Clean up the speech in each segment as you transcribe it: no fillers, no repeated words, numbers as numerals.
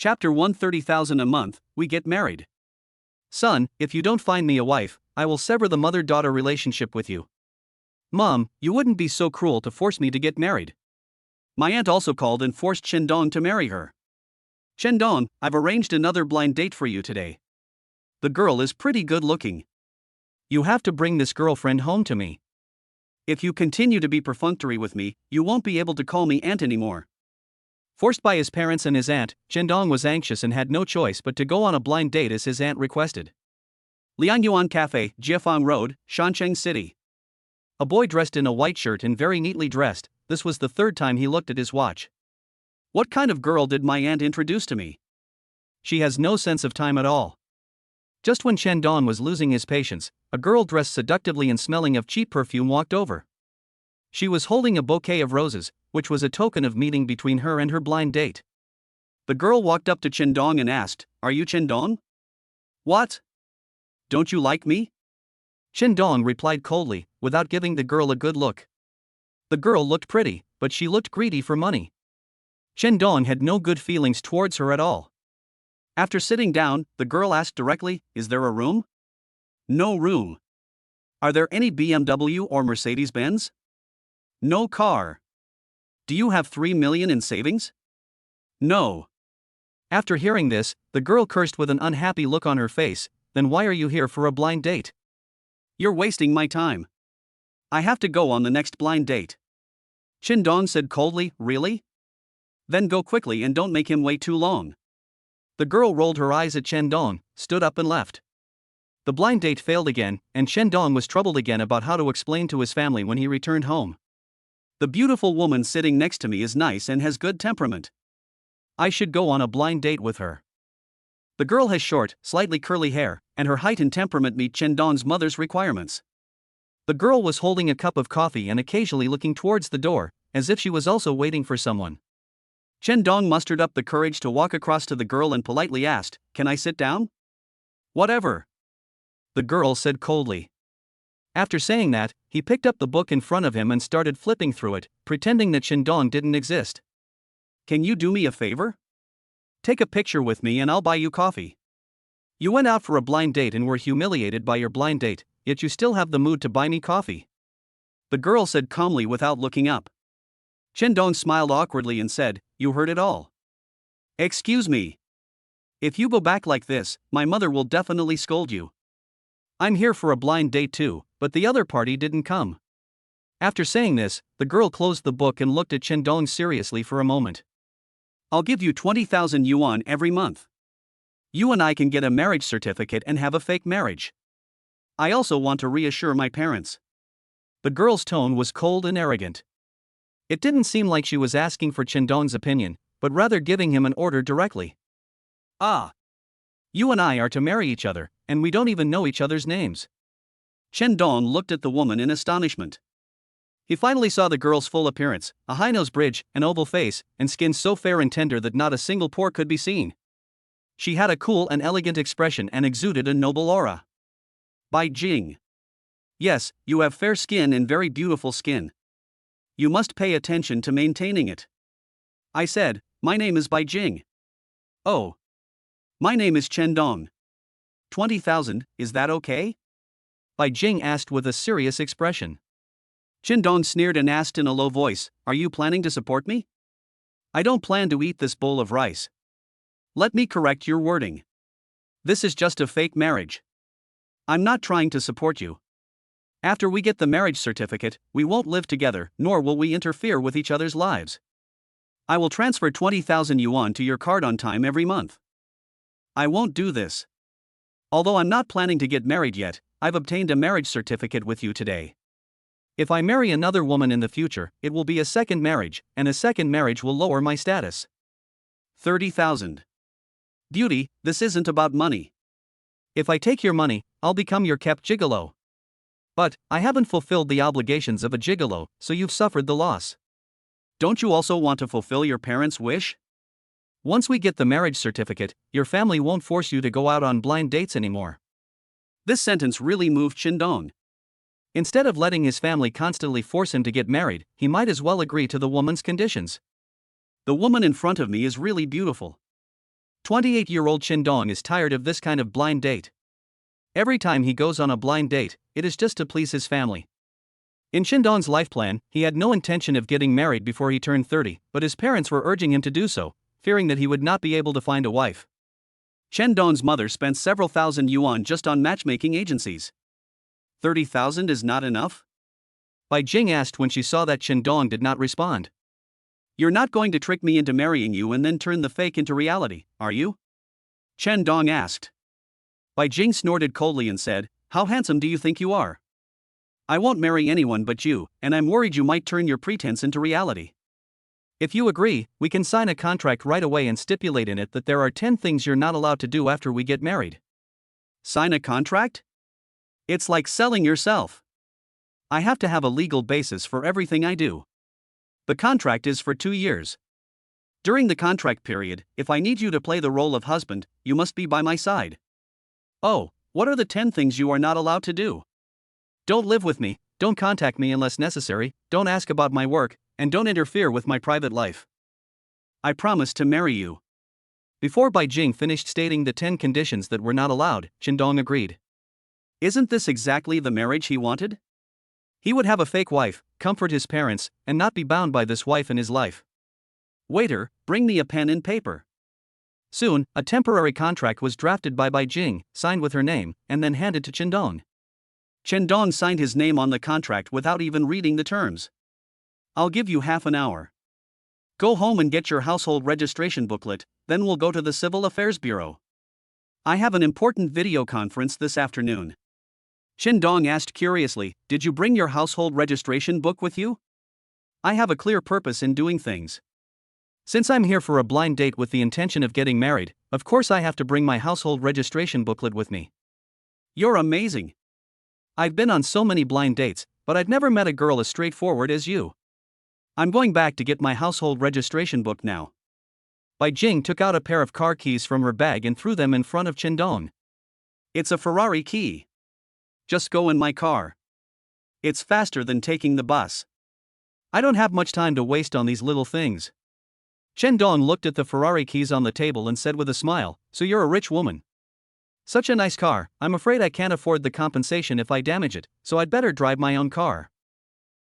Chapter 130,000 a month, we get married. Son, if you don't find me a wife, I will sever the mother-daughter relationship with you. Mom, you wouldn't be so cruel to force me to get married. My aunt also called and forced Shendong to marry her. Shendong, I've arranged another blind date for you today. The girl is pretty good looking. You have to bring this girlfriend home to me. If you continue to be perfunctory with me, you won't be able to call me aunt anymore. Forced by his parents and his aunt, Shendong was anxious and had no choice but to go on a blind date as his aunt requested. Liangyuan Cafe, Jiefang Road, Shancheng City. A boy dressed in a white shirt and very neatly dressed. This was the third time he looked at his watch. What kind of girl did my aunt introduce to me? She has no sense of time at all. Just when Shendong was losing his patience, a girl dressed seductively and smelling of cheap perfume walked over. She was holding a bouquet of roses, which was a token of meeting between her and her blind date. The girl walked up to Shendong and asked, "Are you Shendong?" "What? Don't you like me?" Shendong replied coldly, without giving the girl a good look. The girl looked pretty, but she looked greedy for money. Shendong had no good feelings towards her at all. After sitting down, the girl asked directly, "Is there a room?" "No room." "Are there any BMW or Mercedes-Benz?" "No car." "Do you have 3 million in savings?" "No." After hearing this, the girl cursed with an unhappy look on her face. "Then why are you here for a blind date?" "You're wasting my time. I have to go on the next blind date." Shendong said coldly, "Really? Then go quickly and don't make him wait too long." The girl rolled her eyes at Shendong, stood up and left. The blind date failed again, and Shendong was troubled again about how to explain to his family when he returned home. "The beautiful woman sitting next to me is nice and has good temperament. I should go on a blind date with her. The girl has short, slightly curly hair, and her height and temperament meet Shendong's mother's requirements." The girl was holding a cup of coffee and occasionally looking towards the door, as if she was also waiting for someone. Shendong mustered up the courage to walk across to the girl and politely asked, "Can I sit down?" "Whatever," the girl said coldly. After saying that, he picked up the book in front of him and started flipping through it, pretending that Shendong didn't exist. "Can you do me a favor? Take a picture with me and I'll buy you coffee. You went out for a blind date and were humiliated by your blind date, yet you still have the mood to buy me coffee," the girl said calmly without looking up. Shendong smiled awkwardly and said, "You heard it all. Excuse me. If you go back like this, my mother will definitely scold you. I'm here for a blind date too, but the other party didn't come." After saying this, the girl closed the book and looked at Shendong seriously for a moment. "I'll give you 20,000 yuan every month. You and I can get a marriage certificate and have a fake marriage. I also want to reassure my parents." The girl's tone was cold and arrogant. It didn't seem like she was asking for Shendong's opinion, but rather giving him an order directly. "Ah. You and I are to marry each other, and we don't even know each other's names." Shendong looked at the woman in astonishment. He finally saw the girl's full appearance, a high nose bridge, an oval face, and skin so fair and tender that not a single pore could be seen. She had a cool and elegant expression and exuded a noble aura. "Bai Jing. Yes, you have fair skin and very beautiful skin. You must pay attention to maintaining it." I said, "My name is Bai Jing." "Oh. My name is Shendong. 20,000, is that okay?" Bai Jing asked with a serious expression. Shendong sneered and asked in a low voice, "Are you planning to support me?" "I don't plan to eat this bowl of rice. Let me correct your wording. This is just a fake marriage. I'm not trying to support you. After we get the marriage certificate, we won't live together, nor will we interfere with each other's lives. I will transfer 20,000 yuan to your card on time every month. I won't do this. Although I'm not planning to get married yet, I've obtained a marriage certificate with you today. If I marry another woman in the future, it will be a second marriage, and a second marriage will lower my status. 30,000. Beauty, this isn't about money. If I take your money, I'll become your kept gigolo. But I haven't fulfilled the obligations of a gigolo, so you've suffered the loss. Don't you also want to fulfill your parents' wish? Once we get the marriage certificate, your family won't force you to go out on blind dates anymore." This sentence really moved Shendong. Instead of letting his family constantly force him to get married, he might as well agree to the woman's conditions. "The woman in front of me is really beautiful. 28-year-old Dong is tired of this kind of blind date. Every time he goes on a blind date, it is just to please his family. In Dong's life plan, he had no intention of getting married before he turned 30, but his parents were urging him to do so, fearing that he would not be able to find a wife. Dong's mother spent several thousand yuan just on matchmaking agencies. 30,000 is not enough? Bai Jing asked when she saw that Dong did not respond. You're not going to trick me into marrying you and then turn the fake into reality, are you? Dong asked. Bai Jing snorted coldly and said, How handsome do you think you are? I won't marry anyone but you, and I'm worried you might turn your pretense into reality. If you agree, we can sign a contract right away and stipulate in it that there are 10 things you're not allowed to do after we get married. Sign a contract? It's like selling yourself. I have to have a legal basis for everything I do. The contract is for 2 years. During the contract period, if I need you to play the role of husband, you must be by my side. Oh, what are the 10 things you are not allowed to do? Don't live with me, don't contact me unless necessary, don't ask about my work, and don't interfere with my private life. I promise to marry you. Before Bai Jing finished stating the 10 conditions that were not allowed, Dong agreed. Isn't this exactly the marriage he wanted? He would have a fake wife, comfort his parents, and not be bound by this wife in his life. Waiter, bring me a pen and paper. Soon, a temporary contract was drafted by Bai Jing, signed with her name, and then handed to Dong. Dong signed his name on the contract without even reading the terms. I'll give you half an hour. Go home and get your household registration booklet, then we'll go to the Civil Affairs Bureau. I have an important video conference this afternoon. Dong asked curiously, Did you bring your household registration book with you? I have a clear purpose in doing things. Since I'm here for a blind date with the intention of getting married, of course I have to bring my household registration booklet with me. You're amazing. I've been on so many blind dates, but I've never met a girl as straightforward as you. I'm going back to get my household registration book now. Bai Jing took out a pair of car keys from her bag and threw them in front of Dong. It's a Ferrari key. Just go in my car. It's faster than taking the bus. I don't have much time to waste on these little things. Dong looked at the Ferrari keys on the table and said with a smile, So you're a rich woman. Such a nice car, I'm afraid I can't afford the compensation if I damage it, so I'd better drive my own car.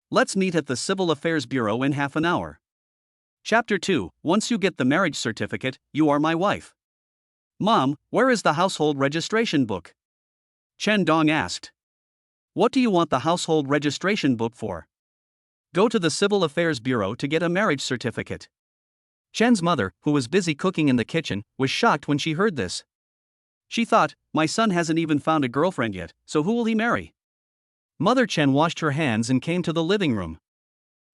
Let's meet at the Civil Affairs Bureau in half an hour. Chapter 2, Once you get the marriage certificate, you are my wife. Mom, where is the household registration book? Dong asked. What do you want the household registration book for? Go to the Civil Affairs Bureau to get a marriage certificate. Chen's mother, who was busy cooking in the kitchen, was shocked when she heard this. She thought, my son hasn't even found a girlfriend yet, so who will he marry? Mother Chen washed her hands and came to the living room.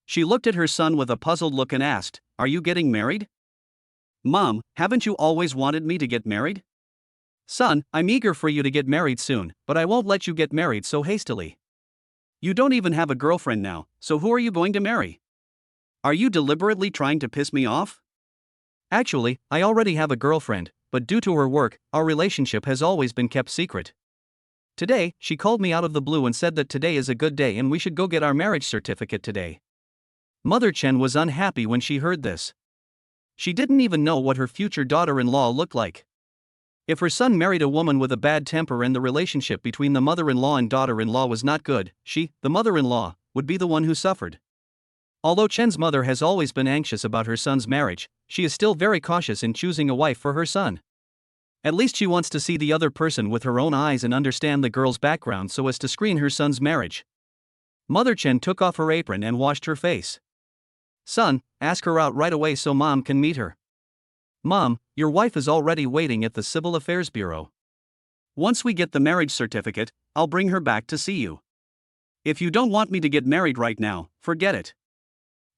She looked at her son with a puzzled look and asked, Are you getting married? Mom, haven't you always wanted me to get married? Son, I'm eager for you to get married soon, but I won't let you get married so hastily. You don't even have a girlfriend now, so who are you going to marry? Are you deliberately trying to piss me off? Actually, I already have a girlfriend, but due to her work, our relationship has always been kept secret. Today, she called me out of the blue and said that today is a good day and we should go get our marriage certificate today. Mother Chen was unhappy when she heard this. She didn't even know what her future daughter-in-law looked like. If her son married a woman with a bad temper and the relationship between the mother-in-law and daughter-in-law was not good, she, the mother-in-law, would be the one who suffered. Although Chen's mother has always been anxious about her son's marriage, she is still very cautious in choosing a wife for her son. At least she wants to see the other person with her own eyes and understand the girl's background so as to screen her son's marriage. Mother Chen took off her apron and washed her face. Son, ask her out right away so Mom can meet her. Mom, your wife is already waiting at the Civil Affairs Bureau. Once we get the marriage certificate, I'll bring her back to see you. If you don't want me to get married right now, forget it.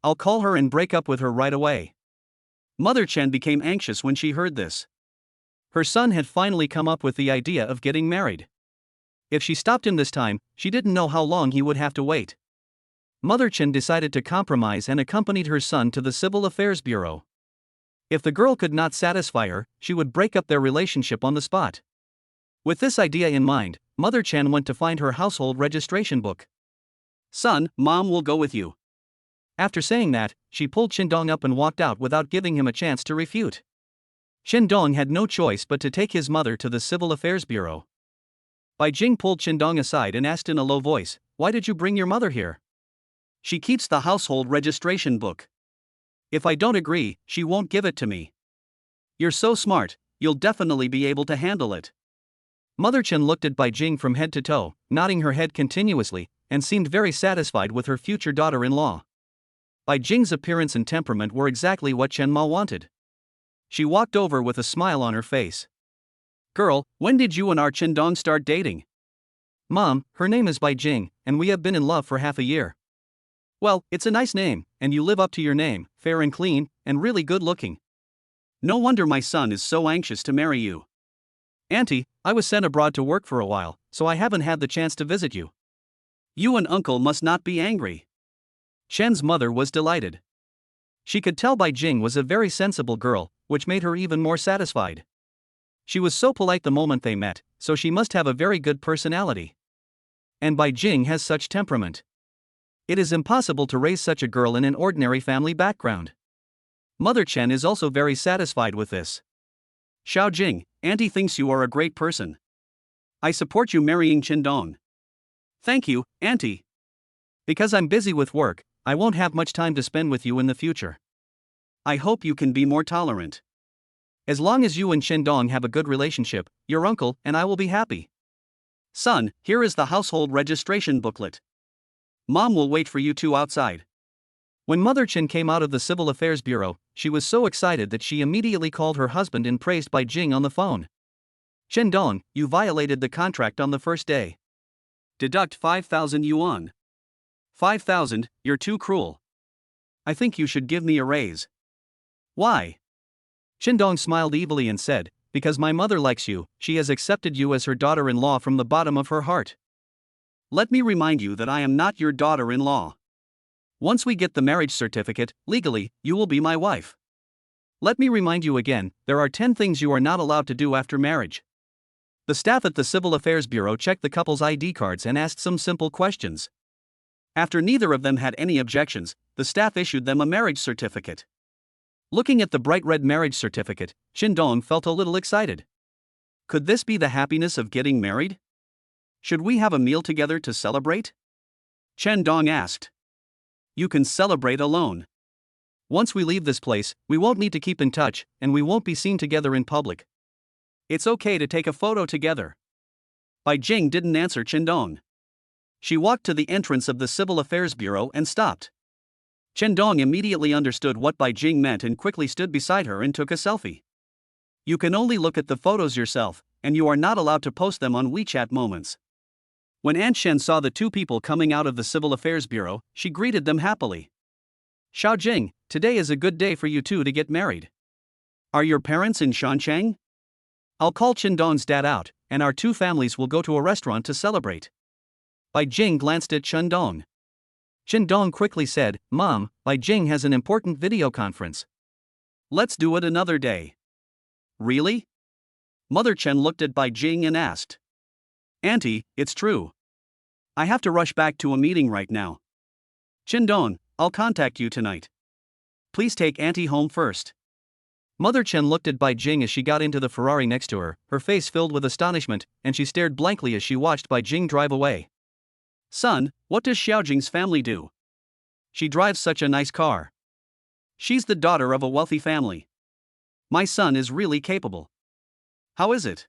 I'll call her and break up with her right away. Mother Chen became anxious when she heard this. Her son had finally come up with the idea of getting married. If she stopped him this time, she didn't know how long he would have to wait. Mother Chen decided to compromise and accompanied her son to the Civil Affairs Bureau. If the girl could not satisfy her, she would break up their relationship on the spot. With this idea in mind, Mother Chen went to find her household registration book. Son, Mom will go with you. After saying that, she pulled Dong up and walked out without giving him a chance to refute. Dong had no choice but to take his mother to the Civil Affairs Bureau. Bai Jing pulled Dong aside and asked in a low voice, "Why did you bring your mother here?" "She keeps the household registration book. If I don't agree, she won't give it to me." "You're so smart, you'll definitely be able to handle it." Mother Chen looked at Bai Jing from head to toe, nodding her head continuously, and seemed very satisfied with her future daughter-in-law. Bai Jing's appearance and temperament were exactly what Chen Ma wanted. She walked over with a smile on her face. "Girl, when did you and our Dong start dating?" "Mom, her name is Bai Jing, and we have been in love for half a year." "Well, it's a nice name, and you live up to your name, fair and clean, and really good looking. No wonder my son is so anxious to marry you." "Auntie, I was sent abroad to work for a while, so I haven't had the chance to visit you." "You and uncle must not be angry." Chen's mother was delighted. She could tell Bai Jing was a very sensible girl, which made her even more satisfied. She was so polite the moment they met, so she must have a very good personality. And Bai Jing has such temperament. It is impossible to raise such a girl in an ordinary family background. Mother Chen is also very satisfied with this. "Xiao Jing, Auntie thinks you are a great person. I support you marrying Dong." "Thank you, Auntie. Because I'm busy with work, I won't have much time to spend with you in the future. I hope you can be more tolerant. As long as you and Dong have a good relationship, your uncle and I will be happy." "Son, here is the household registration booklet. Mom will wait for you two outside." When Mother Chen came out of the Civil Affairs Bureau, she was so excited that she immediately called her husband and praised Bai Jing on the phone. "Dong, you violated the contract on the first day. Deduct 5,000 yuan. 5,000, you're too cruel. I think you should give me a raise." "Why?" Dong smiled evilly and said, "Because my mother likes you, she has accepted you as her daughter-in-law from the bottom of her heart." "Let me remind you that I am not your daughter-in-law. Once we get the marriage certificate, legally, you will be my wife. Let me remind you again, there are 10 things you are not allowed to do after marriage." The staff at the Civil Affairs Bureau checked the couple's ID cards and asked some simple questions. After neither of them had any objections, the staff issued them a marriage certificate. Looking at the bright red marriage certificate, Dong felt a little excited. Could this be the happiness of getting married? Should we have a meal together to celebrate? Dong asked. "You can celebrate alone. Once we leave this place, we won't need to keep in touch, and we won't be seen together in public. It's okay to take a photo together." Bai Jing didn't answer Dong. She walked to the entrance of the Civil Affairs Bureau and stopped. Dong immediately understood what Bai Jing meant and quickly stood beside her and took a selfie. "You can only look at the photos yourself, and you are not allowed to post them on WeChat Moments." When Aunt Shen saw the two people coming out of the Civil Affairs Bureau, she greeted them happily. "Xiao Jing, today is a good day for you two to get married. Are your parents in Shancheng? I'll call Dong's dad out, and our two families will go to a restaurant to celebrate." Bai Jing glanced at Dong. Dong quickly said, "Mom, Bai Jing has an important video conference. Let's do it another day." "Really?" Mother Chen looked at Bai Jing and asked. "Auntie, it's true. I have to rush back to a meeting right now. Dong, I'll contact you tonight. Please take Auntie home first." Mother Chen looked at Bai Jing as she got into the Ferrari next to her face filled with astonishment, and she stared blankly as she watched Bai Jing drive away. "Son, what does Xiaojing's family do? She drives such a nice car. She's the daughter of a wealthy family. My son is really capable. How is it?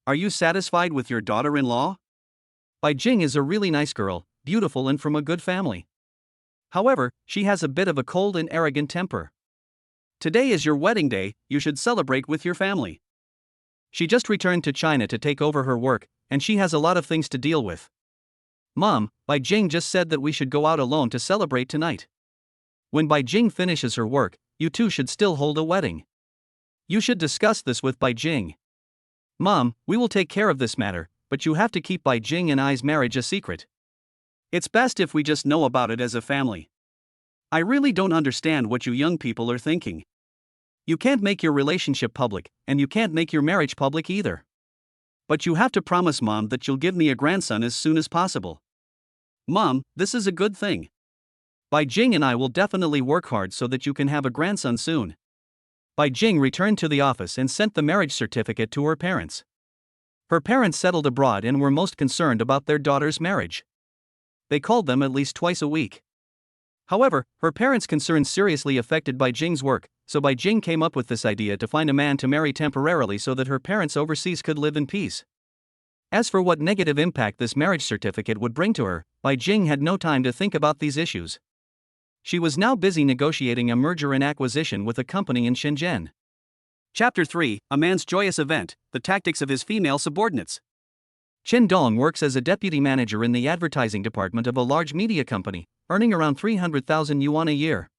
Are you satisfied with your daughter-in-law?" Bai Jing is a really nice girl, beautiful and from a good family. However, she has a bit of a cold and arrogant temper. Today is your wedding day, you should celebrate with your family. She just returned to China to take over her work, and she has a lot of things to deal with. Mom, Bai Jing just said that we should go out alone to celebrate tonight. When Bai Jing finishes her work, you two should still hold a wedding. You should discuss this with Bai Jing. Mom, we will take care of this matter, but you have to keep Bai Jing and I's marriage a secret. It's best if we just know about it as a family. I really don't understand what you young people are thinking. You can't make your relationship public, and you can't make your marriage public either. But you have to promise Mom that you'll give me a grandson as soon as possible. Mom, this is a good thing. Bai Jing and I will definitely work hard so that you can have a grandson soon. Bai Jing returned to the office and sent the marriage certificate to her parents. Her parents settled abroad and were most concerned about their daughter's marriage. They called them at least twice a week. However, her parents' concerns seriously affected Bai Jing's work, so Bai Jing came up with this idea to find a man to marry temporarily so that her parents overseas could live in peace. As for what negative impact this marriage certificate would bring to her, Bai Jing had no time to think about these issues. She was now busy negotiating a merger and acquisition with a company in Shenzhen. Chapter 3: A Man's Joyous Event, The Tactics of His Female Subordinates. Chen Dong works as a deputy manager in the advertising department of a large media company, earning around 300,000 yuan a year.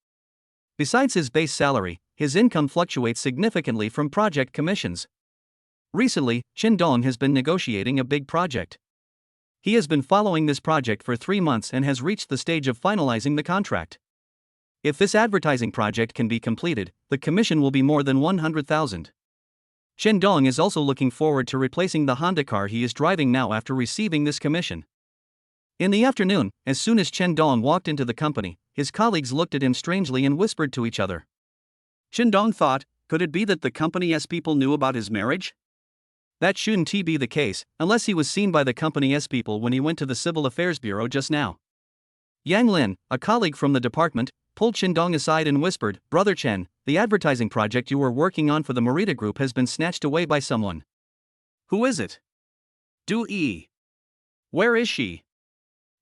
Besides his base salary, his income fluctuates significantly from project commissions. Recently, Chen Dong has been negotiating a big project. He has been following this project for 3 months and has reached the stage of finalizing the contract. If this advertising project can be completed, the commission will be more than 100,000. Chen Dong is also looking forward to replacing the Honda car he is driving now after receiving this commission. In the afternoon, as soon as Chen Dong walked into the company, his colleagues looked at him strangely and whispered to each other. Chen Dong thought, could it be that the company's people knew about his marriage? That shouldn't be the case, unless he was seen by the company's people when he went to the Civil Affairs Bureau just now. Yang Lin, a colleague from the department, pulled Chen Dong aside and whispered, Brother Chen, the advertising project you were working on for the Morita Group has been snatched away by someone. Who is it? Du Yi. Where is she?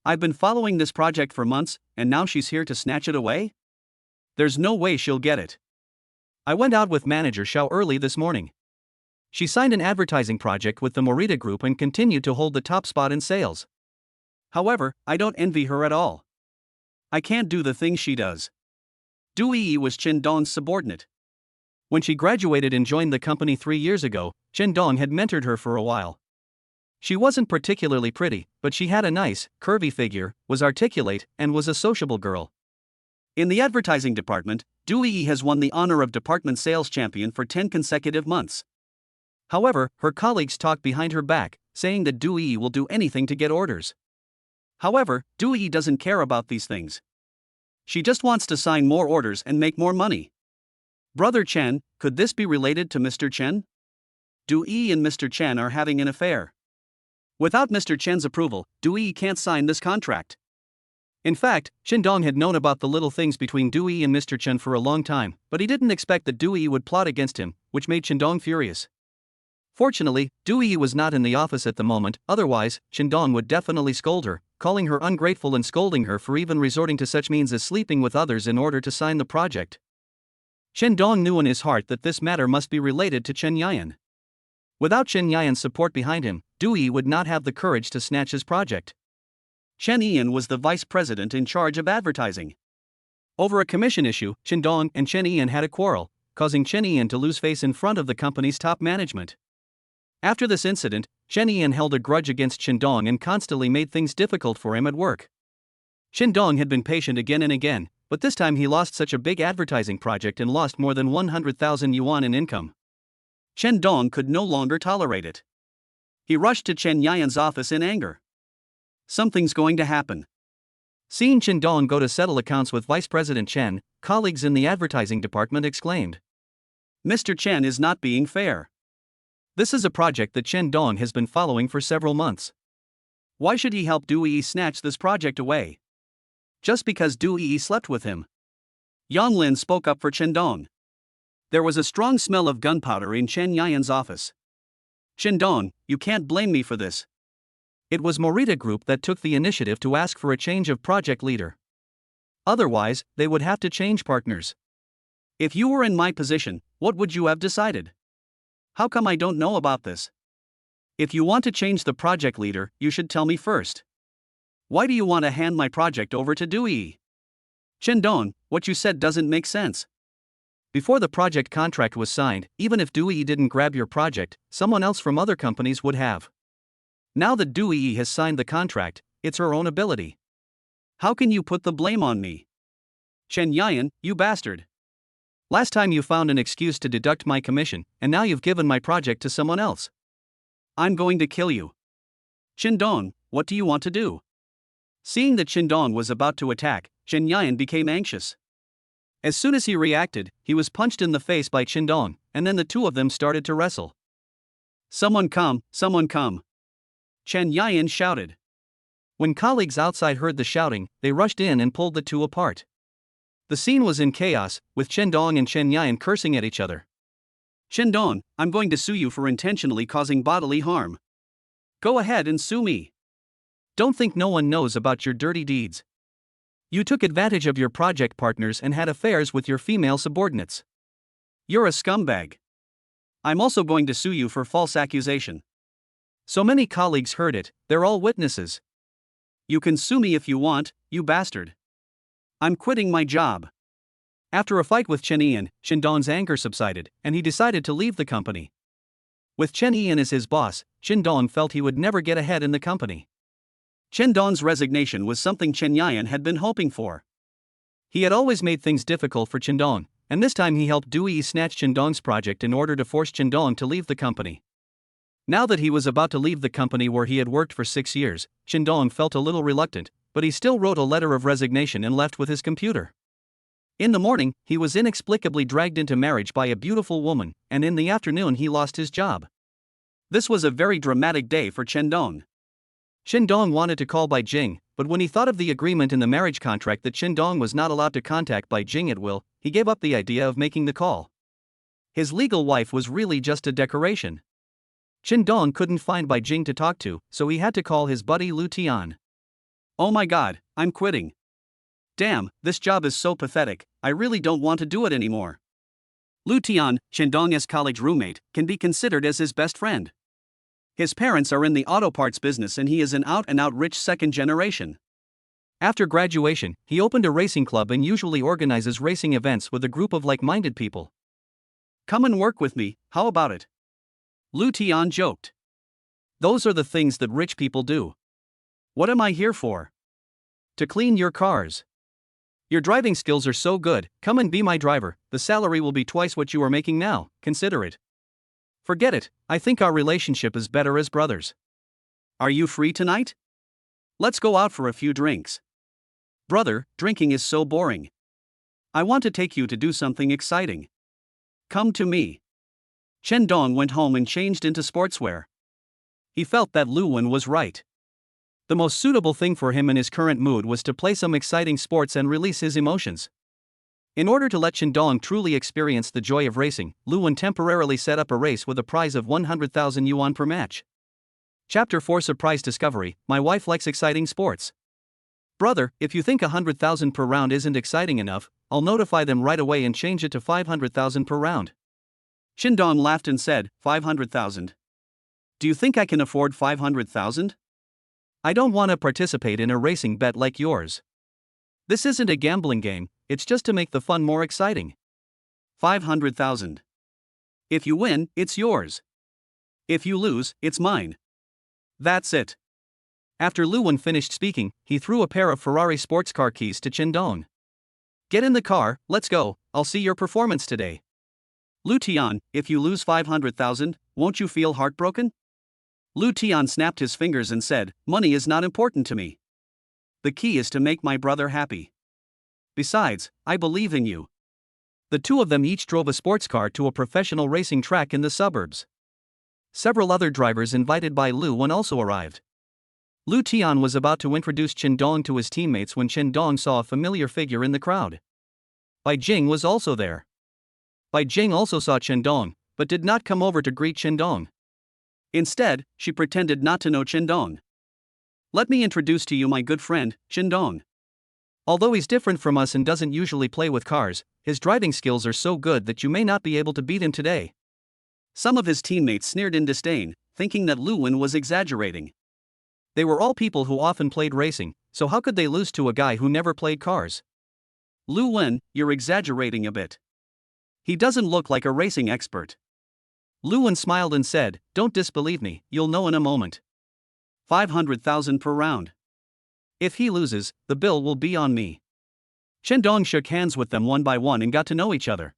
I've been following this project for months, and now she's here to snatch it away? There's no way she'll get it. I went out with manager Xiao early this morning. She signed an advertising project with the Morita Group and continued to hold the top spot in sales. However, I don't envy her at all. I can't do the things she does. Du Yi was Chen Dong's subordinate. When she graduated and joined the company 3 years ago, Chen Dong had mentored her for a while. She wasn't particularly pretty, but she had a nice, curvy figure, was articulate, and was a sociable girl. In the advertising department, Du Yi has won the honor of department sales champion for 10 consecutive months. However, her colleagues talk behind her back, saying that Du Yi will do anything to get orders. However, Du Yi doesn't care about these things. She just wants to sign more orders and make more money. Brother Chen, could this be related to Mr. Chen? Du Yi and Mr. Chen are having an affair. Without Mr. Chen's approval, Du Yi can't sign this contract. In fact, Chen Dong had known about the little things between Du Yi and Mr. Chen for a long time, but he didn't expect that Du Yi would plot against him, which made Chen Dong furious. Fortunately, Du Yi was not in the office at the moment, otherwise, Chen Dong would definitely scold her, calling her ungrateful and scolding her for even resorting to such means as sleeping with others in order to sign the project. Chen Dong knew in his heart that this matter must be related to Chen Yayan. Without Chen Yayan's support behind him, Du Yi would not have the courage to snatch his project. Chen Yayan was the vice president in charge of advertising. Over a commission issue, Chen Dong and Chen Yayan had a quarrel, causing Chen Yayan to lose face in front of the company's top management. After this incident, Chen Yayan held a grudge against Chen Dong and constantly made things difficult for him at work. Chen Dong had been patient again and again, but this time he lost such a big advertising project and lost more than 100,000 yuan in income. Chen Dong could no longer tolerate it. He rushed to Chen Yayan's office in anger. Something's going to happen. Seeing Chen Dong go to settle accounts with Vice President Chen, colleagues in the advertising department exclaimed, Mr. Chen is not being fair. This is a project that Chen Dong has been following for several months. Why should he help Du Yi snatch this project away? Just because Du Yi slept with him. Yang Lin spoke up for Chen Dong. There was a strong smell of gunpowder in Chen Yayan's office. Chen Dong, you can't blame me for this. It was Morita Group that took the initiative to ask for a change of project leader. Otherwise, they would have to change partners. If you were in my position, what would you have decided? How come I don't know about this? If you want to change the project leader, you should tell me first. Why do you want to hand my project over to Du Yi? Chen Dong, what you said doesn't make sense. Before the project contract was signed, even if Du Yi didn't grab your project, someone else from other companies would have. Now that Du Yi has signed the contract, it's her own ability. How can you put the blame on me? Chen Yayan, you bastard. Last time you found an excuse to deduct my commission, and now you've given my project to someone else. I'm going to kill you. Chen Dong, what do you want to do? Seeing that Chen Dong was about to attack, Chen Yayan became anxious. As soon as he reacted, he was punched in the face by Qindong, and then the two of them started to wrestle. Someone come, someone come! Chen Yiyan shouted. When colleagues outside heard the shouting, they rushed in and pulled the two apart. The scene was in chaos, with Qindong and Chen Yiyan cursing at each other. Qindong, I'm going to sue you for intentionally causing bodily harm. Go ahead and sue me. Don't think no one knows about your dirty deeds. You took advantage of your project partners and had affairs with your female subordinates. You're a scumbag. I'm also going to sue you for false accusation. So many colleagues heard it, they're all witnesses. You can sue me if you want, you bastard. I'm quitting my job. After a fight with Chen Yiyan, Qindong's anger subsided, and he decided to leave the company. With Chen Yiyan as his boss, Qindong felt he would never get ahead in the company. Qindong's resignation was something Chen Yiyan had been hoping for. He had always made things difficult for Qindong, and this time he helped Dui snatch Qindong's project in order to force Qindong to leave the company. Now that he was about to leave the company where he had worked for 6 years, Qindong felt a little reluctant, but he still wrote a letter of resignation and left with his computer. In the morning, he was inexplicably dragged into marriage by a beautiful woman, and in the afternoon he lost his job. This was a very dramatic day for Qindong. Qindong wanted to call Bai Jing, but when he thought of the agreement in the marriage contract that Qindong was not allowed to contact Bai Jing at will, he gave up the idea of making the call. His legal wife was really just a decoration. Qindong couldn't find Bai Jing to talk to, so he had to call his buddy Lu Tian. Oh my god, I'm quitting. Damn, this job is so pathetic, I really don't want to do it anymore. Lu Tian, Qindong's college roommate, can be considered as his best friend. His parents are in the auto parts business and he is an out-and-out rich second generation. After graduation, he opened a racing club and usually organizes racing events with a group of like-minded people. Come and work with me, how about it? Lu Tian joked. Those are the things that rich people do. What am I here for? To clean your cars. Your driving skills are so good, come and be my driver, the salary will be twice what you are making now, consider it. Forget it, I think our relationship is better as brothers. Are you free tonight? Let's go out for a few drinks. Brother, drinking is so boring. I want to take you to do something exciting. Come to me. Qindong went home and changed into sportswear. He felt that Lu Wen was right. The most suitable thing for him in his current mood was to play some exciting sports and release his emotions. In order to let Qindong truly experience the joy of racing, Lu Wen temporarily set up a race with a prize of 100,000 yuan per match. Chapter 4 Surprise Discovery, My wife likes exciting sports. Brother, if you think 100,000 per round isn't exciting enough, I'll notify them right away and change it to 500,000 per round. Qindong laughed and said, 500,000. Do you think I can afford 500,000? I don't want to participate in a racing bet like yours. This isn't a gambling game, it's just to make the fun more exciting. 500,000. If you win, it's yours. If you lose, it's mine. That's it. After Lu Wen finished speaking, he threw a pair of Ferrari sports car keys to Qindong. Get in the car, let's go, I'll see your performance today. Lu Tian, if you lose 500,000, won't you feel heartbroken? Lu Tian snapped his fingers and said, money is not important to me. The key is to make my brother happy. Besides, I believe in you. The two of them each drove a sports car to a professional racing track in the suburbs. Several other drivers invited by Lu Wen also arrived. Lu Tian was about to introduce Qindong to his teammates when Qindong saw a familiar figure in the crowd. Bai Jing was also there. Bai Jing also saw Qindong, but did not come over to greet Qindong. Instead, she pretended not to know Qindong. Let me introduce to you my good friend, Qindong. Although he's different from us and doesn't usually play with cars, his driving skills are so good that you may not be able to beat him today. Some of his teammates sneered in disdain, thinking that Lu Wen was exaggerating. They were all people who often played racing, so how could they lose to a guy who never played cars? Lu Wen, you're exaggerating a bit. He doesn't look like a racing expert. Lu Wen smiled and said, don't disbelieve me, you'll know in a moment. 500,000 per round. If he loses, the bill will be on me. Qindong shook hands with them one by one and got to know each other.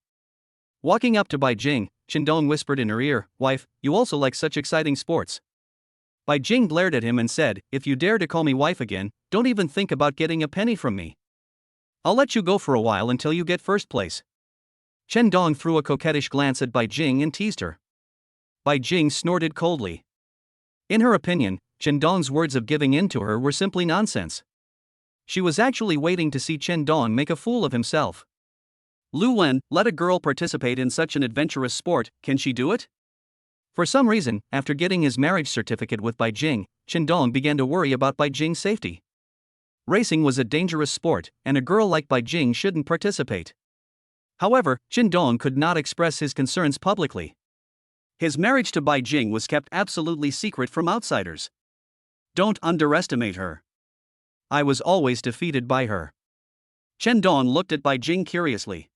Walking up to Bai Jing, Qindong whispered in her ear, wife, you also like such exciting sports. Bai Jing glared at him and said, if you dare to call me wife again, don't even think about getting a penny from me. I'll let you go for a while until you get first place. Chen Dong threw a coquettish glance at Bai Jing and teased her. Bai Jing snorted coldly. In her opinion, Chen Dong's words of giving in to her were simply nonsense. She was actually waiting to see Chen Dong make a fool of himself. Lu Wen, let a girl participate in such an adventurous sport, can she do it? For some reason, after getting his marriage certificate with Bai Jing, Chen Dong began to worry about Bai Jing's safety. Racing was a dangerous sport, and a girl like Bai Jing shouldn't participate. However, Chen Dong could not express his concerns publicly. His marriage to Bai Jing was kept absolutely secret from outsiders. Don't underestimate her. I was always defeated by her. Chen Dong looked at Bai Jing curiously.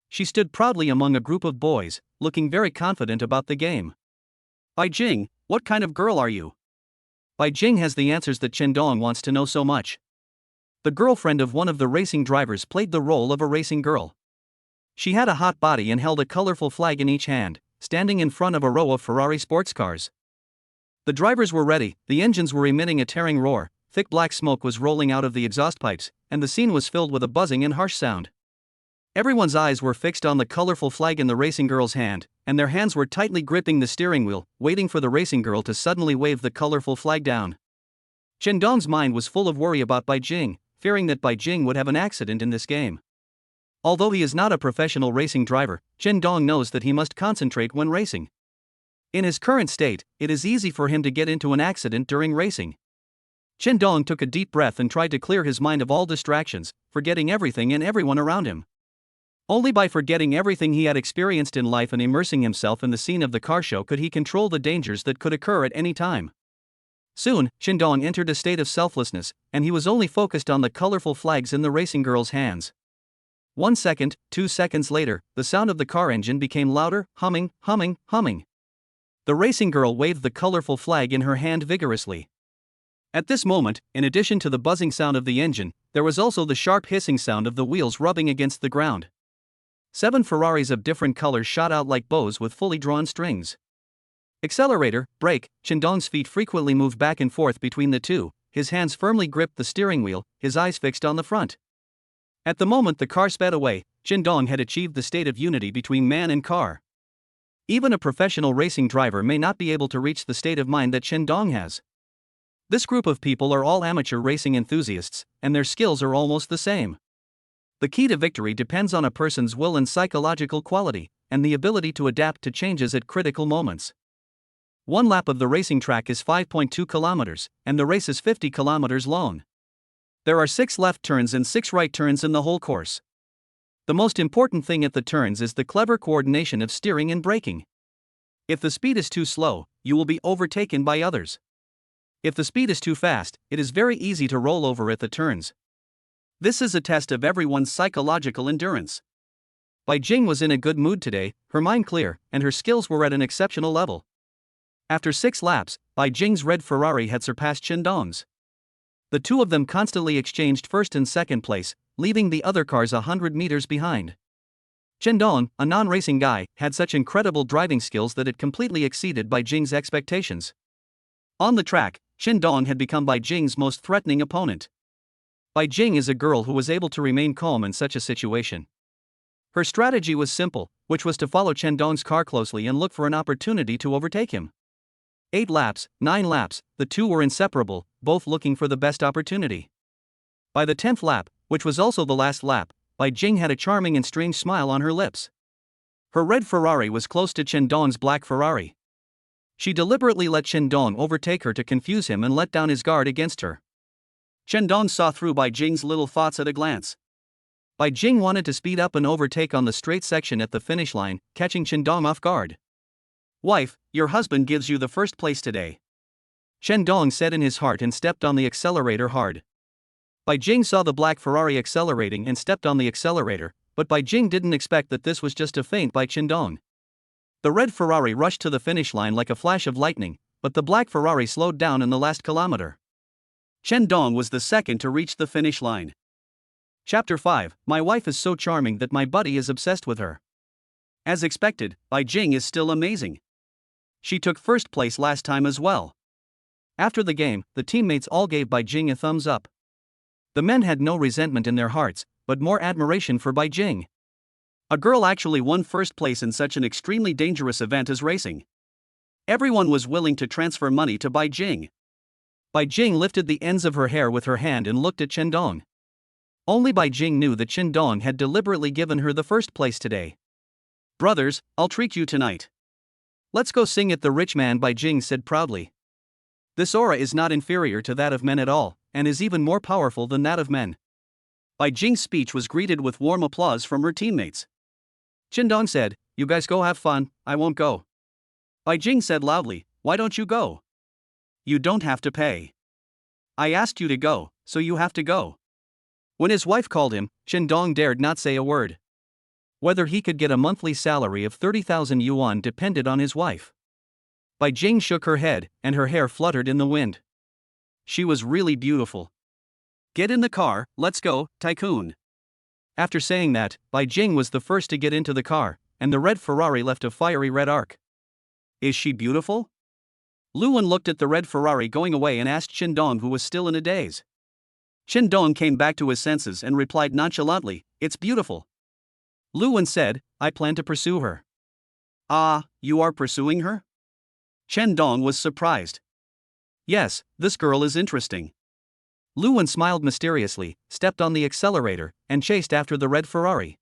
She stood proudly among a group of boys, looking very confident about the game. Bai Jing, what kind of girl are you? Bai Jing has the answers that Chen Dong wants to know so much. The girlfriend of one of the racing drivers played the role of a racing girl. She had a hot body and held a colorful flag in each hand, standing in front of a row of Ferrari sports cars. The drivers were ready, the engines were emitting a tearing roar, thick black smoke was rolling out of the exhaust pipes, and the scene was filled with a buzzing and harsh sound. Everyone's eyes were fixed on the colorful flag in the racing girl's hand, and their hands were tightly gripping the steering wheel, waiting for the racing girl to suddenly wave the colorful flag down. Chen Dong's mind was full of worry about Bai Jing, fearing that Bai Jing would have an accident in this game. Although he is not a professional racing driver, Chen Dong knows that he must concentrate when racing. In his current state, it is easy for him to get into an accident during racing. Chen Dong took a deep breath and tried to clear his mind of all distractions, forgetting everything and everyone around him. Only by forgetting everything he had experienced in life and immersing himself in the scene of the car show could he control the dangers that could occur at any time. Soon, Chen Dong entered a state of selflessness, and he was only focused on the colorful flags in the racing girl's hands. 1 second, 2 seconds later, the sound of the car engine became louder, humming, humming, humming. The racing girl waved the colorful flag in her hand vigorously. At this moment, in addition to the buzzing sound of the engine, there was also the sharp hissing sound of the wheels rubbing against the ground. 7 Ferraris of different colors shot out like bows with fully drawn strings. Accelerator, brake, Chen Dong's feet frequently moved back and forth between the two, his hands firmly gripped the steering wheel, his eyes fixed on the front. At the moment the car sped away, Chen Dong had achieved the state of unity between man and car. Even a professional racing driver may not be able to reach the state of mind that Chen Dong has. This group of people are all amateur racing enthusiasts, and their skills are almost the same. The key to victory depends on a person's will and psychological quality, and the ability to adapt to changes at critical moments. One lap of the racing track is 5.2 kilometers, and the race is 50 kilometers long. There are 6 left turns and 6 right turns in the whole course. The most important thing at the turns is the clever coordination of steering and braking. If the speed is too slow, you will be overtaken by others. If the speed is too fast, it is very easy to roll over at the turns. This is a test of everyone's psychological endurance. Bai Jing was in a good mood today, her mind clear, and her skills were at an exceptional level. After 6 laps, Bai Jing's red Ferrari had surpassed Chen Dong's. The two of them constantly exchanged first and second place, leaving the other cars 100 meters behind. Chen Dong, a non-racing guy, had such incredible driving skills that it completely exceeded Bai Jing's expectations. On the track, Chen Dong had become Bai Jing's most threatening opponent. Bai Jing is a girl who was able to remain calm in such a situation. Her strategy was simple, which was to follow Chen Dong's car closely and look for an opportunity to overtake him. 8 laps, 9 laps, the two were inseparable, both looking for the best opportunity. By the 10th lap, which was also the last lap, Bai Jing had a charming and strange smile on her lips. Her red Ferrari was close to Chen Dong's black Ferrari. She deliberately let Chen Dong overtake her to confuse him and let down his guard against her. Chen Dong saw through Bai Jing's little thoughts at a glance. Bai Jing wanted to speed up and overtake on the straight section at the finish line, catching Chen Dong off guard. "Wife, your husband gives you the first place today," Chen Dong said in his heart and stepped on the accelerator hard. Bai Jing saw the black Ferrari accelerating and stepped on the accelerator, but Bai Jing didn't expect that this was just a feint by Chen Dong. The red Ferrari rushed to the finish line like a flash of lightning, but the black Ferrari slowed down in the last kilometer. Chen Dong was the second to reach the finish line. Chapter 5, My wife is so charming that my buddy is obsessed with her. As expected, Bai Jing is still amazing. She took first place last time as well. After the game, the teammates all gave Bai Jing a thumbs up. The men had no resentment in their hearts, but more admiration for Bai Jing. A girl actually won first place in such an extremely dangerous event as racing. Everyone was willing to transfer money to Bai Jing. Bai Jing lifted the ends of her hair with her hand and looked at Chen Dong. Only Bai Jing knew that Chen Dong had deliberately given her the first place today. "Brothers, I'll treat you tonight. Let's go sing at the rich man," Bai Jing said proudly. This aura is not inferior to that of men at all, and is even more powerful than that of men. Bai Jing's speech was greeted with warm applause from her teammates. Chen Dong said, "You guys go have fun, I won't go." Bai Jing said loudly, "Why don't you go? You don't have to pay. I asked you to go, so you have to go." When his wife called him, Chen Dong dared not say a word. Whether he could get a monthly salary of 30,000 yuan depended on his wife. Bai Jing shook her head, and her hair fluttered in the wind. She was really beautiful. "Get in the car, let's go, tycoon." After saying that, Bai Jing was the first to get into the car, and the red Ferrari left a fiery red arc. "Is she beautiful?" Luan looked at the red Ferrari going away and asked Chen Dong, who was still in a daze. Chen Dong came back to his senses and replied nonchalantly, "It's beautiful." Luan said, "I plan to pursue her." "Ah, you are pursuing her?" Chen Dong was surprised. "Yes, this girl is interesting." Luan smiled mysteriously, stepped on the accelerator, and chased after the red Ferrari.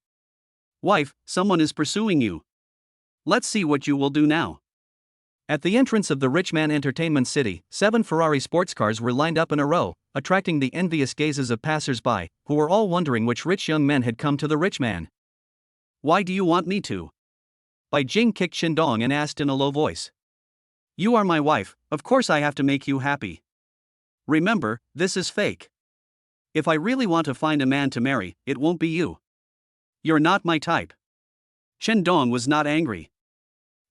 "Wife, someone is pursuing you. Let's see what you will do now." At the entrance of the Rich Man Entertainment City, 7 Ferrari sports cars were lined up in a row, attracting the envious gazes of passers-by, who were all wondering which rich young men had come to the rich man. "Why do you want me to?" Bai Jing kicked Chen Dong and asked in a low voice. "You are my wife, of course I have to make you happy. Remember, this is fake. If I really want to find a man to marry, it won't be you. You're not my type." Chen Dong was not angry.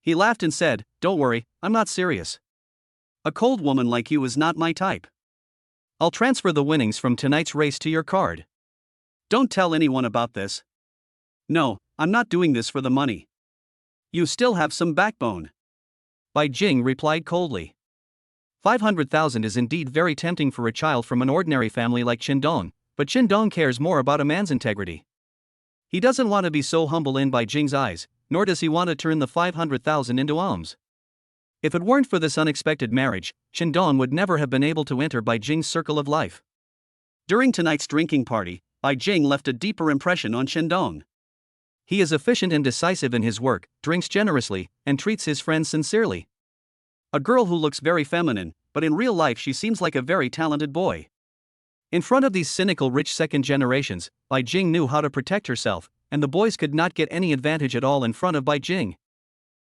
He laughed and said, "Don't worry, I'm not serious. A cold woman like you is not my type. I'll transfer the winnings from tonight's race to your card. Don't tell anyone about this." "No, I'm not doing this for the money. You still have some backbone." Bai Jing replied coldly. 500,000 is indeed very tempting for a child from an ordinary family like Chen Dong, but Chen Dong cares more about a man's integrity. He doesn't want to be so humble in Bai Jing's eyes, nor does he want to turn the 500,000 into alms. If it weren't for this unexpected marriage, Chen Dong would never have been able to enter Bai Jing's circle of life. During tonight's drinking party, Bai Jing left a deeper impression on Chen Dong. He is efficient and decisive in his work, drinks generously, and treats his friends sincerely. A girl who looks very feminine, but in real life she seems like a very talented boy. In front of these cynical rich second generations, Bai Jing knew how to protect herself, and the boys could not get any advantage at all in front of Bai Jing.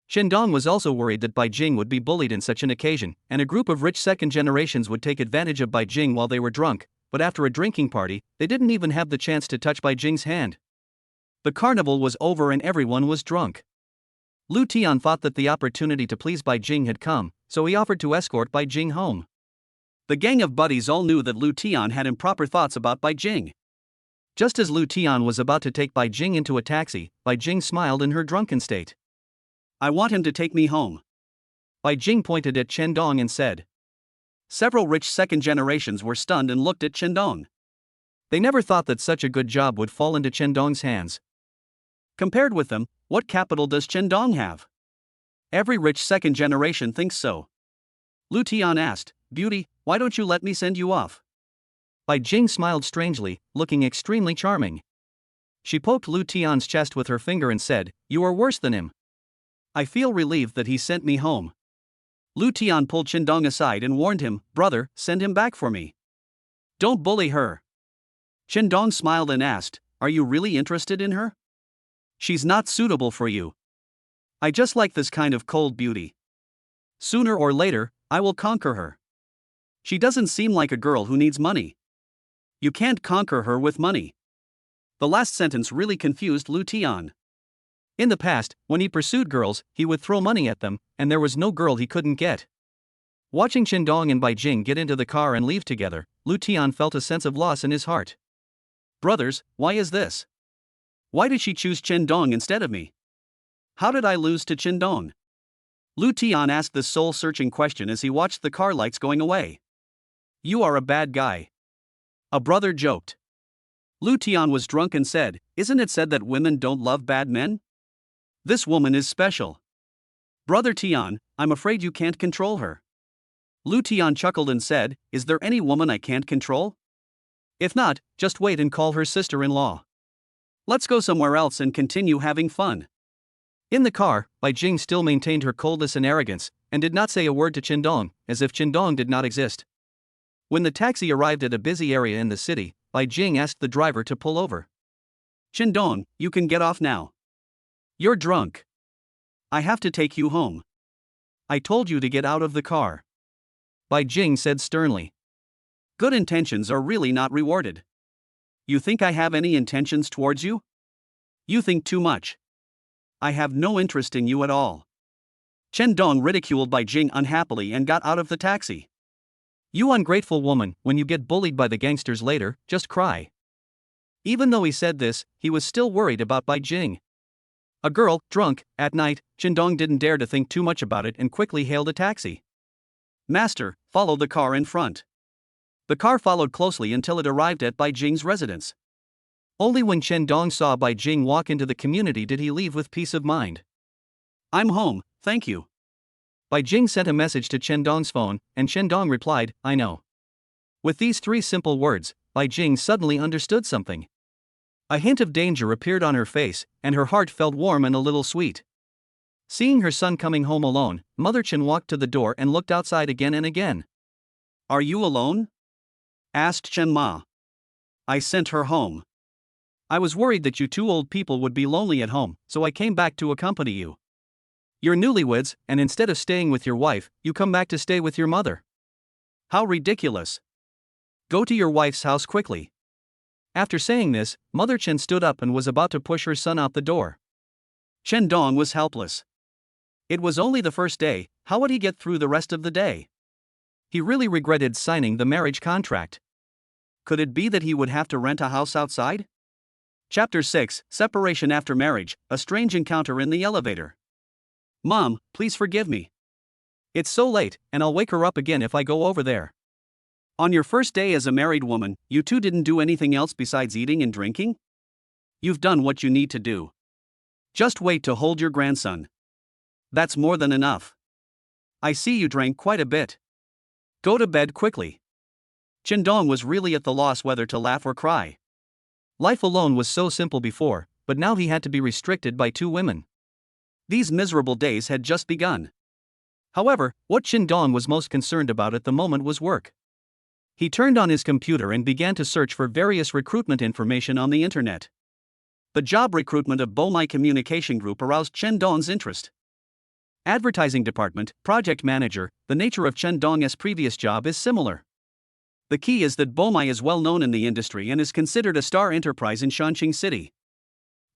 Chen Dong was also worried that Bai Jing would be bullied in such an occasion, and a group of rich second generations would take advantage of Bai Jing while they were drunk, but after a drinking party, they didn't even have the chance to touch Bai Jing's hand. The carnival was over and everyone was drunk. Lu Tian thought that the opportunity to please Bai Jing had come, so he offered to escort Bai Jing home. The gang of buddies all knew that Lu Tian had improper thoughts about Bai Jing. Just as Lu Tian was about to take Bai Jing into a taxi, Bai Jing smiled in her drunken state. "I want him to take me home." Bai Jing pointed at Chen Dong and said. Several rich second generations were stunned and looked at Chen Dong. They never thought that such a good job would fall into Chen Dong's hands. Compared with them, what capital does Chen Dong have? Every rich second generation thinks so. Lu Tian asked, "Beauty, why don't you let me send you off?" Bai Jing smiled strangely, looking extremely charming. She poked Lu Tian's chest with her finger and said, "You are worse than him." I feel relieved that he sent me home. Lu Tian pulled Chen Dong aside and warned him, "Brother, send him back for me. Don't bully her." Chen Dong smiled and asked, "Are you really interested in her?" "She's not suitable for you. I just like this kind of cold beauty. Sooner or later, I will conquer her. She doesn't seem like a girl who needs money. You can't conquer her with money." The last sentence really confused Lu Tian. In the past, when he pursued girls, he would throw money at them, and there was no girl he couldn't get. Watching Chen Dong and Bai Jing get into the car and leave together, Lu Tian felt a sense of loss in his heart. "Brothers, why is this? Why did she choose Chen Dong instead of me? How did I lose to Chen Dong?" Lu Tian asked this soul-searching question as he watched the car lights going away. "You are a bad guy." A brother joked. Lu Tian was drunk and said, "Isn't it said that women don't love bad men? This woman is special. Brother Tian, I'm afraid you can't control her." Lu Tian chuckled and said, "Is there any woman I can't control? If not, just wait and call her sister-in-law. Let's go somewhere else and continue having fun." In the car, Bai Jing still maintained her coldness and arrogance, and did not say a word to Qindong, as if Qindong did not exist. When the taxi arrived at a busy area in the city, Bai Jing asked the driver to pull over. "Qindong, you can get off now. You're drunk. I have to take you home. I told you to get out of the car," Bai Jing said sternly. "Good intentions are really not rewarded. You think I have any intentions towards you? You think too much. I have no interest in you at all." Qindong ridiculed Bai Jing unhappily and got out of the taxi. "You ungrateful woman, when you get bullied by the gangsters later, just cry." Even though he said this, he was still worried about Bai Jing. A girl, drunk, at night, Qindong didn't dare to think too much about it and quickly hailed a taxi. "Master, follow the car in front." The car followed closely until it arrived at Bai Jing's residence. Only when Qindong saw Bai Jing walk into the community did he leave with peace of mind. "I'm home, thank you." Bai Jing sent a message to Qindong's phone, and Qindong replied, "I know." With these three simple words, Bai Jing suddenly understood something. A hint of danger appeared on her face, and her heart felt warm and a little sweet. Seeing her son coming home alone, Mother Chen walked to the door and looked outside again and again. "Are you alone?" asked Chen Ma. "I sent her home. I was worried that you two old people would be lonely at home, so I came back to accompany you. You're newlyweds, and instead of staying with your wife, you come back to stay with your mother. How ridiculous. Go to your wife's house quickly." After saying this, Mother Chen stood up and was about to push her son out the door. Qindong was helpless. It was only the first day, how would he get through the rest of the day? He really regretted signing the marriage contract. Could it be that he would have to rent a house outside? Chapter 6, Separation After Marriage, A Strange Encounter in the Elevator. "Mom, please forgive me. It's so late, and I'll wake her up again if I go over there." On your first day as a married woman, you two didn't do anything else besides eating and drinking? You've done what you need to do. Just wait to hold your grandson. That's more than enough. I see you drank quite a bit. Go to bed quickly. Qindong was really at the loss whether to laugh or cry. Life alone was so simple before, but now he had to be restricted by two women. These miserable days had just begun. However, what Qindong was most concerned about at the moment was work. He turned on his computer and began to search for various recruitment information on the internet. The job recruitment of Bomai Communication Group aroused Qindong's interest. Advertising department, project manager, the nature of Qindong's previous job is similar. The key is that Bomai is well known in the industry and is considered a star enterprise in Shanqing City.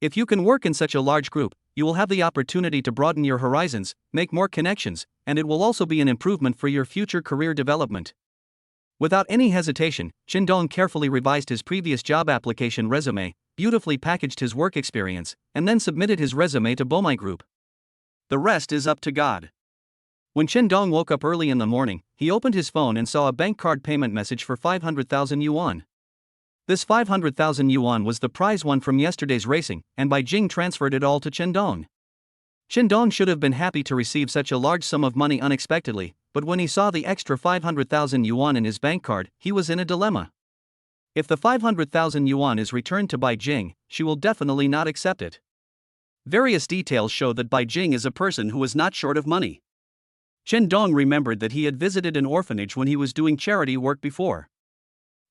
If you can work in such a large group, you will have the opportunity to broaden your horizons, make more connections, and it will also be an improvement for your future career development. Without any hesitation, Qindong carefully revised his previous job application resume, beautifully packaged his work experience, and then submitted his resume to Bomai Group. The rest is up to God. When Qindong woke up early in the morning, he opened his phone and saw a bank card payment message for 500,000 yuan. This 500,000 yuan was the prize won from yesterday's racing, and Bai Jing transferred it all to Qindong. Qindong should have been happy to receive such a large sum of money unexpectedly, but when he saw the extra 500,000 yuan in his bank card, he was in a dilemma. If the 500,000 yuan is returned to Bai Jing, she will definitely not accept it. Various details show that Bai Jing is a person who is not short of money. Qindong remembered that he had visited an orphanage when he was doing charity work before.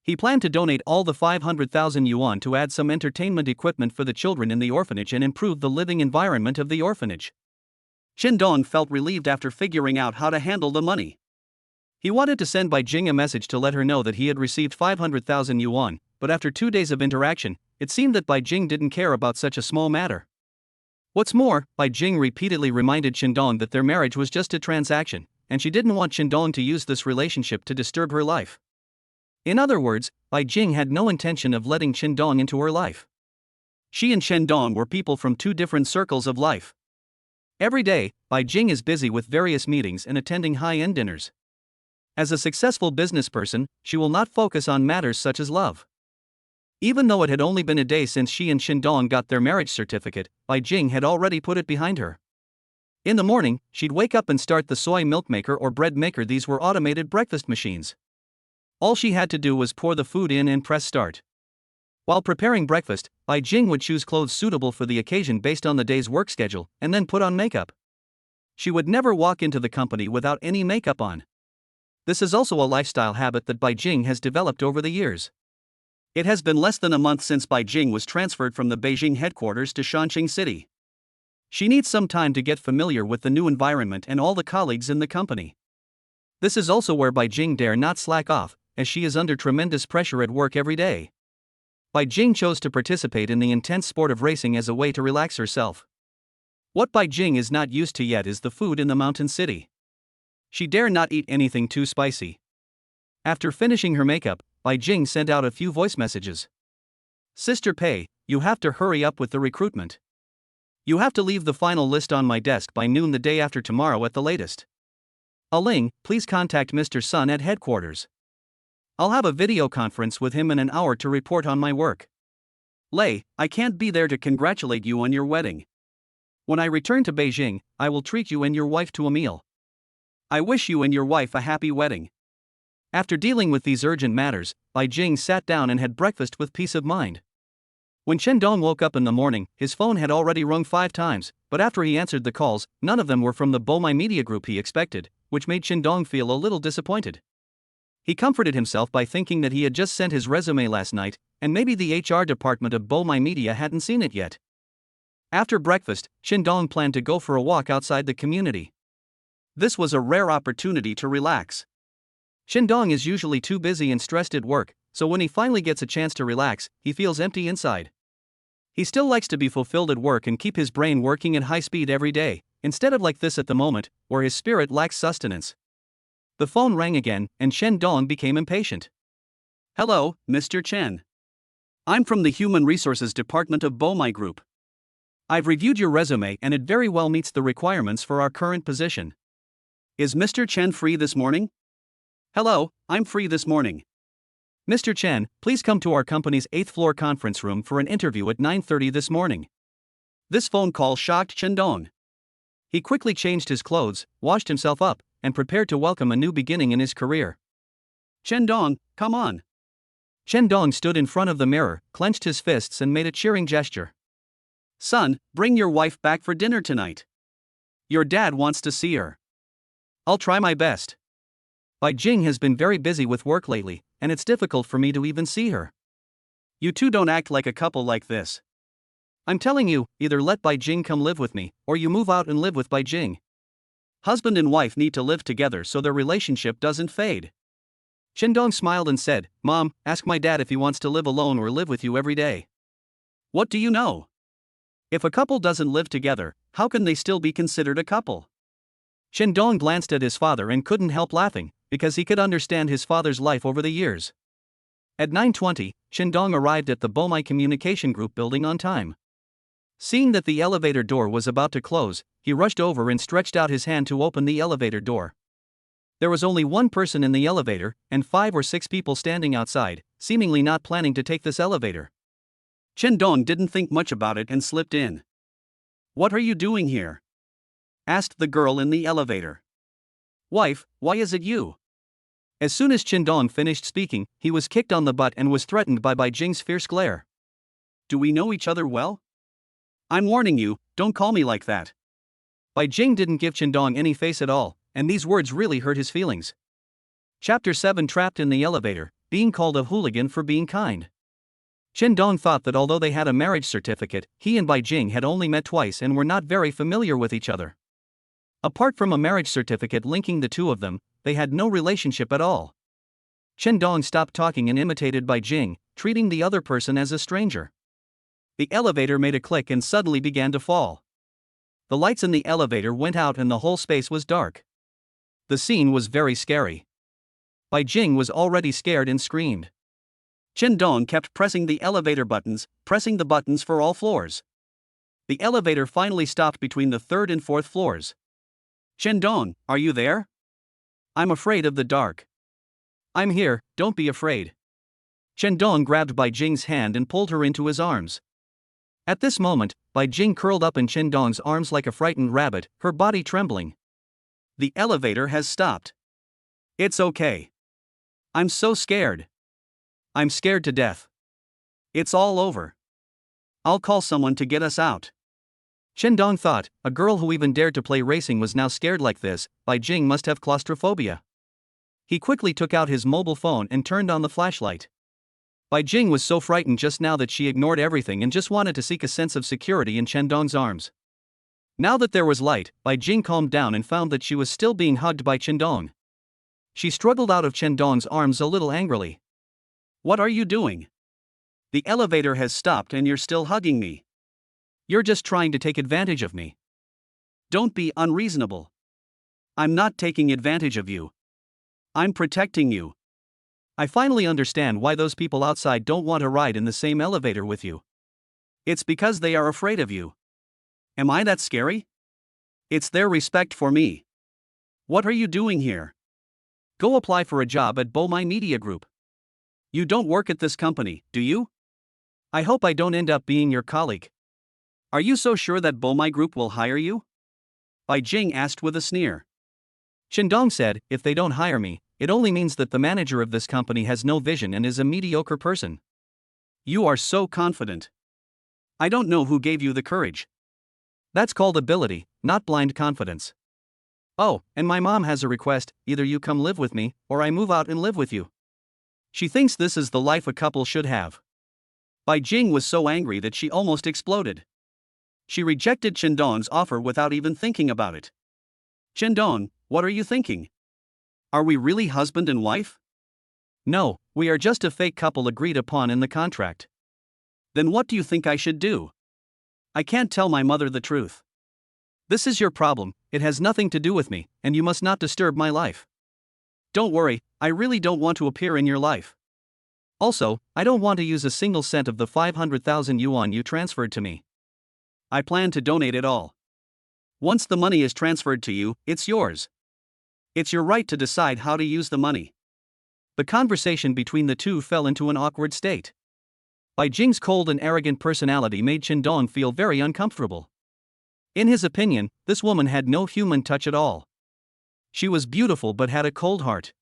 He planned to donate all the 500,000 yuan to add some entertainment equipment for the children in the orphanage and improve the living environment of the orphanage. Qindong felt relieved after figuring out how to handle the money. He wanted to send Bai Jing a message to let her know that he had received 500,000 yuan, but after 2 days of interaction, it seemed that Bai Jing didn't care about such a small matter. What's more, Bai Jing repeatedly reminded Qindong that their marriage was just a transaction, and she didn't want Qindong to use this relationship to disturb her life. In other words, Bai Jing had no intention of letting Qindong into her life. She and Qindong were people from two different circles of life. Every day, Bai Jing is busy with various meetings and attending high-end dinners. As a successful business person, she will not focus on matters such as love. Even though it had only been a day since she and Qindong got their marriage certificate, Bai Jing had already put it behind her. In the morning, she'd wake up and start the soy milk maker or bread maker. These were automated breakfast machines. All she had to do was pour the food in and press start. While preparing breakfast, Bai Jing would choose clothes suitable for the occasion based on the day's work schedule, and then put on makeup. She would never walk into the company without any makeup on. This is also a lifestyle habit that Bai Jing has developed over the years. It has been less than a month since Bai Jing was transferred from the Beijing headquarters to Shanxing City. She needs some time to get familiar with the new environment and all the colleagues in the company. This is also where Bai Jing dare not slack off, as she is under tremendous pressure at work every day. Bai Jing chose to participate in the intense sport of racing as a way to relax herself. What Bai Jing is not used to yet is the food in the mountain city. She dare not eat anything too spicy. After finishing her makeup, Bai Jing sent out a few voice messages. Sister Pei, you have to hurry up with the recruitment. You have to leave the final list on my desk by noon the day after tomorrow at the latest. Aling, please contact Mr. Sun at headquarters. I'll have a video conference with him in an hour to report on my work. Lei, I can't be there to congratulate you on your wedding. When I return to Beijing, I will treat you and your wife to a meal. I wish you and your wife a happy wedding. After dealing with these urgent matters, Bai Jing sat down and had breakfast with peace of mind. When Qindong woke up in the morning, his phone had already rung 5 times, but after he answered the calls, none of them were from the Bomai Media Group he expected, which made Qindong feel a little disappointed. He comforted himself by thinking that he had just sent his resume last night, and maybe the HR department of Bomai Media hadn't seen it yet. After breakfast, Qindong planned to go for a walk outside the community. This was a rare opportunity to relax. Qindong is usually too busy and stressed at work, so when he finally gets a chance to relax, he feels empty inside. He still likes to be fulfilled at work and keep his brain working at high speed every day, instead of like this at the moment, where his spirit lacks sustenance. The phone rang again, and Qindong became impatient. Hello, Mr. Chen. I'm from the Human Resources Department of Bomai Group. I've reviewed your resume and it very well meets the requirements for our current position. Is Mr. Chen free this morning? Hello, I'm free this morning. Mr. Chen, please come to our company's 8th floor conference room for an interview at 9:30 this morning. This phone call shocked Qindong. He quickly changed his clothes, washed himself up, and prepared to welcome a new beginning in his career. Qindong, come on. Qindong stood in front of the mirror, clenched his fists and made a cheering gesture. Son, bring your wife back for dinner tonight. Your dad wants to see her. I'll try my best. Bai Jing has been very busy with work lately, and it's difficult for me to even see her. You two don't act like a couple like this. I'm telling you, either let Bai Jing come live with me, or you move out and live with Bai Jing. Husband and wife need to live together so their relationship doesn't fade. Qindong smiled and said, Mom, ask my dad if he wants to live alone or live with you every day. What do you know? If a couple doesn't live together, how can they still be considered a couple? Qindong glanced at his father and couldn't help laughing, because he could understand his father's life over the years. At 9:20, Qindong arrived at the Bomai Communication Group building on time. Seeing that the elevator door was about to close, he rushed over and stretched out his hand to open the elevator door. There was only one person in the elevator, and 5 or 6 people standing outside, seemingly not planning to take this elevator. Qindong didn't think much about it and slipped in. What are you doing here? Asked the girl in the elevator. Wife, why is it you? As soon as Qindong finished speaking, he was kicked on the butt and was threatened by Bai Jing's fierce glare. Do we know each other well? I'm warning you, don't call me like that. Bai Jing didn't give Qindong any face at all, and these words really hurt his feelings. Chapter 7 Trapped in the elevator, being called a hooligan for being kind. Qindong thought that although they had a marriage certificate, he and Bai Jing had only met twice and were not very familiar with each other. Apart from a marriage certificate linking the two of them, they had no relationship at all. Qindong stopped talking and imitated Bai Jing, treating the other person as a stranger. The elevator made a click and suddenly began to fall. The lights in the elevator went out and the whole space was dark. The scene was very scary. Bai Jing was already scared and screamed. Qindong kept pressing the elevator buttons, pressing the buttons for all floors. The elevator finally stopped between the 3rd and 4th floors. Qindong, are you there? I'm afraid of the dark. I'm here, don't be afraid. Chen Dong grabbed Bai Jing's hand and pulled her into his arms. At this moment, Bai Jing curled up in Chen Dong's arms like a frightened rabbit, her body trembling. The elevator has stopped. It's okay. I'm so scared. I'm scared to death. It's all over. I'll call someone to get us out. Chen Dong thought, a girl who even dared to play racing was now scared like this. Bai Jing must have claustrophobia. He quickly took out his mobile phone and turned on the flashlight. Bai Jing was so frightened just now that she ignored everything and just wanted to seek a sense of security in Chen Dong's arms. Now that there was light, Bai Jing calmed down and found that she was still being hugged by Chen Dong. She struggled out of Chen Dong's arms a little angrily. What are you doing? The elevator has stopped and you're still hugging me. You're just trying to take advantage of me. Don't be unreasonable. I'm not taking advantage of you. I'm protecting you. I finally understand why those people outside don't want to ride in the same elevator with you. It's because they are afraid of you. Am I that scary? It's their respect for me. What are you doing here? Go apply for a job at Bomai Media Group. You don't work at this company, do you? I hope I don't end up being your colleague. Are you so sure that Bomai Group will hire you? Bai Jing asked with a sneer. Chen Dong said, if they don't hire me, it only means that the manager of this company has no vision and is a mediocre person. You are so confident. I don't know who gave you the courage. That's called ability, not blind confidence. Oh, and my mom has a request, either you come live with me, or I move out and live with you. She thinks this is the life a couple should have. Bai Jing was so angry that she almost exploded. She rejected Chen Dong's offer without even thinking about it. Chen Dong, what are you thinking? Are we really husband and wife? No, we are just a fake couple agreed upon in the contract. Then what do you think I should do? I can't tell my mother the truth. This is your problem, it has nothing to do with me, and you must not disturb my life. Don't worry, I really don't want to appear in your life. Also, I don't want to use a single cent of the 500,000 yuan you transferred to me. I plan to donate it all. Once the money is transferred to you, it's yours. It's your right to decide how to use the money. The conversation between the two fell into an awkward state. Bai Jing's cold and arrogant personality made Chen Dong feel very uncomfortable. In his opinion, this woman had no human touch at all. She was beautiful but had a cold heart.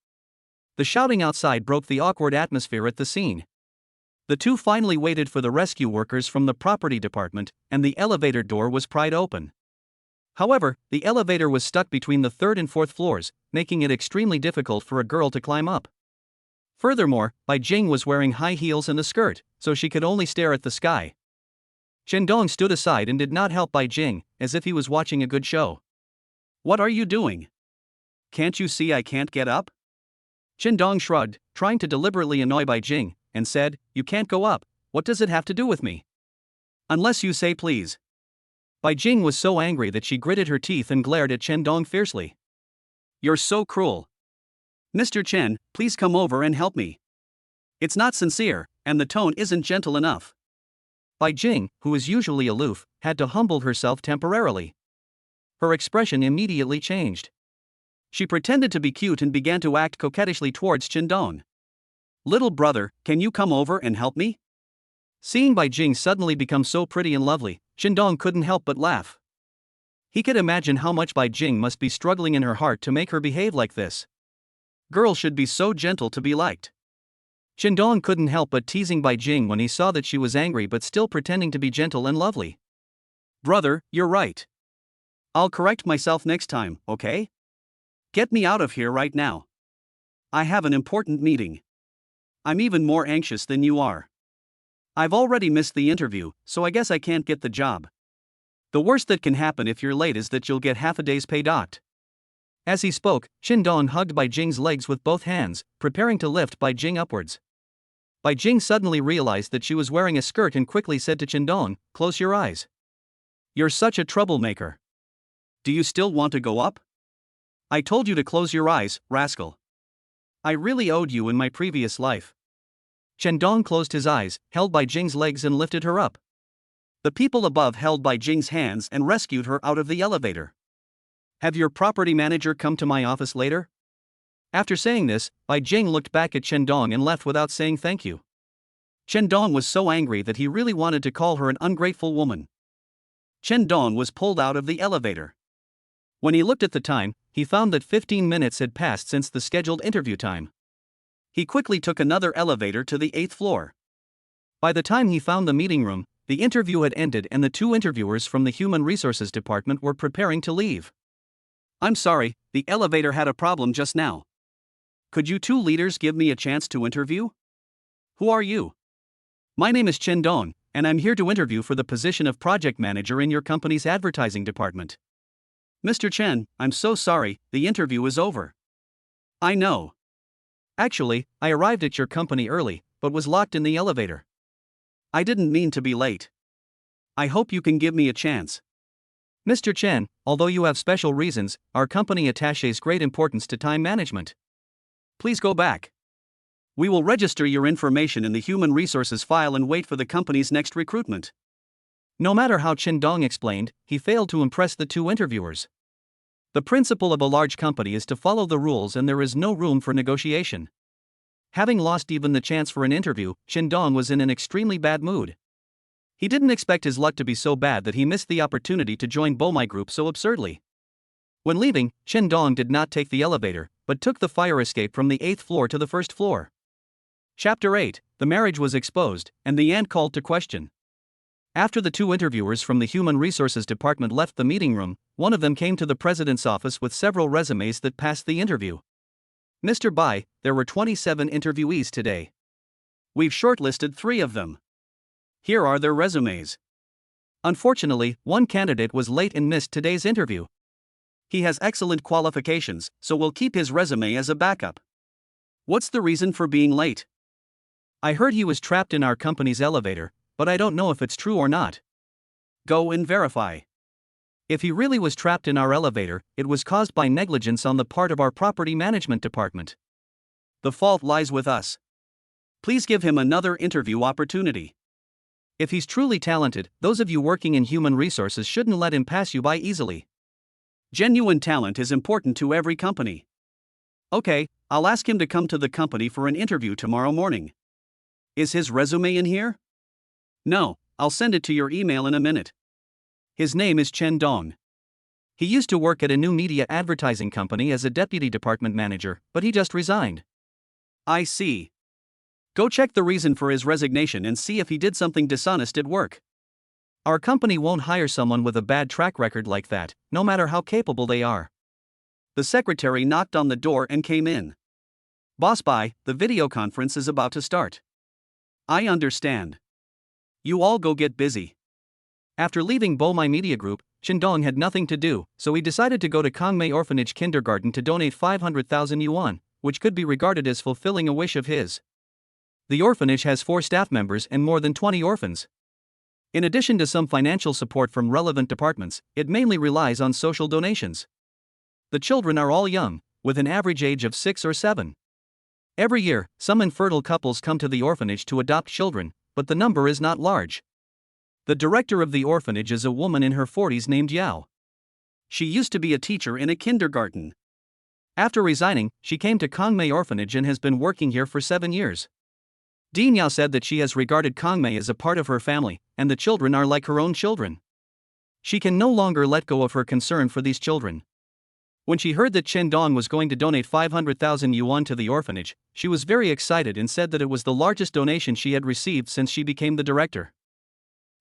The shouting outside broke the awkward atmosphere at the scene. The two finally waited for the rescue workers from the property department, and the elevator door was pried open. However, the elevator was stuck between the third and fourth floors, making it extremely difficult for a girl to climb up. Furthermore, Bai Jing was wearing high heels and a skirt, so she could only stare at the sky. Chen Dong stood aside and did not help Bai Jing, as if he was watching a good show. What are you doing? Can't you see I can't get up? Chen Dong shrugged, trying to deliberately annoy Bai Jing, and said, you can't go up, what does it have to do with me? Unless you say please. Bai Jing was so angry that she gritted her teeth and glared at Chen Dong fiercely. You're so cruel. Mr. Chen, please come over and help me. It's not sincere, and the tone isn't gentle enough. Bai Jing, who is usually aloof, had to humble herself temporarily. Her expression immediately changed. She pretended to be cute and began to act coquettishly towards Chen Dong. Little brother, can you come over and help me? Seeing Bai Jing suddenly become so pretty and lovely, Chen Dong couldn't help but laugh. He could imagine how much Bai Jing must be struggling in her heart to make her behave like this. Girls should be so gentle to be liked. Chen Dong couldn't help but teasing Bai Jing when he saw that she was angry but still pretending to be gentle and lovely. Brother, you're right. I'll correct myself next time, okay? Get me out of here right now. I have an important meeting. I'm even more anxious than you are. I've already missed the interview, so I guess I can't get the job. The worst that can happen if you're late is that you'll get half a day's pay docked. As he spoke, Chen Dong hugged Bai Jing's legs with both hands, preparing to lift Bai Jing upwards. Bai Jing suddenly realized that she was wearing a skirt and quickly said to Chen Dong, close your eyes. You're such a troublemaker. Do you still want to go up? I told you to close your eyes, rascal. I really owed you in my previous life. Chen Dong closed his eyes, held Bai Jing's legs and lifted her up. The people above held Bai Jing's hands and rescued her out of the elevator. Have your property manager come to my office later? After saying this, Bai Jing looked back at Chen Dong and left without saying thank you. Chen Dong was so angry that he really wanted to call her an ungrateful woman. Chen Dong was pulled out of the elevator. When he looked at the time, he found that 15 minutes had passed since the scheduled interview time. He quickly took another elevator to the 8th floor. By the time he found the meeting room, the interview had ended and the two interviewers from the Human Resources Department were preparing to leave. "I'm sorry, the elevator had a problem just now. Could you two leaders give me a chance to interview? Who are you?" "My name is Chen Dong, and I'm here to interview for the position of project manager in your company's advertising department." "Mr. Chen, I'm so sorry, the interview is over." "I know. Actually, I arrived at your company early, but was locked in the elevator. I didn't mean to be late. I hope you can give me a chance." "Mr. Chen, although you have special reasons, our company attaches great importance to time management. Please go back. We will register your information in the human resources file and wait for the company's next recruitment." No matter how Chen Dong explained, he failed to impress the two interviewers. The principle of a large company is to follow the rules and there is no room for negotiation. Having lost even the chance for an interview, Chen Dong was in an extremely bad mood. He didn't expect his luck to be so bad that he missed the opportunity to join Bomai Group so absurdly. When leaving, Chen Dong did not take the elevator, but took the fire escape from the 8th floor to the 1st floor. Chapter 8, The Marriage Was Exposed, and the Aunt Called to Question. After the two interviewers from the Human Resources Department left the meeting room, one of them came to the president's office with several resumes that passed the interview. "Mr. Bai, there were 27 interviewees today. We've shortlisted 3 of them. Here are their resumes. Unfortunately, one candidate was late and missed today's interview. He has excellent qualifications, so we'll keep his resume as a backup. What's the reason for being late?" "I heard he was trapped in our company's elevator, but I don't know if it's true or not." "Go and verify. If he really was trapped in our elevator, it was caused by negligence on the part of our property management department. The fault lies with us. Please give him another interview opportunity. If he's truly talented, those of you working in human resources shouldn't let him pass you by easily. Genuine talent is important to every company." "Okay, I'll ask him to come to the company for an interview tomorrow morning." "Is his resume in here?" "No, I'll send it to your email in a minute." His name is Chen Dong. He used to work at a new media advertising company as a deputy department manager, but he just resigned. "I see. Go check the reason for his resignation and see if he did something dishonest at work. Our company won't hire someone with a bad track record like that, no matter how capable they are." The secretary knocked on the door and came in. "Boss Bai, the video conference is about to start." "I understand. You all go get busy." After leaving Bomai Media Group, Chen Dong had nothing to do, so he decided to go to Kangmei Orphanage Kindergarten to donate 500,000 yuan, which could be regarded as fulfilling a wish of his. The orphanage has 4 staff members and more than 20 orphans. In addition to some financial support from relevant departments, it mainly relies on social donations. The children are all young, with an average age of 6 or 7. Every year, some infertile couples come to the orphanage to adopt children, but the number is not large. The director of the orphanage is a woman in her 40s named Yao. She used to be a teacher in a kindergarten. After resigning, she came to Kangmei Orphanage and has been working here for 7 years. Dean Yao said that she has regarded Kangmei as a part of her family, and the children are like her own children. She can no longer let go of her concern for these children. When she heard that Chen Dong was going to donate 500,000 yuan to the orphanage, she was very excited and said that it was the largest donation she had received since she became the director.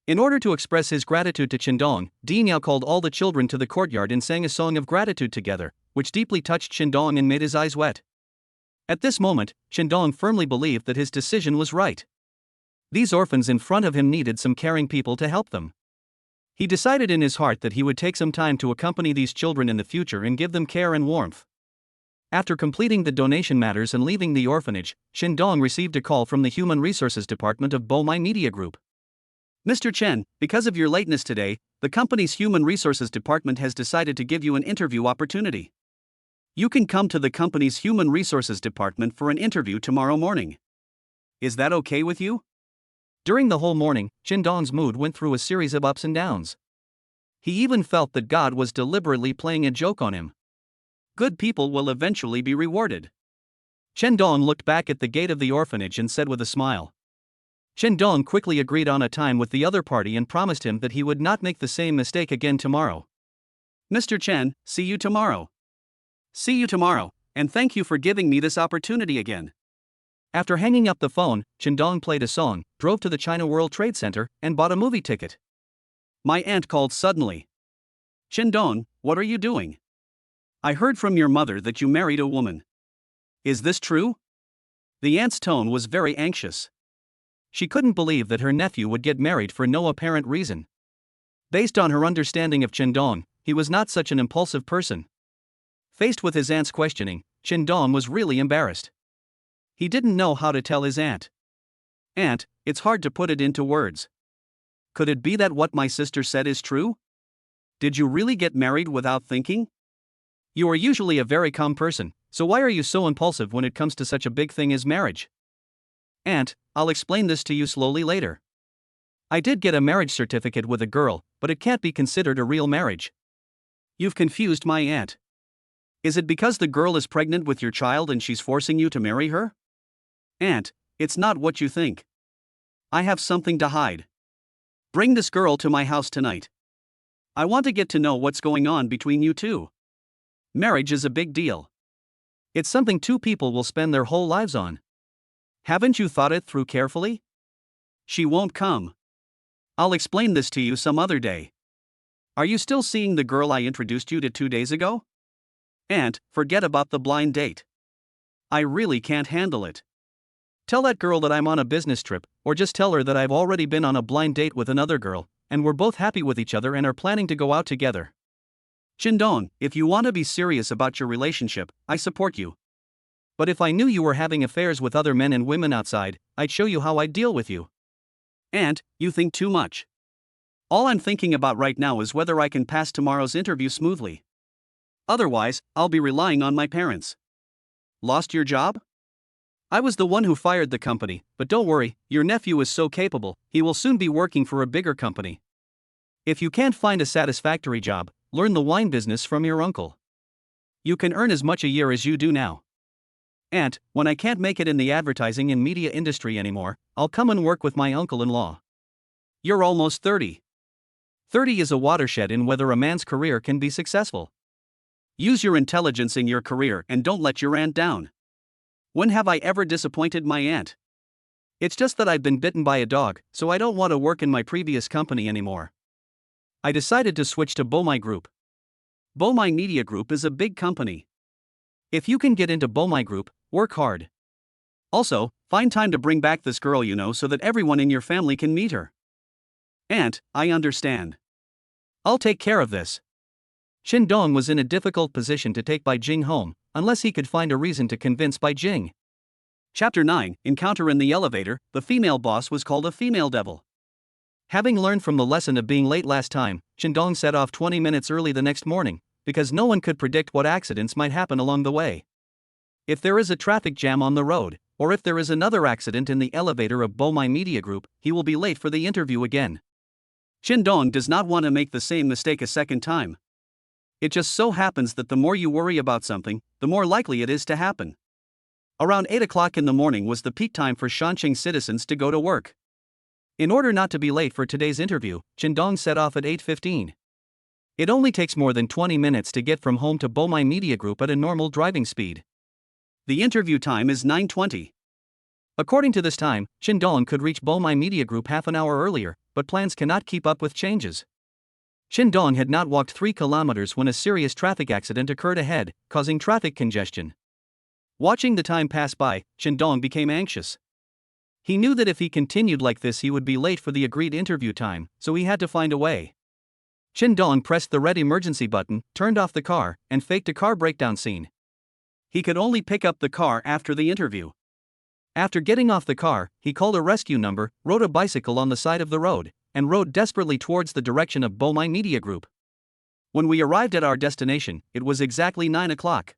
In order to express his gratitude to Chen Dong, Dean Yao called all the children to the courtyard and sang a song of gratitude together, which deeply touched Chen Dong and made his eyes wet. At this moment, Chen Dong firmly believed that his decision was right. These orphans in front of him needed some caring people to help them. He decided in his heart that he would take some time to accompany these children in the future and give them care and warmth. After completing the donation matters and leaving the orphanage, Chen Dong received a call from the Human Resources Department of Bomai Media Group. "Mr. Chen, because of your lateness today, the company's Human Resources Department has decided to give you an interview opportunity. You can come to the company's Human Resources Department for an interview tomorrow morning. Is that okay with you?" During the whole morning, Chen Dong's mood went through a series of ups and downs. He even felt that God was deliberately playing a joke on him. Good people will eventually be rewarded. Chen Dong looked back at the gate of the orphanage and said with a smile, Chen Dong quickly agreed on a time with the other party and promised him that he would not make the same mistake again tomorrow. Mr. Chen, see you tomorrow. See you tomorrow, and thank you for giving me this opportunity again. After hanging up the phone, Chen Dong played a song, drove to the China World Trade Center, and bought a movie ticket. My aunt called suddenly. Chen Dong, what are you doing? I heard from your mother that you married a woman. Is this true? The aunt's tone was very anxious. She couldn't believe that her nephew would get married for no apparent reason. Based on her understanding of Chen Dong, he was not such an impulsive person. Faced with his aunt's questioning, Chen Dong was really embarrassed. He didn't know how to tell his aunt. Aunt, it's hard to put it into words. Could it be that what my sister said is true? Did you really get married without thinking? You are usually a very calm person, so why are you so impulsive when it comes to such a big thing as marriage? Aunt, I'll explain this to you slowly later. I did get a marriage certificate with a girl, but it can't be considered a real marriage. You've confused my aunt. Is it because the girl is pregnant with your child and she's forcing you to marry her? Aunt, it's not what you think. I have something to hide. Bring this girl to my house tonight. I want to get to know what's going on between you two. Marriage is a big deal. It's something two people will spend their whole lives on. Haven't you thought it through carefully? She won't come. I'll explain this to you some other day. Are you still seeing the girl I introduced you to 2 days ago? Aunt, forget about the blind date. I really can't handle it. Tell that girl that I'm on a business trip, or just tell her that I've already been on a blind date with another girl, and we're both happy with each other and are planning to go out together. Chen Dong, if you want to be serious about your relationship, I support you. But if I knew you were having affairs with other men and women outside, I'd show you how I'd deal with you. Aunt, you think too much. All I'm thinking about right now is whether I can pass tomorrow's interview smoothly. Otherwise, I'll be relying on my parents. Lost your job? I was the one who fired the company, but don't worry, your nephew is so capable, he will soon be working for a bigger company. If you can't find a satisfactory job, learn the wine business from your uncle. You can earn as much a year as you do now. Aunt, when I can't make it in the advertising and media industry anymore, I'll come and work with my uncle-in-law. You're almost 30. 30 is a watershed in whether a man's career can be successful. Use your intelligence in your career and don't let your aunt down. When have I ever disappointed my aunt? It's just that I've been bitten by a dog, so I don't want to work in my previous company anymore. I decided to switch to Bomai Group. Bomai Media Group is a big company. If you can get into Bomai Group, work hard. Also, find time to bring back this girl you know so that everyone in your family can meet her. Aunt, I understand. I'll take care of this. Chen Dong was in a difficult position to take Bai Jing home, unless he could find a reason to convince Bai Jing. Chapter 9, Encounter in the Elevator. The female boss was called a female devil. Having learned from the lesson of being late last time, Chen Dong set off 20 minutes early the next morning, because no one could predict what accidents might happen along the way. If there is a traffic jam on the road, or if there is another accident in the elevator of Bomai Media Group, he will be late for the interview again. Chen Dong does not want to make the same mistake a second time. It just so happens that the more you worry about something, the more likely it is to happen. Around 8 o'clock in the morning was the peak time for Shanqing citizens to go to work. In order not to be late for today's interview, Chen Dong set off at 8:15. It only takes more than 20 minutes to get from home to Bomai Media Group at a normal driving speed. The interview time is 9:20. According to this time, Chen Dong could reach Bomai Media Group half an hour earlier, but plans cannot keep up with changes. Chen Dong had not walked 3 kilometers when a serious traffic accident occurred ahead, causing traffic congestion. Watching the time pass by, Chen Dong became anxious. He knew that if he continued like this he would be late for the agreed interview time, so he had to find a way. Chen Dong pressed the red emergency button, turned off the car, and faked a car breakdown scene. He could only pick up the car after the interview. After getting off the car, he called a rescue number, rode a bicycle on the side of the road, and rode desperately towards the direction of Bomai Media Group. When we arrived at our destination, it was exactly 9 o'clock.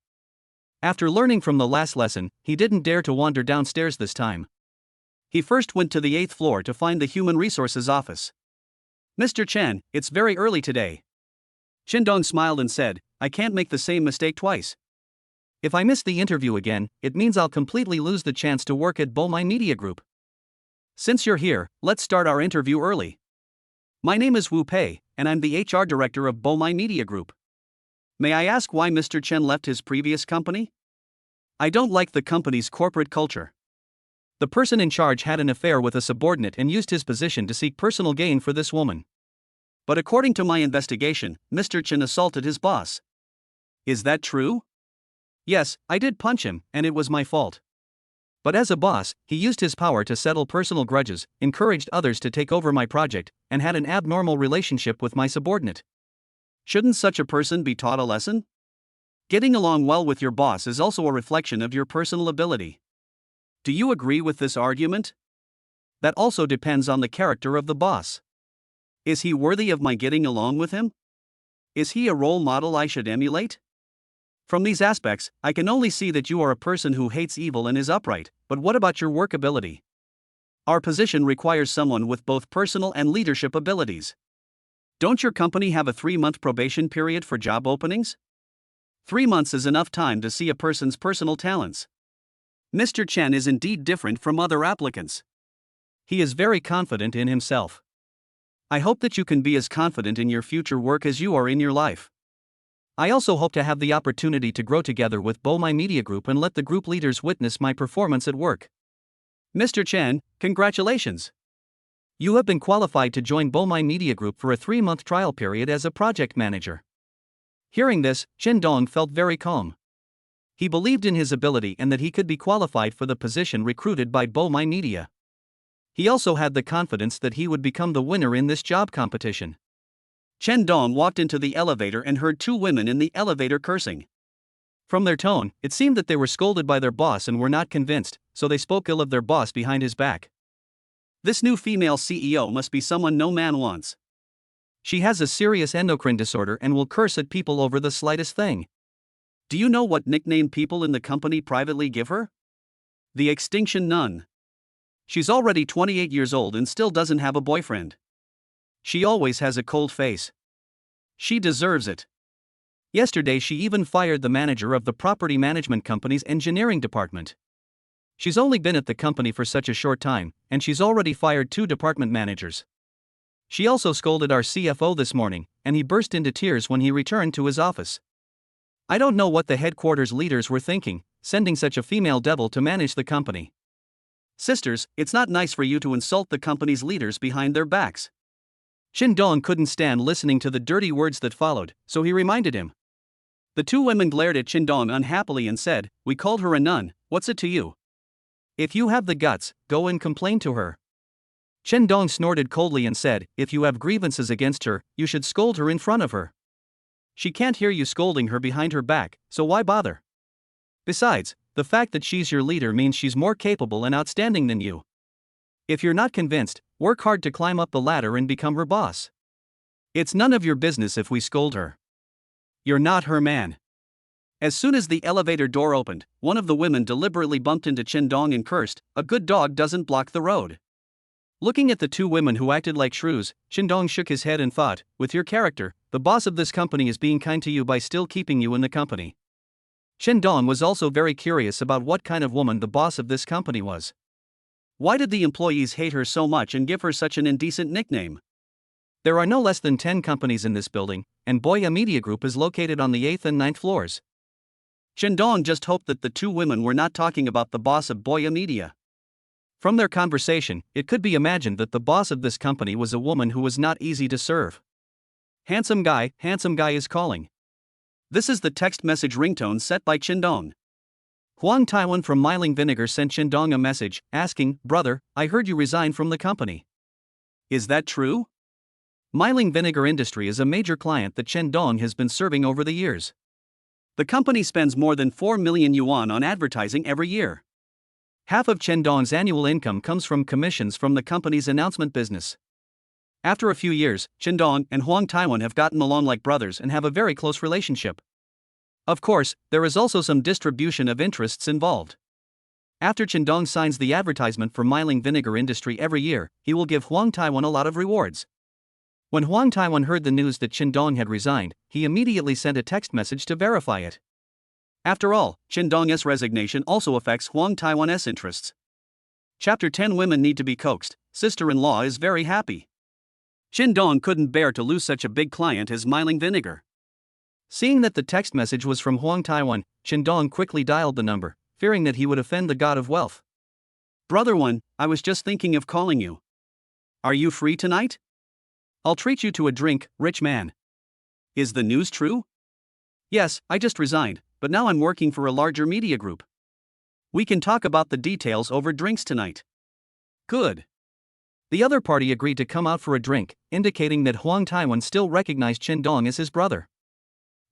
After learning from the last lesson, he didn't dare to wander downstairs this time. He first went to the 8th floor to find the Human Resources office. Mr. Chen, it's very early today. Chen Dong smiled and said, I can't make the same mistake twice. If I miss the interview again, it means I'll completely lose the chance to work at Bomai Media Group. Since you're here, let's start our interview early. My name is Wu Pei, and I'm the HR director of Bomai Media Group. May I ask why Mr. Chen left his previous company? I don't like the company's corporate culture. The person in charge had an affair with a subordinate and used his position to seek personal gain for this woman. But according to my investigation, Mr. Chen assaulted his boss. Is that true? Yes, I did punch him, and it was my fault. But as a boss, he used his power to settle personal grudges, encouraged others to take over my project, and had an abnormal relationship with my subordinate. Shouldn't such a person be taught a lesson? Getting along well with your boss is also a reflection of your personal ability. Do you agree with this argument? That also depends on the character of the boss. Is he worthy of my getting along with him? Is he a role model I should emulate? From these aspects, I can only see that you are a person who hates evil and is upright, but what about your work ability? Our position requires someone with both personal and leadership abilities. Don't your company have a 3-month probation period for job openings? 3 months is enough time to see a person's personal talents. Mr. Chen is indeed different from other applicants. He is very confident in himself. I hope that you can be as confident in your future work as you are in your life. I also hope to have the opportunity to grow together with Bomai Media Group and let the group leaders witness my performance at work. Mr. Chen, congratulations! You have been qualified to join Bomai Media Group for a 3-month trial period as a project manager. Hearing this, Chen Dong felt very calm. He believed in his ability and that he could be qualified for the position recruited by Bomai Media. He also had the confidence that he would become the winner in this job competition. Chen Dong walked into the elevator and heard 2 women in the elevator cursing. From their tone, it seemed that they were scolded by their boss and were not convinced, so they spoke ill of their boss behind his back. This new female CEO must be someone no man wants. She has a serious endocrine disorder and will curse at people over the slightest thing. Do you know what nickname people in the company privately give her? The Extinction Nun. She's already 28 years old and still doesn't have a boyfriend. She always has a cold face. She deserves it. Yesterday she even fired the manager of the property management company's engineering department. She's only been at the company for such a short time, and she's already fired 2 department managers. She also scolded our CFO this morning, and he burst into tears when he returned to his office. I don't know what the headquarters leaders were thinking, sending such a female devil to manage the company. Sisters, it's not nice for you to insult the company's leaders behind their backs. Chen Dong couldn't stand listening to the dirty words that followed, so he reminded him. The 2 women glared at Chen Dong unhappily and said, "We called her a nun, what's it to you? If you have the guts, go and complain to her." Chen Dong snorted coldly and said, "If you have grievances against her, you should scold her in front of her. She can't hear you scolding her behind her back, so why bother? Besides, the fact that she's your leader means she's more capable and outstanding than you. If you're not convinced, work hard to climb up the ladder and become her boss. It's none of your business if we scold her. You're not her man." As soon as the elevator door opened, one of the women deliberately bumped into Chen Dong and cursed, "A good dog doesn't block the road." Looking at the 2 women who acted like shrews, Chen Dong shook his head and thought, with your character, the boss of this company is being kind to you by still keeping you in the company. Chen Dong was also very curious about what kind of woman the boss of this company was. Why did the employees hate her so much and give her such an indecent nickname? There are no less than 10 companies in this building, and Boya Media Group is located on the 8th and 9th floors. Chen Dong just hoped that the 2 women were not talking about the boss of Boya Media. From their conversation, it could be imagined that the boss of this company was a woman who was not easy to serve. Handsome guy is calling. This is the text message ringtone set by Chen Dong. Huang Taiwan from Myling Vinegar sent Chen Dong a message, asking, "Brother, I heard you resigned from the company. Is that true?" Myling Vinegar Industry is a major client that Chen Dong has been serving over the years. The company spends more than 4 million yuan on advertising every year. Half of Chen Dong's annual income comes from commissions from the company's announcement business. After a few years, Chen Dong and Huang Taiwan have gotten along like brothers and have a very close relationship. Of course, there is also some distribution of interests involved. After Chen Dong signs the advertisement for Myling Vinegar Industry every year, he will give Huang Taiwan a lot of rewards. When Huang Taiwan heard the news that Chen Dong had resigned, he immediately sent a text message to verify it. After all, Chen Dong's resignation also affects Huang Taiwan's interests. Chapter 10 Women Need to Be Coaxed. Sister-in-law is very happy. Qin couldn't bear to lose such a big client as Miling Vinegar. Seeing that the text message was from Huang Taiwan, Qin quickly dialed the number, fearing that he would offend the god of wealth. Brother One, I was just thinking of calling you. Are you free tonight? I'll treat you to a drink, rich man. Is the news true? Yes, I just resigned, but now I'm working for a larger media group. We can talk about the details over drinks tonight. Good. The other party agreed to come out for a drink, indicating that Huang Taiwan still recognized Qin as his brother.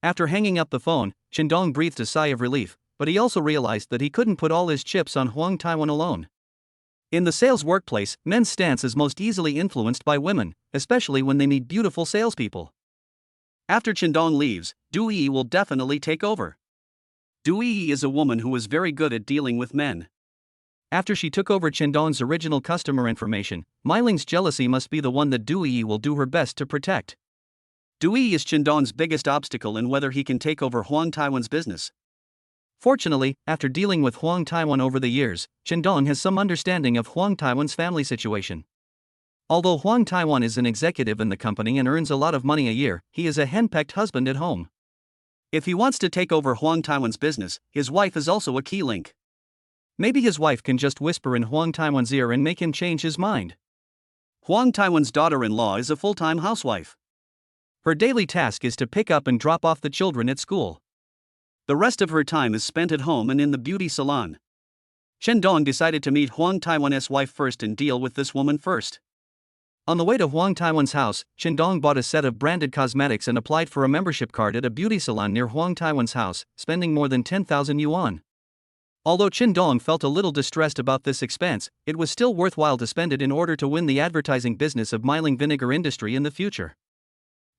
After hanging up the phone, Qin breathed a sigh of relief, but he also realized that he couldn't put all his chips on Huang Taiwan alone. In the sales workplace, men's stance is most easily influenced by women, especially when they meet beautiful salespeople. After Qin leaves, Du Yi will definitely take over. Du Yi is a woman who is very good at dealing with men. After she took over Qin original customer information, Miling's jealousy must be the one that Du Yi will do her best to protect. Du Yi is Qin biggest obstacle in whether he can take over Huang Taiwan's business. Fortunately, after dealing with Huang Taiwan over the years, Qin has some understanding of Huang Taiwan's family situation. Although Huang Taiwan is an executive in the company and earns a lot of money a year, he is a henpecked husband at home. If he wants to take over Huang Taiwan's business, his wife is also a key link. Maybe his wife can just whisper in Huang Taiwan's ear and make him change his mind. Huang Taiwan's daughter-in-law is a full-time housewife. Her daily task is to pick up and drop off the children at school. The rest of her time is spent at home and in the beauty salon. Qin decided to meet Huang Taiwan's wife first and deal with this woman first. On the way to Huang Taiwan's house, Qin bought a set of branded cosmetics and applied for a membership card at a beauty salon near Huang Taiwan's house, spending more than 10,000 yuan. Although Qin felt a little distressed about this expense, it was still worthwhile to spend it in order to win the advertising business of Miling Vinegar industry in the future.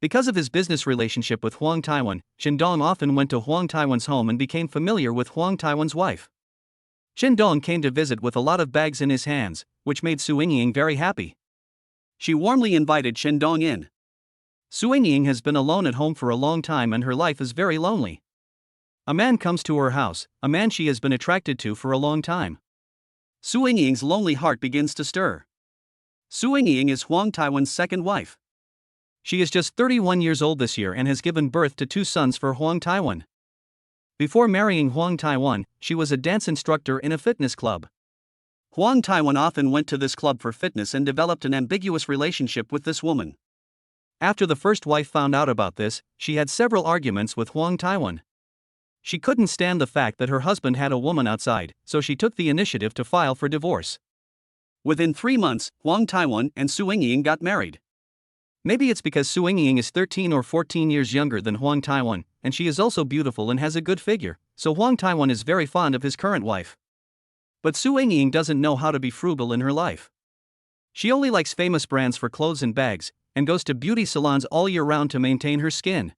Because of his business relationship with Huang Taiwan, Qin often went to Huang Taiwan's home and became familiar with Huang Taiwan's wife. Qin came to visit with a lot of bags in his hands, which made Su Yingying very happy. She warmly invited Qin in. Su Yingying has been alone at home for a long time and her life is very lonely. A man comes to her house, a man she has been attracted to for a long time. Su Yingying's lonely heart begins to stir. Su Yingying is Huang Taiwan's second wife. She is just 31 years old this year and has given birth to 2 sons for Huang Taiwan. Before marrying Huang Taiwan, she was a dance instructor in a fitness club. Huang Taiwan often went to this club for fitness and developed an ambiguous relationship with this woman. After the first wife found out about this, she had several arguments with Huang Taiwan. She couldn't stand the fact that her husband had a woman outside, so she took the initiative to file for divorce. Within 3 months, Huang Taiwan and Su Yingying got married. Maybe it's because Su Yingying is 13 or 14 years younger than Huang Taiwan, and she is also beautiful and has a good figure, so Huang Taiwan is very fond of his current wife. But Su Yingying doesn't know how to be frugal in her life. She only likes famous brands for clothes and bags, and goes to beauty salons all year round to maintain her skin.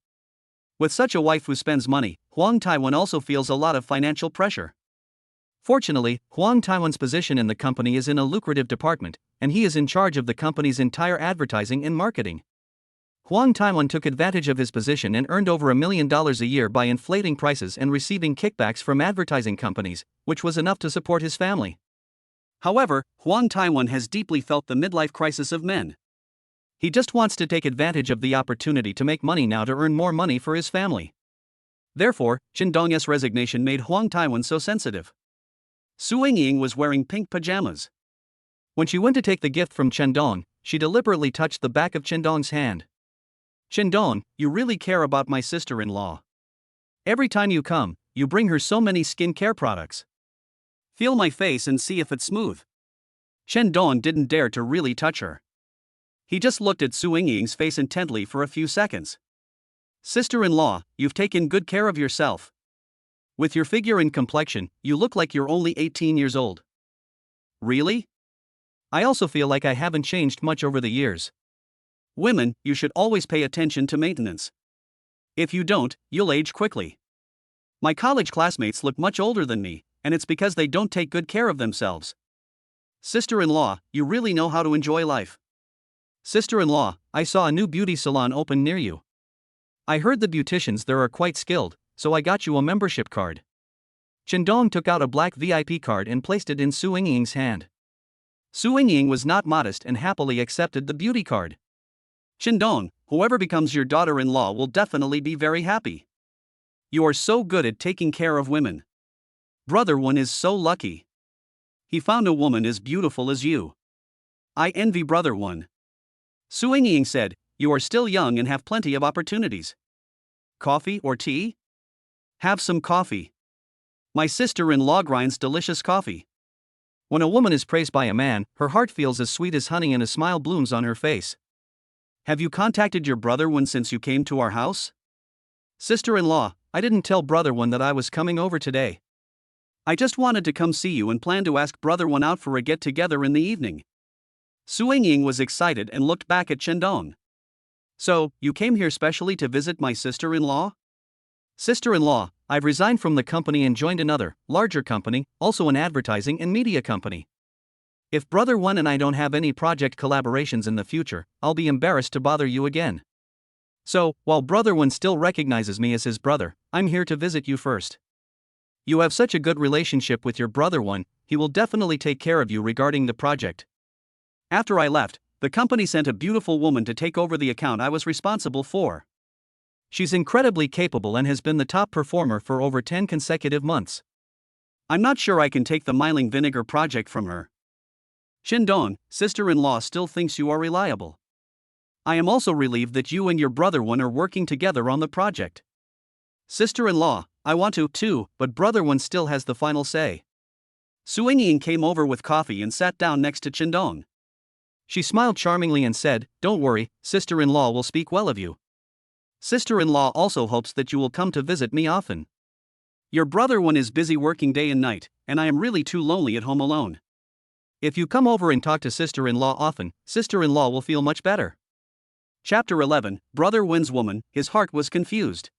With such a wife who spends money, Huang Taiwan also feels a lot of financial pressure. Fortunately, Huang Taiwan's position in the company is in a lucrative department, and he is in charge of the company's entire advertising and marketing. Huang Taiwan took advantage of his position and earned over $1 million a year by inflating prices and receiving kickbacks from advertising companies, which was enough to support his family. However, Huang Taiwan has deeply felt the midlife crisis of men. He just wants to take advantage of the opportunity to make money now to earn more money for his family. Therefore, Qin resignation made Huang Taiwan so sensitive. Su Yingying was wearing pink pajamas. When she went to take the gift from Qin, she deliberately touched the back of Qin's hand. Qin, you really care about my sister-in-law. Every time you come, you bring her so many skincare products. Feel my face and see if it's smooth. Qin didn't dare to really touch her. He just looked at Su Yingying's face intently for a few seconds. Sister-in-law, you've taken good care of yourself. With your figure and complexion, you look like you're only 18 years old. Really? I also feel like I haven't changed much over the years. Women, you should always pay attention to maintenance. If you don't, you'll age quickly. My college classmates look much older than me, and it's because they don't take good care of themselves. Sister-in-law, you really know how to enjoy life. Sister-in-law, I saw a new beauty salon open near you. I heard the beauticians there are quite skilled, so I got you a membership card. Qin took out a black VIP card and placed it in Su Yingying's hand. Su Yingying was not modest and happily accepted the beauty card. Qindong, whoever becomes your daughter-in-law will definitely be very happy. You are so good at taking care of women. Brother Wen is so lucky. He found a woman as beautiful as you. I envy Brother Wen. Su Yingying said, you are still young and have plenty of opportunities. Coffee or tea? Have some coffee. My sister-in-law grinds delicious coffee. When a woman is praised by a man, her heart feels as sweet as honey and a smile blooms on her face. Have you contacted your brother Wen since you came to our house? Sister-in-law, I didn't tell Brother Wen that I was coming over today. I just wanted to come see you and plan to ask Brother Wen out for a get-together in the evening. Su Yingying was excited and looked back at Qindong. So, you came here specially to visit my sister-in-law? Sister-in-law, I've resigned from the company and joined another, larger company, also an advertising and media company. If Brother Wen and I don't have any project collaborations in the future, I'll be embarrassed to bother you again. So, while Brother Wen still recognizes me as his brother, I'm here to visit you first. You have such a good relationship with your brother Wen, he will definitely take care of you regarding the project. After I left, the company sent a beautiful woman to take over the account I was responsible for. She's incredibly capable and has been the top performer for over 10 consecutive months. I'm not sure I can take the Myling vinegar project from her. Qindong, sister-in-law still thinks you are reliable. I am also relieved that you and your brother Wen are working together on the project. Sister-in-law, I want to too, but Brother Wen still has the final say. Su Yingying came over with coffee and sat down next to Qindong. She smiled charmingly and said, don't worry, sister-in-law will speak well of you. Sister-in-law also hopes that you will come to visit me often. Your brother Wen is busy working day and night, and I am really too lonely at home alone. If you come over and talk to sister-in-law often, sister-in-law will feel much better. Chapter 11, Brother Wen's woman, his heart was confused.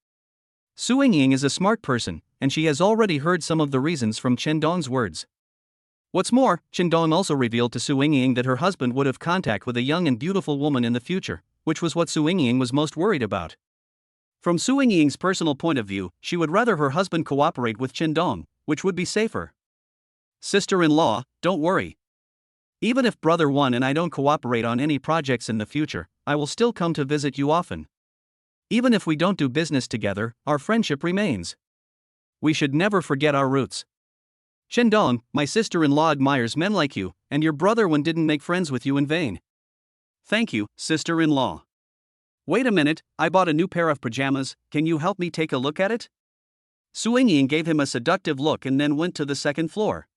Su Yingying is a smart person, and she has already heard some of the reasons from Qindong's words. What's more, Qindong also revealed to Su Yingying that her husband would have contact with a young and beautiful woman in the future, which was what Su Yingying was most worried about. From Su Yingying's personal point of view, she would rather her husband cooperate with Qindong, which would be safer. Sister-in-law, don't worry. Even if Brother Wen and I don't cooperate on any projects in the future, I will still come to visit you often. Even if we don't do business together, our friendship remains. We should never forget our roots. Qindong, my sister-in-law admires men like you, and your brother Wen didn't make friends with you in vain. Thank you, sister-in-law. Wait a minute, I bought a new pair of pajamas, can you help me take a look at it? Su Yingying gave him a seductive look and then went to the second floor.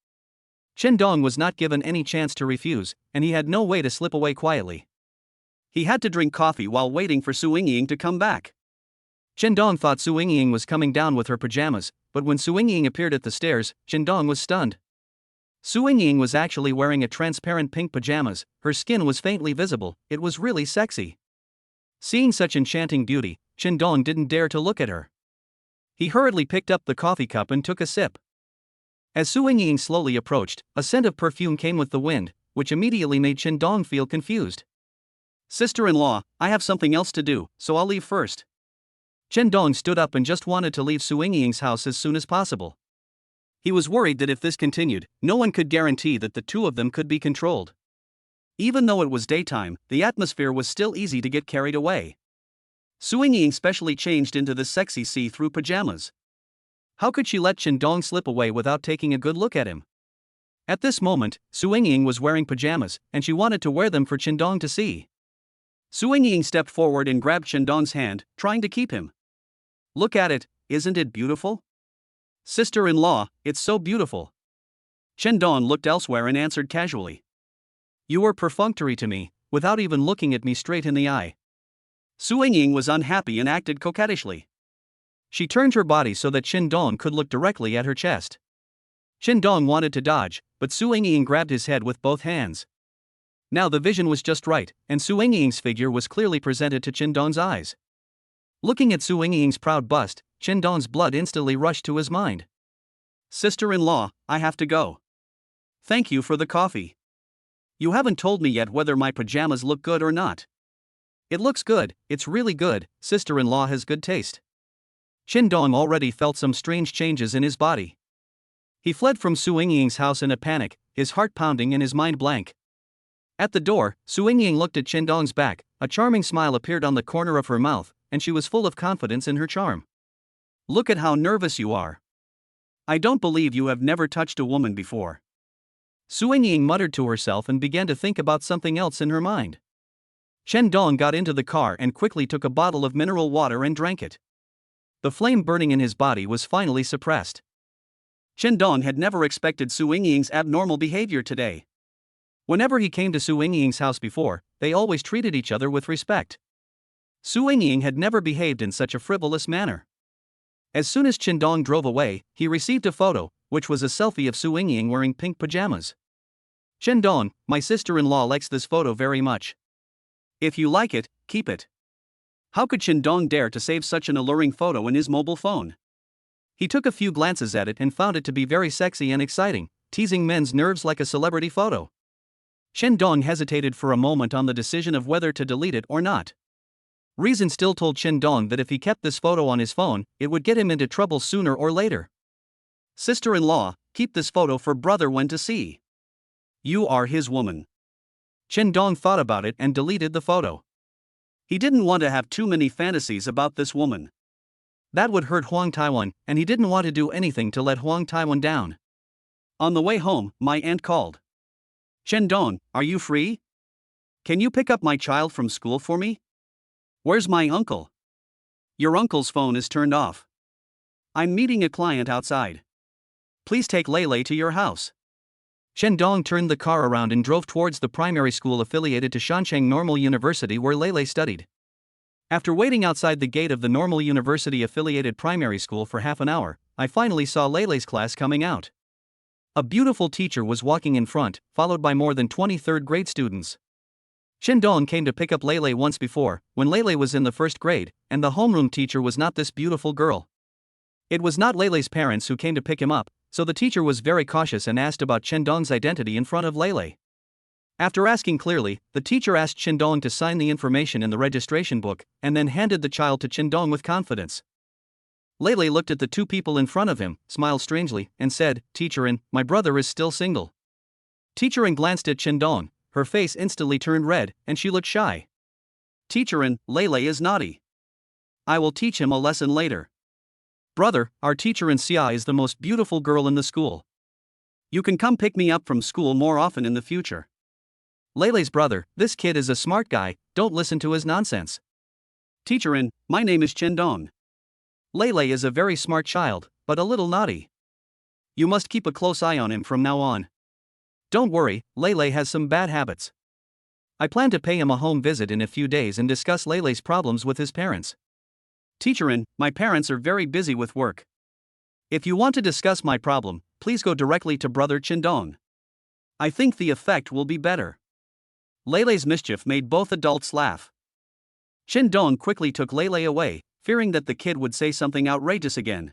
Qindong was not given any chance to refuse, and he had no way to slip away quietly. He had to drink coffee while waiting for Su Yingying to come back. Qindong thought Su Yingying was coming down with her pajamas, but when Su Yingying appeared at the stairs, Qindong was stunned. Su Yingying was actually wearing a transparent pink pajamas, her skin was faintly visible, it was really sexy. Seeing such enchanting beauty, Qindong didn't dare to look at her. He hurriedly picked up the coffee cup and took a sip. As Su Yingying slowly approached, a scent of perfume came with the wind, which immediately made Qindong feel confused. Sister-in-law, I have something else to do, so I'll leave first. Qindong stood up and just wanted to leave Su Yingying's house as soon as possible. He was worried that if this continued, no one could guarantee that the two of them could be controlled. Even though it was daytime, the atmosphere was still easy to get carried away. Su Yingying specially changed into the sexy see-through pajamas. How could she let Qindong slip away without taking a good look at him? At this moment, Su Yingying was wearing pajamas, and she wanted to wear them for Qindong to see. Su Yingying stepped forward and grabbed Qindong's hand, trying to keep him. Look at it, isn't it beautiful? Sister-in-law, it's so beautiful. Qindong looked elsewhere and answered casually. You were perfunctory to me, without even looking at me straight in the eye. Su Yingying was unhappy and acted coquettishly. She turned her body so that Qindong could look directly at her chest. Qindong wanted to dodge, but Su Yingying grabbed his head with both hands. Now the vision was just right, and Su Yingying's figure was clearly presented to Qindong's eyes. Looking at Su Yingying's proud bust, Qindong's blood instantly rushed to his mind. Sister-in-law, I have to go. Thank you for the coffee. You haven't told me yet whether my pajamas look good or not. It looks good, it's really good, sister-in-law has good taste. Qindong already felt some strange changes in his body. He fled from Su Yingying's house in a panic, his heart pounding and his mind blank. At the door, Su Yingying looked at Chen Dong's back, a charming smile appeared on the corner of her mouth, and she was full of confidence in her charm. Look at how nervous you are. I don't believe you have never touched a woman before. Su Yingying muttered to herself and began to think about something else in her mind. Chen Dong got into the car and quickly took a bottle of mineral water and drank it. The flame burning in his body was finally suppressed. Chen Dong had never expected Su Yingying's abnormal behavior today. Whenever he came to Su Yingying's house before, they always treated each other with respect. Su Yingying had never behaved in such a frivolous manner. As soon as Chen Dong drove away, he received a photo, which was a selfie of Su Yingying wearing pink pajamas. Chen Dong, my sister-in-law likes this photo very much. If you like it, keep it. How could Chen Dong dare to save such an alluring photo in his mobile phone? He took a few glances at it and found it to be very sexy and exciting, teasing men's nerves like a celebrity photo. Chen Dong hesitated for a moment on the decision of whether to delete it or not. Reason still told Chen Dong that if he kept this photo on his phone, it would get him into trouble sooner or later. Sister-in-law, keep this photo for brother when to see. You are his woman. Chen Dong thought about it and deleted the photo. He didn't want to have too many fantasies about this woman. That would hurt Huang Taiwan, and he didn't want to do anything to let Huang Taiwan down. On the way home, my aunt called. Chen Dong, are you free? Can you pick up my child from school for me? Where's my uncle? Your uncle's phone is turned off. I'm meeting a client outside. Please take Lei to your house. Chen Dong turned the car around and drove towards the primary school affiliated to Shancheng Normal University where Lei studied. After waiting outside the gate of the Normal University affiliated primary school for half an hour, I finally saw Lei's class coming out. A beautiful teacher was walking in front, followed by more than 20 third-grade students. Chen Dong came to pick up Lei once before, when Lei was in the first grade, and the homeroom teacher was not this beautiful girl. It was not Lei's parents who came to pick him up, so the teacher was very cautious and asked about Chen Dong's identity in front of Lei. After asking clearly, the teacher asked Chen Dong to sign the information in the registration book, and then handed the child to Chen Dong with confidence. Lei looked at the two people in front of him, smiled strangely, and said, "Teacher-in, my brother is still single." Teacher-in glanced at Chen Dong, her face instantly turned red, and she looked shy. "Teacher-in, Lei is naughty. I will teach him a lesson later. Brother, our teacher-in Xia is the most beautiful girl in the school. You can come pick me up from school more often in the future. Lei's brother, this kid is a smart guy, don't listen to his nonsense. Teacher-in, my name is Chen Dong. Lei is a very smart child, but a little naughty. You must keep a close eye on him from now on. Don't worry, Lei has some bad habits. I plan to pay him a home visit in a few days and discuss Lei's problems with his parents. Teacher-in, my parents are very busy with work. If you want to discuss my problem, please go directly to brother Chen Dong. I think the effect will be better." Lei's mischief made both adults laugh. Chen Dong quickly took Lei away, fearing that the kid would say something outrageous again.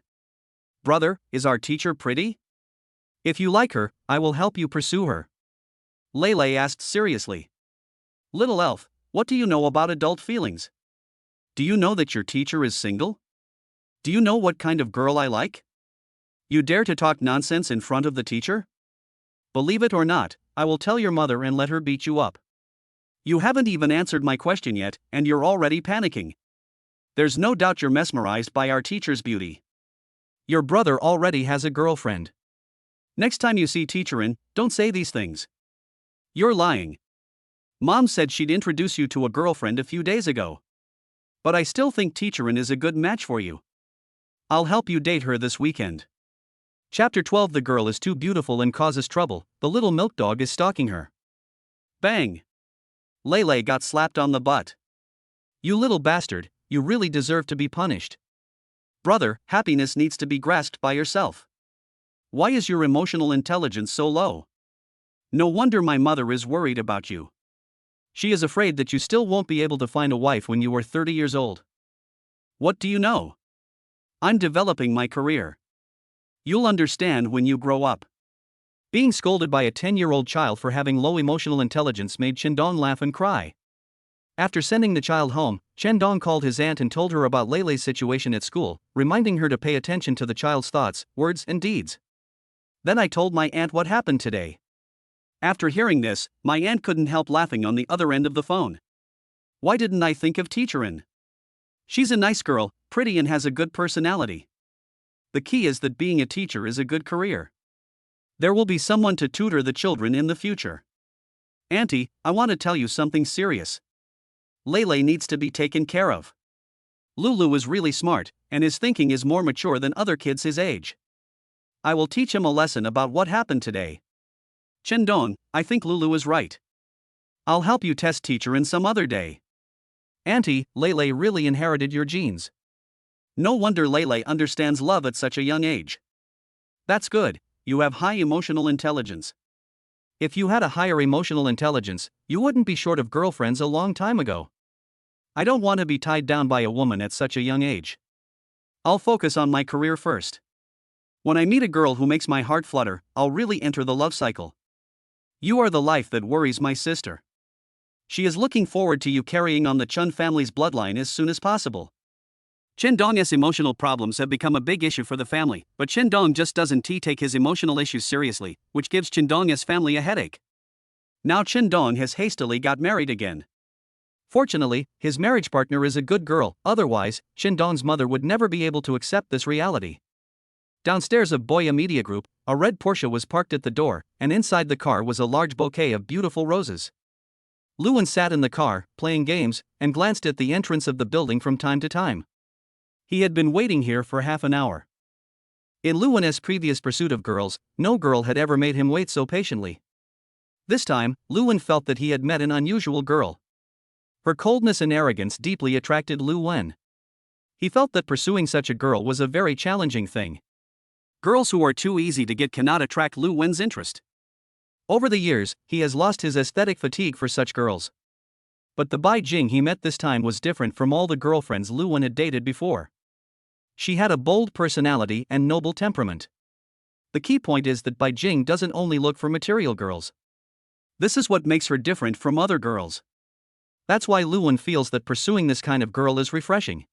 "Brother, is our teacher pretty? If you like her, I will help you pursue her." Lei asked seriously. "Little elf, what do you know about adult feelings? Do you know that your teacher is single? Do you know what kind of girl I like? You dare to talk nonsense in front of the teacher? Believe it or not, I will tell your mother and let her beat you up. You haven't even answered my question yet, and you're already panicking. There's no doubt you're mesmerized by our teacher's beauty. Your brother already has a girlfriend. Next time you see teacher-in, don't say these things. You're lying. Mom said she'd introduce you to a girlfriend a few days ago. But I still think teacher-in is a good match for you. I'll help you date her this weekend." Chapter 12. The girl is too beautiful and causes trouble, the little milk dog is stalking her. Bang! Lei got slapped on the butt. "You little bastard, you really deserve to be punished. Brother, happiness needs to be grasped by yourself. Why is your emotional intelligence so low? No wonder my mother is worried about you. She is afraid that you still won't be able to find a wife when you are 30 years old. What do you know? I'm developing my career. You'll understand when you grow up." Being scolded by a 10-year-old child for having low emotional intelligence made Chen Dong laugh and cry. After sending the child home, Chen Dong called his aunt and told her about Lei's situation at school, reminding her to pay attention to the child's thoughts, words, and deeds. Then I told my aunt what happened today. After hearing this, my aunt couldn't help laughing on the other end of the phone. Why didn't I think of Teacherin? She's a nice girl, pretty and has a good personality. The key is that being a teacher is a good career. There will be someone to tutor the children in the future. Auntie, I want to tell you something serious. Lele needs to be taken care of. Lulu is really smart, and his thinking is more mature than other kids his age. I will teach him a lesson about what happened today. Chendon, I think Lulu is right. I'll help you test Teacherin some other day. Auntie, Lele really inherited your genes. No wonder Lele understands love at such a young age. That's good, you have high emotional intelligence. If you had a higher emotional intelligence, you wouldn't be short of girlfriends a long time ago. I don't want to be tied down by a woman at such a young age. I'll focus on my career first. When I meet a girl who makes my heart flutter, I'll really enter the love cycle. You are the life that worries my sister. She is looking forward to you carrying on the Chun family's bloodline as soon as possible. Chendong's emotional problems have become a big issue for the family, but Chendong just doesn't take his emotional issues seriously, which gives Chendong's family a headache. Now Chendong has hastily got married again. Fortunately, his marriage partner is a good girl, otherwise, Chendong's mother would never be able to accept this reality. Downstairs of Boya Media Group, a red Porsche was parked at the door, and inside the car was a large bouquet of beautiful roses. Luan sat in the car, playing games, and glanced at the entrance of the building from time to time. He had been waiting here for half an hour. In Luan's previous pursuit of girls, no girl had ever made him wait so patiently. This time, Luan felt that he had met an unusual girl. Her coldness and arrogance deeply attracted Lu Wen. He felt that pursuing such a girl was a very challenging thing. Girls who are too easy to get cannot attract Lu Wen's interest. Over the years, he has lost his aesthetic fatigue for such girls. But the Bai Jing he met this time was different from all the girlfriends Lu Wen had dated before. She had a bold personality and noble temperament. The key point is that Bai Jing doesn't only look for material girls. This is what makes her different from other girls. That's why Luan feels that pursuing this kind of girl is refreshing.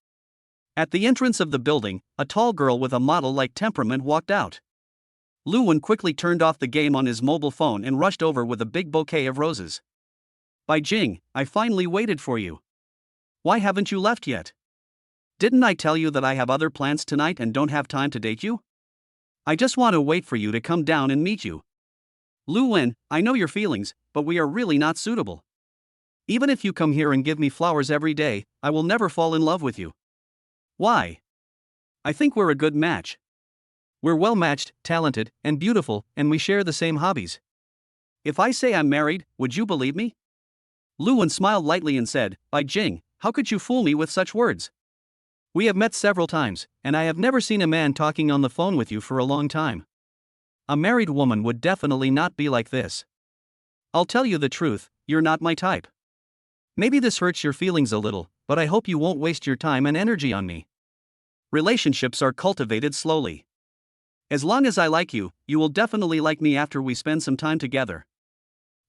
At the entrance of the building, a tall girl with a model-like temperament walked out. Luan quickly turned off the game on his mobile phone and rushed over with a big bouquet of roses. Bai Jing, I finally waited for you. Why haven't you left yet? Didn't I tell you that I have other plans tonight and don't have time to date you? I just want to wait for you to come down and meet you. Lu Wen, I know your feelings, but we are really not suitable. Even if you come here and give me flowers every day, I will never fall in love with you. Why? I think we're a good match. We're well matched, talented, and beautiful, and we share the same hobbies. If I say I'm married, would you believe me? Luan smiled lightly and said, Bai Jing, how could you fool me with such words? We have met several times, and I have never seen a man talking on the phone with you for a long time. A married woman would definitely not be like this. I'll tell you the truth, you're not my type. Maybe this hurts your feelings a little, but I hope you won't waste your time and energy on me. Relationships are cultivated slowly. As long as I like you, you will definitely like me after we spend some time together.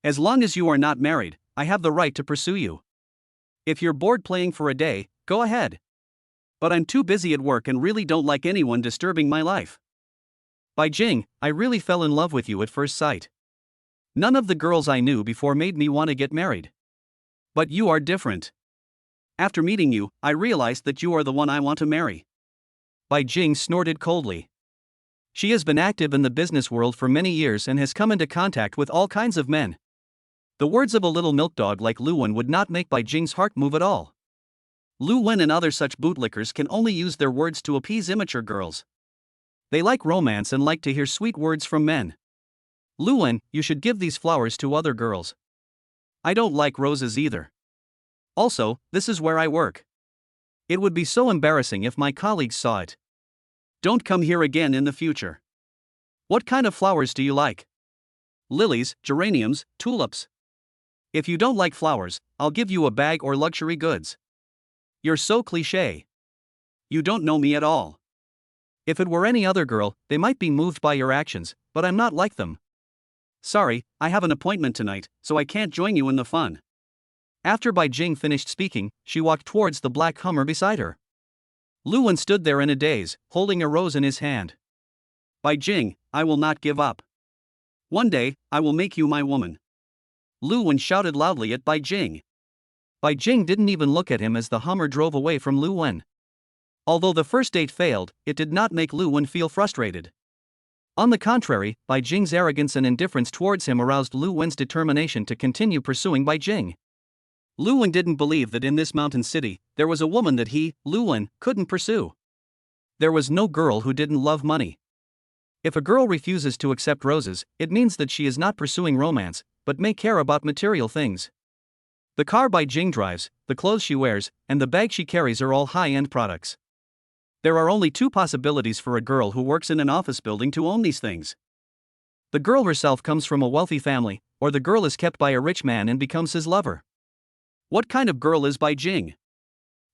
As long as you are not married, I have the right to pursue you. If you're bored playing for a day, go ahead. But I'm too busy at work and really don't like anyone disturbing my life. Bai Jing, I really fell in love with you at first sight. None of the girls I knew before made me want to get married. But you are different. After meeting you, I realized that you are the one I want to marry. Bai Jing snorted coldly. She has been active in the business world for many years and has come into contact with all kinds of men. The words of a little milk dog like Lu Wen would not make Bai Jing's heart move at all. Lu Wen and other such bootlickers can only use their words to appease immature girls. They like romance and like to hear sweet words from men. Lu Wen, you should give these flowers to other girls. I don't like roses either. Also, this is where I work. It would be so embarrassing if my colleagues saw it. Don't come here again in the future. What kind of flowers do you like? Lilies, geraniums, tulips. If you don't like flowers, I'll give you a bag or luxury goods. You're so cliché. You don't know me at all. If it were any other girl, they might be moved by your actions, but I'm not like them. Sorry, I have an appointment tonight, so I can't join you in the fun. After Bai Jing finished speaking, she walked towards the black Hummer beside her. Lu Wen stood there in a daze, holding a rose in his hand. Bai Jing, I will not give up. One day, I will make you my woman. Lu Wen shouted loudly at Bai Jing. Bai Jing didn't even look at him as the Hummer drove away from Lu Wen. Although the first date failed, it did not make Lu Wen feel frustrated. On the contrary, Bai Jing's arrogance and indifference towards him aroused Lu Wen's determination to continue pursuing Bai Jing. Lu Wen didn't believe that in this mountain city, there was a woman that he, Lu Wen, couldn't pursue. There was no girl who didn't love money. If a girl refuses to accept roses, it means that she is not pursuing romance, but may care about material things. The car Bai Jing drives, the clothes she wears, and the bag she carries are all high-end products. There are only two possibilities for a girl who works in an office building to own these things. The girl herself comes from a wealthy family, or the girl is kept by a rich man and becomes his lover. What kind of girl is Bai Jing?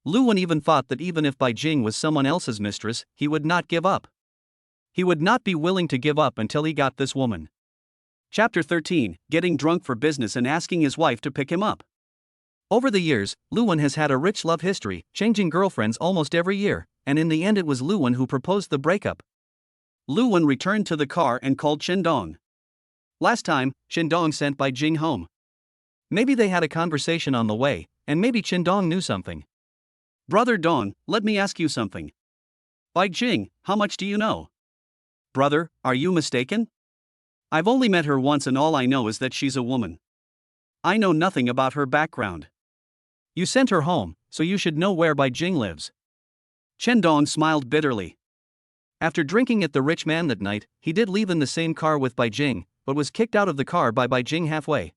Lu Wen even thought that even if Bai Jing was someone else's mistress, he would not give up. He would not be willing to give up until he got this woman. Chapter 13, Getting Drunk for Business and Asking His Wife to Pick Him Up. Over the years, Lu Wen has had a rich love history, changing girlfriends almost every year, and in the end it was Lu Wen who proposed the breakup. Lu Wen returned to the car and called Chen Dong. Last time, Chen Dong sent Bai Jing home. Maybe they had a conversation on the way, and maybe Chen Dong knew something. Brother Dong, let me ask you something. Bai Jing, how much do you know? Brother, are you mistaken? I've only met her once and all I know is that she's a woman. I know nothing about her background. You sent her home, so you should know where Bai Jing lives. Chen Dong smiled bitterly. After drinking at the rich man that night, he did leave in the same car with Bai Jing, but was kicked out of the car by Bai Jing halfway.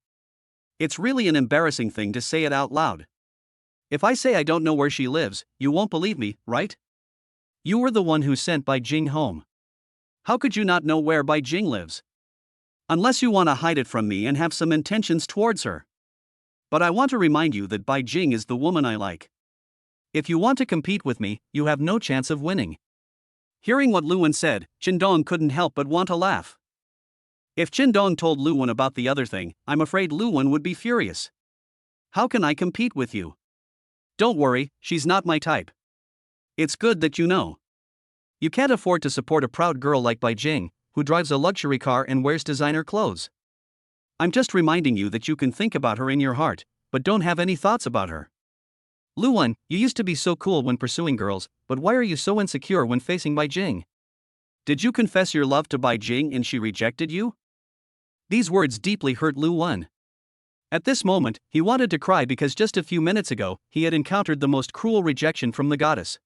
It's really an embarrassing thing to say it out loud. If I say I don't know where she lives, you won't believe me, right? You were the one who sent Bai Jing home. How could you not know where Bai Jing lives? Unless you want to hide it from me and have some intentions towards her. But I want to remind you that Bai Jing is the woman I like. If you want to compete with me, you have no chance of winning. Hearing what Lu Wen said, Chen Dong couldn't help but want to laugh. If Chen Dong told Lu Wen about the other thing, I'm afraid Lu Wen would be furious. How can I compete with you? Don't worry, she's not my type. It's good that you know. You can't afford to support a proud girl like Bai Jing, who drives a luxury car and wears designer clothes. I'm just reminding you that you can think about her in your heart, but don't have any thoughts about her. Lu Wen, you used to be so cool when pursuing girls, but why are you so insecure when facing Bai Jing? Did you confess your love to Bai Jing and she rejected you? These words deeply hurt Lu Wen. At this moment, he wanted to cry because just a few minutes ago, he had encountered the most cruel rejection from the goddess.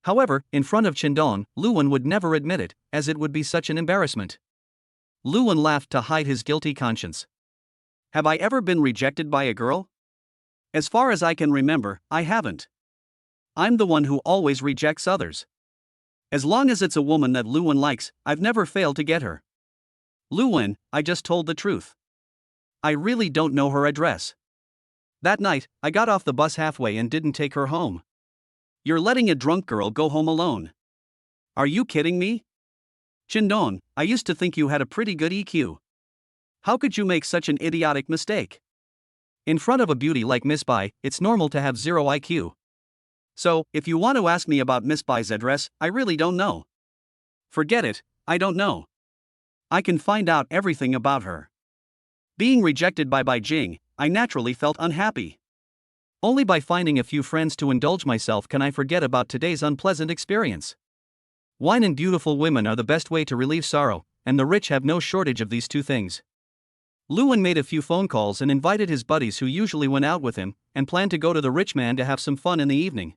However, in front of Chen Dong, Lu Wen would never admit it, as it would be such an embarrassment. Lu Wen laughed to hide his guilty conscience. Have I ever been rejected by a girl? As far as I can remember, I haven't. I'm the one who always rejects others. As long as it's a woman that Lu Wen likes, I've never failed to get her. Lu Wen, I just told the truth. I really don't know her address. That night, I got off the bus halfway and didn't take her home. You're letting a drunk girl go home alone. Are you kidding me? Chen Dong, I used to think you had a pretty good EQ. How could you make such an idiotic mistake? In front of a beauty like Miss Bai, it's normal to have zero IQ. So, if you want to ask me about Miss Bai's address, I really don't know. Forget it, I don't know. I can find out everything about her. Being rejected by Bai Jing, I naturally felt unhappy. Only by finding a few friends to indulge myself can I forget about today's unpleasant experience. Wine and beautiful women are the best way to relieve sorrow, and the rich have no shortage of these two things. Lu Wen made a few phone calls and invited his buddies who usually went out with him, and planned to go to the rich man to have some fun in the evening.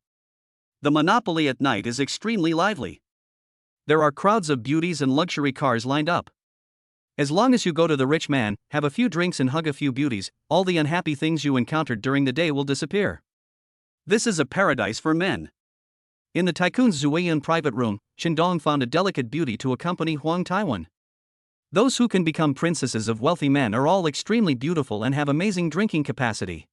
The monopoly at night is extremely lively. There are crowds of beauties and luxury cars lined up. As long as you go to the rich man, have a few drinks and hug a few beauties, all the unhappy things you encountered during the day will disappear. This is a paradise for men. In the tycoon's Zuiyan private room, Chen Dong found a delicate beauty to accompany Huang Taiwan. Those who can become princesses of wealthy men are all extremely beautiful and have amazing drinking capacity.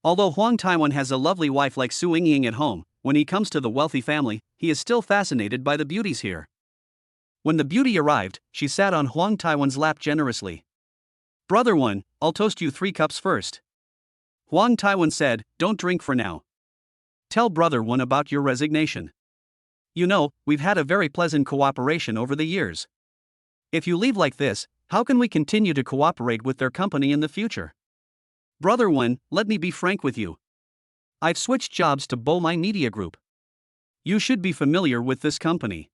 Although Huang Taiwan has a lovely wife like Su Yingying at home, when he comes to the wealthy family, he is still fascinated by the beauties here. When the beauty arrived, she sat on Huang Taiwan's lap generously. Brother Wen, I'll toast you 3 cups first. Huang Taiwan said, don't drink for now. Tell Brother Wen about your resignation. You know, we've had a very pleasant cooperation over the years. If you leave like this, How can we continue to cooperate with their company in the future? Brother 1, let me be frank with you. I've switched jobs to Bomai Media Group. You should be familiar with this company.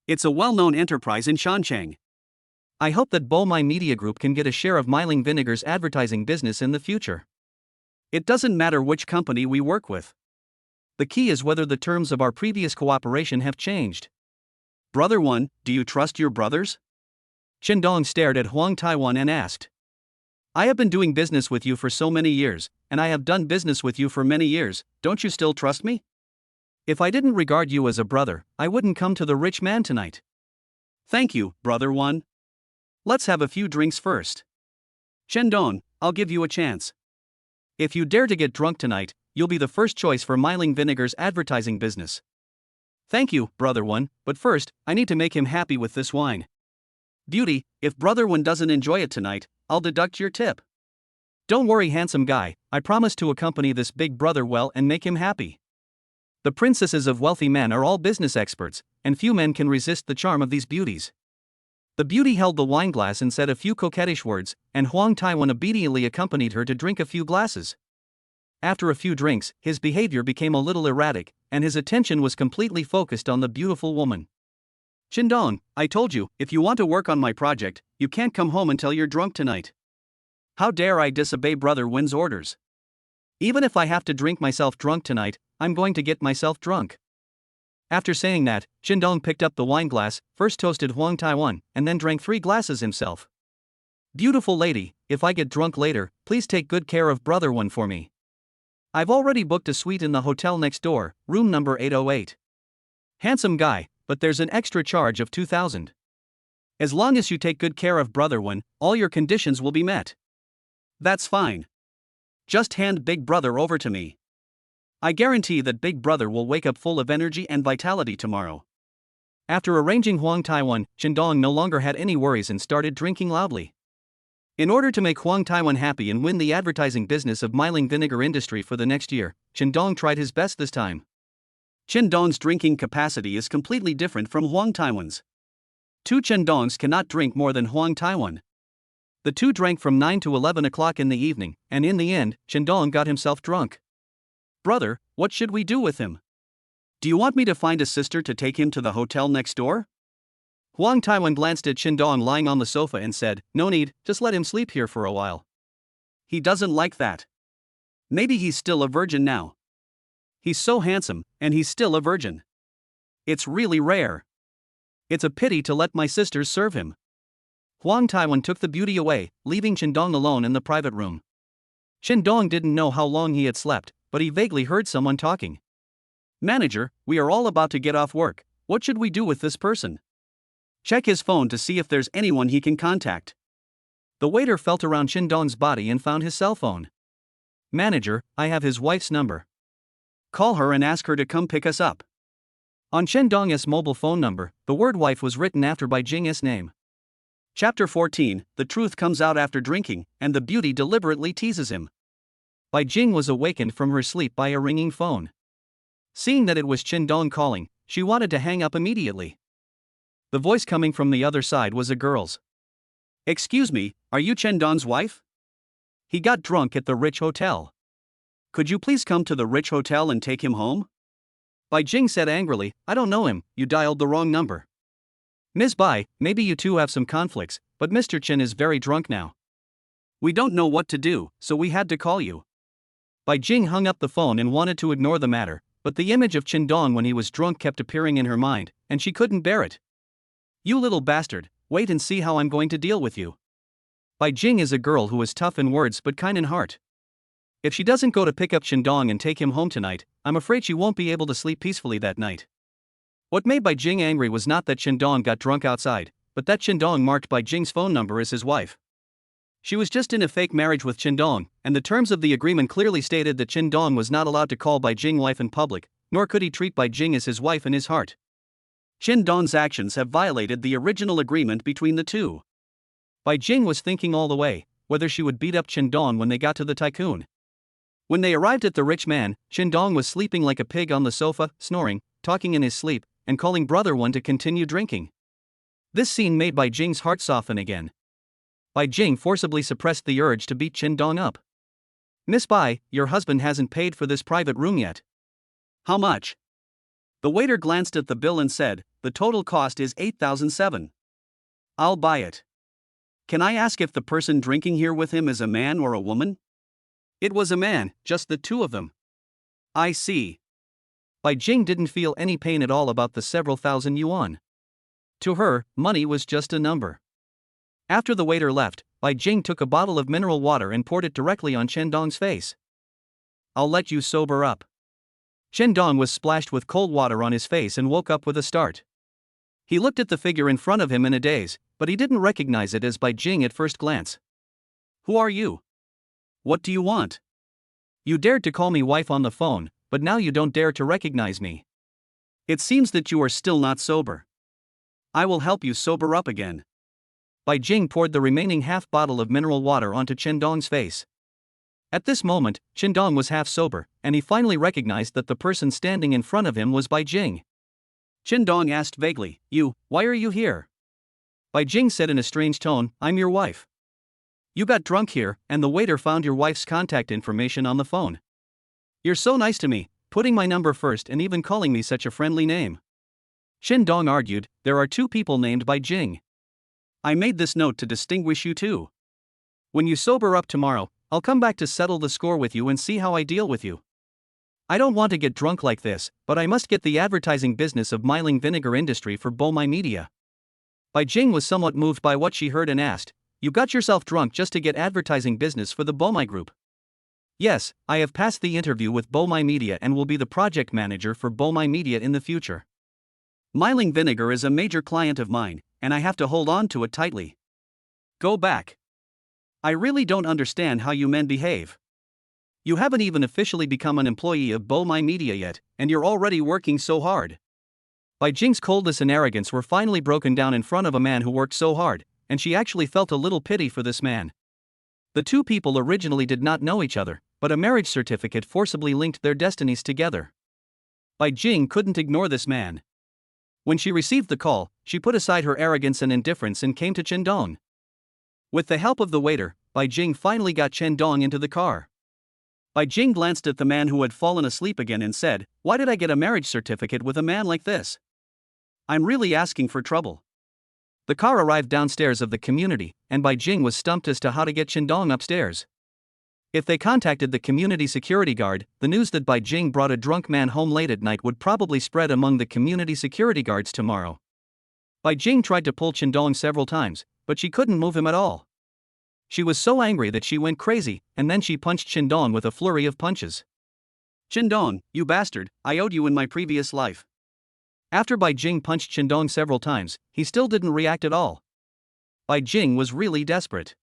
It's a well-known enterprise in Shancheng. I hope that Bomai Media Group can get a share of Mailing Vinegar's advertising business in the future. It doesn't matter which company we work with. The key is whether the terms of our previous cooperation have changed. Brother 1, do you trust your brothers? Qindong stared at Huang Taiwan and asked. I have been doing business with you for so many years, and I have done business with you for many years, don't you still trust me? If I didn't regard you as a brother, I wouldn't come to the rich man tonight. Thank you, Brother 1. Let's have a few drinks first. Qindong, I'll give you a chance. If you dare to get drunk tonight, you'll be the first choice for Mailing Vinegar's advertising business. Thank you, Brother 1, but first, I need to make him happy with this wine. Beauty, if Brother 1 doesn't enjoy it tonight, I'll deduct your tip. Don't worry, handsome guy, I promise to accompany this big brother well and make him happy. The princesses of wealthy men are all business experts, and few men can resist the charm of these beauties. The beauty held the wineglass and said a few coquettish words, and Huang Taiwan obediently accompanied her to drink a few glasses. After a few drinks, his behavior became a little erratic, and his attention was completely focused on the beautiful woman. Qindong, I told you, if you want to work on my project, you can't come home until you're drunk tonight. How dare I disobey Brother Win's orders? Even if I have to drink myself drunk tonight, I'm going to get myself drunk. After saying that, Qindong picked up the wineglass, first toasted Huang Taiwan, and then drank 3 glasses himself. Beautiful lady, if I get drunk later, please take good care of Brother 1 for me. I've already booked a suite in the hotel next door, room number 808. Handsome guy, but there's an extra charge of 2,000. As long as you take good care of Brother 1, all your conditions will be met. That's fine. Just hand Big Brother over to me. I guarantee that Big Brother will wake up full of energy and vitality tomorrow. After arranging Huang Taiwan, Qindong no longer had any worries and started drinking loudly. In order to make Huang Taiwan happy and win the advertising business of Mailing Vinegar industry for the next year, Qindong tried his best this time. Qindong's drinking capacity is completely different from Huang Taiwan's. 2 Qindongs cannot drink more than Huang Taiwan. The two drank from 9 to 11 o'clock in the evening, and in the end, Qindong got himself drunk. Brother, what should we do with him? Do you want me to find a sister to take him to the hotel next door? Huang Taiwan glanced at Qindong lying on the sofa and said, no need, just let him sleep here for a while. He doesn't like that. Maybe he's still a virgin now. He's so handsome, and he's still a virgin. It's really rare. It's a pity to let my sisters serve him. Huang Taiwan took the beauty away, leaving Qindong alone in the private room. Qindong didn't know how long he had slept, but he vaguely heard someone talking. Manager, we are all about to get off work, what should we do with this person? Check his phone to see if there's anyone he can contact. The waiter felt around Qindong's body and found his cell phone. Manager, I have his wife's number. Call her and ask her to come pick us up. On Qindong's mobile phone number, the word wife was written after Bai Jing's name. Chapter 14, the truth comes out after drinking, and the beauty deliberately teases him. Bai Jing was awakened from her sleep by a ringing phone. Seeing that it was Qindong calling, she wanted to hang up immediately. The voice coming from the other side was a girl's. Excuse me, are you Qindong's wife? He got drunk at the rich hotel. Could you please come to the rich hotel and take him home? Bai Jing said angrily, I don't know him, you dialed the wrong number. Ms. Bai, maybe you two have some conflicts, but Mr. Chen is very drunk now. We don't know what to do, so we had to call you. Bai Jing hung up the phone and wanted to ignore the matter, but the image of Qindong when he was drunk kept appearing in her mind, and she couldn't bear it. You little bastard, wait and see how I'm going to deal with you. Bai Jing is a girl who is tough in words but kind in heart. If she doesn't go to pick up Qindong and take him home tonight, I'm afraid she won't be able to sleep peacefully that night. What made Bai Jing angry was not that Qindong got drunk outside, but that Qindong marked Bai Jing's phone number as his wife. She was just in a fake marriage with Qindong, and the terms of the agreement clearly stated that Qindong was not allowed to call Bai Jing wife in public, nor could he treat Bai Jing as his wife in his heart. Qindong's actions have violated the original agreement between the two. Bai Jing was thinking all the way, whether she would beat up Qindong when they got to the tycoon. When they arrived at the rich man, Qindong was sleeping like a pig on the sofa, snoring, talking in his sleep, and calling Brother One to continue drinking. This scene made Bai Jing's heart soften again. Bai Jing forcibly suppressed the urge to beat Chen Dong up. Miss Bai, your husband hasn't paid for this private room yet. How much? The waiter glanced at the bill and said, the total cost is 8,007. I'll buy it. Can I ask if the person drinking here with him is a man or a woman? It was a man, just the two of them. I see. Bai Jing didn't feel any pain at all about the several thousand yuan. To her, money was just a number. After the waiter left, Bai Jing took a bottle of mineral water and poured it directly on Chen Dong's face. I'll let you sober up. Chen Dong was splashed with cold water on his face and woke up with a start. He looked at the figure in front of him in a daze, but he didn't recognize it as Bai Jing at first glance. Who are you? What do you want? You dared to call me wife on the phone, but now you don't dare to recognize me. It seems that you are still not sober. I will help you sober up again. Bai Jing poured the remaining half bottle of mineral water onto Chen Dong's face. At this moment, Chen Dong was half sober, and he finally recognized that the person standing in front of him was Bai Jing. Chen Dong asked vaguely, why are you here? Bai Jing said in a strange tone, I'm your wife. You got drunk here, and the waiter found your wife's contact information on the phone. You're so nice to me, putting my number first and even calling me such a friendly name. Chen Dong argued, there are two people named Bai Jing. I made this note to distinguish you two. When you sober up tomorrow, I'll come back to settle the score with you and see how I deal with you. I don't want to get drunk like this, but I must get the advertising business of Mailing Vinegar industry for Bomai Media. Bai Jing was somewhat moved by what she heard and asked, you got yourself drunk just to get advertising business for the Bomai Group? Yes, I have passed the interview with Bomai Media and will be the project manager for Bomai Media in the future. Mailing Vinegar is a major client of mine, and I have to hold on to it tightly. Go back. I really don't understand how you men behave. You haven't even officially become an employee of Bomai Media yet, and you're already working so hard. Bai Jing's coldness and arrogance were finally broken down in front of a man who worked so hard, and she actually felt a little pity for this man. The two people originally did not know each other, but a marriage certificate forcibly linked their destinies together. Bai Jing couldn't ignore this man. When she received the call, she put aside her arrogance and indifference and came to Chen Dong. With the help of the waiter, Bai Jing finally got Chen Dong into the car. Bai Jing glanced at the man who had fallen asleep again and said, why did I get a marriage certificate with a man like this? I'm really asking for trouble. The car arrived downstairs of the community, and Bai Jing was stumped as to how to get Chen Dong upstairs. If they contacted the community security guard, the news that Bai Jing brought a drunk man home late at night would probably spread among the community security guards tomorrow. Bai Jing tried to pull Chen Dong several times, but she couldn't move him at all. She was so angry that she went crazy, and then she punched Chen Dong with a flurry of punches. Chen Dong, you bastard, I owed you in my previous life. After Bai Jing punched Chen Dong several times, he still didn't react at all. Bai Jing was really desperate.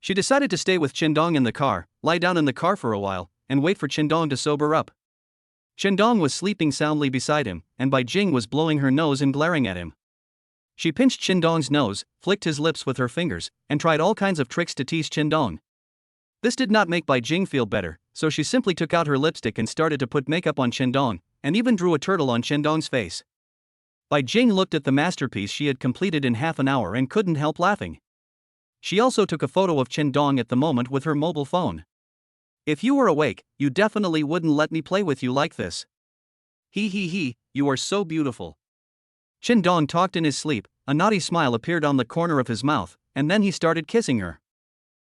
She decided to stay with Chen Dong in the car, lie down in the car for a while, and wait for Chen Dong to sober up. Chen Dong was sleeping soundly beside him, and Bai Jing was blowing her nose and glaring at him. She pinched Chen Dong's nose, flicked his lips with her fingers, and tried all kinds of tricks to tease Chen Dong. This did not make Bai Jing feel better, so she simply took out her lipstick and started to put makeup on Chen Dong, and even drew a turtle on Chen Dong's face. Bai Jing looked at the masterpiece she had completed in half an hour and couldn't help laughing. She also took a photo of Chen Dong at the moment with her mobile phone. If you were awake, you definitely wouldn't let me play with you like this. He, you are so beautiful. Chen Dong talked in his sleep, a naughty smile appeared on the corner of his mouth, and then he started kissing her.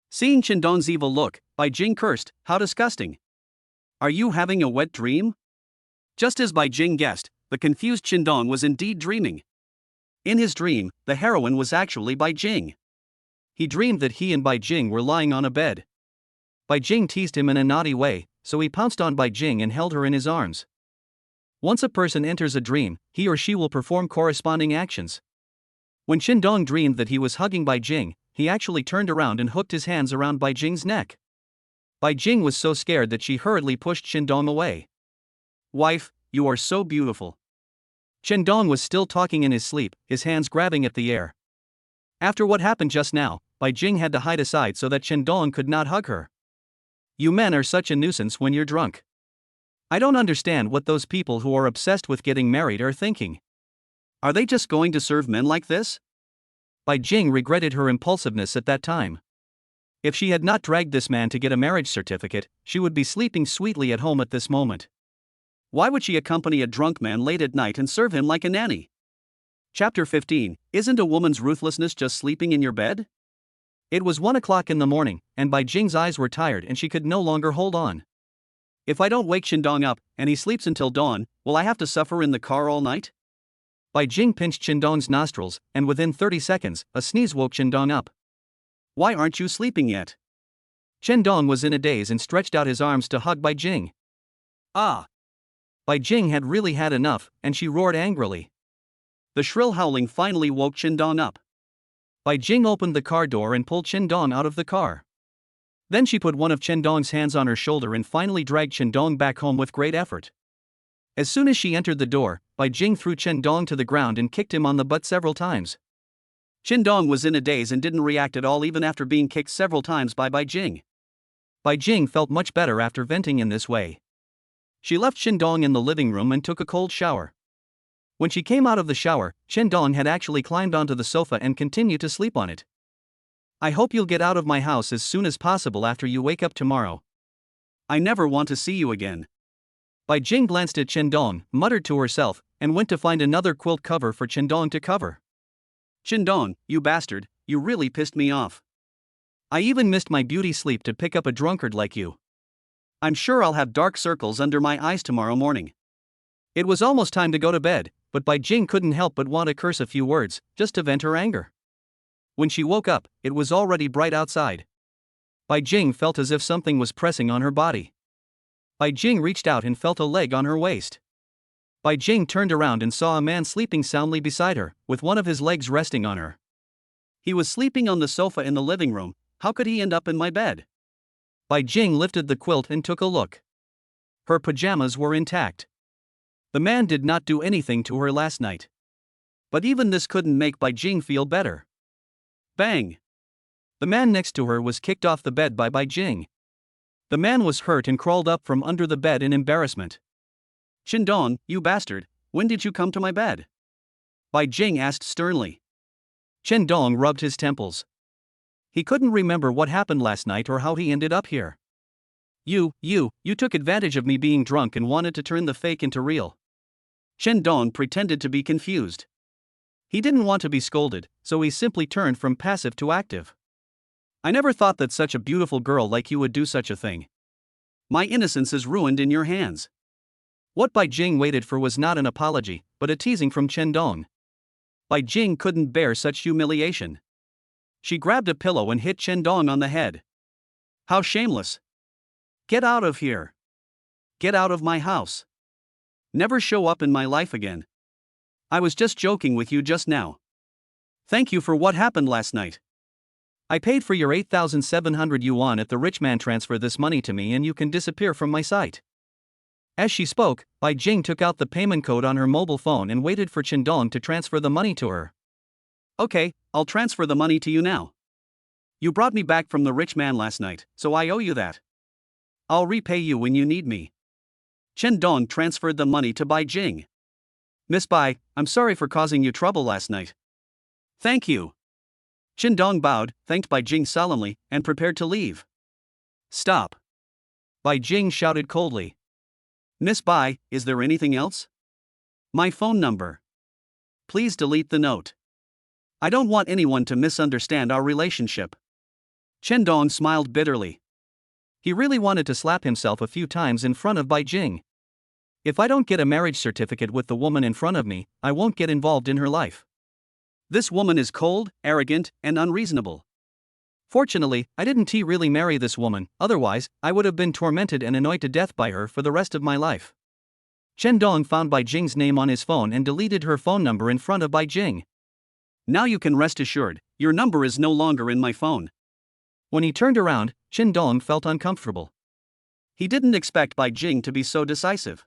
Seeing Chen Dong's evil look, Bai Jing cursed, how disgusting. Are you having a wet dream? Just as Bai Jing guessed, the confused Chen Dong was indeed dreaming. In his dream, the heroine was actually Bai Jing. He dreamed that he and Bai Jing were lying on a bed. Bai Jing teased him in a naughty way, so he pounced on Bai Jing and held her in his arms. Once a person enters a dream, he or she will perform corresponding actions. When Chen Dong dreamed that he was hugging Bai Jing, he actually turned around and hooked his hands around Bai Jing's neck. Bai Jing was so scared that she hurriedly pushed Chen Dong away. Wife, you are so beautiful. Chen Dong was still talking in his sleep, his hands grabbing at the air. After what happened just now, Bai Jing had to hide aside so that Chen Dong could not hug her. You men are such a nuisance when you're drunk. I don't understand what those people who are obsessed with getting married are thinking. Are they just going to serve men like this? Bai Jing regretted her impulsiveness at that time. If she had not dragged this man to get a marriage certificate, she would be sleeping sweetly at home at this moment. Why would she accompany a drunk man late at night and serve him like a nanny? Chapter 15. Isn't a woman's ruthlessness just sleeping in your bed? It was 1 o'clock in the morning, and Bai Jing's eyes were tired and she could no longer hold on. If I don't wake Qindong up, and he sleeps until dawn, will I have to suffer in the car all night? Bai Jing pinched Qindong's nostrils, and within 30 seconds, a sneeze woke Qindong up. Why aren't you sleeping yet? Qindong was in a daze and stretched out his arms to hug Bai Jing. Ah! Bai Jing had really had enough, and she roared angrily. The shrill howling finally woke Qindong up. Bai Jing opened the car door and pulled Qindong out of the car. Then she put one of Qindong's hands on her shoulder and finally dragged Qindong back home with great effort. As soon as she entered the door, Bai Jing threw Qindong to the ground and kicked him on the butt several times. Qindong was in a daze and didn't react at all even after being kicked several times by Bai Jing. Bai Jing felt much better after venting in this way. She left Qindong in the living room and took a cold shower. When she came out of the shower, Qindong had actually climbed onto the sofa and continued to sleep on it. I hope you'll get out of my house as soon as possible after you wake up tomorrow. I never want to see you again. Bai Jing glanced at Qindong, muttered to herself, and went to find another quilt cover for Qindong to cover. Qindong, you bastard, you really pissed me off. I even missed my beauty sleep to pick up a drunkard like you. I'm sure I'll have dark circles under my eyes tomorrow morning. It was almost time to go to bed, but Bai Jing couldn't help but want to curse a few words, just to vent her anger. When she woke up, it was already bright outside. Bai Jing felt as if something was pressing on her body. Bai Jing reached out and felt a leg on her waist. Bai Jing turned around and saw a man sleeping soundly beside her, with one of his legs resting on her. He was sleeping on the sofa in the living room. How could he end up in my bed? Bai Jing lifted the quilt and took a look. Her pajamas were intact. The man did not do anything to her last night. But even this couldn't make Bai Jing feel better. Bang! The man next to her was kicked off the bed by Bai Jing. The man was hurt and crawled up from under the bed in embarrassment. Qindong, you bastard, when did you come to my bed? Bai Jing asked sternly. Qindong rubbed his temples. He couldn't remember what happened last night or how he ended up here. You took advantage of me being drunk and wanted to turn the fake into real. Qindong pretended to be confused. He didn't want to be scolded, so he simply turned from passive to active. I never thought that such a beautiful girl like you would do such a thing. My innocence is ruined in your hands. What Bai Jing waited for was not an apology, but a teasing from Qindong. Bai Jing couldn't bear such humiliation. She grabbed a pillow and hit Qindong on the head. How shameless! Get out of here! Get out of my house! Never show up in my life again. I was just joking with you just now. Thank you for what happened last night. I paid for your 8,700 yuan at the rich man. Transfer this money to me and you can disappear from my sight. As she spoke, Bai Jing took out the payment code on her mobile phone and waited for Qindong to transfer the money to her. Okay, I'll transfer the money to you now. You brought me back from the rich man last night, so I owe you that. I'll repay you when you need me. Qindong transferred the money to Bai Jing. Miss Bai, I'm sorry for causing you trouble last night. Thank you. Qindong bowed, thanked Bai Jing solemnly, and prepared to leave. Stop! Bai Jing shouted coldly. Miss Bai, is there anything else? My phone number. Please delete the note. I don't want anyone to misunderstand our relationship. Qindong smiled bitterly. He really wanted to slap himself a few times in front of Bai Jing. If I don't get a marriage certificate with the woman in front of me, I won't get involved in her life. This woman is cold, arrogant, and unreasonable. Fortunately, I didn't really marry this woman, otherwise, I would have been tormented and annoyed to death by her for the rest of my life. Qindong found Bai Jing's name on his phone and deleted her phone number in front of Bai Jing. Now you can rest assured, your number is no longer in my phone. When he turned around, Qindong felt uncomfortable. He didn't expect Bai Jing to be so decisive.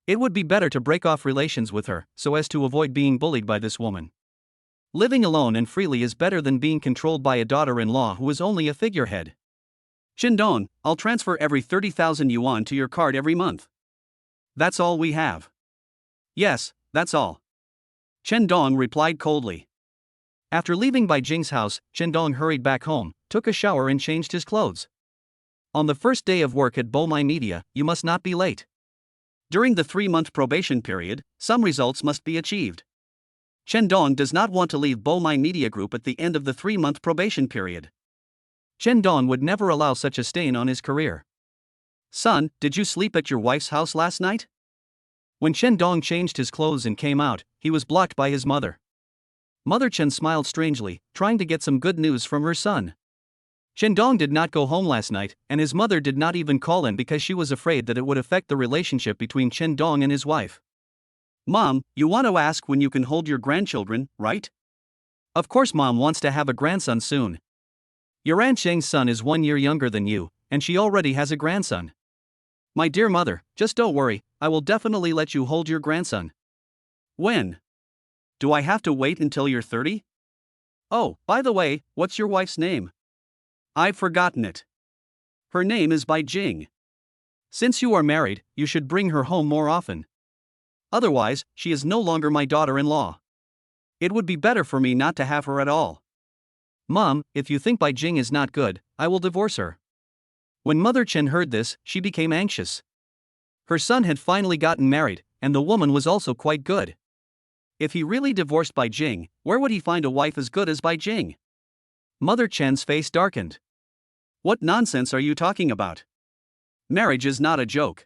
It would be better to break off relations with her, so as to avoid being bullied by this woman. Living alone and freely is better than being controlled by a daughter-in-law who is only a figurehead. Qindong, I'll transfer every 30,000 yuan to your card every month. That's all we have. Yes, that's all. Qindong replied coldly. After leaving Bai Jing's house, Chen Dong hurried back home, took a shower and changed his clothes. On the first day of work at Bomai Media, you must not be late. During the 3-month probation period, some results must be achieved. Chen Dong does not want to leave Bomai Media Group at the end of the 3-month probation period. Chen Dong would never allow such a stain on his career. Son, did you sleep at your wife's house last night? When Chen Dong changed his clothes and came out, he was blocked by his mother. Mother Chen smiled strangely, trying to get some good news from her son. Chen Dong did not go home last night, and his mother did not even call in because she was afraid that it would affect the relationship between Chen Dong and his wife. Mom, you want to ask when you can hold your grandchildren, right? Of course Mom wants to have a grandson soon. Your Aunt Zheng's son is 1 year younger than you, and she already has a grandson. My dear mother, just don't worry, I will definitely let you hold your grandson. When? Do I have to wait until you're 30? Oh, by the way, what's your wife's name? I've forgotten it. Her name is Bai Jing. Since you are married, you should bring her home more often. Otherwise, she is no longer my daughter-in-law. It would be better for me not to have her at all. Mom, if you think Bai Jing is not good, I will divorce her. When Mother Chen heard this, she became anxious. Her son had finally gotten married, and the woman was also quite good. If he really divorced Bai Jing, where would he find a wife as good as Bai Jing? Mother Chen's face darkened. What nonsense are you talking about? Marriage is not a joke.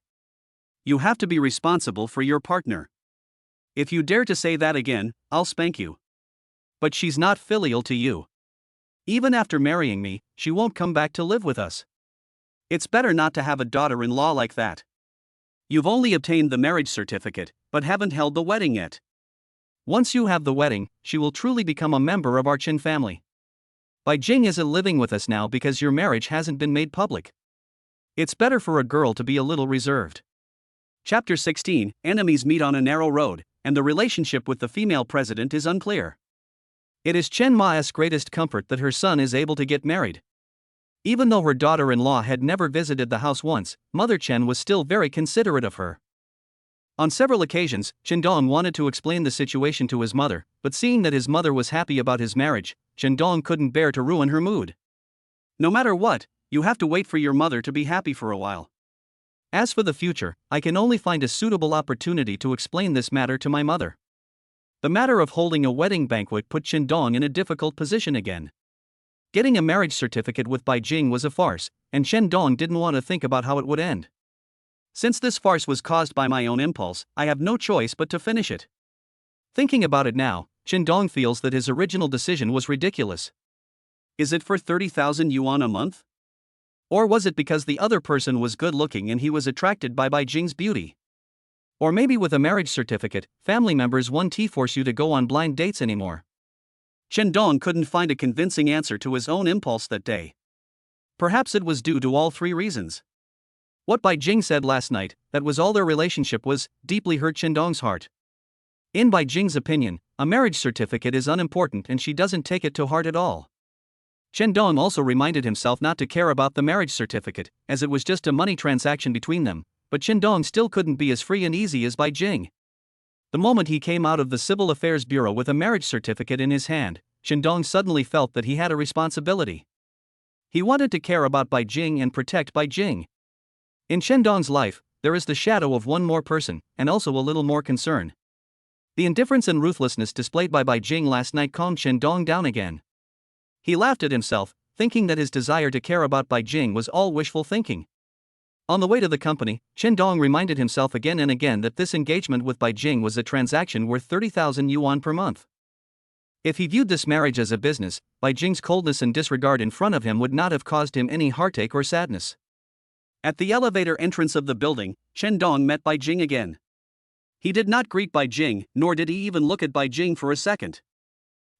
You have to be responsible for your partner. If you dare to say that again, I'll spank you. But she's not filial to you. Even after marrying me, she won't come back to live with us. It's better not to have a daughter-in-law like that. You've only obtained the marriage certificate, but haven't held the wedding yet. Once you have the wedding, she will truly become a member of our Chen family. Bai Jing isn't living with us now because your marriage hasn't been made public. It's better for a girl to be a little reserved. Chapter 16, Enemies meet on a narrow road, and the relationship with the female president is unclear. It is Chen Ma's greatest comfort that her son is able to get married. Even though her daughter-in-law had never visited the house once, Mother Chen was still very considerate of her. On several occasions, Chen Dong wanted to explain the situation to his mother, but seeing that his mother was happy about his marriage, Chen Dong couldn't bear to ruin her mood. No matter what, you have to wait for your mother to be happy for a while. As for the future, I can only find a suitable opportunity to explain this matter to my mother. The matter of holding a wedding banquet put Chen Dong in a difficult position again. Getting a marriage certificate with Bai Jing was a farce, and Chen Dong didn't want to think about how it would end. Since this farce was caused by my own impulse, I have no choice but to finish it. Thinking about it now, Chen Dong feels that his original decision was ridiculous. Is it for 30,000 yuan a month? Or was it because the other person was good-looking and he was attracted by Bai Jing's beauty? Or maybe with a marriage certificate, family members won't force you to go on blind dates anymore. Chen Dong couldn't find a convincing answer to his own impulse that day. Perhaps it was due to all three reasons. What Bai Jing said last night, that was all their relationship was, deeply hurt Chen Dong's heart. In Bai Jing's opinion, a marriage certificate is unimportant and she doesn't take it to heart at all. Chen Dong also reminded himself not to care about the marriage certificate, as it was just a money transaction between them, but Chen Dong still couldn't be as free and easy as Bai Jing. The moment he came out of the Civil Affairs Bureau with a marriage certificate in his hand, Chen Dong suddenly felt that he had a responsibility. He wanted to care about Bai Jing and protect Bai Jing. In Chen Dong's life, there is the shadow of one more person, and also a little more concern. The indifference and ruthlessness displayed by Bai Jing last night calmed Chen Dong down again. He laughed at himself, thinking that his desire to care about Bai Jing was all wishful thinking. On the way to the company, Chen Dong reminded himself again and again that this engagement with Bai Jing was a transaction worth 30,000 yuan per month. If he viewed this marriage as a business, Bai Jing's coldness and disregard in front of him would not have caused him any heartache or sadness. At the elevator entrance of the building, Chen Dong met Bai Jing again. He did not greet Bai Jing, nor did he even look at Bai Jing for a second.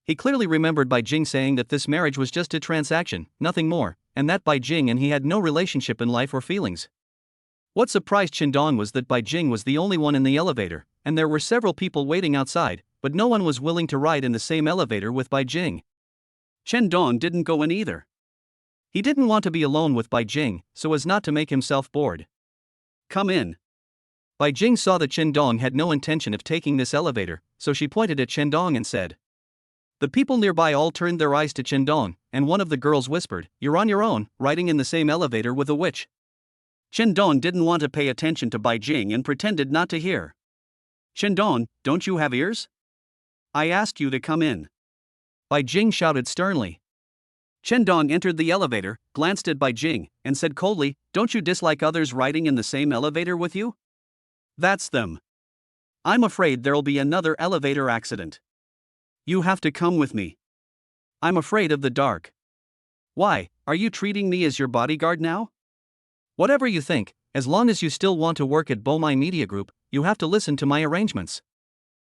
He clearly remembered Bai Jing saying that this marriage was just a transaction, nothing more, and that Bai Jing and he had no relationship in life or feelings. What surprised Chen Dong was that Bai Jing was the only one in the elevator, and there were several people waiting outside, but no one was willing to ride in the same elevator with Bai Jing. Chen Dong didn't go in either. He didn't want to be alone with Bai Jing, so as not to make himself bored. Come in. Bai Jing saw that Chen Dong had no intention of taking this elevator, so she pointed at Chen Dong and said, The people nearby all turned their eyes to Chendong, and one of the girls whispered, "You're on your own, riding in the same elevator with a witch." Chendong didn't want to pay attention to Bai Jing and pretended not to hear. "Chendong, don't you have ears? I asked you to come in," Bai Jing shouted sternly. Chendong entered the elevator, glanced at Bai Jing, and said coldly, "Don't you dislike others riding in the same elevator with you? That's them. I'm afraid there'll be another elevator accident. You have to come with me. I'm afraid of the dark." "Why, are you treating me as your bodyguard now?" "Whatever you think, as long as you still want to work at Bomai Media Group, you have to listen to my arrangements."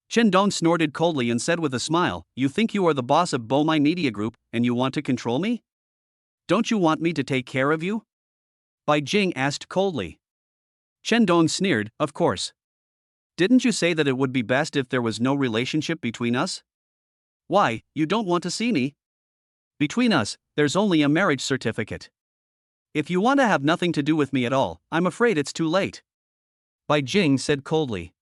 Chendong snorted coldly and said with a smile, "You think you are the boss of Bomai Media Group, and you want to control me? Don't you want me to take care of you?" Bai Jing asked coldly. Chendong sneered, "Of course. Didn't you say that it would be best if there was no relationship between us? Why, you don't want to see me? Between us, there's only a marriage certificate. If you want to have nothing to do with me at all, I'm afraid it's too late," Bai Jing said coldly.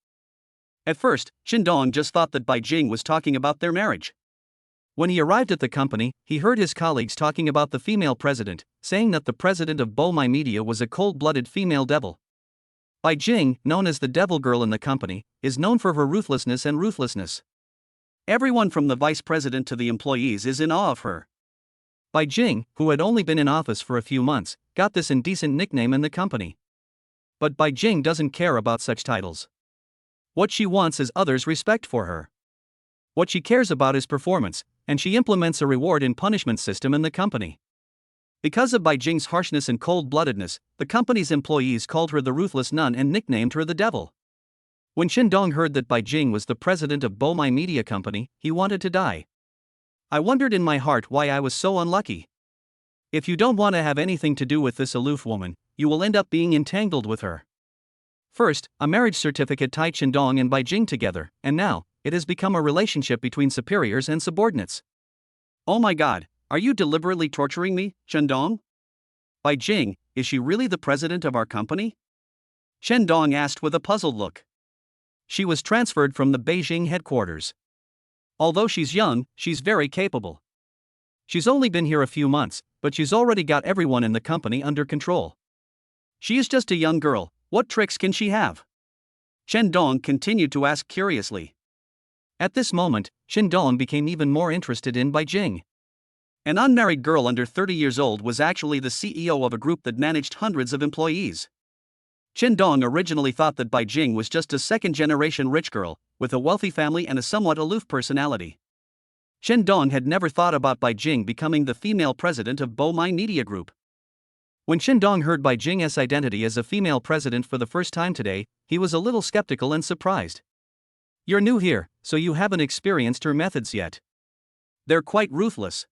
At first, Chendong just thought that Bai Jing was talking about their marriage. When he arrived at the company, he heard his colleagues talking about the female president, saying that the president of Bomai Media was a cold-blooded female devil. Bai Jing, known as the devil girl in the company, is known for her ruthlessness and ruthlessness. Everyone from the vice president to the employees is in awe of her. Bai Jing, who had only been in office for a few months, got this indecent nickname in the company. But Bai Jing doesn't care about such titles. What she wants is others' respect for her. What she cares about is performance, and she implements a reward and punishment system in the company. Because of Bai Jing's harshness and cold-bloodedness, the company's employees called her the ruthless nun and nicknamed her the devil. When Chendong heard that Bai Jing was the president of Bomai Media Company, he wanted to die. "I wondered in my heart why I was so unlucky. If you don't want to have anything to do with this aloof woman, you will end up being entangled with her." First, a marriage certificate tied Chendong and Bai Jing together, and now, it has become a relationship between superiors and subordinates. "Oh my god, are you deliberately torturing me, Chendong? Bai Jing, is she really the president of our company?" Chendong asked with a puzzled look. She was transferred from the Beijing headquarters. Although she's young, she's very capable. She's only been here a few months, but she's already got everyone in the company under control. She is just a young girl, what tricks can she have? Chendong continued to ask curiously. At this moment, Chendong became even more interested in Bai Jing. An unmarried girl under 30 years old was actually the CEO of a group that managed hundreds of employees. Chendong originally thought that Bai Jing was just a second-generation rich girl, with a wealthy family and a somewhat aloof personality. Chendong had never thought about Bai Jing becoming the female president of Bomai Media Group. When Chendong heard Bai Jing's identity as a female president for the first time today, he was a little skeptical and surprised. "You're new here, so you haven't experienced her methods yet. They're quite ruthless."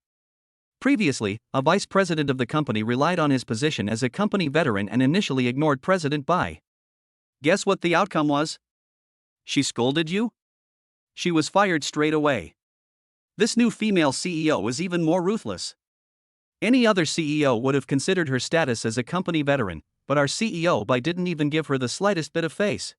Previously, a vice president of the company relied on his position as a company veteran and initially ignored President Bai. Guess what the outcome was? She scolded you? She was fired straight away. This new female CEO is even more ruthless. Any other CEO would have considered her status as a company veteran, but our CEO Bai didn't even give her the slightest bit of face.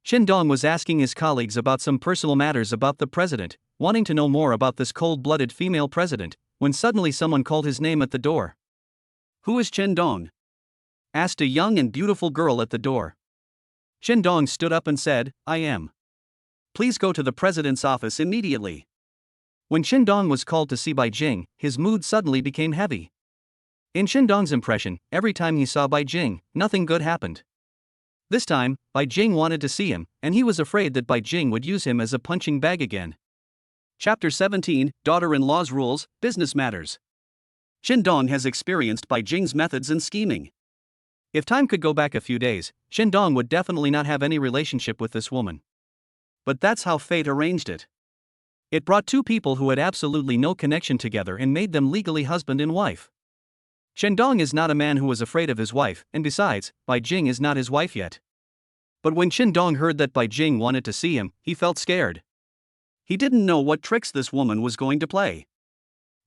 Chendong was asking his colleagues about some personal matters about the president, wanting to know more about this cold-blooded female president, when suddenly someone called his name at the door. "Who is Chendong?" asked a young and beautiful girl at the door. Chendong stood up and said, "I am. Please go to the president's office immediately." When Chendong was called to see Bai Jing, his mood suddenly became heavy. In Chendong's impression, every time he saw Bai Jing, nothing good happened. This time, Bai Jing wanted to see him, and he was afraid that Bai Jing would use him as a punching bag again. Chapter 17, Daughter-in-Law's Rules, Business Matters. Chendong has experienced Bai Jing's methods and scheming. If time could go back a few days, Chendong would definitely not have any relationship with this woman. But that's how fate arranged it. It brought two people who had absolutely no connection together and made them legally husband and wife. Chendong is not a man who was afraid of his wife, and besides, Bai Jing is not his wife yet. But when Chendong heard that Bai Jing wanted to see him, he felt scared. He didn't know what tricks this woman was going to play.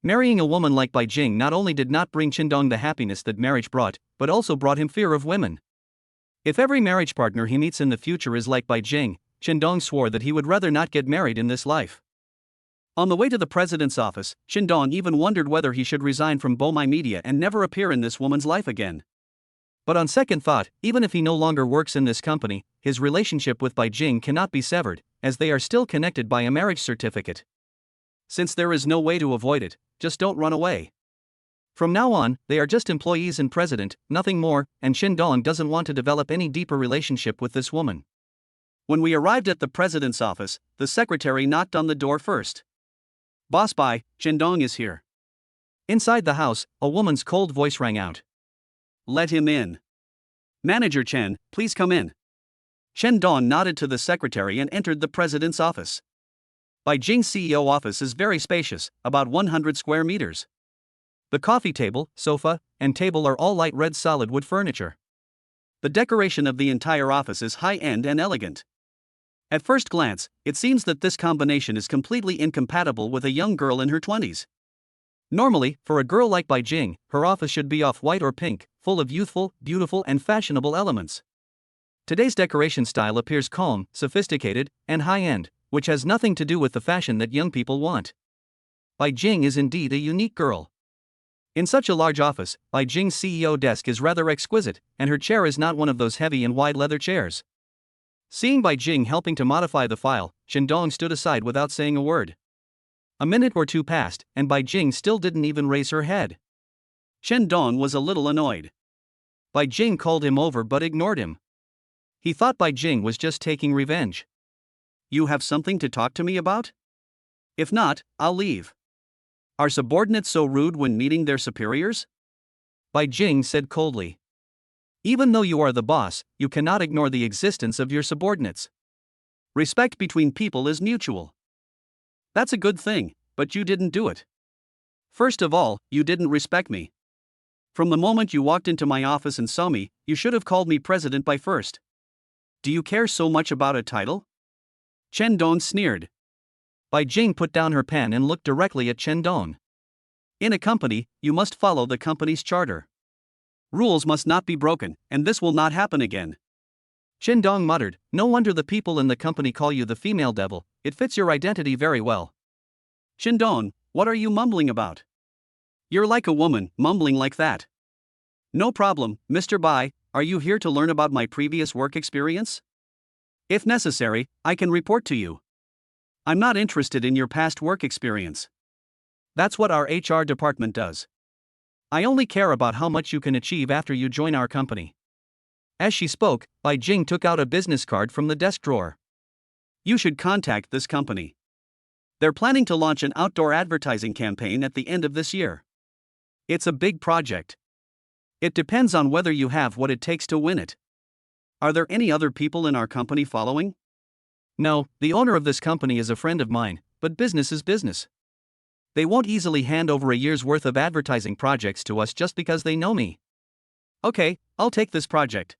Marrying a woman like Bai Jing not only did not bring Chendong the happiness that marriage brought, but also brought him fear of women. If every marriage partner he meets in the future is like Bai Jing, Chendong swore that he would rather not get married in this life. On the way to the president's office, Shindong even wondered whether he should resign from Bomai Media and never appear in this woman's life again. But on second thought, even if he no longer works in this company, his relationship with Bai Jing cannot be severed, as they are still connected by a marriage certificate. Since there is no way to avoid it, just don't run away. From now on, they are just employees and president, nothing more, and Shindong doesn't want to develop any deeper relationship with this woman. When we arrived at the president's office, the secretary knocked on the door first. "Boss Bai, Shindong is here." Inside the house, a woman's cold voice rang out. "Let him in." "Manager Chen, please come in." Shindong nodded to the secretary and entered the president's office. Bai Jing's CEO office is very spacious, about 100 square meters. The coffee table, sofa, and table are all light red solid wood furniture. The decoration of the entire office is high-end and elegant. At first glance, it seems that this combination is completely incompatible with a young girl in her 20s. Normally, for a girl like Bai Jing, her office should be off-white or pink, full of youthful, beautiful and fashionable elements. Today's decoration style appears calm, sophisticated, and high-end, which has nothing to do with the fashion that young people want. Bai Jing is indeed a unique girl. In such a large office, Bai Jing's CEO desk is rather exquisite, and her chair is not one of those heavy and wide leather chairs. Seeing Bai Jing helping to modify the file, Shindong stood aside without saying a word. A minute or two passed, and Bai Jing still didn't even raise her head. Shindong was a little annoyed. Bai Jing called him over but ignored him. He thought Bai Jing was just taking revenge. "You have something to talk to me about? If not, I'll leave." "Are subordinates so rude when meeting their superiors?" Bai Jing said coldly. "Even though you are the boss, you cannot ignore the existence of your subordinates. Respect between people is mutual. That's a good thing, but you didn't do it. First of all, you didn't respect me. From the moment you walked into my office and saw me, you should have called me President Bai first. Do you care so much about a title?" Chen Dong sneered. Bai Jing put down her pen and looked directly at Chen Dong. "In a company, you must follow the company's charter. Rules must not be broken, and this will not happen again." Chen Dong muttered, "No wonder the people in the company call you the female devil, it fits your identity very well." "Shindong, what are you mumbling about? You're like a woman, mumbling like that." "No problem, Mr. Bai, are you here to learn about my previous work experience? If necessary, I can report to you. I'm not interested in your past work experience. That's what our HR department does. I only care about how much you can achieve after you join our company." As she spoke, Bai Jing took out a business card from the desk drawer. "You should contact this company. They're planning to launch an outdoor advertising campaign at the end of this year. It's a big project. It depends on whether you have what it takes to win it. Are there any other people in our company following?" "No, the owner of this company is a friend of mine, but business is business. They won't easily hand over a year's worth of advertising projects to us just because they know me." "Okay, I'll take this project."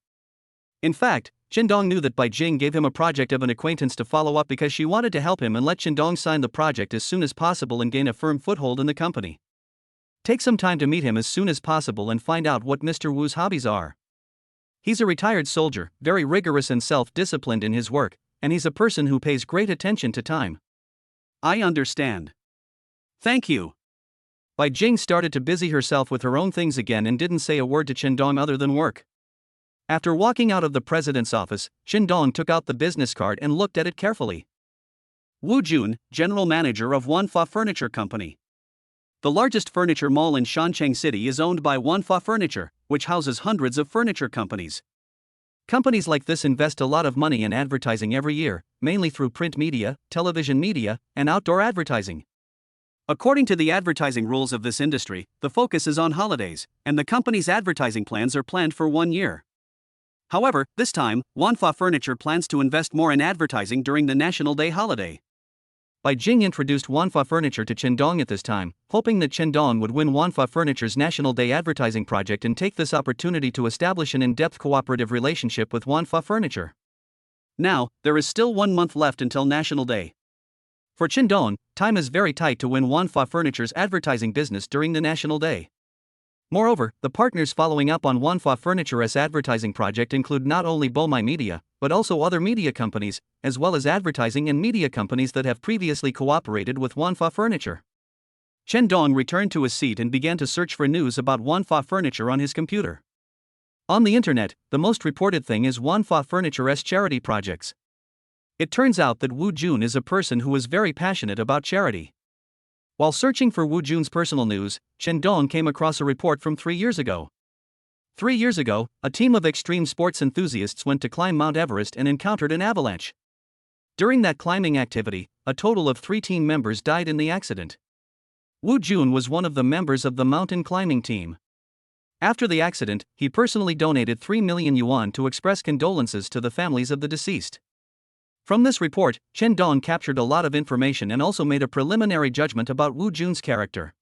In fact, Shindong knew that Bai Jing gave him a project of an acquaintance to follow up because she wanted to help him and let Shindong sign the project as soon as possible and gain a firm foothold in the company. Take some time to meet him as soon as possible and find out what Mr. Wu's hobbies are. He's a retired soldier, very rigorous and self-disciplined in his work, and he's a person who pays great attention to time. "I understand. Thank you." Bai Jing started to busy herself with her own things again and didn't say a word to Shindong other than work. After walking out of the president's office, Shindong took out the business card and looked at it carefully. Wu Jun, General Manager of Wanfa Furniture Company. The largest furniture mall in Shancheng City is owned by Wanfa Furniture, which houses hundreds of furniture companies. Companies like this invest a lot of money in advertising every year, mainly through print media, television media, and outdoor advertising. According to the advertising rules of this industry, the focus is on holidays, and the company's advertising plans are planned for 1 year. However, this time, Wanfa Furniture plans to invest more in advertising during the National Day holiday. Bai Jing introduced Wanfa Furniture to Shindong at this time, hoping that Shindong would win Wanfa Furniture's National Day advertising project and take this opportunity to establish an in-depth cooperative relationship with Wanfa Furniture. Now, there is still 1 month left until National Day. For Shindong, time is very tight to win Wanfa Furniture's advertising business during the National Day. Moreover, the partners following up on Wanfa Furniture's advertising project include not only Bomai Media, but also other media companies, as well as advertising and media companies that have previously cooperated with Wanfa Furniture. Chen Dong returned to his seat and began to search for news about Wanfa Furniture on his computer. On the internet, the most reported thing is Wanfa Furniture's charity projects. It turns out that Wu Jun is a person who is very passionate about charity. While searching for Wu Jun's personal news, Chen Dong came across a report from 3 years ago. 3 years ago, a team of extreme sports enthusiasts went to climb Mount Everest and encountered an avalanche. During that climbing activity, a total of 3 team members died in the accident. Wu Jun was one of the members of the mountain climbing team. After the accident, he personally donated 3 million yuan to express condolences to the families of the deceased. From this report, Chen Dong captured a lot of information and also made a preliminary judgment about Wu Jun's character.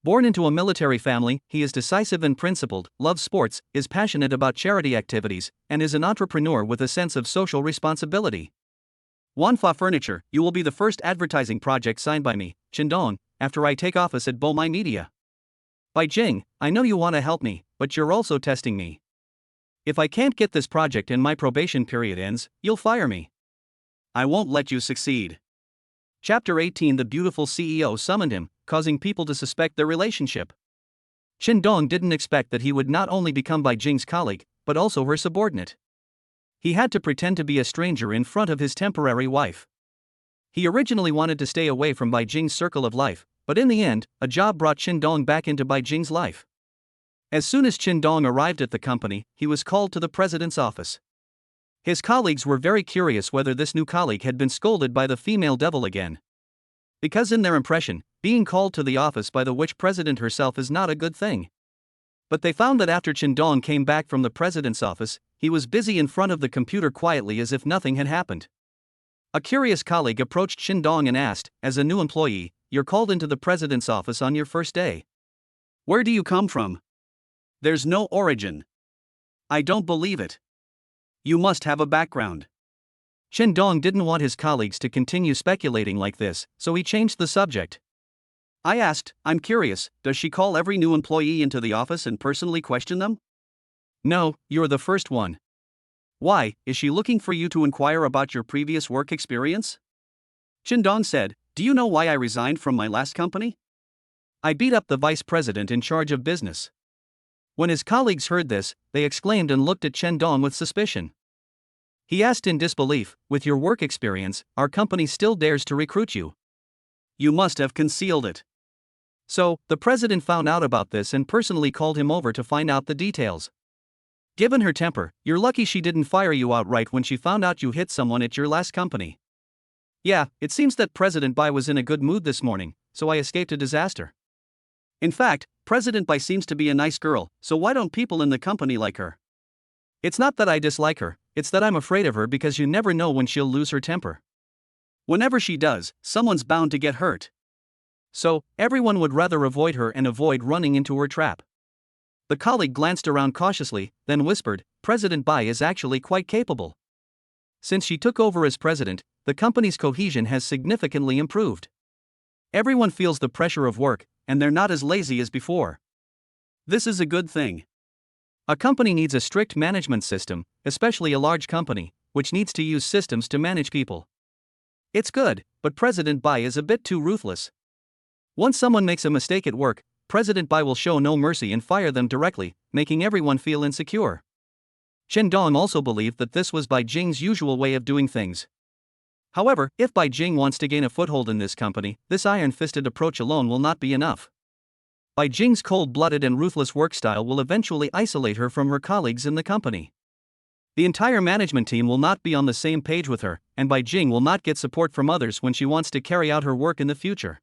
Born into a military family, he is decisive and principled, loves sports, is passionate about charity activities, and is an entrepreneur with a sense of social responsibility. Wanfa Furniture, you will be the first advertising project signed by me, Chen Dong, after I take office at Bomai Media. Bai Jing, I know you want to help me, but you're also testing me. If I can't get this project and my probation period ends, you'll fire me. I won't let you succeed. Chapter 18. The beautiful CEO summoned him, causing people to suspect their relationship. Chen Dong didn't expect that he would not only become Bai Jing's colleague, but also her subordinate. He had to pretend to be a stranger in front of his temporary wife. He originally wanted to stay away from Bai Jing's circle of life, but in the end, a job brought Chen Dong back into Bai Jing's life. As soon as Chen Dong arrived at the company, he was called to the president's office. His colleagues were very curious whether this new colleague had been scolded by the female devil again. Because in their impression, being called to the office by the witch president herself is not a good thing. But they found that after Chen Dong came back from the president's office, he was busy in front of the computer quietly as if nothing had happened. A curious colleague approached Chen Dong and asked, as a new employee, "You're called into the president's office on your first day. Where do you come from? There's no origin. I don't believe it. You must have a background." Chen Dong didn't want his colleagues to continue speculating like this, so he changed the subject. I asked, "I'm curious, does she call every new employee into the office and personally question them?" "No, you're the first one." "Why, is she looking for you to inquire about your previous work experience?" Chen Dong said, "Do you know why I resigned from my last company? I beat up the vice president in charge of business." When his colleagues heard this, they exclaimed and looked at Chen Dong with suspicion. He asked in disbelief, "With your work experience, our company still dares to recruit you? You must have concealed it." So, the president found out about this and personally called him over to find out the details. Given her temper, you're lucky she didn't fire you outright when she found out you hit someone at your last company. Yeah, it seems that President Bai was in a good mood this morning, so I escaped a disaster. In fact, President Bai seems to be a nice girl, so why don't people in the company like her? It's not that I dislike her, it's that I'm afraid of her because you never know when she'll lose her temper. Whenever she does, someone's bound to get hurt. So, everyone would rather avoid her and avoid running into her trap. The colleague glanced around cautiously, then whispered, "President Bai is actually quite capable. Since she took over as president, the company's cohesion has significantly improved. Everyone feels the pressure of work, and they're not as lazy as before. This is a good thing. A company needs a strict management system, especially a large company, which needs to use systems to manage people. It's good, but President Bai is a bit too ruthless. Once someone makes a mistake at work, President Bai will show no mercy and fire them directly, making everyone feel insecure." Chen Dong also believed that this was Bai Jing's usual way of doing things. However, if Bai Jing wants to gain a foothold in this company, this iron-fisted approach alone will not be enough. Bai Jing's cold-blooded and ruthless work style will eventually isolate her from her colleagues in the company. The entire management team will not be on the same page with her, and Bai Jing will not get support from others when she wants to carry out her work in the future.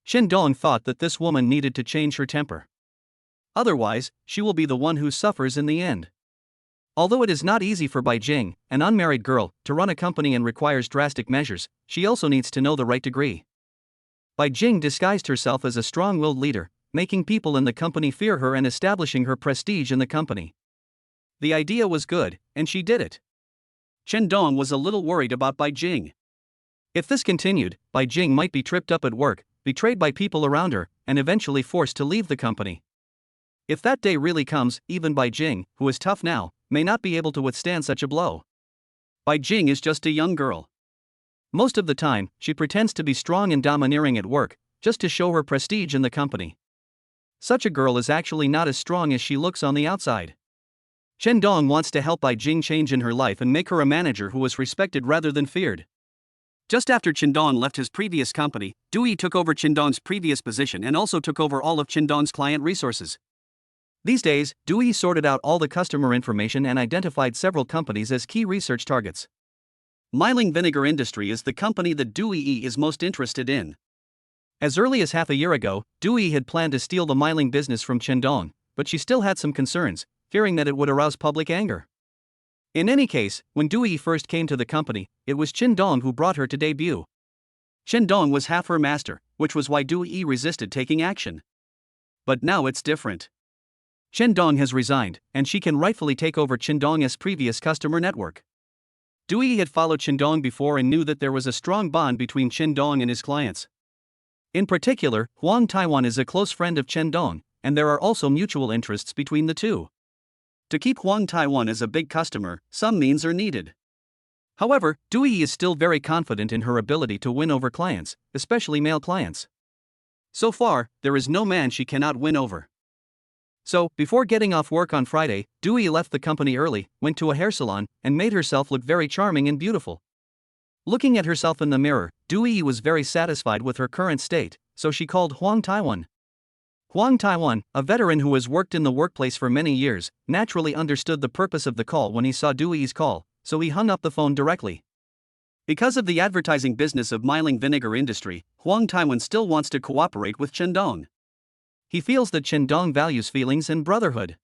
Chen Dong thought that this woman needed to change her temper. Otherwise, she will be the one who suffers in the end. Although it is not easy for Bai Jing, an unmarried girl, to run a company and requires drastic measures, she also needs to know the right degree. Bai Jing disguised herself as a strong-willed leader, making people in the company fear her and establishing her prestige in the company. The idea was good, and she did it. Chen Dong was a little worried about Bai Jing. If this continued, Bai Jing might be tripped up at work, betrayed by people around her, and eventually forced to leave the company. If that day really comes, even Bai Jing, who is tough now, may not be able to withstand such a blow. Bai Jing is just a young girl. Most of the time, she pretends to be strong and domineering at work, just to show her prestige in the company. Such a girl is actually not as strong as she looks on the outside. Chen Dong wants to help Bai Jing change in her life and make her a manager who is respected rather than feared. Just after Chen Dong left his previous company, Du Yi took over Chen Dong's previous position and also took over all of Chen Dong's client resources. These days, Du Yi sorted out all the customer information and identified several companies as key research targets. Myling Vinegar Industry is the company that Du Yi is most interested in. As early as half a year ago, Du Yi had planned to steal the Myling business from Chen Dong, but she still had some concerns, fearing that it would arouse public anger. In any case, when Du Yi first came to the company, it was Chen Dong who brought her to debut. Chen Dong was half her master, which was why Du Yi resisted taking action. But now it's different. Chen Dong has resigned, and she can rightfully take over Chen Dong's previous customer network. Du Yi had followed Chen Dong before and knew that there was a strong bond between Chen Dong and his clients. In particular, Huang Taiwan is a close friend of Chen Dong, and there are also mutual interests between the two. To keep Huang Taiwan as a big customer, some means are needed. However, Du Yi is still very confident in her ability to win over clients, especially male clients. So far, there is no man she cannot win over. So, before getting off work on Friday, Du Yi left the company early, went to a hair salon, and made herself look very charming and beautiful. Looking at herself in the mirror, Du Yi was very satisfied with her current state, so she called Huang Taiwan. Huang Taiwan, a veteran who has worked in the workplace for many years, naturally understood the purpose of the call when he saw Du Yi's call, so he hung up the phone directly. Because of the advertising business of Myling Vinegar Industry, Huang Taiwan still wants to cooperate with Chen Dong. He feels that Chen Dong values feelings and brotherhood.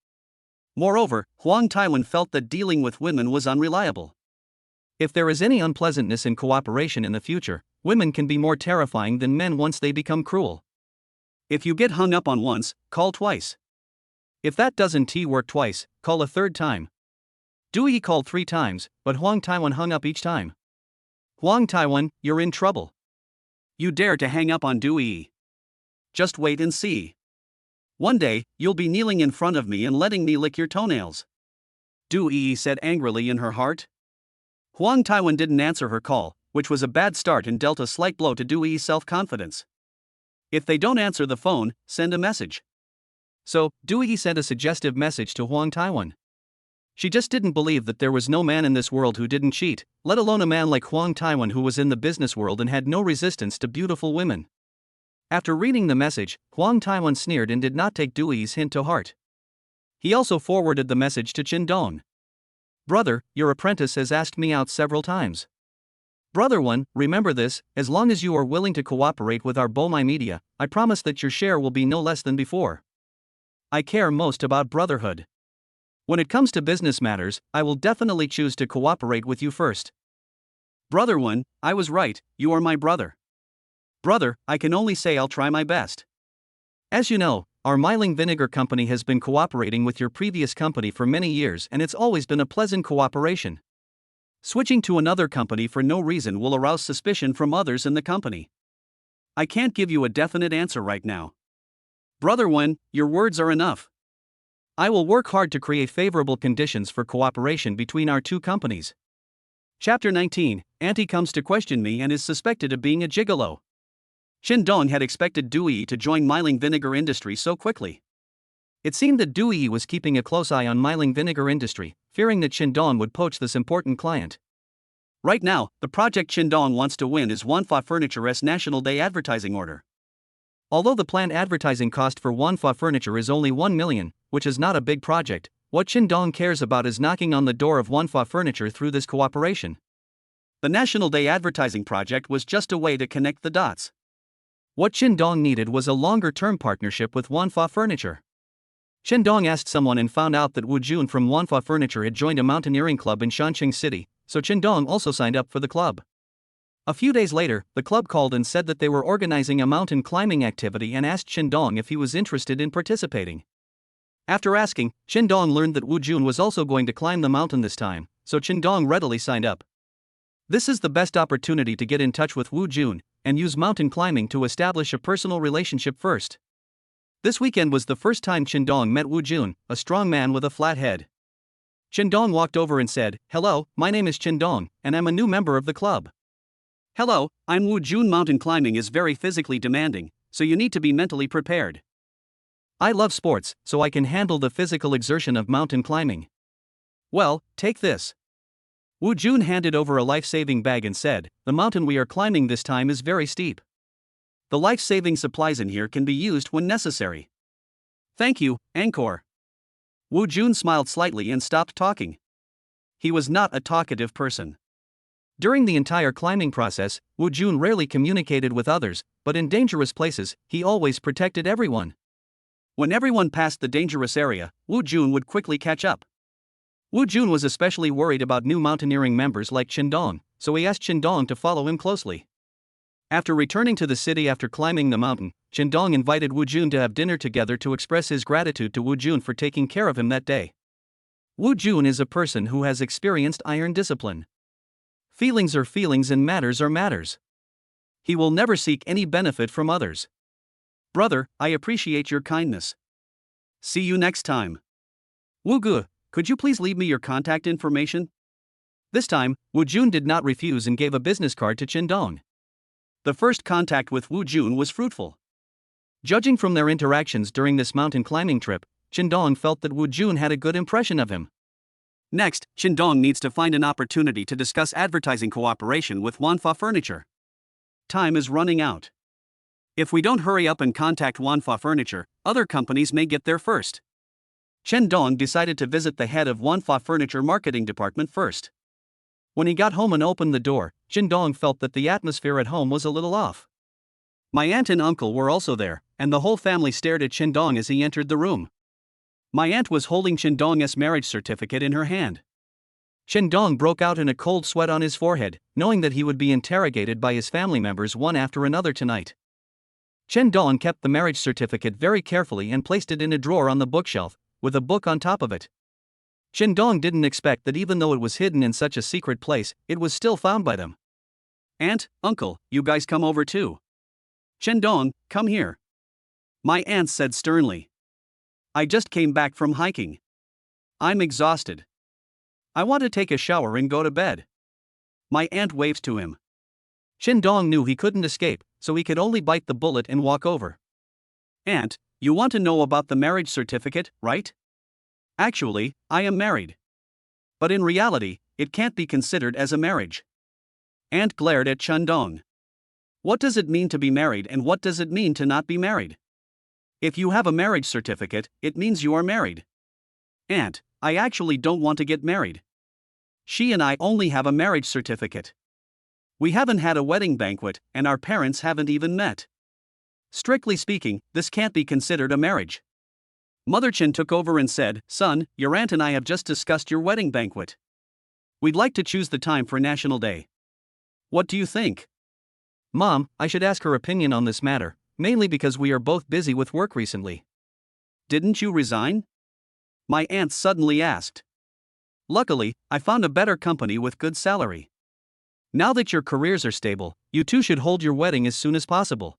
Moreover, Huang Taiwan felt that dealing with women was unreliable. If there is any unpleasantness in cooperation in the future, women can be more terrifying than men once they become cruel. If you get hung up on once, call twice. If that doesn't work twice, call a third time. Du Yi called 3 times, but Huang Taiwan hung up each time. Huang Taiwan, you're in trouble. You dare to hang up on Du Yi. Just wait and see. One day, you'll be kneeling in front of me and letting me lick your toenails. Du Yi said angrily in her heart. Huang Taiwan didn't answer her call, which was a bad start and dealt a slight blow to Du Yi's self-confidence. If they don't answer the phone, send a message. So, Du Yi sent a suggestive message to Huang Taiwan. She just didn't believe that there was no man in this world who didn't cheat, let alone a man like Huang Taiwan who was in the business world and had no resistance to beautiful women. After reading the message, Huang Taiwan sneered and did not take Du Yi's hint to heart. He also forwarded the message to Chen Dong. Brother, your apprentice has asked me out several times. Brother 1, remember this, as long as you are willing to cooperate with our Bomai Media, I promise that your share will be no less than before. I care most about brotherhood. When it comes to business matters, I will definitely choose to cooperate with you first. Brother 1, I was right, you are my brother. Brother, I can only say I'll try my best. As you know, our Myling Vinegar Company has been cooperating with your previous company for many years and it's always been a pleasant cooperation. Switching to another company for no reason will arouse suspicion from others in the company. I can't give you a definite answer right now. Brother 1, your words are enough. I will work hard to create favorable conditions for cooperation between our two companies. Chapter 19, Auntie comes to question me and is suspected of being a gigolo. Chen Dong had expected Du Yi to join Myling Vinegar Industry so quickly. It seemed that Du Yi was keeping a close eye on Myling Vinegar Industry, fearing that Chen Dong would poach this important client. Right now, the project Chen Dong wants to win is Wanfa Furniture's National Day advertising order. Although the planned advertising cost for Wanfa Furniture is only 1 million, which is not a big project, what Chen Dong cares about is knocking on the door of Wanfa Furniture through this cooperation. The National Day advertising project was just a way to connect the dots. What Chen Dong needed was a longer-term partnership with Wanfa Furniture. Chen Dong asked someone and found out that Wu Jun from Wanfa Furniture had joined a mountaineering club in Shanqing City, so Chen Dong also signed up for the club. A few days later, the club called and said that they were organizing a mountain climbing activity and asked Chen Dong if he was interested in participating. After asking, Chen Dong learned that Wu Jun was also going to climb the mountain this time, so Chen Dong readily signed up. This is the best opportunity to get in touch with Wu Jun and use mountain climbing to establish a personal relationship first. This weekend was the first time Chen Dong met Wu Jun, a strong man with a flat head. Dong walked over and said, "Hello, my name is Dong, and I'm a new member of the club." "Hello, I'm Wu Jun. Mountain climbing is very physically demanding, so you need to be mentally prepared. I love sports, so I can handle the physical exertion of mountain climbing." "Well, take this." Wu Jun handed over a life-saving bag and said, "The mountain we are climbing this time is very steep. The life-saving supplies in here can be used when necessary." "Thank you, Angkor." Wu Jun smiled slightly and stopped talking. He was not a talkative person. During the entire climbing process, Wu Jun rarely communicated with others, but in dangerous places, he always protected everyone. When everyone passed the dangerous area, Wu Jun would quickly catch up. Wu Jun was especially worried about new mountaineering members like Dong, so he asked Dong to follow him closely. After returning to the city after climbing the mountain, Dong invited Wu Jun to have dinner together to express his gratitude to Wu Jun for taking care of him that day. Wu Jun is a person who has experienced iron discipline. Feelings are feelings and matters are matters. He will never seek any benefit from others. "Brother, I appreciate your kindness. See you next time. Wu Gu, could you please leave me your contact information?" This time, Wu Jun did not refuse and gave a business card to Dong. The first contact with Wu Jun was fruitful. Judging from their interactions during this mountain climbing trip, Dong felt that Wu Jun had a good impression of him. Next, Dong needs to find an opportunity to discuss advertising cooperation with Wanfa Furniture. Time is running out. If we don't hurry up and contact Wanfa Furniture, other companies may get there first. Dong decided to visit the head of Wanfa Furniture marketing department first. When he got home and opened the door, Dong felt that the atmosphere at home was a little off. My aunt and uncle were also there, and the whole family stared at Dong as he entered the room. My aunt was holding Dong's marriage certificate in her hand. Dong broke out in a cold sweat on his forehead, knowing that he would be interrogated by his family members one after another tonight. Dong kept the marriage certificate very carefully and placed it in a drawer on the bookshelf, with a book on top of it. Dong didn't expect that even though it was hidden in such a secret place, it was still found by them. "Aunt, uncle, you guys come over too. Dong, come here." My aunt said sternly. "I just came back from hiking. I'm exhausted. I want to take a shower and go to bed." My aunt waved to him. Dong knew he couldn't escape, so he could only bite the bullet and walk over. "Aunt, you want to know about the marriage certificate, right? Actually, I am married. But in reality, it can't be considered as a marriage." Aunt glared at Dong. "What does it mean to be married and what does it mean to not be married? If you have a marriage certificate, it means you are married." "Aunt, I actually don't want to get married. She and I only have a marriage certificate. We haven't had a wedding banquet, and our parents haven't even met. Strictly speaking, this can't be considered a marriage." Mother Chen took over and said, "Son, your aunt and I have just discussed your wedding banquet. We'd like to choose the time for National Day. What do you think?" "Mom, I should ask her opinion on this matter, mainly because we are both busy with work recently." "Didn't you resign?" My aunt suddenly asked. "Luckily, I found a better company with good salary. Now that your careers are stable, you two should hold your wedding as soon as possible.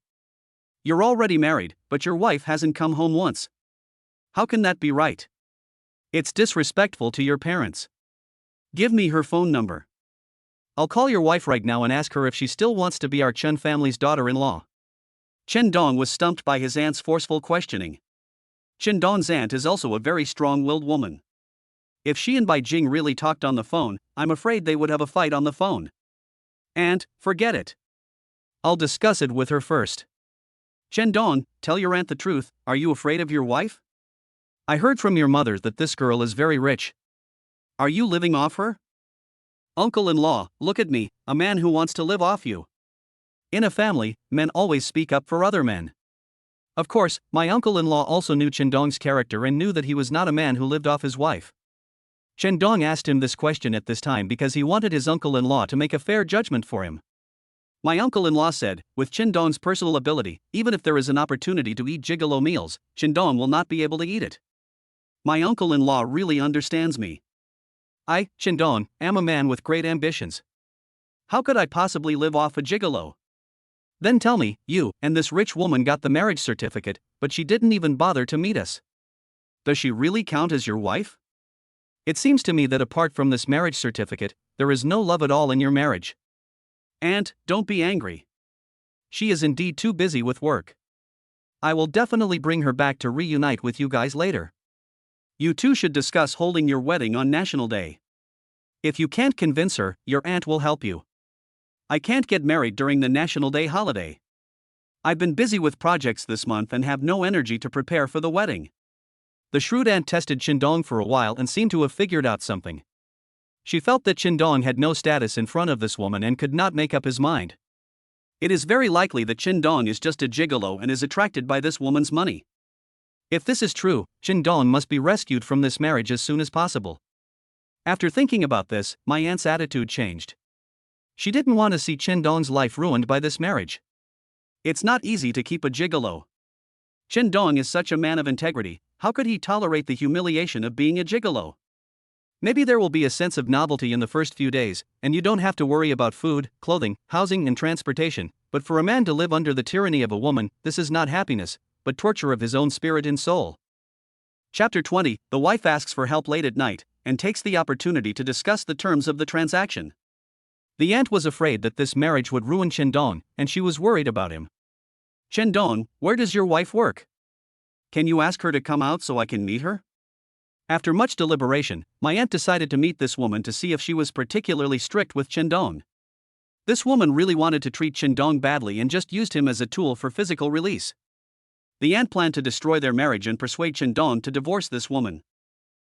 You're already married, but your wife hasn't come home once. How can that be right? It's disrespectful to your parents. Give me her phone number. I'll call your wife right now and ask her if she still wants to be our Chen family's daughter-in-law." Dong was stumped by his aunt's forceful questioning. Dong's aunt is also a very strong-willed woman. If she and Bai Jing really talked on the phone, I'm afraid they would have a fight on the phone. "Aunt, forget it. I'll discuss it with her first." "Dong, tell your aunt the truth, are you afraid of your wife? I heard from your mother that this girl is very rich. Are you living off her?" "Uncle-in-law, look at me, a man who wants to live off you." In a family, men always speak up for other men. Of course, my uncle-in-law also knew Dong's character and knew that he was not a man who lived off his wife. Dong asked him this question at this time because he wanted his uncle-in-law to make a fair judgment for him. My uncle-in-law said, "With Dong's personal ability, even if there is an opportunity to eat gigolo meals, Dong will not be able to eat it. My uncle-in-law really understands me. I, Dong, am a man with great ambitions. How could I possibly live off a gigolo? Then tell me, you and this rich woman got the marriage certificate, but she didn't even bother to meet us. Does she really count as your wife? It seems to me that apart from this marriage certificate, there is no love at all in your marriage. Aunt, don't be angry. She is indeed too busy with work. I will definitely bring her back to reunite with you guys later. You two should discuss holding your wedding on National Day. If you can't convince her, your aunt will help you. I can't get married during the National Day holiday. I've been busy with projects this month and have no energy to prepare for the wedding. The shrewd aunt tested Qingdong for a while and seemed to have figured out something. She felt that Qingdong had no status in front of this woman and could not make up his mind. It is very likely that Qingdong is just a gigolo and is attracted by this woman's money. If this is true, Qingdong must be rescued from this marriage as soon as possible. After thinking about this, my aunt's attitude changed. She didn't want to see Qingdong's life ruined by this marriage. It's not easy to keep a gigolo. Qingdong is such a man of integrity, how could he tolerate the humiliation of being a gigolo? Maybe there will be a sense of novelty in the first few days, and you don't have to worry about food, clothing, housing, and transportation, but for a man to live under the tyranny of a woman, this is not happiness, but torture of his own spirit and soul. Chapter 20, the wife asks for help late at night, and takes the opportunity to discuss the terms of the transaction. The aunt was afraid that this marriage would ruin Qingdong, and she was worried about him. Qingdong, where does your wife work? Can you ask her to come out so I can meet her? After much deliberation, my aunt decided to meet this woman to see if she was particularly strict with Qingdong. This woman really wanted to treat Qingdong badly and just used him as a tool for physical release. The aunt planned to destroy their marriage and persuade Qingdong to divorce this woman.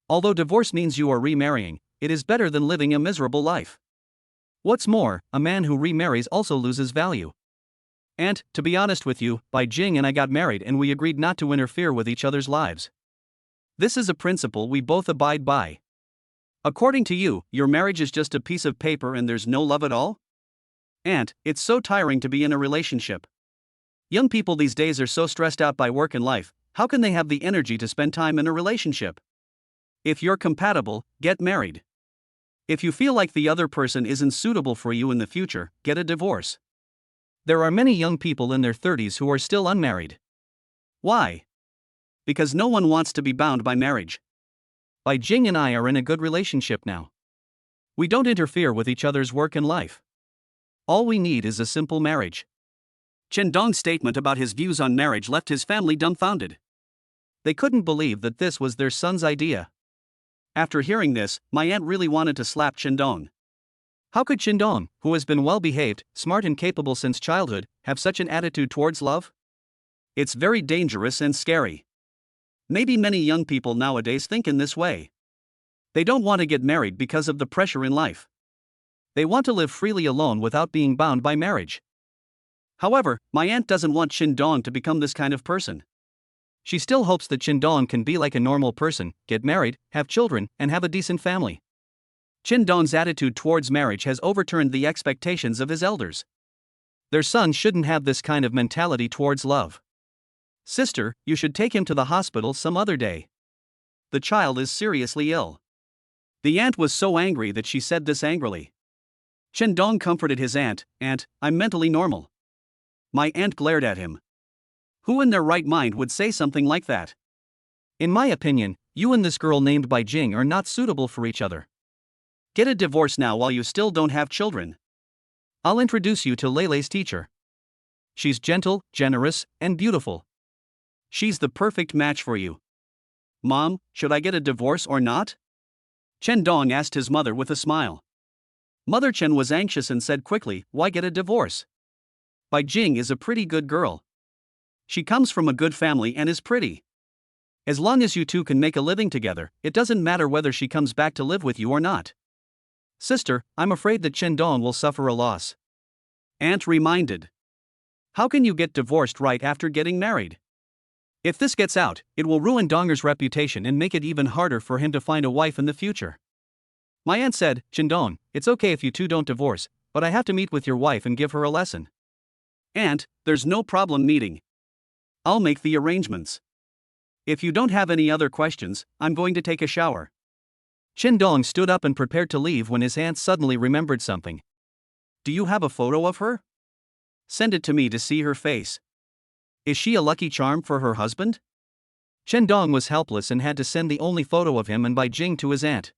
Although divorce means you are remarrying, it is better than living a miserable life. What's more, a man who remarries also loses value. Aunt, to be honest with you, Bai Jing and I got married and we agreed not to interfere with each other's lives. This is a principle we both abide by. According to you, your marriage is just a piece of paper and there's no love at all? Aunt, it's so tiring to be in a relationship. Young people these days are so stressed out by work and life, how can they have the energy to spend time in a relationship? If you're compatible, get married. If you feel like the other person isn't suitable for you in the future, get a divorce. There are many young people in their 30s who are still unmarried. Why? Because no one wants to be bound by marriage. Bai Jing and I are in a good relationship now. We don't interfere with each other's work and life. All we need is a simple marriage. Qingdong's statement about his views on marriage left his family dumbfounded. They couldn't believe that this was their son's idea. After hearing this, my aunt really wanted to slap Qingdong. How could Qingdong, who has been well-behaved, smart and capable since childhood, have such an attitude towards love? It's very dangerous and scary. Maybe many young people nowadays think in this way. They don't want to get married because of the pressure in life. They want to live freely alone without being bound by marriage. However, my aunt doesn't want Qingdong to become this kind of person. She still hopes that Qingdong can be like a normal person, get married, have children, and have a decent family. Qingdong's attitude towards marriage has overturned the expectations of his elders. Their son shouldn't have this kind of mentality towards love. Sister, you should take him to the hospital some other day. The child is seriously ill. The aunt was so angry that she said this angrily. Qingdong comforted his aunt, "Aunt, I'm mentally normal." My aunt glared at him. Who in their right mind would say something like that? In my opinion, you and this girl named Bai Jing are not suitable for each other. Get a divorce now while you still don't have children. I'll introduce you to Leilei's teacher. She's gentle, generous, and beautiful. She's the perfect match for you. Mom, should I get a divorce or not? Qingdong asked his mother with a smile. Mother Chen was anxious and said quickly, why get a divorce? Bai Jing is a pretty good girl. She comes from a good family and is pretty. As long as you two can make a living together, it doesn't matter whether she comes back to live with you or not. Sister, I'm afraid that Qingdong will suffer a loss. Aunt reminded. How can you get divorced right after getting married? If this gets out, it will ruin Donger's reputation and make it even harder for him to find a wife in the future. My aunt said, Qingdong, it's okay if you two don't divorce, but I have to meet with your wife and give her a lesson. Aunt, there's no problem meeting. I'll make the arrangements. If you don't have any other questions, I'm going to take a shower. Qingdong stood up and prepared to leave when his aunt suddenly remembered something. Do you have a photo of her? Send it to me to see her face. Is she a lucky charm for her husband? Chen Dong was helpless and had to send the only photo of him and Bai Jing to his aunt.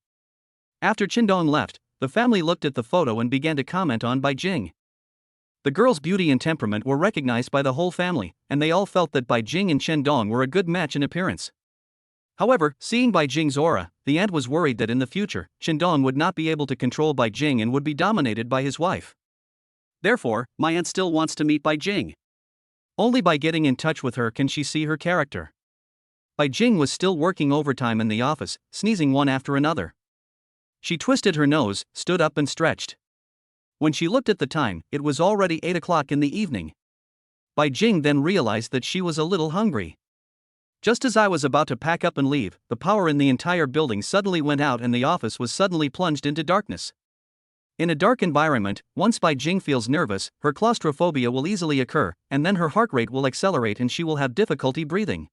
After Chen Dong left, the family looked at the photo and began to comment on Bai Jing. The girl's beauty and temperament were recognized by the whole family, and they all felt that Bai Jing and Chen Dong were a good match in appearance. However, seeing Bai Jing's aura, the aunt was worried that in the future, Chen Dong would not be able to control Bai Jing and would be dominated by his wife. Therefore, my aunt still wants to meet Bai Jing. Only by getting in touch with her can she see her character. Bai Jing was still working overtime in the office, sneezing one after another. She twisted her nose, stood up and stretched. When she looked at the time, it was already 8 o'clock in the evening. Bai Jing then realized that she was a little hungry. Just as I was about to pack up and leave, the power in the entire building suddenly went out and the office was suddenly plunged into darkness. In a dark environment, once Bai Jing feels nervous, her claustrophobia will easily occur, and then her heart rate will accelerate and she will have difficulty breathing.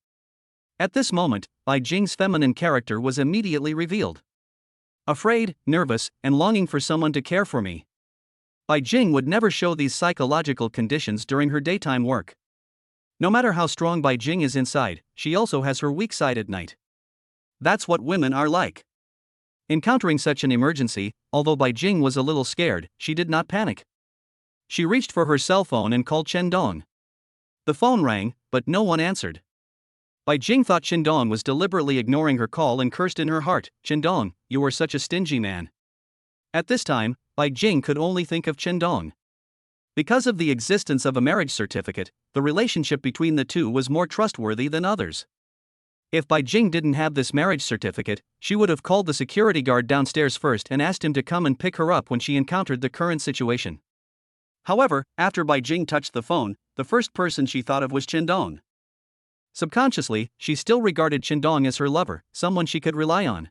At this moment, Bai Jing's feminine character was immediately revealed. Afraid, nervous, and longing for someone to care for me. Bai Jing would never show these psychological conditions during her daytime work. No matter how strong Bai Jing is inside, she also has her weak side at night. That's what women are like. Encountering such an emergency, although Bai Jing was a little scared, she did not panic. She reached for her cell phone and called Chen Dong. The phone rang, but no one answered. Bai Jing thought Chen Dong was deliberately ignoring her call and cursed in her heart, "Chen Dong, you are such a stingy man." At this time, Bai Jing could only think of Chen Dong. Because of the existence of a marriage certificate, the relationship between the two was more trustworthy than others. If Bai Jing didn't have this marriage certificate, she would have called the security guard downstairs first and asked him to come and pick her up when she encountered the current situation. However, after Bai Jing touched the phone, the first person she thought of was Chen Dong. Subconsciously, she still regarded Chen Dong as her lover, someone she could rely on.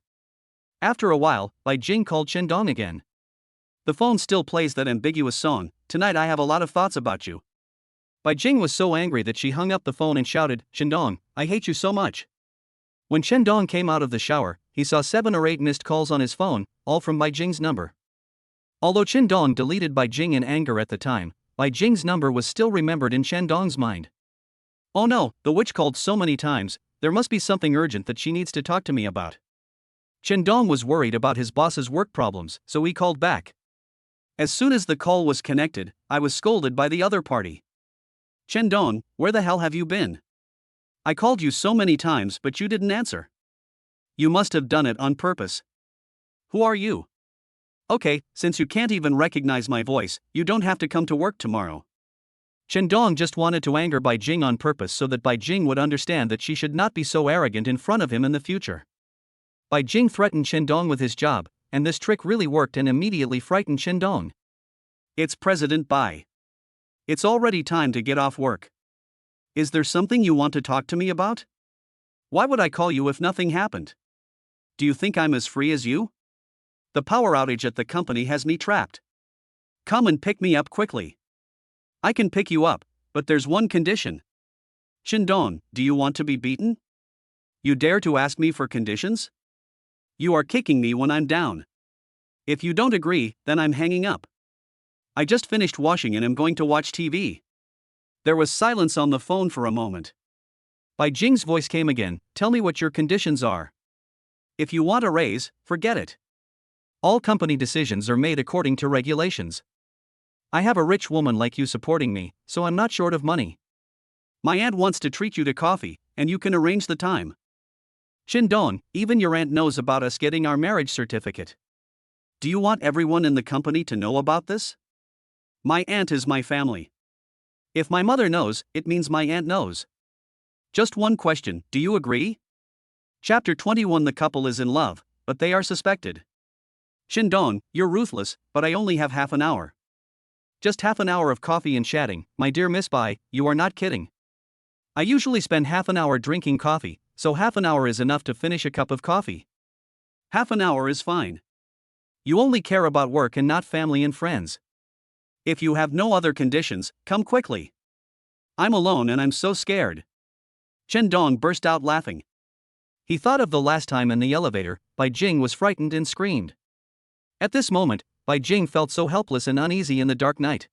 After a while, Bai Jing called Chen Dong again. The phone still plays that ambiguous song, "Tonight I have a lot of thoughts about you." Bai Jing was so angry that she hung up the phone and shouted, "Chen Dong, I hate you so much." When Chen Dong came out of the shower, he saw 7 or 8 missed calls on his phone, all from Bai Jing's number. Although Chen Dong deleted Bai Jing in anger at the time, Bai Jing's number was still remembered in Chen Dong's mind. "Oh no, the witch called so many times, there must be something urgent that she needs to talk to me about." Chen Dong was worried about his boss's work problems, so he called back. As soon as the call was connected, I was scolded by the other party. "Chen Dong, where the hell have you been? I called you so many times but you didn't answer. You must have done it on purpose. Who are you? Okay, since you can't even recognize my voice, you don't have to come to work tomorrow." Chen Dong just wanted to anger Bai Jing on purpose so that Bai Jing would understand that she should not be so arrogant in front of him in the future. Bai Jing threatened Chen Dong with his job, and this trick really worked and immediately frightened Chen Dong. "It's President Bai. It's already time to get off work. Is there something you want to talk to me about? Why would I call you if nothing happened? Do you think I'm as free as you? The power outage at the company has me trapped. Come and pick me up quickly. I can pick you up, but there's one condition." "Chen Dong, do you want to be beaten? You dare to ask me for conditions? You are kicking me when I'm down. If you don't agree, then I'm hanging up. I just finished washing and am going to watch TV." There was silence on the phone for a moment. Bai Jing's voice came again, "Tell me what your conditions are. If you want a raise, forget it. All company decisions are made according to regulations. I have a rich woman like you supporting me, so I'm not short of money. My aunt wants to treat you to coffee, and you can arrange the time. Chen Dong, even your aunt knows about us getting our marriage certificate. Do you want everyone in the company to know about this? My aunt is my family. If my mother knows, it means my aunt knows. Just one question, do you agree?" Chapter 21. The couple is in love, but they are suspected. "Chen Dong, you're ruthless, but I only have half an hour. Just half an hour of coffee and chatting, my dear Miss Bai, you are not kidding. I usually spend half an hour drinking coffee, so half an hour is enough to finish a cup of coffee. Half an hour is fine. You only care about work and not family and friends. If you have no other conditions, come quickly. I'm alone and I'm so scared." Chen Dong burst out laughing. He thought of the last time in the elevator, Bai Jing was frightened and screamed. At this moment, Bai Jing felt so helpless and uneasy in the dark night.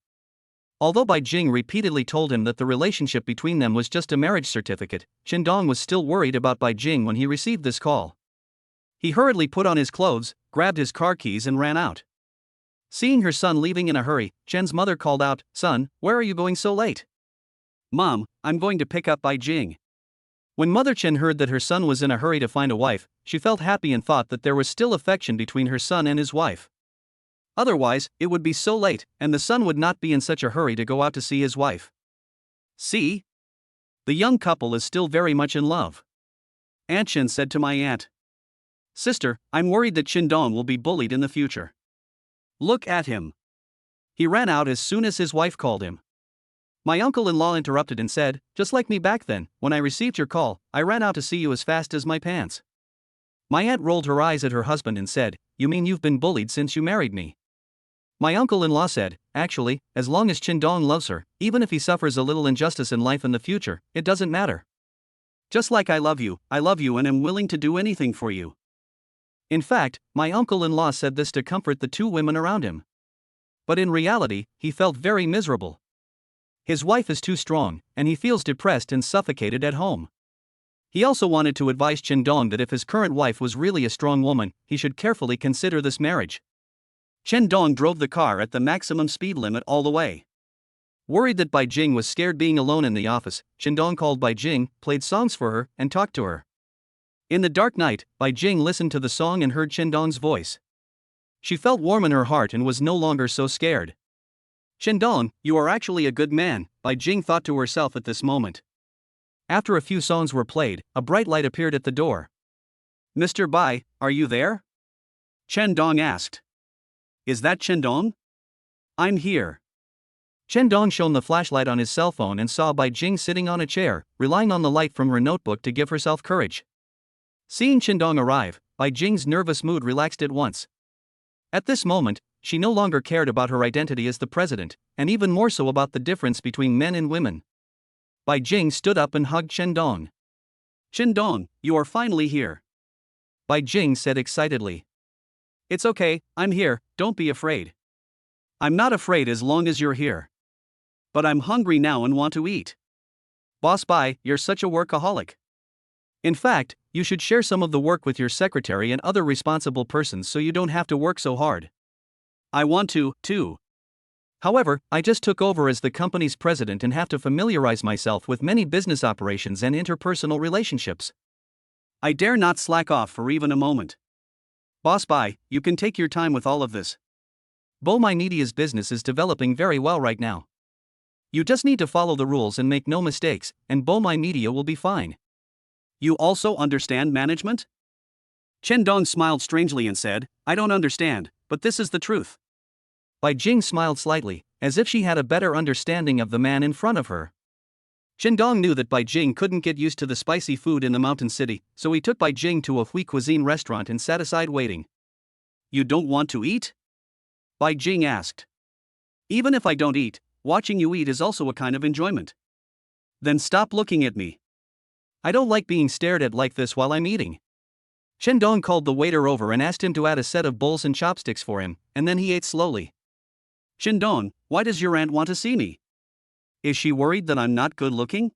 Although Bai Jing repeatedly told him that the relationship between them was just a marriage certificate, Chen Dong was still worried about Bai Jing when he received this call. He hurriedly put on his clothes, grabbed his car keys and ran out. Seeing her son leaving in a hurry, Chen's mother called out, "Son, where are you going so late?" "Mom, I'm going to pick up Bai Jing." When Mother Chen heard that her son was in a hurry to find a wife, she felt happy and thought that there was still affection between her son and his wife. Otherwise, it would be so late, and the son would not be in such a hurry to go out to see his wife. "See? The young couple is still very much in love," Aunt Chen said to my aunt. "Sister, I'm worried that Chen Dong will be bullied in the future. Look at him. He ran out as soon as his wife called him." My uncle-in-law interrupted and said, "Just like me back then, when I received your call, I ran out to see you as fast as my pants." My aunt rolled her eyes at her husband and said, "You mean you've been bullied since you married me?" My uncle-in-law said, "Actually, as long as Chen Dong loves her, even if he suffers a little injustice in life in the future, it doesn't matter. Just like I love you and am willing to do anything for you." In fact, my uncle-in-law said this to comfort the two women around him. But in reality, he felt very miserable. His wife is too strong, and he feels depressed and suffocated at home. He also wanted to advise Chen Dong that if his current wife was really a strong woman, he should carefully consider this marriage. Chen Dong drove the car at the maximum speed limit all the way. Worried that Bai Jing was scared being alone in the office, Chen Dong called Bai Jing, played songs for her, and talked to her. In the dark night, Bai Jing listened to the song and heard Chen Dong's voice. She felt warm in her heart and was no longer so scared. "Chen Dong, you are actually a good man," Bai Jing thought to herself at this moment. After a few songs were played, a bright light appeared at the door. "Mr. Bai, are you there?" Chen Dong asked. "Is that Chen Dong?" "I'm here." Chen Dong shone the flashlight on his cell phone and saw Bai Jing sitting on a chair, relying on the light from her notebook to give herself courage. Seeing Chen Dong arrive, Bai Jing's nervous mood relaxed at once. At this moment, she no longer cared about her identity as the president, and even more so about the difference between men and women. Bai Jing stood up and hugged Chen Dong. "Chen Dong, you are finally here," Bai Jing said excitedly. "It's okay, I'm here, don't be afraid." "I'm not afraid as long as you're here. But I'm hungry now and want to eat." "Boss Bai, you're such a workaholic. In fact, you should share some of the work with your secretary and other responsible persons so you don't have to work so hard." "I want to, too. However, I just took over as the company's president and have to familiarize myself with many business operations and interpersonal relationships. I dare not slack off for even a moment. Boss Bai, you can take your time with all of this. Bomai Media's business is developing very well right now. You just need to follow the rules and make no mistakes, and Bomai Media will be fine." "You also understand management?" Chen Dong smiled strangely and said, "I don't understand, but this is the truth." Bai Jing smiled slightly, as if she had a better understanding of the man in front of her. Chen Dong knew that Bai Jing couldn't get used to the spicy food in the mountain city, so he took Bai Jing to a Hui cuisine restaurant and sat aside waiting. "You don't want to eat?" Bai Jing asked. "Even if I don't eat, watching you eat is also a kind of enjoyment." "Then stop looking at me. I don't like being stared at like this while I'm eating." Chen Dong called the waiter over and asked him to add a set of bowls and chopsticks for him, and then he ate slowly. "Chen Dong, why does your aunt want to see me? Is she worried that I'm not good looking?"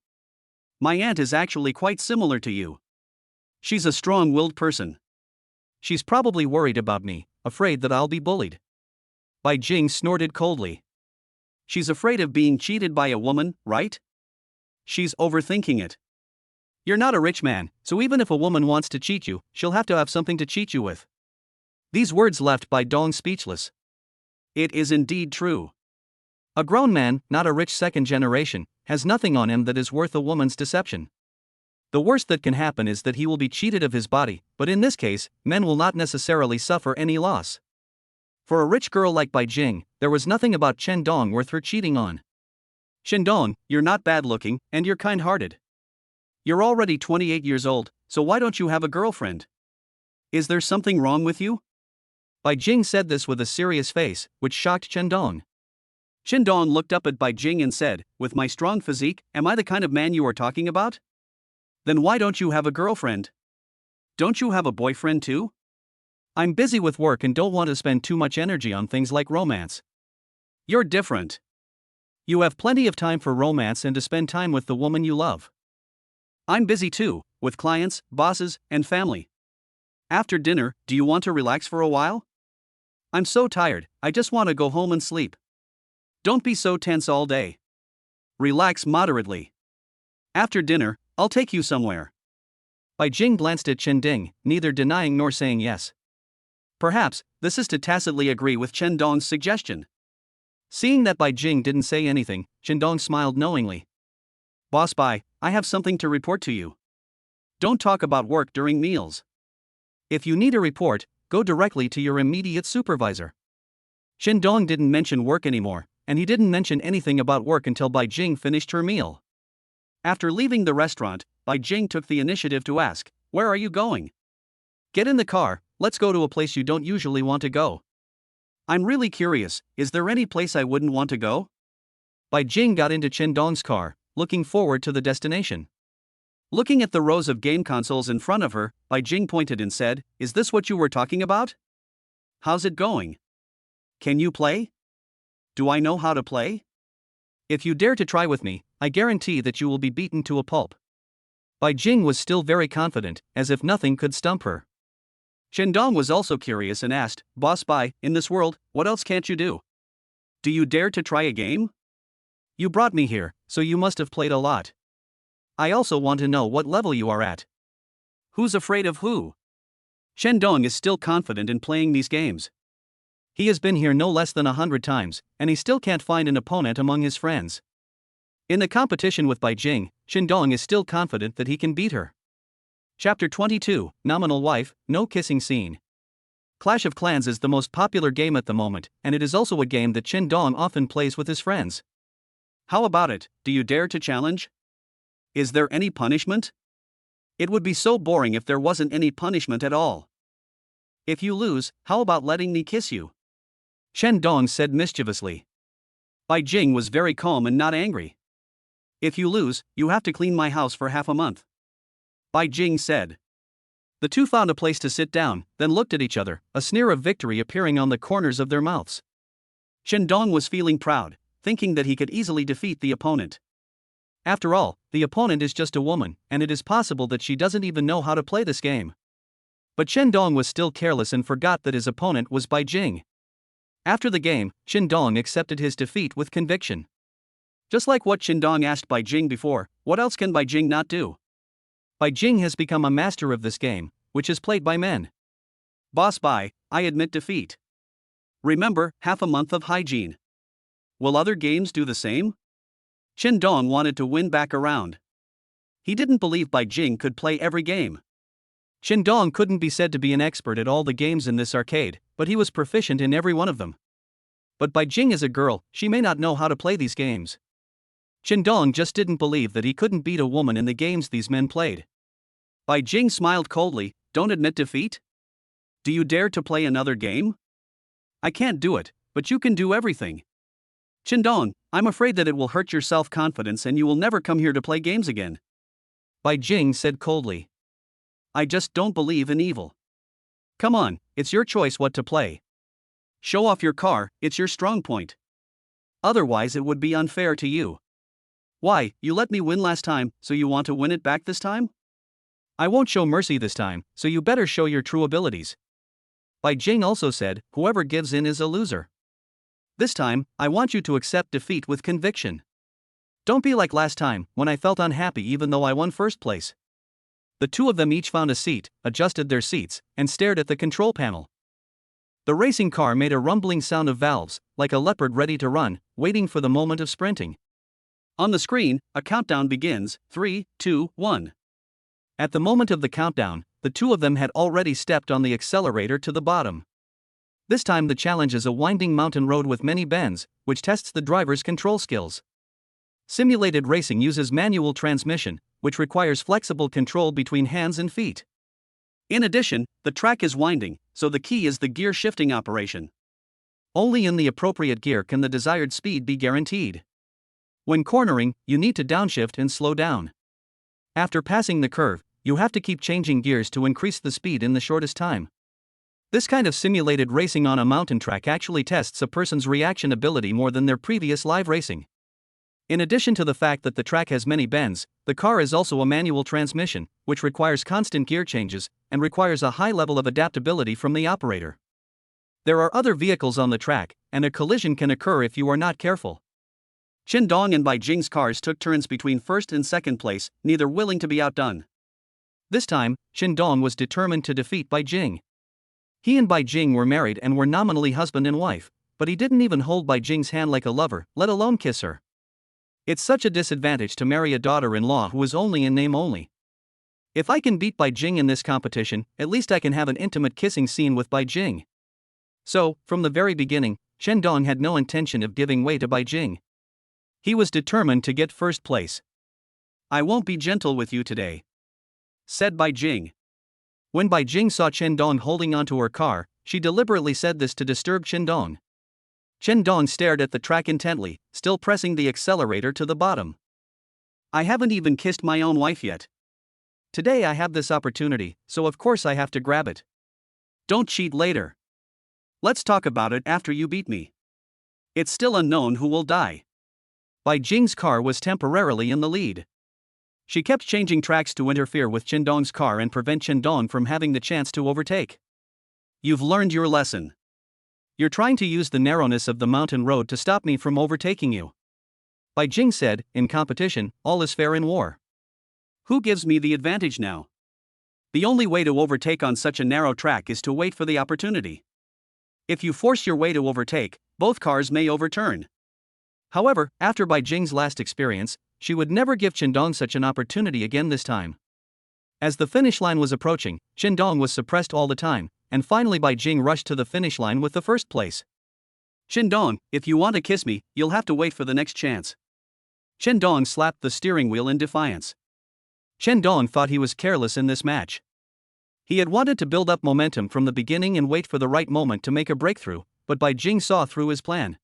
"My aunt is actually quite similar to you. She's a strong-willed person. She's probably worried about me, afraid that I'll be bullied." Bai Jing snorted coldly. "She's afraid of being cheated by a woman, right? She's overthinking it. You're not a rich man, so even if a woman wants to cheat you, she'll have to have something to cheat you with." These words left Bai Dong speechless. It is indeed true. A grown man, not a rich second generation, has nothing on him that is worth a woman's deception. The worst that can happen is that he will be cheated of his body, but in this case, men will not necessarily suffer any loss. For a rich girl like Bai Jing, there was nothing about Chen Dong worth her cheating on. "Chen Dong, you're not bad looking, and you're kind-hearted. You're already 28 years old, so why don't you have a girlfriend? Is there something wrong with you?" Bai Jing said this with a serious face, which shocked Chen Dong. Chen Dong looked up at Bai Jing and said, "With my strong physique, am I the kind of man you are talking about? Then why don't you have a girlfriend? Don't you have a boyfriend too?" "I'm busy with work and don't want to spend too much energy on things like romance." "You're different. You have plenty of time for romance and to spend time with the woman you love. I'm busy too, with clients, bosses, and family. After dinner, do you want to relax for a while? I'm so tired, I just want to go home and sleep. Don't be so tense all day. Relax moderately. After dinner, I'll take you somewhere. Bai Jing glanced at Chen Ding, neither denying nor saying yes. Perhaps, this is to tacitly agree with Chen Dong's suggestion. Seeing that Bai Jing didn't say anything, Chen Dong smiled knowingly. Boss Bai, I have something to report to you. Don't talk about work during meals. If you need a report, go directly to your immediate supervisor. Chen Dong didn't mention work anymore, and he didn't mention anything about work until Bai Jing finished her meal. After leaving the restaurant, Bai Jing took the initiative to ask, "Where are you going?" "Get in the car, let's go to a place you don't usually want to go." "I'm really curious, is there any place I wouldn't want to go?" Bai Jing got into Chen Dong's car, looking forward to the destination. Looking at the rows of game consoles in front of her, Bai Jing pointed and said, "Is this what you were talking about? How's it going? Can you play? Do I know how to play? If you dare to try with me, I guarantee that you will be beaten to a pulp." Bai Jing was still very confident, as if nothing could stump her. Chen Dong was also curious and asked, "Boss Bai, in this world, what else can't you do? Do you dare to try a game? You brought me here, so you must have played a lot. I also want to know what level you are at. Who's afraid of who?" Chen Dong is still confident in playing these games. He has been here no less than 100 times, and he still can't find an opponent among his friends. In the competition with Bai Jing, Chen Dong is still confident that he can beat her. Chapter 22, Nominal Wife, No Kissing Scene. Clash of Clans is the most popular game at the moment, and it is also a game that Chen Dong often plays with his friends. How about it, do you dare to challenge? Is there any punishment? It would be so boring if there wasn't any punishment at all. If you lose, how about letting me kiss you? Chen Dong said mischievously. Bai Jing was very calm and not angry. If you lose, you have to clean my house for half a month. Bai Jing said. The two found a place to sit down, then looked at each other, a sneer of victory appearing on the corners of their mouths. Chen Dong was feeling proud, thinking that he could easily defeat the opponent. After all, the opponent is just a woman, and it is possible that she doesn't even know how to play this game. But Chen Dong was still careless and forgot that his opponent was Bai Jing. After the game, Chen Dong accepted his defeat with conviction. Just like what Chen Dong asked Bai Jing before, what else can Bai Jing not do? Bai Jing has become a master of this game, which is played by men. Boss Bai, I admit defeat. Remember, half a month of hygiene. Will other games do the same? Chen Dong wanted to win back around. He didn't believe Bai Jing could play every game. Chen Dong couldn't be said to be an expert at all the games in this arcade, but he was proficient in every one of them. But Bai Jing is a girl, she may not know how to play these games. Chen Dong just didn't believe that he couldn't beat a woman in the games these men played. Bai Jing smiled coldly, "Don't admit defeat? Do you dare to play another game? I can't do it, but you can do everything. Chen Dong, I'm afraid that it will hurt your self-confidence and you will never come here to play games again." Bai Jing said coldly. "I just don't believe in evil. Come on, it's your choice what to play. Show off your car, it's your strong point. Otherwise it would be unfair to you. Why, you let me win last time, so you want to win it back this time? I won't show mercy this time, so you better show your true abilities." Bai Jing also said, "Whoever gives in is a loser. This time, I want you to accept defeat with conviction. Don't be like last time, when I felt unhappy even though I won first place." The two of them each found a seat, adjusted their seats, and stared at the control panel. The racing car made a rumbling sound of valves, like a leopard ready to run, waiting for the moment of sprinting. On the screen, a countdown begins, 3, 2, 1. At the moment of the countdown, the two of them had already stepped on the accelerator to the bottom. This time the challenge is a winding mountain road with many bends, which tests the driver's control skills. Simulated racing uses manual transmission, which requires flexible control between hands and feet. In addition, the track is winding, so the key is the gear shifting operation. Only in the appropriate gear can the desired speed be guaranteed. When cornering, you need to downshift and slow down. After passing the curve, you have to keep changing gears to increase the speed in the shortest time. This kind of simulated racing on a mountain track actually tests a person's reaction ability more than their previous live racing. In addition to the fact that the track has many bends, the car is also a manual transmission, which requires constant gear changes and requires a high level of adaptability from the operator. There are other vehicles on the track, and a collision can occur if you are not careful. Qindong and Bai Jing's cars took turns between first and second place, neither willing to be outdone. This time, Qindong was determined to defeat Bai Jing. He and Bai Jing were married and were nominally husband and wife, but he didn't even hold Bai Jing's hand like a lover, let alone kiss her. It's such a disadvantage to marry a daughter-in-law who is only in name only. If I can beat Bai Jing in this competition, at least I can have an intimate kissing scene with Bai Jing. So, from the very beginning, Qindong had no intention of giving way to Bai Jing. He was determined to get first place. "I won't be gentle with you today," said Bai Jing. When Bai Jing saw Qindong holding onto her car, she deliberately said this to disturb Qindong. Qindong stared at the track intently, still pressing the accelerator to the bottom. "I haven't even kissed my own wife yet. Today I have this opportunity, so of course I have to grab it. Don't cheat later. Let's talk about it after you beat me. It's still unknown who will die." Bai Jing's car was temporarily in the lead. She kept changing tracks to interfere with Qindong's car and prevent Qindong from having the chance to overtake. "You've learned your lesson. You're trying to use the narrowness of the mountain road to stop me from overtaking you." Bai Jing said, "In competition, all is fair in war. Who gives me the advantage now? The only way to overtake on such a narrow track is to wait for the opportunity. If you force your way to overtake, both cars may overturn." However, after Bai Jing's last experience, she would never give Qindong such an opportunity again this time. As the finish line was approaching, Qindong was suppressed all the time, and finally Bai Jing rushed to the finish line with the first place. "Qindong, if you want to kiss me, you'll have to wait for the next chance." Qindong slapped the steering wheel in defiance. Qindong thought he was careless in this match. He had wanted to build up momentum from the beginning and wait for the right moment to make a breakthrough, but Bai Jing saw through his plan.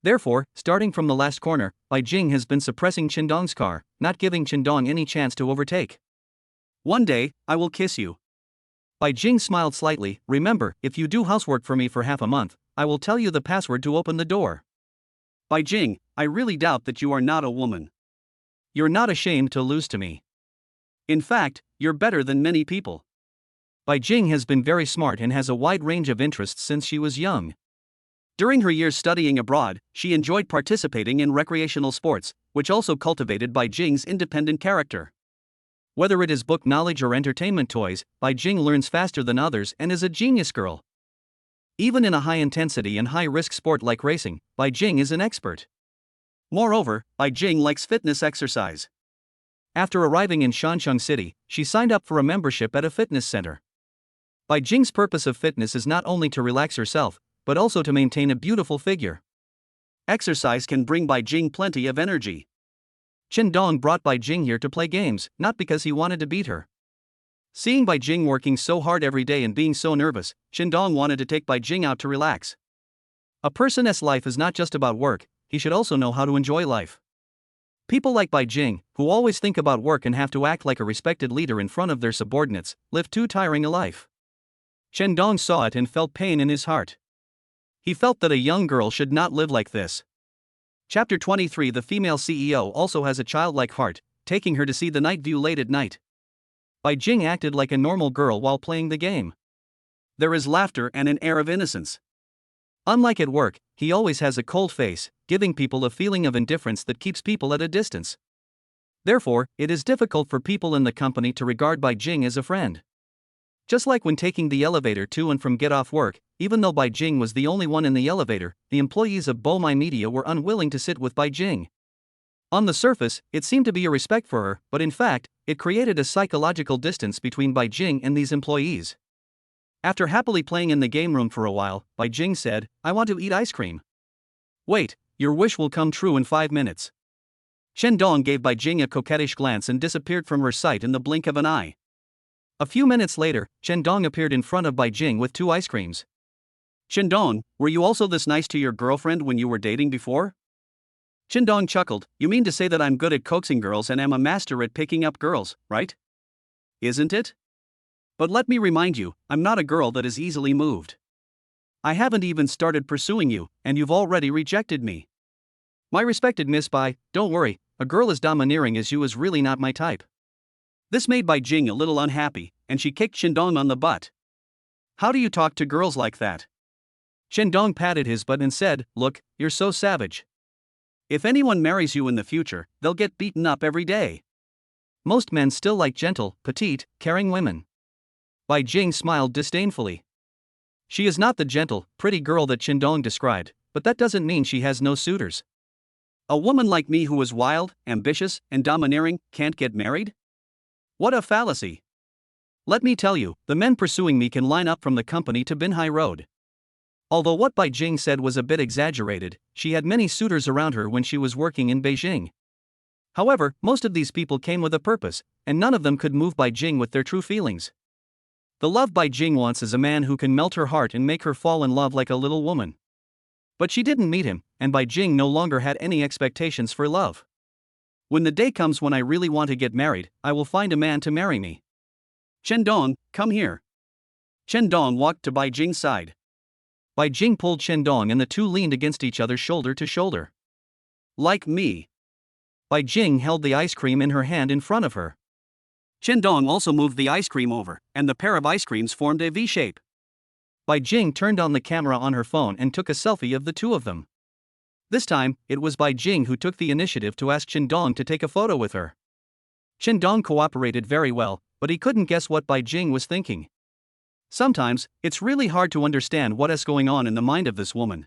Therefore, starting from the last corner, Bai Jing has been suppressing Qindong's car, not giving Qindong any chance to overtake. "One day, I will kiss you." Bai Jing smiled slightly. "Remember, if you do housework for me for half a month, I will tell you the password to open the door." "Bai Jing, I really doubt that you are not a woman. You're not ashamed to lose to me. In fact, you're better than many people." Bai Jing has been very smart and has a wide range of interests since she was young. During her years studying abroad, she enjoyed participating in recreational sports, which also cultivated Bai Jing's independent character. Whether it is book knowledge or entertainment toys, Bai Jing learns faster than others and is a genius girl. Even in a high-intensity and high-risk sport like racing, Bai Jing is an expert. Moreover, Bai Jing likes fitness exercise. After arriving in Shansheng City, she signed up for a membership at a fitness center. Bai Jing's purpose of fitness is not only to relax herself, but also to maintain a beautiful figure. Exercise can bring Bai Jing plenty of energy. Qindong brought Bai Jing here to play games, not because he wanted to beat her. Seeing Bai Jing working so hard every day and being so nervous, Qindong wanted to take Bai Jing out to relax. A person's life is not just about work, he should also know how to enjoy life. People like Bai Jing, who always think about work and have to act like a respected leader in front of their subordinates, live too tiring a life. Qindong saw it and felt pain in his heart. He felt that a young girl should not live like this. Chapter 23. The female CEO also has a childlike heart, taking her to see the night view late at night. Bai Jing acted like a normal girl while playing the game. There is laughter and an air of innocence. Unlike at work, he always has a cold face, giving people a feeling of indifference that keeps people at a distance. Therefore, it is difficult for people in the company to regard Bai Jing as a friend. Just like when taking the elevator to and from get off work, even though Bai Jing was the only one in the elevator, the employees of Bomai Media were unwilling to sit with Bai Jing. On the surface, it seemed to be a respect for her, but in fact, it created a psychological distance between Bai Jing and these employees. After happily playing in the game room for a while, Bai Jing said, "I want to eat ice cream." "Wait, your wish will come true in 5 minutes." Qindong gave Bai Jing a coquettish glance and disappeared from her sight in the blink of an eye. A few minutes later, Qindong appeared in front of Bai Jing with 2 ice creams. "Qindong, were you also this nice to your girlfriend when you were dating before?" Qindong chuckled. "You mean to say that I'm good at coaxing girls and am a master at picking up girls, right? Isn't it? But let me remind you, I'm not a girl that is easily moved. I haven't even started pursuing you, and you've already rejected me." My respected Miss Bai, don't worry, a girl as domineering as you is really not my type. This made Bai Jing a little unhappy, and she kicked Shandong on the butt. How do you talk to girls like that? Shandong patted his butt and said, look, you're so savage. If anyone marries you in the future, they'll get beaten up every day. Most men still like gentle, petite, caring women. Bai Jing smiled disdainfully. She is not the gentle, pretty girl that Shandong described, but that doesn't mean she has no suitors. A woman like me who is wild, ambitious, and domineering can't get married? What a fallacy. Let me tell you, the men pursuing me can line up from the company to Binhai Road. Although what Bai Jing said was a bit exaggerated, she had many suitors around her when she was working in Beijing. However, most of these people came with a purpose, and none of them could move Bai Jing with their true feelings. The love Bai Jing wants is a man who can melt her heart and make her fall in love like a little woman. But she didn't meet him, and Bai Jing no longer had any expectations for love. When the day comes when I really want to get married, I will find a man to marry me. Shandong, come here. Shandong walked to Bai Jing's side. Bai Jing pulled Shandong and the two leaned against each other shoulder to shoulder. Like me. Bai Jing held the ice cream in her hand in front of her. Shandong also moved the ice cream over, and the pair of ice creams formed a V shape. Bai Jing turned on the camera on her phone and took a selfie of the two of them. This time, it was Bai Jing who took the initiative to ask Shandong to take a photo with her. Shandong cooperated very well, but he couldn't guess what Bai Jing was thinking. Sometimes, it's really hard to understand what is going on in the mind of this woman.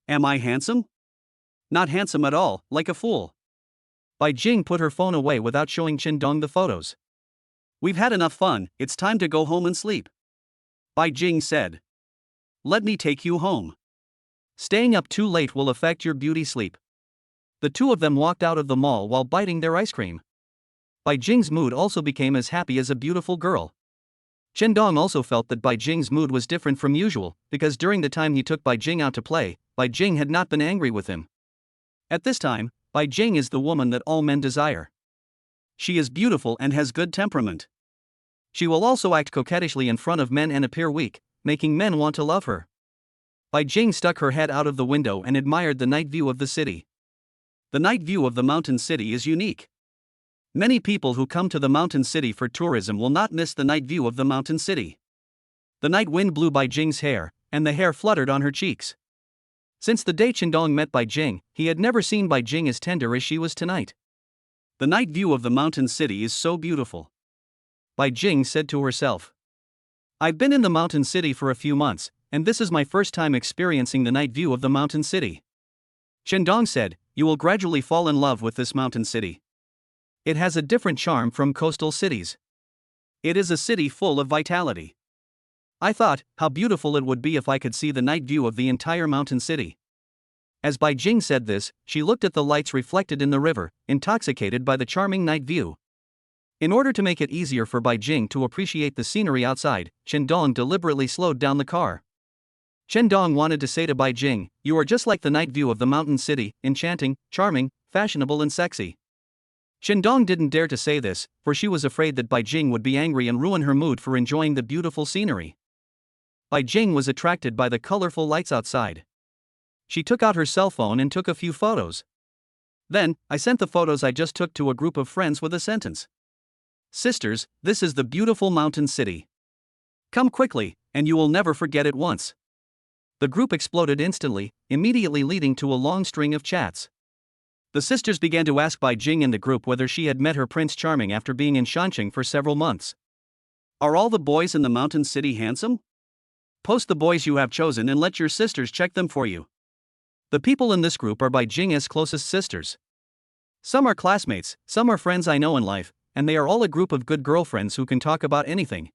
Am I handsome? Not handsome at all, like a fool. Bai Jing put her phone away without showing Shandong the photos. We've had enough fun, it's time to go home and sleep. Bai Jing said. Let me take you home. Staying up too late will affect your beauty sleep. The two of them walked out of the mall while biting their ice cream. Bai Jing's mood also became as happy as a beautiful girl. Shandong also felt that Bai Jing's mood was different from usual, because during the time he took Bai Jing out to play, Bai Jing had not been angry with him. At this time, Bai Jing is the woman that all men desire. She is beautiful and has good temperament. She will also act coquettishly in front of men and appear weak, making men want to love her. Bai Jing stuck her head out of the window and admired the night view of the city. The night view of the mountain city is unique. Many people who come to the mountain city for tourism will not miss the night view of the mountain city. The night wind blew Bai Jing's hair, and the hair fluttered on her cheeks. Since the day Shandong met Bai Jing, he had never seen Bai Jing as tender as she was tonight. The night view of the mountain city is so beautiful. Bai Jing said to herself. I've been in the mountain city for a few months, and this is my first time experiencing the night view of the mountain city. Shandong said, you will gradually fall in love with this mountain city. It has a different charm from coastal cities. It is a city full of vitality. I thought, how beautiful it would be if I could see the night view of the entire mountain city. As Bai Jing said this, she looked at the lights reflected in the river, intoxicated by the charming night view. In order to make it easier for Bai Jing to appreciate the scenery outside, Shandong deliberately slowed down the car. Shandong wanted to say to Bai Jing, you are just like the night view of the mountain city, enchanting, charming, fashionable and sexy. Shandong didn't dare to say this, for she was afraid that Bai Jing would be angry and ruin her mood for enjoying the beautiful scenery. Bai Jing was attracted by the colorful lights outside. She took out her cell phone and took a few photos. Then, I sent the photos I just took to a group of friends with a sentence. Sisters, this is the beautiful mountain city. Come quickly, and you will never forget it once. The group exploded instantly, immediately leading to a long string of chats. The sisters began to ask Bai Jing in the group whether she had met her Prince Charming after being in Shanxing for several months. Are all the boys in the mountain city handsome? Post the boys you have chosen and let your sisters check them for you. The people in this group are Bai Jing's closest sisters. Some are classmates, some are friends I know in life, and they are all a group of good girlfriends who can talk about anything.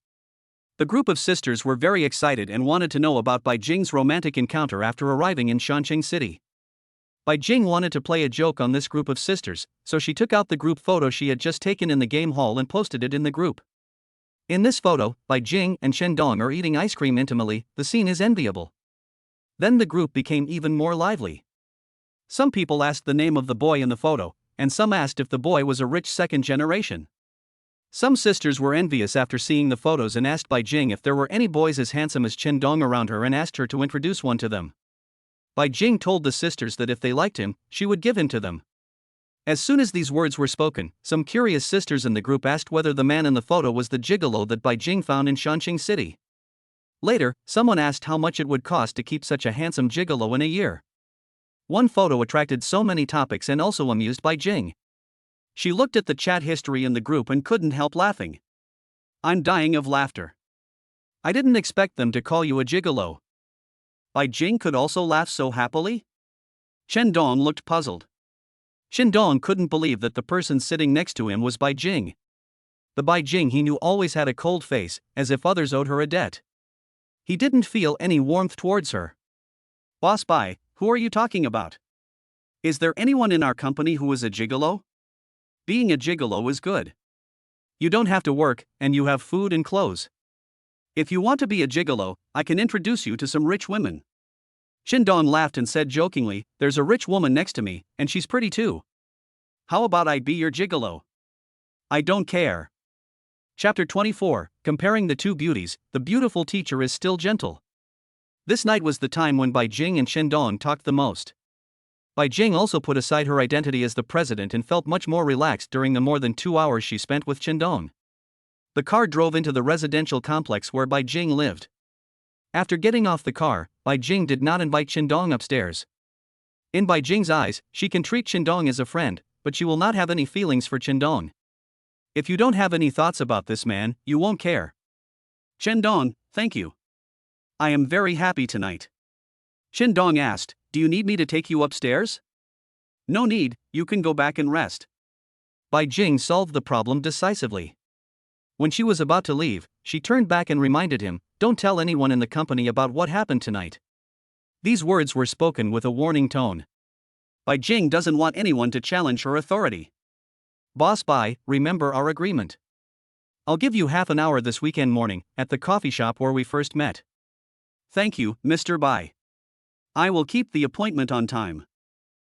The group of sisters were very excited and wanted to know about Bai Jing's romantic encounter after arriving in Shanxing City. Bai Jing wanted to play a joke on this group of sisters, so she took out the group photo she had just taken in the game hall and posted it in the group. In this photo, Bai Jing and Shandong are eating ice cream intimately, the scene is enviable. Then the group became even more lively. Some people asked the name of the boy in the photo, and some asked if the boy was a rich second generation. Some sisters were envious after seeing the photos and asked Bai Jing if there were any boys as handsome as Shandong around her and asked her to introduce one to them. Bai Jing told the sisters that if they liked him, she would give him to them. As soon as these words were spoken, some curious sisters in the group asked whether the man in the photo was the gigolo that Bai Jing found in Shanxing City. Later, someone asked how much it would cost to keep such a handsome gigolo in a year. One photo attracted so many topics and also amused Bai Jing. She looked at the chat history in the group and couldn't help laughing. I'm dying of laughter. I didn't expect them to call you a gigolo. Bai Jing could also laugh so happily? Chen Dong looked puzzled. Chen Dong couldn't believe that the person sitting next to him was Bai Jing. The Bai Jing he knew always had a cold face, as if others owed her a debt. He didn't feel any warmth towards her. Boss Bai, who are you talking about? Is there anyone in our company who is a gigolo? Being a gigolo is good. You don't have to work, and you have food and clothes. If you want to be a gigolo, I can introduce you to some rich women. Chen Dong laughed and said jokingly, there's a rich woman next to me, and she's pretty too. How about I be your gigolo? I don't care. Chapter 24, Comparing the Two Beauties, the beautiful teacher is still gentle. This night was the time when Bai Jing and Chen Dong talked the most. Bai Jing also put aside her identity as the president and felt much more relaxed during the more than 2 hours she spent with Chen Dong. The car drove into the residential complex where Bai Jing lived. After getting off the car, Bai Jing did not invite Chen Dong upstairs. In Bai Jing's eyes, she can treat Chen Dong as a friend, but she will not have any feelings for Chen Dong. If you don't have any thoughts about this man, you won't care. Chen Dong, thank you. I am very happy tonight. Chen Dong asked, do you need me to take you upstairs? No need, you can go back and rest. Bai Jing solved the problem decisively. When she was about to leave, she turned back and reminded him, don't tell anyone in the company about what happened tonight. These words were spoken with a warning tone. Bai Jing doesn't want anyone to challenge her authority. Boss Bai, remember our agreement. I'll give you half an hour this weekend morning, at the coffee shop where we first met. Thank you, Mr. Bai. I will keep the appointment on time.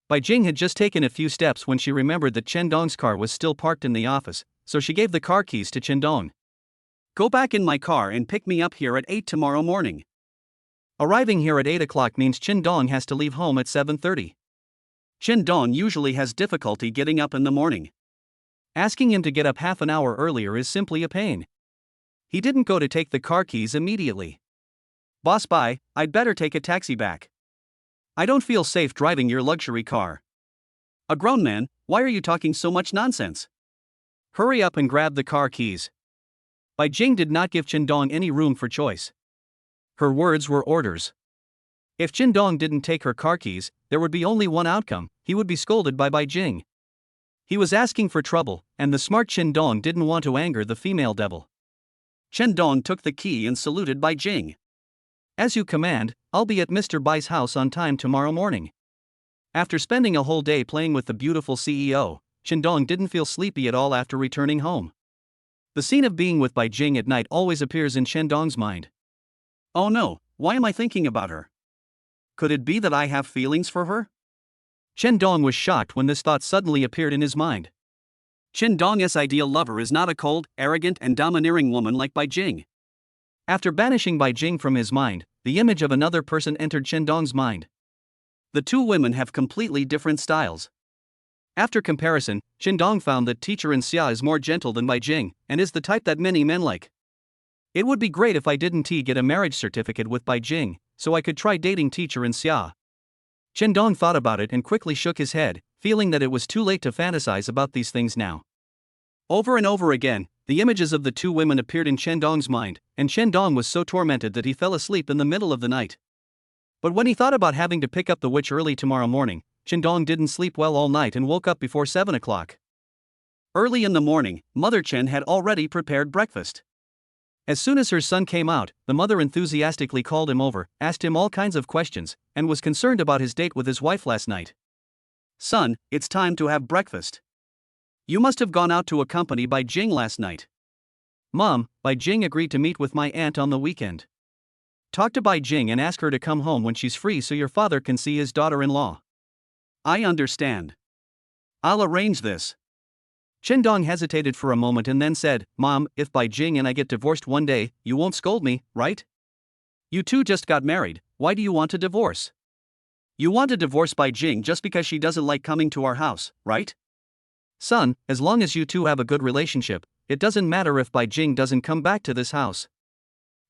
Bai Jing had just taken a few steps when she remembered that Chen Dong's car was still parked in the office, so she gave the car keys to Chen Dong. Go back in my car and pick me up here at 8 tomorrow morning. Arriving here at 8 o'clock means Chen Dong has to leave home at 7:30. Chen Dong usually has difficulty getting up in the morning. Asking him to get up half an hour earlier is simply a pain. He didn't go to take the car keys immediately. Boss Bai, I'd better take a taxi back. I don't feel safe driving your luxury car. A grown man, why are you talking so much nonsense? Hurry up and grab the car keys. Bai Jing did not give Chen Dong any room for choice. Her words were orders. If Chen Dong didn't take her car keys, there would be only one outcome, he would be scolded by Bai Jing. He was asking for trouble, and the smart Chen Dong didn't want to anger the female devil. Chen Dong took the key and saluted Bai Jing. As you command, I'll be at Mr. Bai's house on time tomorrow morning. After spending a whole day playing with the beautiful CEO, Chen Dong didn't feel sleepy at all after returning home. The scene of being with Bai Jing at night always appears in Chen Dong's mind. Oh no, why am I thinking about her? Could it be that I have feelings for her? Chen Dong was shocked when this thought suddenly appeared in his mind. Chen Dong's ideal lover is not a cold, arrogant and domineering woman like Bai Jing. After banishing Bai Jing from his mind, the image of another person entered Chen Dong's mind. The two women have completely different styles. After comparison, Chen Dong found that teacher in Xia is more gentle than Bai Jing, and is the type that many men like. It would be great if I didn't get a marriage certificate with Bai Jing, so I could try dating teacher in Xia. Chen Dong thought about it and quickly shook his head, feeling that it was too late to fantasize about these things now. Over and over again, the images of the two women appeared in Chen Dong's mind, and Chen Dong was so tormented that he fell asleep in the middle of the night. But when he thought about having to pick up the witch early tomorrow morning, Chen Dong didn't sleep well all night and woke up before 7 o'clock. Early in the morning, Mother Chen had already prepared breakfast. As soon as her son came out, the mother enthusiastically called him over, asked him all kinds of questions, and was concerned about his date with his wife last night. Son, it's time to have breakfast. You must have gone out to accompany Bai Jing last night. Mom, Bai Jing agreed to meet with my aunt on the weekend. Talk to Bai Jing and ask her to come home when she's free so your father can see his daughter-in-law. I understand. I'll arrange this. Chen Dong hesitated for a moment and then said, Mom, if Bai Jing and I get divorced one day, you won't scold me, right? You two just got married, why do you want a divorce? You want to divorce Bai Jing just because she doesn't like coming to our house, right? Son, as long as you two have a good relationship, it doesn't matter if Bai Jing doesn't come back to this house.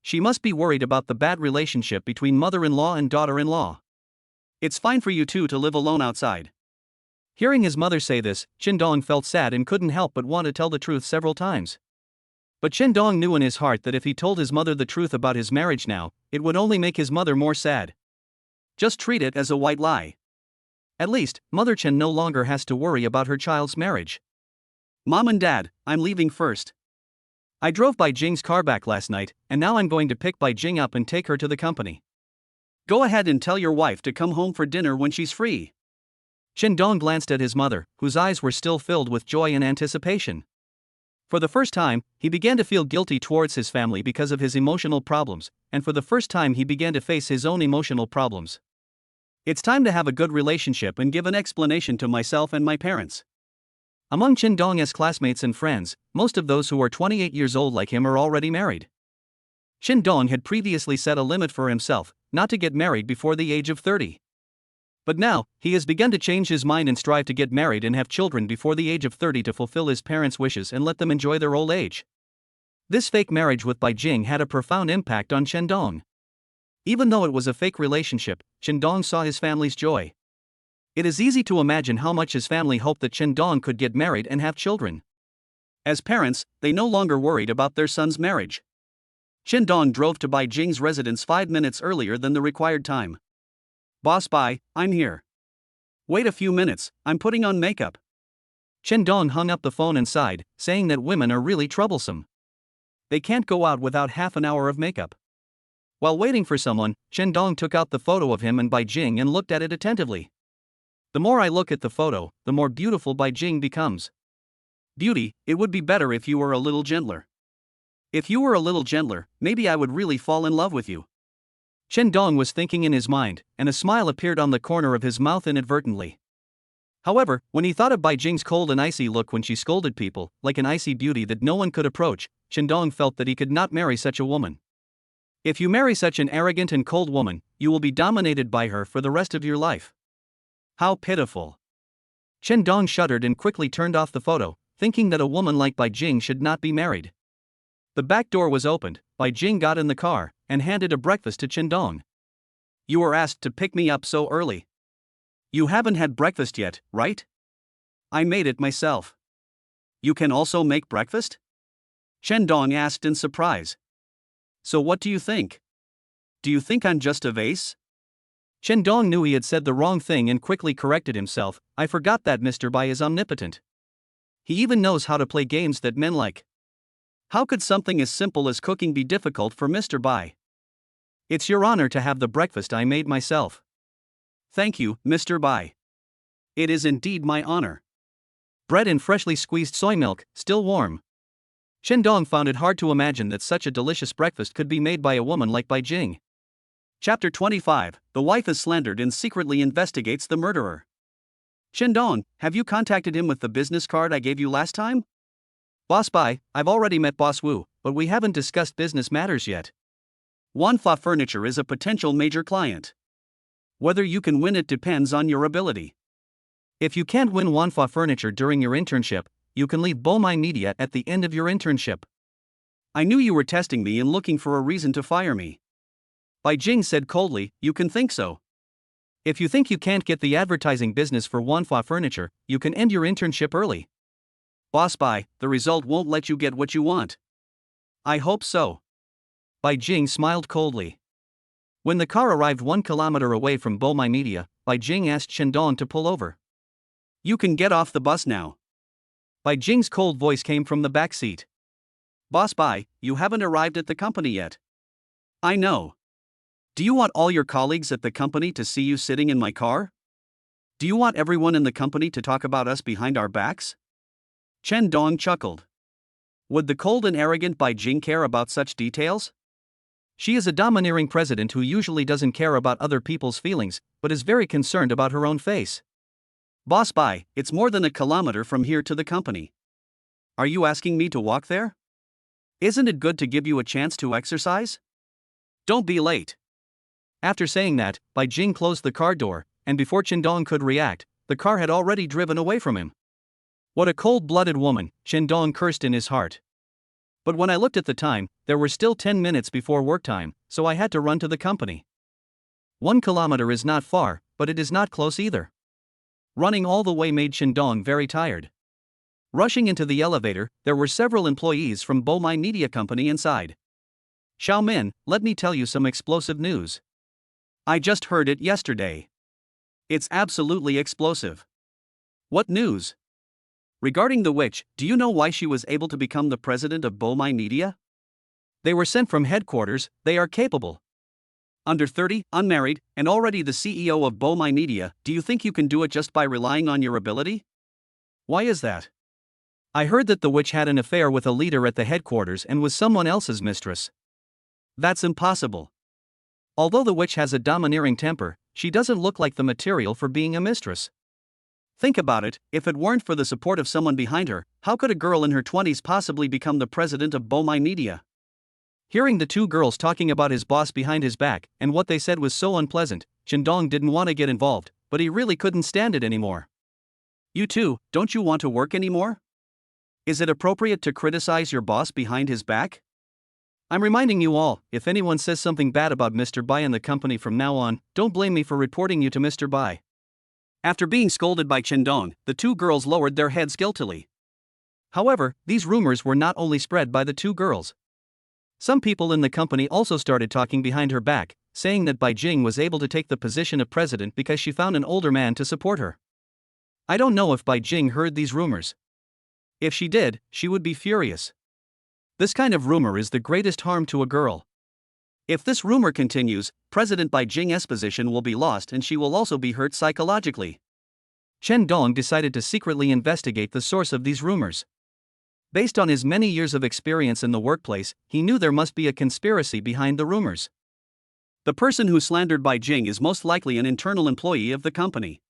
She must be worried about the bad relationship between mother-in-law and daughter-in-law. It's fine for you two to live alone outside. Hearing his mother say this, Qin felt sad and couldn't help but want to tell the truth several times. But Qin knew in his heart that if he told his mother the truth about his marriage now, it would only make his mother more sad. Just treat it as a white lie. At least, Mother Chen no longer has to worry about her child's marriage. Mom and Dad, I'm leaving first. I drove Bai Jing's car back last night, and now I'm going to pick Bai Jing up and take her to the company. Go ahead and tell your wife to come home for dinner when she's free. Qin glanced at his mother, whose eyes were still filled with joy and anticipation. For the first time, he began to feel guilty towards his family because of his emotional problems, and for the first time he began to face his own emotional problems. It's time to have a good relationship and give an explanation to myself and my parents. Among Qin classmates and friends, most of those who are 28 years old like him are already married. Qin had previously set a limit for himself, not to get married before the age of 30. But now, he has begun to change his mind and strive to get married and have children before the age of 30 to fulfill his parents' wishes and let them enjoy their old age. This fake marriage with Bai Jing had a profound impact on Qin. Even though it was a fake relationship, Qin saw his family's joy. It is easy to imagine how much his family hoped that Qin could get married and have children. As parents, they no longer worried about their son's marriage. Qin drove to Bai Jing's residence 5 minutes earlier than the required time. Boss Bai, I'm here. Wait a few minutes, I'm putting on makeup. Qin hung up the phone and sighed, saying that women are really troublesome. They can't go out without half an hour of makeup. While waiting for someone, Qin took out the photo of him and Bai Jing and looked at it attentively. The more I look at the photo, the more beautiful Bai Jing becomes. Beauty, it would be better if you were a little gentler. If you were a little gentler, maybe I would really fall in love with you. Qin was thinking in his mind, and a smile appeared on the corner of his mouth inadvertently. However, when he thought of Bai Jing's cold and icy look when she scolded people, like an icy beauty that no one could approach, Qin felt that he could not marry such a woman. If you marry such an arrogant and cold woman, you will be dominated by her for the rest of your life. How pitiful. Qin shuddered and quickly turned off the photo, thinking that a woman like Bai Jing should not be married. The back door was opened, Bai Jing got in the car, and handed a breakfast to Qin. You were asked to pick me up so early. You haven't had breakfast yet, right? I made it myself. You can also make breakfast? Qin asked in surprise. So what do you think? Do you think I'm just a vase? Qin knew he had said the wrong thing and quickly corrected himself. I forgot that Mr. Bai is omnipotent. He even knows how to play games that men like. How could something as simple as cooking be difficult for Mr. Bai? It's your honor to have the breakfast I made myself. Thank you, Mr. Bai. It is indeed my honor. Bread and freshly squeezed soy milk, still warm. Qin found it hard to imagine that such a delicious breakfast could be made by a woman like Bai Jing. Chapter 25, The wife is slandered and secretly investigates the murderer. Qin, have you contacted him with the business card I gave you last time? Boss Bai, I've already met Boss Wu, but we haven't discussed business matters yet. Wanfa Furniture is a potential major client. Whether you can win it depends on your ability. If you can't win Wanfa Furniture during your internship, you can leave Bomai Media at the end of your internship. I knew you were testing me and looking for a reason to fire me. Bai Jing said coldly, you can think so. If you think you can't get the advertising business for Wanfa Furniture, you can end your internship early. Boss Bai, the result won't let you get what you want. I hope so. Bai Jing smiled coldly. When the car arrived 1 kilometer away from Bomai Media, Bai Jing asked Qin to pull over. You can get off the bus now. Bai Jing's cold voice came from the back seat. Boss Bai, you haven't arrived at the company yet. I know. Do you want all your colleagues at the company to see you sitting in my car? Do you want everyone in the company to talk about us behind our backs? Qin chuckled. Would the cold and arrogant Bai Jing care about such details? She is a domineering president who usually doesn't care about other people's feelings, but is very concerned about her own face. Boss Bai, it's more than a kilometer from here to the company. Are you asking me to walk there? Isn't it good to give you a chance to exercise? Don't be late. After saying that, Bai Jing closed the car door, and before Dong could react, the car had already driven away from him. What a cold-blooded woman, Dong cursed in his heart. But when I looked at the time, there were still 10 minutes before work time, so I had to run to the company. 1 kilometer is not far, but it is not close either. Running all the way made Dong very tired. Rushing into the elevator, there were several employees from My Media Company inside. Xiao Min, let me tell you some explosive news. I just heard it yesterday. It's absolutely explosive. What news? Regarding the witch, do you know why she was able to become the president of My Media? They were sent from headquarters, they are capable. Under 30, unmarried, and already the CEO of My Media, do you think you can do it just by relying on your ability? Why is that? I heard that the witch had an affair with a leader at the headquarters and was someone else's mistress. That's impossible. Although the witch has a domineering temper, she doesn't look like the material for being a mistress. Think about it, if it weren't for the support of someone behind her, how could a girl in her 20s possibly become the president of My Media? Hearing the two girls talking about his boss behind his back, and what they said was so unpleasant, Dong didn't want to get involved, but he really couldn't stand it anymore. You too, don't you want to work anymore? Is it appropriate to criticize your boss behind his back? I'm reminding you all, if anyone says something bad about Mr. Bai and the company from now on, don't blame me for reporting you to Mr. Bai. After being scolded by Dong, the two girls lowered their heads guiltily. However, these rumors were not only spread by the two girls. Some people in the company also started talking behind her back, saying that Bai Jing was able to take the position of president because she found an older man to support her. I don't know if Bai Jing heard these rumors. If she did, she would be furious. This kind of rumor is the greatest harm to a girl. If this rumor continues, President Bai Jing's position will be lost and she will also be hurt psychologically. Dong decided to secretly investigate the source of these rumors. Based on his many years of experience in the workplace, he knew there must be a conspiracy behind the rumors. The person who slandered Bai Jing is most likely an internal employee of the company.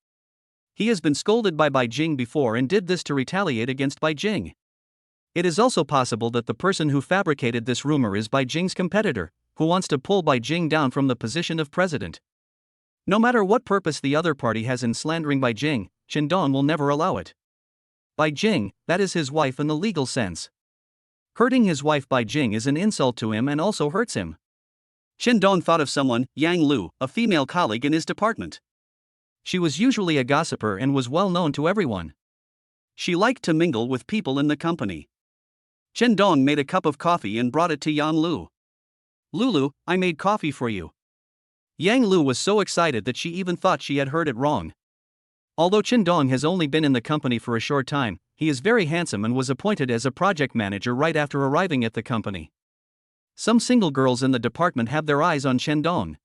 He has been scolded by Bai Jing before and did this to retaliate against Bai Jing. It is also possible that the person who fabricated this rumor is Bai Jing's competitor, who wants to pull Bai Jing down from the position of president. No matter what purpose the other party has in slandering Bai Jing, Dong will never allow it. Bai Jing, that is his wife in the legal sense. Hurting his wife Bai Jing is an insult to him and also hurts him. Dong thought of someone, Yang Lu, a female colleague in his department. She was usually a gossiper and was well known to everyone. She liked to mingle with people in the company. Dong made a cup of coffee and brought it to Yang Lu. Lulu, I made coffee for you. Yang Lu was so excited that she even thought she had heard it wrong. Although Dong has only been in the company for a short time, he is very handsome and was appointed as a project manager right after arriving at the company. Some single girls in the department have their eyes on Dong.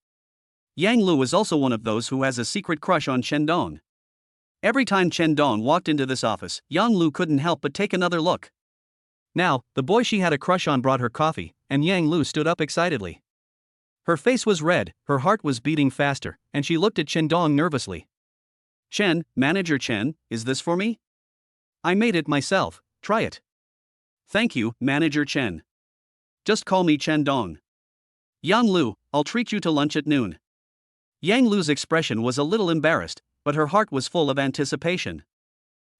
Yang Lu is also one of those who has a secret crush on Dong. Every time Dong walked into this office, Yang Lu couldn't help but take another look. Now, the boy she had a crush on brought her coffee, and Yang Lu stood up excitedly. Her face was red, her heart was beating faster, and she looked at Dong nervously. Manager Chen, is this for me? I made it myself, try it. Thank you, Manager Chen. Just call me Dong. Yang Lu, I'll treat you to lunch at noon. Yang Lu's expression was a little embarrassed, but her heart was full of anticipation.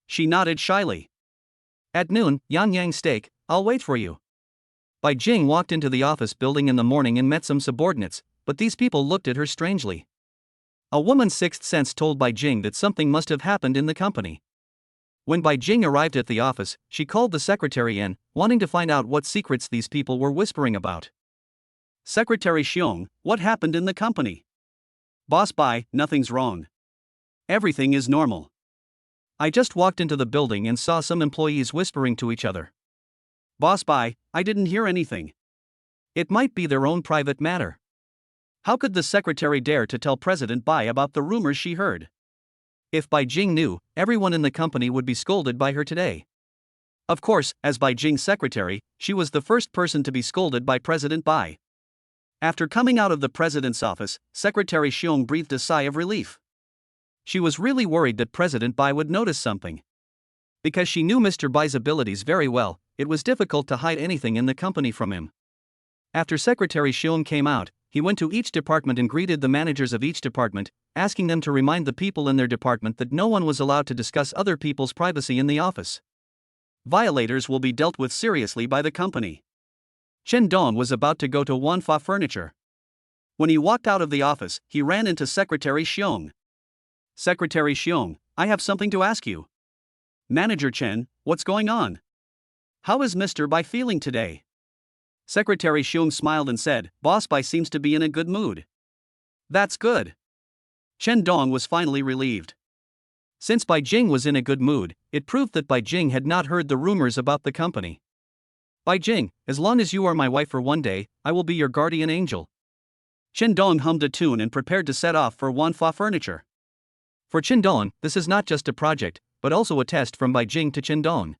She nodded shyly. At noon, Yang steak, I'll wait for you. Bai Jing walked into the office building in the morning and met some subordinates, but these people looked at her strangely. A woman's sixth sense told Bai Jing that something must have happened in the company. When Bai Jing arrived at the office, she called the secretary in, wanting to find out what secrets these people were whispering about. Secretary Xiong, what happened in the company? Boss Bai, nothing's wrong. Everything is normal. I just walked into the building and saw some employees whispering to each other. Boss Bai, I didn't hear anything. It might be their own private matter. How could the secretary dare to tell President Bai about the rumors she heard? If Bai Jing knew, everyone in the company would be scolded by her today. Of course, as Bai Jing's secretary, she was the first person to be scolded by President Bai. After coming out of the president's office, Secretary Xiong breathed a sigh of relief. She was really worried that President Bai would notice something. Because she knew Mr. Bai's abilities very well, it was difficult to hide anything in the company from him. After Secretary Xiong came out, he went to each department and greeted the managers of each department, asking them to remind the people in their department that no one was allowed to discuss other people's privacy in the office. Violators will be dealt with seriously by the company. Chen Dong was about to go to Wanfa Furniture. When he walked out of the office, he ran into Secretary Xiong. Secretary Xiong, I have something to ask you. Manager Chen, what's going on? How is Mr. Bai feeling today? Secretary Xiong smiled and said, Boss Bai seems to be in a good mood. That's good. Chen Dong was finally relieved. Since Bai Jing was in a good mood, it proved that Bai Jing had not heard the rumors about the company. Bai Jing, as long as you are my wife for one day, I will be your guardian angel. Chen Dong hummed a tune and prepared to set off for Wanfa Furniture. For Chen Dong, this is not just a project, but also a test from Bai Jing to Chen Dong.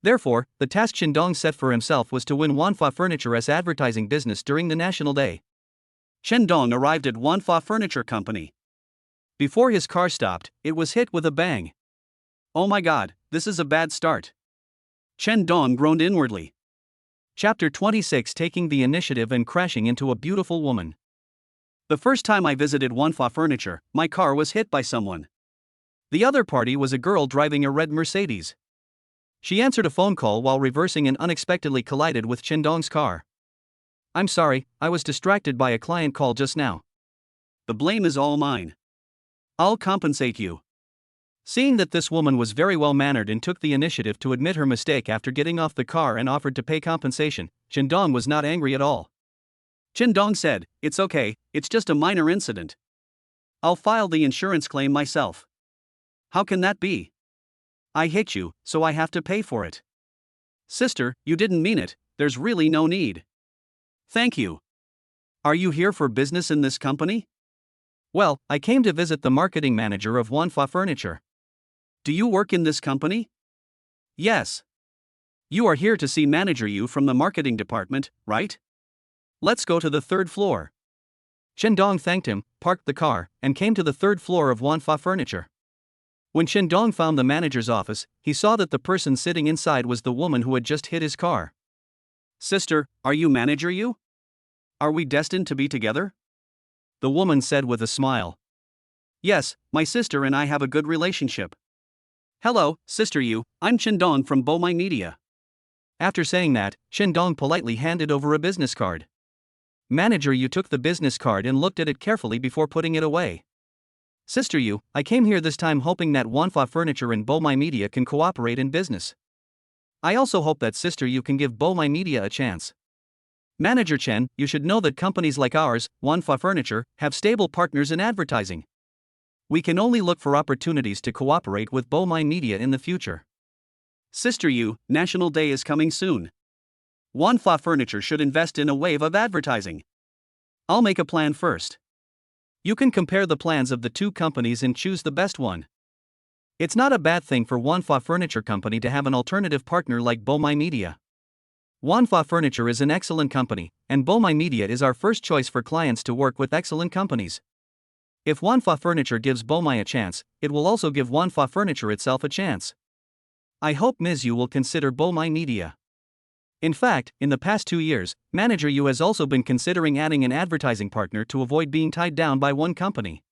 Therefore, the task Chen Dong set for himself was to win Wanfa Furniture's advertising business during the National Day. Chen Dong arrived at Wanfa Furniture Company. Before his car stopped, it was hit with a bang. Oh my god, this is a bad start. Chen Dong groaned inwardly. Chapter 26, Taking the Initiative and Crashing into a Beautiful Woman. The first time I visited Wanfa Furniture, my car was hit by someone. The other party was a girl driving a red Mercedes. She answered a phone call while reversing and unexpectedly collided with Chen Dong's car. I'm sorry, I was distracted by a client call just now. The blame is all mine. I'll compensate you. Seeing that this woman was very well mannered and took the initiative to admit her mistake after getting off the car and offered to pay compensation, Chen Dong was not angry at all. Chen Dong said, It's okay, it's just a minor incident. I'll file the insurance claim myself. How can that be? I hit you, so I have to pay for it. Sister, you didn't mean it, there's really no need. Thank you. Are you here for business in this company? Well, I came to visit the marketing manager of Wanfa Furniture. Do you work in this company? Yes. You are here to see Manager Yu from the marketing department, right? Let's go to the third floor. Chen Dong thanked him, parked the car, and came to the third floor of Wanfa Furniture. When Chen Dong found the manager's office, he saw that the person sitting inside was the woman who had just hit his car. Sister, are you Manager Yu? Are we destined to be together? The woman said with a smile. Yes, my sister and I have a good relationship. Hello, Sister Yu, I'm Chen Dong from Bomai Media. After saying that, Chen Dong politely handed over a business card. Manager Yu took the business card and looked at it carefully before putting it away. Sister Yu, I came here this time hoping that Wanfa Furniture and Bomai Media can cooperate in business. I also hope that Sister Yu can give Bomai Media a chance. Manager Chen, you should know that companies like ours, Wanfa Furniture, have stable partners in advertising. We can only look for opportunities to cooperate with Bomai Media in the future. Sister Yu, National Day is coming soon. Wanfa Furniture should invest in a wave of advertising. I'll make a plan first. You can compare the plans of the two companies and choose the best one. It's not a bad thing for Wanfa Furniture Company to have an alternative partner like Bomai Media. Wanfa Furniture is an excellent company, and Bomai Media is our first choice for clients to work with excellent companies. If Wanfa Furniture gives Bomai a chance, it will also give Wanfa Furniture itself a chance. I hope Ms. Yu will consider Bomai Media. In fact, in the past 2 years, Manager Yu has also been considering adding an advertising partner to avoid being tied down by one company.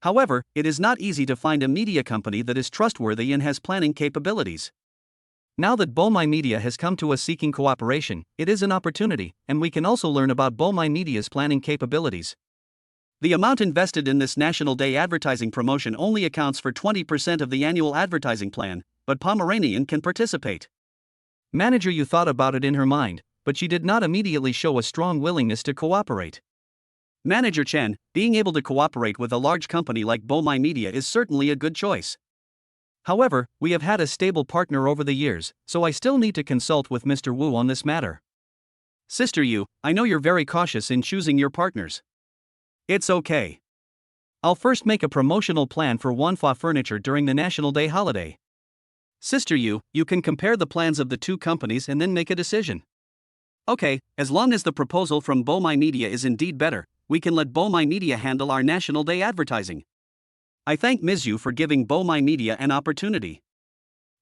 However, it is not easy to find a media company that is trustworthy and has planning capabilities. Now that Bomai Media has come to us seeking cooperation, it is an opportunity, and we can also learn about Bomai Media's planning capabilities. The amount invested in this National Day advertising promotion only accounts for 20% of the annual advertising plan, but Pomeranian can participate. Manager Yu thought about it in her mind, but she did not immediately show a strong willingness to cooperate. Manager Chen, being able to cooperate with a large company like Bomai Media is certainly a good choice. However, we have had a stable partner over the years, so I still need to consult with Mr. Wu on this matter. Sister Yu, I know you're very cautious in choosing your partners. It's okay. I'll first make a promotional plan for Wanfa Furniture during the National Day holiday. Sister Yu, you can compare the plans of the two companies and then make a decision. Okay, as long as the proposal from Bomai Media is indeed better, we can let Bomai Media handle our National Day advertising. I thank Ms. Yu for giving Bomai Media an opportunity.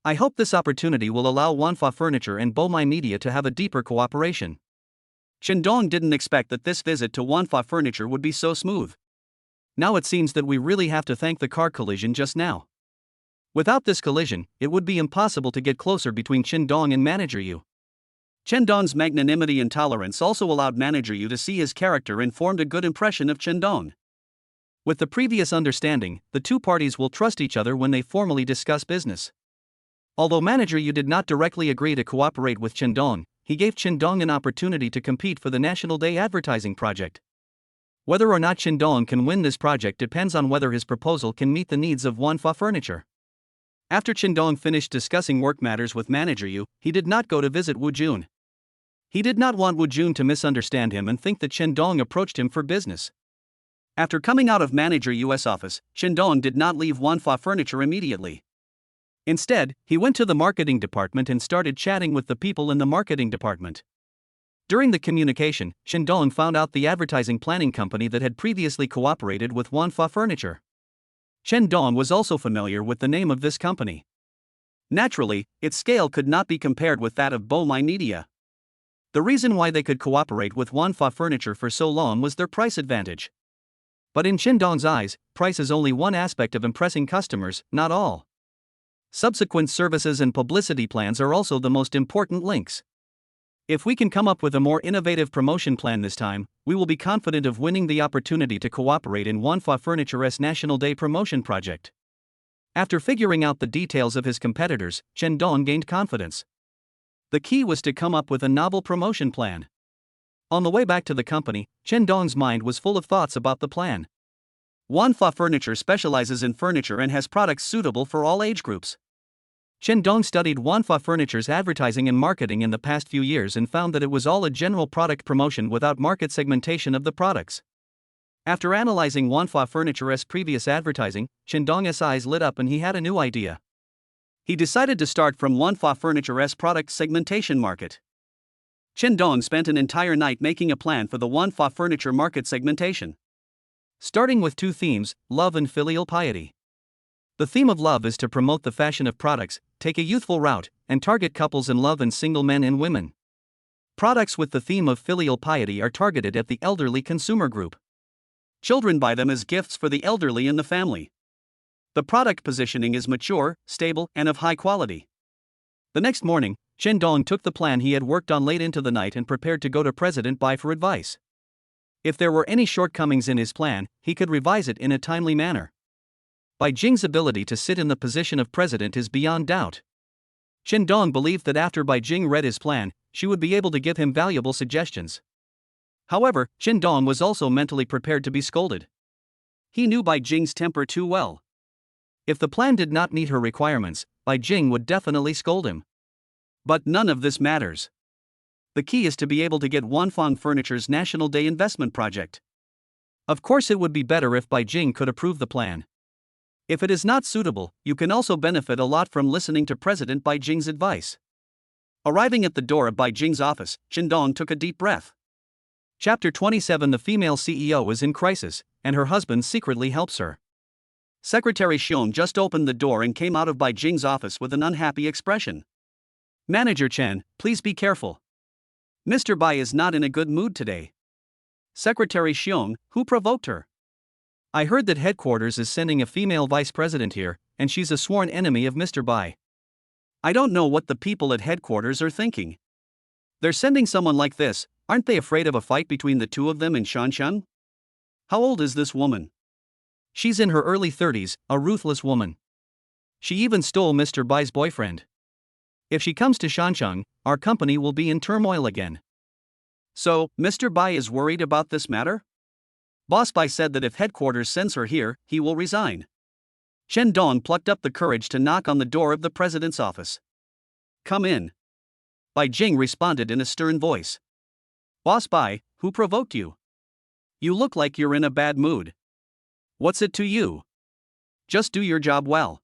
I hope this opportunity will allow Wanfa Furniture and Bomai Media to have a deeper cooperation. Dong didn't expect that this visit to Wanfa Furniture would be so smooth. Now it seems that we really have to thank the car collision just now. Without this collision, it would be impossible to get closer between Dong and Manager Yu. Dong's magnanimity and tolerance also allowed Manager Yu to see his character and formed a good impression of Dong. With the previous understanding, the two parties will trust each other when they formally discuss business. Although Manager Yu did not directly agree to cooperate with Dong, he gave Dong an opportunity to compete for the National Day advertising project. Whether or not Dong can win this project depends on whether his proposal can meet the needs of Wanfa Furniture. After Dong finished discussing work matters with Manager Yu, he did not go to visit Wu Jun. He did not want Wu Jun to misunderstand him and think that Dong approached him for business. After coming out of Manager Yu's office, Dong did not leave Wanfa Furniture immediately. Instead, he went to the marketing department and started chatting with the people in the marketing department. During the communication, Dong found out the advertising planning company that had previously cooperated with Wanfa Furniture. Dong was also familiar with the name of this company. Naturally, its scale could not be compared with that of Bomai Media. The reason why they could cooperate with Wanfa Furniture for so long was their price advantage. But in Dong's eyes, price is only one aspect of impressing customers, not all. Subsequent services and publicity plans are also the most important links. If we can come up with a more innovative promotion plan this time, we will be confident of winning the opportunity to cooperate in Wanfa Furniture's National Day promotion project. After figuring out the details of his competitors, Dong gained confidence. The key was to come up with a novel promotion plan. On the way back to the company, Dong's mind was full of thoughts about the plan. Wanfa Furniture specializes in furniture and has products suitable for all age groups. Dong studied Wanfa Furniture's advertising and marketing in the past few years and found that it was all a general product promotion without market segmentation of the products. After analyzing Wanfa Furniture's previous advertising, Dong's eyes lit up and he had a new idea. He decided to start from Wanfa Furniture's product segmentation market. Dong spent an entire night making a plan for the Wanfa Furniture market segmentation. Starting with two themes, love and filial piety. The theme of love is to promote the fashion of products, take a youthful route, and target couples in love and single men and women. Products with the theme of filial piety are targeted at the elderly consumer group. Children buy them as gifts for the elderly in the family. The product positioning is mature, stable, and of high quality. The next morning, Dong took the plan he had worked on late into the night and prepared to go to President Bai for advice. If there were any shortcomings in his plan, he could revise it in a timely manner. Bai Jing's ability to sit in the position of president is beyond doubt. Dong believed that after Bai Jing read his plan, she would be able to give him valuable suggestions. However, Dong was also mentally prepared to be scolded. He knew Bai Jing's temper too well. If the plan did not meet her requirements, Bai Jing would definitely scold him. But none of this matters. The key is to be able to get Wanfa Furniture's National Day investment project. Of course, it would be better if Bai Jing could approve the plan. If it is not suitable, you can also benefit a lot from listening to President Bai Jing's advice. Arriving at the door of Bai Jing's office, Dong took a deep breath. Chapter 27. The female CEO is in crisis, and her husband secretly helps her. Secretary Xiong just opened the door and came out of Bai Jing's office with an unhappy expression. Manager Chen, please be careful. Mr. Bai is not in a good mood today. Secretary Xiong, who provoked her? I heard that headquarters is sending a female vice president here, and she's a sworn enemy of Mr. Bai. I don't know what the people at headquarters are thinking. They're sending someone like this, aren't they afraid of a fight between the two of them in Shanshan? How old is this woman? She's in her early 30s, a ruthless woman. She even stole Mr. Bai's boyfriend. If she comes to Shanshan, our company will be in turmoil again. So, Mr. Bai is worried about this matter? Boss Bai said that if headquarters sends her here, he will resign. Dong plucked up the courage to knock on the door of the president's office. Come in. Bai Jing responded in a stern voice. Boss Bai, who provoked you? You look like you're in a bad mood. What's it to you? Just do your job well.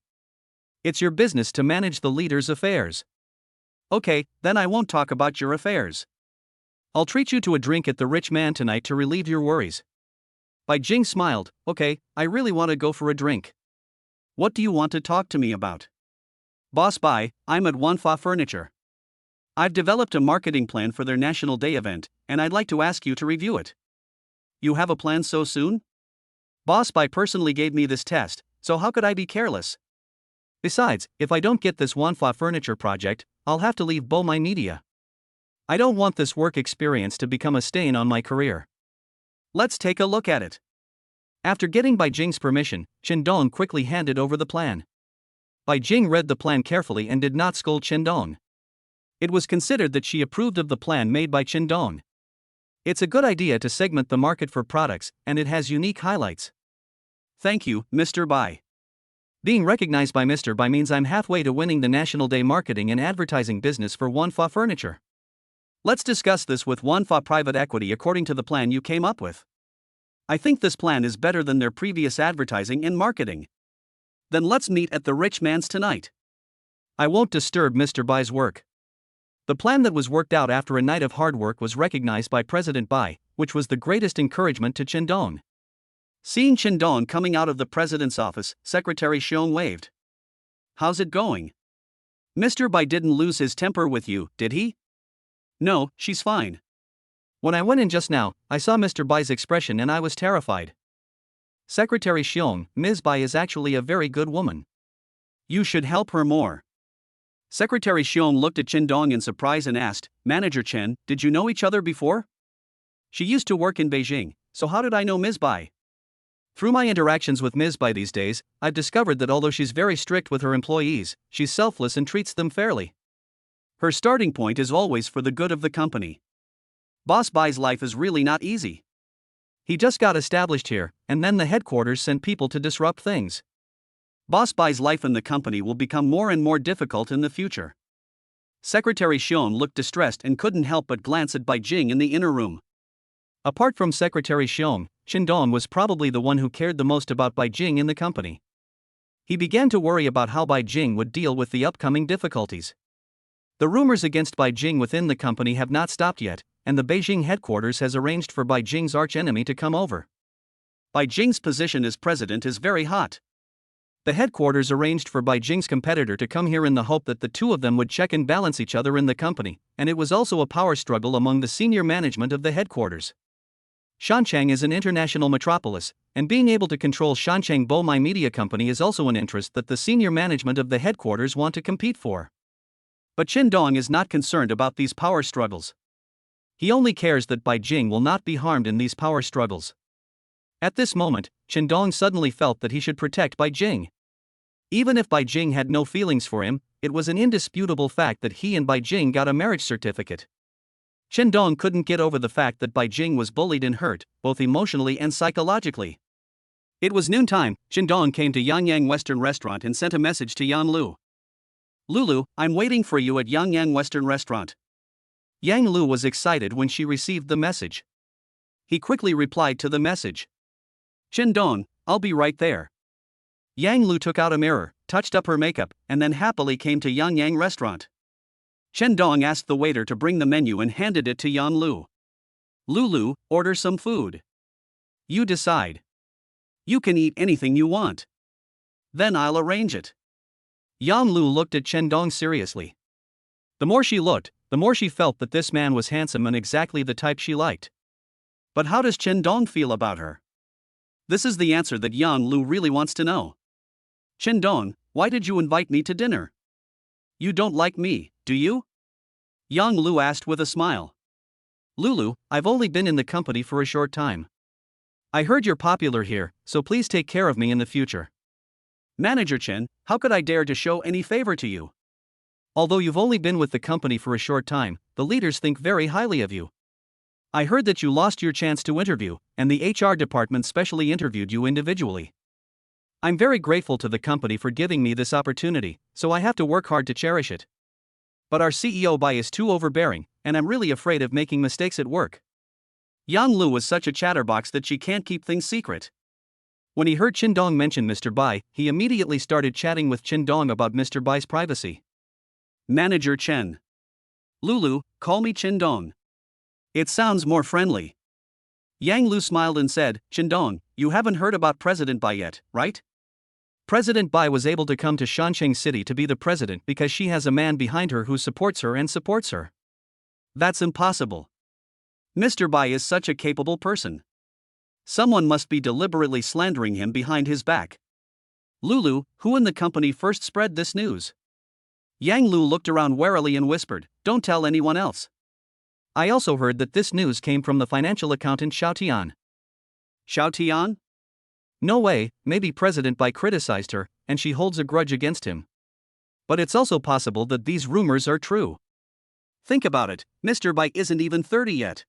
It's your business to manage the leader's affairs. Okay, then I won't talk about your affairs. I'll treat you to a drink at the Rich Man tonight to relieve your worries. Bai Jing smiled. Okay, I really want to go for a drink. What do you want to talk to me about? Boss Bai, I'm at Wanfa Furniture. I've developed a marketing plan for their National Day event, and I'd like to ask you to review it. You have a plan so soon? Boss Bai personally gave me this test, so how could I be careless? Besides, if I don't get this Wanfa furniture project, I'll have to leave Bo My Media. I don't want this work experience to become a stain on my career. Let's take a look at it. After getting Bai Jing's permission, Chen Dong quickly handed over the plan. Bai Jing read the plan carefully and did not scold Chen Dong. It was considered that she approved of the plan made by Chen Dong. It's a good idea to segment the market for products, and it has unique highlights. Thank you, Mr. Bai. Being recognized by Mr. Bai means I'm halfway to winning the National Day marketing and advertising business for Wanfa Furniture. Let's discuss this with Wanfa Private Equity according to the plan you came up with. I think this plan is better than their previous advertising and marketing. Then let's meet at the rich man's tonight. I won't disturb Mr. Bai's work. The plan that was worked out after a night of hard work was recognized by President Bai, which was the greatest encouragement to Chen Dong. Seeing Chen Dong coming out of the president's office, Secretary Xiong waved. How's it going? Mr. Bai didn't lose his temper with you, did he? No, she's fine. When I went in just now, I saw Mr. Bai's expression and I was terrified. Secretary Xiong, Ms. Bai is actually a very good woman. You should help her more. Secretary Xiong looked at Chen Dong in surprise and asked, Manager Chen, did you know each other before? She used to work in Beijing, so how did I know Ms. Bai? Through my interactions with Ms. Bai these days, I've discovered that although she's very strict with her employees, she's selfless and treats them fairly. Her starting point is always for the good of the company. Boss Bai's life is really not easy. He just got established here, and then the headquarters sent people to disrupt things. Boss Bai's life in the company will become more and more difficult in the future. Secretary Xiong looked distressed and couldn't help but glance at Bai Jing in the inner room. Apart from Secretary Xiong, Chen Dong was probably the one who cared the most about Bai Jing in the company. He began to worry about how Bai Jing would deal with the upcoming difficulties. The rumors against Bai Jing within the company have not stopped yet, and the Beijing headquarters has arranged for Bai Jing's archenemy to come over. Bai Jing's position as president is very hot. The headquarters arranged for Bai Jing's competitor to come here in the hope that the two of them would check and balance each other in the company, and it was also a power struggle among the senior management of the headquarters. Shanchang is an international metropolis, and being able to control Shanchang Bo My Media Company is also an interest that the senior management of the headquarters want to compete for. But Chen Dong is not concerned about these power struggles. He only cares that Bai Jing will not be harmed in these power struggles. At this moment, Chen Dong suddenly felt that he should protect Bai Jing. Even if Bai Jing had no feelings for him, it was an indisputable fact that he and Bai Jing got a marriage certificate. Chen Dong couldn't get over the fact that Bai Jing was bullied and hurt, both emotionally and psychologically. It was noontime. Chen Dong came to Yangyang Western Restaurant and sent a message to Yan Lu. Lulu, I'm waiting for you at Yangyang Western Restaurant. Yang Lu was excited when she received the message. He quickly replied to the message. Chen Dong, I'll be right there. Yang Lu took out a mirror, touched up her makeup, and then happily came to Yangyang Restaurant. Chen Dong asked the waiter to bring the menu and handed it to Yan Lu. Lulu, order some food. You decide. You can eat anything you want. Then I'll arrange it. Yan Lu looked at Chen Dong seriously. The more she looked, the more she felt that this man was handsome and exactly the type she liked. But how does Chen Dong feel about her? This is the answer that Yan Lu really wants to know. Chen Dong, why did you invite me to dinner? You don't like me, do you? Yang Lu asked with a smile. Lulu, I've only been in the company for a short time. I heard you're popular here, so please take care of me in the future. Manager Chen, how could I dare to show any favor to you? Although you've only been with the company for a short time, the leaders think very highly of you. I heard that you lost your chance to interview, and the HR department specially interviewed you individually. I'm very grateful to the company for giving me this opportunity, so I have to work hard to cherish it. But our CEO Bai is too overbearing, and I'm really afraid of making mistakes at work. Yang Lu was such a chatterbox that she can't keep things secret. When he heard Chen Dong mention Mr. Bai, he immediately started chatting with Chen Dong about Mr. Bai's privacy. Manager Chen. Lulu, call me Chen Dong. It sounds more friendly. Yang Lu smiled and said, Chen Dong, you haven't heard about President Bai yet, right? President Bai was able to come to Shancheng City to be the president because she has a man behind her who supports her and supports her. That's impossible. Mr. Bai is such a capable person. Someone must be deliberately slandering him behind his back. Lulu, who in the company first spread this news? Yang Lu looked around warily and whispered, "Don't tell anyone else." I also heard that this news came from the financial accountant Xiao Tian. Xiao Tian? No way, maybe President Bai criticized her, and she holds a grudge against him. But it's also possible that these rumors are true. Think about it, Mr. Bai isn't even 30 yet.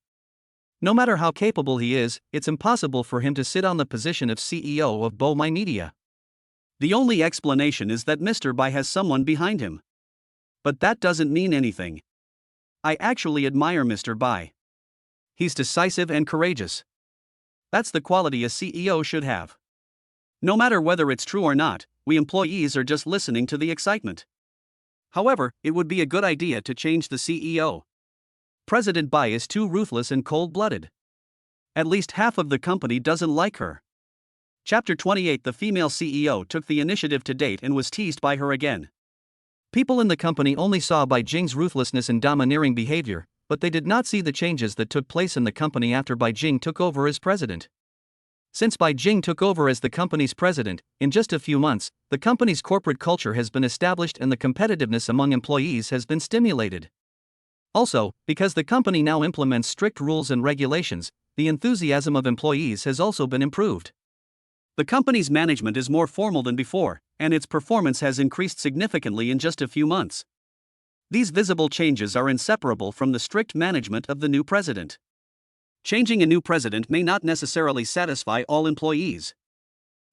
No matter how capable he is, it's impossible for him to sit on the position of CEO of Bo My Media. The only explanation is that Mr. Bai has someone behind him. But that doesn't mean anything. I actually admire Mr. Bai. He's decisive and courageous. That's the quality a CEO should have. No matter whether it's true or not, we employees are just listening to the excitement. However, it would be a good idea to change the CEO. President Bai is too ruthless and cold-blooded. At least half of the company doesn't like her. Chapter 28. The female CEO took the initiative to date and was teased by her again. People in the company only saw Bai Jing's ruthlessness and domineering behavior, but they did not see the changes that took place in the company after Bai Jing took over as president. Since Bai Jing took over as the company's president, in just a few months, the company's corporate culture has been established and the competitiveness among employees has been stimulated. Also, because the company now implements strict rules and regulations, the enthusiasm of employees has also been improved. The company's management is more formal than before, and its performance has increased significantly in just a few months. These visible changes are inseparable from the strict management of the new president. Changing a new president may not necessarily satisfy all employees.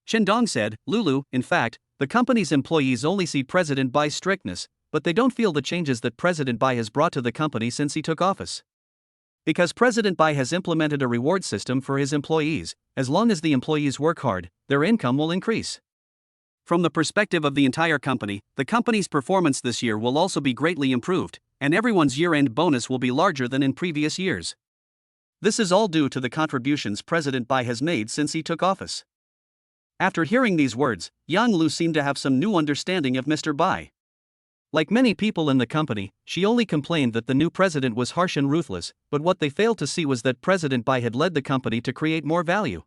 Dong said, "Lulu, in fact, the company's employees only see President Bai's strictness, but they don't feel the changes that President Bai has brought to the company since he took office. Because President Bai has implemented a reward system for his employees, as long as the employees work hard, their income will increase. From the perspective of the entire company, the company's performance this year will also be greatly improved, and everyone's year-end bonus will be larger than in previous years. This is all due to the contributions President Bai has made since he took office." After hearing these words, Yang Lu seemed to have some new understanding of Mr. Bai. Like many people in the company, she only complained that the new president was harsh and ruthless, but what they failed to see was that President Bai had led the company to create more value.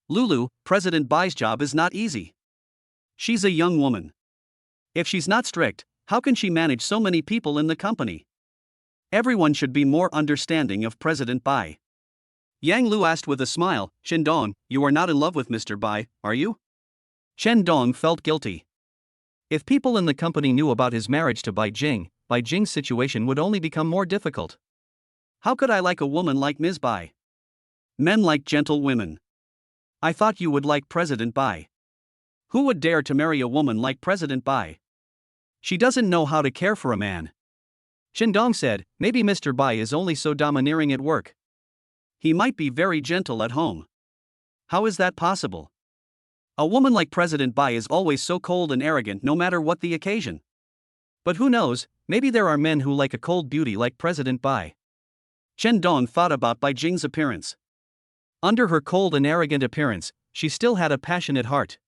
"Lulu, President Bai's job is not easy. She's a young woman. If she's not strict, how can she manage so many people in the company? Everyone should be more understanding of President Bai." Yang Lu asked with a smile, "Dong, you are not in love with Mr. Bai, are you?" Dong felt guilty. If people in the company knew about his marriage to Bai Jing's situation would only become more difficult. "How could I like a woman like Ms. Bai? Men like gentle women. I thought you would like President Bai. Who would dare to marry a woman like President Bai? She doesn't know how to care for a man." Dong said, "Maybe Mr. Bai is only so domineering at work. He might be very gentle at home. How is that possible? A woman like President Bai is always so cold and arrogant no matter what the occasion. But who knows, maybe there are men who like a cold beauty like President Bai." Dong thought about Bai Jing's appearance. Under her cold and arrogant appearance, she still had a passionate heart.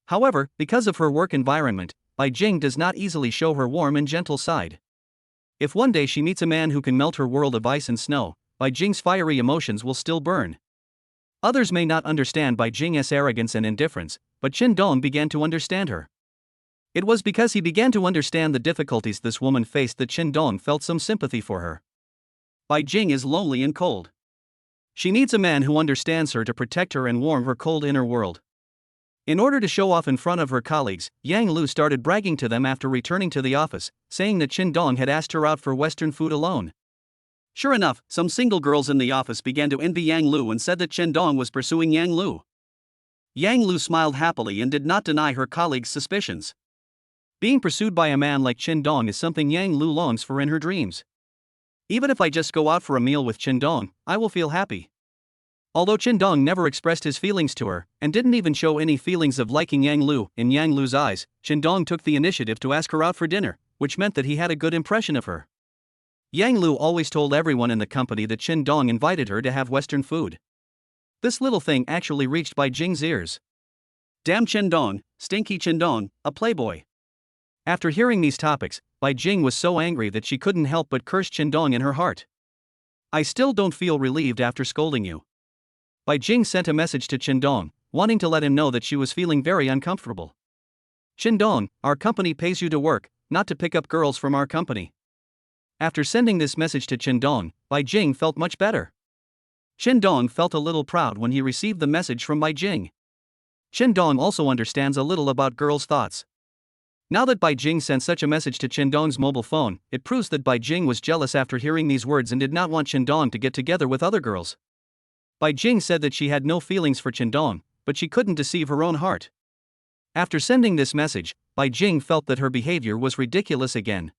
However, because of her work environment, Bai Jing does not easily show her warm and gentle side. If one day she meets a man who can melt her world of ice and snow, Bai Jing's fiery emotions will still burn. Others may not understand Bai Jing's arrogance and indifference, but Dong began to understand her. It was because he began to understand the difficulties this woman faced that Dong felt some sympathy for her. Bai Jing is lonely and cold. She needs a man who understands her to protect her and warm her cold inner world. In order to show off in front of her colleagues, Yang Lu started bragging to them after returning to the office, saying that Dong had asked her out for Western food alone. Sure enough, some single girls in the office began to envy Yang Lu and said that Dong was pursuing Yang Lu. Yang Lu smiled happily and did not deny her colleagues' suspicions. Being pursued by a man like Dong is something Yang Lu longs for in her dreams. "Even if I just go out for a meal with Dong, I will feel happy." Although Dong never expressed his feelings to her, and didn't even show any feelings of liking Yang Lu, in Yang Lu's eyes, Dong took the initiative to ask her out for dinner, which meant that he had a good impression of her. Yang Lu always told everyone in the company that Dong invited her to have Western food. This little thing actually reached Bai Jing's ears. "Damn Dong, Stinky Chendong, a playboy. After hearing these topics, Bai Jing was so angry that she couldn't help but curse Chendong in her heart. I still don't feel relieved after scolding you. Bai Jing sent a message to Chendong, wanting to let him know that she was feeling very uncomfortable. Chendong, our company pays you to work, not to pick up girls from our company. After sending this message to Chendong, Bai Jing felt much better. Chendong felt a little proud when he received the message from Bai Jing. Chendong also understands a little about girls' thoughts. Now that Bai Jing sent such a message to Chendong's mobile phone, it proves that Bai Jing was jealous after hearing these words and did not want Chendong to get together with other girls. Bai Jing said that she had no feelings for Chendong, but she couldn't deceive her own heart. After sending this message, Bai Jing felt that her behavior was ridiculous again.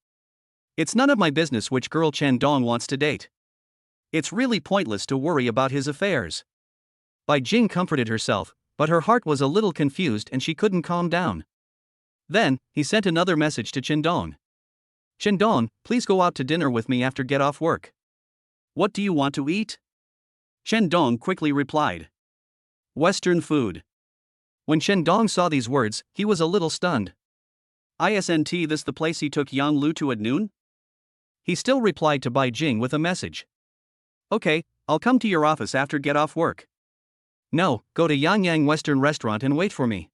It's none of my business which girl Chendong wants to date. It's really pointless to worry about his affairs. Bai Jing comforted herself, but her heart was a little confused and she couldn't calm down. Then, he sent another message to Chendong. Chendong, please go out to dinner with me after get off work. What do you want to eat? Chendong quickly replied. Western food. When Chendong saw these words, he was a little stunned. Isn't this the place he took Yang Lu to at noon? He still replied to Bai Jing with a message. Okay, I'll come to your office after get off work. No, go to Yangyang Western Restaurant and wait for me.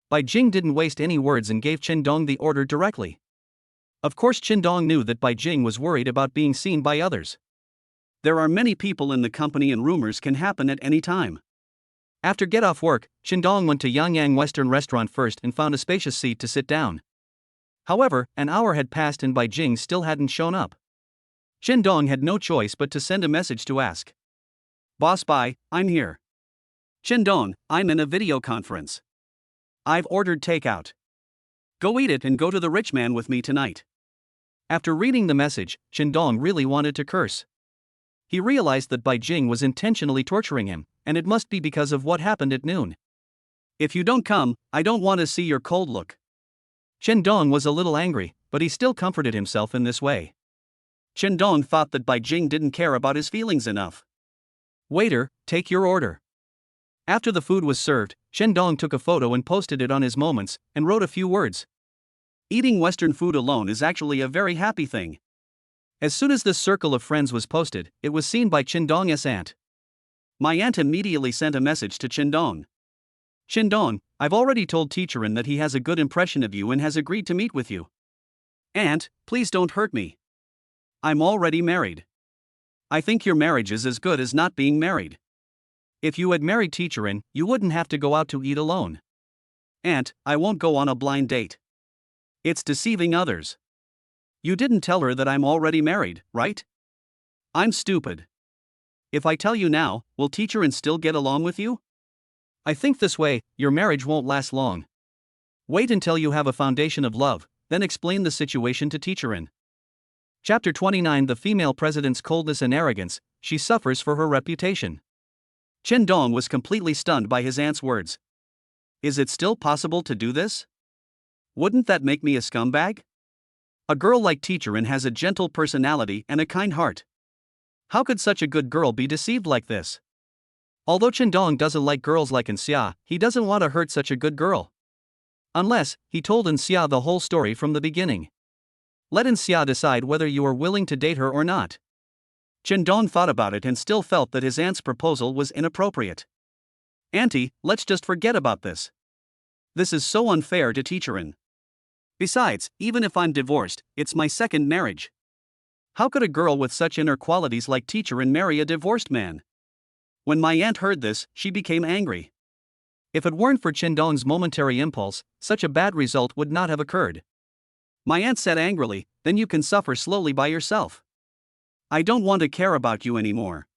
Bai Jing didn't waste any words and gave Chendong the order directly. Of course Chendong knew that Bai Jing was worried about being seen by others. There are many people in the company and rumors can happen at any time. After get off work, Chendong went to Yangyang Western Restaurant first and found a spacious seat to sit down. However, an hour had passed and Bai Jing still hadn't shown up. Chendong had no choice but to send a message to ask. Boss Bai, I'm here. Chendong, I'm in a video conference. I've ordered takeout. Go eat it and go to the rich man with me tonight. After reading the message, Chendong really wanted to curse. He realized that Bai Jing was intentionally torturing him, and it must be because of what happened at noon. If you don't come, I don't want to see your cold look. Chendong was a little angry, but he still comforted himself in this way. Chendong thought that Bai Jing didn't care about his feelings enough. Waiter, take your order. After the food was served, Chendong took a photo and posted it on his moments, and wrote a few words. Eating Western food alone is actually a very happy thing. As soon as this circle of friends was posted, it was seen by Chendong's aunt. My aunt immediately sent a message to Chendong. Chendong, I've already told Teacherin that he has a good impression of you and has agreed to meet with you. Aunt, please don't hurt me. I'm already married. I think your marriage is as good as not being married. If you had married Teacherin, you wouldn't have to go out to eat alone. Aunt, I won't go on a blind date. It's deceiving others. You didn't tell her that I'm already married, right? I'm stupid. If I tell you now, will Teacherin still get along with you? I think this way, your marriage won't last long. Wait until you have a foundation of love, then explain the situation to Teacherin. Chapter 29 The female president's coldness and arrogance, she suffers for her reputation. Chendong was completely stunned by his aunt's words. Is it still possible to do this? Wouldn't that make me a scumbag? A girl like Teacherin has a gentle personality and a kind heart. How could such a good girl be deceived like this? Although Chendong doesn't like girls like Xia, he doesn't want to hurt such a good girl. Unless, he told Xia the whole story from the beginning. Let Xia decide whether you are willing to date her or not. Chendong thought about it and still felt that his aunt's proposal was inappropriate. Auntie, let's just forget about this. This is so unfair to Teacherin. Besides, even if I'm divorced, it's my second marriage. How could a girl with such inner qualities like Teacherin marry a divorced man? When my aunt heard this, she became angry. If it weren't for Chendong's momentary impulse, such a bad result would not have occurred. My aunt said angrily, then you can suffer slowly by yourself. I don't want to care about you anymore.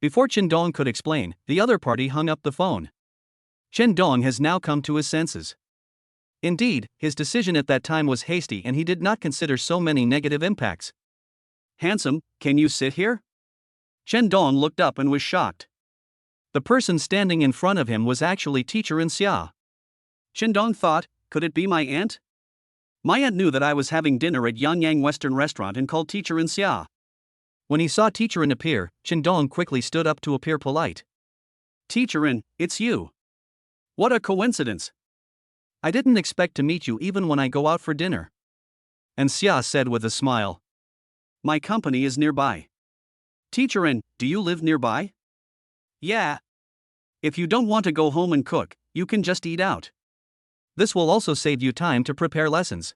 Before Chendong could explain, the other party hung up the phone. Chendong has now come to his senses. Indeed, his decision at that time was hasty and he did not consider so many negative impacts. Handsome, can you sit here? Chendong looked up and was shocked. The person standing in front of him was actually Teacherin Xia. Chendong thought, could it be my aunt? My aunt knew that I was having dinner at Yangyang Western Restaurant and called Teacherin Xia. When he saw Teacherin appear, Chendong quickly stood up to appear polite. Teacherin, it's you. What a coincidence. I didn't expect to meet you even when I go out for dinner. And Xia said with a smile. My company is nearby. Teacher In, do you live nearby? Yeah. If you don't want to go home and cook, you can just eat out. This will also save you time to prepare lessons.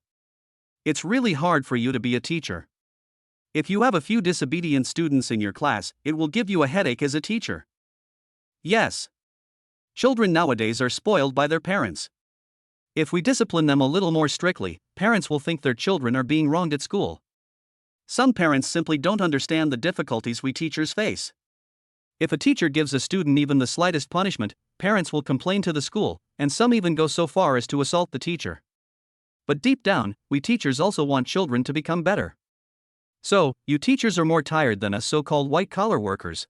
It's really hard for you to be a teacher. If you have a few disobedient students in your class, it will give you a headache as a teacher. Yes. Children nowadays are spoiled by their parents. If we discipline them a little more strictly, parents will think their children are being wronged at school. Some parents simply don't understand the difficulties we teachers face. If a teacher gives a student even the slightest punishment, parents will complain to the school, and some even go so far as to assault the teacher. But deep down, we teachers also want children to become better. So, you teachers are more tired than us so-called white-collar workers.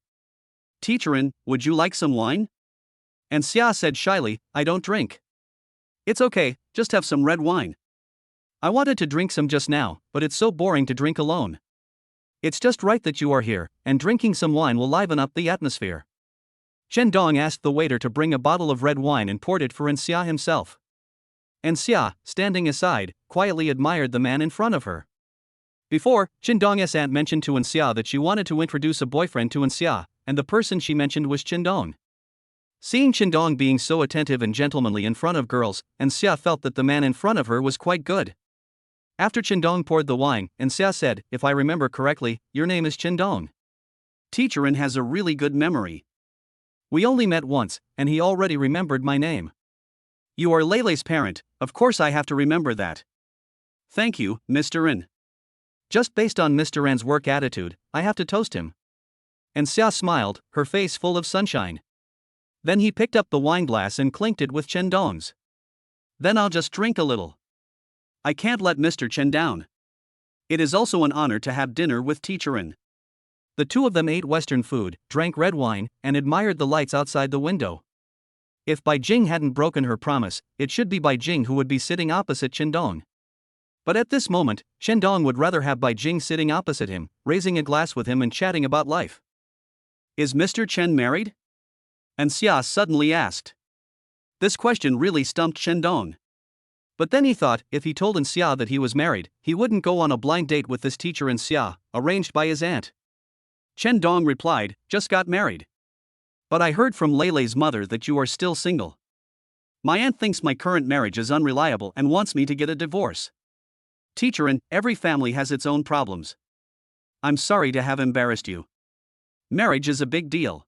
Teacher In, would you like some wine? And Xia said shyly, I don't drink. It's okay, just have some red wine. I wanted to drink some just now, but it's so boring to drink alone. It's just right that you are here, and drinking some wine will liven up the atmosphere. Chen Dong asked the waiter to bring a bottle of red wine and poured it for In Xia himself. And Xia, standing aside, quietly admired the man in front of her. Before, Chen Dong's aunt mentioned to In Xia that she wanted to introduce a boyfriend to In Xia, and the person she mentioned was Chen Dong. Seeing Chen Dong being so attentive and gentlemanly in front of girls, In Xia felt that the man in front of her was quite good. After Chen Dong poured the wine, In Xia said, if I remember correctly, your name is Chen Dong. Teacher In has a really good memory. We only met once, and he already remembered my name. You are Leilei's parent, of course I have to remember that. Thank you, Mr. In. Just based on Mr. N's work attitude, I have to toast him. And Xia smiled, her face full of sunshine. Then he picked up the wine glass and clinked it with Chen Dong's. Then I'll just drink a little. I can't let Mr. Chen down. It is also an honor to have dinner with Teacher In. The two of them ate Western food, drank red wine, and admired the lights outside the window. If Bai Jing hadn't broken her promise, it should be Bai Jing who would be sitting opposite Chen Dong. But at this moment, Chen Dong would rather have Bai Jing sitting opposite him, raising a glass with him and chatting about life. Is Mr. Chen married? And Xia suddenly asked. This question really stumped Chen Dong. But then he thought, if he told In Xia that he was married, he wouldn't go on a blind date with this teacher In Xia, arranged by his aunt. Chen Dong replied, just got married. But I heard from Leilei's mother that you are still single. My aunt thinks my current marriage is unreliable and wants me to get a divorce. Teacher In, every family has its own problems. I'm sorry to have embarrassed you. Marriage is a big deal.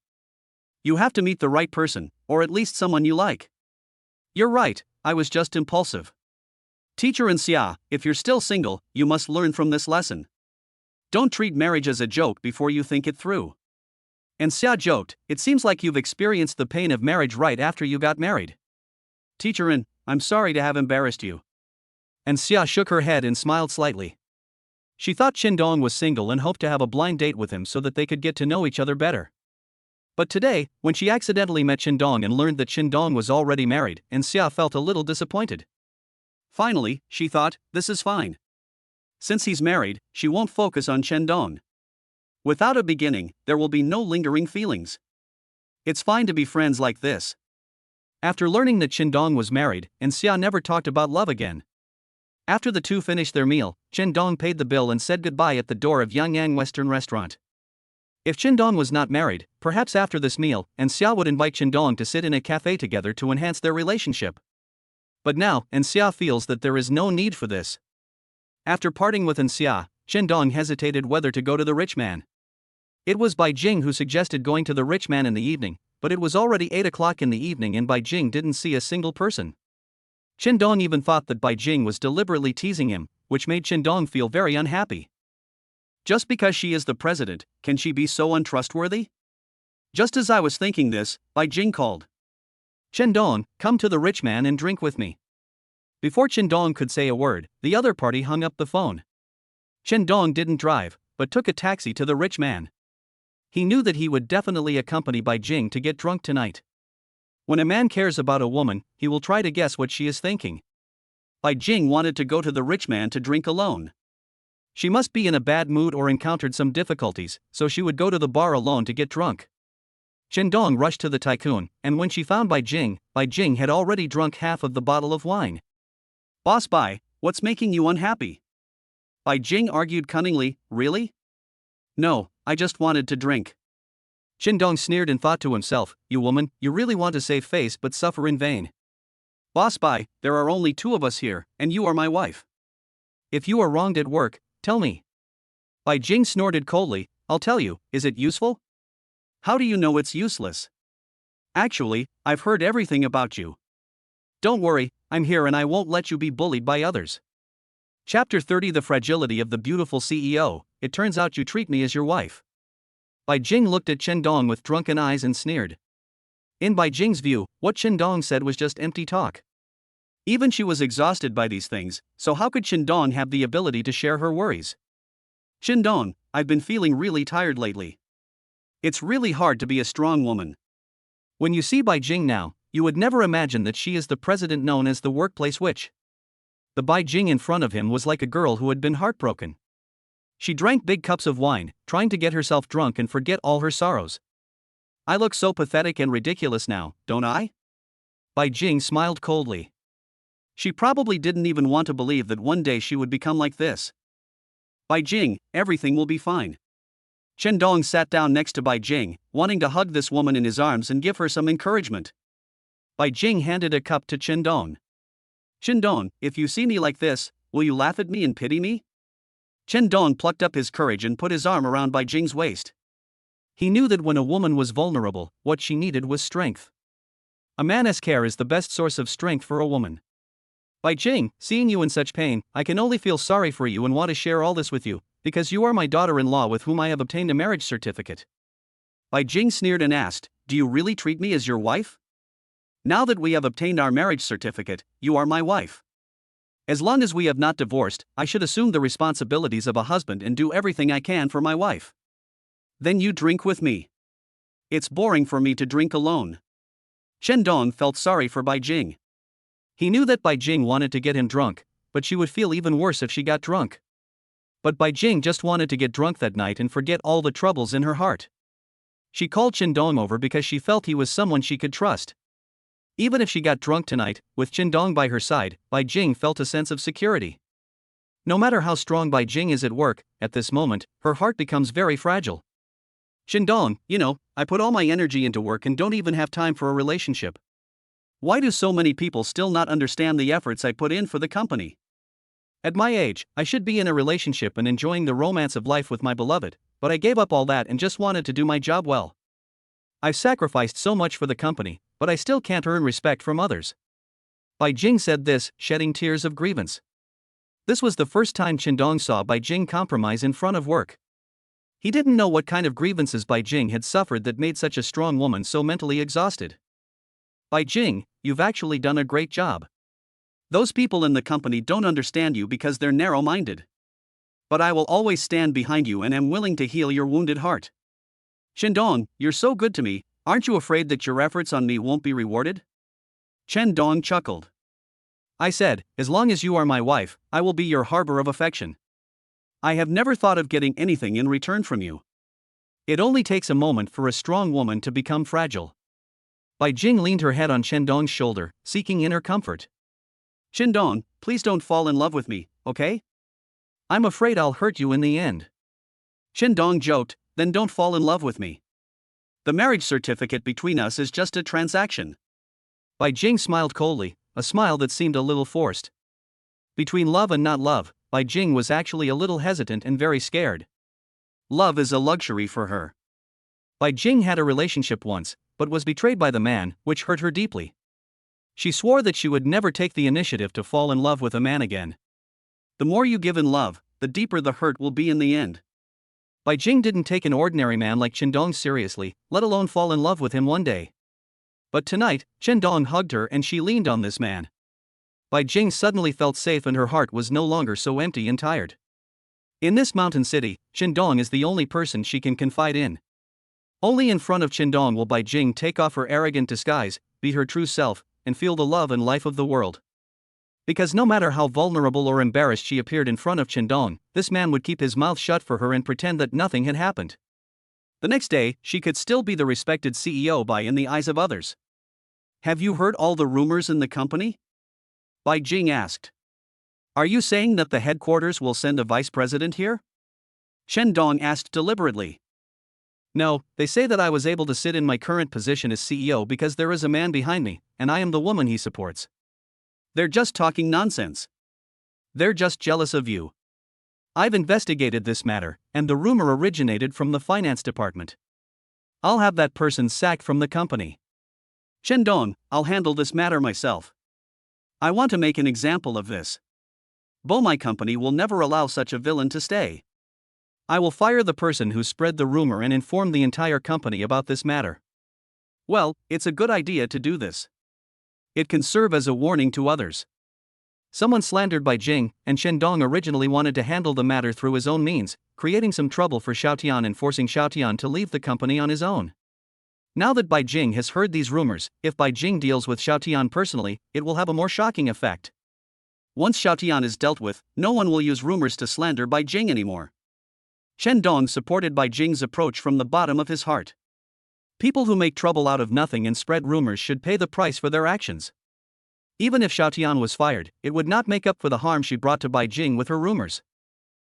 You have to meet the right person, or at least someone you like. You're right, I was just impulsive. Teacher In Xia, if you're still single, you must learn from this lesson. Don't treat marriage as a joke before you think it through. And Xia joked, it seems like you've experienced the pain of marriage right after you got married. Teacher In, I'm sorry to have embarrassed you. And Xia shook her head and smiled slightly. She thought Chen Dong was single and hoped to have a blind date with him so that they could get to know each other better. But today, when she accidentally met Chen Dong and learned that Chen Dong was already married, and Xia felt a little disappointed. Finally, she thought, this is fine. Since he's married, she won't focus on Chen Dong. Without a beginning, there will be no lingering feelings. It's fine to be friends like this. After learning that Chen Dong was married, and Xia never talked about love again. After the two finished their meal, Chen Dong paid the bill and said goodbye at the door of Yangyang Western Restaurant. If Chen Dong was not married, perhaps after this meal, and Xia would invite Chen Dong to sit in a cafe together to enhance their relationship. But now, and Xia feels that there is no need for this. After parting with Xia, Chen Dong hesitated whether to go to the rich man. It was Bai Jing who suggested going to the rich man in the evening, but it was already 8 o'clock in the evening and Bai Jing didn't see a single person. Chen Dong even thought that Bai Jing was deliberately teasing him, which made Chen Dong feel very unhappy. Just because she is the president, can she be so untrustworthy? Just as I was thinking this, Bai Jing called. Chen Dong, come to the rich man and drink with me. Before Chen Dong could say a word, the other party hung up the phone. Chen Dong didn't drive, but took a taxi to the rich man. He knew that he would definitely accompany Bai Jing to get drunk tonight. When a man cares about a woman, he will try to guess what she is thinking. Bai Jing wanted to go to the rich man to drink alone. She must be in a bad mood or encountered some difficulties, so she would go to the bar alone to get drunk. Dong rushed to the tycoon, and when she found Bai Jing had already drunk half of the bottle of wine. Boss Bai, what's making you unhappy? Bai Jing argued cunningly, really? No, I just wanted to drink. Dong sneered and thought to himself, you woman, you really want to save face but suffer in vain. Boss Bai, there are only two of us here, and you are my wife. If you are wronged at work, tell me. Bai Jing snorted coldly, I'll tell you, is it useful? How do you know it's useless? Actually, I've heard everything about you. Don't worry, I'm here and I won't let you be bullied by others. Chapter 30 The Fragility of the Beautiful CEO, it turns out you treat me as your wife. Bai Jing looked at Dong with drunken eyes and sneered. In Bai Jing's view, what Dong said was just empty talk. Even she was exhausted by these things, so how could Dong have the ability to share her worries? Dong, I've been feeling really tired lately. It's really hard to be a strong woman. When you see Bai Jing now, you would never imagine that she is the president known as the workplace witch. The Bai Jing in front of him was like a girl who had been heartbroken. She drank big cups of wine, trying to get herself drunk and forget all her sorrows. I look so pathetic and ridiculous now, don't I? Bai Jing smiled coldly. She probably didn't even want to believe that one day she would become like this. Bai Jing, everything will be fine. Dong sat down next to Bai Jing, wanting to hug this woman in his arms and give her some encouragement. Bai Jing handed a cup to Dong. Dong, if you see me like this, will you laugh at me and pity me? Dong plucked up his courage and put his arm around Bai Jing's waist. He knew that when a woman was vulnerable, what she needed was strength. A man's care is the best source of strength for a woman. Bai Jing, seeing you in such pain, I can only feel sorry for you and want to share all this with you, because you are my daughter-in-law with whom I have obtained a marriage certificate. Bai Jing sneered and asked, do you really treat me as your wife? Now that we have obtained our marriage certificate, you are my wife. As long as we have not divorced, I should assume the responsibilities of a husband and do everything I can for my wife. Then you drink with me. It's boring for me to drink alone. Dong felt sorry for Bai Jing. He knew that Bai Jing wanted to get him drunk, but she would feel even worse if she got drunk. But Bai Jing just wanted to get drunk that night and forget all the troubles in her heart. She called Dong over because she felt he was someone she could trust. Even if she got drunk tonight, with Dong by her side, Bai Jing felt a sense of security. No matter how strong Bai Jing is at work, at this moment, her heart becomes very fragile. Dong, I put all my energy into work and don't even have time for a relationship. Why do so many people still not understand the efforts I put in for the company? At my age, I should be in a relationship and enjoying the romance of life with my beloved, but I gave up all that and just wanted to do my job well. I've sacrificed so much for the company, but I still can't earn respect from others. Bai Jing said this, shedding tears of grievance. This was the first time Dong saw Bai Jing compromise in front of work. He didn't know what kind of grievances Bai Jing had suffered that made such a strong woman so mentally exhausted. Bai Jing, you've actually done a great job. Those people in the company don't understand you because they're narrow-minded. But I will always stand behind you and am willing to heal your wounded heart. Dong, you're so good to me, aren't you afraid that your efforts on me won't be rewarded? Dong chuckled. I said, as long as you are my wife, I will be your harbor of affection. I have never thought of getting anything in return from you. It only takes a moment for a strong woman to become fragile. Bai Jing leaned her head on Dong's shoulder, seeking inner comfort. Dong, please don't fall in love with me, okay? I'm afraid I'll hurt you in the end. Dong joked, then don't fall in love with me. The marriage certificate between us is just a transaction. Bai Jing smiled coldly, a smile that seemed a little forced. Between love and not love, Bai Jing was actually a little hesitant and very scared. Love is a luxury for her. Bai Jing had a relationship once, but was betrayed by the man, which hurt her deeply. She swore that she would never take the initiative to fall in love with a man again. The more you give in love, the deeper the hurt will be in the end. Bai Jing didn't take an ordinary man like Dong seriously, let alone fall in love with him one day. But tonight, Dong hugged her and she leaned on this man. Bai Jing suddenly felt safe and her heart was no longer so empty and tired. In this mountain city, Dong is the only person she can confide in. Only in front of Dong will Bai Jing take off her arrogant disguise, be her true self, and feel the love and life of the world. Because no matter how vulnerable or embarrassed she appeared in front of Dong, this man would keep his mouth shut for her and pretend that nothing had happened. The next day, she could still be the respected CEO in the eyes of others. Have you heard all the rumors in the company? Bai Jing asked. Are you saying that the headquarters will send a vice president here? Chen Dong asked deliberately. No, they say that I was able to sit in my current position as CEO because there is a man behind me, and I am the woman he supports. They're just talking nonsense. They're just jealous of you. I've investigated this matter, and the rumor originated from the finance department. I'll have that person sacked from the company. Chen Dong, I'll handle this matter myself. I want to make an example of this. My company will never allow such a villain to stay. I will fire the person who spread the rumor and inform the entire company about this matter. Well, it's a good idea to do this. It can serve as a warning to others. Someone slandered Bai Jing, and Chen Dong originally wanted to handle the matter through his own means, creating some trouble for Xiaotian and forcing Xiaotian to leave the company on his own. Now that Bai Jing has heard these rumors, if Bai Jing deals with Xiaotian personally, it will have a more shocking effect. Once Xiaotian is dealt with, no one will use rumors to slander Bai Jing anymore. Chen Dong supported Bai Jing's approach from the bottom of his heart. People who make trouble out of nothing and spread rumors should pay the price for their actions. Even if Xiaotian was fired, it would not make up for the harm she brought to Bai Jing with her rumors.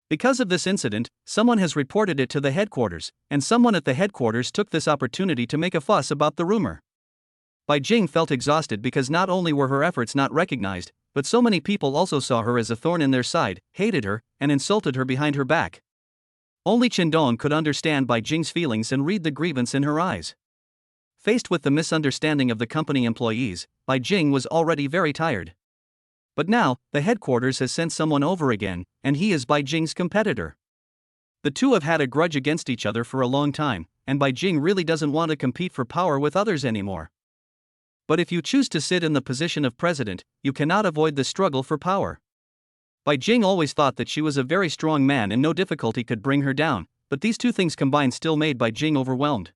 Because of this incident, someone has reported it to the headquarters, and someone at the headquarters took this opportunity to make a fuss about the rumor. Bai Jing felt exhausted because not only were her efforts not recognized, but so many people also saw her as a thorn in their side, hated her, and insulted her behind her back. Only Chen Dong could understand Bai Jing's feelings and read the grievance in her eyes. Faced with the misunderstanding of the company employees, Bai Jing was already very tired. But now, the headquarters has sent someone over again, and he is Bai Jing's competitor. The two have had a grudge against each other for a long time, and Bai Jing really doesn't want to compete for power with others anymore. But if you choose to sit in the position of president, you cannot avoid the struggle for power. Bai Jing always thought that she was a very strong man and no difficulty could bring her down, but these two things combined still made Bai Jing overwhelmed.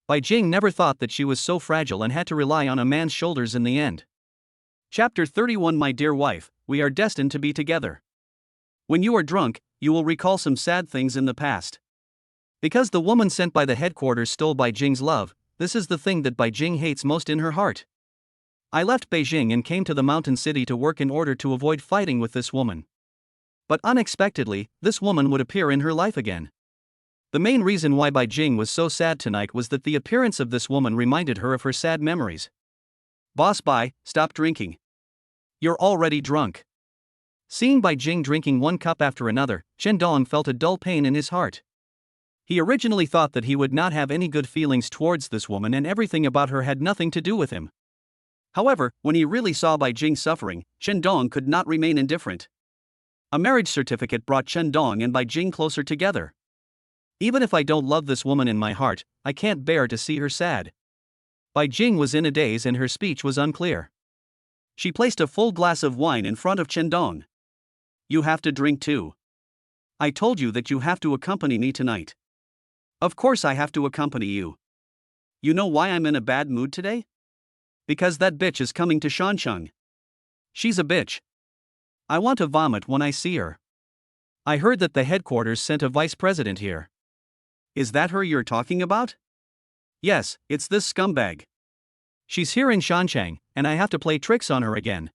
Bai Jing never thought that she was so fragile and had to rely on a man's shoulders in the end. Chapter 31. My dear wife, we are destined to be together. When you are drunk, you will recall some sad things in the past. Because the woman sent by the headquarters stole Bai Jing's love, this is the thing that Bai Jing hates most in her heart. I left Beijing and came to the mountain city to work in order to avoid fighting with this woman. But unexpectedly, this woman would appear in her life again. The main reason why Bai Jing was so sad tonight was that the appearance of this woman reminded her of her sad memories. Boss Bai, stop drinking. You're already drunk. Seeing Bai Jing drinking one cup after another, Chen Dong felt a dull pain in his heart. He originally thought that he would not have any good feelings towards this woman and everything about her had nothing to do with him. However, when he really saw Bai Jing suffering, Chen Dong could not remain indifferent. A marriage certificate brought Chen Dong and Bai Jing closer together. Even if I don't love this woman in my heart, I can't bear to see her sad. Bai Jing was in a daze and her speech was unclear. She placed a full glass of wine in front of Chen Dong. You have to drink too. I told you that you have to accompany me tonight. Of course I have to accompany you. You know why I'm in a bad mood today? Because that bitch is coming to Shancheng. She's a bitch. I want to vomit when I see her. I heard that the headquarters sent a vice president here. Is that her you're talking about? Yes, it's this scumbag. She's here in Shancheng, and I have to play tricks on her again.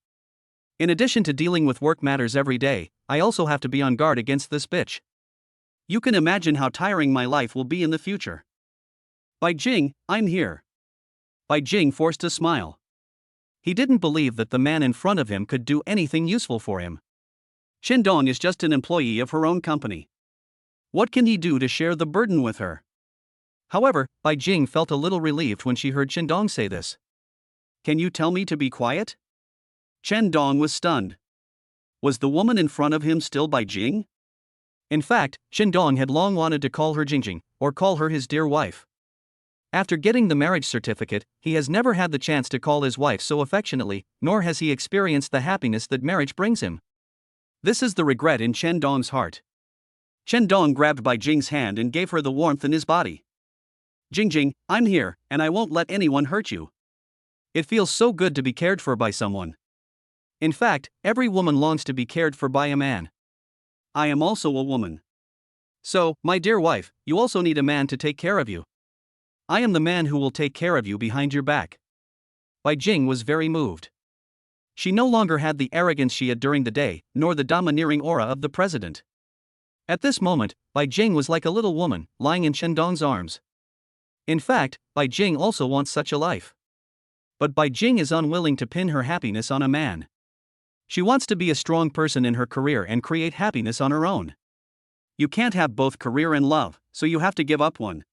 In addition to dealing with work matters every day, I also have to be on guard against this bitch. You can imagine how tiring my life will be in the future. Bai Jing, I'm here. Bai Jing forced a smile. He didn't believe that the man in front of him could do anything useful for him. Chen Dong is just an employee of her own company. What can he do to share the burden with her? However, Bai Jing felt a little relieved when she heard Chen Dong say this. Can you tell me to be quiet? Chen Dong was stunned. Was the woman in front of him still Bai Jing? In fact, Chen Dong had long wanted to call her Jingjing, or call her his dear wife. After getting the marriage certificate, he has never had the chance to call his wife so affectionately, nor has he experienced the happiness that marriage brings him. This is the regret in Chen Dong's heart. Chen Dong grabbed Bai Jing's hand and gave her the warmth in his body. Jingjing, I'm here, and I won't let anyone hurt you. It feels so good to be cared for by someone. In fact, every woman longs to be cared for by a man. I am also a woman. So, my dear wife, you also need a man to take care of you. I am the man who will take care of you behind your back. Bai Jing was very moved. She no longer had the arrogance she had during the day, nor the domineering aura of the president. At this moment, Bai Jing was like a little woman, lying in Chen Dong's arms. In fact, Bai Jing also wants such a life. But Bai Jing is unwilling to pin her happiness on a man. She wants to be a strong person in her career and create happiness on her own. You can't have both career and love, so you have to give up one.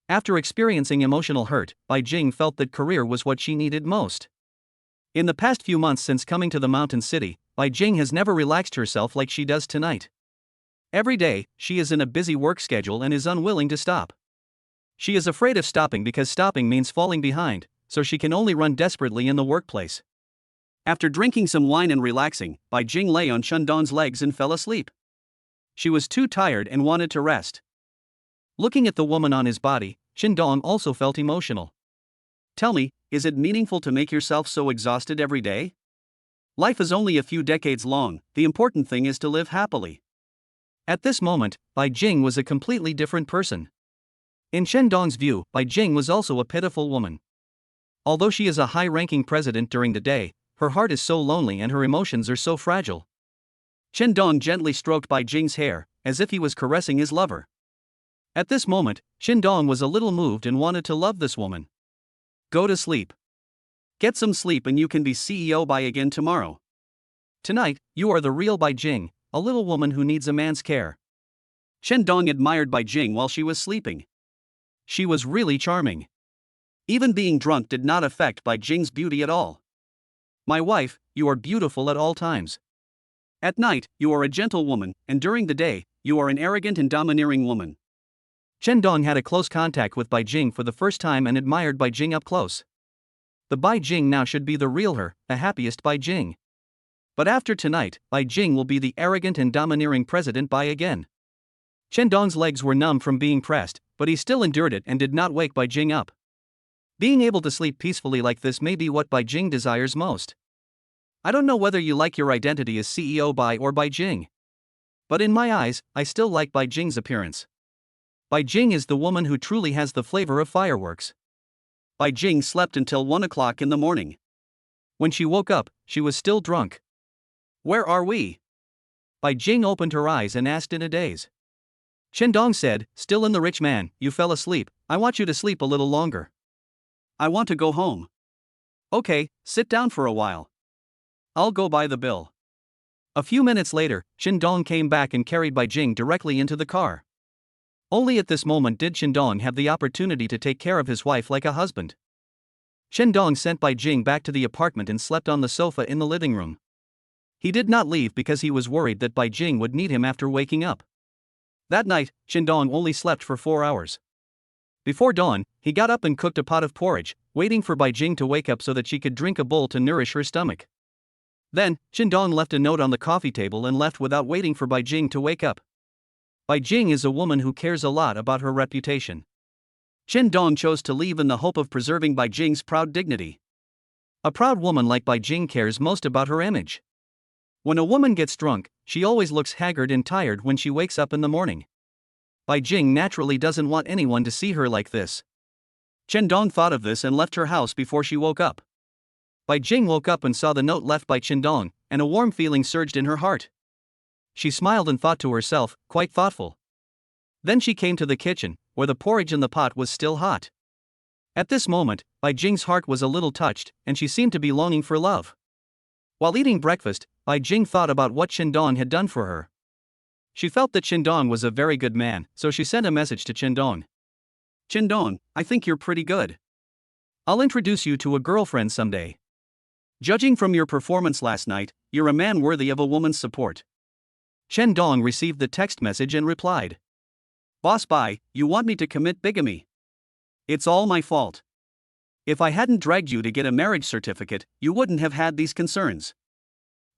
After experiencing emotional hurt, Bai Jing felt that career was what she needed most. In the past few months since coming to the mountain city, Bai Jing has never relaxed herself like she does tonight. Every day, she is in a busy work schedule and is unwilling to stop. She is afraid of stopping because stopping means falling behind, so she can only run desperately in the workplace. After drinking some wine and relaxing, Bai Jing lay on Chen Dong's legs and fell asleep. She was too tired and wanted to rest. Looking at the woman on his body, Chen Dong also felt emotional. Tell me, is it meaningful to make yourself so exhausted every day? Life is only a few decades long, the important thing is to live happily. At this moment, Bai Jing was a completely different person. In Chen Dong's view, Bai Jing was also a pitiful woman. Although she is a high-ranking president during the day, her heart is so lonely and her emotions are so fragile. Chen Dong gently stroked Bai Jing's hair, as if he was caressing his lover. At this moment, Chen Dong was a little moved and wanted to love this woman. Go to sleep. Get some sleep and you can be CEO Bai again tomorrow. Tonight, you are the real Bai Jing, a little woman who needs a man's care. Chen Dong admired Bai Jing while she was sleeping. She was really charming. Even being drunk did not affect Bai Jing's beauty at all. My wife, you are beautiful at all times. At night, you are a gentle woman, and during the day, you are an arrogant and domineering woman. Chen Dong had a close contact with Bai Jing for the first time and admired Bai Jing up close. The Bai Jing now should be the real her, the happiest Bai Jing. But after tonight, Bai Jing will be the arrogant and domineering president Bai again. Chen Dong's legs were numb from being pressed, but he still endured it and did not wake Bai Jing up. Being able to sleep peacefully like this may be what Bai Jing desires most. I don't know whether you like your identity as CEO Bai or Bai Jing. But in my eyes, I still like Bai Jing's appearance. Bai Jing is the woman who truly has the flavor of fireworks. Bai Jing slept until 1 o'clock in the morning. When she woke up, she was still drunk. Where are we? Bai Jing opened her eyes and asked in a daze. Chen Dong said, still in the rich man, you fell asleep, I want you to sleep a little longer. I want to go home. Okay, sit down for a while. I'll go buy the bill. A few minutes later, Chen Dong came back and carried Bai Jing directly into the car. Only at this moment did Chen Dong have the opportunity to take care of his wife like a husband. Chen Dong sent Bai Jing back to the apartment and slept on the sofa in the living room. He did not leave because he was worried that Bai Jing would need him after waking up. That night, Chen Dong only slept for 4 hours. Before dawn, he got up and cooked a pot of porridge, waiting for Bai Jing to wake up so that she could drink a bowl to nourish her stomach. Then, Chen Dong left a note on the coffee table and left without waiting for Bai Jing to wake up. Bai Jing is a woman who cares a lot about her reputation. Chen Dong chose to leave in the hope of preserving Bai Jing's proud dignity. A proud woman like Bai Jing cares most about her image. When a woman gets drunk, she always looks haggard and tired when she wakes up in the morning. Bai Jing naturally doesn't want anyone to see her like this. Chen Dong thought of this and left her house before she woke up. Bai Jing woke up and saw the note left by Chen Dong, and a warm feeling surged in her heart. She smiled and thought to herself, quite thoughtful. Then she came to the kitchen, where the porridge in the pot was still hot. At this moment, Bai Jing's heart was a little touched, and she seemed to be longing for love. While eating breakfast, Bai Jing thought about what Chen Dong had done for her. She felt that Chen Dong was a very good man, so she sent a message to Chen Dong. Chen Dong, I think you're pretty good. I'll introduce you to a girlfriend someday. Judging from your performance last night, you're a man worthy of a woman's support. Chen Dong received the text message and replied. Boss Bai, you want me to commit bigamy? It's all my fault. If I hadn't dragged you to get a marriage certificate, you wouldn't have had these concerns.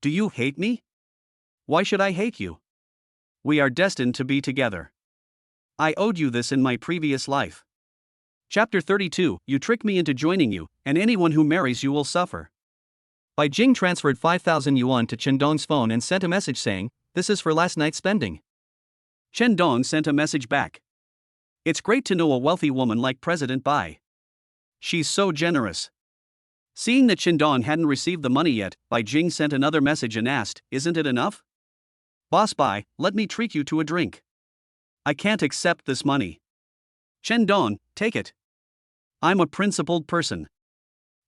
Do you hate me? Why should I hate you? We are destined to be together. I owed you this in my previous life. Chapter 32, You trick me into joining you, and anyone who marries you will suffer. Bai Jing transferred 5,000 yuan to Chen Dong's phone and sent a message saying, this is for last night's spending. Chen Dong sent a message back. It's great to know a wealthy woman like President Bai. She's so generous. Seeing that Chen Dong hadn't received the money yet, Bai Jing sent another message and asked, isn't it enough? Boss Bai, let me treat you to a drink. I can't accept this money. Chen Dong, take it. I'm a principled person.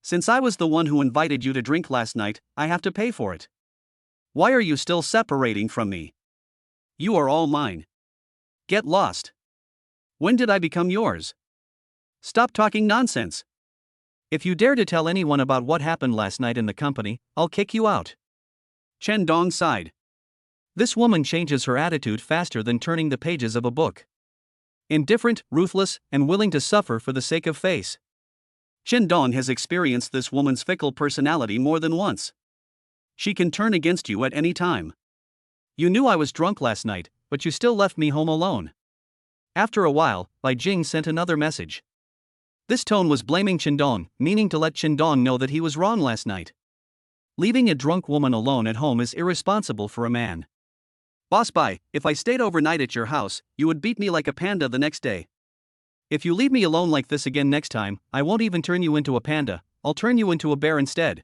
Since I was the one who invited you to drink last night, I have to pay for it. Why are you still separating from me? You are all mine. Get lost. When did I become yours? Stop talking nonsense. If you dare to tell anyone about what happened last night in the company, I'll kick you out. Chen Dong sighed. This woman changes her attitude faster than turning the pages of a book. Indifferent, ruthless, and willing to suffer for the sake of face. Chen Dong has experienced this woman's fickle personality more than once. She can turn against you at any time. You knew I was drunk last night, but you still left me home alone. After a while, Bai Jing sent another message. This tone was blaming Chen Dong, meaning to let Chen Dong know that he was wrong last night. Leaving a drunk woman alone at home is irresponsible for a man. Boss Bai, if I stayed overnight at your house, you would beat me like a panda the next day. If you leave me alone like this again next time, I won't even turn you into a panda, I'll turn you into a bear instead.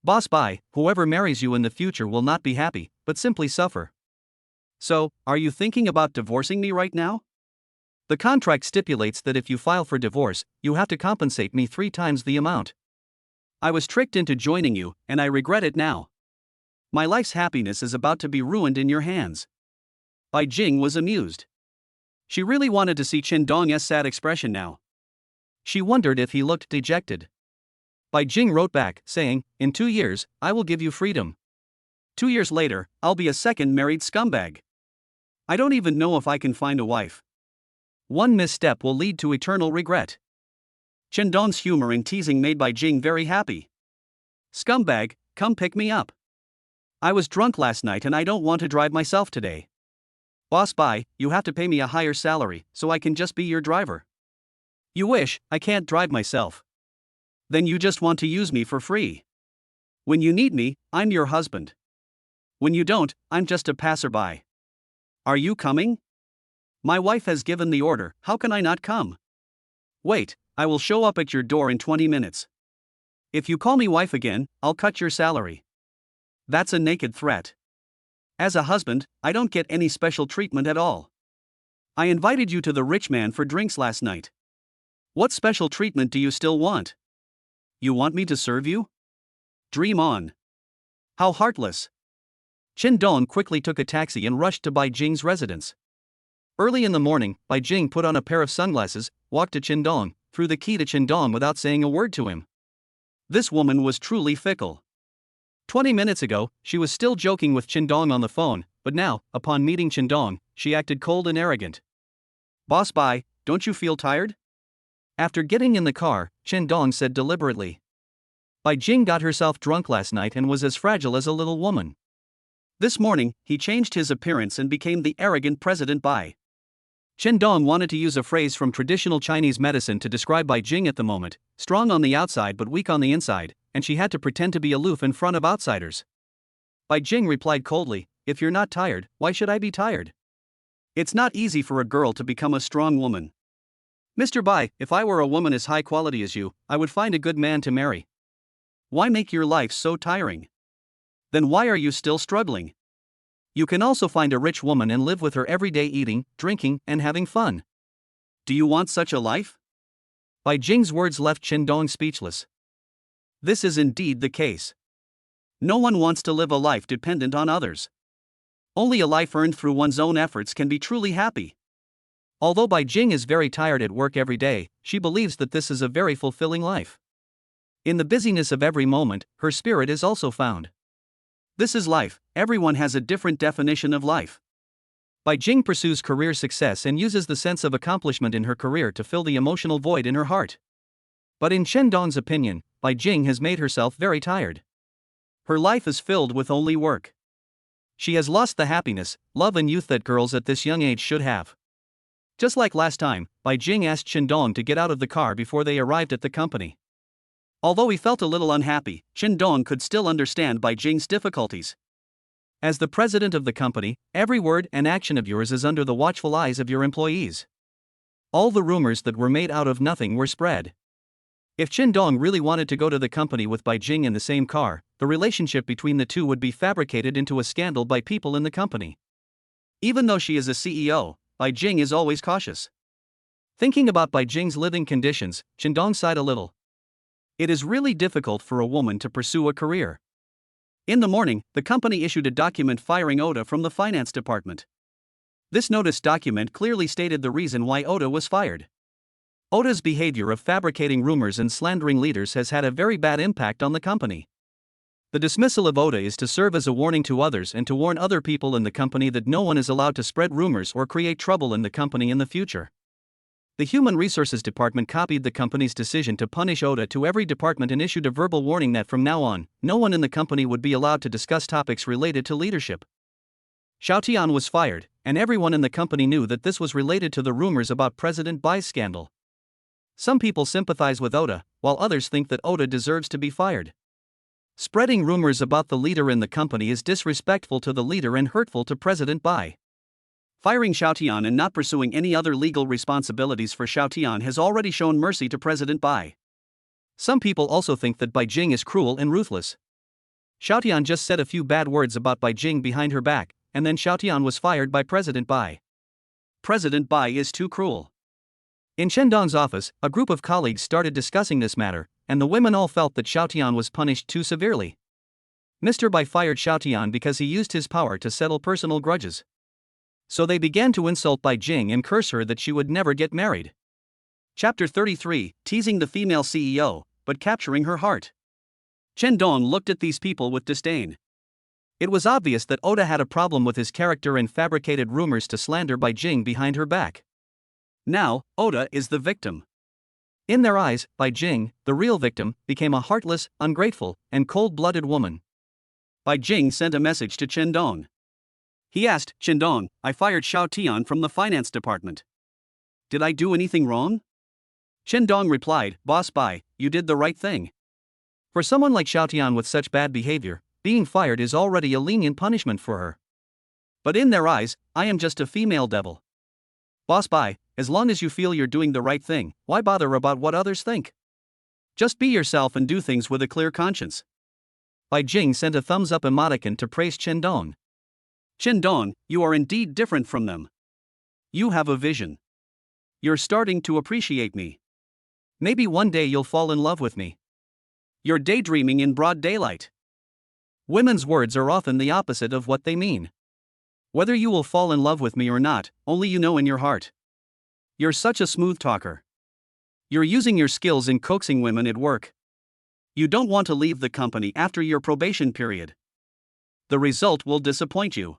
Boss Bai, whoever marries you in the future will not be happy, but simply suffer. So, are you thinking about divorcing me right now? The contract stipulates that if you file for divorce, you have to compensate me 3 times the amount. I was tricked into joining you, and I regret it now. My life's happiness is about to be ruined in your hands. Bai Jing was amused. She really wanted to see Chen Dong's sad expression now. She wondered if he looked dejected. Bai Jing wrote back, saying, in 2 years, I will give you freedom. 2 years later, I'll be a second married scumbag. I don't even know if I can find a wife. One misstep will lead to eternal regret. Chen Dong's humor and teasing made Bai Jing very happy. Scumbag, come pick me up. I was drunk last night and I don't want to drive myself today. Boss Bai, you have to pay me a higher salary, so I can just be your driver. You wish, I can't drive myself. Then you just want to use me for free. When you need me, I'm your husband. When you don't, I'm just a passerby. Are you coming? My wife has given the order, how can I not come? Wait, I will show up at your door in 20 minutes. If you call me wife again, I'll cut your salary. That's a naked threat. As a husband, I don't get any special treatment at all. I invited you to the rich man for drinks last night. What special treatment do you still want? You want me to serve you? Dream on. How heartless. Chen Dong quickly took a taxi and rushed to Bai Jing's residence. Early in the morning, Bai Jing put on a pair of sunglasses, walked to Chen Dong, threw the key to Chen Dong without saying a word to him. This woman was truly fickle. 20 minutes ago, she was still joking with Chen Dong on the phone, but now, upon meeting Chen Dong, she acted cold and arrogant. Boss Bai, don't you feel tired? After getting in the car, Chen Dong said deliberately. Bai Jing got herself drunk last night and was as fragile as a little woman. This morning, he changed his appearance and became the arrogant President Bai. Chen Dong wanted to use a phrase from traditional Chinese medicine to describe Bai Jing at the moment, strong on the outside but weak on the inside, and she had to pretend to be aloof in front of outsiders. Bai Jing replied coldly, if you're not tired, why should I be tired? It's not easy for a girl to become a strong woman. Mr. Bai, if I were a woman as high quality as you, I would find a good man to marry. Why make your life so tiring? Then why are you still struggling? You can also find a rich woman and live with her every day eating, drinking, and having fun. Do you want such a life? Bai Jing's words left Chen Dong speechless. This is indeed the case. No one wants to live a life dependent on others. Only a life earned through one's own efforts can be truly happy. Although Bai Jing is very tired at work every day, she believes that this is a very fulfilling life. In the busyness of every moment, her spirit is also found. This is life, everyone has a different definition of life. Bai Jing pursues career success and uses the sense of accomplishment in her career to fill the emotional void in her heart. But in Chen Dong's opinion, Bai Jing has made herself very tired. Her life is filled with only work. She has lost the happiness, love and youth that girls at this young age should have. Just like last time, Bai Jing asked Chen Dong to get out of the car before they arrived at the company. Although he felt a little unhappy, Chen Dong could still understand Bai Jing's difficulties. As the president of the company, every word and action of yours is under the watchful eyes of your employees. All the rumors that were made out of nothing were spread. If Chen Dong really wanted to go to the company with Bai Jing in the same car, the relationship between the two would be fabricated into a scandal by people in the company. Even though she is a CEO, Bai Jing is always cautious. Thinking about Bai Jing's living conditions, Chen Dong sighed a little. It is really difficult for a woman to pursue a career. In the morning, the company issued a document firing Oda from the finance department. This notice document clearly stated the reason why Oda was fired. Oda's behavior of fabricating rumors and slandering leaders has had a very bad impact on the company. The dismissal of Oda is to serve as a warning to others and to warn other people in the company that no one is allowed to spread rumors or create trouble in the company in the future. The Human Resources Department copied the company's decision to punish Oda to every department and issued a verbal warning that from now on, no one in the company would be allowed to discuss topics related to leadership. Xiao Tian was fired, and everyone in the company knew that this was related to the rumors about President Bai's scandal. Some people sympathize with Oda, while others think that Oda deserves to be fired. Spreading rumors about the leader in the company is disrespectful to the leader and hurtful to President Bai. Firing Xiao Tian and not pursuing any other legal responsibilities for Xiao Tian has already shown mercy to President Bai. Some people also think that Bai Jing is cruel and ruthless. Xiao Tian just said a few bad words about Bai Jing behind her back, and then Xiao Tian was fired by President Bai. President Bai is too cruel. In Chen Dong's office, a group of colleagues started discussing this matter, and the women all felt that Xiao Tian was punished too severely. Mr. Bai fired Xiao Tian because he used his power to settle personal grudges. So they began to insult Bai Jing and curse her that she would never get married. Chapter 33, Teasing the Female CEO, but Capturing Her Heart. Chen Dong looked at these people with disdain. It was obvious that Oda had a problem with his character and fabricated rumors to slander Bai Jing behind her back. Now, Oda is the victim. In their eyes, Bai Jing, the real victim, became a heartless, ungrateful, and cold-blooded woman. Bai Jing sent a message to Chen Dong. He asked, Chen Dong, I fired Xiao Tian from the finance department. Did I do anything wrong? Chen Dong replied, Boss Bai, you did the right thing. For someone like Xiao Tian with such bad behavior, being fired is already a lenient punishment for her. But in their eyes, I am just a female devil. Boss Bai, as long as you feel you're doing the right thing, why bother about what others think? Just be yourself and do things with a clear conscience. Bai Jing sent a thumbs-up emoticon to praise Chen Dong. Chen Dong, you are indeed different from them. You have a vision. You're starting to appreciate me. Maybe one day you'll fall in love with me. You're daydreaming in broad daylight. Women's words are often the opposite of what they mean. Whether you will fall in love with me or not, only you know in your heart. You're such a smooth talker. You're using your skills in coaxing women at work. You don't want to leave the company after your probation period. The result will disappoint you.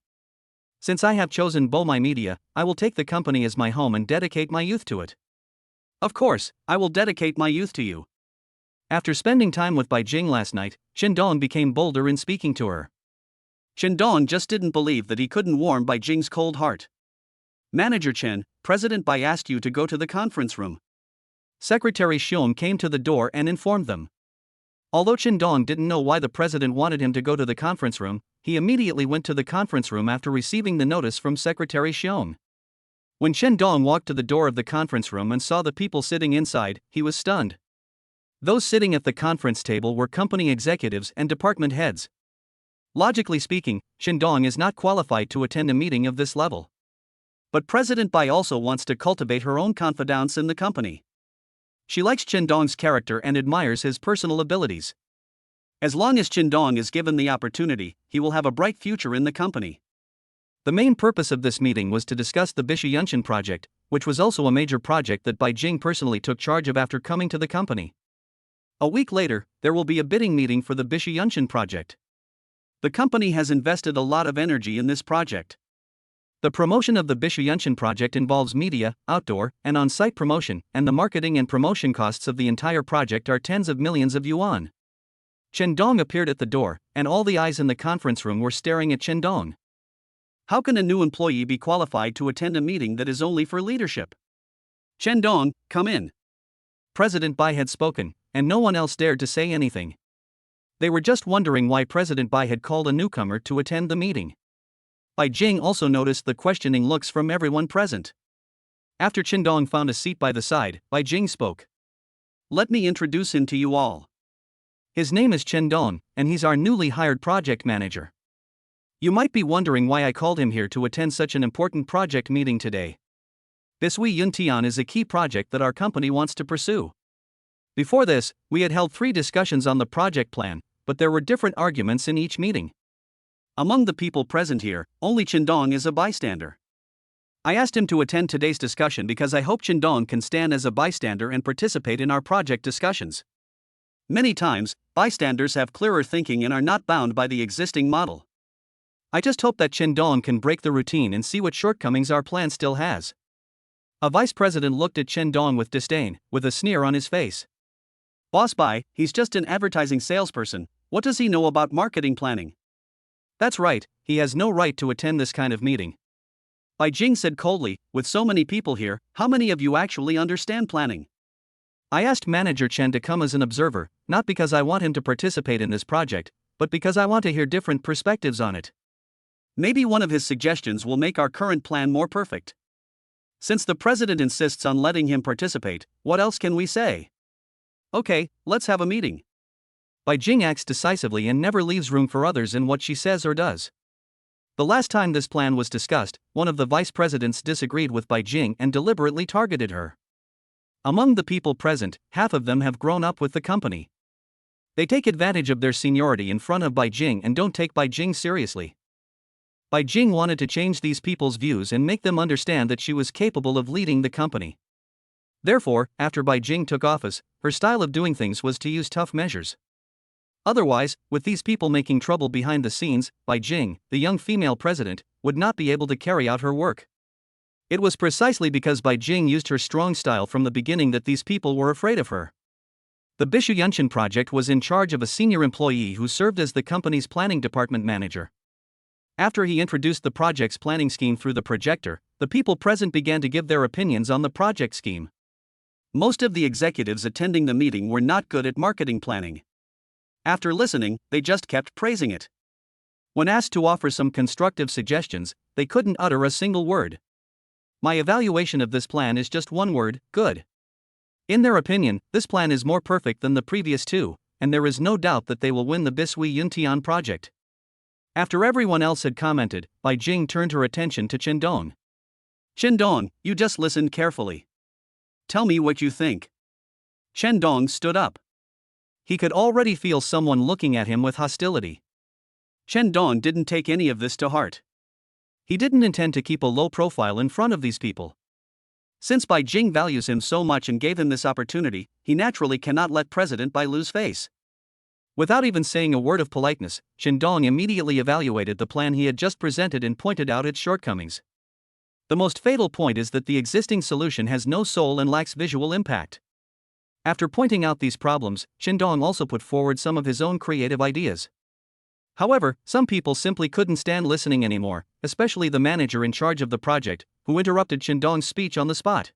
Since I have chosen Bomai Media, I will take the company as my home and dedicate my youth to it. Of course, I will dedicate my youth to you. After spending time with Bai Jing last night, Chen Dong became bolder in speaking to her. Chen Dong just didn't believe that he couldn't warm Bai Jing's cold heart. Manager Chen, President Bai asked you to go to the conference room. Secretary Xiong came to the door and informed them. Although Chen Dong didn't know why the president wanted him to go to the conference room, he immediately went to the conference room after receiving the notice from Secretary Xiong. When Chen Dong walked to the door of the conference room and saw the people sitting inside, he was stunned. Those sitting at the conference table were company executives and department heads. Logically speaking, Chen Dong is not qualified to attend a meeting of this level. But President Bai also wants to cultivate her own confidence in the company. She likes Chen Dong's character and admires his personal abilities. As long as Chen Dong is given the opportunity, he will have a bright future in the company. The main purpose of this meeting was to discuss the Bishu Yunshan project, which was also a major project that Bai Jing personally took charge of after coming to the company. A week later, there will be a bidding meeting for the Bishu Yunshan project. The company has invested a lot of energy in this project. The promotion of the Bishu Yunshan project involves media, outdoor, and on-site promotion, and the marketing and promotion costs of the entire project are tens of millions of yuan. Chen Dong appeared at the door, and all the eyes in the conference room were staring at Chen Dong. How can a new employee be qualified to attend a meeting that is only for leadership? Chen Dong, come in. President Bai had spoken, and no one else dared to say anything. They were just wondering why President Bai had called a newcomer to attend the meeting. Bai Jing also noticed the questioning looks from everyone present. After Qindong found a seat by the side, Bai Jing spoke. "Let me introduce him to you all. His name is Qindong, and he's our newly hired project manager. You might be wondering why I called him here to attend such an important project meeting today. Bishui Yuntian is a key project that our company wants to pursue. Before this, we had held 3 discussions on the project plan, but there were different arguments in each meeting. Among the people present here, only Qindong is a bystander. I asked him to attend today's discussion because I hope Qindong can stand as a bystander and participate in our project discussions. Many times, bystanders have clearer thinking and are not bound by the existing model. I just hope that Qindong can break the routine and see what shortcomings our plan still has." A vice president looked at Qindong with disdain, with a sneer on his face. "Boss Bai, he's just an advertising salesperson. What does he know about marketing planning?" "That's right, he has no right to attend this kind of meeting." Bai Jing said coldly, "With so many people here, how many of you actually understand planning?" "I asked Manager Chen to come as an observer, not because I want him to participate in this project, but because I want to hear different perspectives on it. Maybe one of his suggestions will make our current plan more perfect. Since the president insists on letting him participate, what else can we say? Okay, let's have a meeting." Bai Jing acts decisively and never leaves room for others in what she says or does. The last time this plan was discussed, one of the vice presidents disagreed with Bai Jing and deliberately targeted her. Among the people present, half of them have grown up with the company. They take advantage of their seniority in front of Bai Jing and don't take Bai Jing seriously. Bai Jing wanted to change these people's views and make them understand that she was capable of leading the company. Therefore, after Bai Jing took office, her style of doing things was to use tough measures. Otherwise, with these people making trouble behind the scenes, Bai Jing, the young female president, would not be able to carry out her work. It was precisely because Bai Jing used her strong style from the beginning that these people were afraid of her. The Bishu Yunshan project was in charge of a senior employee who served as the company's planning department manager. After he introduced the project's planning scheme through the projector, the people present began to give their opinions on the project scheme. Most of the executives attending the meeting were not good at marketing planning. After listening, they just kept praising it. When asked to offer some constructive suggestions, they couldn't utter a single word. My evaluation of this plan is just one word: good. In their opinion, this plan is more perfect than the previous 2, and there is no doubt that they will win the Bishui Yuntian project. After everyone else had commented, Bai Jing turned her attention to Qindong. "Qindong, you just listen carefully. Tell me what you think." Qindong stood up. He could already feel someone looking at him with hostility. Qindong didn't take any of this to heart. He didn't intend to keep a low profile in front of these people. Since Bai Jing values him so much and gave him this opportunity, he naturally cannot let President Bai lose face. Without even saying a word of politeness, Qindong immediately evaluated the plan he had just presented and pointed out its shortcomings. The most fatal point is that the existing solution has no soul and lacks visual impact. After pointing out these problems, Qindong also put forward some of his own creative ideas. However, some people simply couldn't stand listening anymore, especially the manager in charge of the project, who interrupted Qindong's speech on the spot.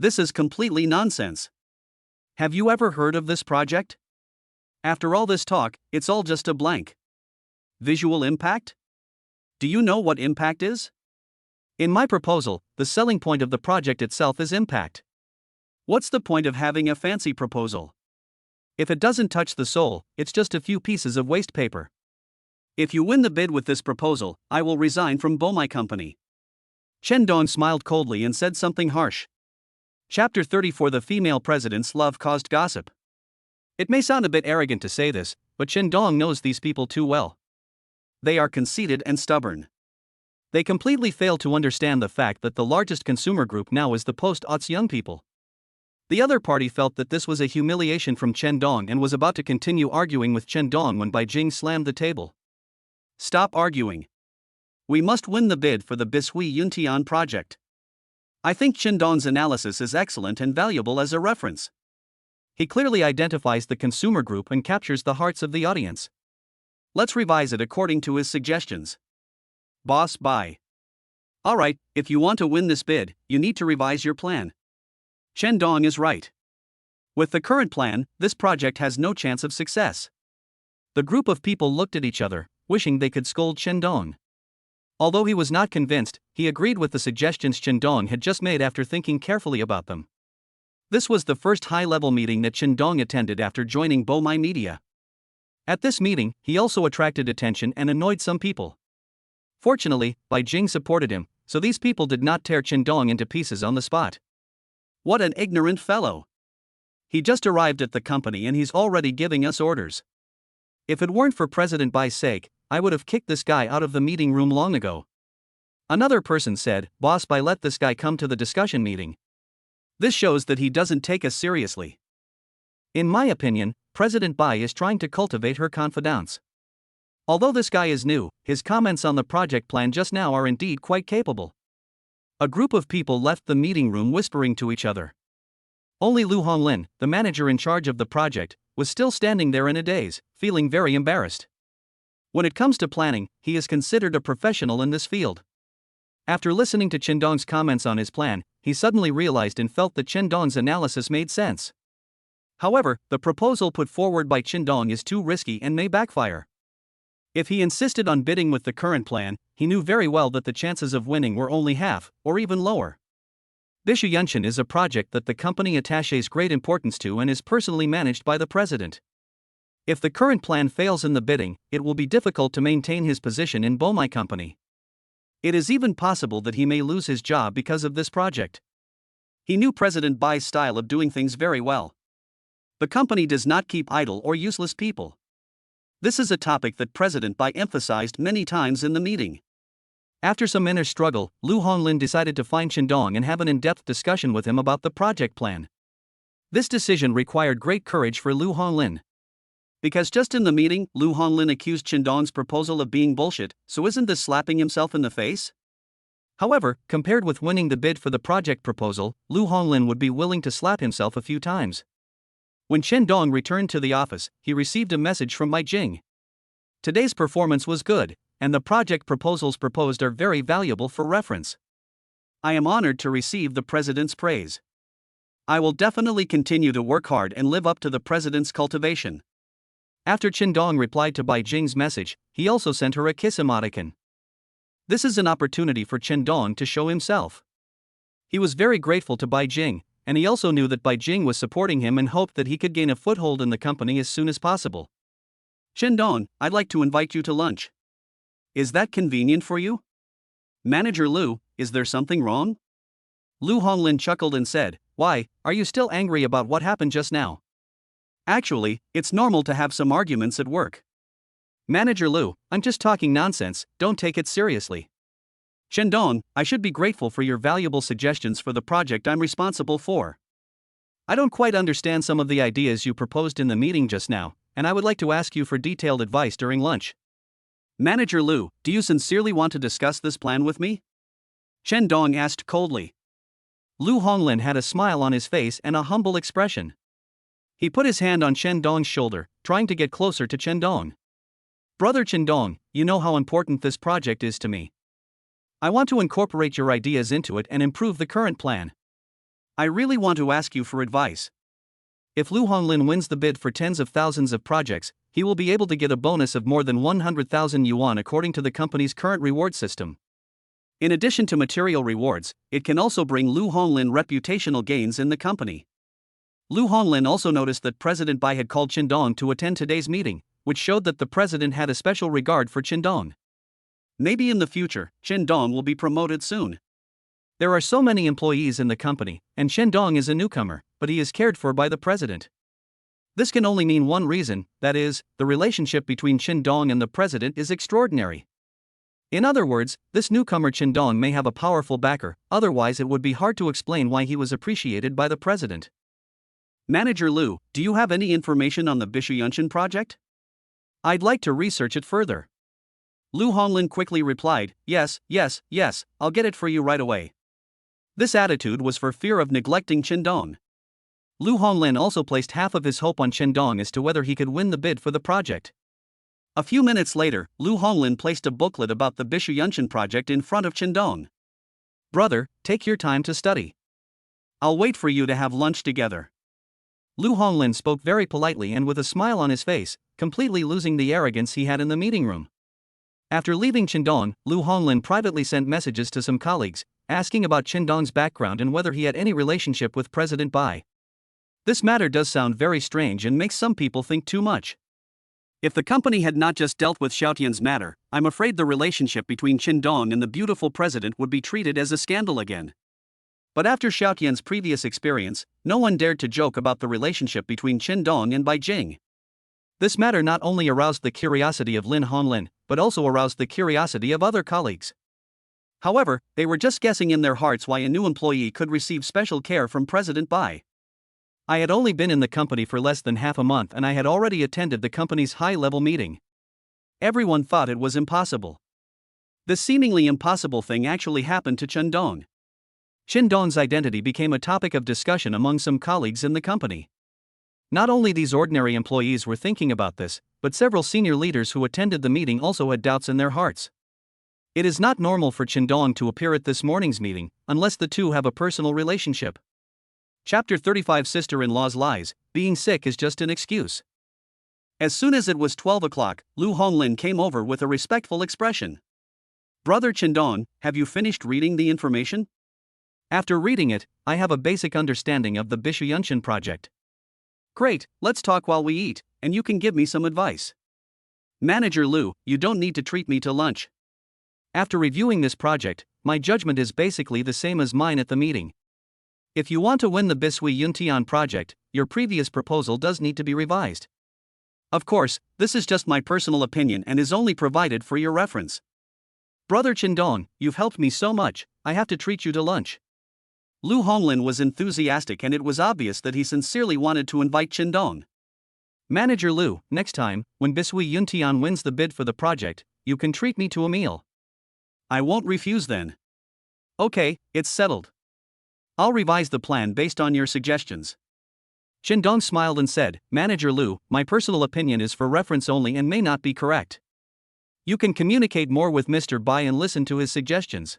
"This is completely nonsense. Have you ever heard of this project? After all this talk, it's all just a blank. Visual impact? Do you know what impact is? In my proposal, the selling point of the project itself is impact. What's the point of having a fancy proposal? If it doesn't touch the soul, it's just a few pieces of waste paper. If you win the bid with this proposal, I will resign from Bomai Company." Qindong smiled coldly and said something harsh. Chapter 34: The female president's love caused gossip. It may sound a bit arrogant to say this, but Qindong knows these people too well. They are conceited and stubborn. They completely fail to understand the fact that the largest consumer group now is the post-aughts young people. The other party felt that this was a humiliation from Qindong and was about to continue arguing with Qindong when Bai Jing slammed the table. "Stop arguing. We must win the bid for the Bishui Yuntian project. I think Qindong's analysis is excellent and valuable as a reference. He clearly identifies the consumer group and captures the hearts of the audience. Let's revise it according to his suggestions." Boss Bai. "Alright, if you want to win this bid, you need to revise your plan. Qindong is right. With the current plan, this project has no chance of success. The group of people looked at each other, wishing they could scold Chendong. Although he was not convinced, he agreed with the suggestions Chendong had just made after thinking carefully about them. This was the first high-level meeting that Chendong attended after joining Bomai Media. At this meeting, he also attracted attention and annoyed some people. Fortunately, Bai Jing supported him, so these people did not tear Chendong into pieces on the spot. What an ignorant fellow! He just arrived at the company and he's already giving us orders. If it weren't for President Bai's sake, I would have kicked this guy out of the meeting room long ago. Another person said, Boss Bai let this guy come to the discussion meeting. This shows that he doesn't take us seriously. In my opinion, President Bai is trying to cultivate her confidence. Although this guy is new, his comments on the project plan just now are indeed quite capable. A group of people left the meeting room whispering to each other. Only Lu Honglin, the manager in charge of the project, was still standing there in a daze, feeling very embarrassed. When it comes to planning, he is considered a professional in this field. After listening to Chendong's comments on his plan, he suddenly realized and felt that Chendong's analysis made sense. However, the proposal put forward by Chendong is too risky and may backfire. If he insisted on bidding with the current plan, he knew very well that the chances of winning were only half, or even lower. Bishu Yunshan is a project that the company attaches great importance to and is personally managed by the president. If the current plan fails in the bidding, it will be difficult to maintain his position in Bomai Company. It is even possible that he may lose his job because of this project. He knew President Bai's style of doing things very well. The company does not keep idle or useless people. This is a topic that President Bai emphasized many times in the meeting. After some inner struggle, Lu Honglin decided to find Chendong and have an in-depth discussion with him about the project plan. This decision required great courage for Lu Honglin. Because just in the meeting, Lu Honglin accused Chendong's proposal of being bullshit, so isn't this slapping himself in the face? However, compared with winning the bid for the project proposal, Lu Honglin would be willing to slap himself a few times. When Chendong returned to the office, he received a message from Bai Jing. Today's performance was good, and the project proposals proposed are very valuable for reference. I am honored to receive the president's praise. I will definitely continue to work hard and live up to the president's cultivation. After Chendong replied to Bai Jing's message, he also sent her a kiss emoticon. This is an opportunity for Chendong to show himself. He was very grateful to Bai Jing, and he also knew that Bai Jing was supporting him and hoped that he could gain a foothold in the company as soon as possible. Chendong, I'd like to invite you to lunch. Is that convenient for you? Manager Lu, is there something wrong? Lu Honglin chuckled and said, Why, are you still angry about what happened just now? Actually, it's normal to have some arguments at work. Manager Lu, I'm just talking nonsense, don't take it seriously. Chendong, I should be grateful for your valuable suggestions for the project I'm responsible for. I don't quite understand some of the ideas you proposed in the meeting just now, and I would like to ask you for detailed advice during lunch. Manager Lu, do you sincerely want to discuss this plan with me? Chendong asked coldly. Lu Honglin had a smile on his face and a humble expression. He put his hand on Chendong's shoulder, trying to get closer to Chendong. Brother Chendong, you know how important this project is to me. I want to incorporate your ideas into it and improve the current plan. I really want to ask you for advice. If Lu Honglin wins the bid for tens of thousands of projects, he will be able to get a bonus of more than 100,000 yuan according to the company's current reward system. In addition to material rewards, it can also bring Lu Honglin reputational gains in the company. Lu Honglin also noticed that President Bai had called Chendong to attend today's meeting, which showed that the president had a special regard for Chendong. Maybe in the future, Chendong will be promoted soon. There are so many employees in the company, and Chendong is a newcomer, but he is cared for by the president. This can only mean one reason, that is, the relationship between Chendong and the president is extraordinary. In other words, this newcomer Chendong may have a powerful backer, otherwise it would be hard to explain why he was appreciated by the president. Manager Lu, do you have any information on the Bishu Yunshan project? I'd like to research it further. Lu Honglin quickly replied, Yes, I'll get it for you right away. This attitude was for fear of neglecting Chendong. Lu Honglin also placed half of his hope on Chendong as to whether he could win the bid for the project. A few minutes later, Lu Honglin placed a booklet about the Bishu Yunshan project in front of Chendong. Brother, take your time to study. I'll wait for you to have lunch together. Lu Honglin spoke very politely and with a smile on his face, completely losing the arrogance he had in the meeting room. After leaving Qingdong, Lu Honglin privately sent messages to some colleagues, asking about Qingdong's background and whether he had any relationship with President Bai. This matter does sound very strange and makes some people think too much. If the company had not just dealt with Xiaotian's matter, I'm afraid the relationship between Qingdong and the beautiful president would be treated as a scandal again. But after Xiaotian's previous experience, no one dared to joke about the relationship between Qingdong and Bai Jing. This matter not only aroused the curiosity of Lin Honglin, but also aroused the curiosity of other colleagues. However, they were just guessing in their hearts why a new employee could receive special care from President Bai. I had only been in the company for less than half a month and I had already attended the company's high-level meeting. Everyone thought it was impossible. This seemingly impossible thing actually happened to Qingdong. Qingdong's identity became a topic of discussion among some colleagues in the company. Not only these ordinary employees were thinking about this, but several senior leaders who attended the meeting also had doubts in their hearts. It is not normal for Qingdong to appear at this morning's meeting, unless the two have a personal relationship. Chapter 35 Sister-in-law's Lies. Being sick is just an excuse. As soon as it was 12 o'clock, Lu Honglin came over with a respectful expression. Brother Qingdong, have you finished reading the information? After reading it, I have a basic understanding of the Bishuyunshan project. Great, let's talk while we eat, and you can give me some advice. Manager Lu, you don't need to treat me to lunch. After reviewing this project, my judgment is basically the same as mine at the meeting. If you want to win the Bisui Yuntian project, your previous proposal does need to be revised. Of course, this is just my personal opinion and is only provided for your reference. Brother Qingdong, you've helped me so much, I have to treat you to lunch. Lu Honglin was enthusiastic and it was obvious that he sincerely wanted to invite Qingdong. Manager Lu, next time, when Bisui Yuntian wins the bid for the project, you can treat me to a meal. I won't refuse then. Okay, it's settled. I'll revise the plan based on your suggestions. Qingdong smiled and said, Manager Lu, my personal opinion is for reference only and may not be correct. You can communicate more with Mr. Bai and listen to his suggestions.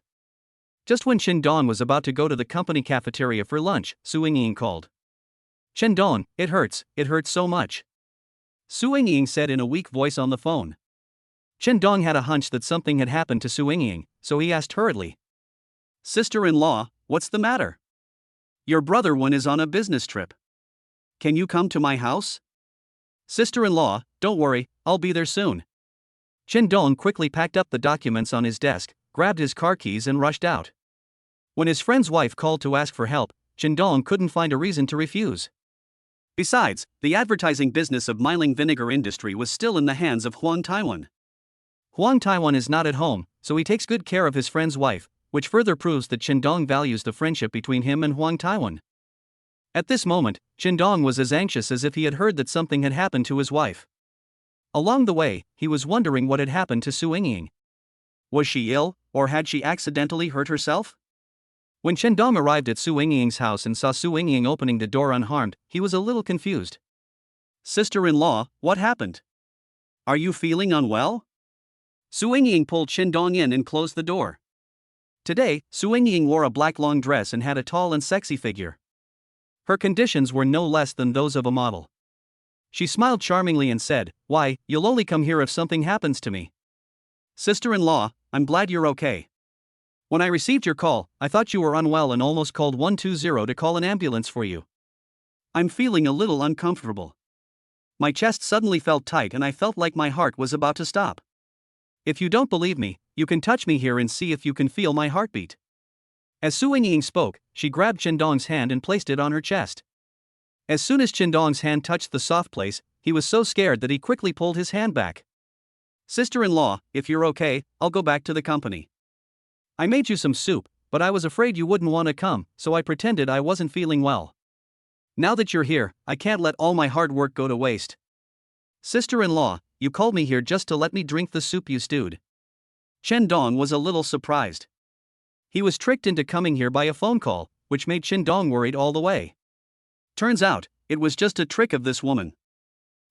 Just when Qingdong was about to go to the company cafeteria for lunch, Su Yingying called. Qingdong, it hurts so much. Su Yingying said in a weak voice on the phone. Qingdong had a hunch that something had happened to Su Yingying, so he asked hurriedly. Sister-in-law, what's the matter? Your brother Wen is on a business trip. Can you come to my house? Sister-in-law, don't worry, I'll be there soon. Qingdong quickly packed up the documents on his desk, grabbed his car keys and rushed out. When his friend's wife called to ask for help, Qingdong couldn't find a reason to refuse. Besides, the advertising business of Mailing vinegar industry was still in the hands of Huang Taiwan. Huang Taiwan is not at home, so he takes good care of his friend's wife, which further proves that Qingdong values the friendship between him and Huang Taiwan. At this moment, Qingdong was as anxious as if he had heard that something had happened to his wife. Along the way, he was wondering what had happened to Su Yingying. Was she ill, or had she accidentally hurt herself? When Qingdong arrived at Su Yingying's house and saw Su Yingying opening the door unharmed, he was a little confused. Sister-in-law, what happened? Are you feeling unwell? Su Yingying pulled Qingdong in and closed the door. Today, Su Yingying wore a black long dress and had a tall and sexy figure. Her conditions were no less than those of a model. She smiled charmingly and said, Why, you'll only come here if something happens to me. Sister-in-law, I'm glad you're okay. When I received your call, I thought you were unwell and almost called 120 to call an ambulance for you. I'm feeling a little uncomfortable. My chest suddenly felt tight and I felt like my heart was about to stop. If you don't believe me, you can touch me here and see if you can feel my heartbeat. As Su Yingying spoke, she grabbed Qingdong's hand and placed it on her chest. As soon as Qingdong's hand touched the soft place, he was so scared that he quickly pulled his hand back. Sister-in-law, if you're okay, I'll go back to the company. I made you some soup, but I was afraid you wouldn't want to come, so I pretended I wasn't feeling well. Now that you're here, I can't let all my hard work go to waste. Sister-in-law, you called me here just to let me drink the soup you stewed. Qingdong was a little surprised. He was tricked into coming here by a phone call, which made Qingdong worried all the way. Turns out, it was just a trick of this woman.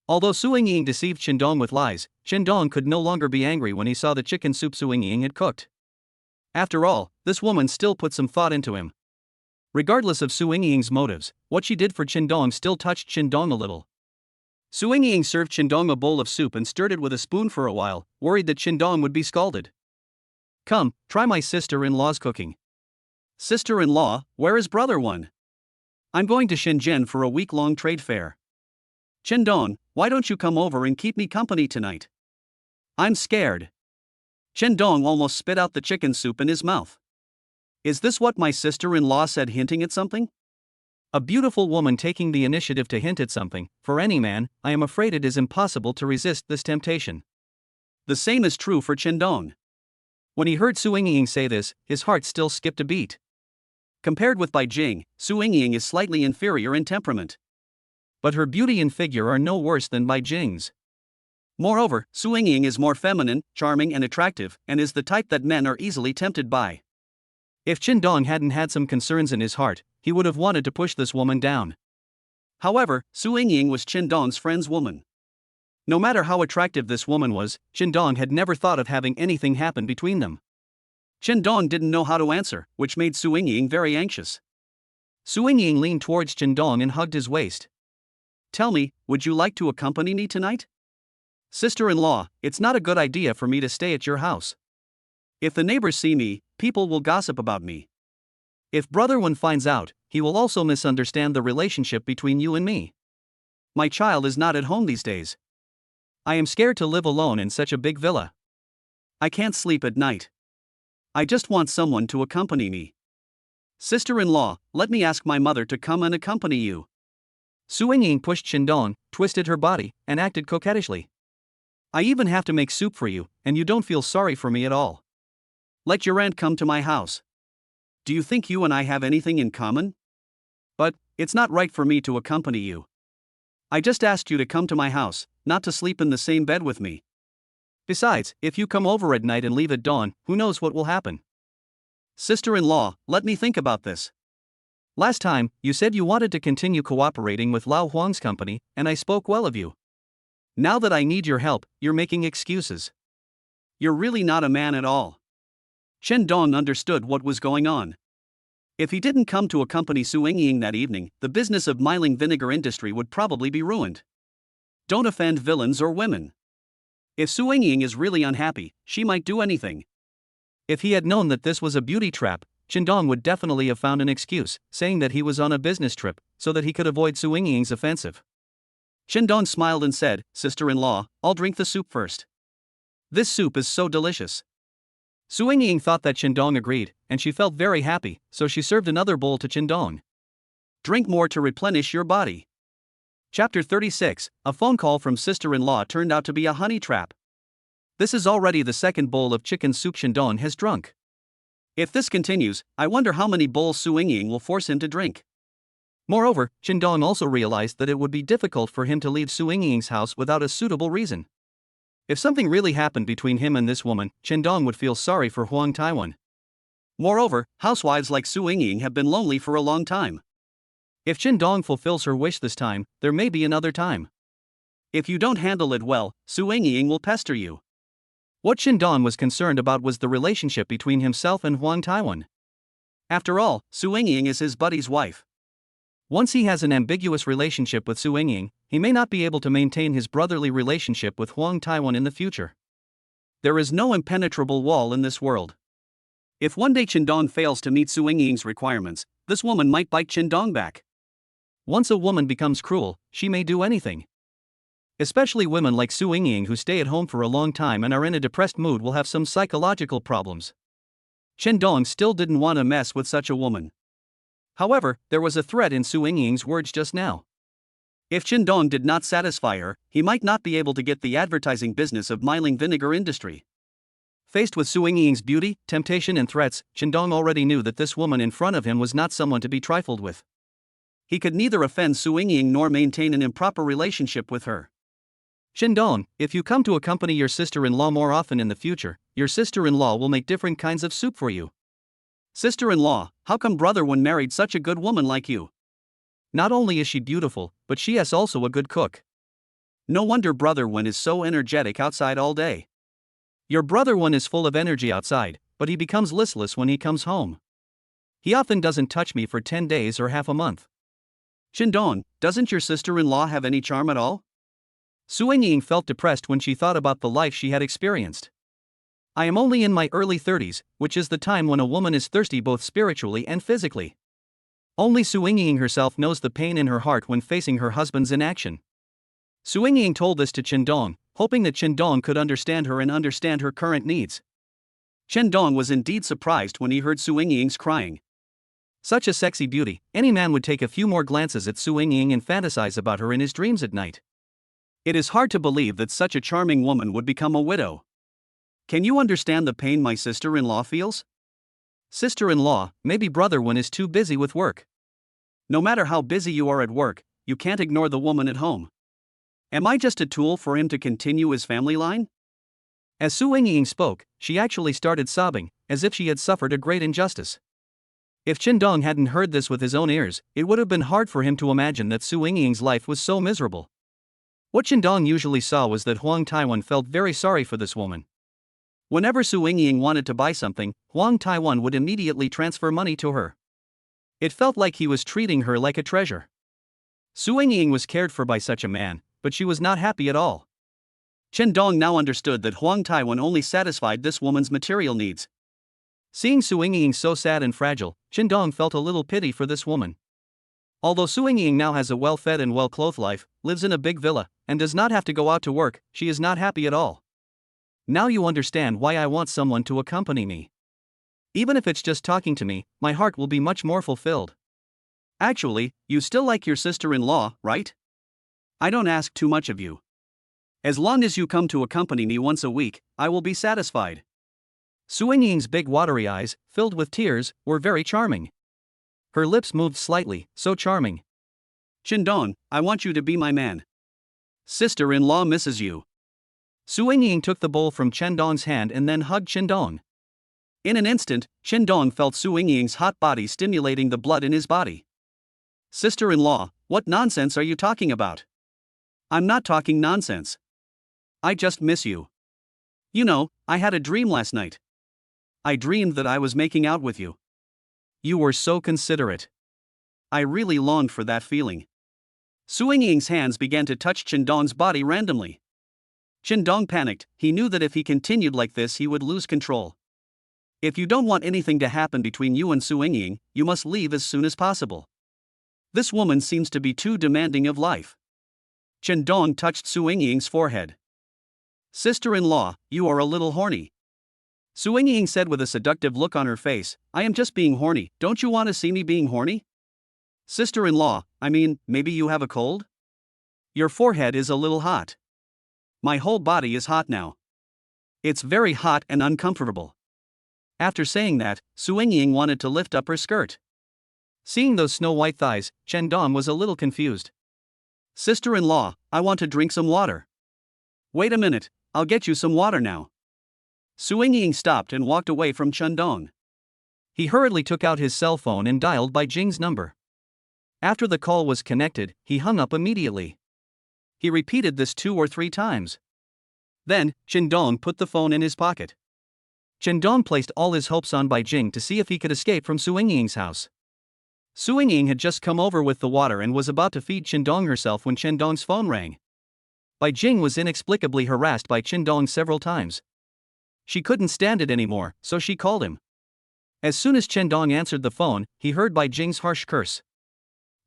Although Su Yingying deceived Qingdong with lies, Qingdong could no longer be angry when he saw the chicken soup Su Yingying had cooked. After all, this woman still put some thought into him. Regardless of Su Yingying's motives, what she did for Qindong still touched Qindong a little. Su Yingying served Qindong a bowl of soup and stirred it with a spoon for a while, worried that Qindong would be scalded. "Come, try my sister-in-law's cooking." "Sister-in-law, where is brother one?" "I'm going to Shenzhen for a week-long trade fair." "Qindong, why don't you come over and keep me company tonight?" "I'm scared." Qindong almost spit out the chicken soup in his mouth. Is this what my sister-in-law said, hinting at something? A beautiful woman taking the initiative to hint at something, for any man, I am afraid it is impossible to resist this temptation. The same is true for Qindong. When he heard Su Yingying say this, his heart still skipped a beat. Compared with Bai Jing, Su Yingying is slightly inferior in temperament. But her beauty and figure are no worse than Bai Jing's. Moreover, Su Yingying is more feminine, charming and attractive, and is the type that men are easily tempted by. If Qindong hadn't had some concerns in his heart, he would have wanted to push this woman down. However, Su Yingying was Qindong's friend's woman. No matter how attractive this woman was, Qindong had never thought of having anything happen between them. Qindong didn't know how to answer, which made Su Yingying very anxious. Su Yingying leaned towards Qindong and hugged his waist. "Tell me, would you like to accompany me tonight?" "Sister-in-law, it's not a good idea for me to stay at your house. If the neighbors see me, people will gossip about me. If brother one finds out, he will also misunderstand the relationship between you and me. My child is not at home these days. I am scared to live alone in such a big villa. I can't sleep at night. I just want someone to accompany me. Sister-in-law, let me ask my mother to come and accompany you." Su Yingying pushed Qindong, twisted her body, and acted coquettishly. "I even have to make soup for you, and you don't feel sorry for me at all. Let your aunt come to my house. Do you think you and I have anything in common? But it's not right for me to accompany you. I just asked you to come to my house, not to sleep in the same bed with me. Besides, if you come over at night and leave at dawn, who knows what will happen? Sister-in-law, let me think about this. Last time, you said you wanted to continue cooperating with Lao Huang's company, and I spoke well of you. Now that I need your help, you're making excuses. You're really not a man at all." Qindong understood what was going on. If he didn't come to accompany Su Yingying that evening, the business of miling vinegar industry would probably be ruined. Don't offend villains or women. If Su Yingying is really unhappy, she might do anything. If he had known that this was a beauty trap, Qindong would definitely have found an excuse, saying that he was on a business trip, so that he could avoid Su Yingying's offensive. Qindong smiled and said, "Sister-in-law, I'll drink the soup first. This soup is so delicious." Su Yingying thought that Qindong agreed, and she felt very happy, so she served another bowl to Qindong. "Drink more to replenish your body." Chapter 36, a phone call from sister-in-law turned out to be a honey trap. This is already the second bowl of chicken soup Qindong has drunk. If this continues, I wonder how many bowls Su Yingying will force him to drink. Moreover, Qindong also realized that it would be difficult for him to leave Su Yingying's house without a suitable reason. If something really happened between him and this woman, Qindong would feel sorry for Huang Taiwan. Moreover, housewives like Su Yingying have been lonely for a long time. If Qindong fulfills her wish this time, there may be another time. If you don't handle it well, Su Yingying will pester you. What Qindong was concerned about was the relationship between himself and Huang Taiwan. After all, Su Yingying is his buddy's wife. Once he has an ambiguous relationship with Su Yingying, he may not be able to maintain his brotherly relationship with Huang Taiwan in the future. There is no impenetrable wall in this world. If one day Qindong fails to meet Su Yingying's requirements, this woman might bite Qindong back. Once a woman becomes cruel, she may do anything. Especially women like Su Yingying who stay at home for a long time and are in a depressed mood will have some psychological problems. Qindong still didn't want to mess with such a woman. However, there was a threat in Su Yingying's words just now. If Qindong did not satisfy her, he might not be able to get the advertising business of miling vinegar industry. Faced with Su Yingying's beauty, temptation and threats, Qindong already knew that this woman in front of him was not someone to be trifled with. He could neither offend Su Yingying nor maintain an improper relationship with her. "Qindong, if you come to accompany your sister-in-law more often in the future, your sister-in-law will make different kinds of soup for you." "Sister-in-law, how come brother one married such a good woman like you? Not only is she beautiful, but she is also a good cook. No wonder brother one is so energetic outside all day. Your brother one is full of energy outside, but he becomes listless when he comes home. He often doesn't touch me for 10 days or half a month. Qindong, doesn't your sister-in-law have any charm at all? Su Ying felt depressed when she thought about the life she had experienced. I am only in my early 30s, which is the time when a woman is thirsty both spiritually and physically. Only Su Ying herself knows the pain in her heart when facing her husband's inaction. Su Ying told this to Qindong, hoping that Qindong could understand her and understand her current needs. Qindong was indeed surprised when he heard Su Ying's crying. Such a sexy beauty, any man would take a few more glances at Su Ying and fantasize about her in his dreams at night. It is hard to believe that such a charming woman would become a widow. Can you understand the pain my sister-in-law feels? Sister-in-law, maybe brother one is too busy with work. No matter how busy you are at work, you can't ignore the woman at home. Am I just a tool for him to continue his family line? As Su Ying spoke, she actually started sobbing, as if she had suffered a great injustice. If Qindong hadn't heard this with his own ears, it would have been hard for him to imagine that Su Ying's life was so miserable. What Qindong usually saw was that Huang Taiwan felt very sorry for this woman. Whenever Su Ying wanted to buy something, Huang Taiwan would immediately transfer money to her. It felt like he was treating her like a treasure. Su Ying was cared for by such a man, but she was not happy at all. Qindong now understood that Huang Taiwan only satisfied this woman's material needs. Seeing Su Ying so sad and fragile, Qindong felt a little pity for this woman. Although Su Ying now has a well-fed and well-clothed life, lives in a big villa, and does not have to go out to work, she is not happy at all. Now you understand why I want someone to accompany me. Even if it's just talking to me, my heart will be much more fulfilled. Actually, you still like your sister-in-law, right? I don't ask too much of you. As long as you come to accompany me once a week, I will be satisfied. Su Ying's big watery eyes, filled with tears, were very charming. Her lips moved slightly, so charming. Qindong, I want you to be my man. Sister-in-law misses you. Su Ying took the bowl from Qindong's hand and then hugged Qindong. In an instant, Qindong felt Su Ying's hot body stimulating the blood in his body. Sister-in-law, what nonsense are you talking about? I'm not talking nonsense. I just miss you. You know, I had a dream last night. I dreamed that I was making out with you. You were so considerate. I really longed for that feeling. Su Ying's hands began to touch Qindong's body randomly. Qindong panicked. He knew that if he continued like this he would lose control. If you don't want anything to happen between you and Su Ying, you must leave as soon as possible. This woman seems to be too demanding of life. Qindong touched Su Ying's forehead. Sister-in-law, you are a little horny. Su Ying said with a seductive look on her face, I am just being horny, don't you want to see me being horny? Sister-in-law, I mean, maybe you have a cold? Your forehead is a little hot. My whole body is hot now. It's very hot and uncomfortable. After saying that, Su Ying wanted to lift up her skirt. Seeing those snow-white thighs, Qindong was a little confused. Sister-in-law, I want to drink some water. Wait a minute, I'll get you some water now. Su Ying stopped and walked away from Qindong. He hurriedly took out his cell phone and dialed Bai Jing's number. After the call was connected, he hung up immediately. He repeated this 2 or 3 times. Then, Qindong put the phone in his pocket. Qindong placed all his hopes on Bai Jing to see if he could escape from Su Ying's house. Su Ying had just come over with the water and was about to feed Qindong herself when Qindong's phone rang. Bai Jing was inexplicably harassed by Qindong several times. She couldn't stand it anymore, so she called him. As soon as Qindong answered the phone, he heard Bai Jing's harsh curse.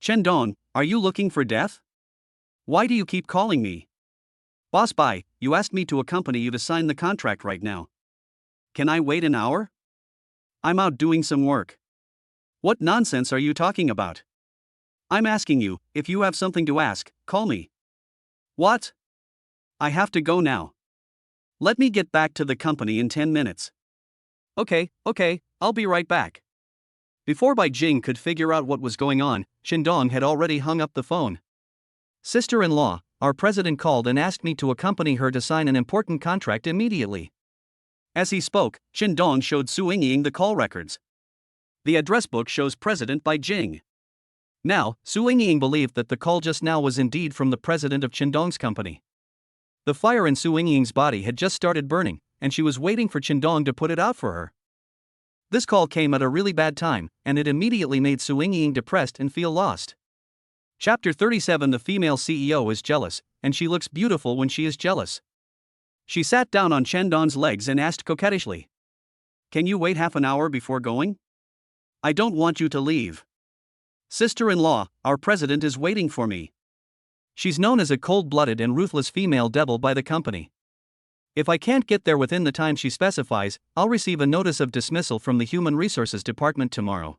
Qindong, are you looking for death? Why do you keep calling me? Boss Bai, you asked me to accompany you to sign the contract right now. Can I wait an hour? I'm out doing some work. What nonsense are you talking about? I'm asking you, if you have something to ask, call me. What? I have to go now. Let me get back to the company in 10 minutes. Okay, I'll be right back. Before Bai Jing could figure out what was going on, Qindong had already hung up the phone. Sister-in-law, our president called and asked me to accompany her to sign an important contract immediately. As he spoke, Qindong showed Su Ying the call records. The address book shows President Bai Jing. Now, Su Ying believed that the call just now was indeed from the president of Qindong's company. The fire in Su Ying's body had just started burning, and she was waiting for Qindong to put it out for her. This call came at a really bad time, and it immediately made Su Yingying depressed and feel lost. Chapter 37. The female CEO is jealous, and she looks beautiful when she is jealous. She sat down on Chen Dong's legs and asked coquettishly, "Can you wait half an hour before going? I don't want you to leave. Sister-in-law, our president is waiting for me." She's known as a cold-blooded and ruthless female devil by the company. If I can't get there within the time she specifies, I'll receive a notice of dismissal from the Human Resources Department tomorrow.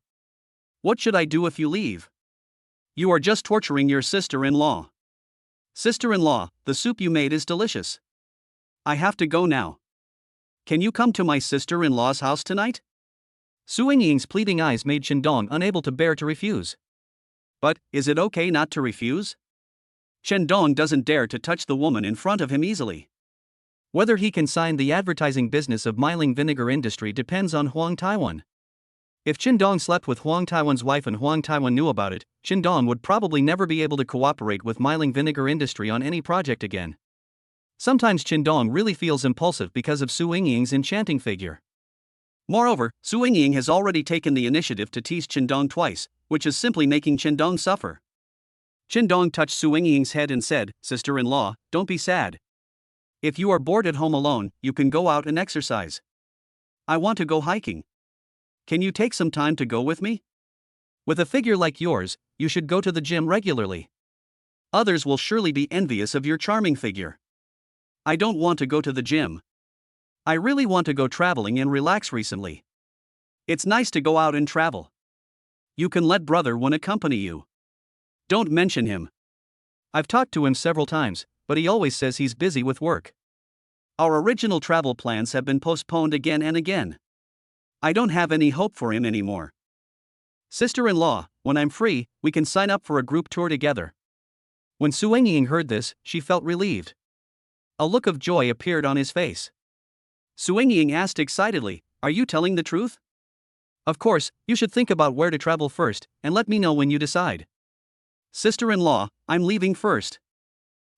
What should I do if you leave? You are just torturing your sister-in-law. Sister-in-law, the soup you made is delicious. I have to go now. Can you come to my sister-in-law's house tonight? Su Yingying's pleading eyes made Chen Dong unable to bear to refuse. But, is it okay not to refuse? Chen Dong doesn't dare to touch the woman in front of him easily. Whether he can sign the advertising business of Miling vinegar industry depends on Huang Taiwan. If Chen Dong slept with Huang Taiwan's wife and Huang Taiwan knew about it, Chen Dong would probably never be able to cooperate with Miling vinegar industry on any project again. Sometimes Chen Dong really feels impulsive because of Su Yingying's enchanting figure. Moreover, Su Yingying has already taken the initiative to tease Chen Dong twice, which is simply making Chen Dong suffer. Chen Dong touched Su Yingying's head and said, "Sister-in-law, don't be sad. If you are bored at home alone, you can go out and exercise. I want to go hiking. Can you take some time to go with me? With a figure like yours, you should go to the gym regularly. Others will surely be envious of your charming figure." "I don't want to go to the gym. I really want to go traveling and relax recently. It's nice to go out and travel. You can let brother Wen accompany you. Don't mention him. I've talked to him several times, but he always says he's busy with work. Our original travel plans have been postponed again and again. I don't have any hope for him anymore. Sister-in-law, when I'm free, we can sign up for a group tour together." When Su Yingying heard this, she felt relieved. A look of joy appeared on his face. Su Yingying asked excitedly, "Are you telling the truth?" "Of course, you should think about where to travel first, and let me know when you decide." "Sister-in-law, I'm leaving first.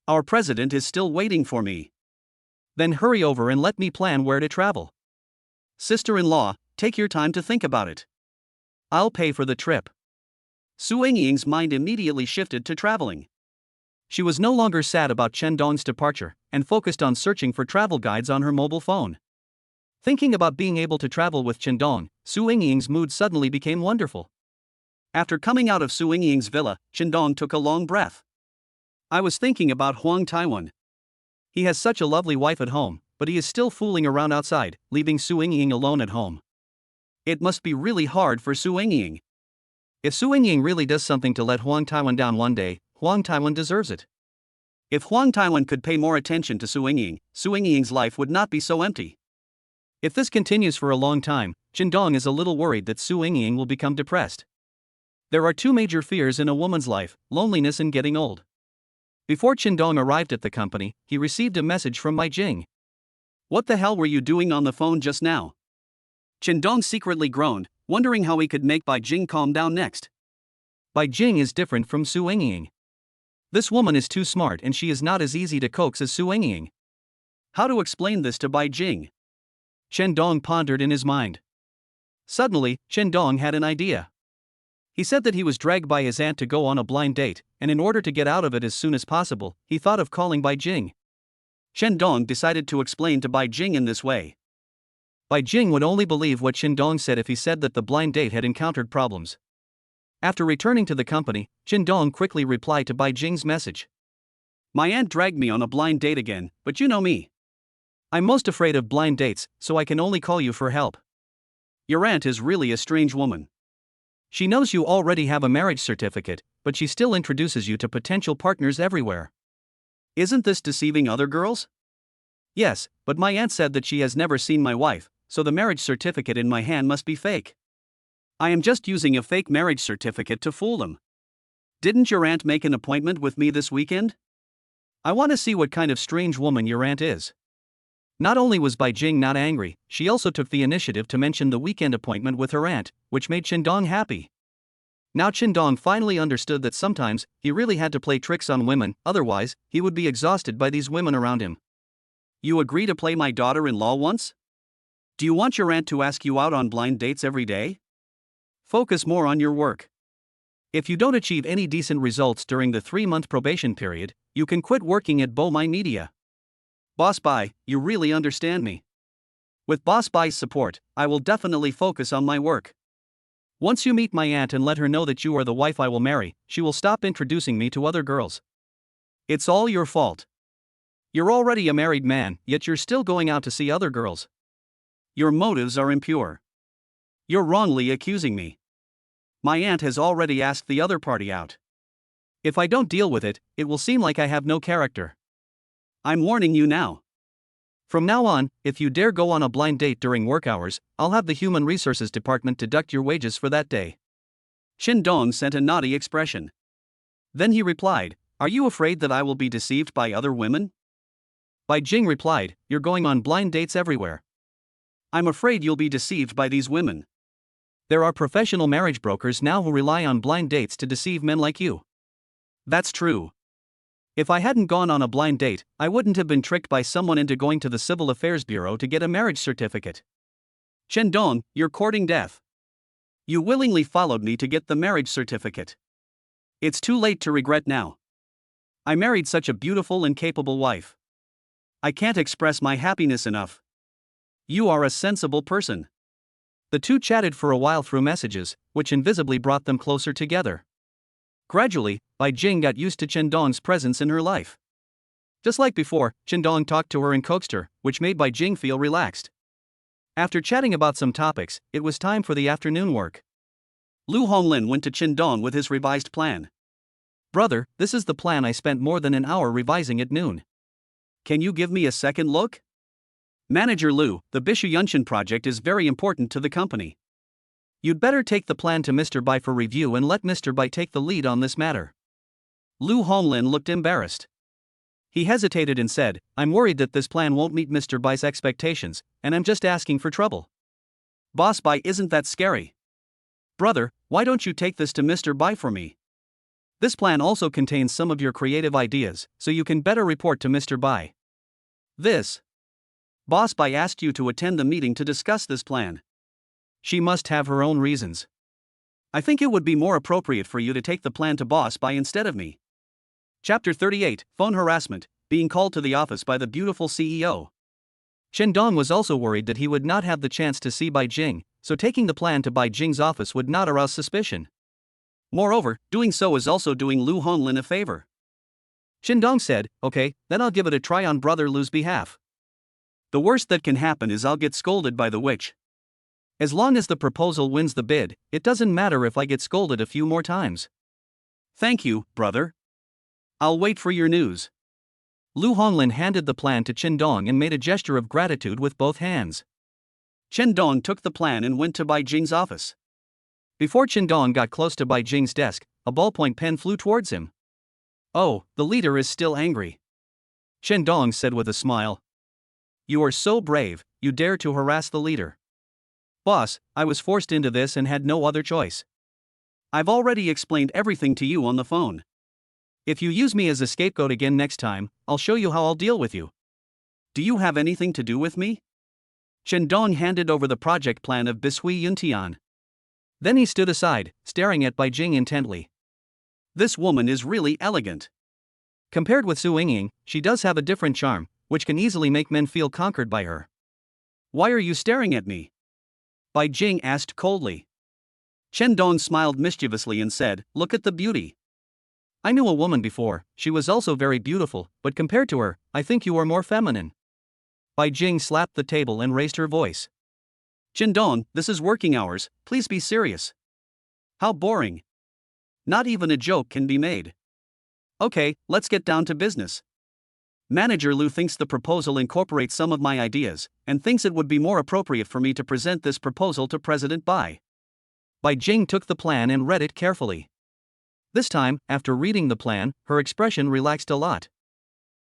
Our president is still waiting for me." "Then hurry over and let me plan where to travel." "Sister-in-law, take your time to think about it. I'll pay for the trip." Su Yingying's mind immediately shifted to traveling. She was no longer sad about Chen Dong's departure, and focused on searching for travel guides on her mobile phone. Thinking about being able to travel with Chen Dong, Su Yingying's mood suddenly became wonderful. After coming out of Su Yingying's villa, Chen Dong took a long breath. "I was thinking about Huang Taiwan. He has such a lovely wife at home, but he is still fooling around outside, leaving Su Yingying alone at home. It must be really hard for Su Yingying. If Su Yingying really does something to let Huang Taiwan down one day, Huang Taiwan deserves it. If Huang Taiwan could pay more attention to Su Yingying's life would not be so empty." If this continues for a long time, Chen Dong is a little worried that Su Yingying will become depressed. There are two major fears in a woman's life: loneliness and getting old. Before Chen Dong arrived at the company, he received a message from Mai Jing. "What the hell were you doing on the phone just now?" Chen Dong secretly groaned, wondering how he could make Bai Jing calm down next. Bai Jing is different from Su Yingying. This woman is too smart and she is not as easy to coax as Su Yingying. How to explain this to Bai Jing? Chen Dong pondered in his mind. Suddenly, Chen Dong had an idea. He said that he was dragged by his aunt to go on a blind date, and in order to get out of it as soon as possible, he thought of calling Bai Jing. Chen Dong decided to explain to Bai Jing in this way. Bai Jing would only believe what Chen Dong said if he said that the blind date had encountered problems. After returning to the company, Chen Dong quickly replied to Bai Jing's message. "My aunt dragged me on a blind date again, but you know me. I'm most afraid of blind dates, so I can only call you for help. Your aunt is really a strange woman. She knows you already have a marriage certificate, but she still introduces you to potential partners everywhere. Isn't this deceiving other girls?" "Yes, but my aunt said that she has never seen my wife, so the marriage certificate in my hand must be fake. I am just using a fake marriage certificate to fool them. Didn't your aunt make an appointment with me this weekend? I want to see what kind of strange woman your aunt is." Not only was Bai Jing not angry, she also took the initiative to mention the weekend appointment with her aunt, which made Chen Dong happy. Now Chen Dong finally understood that sometimes he really had to play tricks on women, otherwise he would be exhausted by these women around him. "You agree to play my daughter-in-law once?" Do you want your aunt to ask you out on blind dates every day? Focus more on your work. If you don't achieve any decent results during the 3-month probation period, you can quit working at My Media. Boss Bai, you really understand me. With Boss Bai's support, I will definitely focus on my work. Once you meet my aunt and let her know that you are the wife I will marry, she will stop introducing me to other girls. It's all your fault. You're already a married man, yet you're still going out to see other girls. Your motives are impure. You're wrongly accusing me. My aunt has already asked the other party out. If I don't deal with it, it will seem like I have no character. I'm warning you now. From now on, if you dare go on a blind date during work hours, I'll have the Human Resources Department deduct your wages for that day. Chen Dong sent a naughty expression. Then he replied, "Are you afraid that I will be deceived by other women?" Bai Jing replied, "You're going on blind dates everywhere. I'm afraid you'll be deceived by these women. There are professional marriage brokers now who rely on blind dates to deceive men like you." That's true. If I hadn't gone on a blind date, I wouldn't have been tricked by someone into going to the Civil Affairs Bureau to get a marriage certificate. Chen Dong, you're courting death. You willingly followed me to get the marriage certificate. It's too late to regret now. I married such a beautiful and capable wife. I can't express my happiness enough. You are a sensible person. The two chatted for a while through messages, which invisibly brought them closer together. Gradually, Bai Jing got used to Chen Dong's presence in her life. Just like before, Chen Dong talked to her and coaxed her, which made Bai Jing feel relaxed. After chatting about some topics, it was time for the afternoon work. Lu Honglin went to Chen Dong with his revised plan. "Brother, this is the plan. I spent more than an hour revising at noon. Can you give me a second look?" "Manager Lu, the Bishu Yunshin project is very important to the company. You'd better take the plan to Mr. Bai for review and let Mr. Bai take the lead on this matter." Lu Honglin looked embarrassed. He hesitated and said, "I'm worried that this plan won't meet Mr. Bai's expectations, and I'm just asking for trouble." "Boss Bai isn't that scary. Brother, why don't you take this to Mr. Bai for me? This plan also contains some of your creative ideas, so you can better report to Mr. Bai." "This? Boss Bai asked you to attend the meeting to discuss this plan. She must have her own reasons. I think it would be more appropriate for you to take the plan to Boss Bai instead of me." Chapter 38, Phone Harassment, being called to the office by the beautiful CEO. Chen Dong was also worried that he would not have the chance to see Bai Jing, so taking the plan to Bai Jing's office would not arouse suspicion. Moreover, doing so is also doing Lu Honglin a favor. Chen Dong said, "Okay, then I'll give it a try on Brother Lu's behalf. The worst that can happen is I'll get scolded by the witch. As long as the proposal wins the bid, it doesn't matter if I get scolded a few more times." "Thank you, brother. I'll wait for your news." Lu Honglin handed the plan to Chen Dong and made a gesture of gratitude with both hands. Chen Dong took the plan and went to Bai Jing's office. Before Chen Dong got close to Bai Jing's desk, a ballpoint pen flew towards him. "Oh, the leader is still angry," Chen Dong said with a smile. "You are so brave, you dare to harass the leader." "Boss, I was forced into this and had no other choice. I've already explained everything to you on the phone. If you use me as a scapegoat again next time, I'll show you how I'll deal with you. Do you have anything to do with me?" Chen Dong handed over the project plan of Bishui Yuntian. Then he stood aside, staring at Bai Jing intently. "This woman is really elegant. Compared with Su Yingying, she does have a different charm, which can easily make men feel conquered by her." "Why are you staring at me?" Bai Jing asked coldly. Chen Dong smiled mischievously and said, "Look at the beauty. I knew a woman before, she was also very beautiful, but compared to her, I think you are more feminine." Bai Jing slapped the table and raised her voice. "Chen Dong, this is working hours, please be serious. How boring. Not even a joke can be made. Okay, let's get down to business. Manager Lu thinks the proposal incorporates some of my ideas, and thinks it would be more appropriate for me to present this proposal to President Bai." Bai Jing took the plan and read it carefully. This time, after reading the plan, her expression relaxed a lot.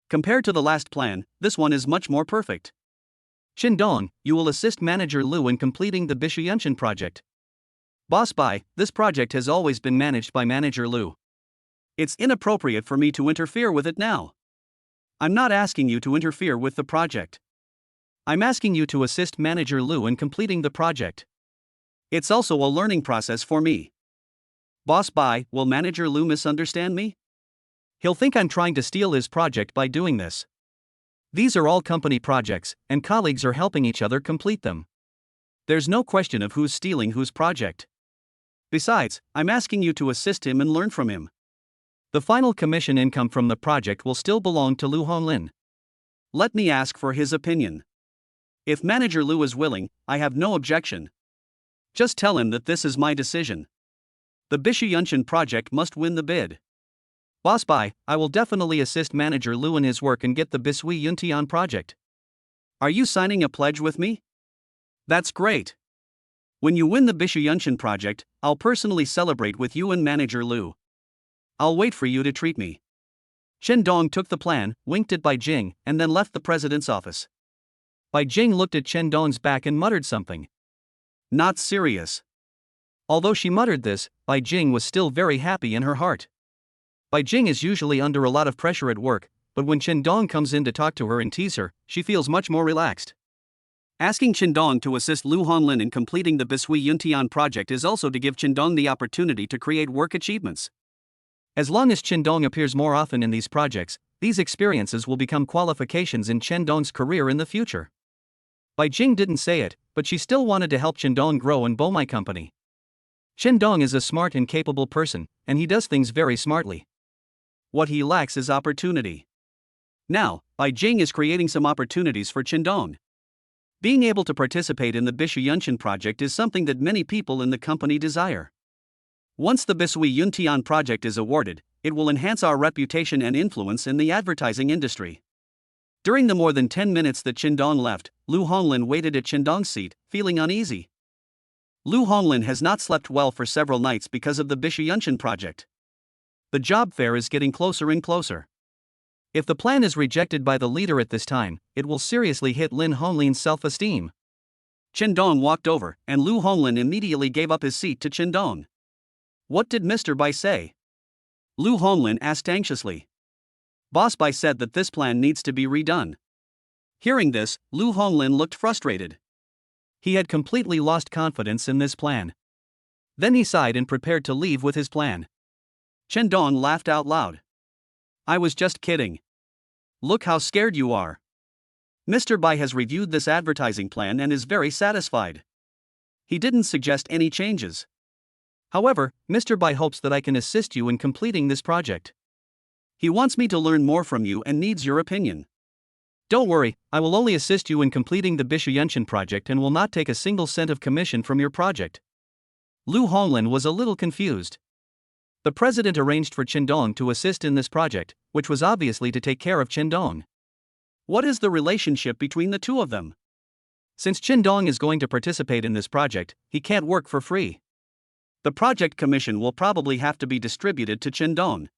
"Compared to the last plan, this one is much more perfect. Chen Dong, you will assist Manager Lu in completing the Bishu Yunshin project. Boss Bai, this project has always been managed by Manager Lu. It's inappropriate for me to interfere with it now. I'm not asking you to interfere with the project. I'm asking you to assist Manager Lou in completing the project. It's also a learning process for me. Boss Bai, will Manager Lou misunderstand me? He'll think I'm trying to steal his project by doing this. These are all company projects, and colleagues are helping each other complete them. There's no question of who's stealing whose project. Besides, I'm asking you to assist him and learn from him. The final commission income from the project will still belong to Lu Honglin. Let me ask for his opinion. If Manager Lou is willing, I have no objection. Just tell him that this is my decision. The Bishu Yunshan project must win the bid. Boss Bai, I will definitely assist Manager Lou in his work and get the Bisui Yuntian project. Are you signing a pledge with me? That's great. When you win the Bishu Yunshan project, I'll personally celebrate with you and Manager Lou. I'll wait for you to treat me. Chen Dong took the plan, winked at Bai Jing, and then left the president's office. Bai Jing looked at Chen Dong's back and muttered something. Not serious. Although she muttered this, Bai Jing was still very happy in her heart. Bai Jing is usually under a lot of pressure at work, but when Chen Dong comes in to talk to her and tease her, she feels much more relaxed. Asking Chen Dong to assist Lu Honglin in completing the Bisui Yuntian project is also to give Chen Dong the opportunity to create work achievements. As long as Chen Dong appears more often in these projects, these experiences will become qualifications in Chen Dong's career in the future. Bai Jing didn't say it, but she still wanted to help Chen Dong grow in Bomai Company. Chen Dong is a smart and capable person, and he does things very smartly. What he lacks is opportunity. Now, Bai Jing is creating some opportunities for Chen Dong. Being able to participate in the Bishu Yunshan project is something that many people in the company desire. Once the Bisui Yuntian project is awarded, it will enhance our reputation and influence in the advertising industry. During the more than 10 minutes that Chen Dong left, Lu Honglin waited at Chen Dong's seat, feeling uneasy. Lu Honglin has not slept well for several nights because of the Bishu Yunshan project. The job fair is getting closer and closer. If the plan is rejected by the leader at this time, it will seriously hit Lin Honglin's self-esteem. Chen Dong walked over, and Lu Honglin immediately gave up his seat to Chen Dong. What did Mr. Bai say? Lu Honglin asked anxiously. Boss Bai said that this plan needs to be redone. Hearing this, Lu Honglin looked frustrated. He had completely lost confidence in this plan. Then he sighed and prepared to leave with his plan. Chen Dong laughed out loud. I was just kidding. Look how scared you are. Mr. Bai has reviewed this advertising plan and is very satisfied. He didn't suggest any changes. However, Mr. Bai hopes that I can assist you in completing this project. He wants me to learn more from you and needs your opinion. Don't worry, I will only assist you in completing the Bishu Yunshan project and will not take a single cent of commission from your project. Lu Honglin was a little confused. The president arranged for Chen Dong to assist in this project, which was obviously to take care of Chen Dong. What is the relationship between the two of them? Since Chen Dong is going to participate in this project, he can't work for free. The project commission will probably have to be distributed to Chen Dong.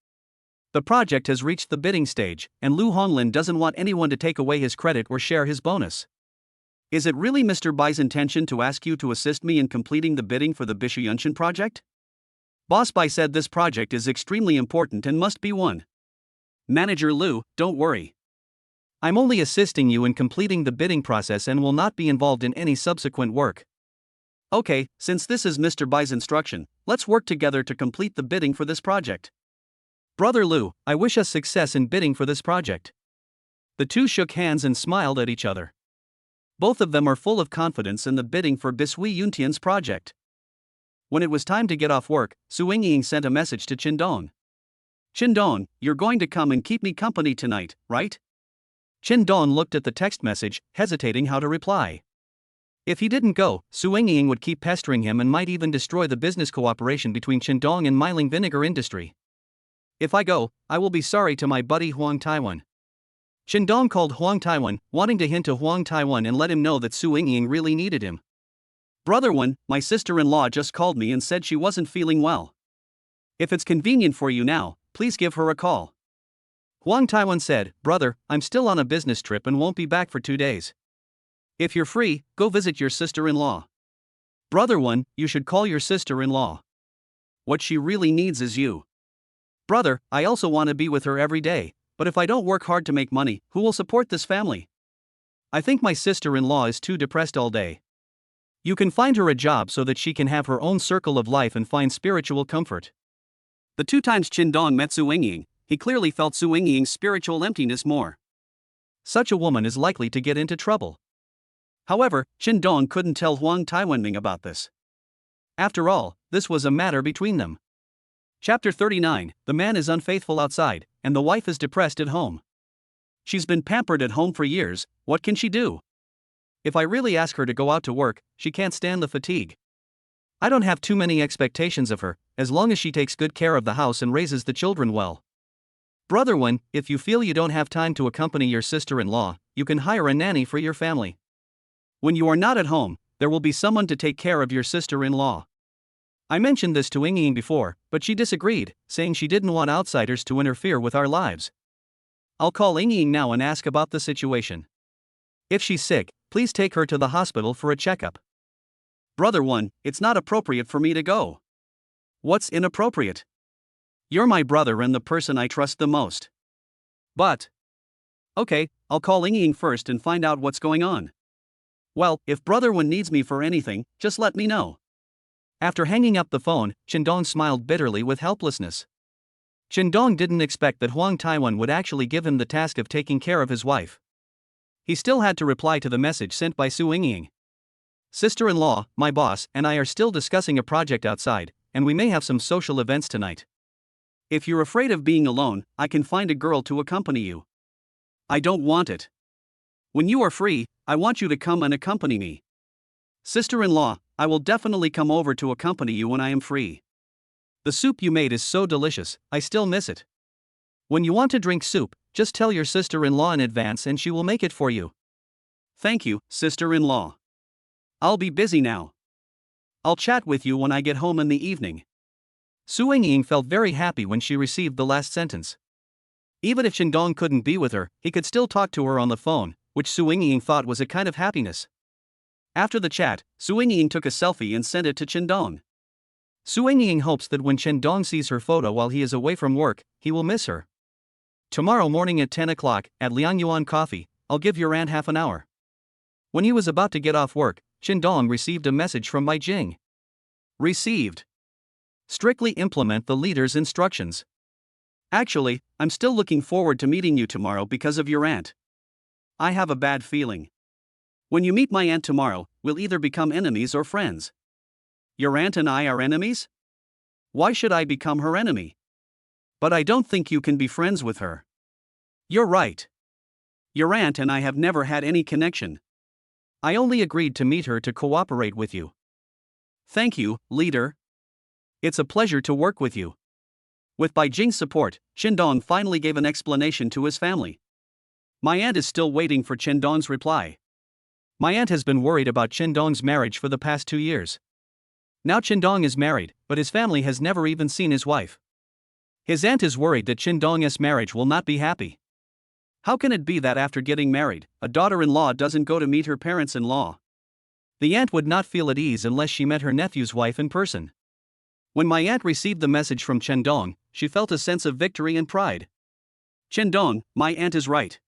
The project has reached the bidding stage, and Lu Honglin doesn't want anyone to take away his credit or share his bonus. Is it really Mr. Bai's intention to ask you to assist me in completing the bidding for the Bishu Yunshan project? Boss Bai said this project is extremely important and must be won. Manager Lu, don't worry. I'm only assisting you in completing the bidding process and will not be involved in any subsequent work. Okay, since this is Mr. Bai's instruction, let's work together to complete the bidding for this project. Brother Lu, I wish us success in bidding for this project. The two shook hands and smiled at each other. Both of them are full of confidence in the bidding for Bisui Yuntian's project. When it was time to get off work, Su Yingying sent a message to Chen Dong. Chen Dong, you're going to come and keep me company tonight, right? Chen Dong looked at the text message, hesitating how to reply. If he didn't go, Su Yingying would keep pestering him and might even destroy the business cooperation between Chen Dong and Miling Vinegar Industry. If I go, I will be sorry to my buddy Huang Taiwan. Chen Dong called Huang Taiwan, wanting to hint to Huang Taiwan and let him know that Su Yingying really needed him. Brother Wen, my sister-in-law just called me and said she wasn't feeling well. If it's convenient for you now, please give her a call. Huang Taiwan said, Brother, I'm still on a business trip and won't be back for 2 days. If you're free, go visit your sister-in-law. Brother Wen, you should call your sister-in-law. What she really needs is you. Brother, I also want to be with her every day, but if I don't work hard to make money, who will support this family? I think my sister-in-law is too depressed all day. You can find her a job so that she can have her own circle of life and find spiritual comfort. The 2 times Qin Dong met Su Yingying, he clearly felt Su Yingying's spiritual emptiness more. Such a woman is likely to get into trouble. However, Qin Dong couldn't tell Huang Taiwanming about this. After all, this was a matter between them. Chapter 39, the man is unfaithful outside, and the wife is depressed at home. She's been pampered at home for years, what can she do? If I really ask her to go out to work, she can't stand the fatigue. I don't have too many expectations of her, as long as she takes good care of the house and raises the children well. Brother Wen, if you feel you don't have time to accompany your sister-in-law, you can hire a nanny for your family. When you are not at home, there will be someone to take care of your sister-in-law. I mentioned this to Yingying before, but she disagreed, saying she didn't want outsiders to interfere with our lives. I'll call Yingying now and ask about the situation. If she's sick, please take her to the hospital for a checkup. Brother Wen, it's not appropriate for me to go. What's inappropriate? You're my brother and the person I trust the most. But. Okay, I'll call Yingying first and find out what's going on. Well, if Brother Wen needs me for anything, just let me know. After hanging up the phone, Qin Dong smiled bitterly with helplessness. Qin Dong didn't expect that Huang Taiwan would actually give him the task of taking care of his wife. He still had to reply to the message sent by Su Yingying. Sister-in-law, my boss, and I are still discussing a project outside, and we may have some social events tonight. If you're afraid of being alone, I can find a girl to accompany you. I don't want it. When you are free, I want you to come and accompany me. Sister-in-law, I will definitely come over to accompany you when I am free. The soup you made is so delicious, I still miss it. When you want to drink soup, just tell your sister-in-law in advance and she will make it for you. Thank you, sister-in-law. I'll be busy now. I'll chat with you when I get home in the evening. Su Yingying felt very happy when she received the last sentence. Even if Qin Dong couldn't be with her, he could still talk to her on the phone, which Su Yingying thought was a kind of happiness. After the chat, Su Yingying took a selfie and sent it to Qin Dong. Su Yingying hopes that when Qin Dong sees her photo while he is away from work, he will miss her. Tomorrow morning at 10 o'clock, at Liangyuan Coffee, I'll give your aunt half an hour. When he was about to get off work, Qin Dong received a message from Mai Jing. Received. Strictly implement the leader's instructions. Actually, I'm still looking forward to meeting you tomorrow because of your aunt. I have a bad feeling. When you meet my aunt tomorrow, we'll either become enemies or friends. Your aunt and I are enemies? Why should I become her enemy? But I don't think you can be friends with her. You're right. Your aunt and I have never had any connection. I only agreed to meet her to cooperate with you. Thank you, leader. It's a pleasure to work with you. With Bai Jing's support, Qin Dong finally gave an explanation to his family. My aunt is still waiting for Qin Dong's reply. My aunt has been worried about Qin Dong's marriage for the past 2 years. Now Qin Dong is married, but his family has never even seen his wife. His aunt is worried that Qin Dong's marriage will not be happy. How can it be that after getting married, a daughter-in-law doesn't go to meet her parents-in-law? The aunt would not feel at ease unless she met her nephew's wife in person. When my aunt received the message from Qin Dong, she felt a sense of victory and pride. Qin Dong, my aunt is right.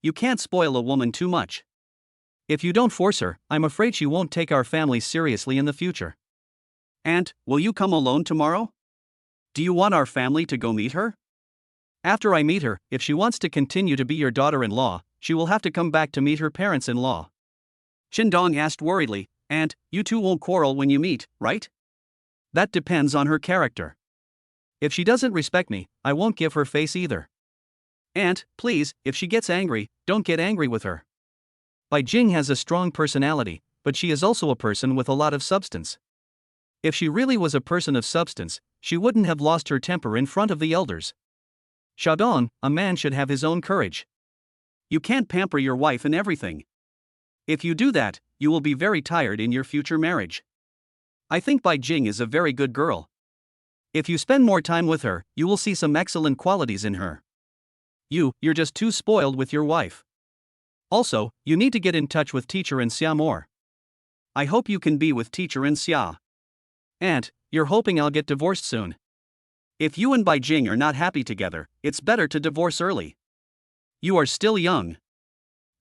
You can't spoil a woman too much. If you don't force her, I'm afraid she won't take our family seriously in the future. Aunt, will you come alone tomorrow? Do you want our family to go meet her? After I meet her, if she wants to continue to be your daughter-in-law, she will have to come back to meet her parents-in-law. Qin Dong asked worriedly, Aunt, you two won't quarrel when you meet, right? That depends on her character. If she doesn't respect me, I won't give her face either. Aunt, please, if she gets angry, don't get angry with her. Bai Jing has a strong personality, but she is also a person with a lot of substance. If she really was a person of substance, she wouldn't have lost her temper in front of the elders. Xiaodong, a man should have his own courage. You can't pamper your wife in everything. If you do that, you will be very tired in your future marriage. I think Bai Jing is a very good girl. If you spend more time with her, you will see some excellent qualities in her. You're just too spoiled with your wife. Also, you need to get in touch with Teacher and Xia more. I hope you can be with Teacher and Xia. Aunt, you're hoping I'll get divorced soon. If you and Bai Jing are not happy together, it's better to divorce early. You are still young.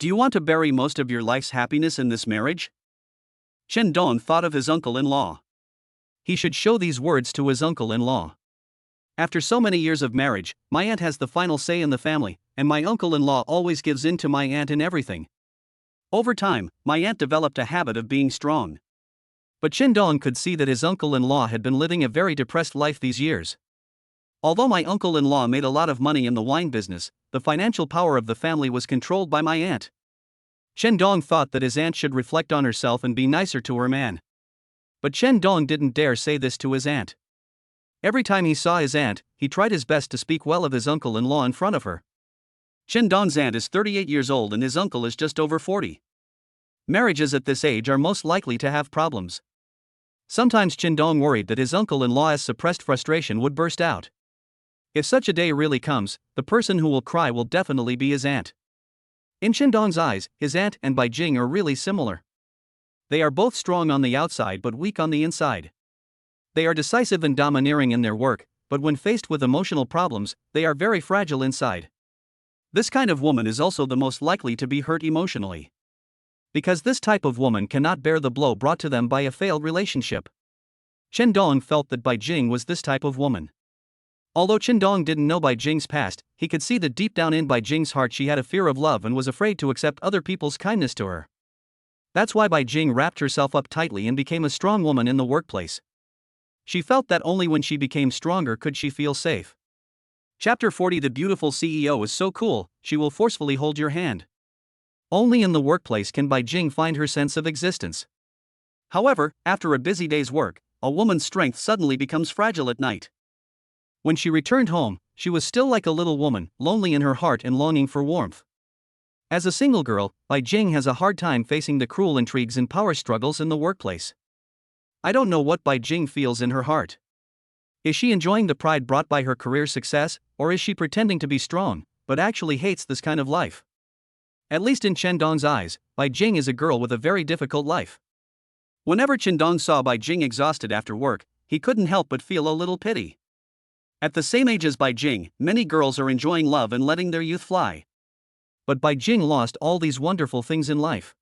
Do you want to bury most of your life's happiness in this marriage? Chen Dong thought of his uncle-in-law. He should show these words to his uncle-in-law. After so many years of marriage, my aunt has the final say in the family, and my uncle-in-law always gives in to my aunt in everything. Over time, my aunt developed a habit of being strong. But Chen Dong could see that his uncle-in-law had been living a very depressed life these years. Although my uncle-in-law made a lot of money in the wine business, the financial power of the family was controlled by my aunt. Chen Dong thought that his aunt should reflect on herself and be nicer to her man. But Chen Dong didn't dare say this to his aunt. Every time he saw his aunt, he tried his best to speak well of his uncle-in-law in front of her. Chen Dong's aunt is 38 years old and his uncle is just over 40. Marriages at this age are most likely to have problems. Sometimes Chen Dong worried that his uncle-in-law's suppressed frustration would burst out. If such a day really comes, the person who will cry will definitely be his aunt. In Chen Dong's eyes, his aunt and Bai Jing are really similar. They are both strong on the outside but weak on the inside. They are decisive and domineering in their work, but when faced with emotional problems, they are very fragile inside. This kind of woman is also the most likely to be hurt emotionally. Because this type of woman cannot bear the blow brought to them by a failed relationship. Chen Dong felt that Bai Jing was this type of woman. Although Chen Dong didn't know Bai Jing's past, he could see that deep down in Bai Jing's heart she had a fear of love and was afraid to accept other people's kindness to her. That's why Bai Jing wrapped herself up tightly and became a strong woman in the workplace. She felt that only when she became stronger could she feel safe. Chapter 40. The beautiful CEO is so cool, she will forcefully hold your hand. Only in the workplace can Bai Jing find her sense of existence. However, after a busy day's work, a woman's strength suddenly becomes fragile at night. When she returned home, she was still like a little woman, lonely in her heart and longing for warmth. As a single girl, Bai Jing has a hard time facing the cruel intrigues and power struggles in the workplace. I don't know what Bai Jing feels in her heart. Is she enjoying the pride brought by her career success, or is she pretending to be strong, but actually hates this kind of life? At least in Chen Dong's eyes, Bai Jing is a girl with a very difficult life. Whenever Chen Dong saw Bai Jing exhausted after work, he couldn't help but feel a little pity. At the same age as Bai Jing, many girls are enjoying love and letting their youth fly. But Bai Jing lost all these wonderful things in life.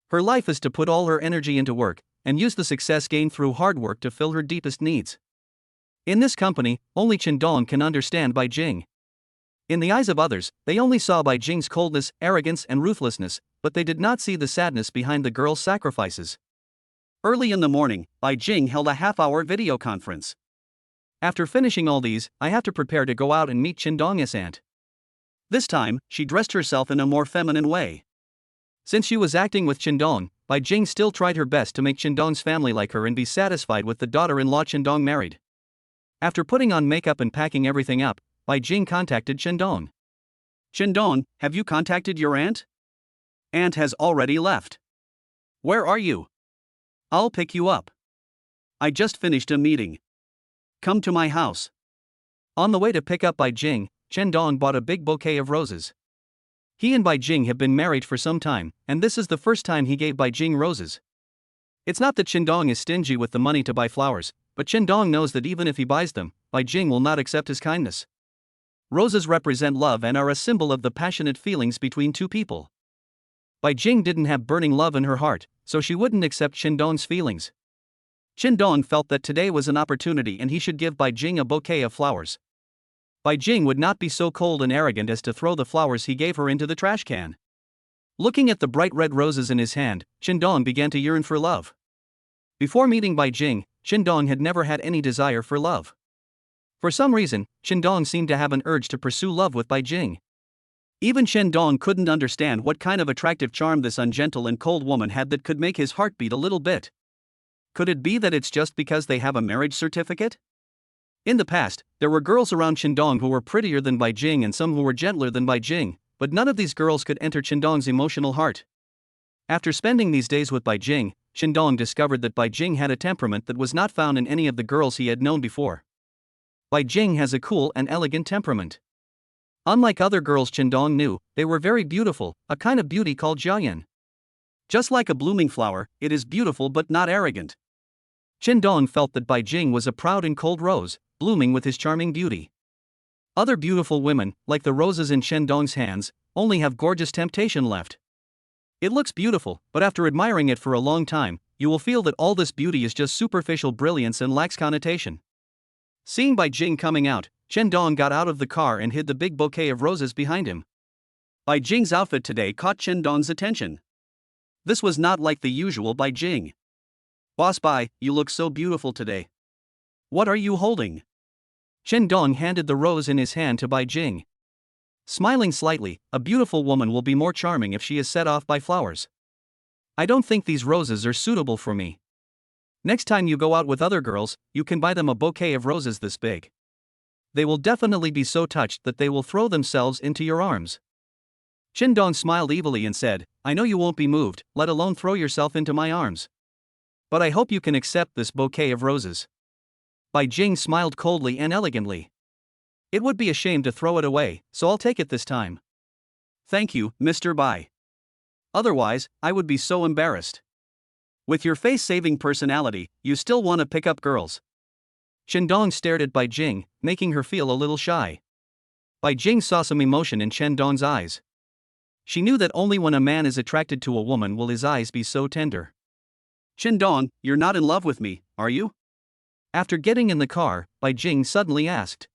Her life is to put all her energy into work, and use the success gained through hard work to fill her deepest needs. In this company, only Chen Dong can understand Bai Jing. In the eyes of others, they only saw Bai Jing's coldness, arrogance and ruthlessness, but they did not see the sadness behind the girl's sacrifices. Early in the morning, Bai Jing held a half-hour video conference. After finishing all these, I have to prepare to go out and meet Chen Dong's aunt. This time, she dressed herself in a more feminine way. Since she was acting with Chen Dong, Bai Jing still tried her best to make Chen Dong's family like her and be satisfied with the daughter-in-law Chen Dong married. After putting on makeup and packing everything up, Bai Jing contacted Chen Dong. Chen Dong, have you contacted your aunt? Aunt has already left. Where are you? I'll pick you up. I just finished a meeting. Come to my house. On the way to pick up Bai Jing, Chen Dong bought a big bouquet of roses. He and Bai Jing have been married for some time, and this is the first time he gave Bai Jing roses. It's not that Chen Dong is stingy with the money to buy flowers, but Chen Dong knows that even if he buys them, Bai Jing will not accept his kindness. Roses represent love and are a symbol of the passionate feelings between two people. Bai Jing didn't have burning love in her heart, so she wouldn't accept Chen Dong's feelings. Chen Dong felt that today was an opportunity and he should give Bai Jing a bouquet of flowers. Bai Jing would not be so cold and arrogant as to throw the flowers he gave her into the trash can. Looking at the bright red roses in his hand, Chen Dong began to yearn for love. Before meeting Bai Jing, Chen Dong had never had any desire for love. For some reason, Chen Dong seemed to have an urge to pursue love with Bai Jing. Even Chen Dong couldn't understand what kind of attractive charm this ungentle and cold woman had that could make his heart beat a little bit. Could it be that it's just because they have a marriage certificate? In the past, there were girls around Chen Dong who were prettier than Bai Jing and some who were gentler than Bai Jing, but none of these girls could enter Chen Dong's emotional heart. After spending these days with Bai Jing, Chen Dong discovered that Bai Jing had a temperament that was not found in any of the girls he had known before. Bai Jing has a cool and elegant temperament. Unlike other girls Chen Dong knew, they were very beautiful, a kind of beauty called jiayan. Just like a blooming flower, it is beautiful but not arrogant. Chen Dong felt that Bai Jing was a proud and cold rose, blooming with his charming beauty. Other beautiful women, like the roses in Chen Dong's hands, only have gorgeous temptation left. It looks beautiful, but after admiring it for a long time, you will feel that all this beauty is just superficial brilliance and lacks connotation. Seeing Bai Jing coming out, Chen Dong got out of the car and hid the big bouquet of roses behind him. Bai Jing's outfit today caught Chen Dong's attention. This was not like the usual Bai Jing. "Boss Bai, you look so beautiful today. What are you holding?" Chen Dong handed the rose in his hand to Bai Jing. Smiling slightly, a beautiful woman will be more charming if she is set off by flowers. I don't think these roses are suitable for me. Next time you go out with other girls, you can buy them a bouquet of roses this big. They will definitely be so touched that they will throw themselves into your arms. Chen Dong smiled evilly and said, "I know you won't be moved, let alone throw yourself into my arms. But I hope you can accept this bouquet of roses." Bai Jing smiled coldly and elegantly. "It would be a shame to throw it away, so I'll take it this time." "Thank you, Mr. Bai. Otherwise, I would be so embarrassed. With your face-saving personality, you still want to pick up girls." Chen Dong stared at Bai Jing, making her feel a little shy. Bai Jing saw some emotion in Chen Dong's eyes. She knew that only when a man is attracted to a woman will his eyes be so tender. "Chen Dong, you're not in love with me, are you?" After getting in the car, Bai Jing suddenly asked.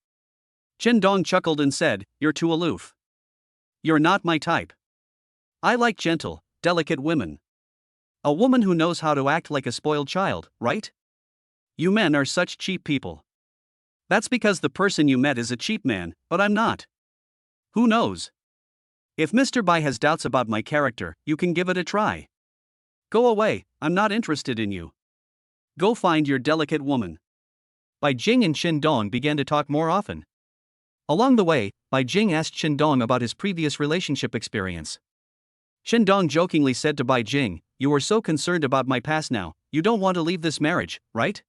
Chen Dong chuckled and said, "You're too aloof. You're not my type. I like gentle, delicate women. A woman who knows how to act like a spoiled child, right? You men are such cheap people." "That's because the person you met is a cheap man, but I'm not. Who knows? If Mr. Bai has doubts about my character, you can give it a try. Go away, I'm not interested in you. Go find your delicate woman." Bai Jing and Chen Dong began to talk more often. Along the way, Bai Jing asked Chen Dong about his previous relationship experience. Chen Dong jokingly said to Bai Jing, "You are so concerned about my past now, you don't want to leave this marriage, right?"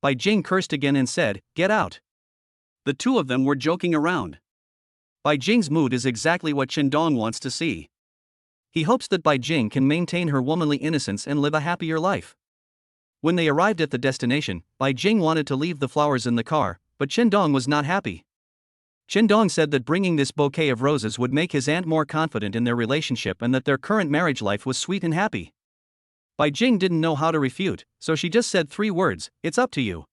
Bai Jing cursed again and said, "Get out." The two of them were joking around. Bai Jing's mood is exactly what Chen Dong wants to see. He hopes that Bai Jing can maintain her womanly innocence and live a happier life. When they arrived at the destination, Bai Jing wanted to leave the flowers in the car, but Chen Dong was not happy. Chen Dong said that bringing this bouquet of roses would make his aunt more confident in their relationship and that their current marriage life was sweet and happy. Bai Jing didn't know how to refute, so she just said 3 words, "It's up to you."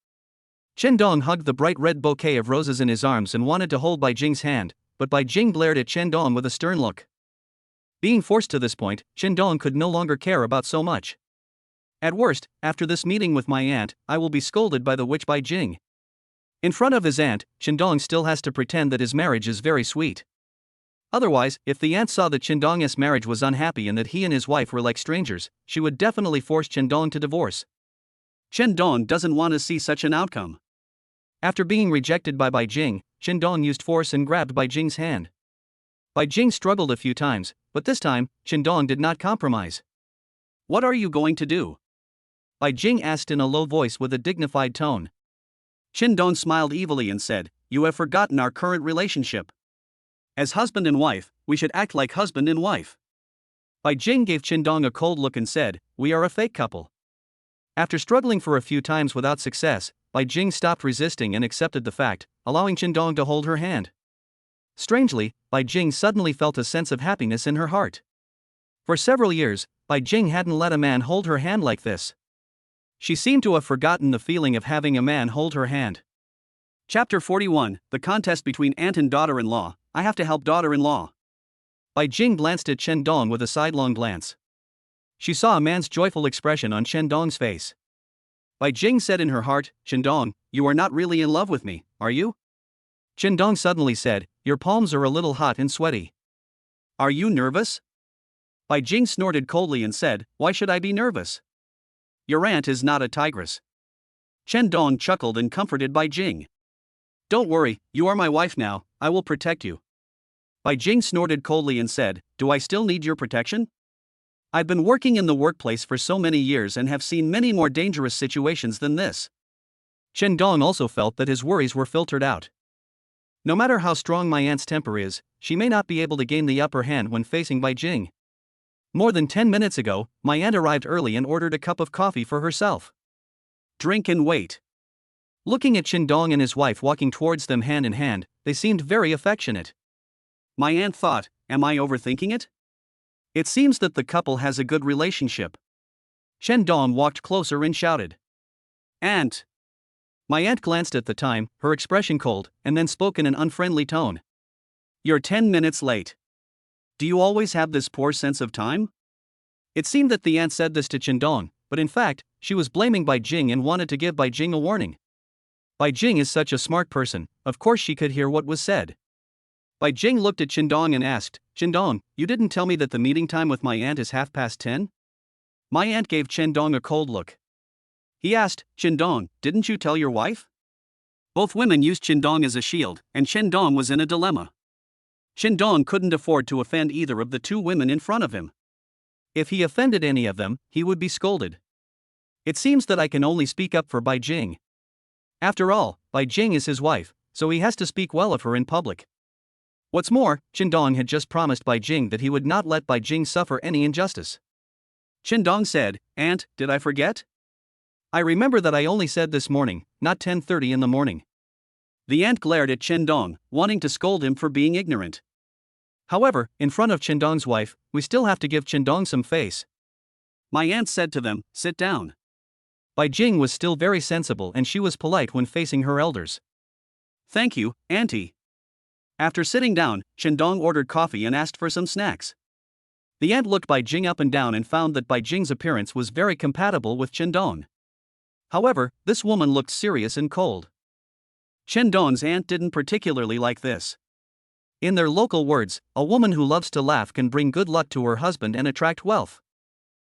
Chen Dong hugged the bright red bouquet of roses in his arms and wanted to hold Bai Jing's hand, but Bai Jing glared at Chen Dong with a stern look. Being forced to this point, Chen Dong could no longer care about so much. "At worst, after this meeting with my aunt, I will be scolded by the witch Bai Jing." In front of his aunt, Chen Dong still has to pretend that his marriage is very sweet. Otherwise, if the aunt saw that Chen Dong's marriage was unhappy and that he and his wife were like strangers, she would definitely force Chen Dong to divorce. Chen Dong doesn't want to see such an outcome. After being rejected by Bai Jing, Chen Dong used force and grabbed Bai Jing's hand. Bai Jing struggled a few times, but this time, Chen Dong did not compromise. "What are you going to do?" Bai Jing asked in a low voice with a dignified tone. Chen Dong smiled evilly and said, "You have forgotten our current relationship. As husband and wife, we should act like husband and wife." Bai Jing gave Chen Dong a cold look and said, "We are a fake couple." After struggling for a few times without success, Bai Jing stopped resisting and accepted the fact, allowing Chen Dong to hold her hand. Strangely, Bai Jing suddenly felt a sense of happiness in her heart. For several years, Bai Jing hadn't let a man hold her hand like this. She seemed to have forgotten the feeling of having a man hold her hand. Chapter 41, The Contest Between Aunt and Daughter-in-Law. I have to help daughter-in-law. Bai Jing glanced at Chen Dong with a sidelong glance. She saw a man's joyful expression on Chen Dong's face. Bai Jing said in her heart, "Chen Dong, you are not really in love with me, are you?" Chen Dong suddenly said, "Your palms are a little hot and sweaty. Are you nervous?" Bai Jing snorted coldly and said, "Why should I be nervous? Your aunt is not a tigress." Chen Dong chuckled and comforted Bai Jing. "Don't worry, you are my wife now, I will protect you." Bai Jing snorted coldly and said, "Do I still need your protection? I've been working in the workplace for so many years and have seen many more dangerous situations than this." Chen Dong also felt that his worries were filtered out. No matter how strong my aunt's temper is, she may not be able to gain the upper hand when facing Bai Jing. More than 10 minutes ago, my aunt arrived early and ordered a cup of coffee for herself. Drink and wait. Looking at Chen Dong and his wife walking towards them hand in hand, they seemed very affectionate. My aunt thought, am I overthinking it? It seems that the couple has a good relationship. Chen Dong walked closer and shouted, "Aunt!" My aunt glanced at the time, her expression cold, and then spoke in an unfriendly tone. "You're 10 minutes late. Do you always have this poor sense of time?" It seemed that the aunt said this to Chen Dong, but in fact, she was blaming Bai Jing and wanted to give Bai Jing a warning. Bai Jing is such a smart person, of course she could hear what was said. Bai Jing looked at Chen Dong and asked, "Chen Dong, you didn't tell me that the meeting time with my aunt is 10:30? My aunt gave Chen Dong a cold look. He asked, "Chen Dong, didn't you tell your wife?" Both women used Chen Dong as a shield, and Chen Dong was in a dilemma. Chen Dong couldn't afford to offend either of the two women in front of him. If he offended any of them, he would be scolded. It seems that I can only speak up for Bai Jing. After all, Bai Jing is his wife, so he has to speak well of her in public. What's more, Chen Dong had just promised Bai Jing that he would not let Bai Jing suffer any injustice. Chen Dong said, "Aunt, did I forget? I remember that I only said this morning, not 10:30 in the morning." The aunt glared at Chen Dong, wanting to scold him for being ignorant. However, in front of Chen Dong's wife, we still have to give Chen Dong some face. My aunt said to them, "Sit down." Bai Jing was still very sensible and she was polite when facing her elders. "Thank you, Auntie." After sitting down, Chen Dong ordered coffee and asked for some snacks. The aunt looked Bai Jing up and down and found that Bai Jing's appearance was very compatible with Chen Dong. However, this woman looked serious and cold. Chen Dong's aunt didn't particularly like this. In their local words, a woman who loves to laugh can bring good luck to her husband and attract wealth.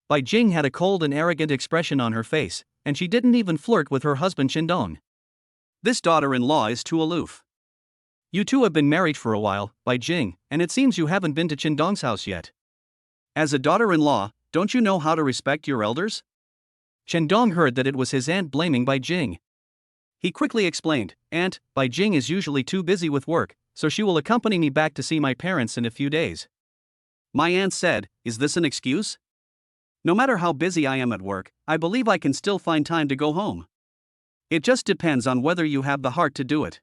Bai Jing had a cold and arrogant expression on her face, and she didn't even flirt with her husband Chen Dong. This daughter-in-law is too aloof. You two have been married for a while, Bai Jing, and it seems you haven't been to Chen Dong's house yet. As a daughter-in-law, don't you know how to respect your elders? Chen Dong heard that it was his aunt blaming Bai Jing. He quickly explained, "Aunt, Bai Jing is usually too busy with work, so she will accompany me back to see my parents in a few days." My aunt said, "Is this an excuse? No matter how busy I am at work, I believe I can still find time to go home. It just depends on whether you have the heart to do it."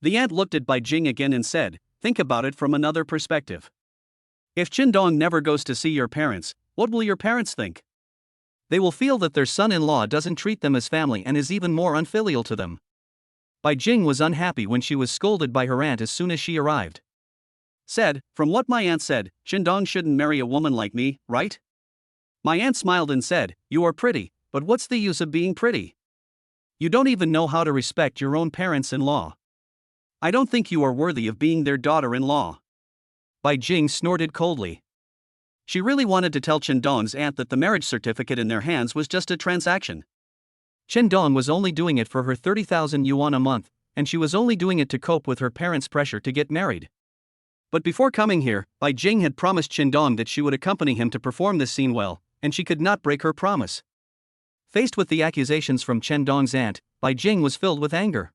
The aunt looked at Bai Jing again and said, "Think about it from another perspective. If Chen Dong never goes to see your parents, what will your parents think? They will feel that their son-in-law doesn't treat them as family and is even more unfilial to them." Bai Jing was unhappy when she was scolded by her aunt as soon as she arrived. Said, "From what my aunt said, Chen Dong shouldn't marry a woman like me, right?" My aunt smiled and said, "You are pretty, but what's the use of being pretty? You don't even know how to respect your own parents-in-law. I don't think you are worthy of being their daughter-in-law." Bai Jing snorted coldly. She really wanted to tell Chen Dong's aunt that the marriage certificate in their hands was just a transaction. Chen Dong was only doing it for her 30,000 yuan a month, and she was only doing it to cope with her parents' pressure to get married. But before coming here, Bai Jing had promised Chen Dong that she would accompany him to perform this scene well, and she could not break her promise. Faced with the accusations from Chen Dong's aunt, Bai Jing was filled with anger.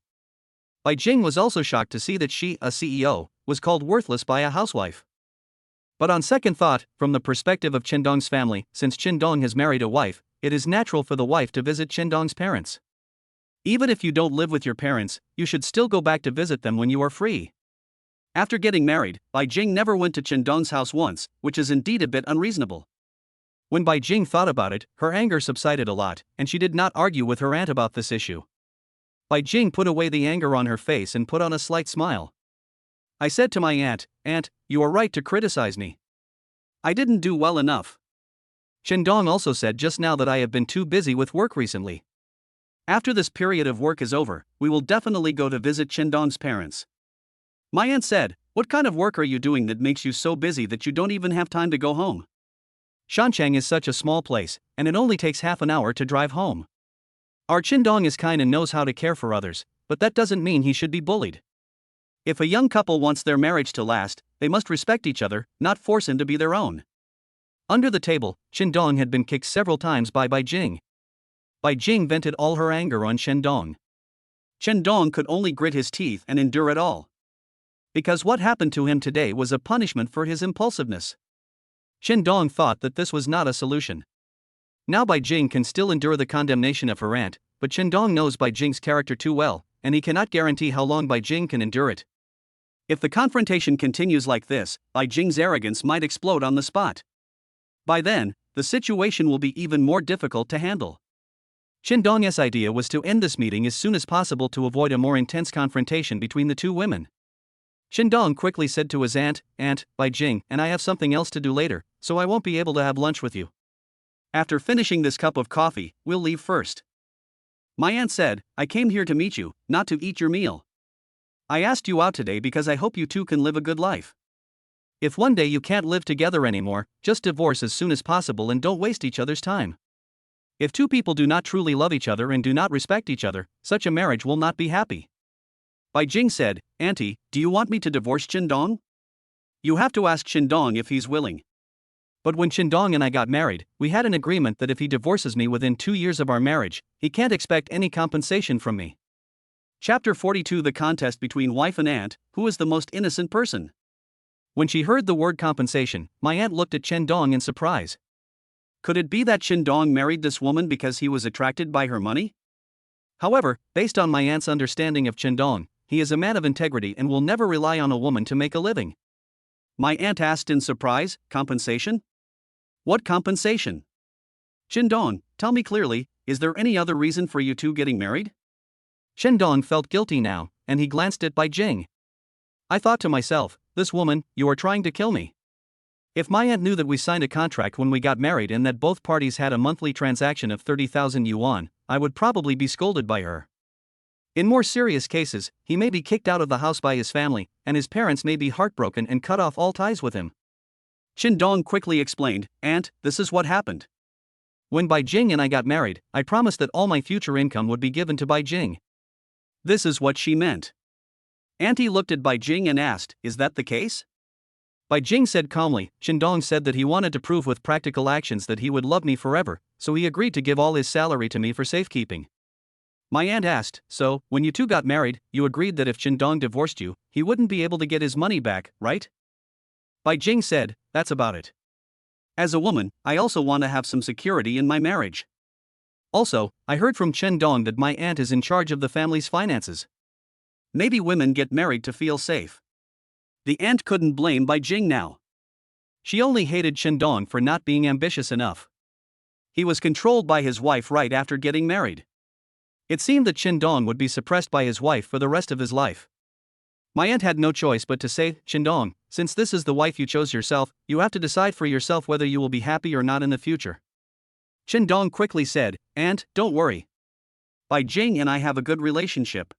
Bai Jing was also shocked to see that she, a CEO, was called worthless by a housewife. But on second thought, from the perspective of Chen Dong's family, since Chen Dong has married a wife, it is natural for the wife to visit Chen Dong's parents. Even if you don't live with your parents, you should still go back to visit them when you are free. After getting married, Bai Jing never went to Chen Dong's house once, which is indeed a bit unreasonable. When Bai Jing thought about it, her anger subsided a lot, and she did not argue with her aunt about this issue. Bai Jing put away the anger on her face and put on a slight smile. I said to my aunt, "Aunt, you are right to criticize me. I didn't do well enough. Chen Dong also said just now that I have been too busy with work recently. After this period of work is over, we will definitely go to visit Chen Dong's parents." My aunt said, "What kind of work are you doing that makes you so busy that you don't even have time to go home? Shanchang is such a small place, and it only takes half an hour to drive home. Our Chen Dong is kind and knows how to care for others, but that doesn't mean he should be bullied. If a young couple wants their marriage to last, they must respect each other, not force him to be their own." Under the table, Chen Dong had been kicked several times by Bai Jing. Bai Jing vented all her anger on Chen Dong. Chen Dong could only grit his teeth and endure it all. Because what happened to him today was a punishment for his impulsiveness. Chen Dong thought that this was not a solution. Now Bai Jing can still endure the condemnation of her aunt, but Chen Dong knows Bai Jing's character too well, and he cannot guarantee how long Bai Jing can endure it. If the confrontation continues like this, Bai Jing's arrogance might explode on the spot. By then, the situation will be even more difficult to handle. Qin Dong's idea was to end this meeting as soon as possible to avoid a more intense confrontation between the two women. Qin Dong quickly said to his aunt, "Aunt, Bai Jing and I have something else to do later, so I won't be able to have lunch with you. After finishing this cup of coffee, we'll leave first." My aunt said, "I came here to meet you, not to eat your meal. I asked you out today because I hope you two can live a good life. If one day you can't live together anymore, just divorce as soon as possible and don't waste each other's time. If two people do not truly love each other and do not respect each other, such a marriage will not be happy." Bai Jing said, "Auntie, do you want me to divorce Qin Dong? You have to ask Qin Dong if he's willing. But when Qin Dong and I got married, we had an agreement that if he divorces me within 2 years of our marriage, he can't expect any compensation from me." Chapter 42: The contest between wife and aunt, who is the most innocent person? When she heard the word compensation, my aunt looked at Qin Dong in surprise. Could it be that Qin Dong married this woman because he was attracted by her money? However, based on my aunt's understanding of Qin Dong, he is a man of integrity and will never rely on a woman to make a living. My aunt asked in surprise, "Compensation? What compensation? Qin Dong, tell me clearly, is there any other reason for you two getting married?" Qin Dong felt guilty now, and he glanced at Bai Jing. I thought to myself, "This woman, you are trying to kill me." If my aunt knew that we signed a contract when we got married and that both parties had a monthly transaction of 30,000 yuan, I would probably be scolded by her. In more serious cases, he may be kicked out of the house by his family, and his parents may be heartbroken and cut off all ties with him. Qin Dong quickly explained, "Aunt, this is what happened. When Bai Jing and I got married, I promised that all my future income would be given to Bai Jing. This is what she meant." Auntie looked at Bai Jing and asked, "Is that the case?" Bai Jing said calmly, "Qin Dong said that he wanted to prove with practical actions that he would love me forever, so he agreed to give all his salary to me for safekeeping." My aunt asked, "So, when you two got married, you agreed that if Qin Dong divorced you, he wouldn't be able to get his money back, right?" Bai Jing said, "That's about it. As a woman, I also want to have some security in my marriage. Also, I heard from Qin Dong that my aunt is in charge of the family's finances. Maybe women get married to feel safe." The aunt couldn't blame Bai Jing now. She only hated Qin Dong for not being ambitious enough. He was controlled by his wife right after getting married. It seemed that Qin Dong would be suppressed by his wife for the rest of his life. My aunt had no choice but to say, "Qin Dong, since this is the wife you chose yourself, you have to decide for yourself whether you will be happy or not in the future." Qin Dong quickly said, "Aunt, don't worry. Bai Jing and I have a good relationship.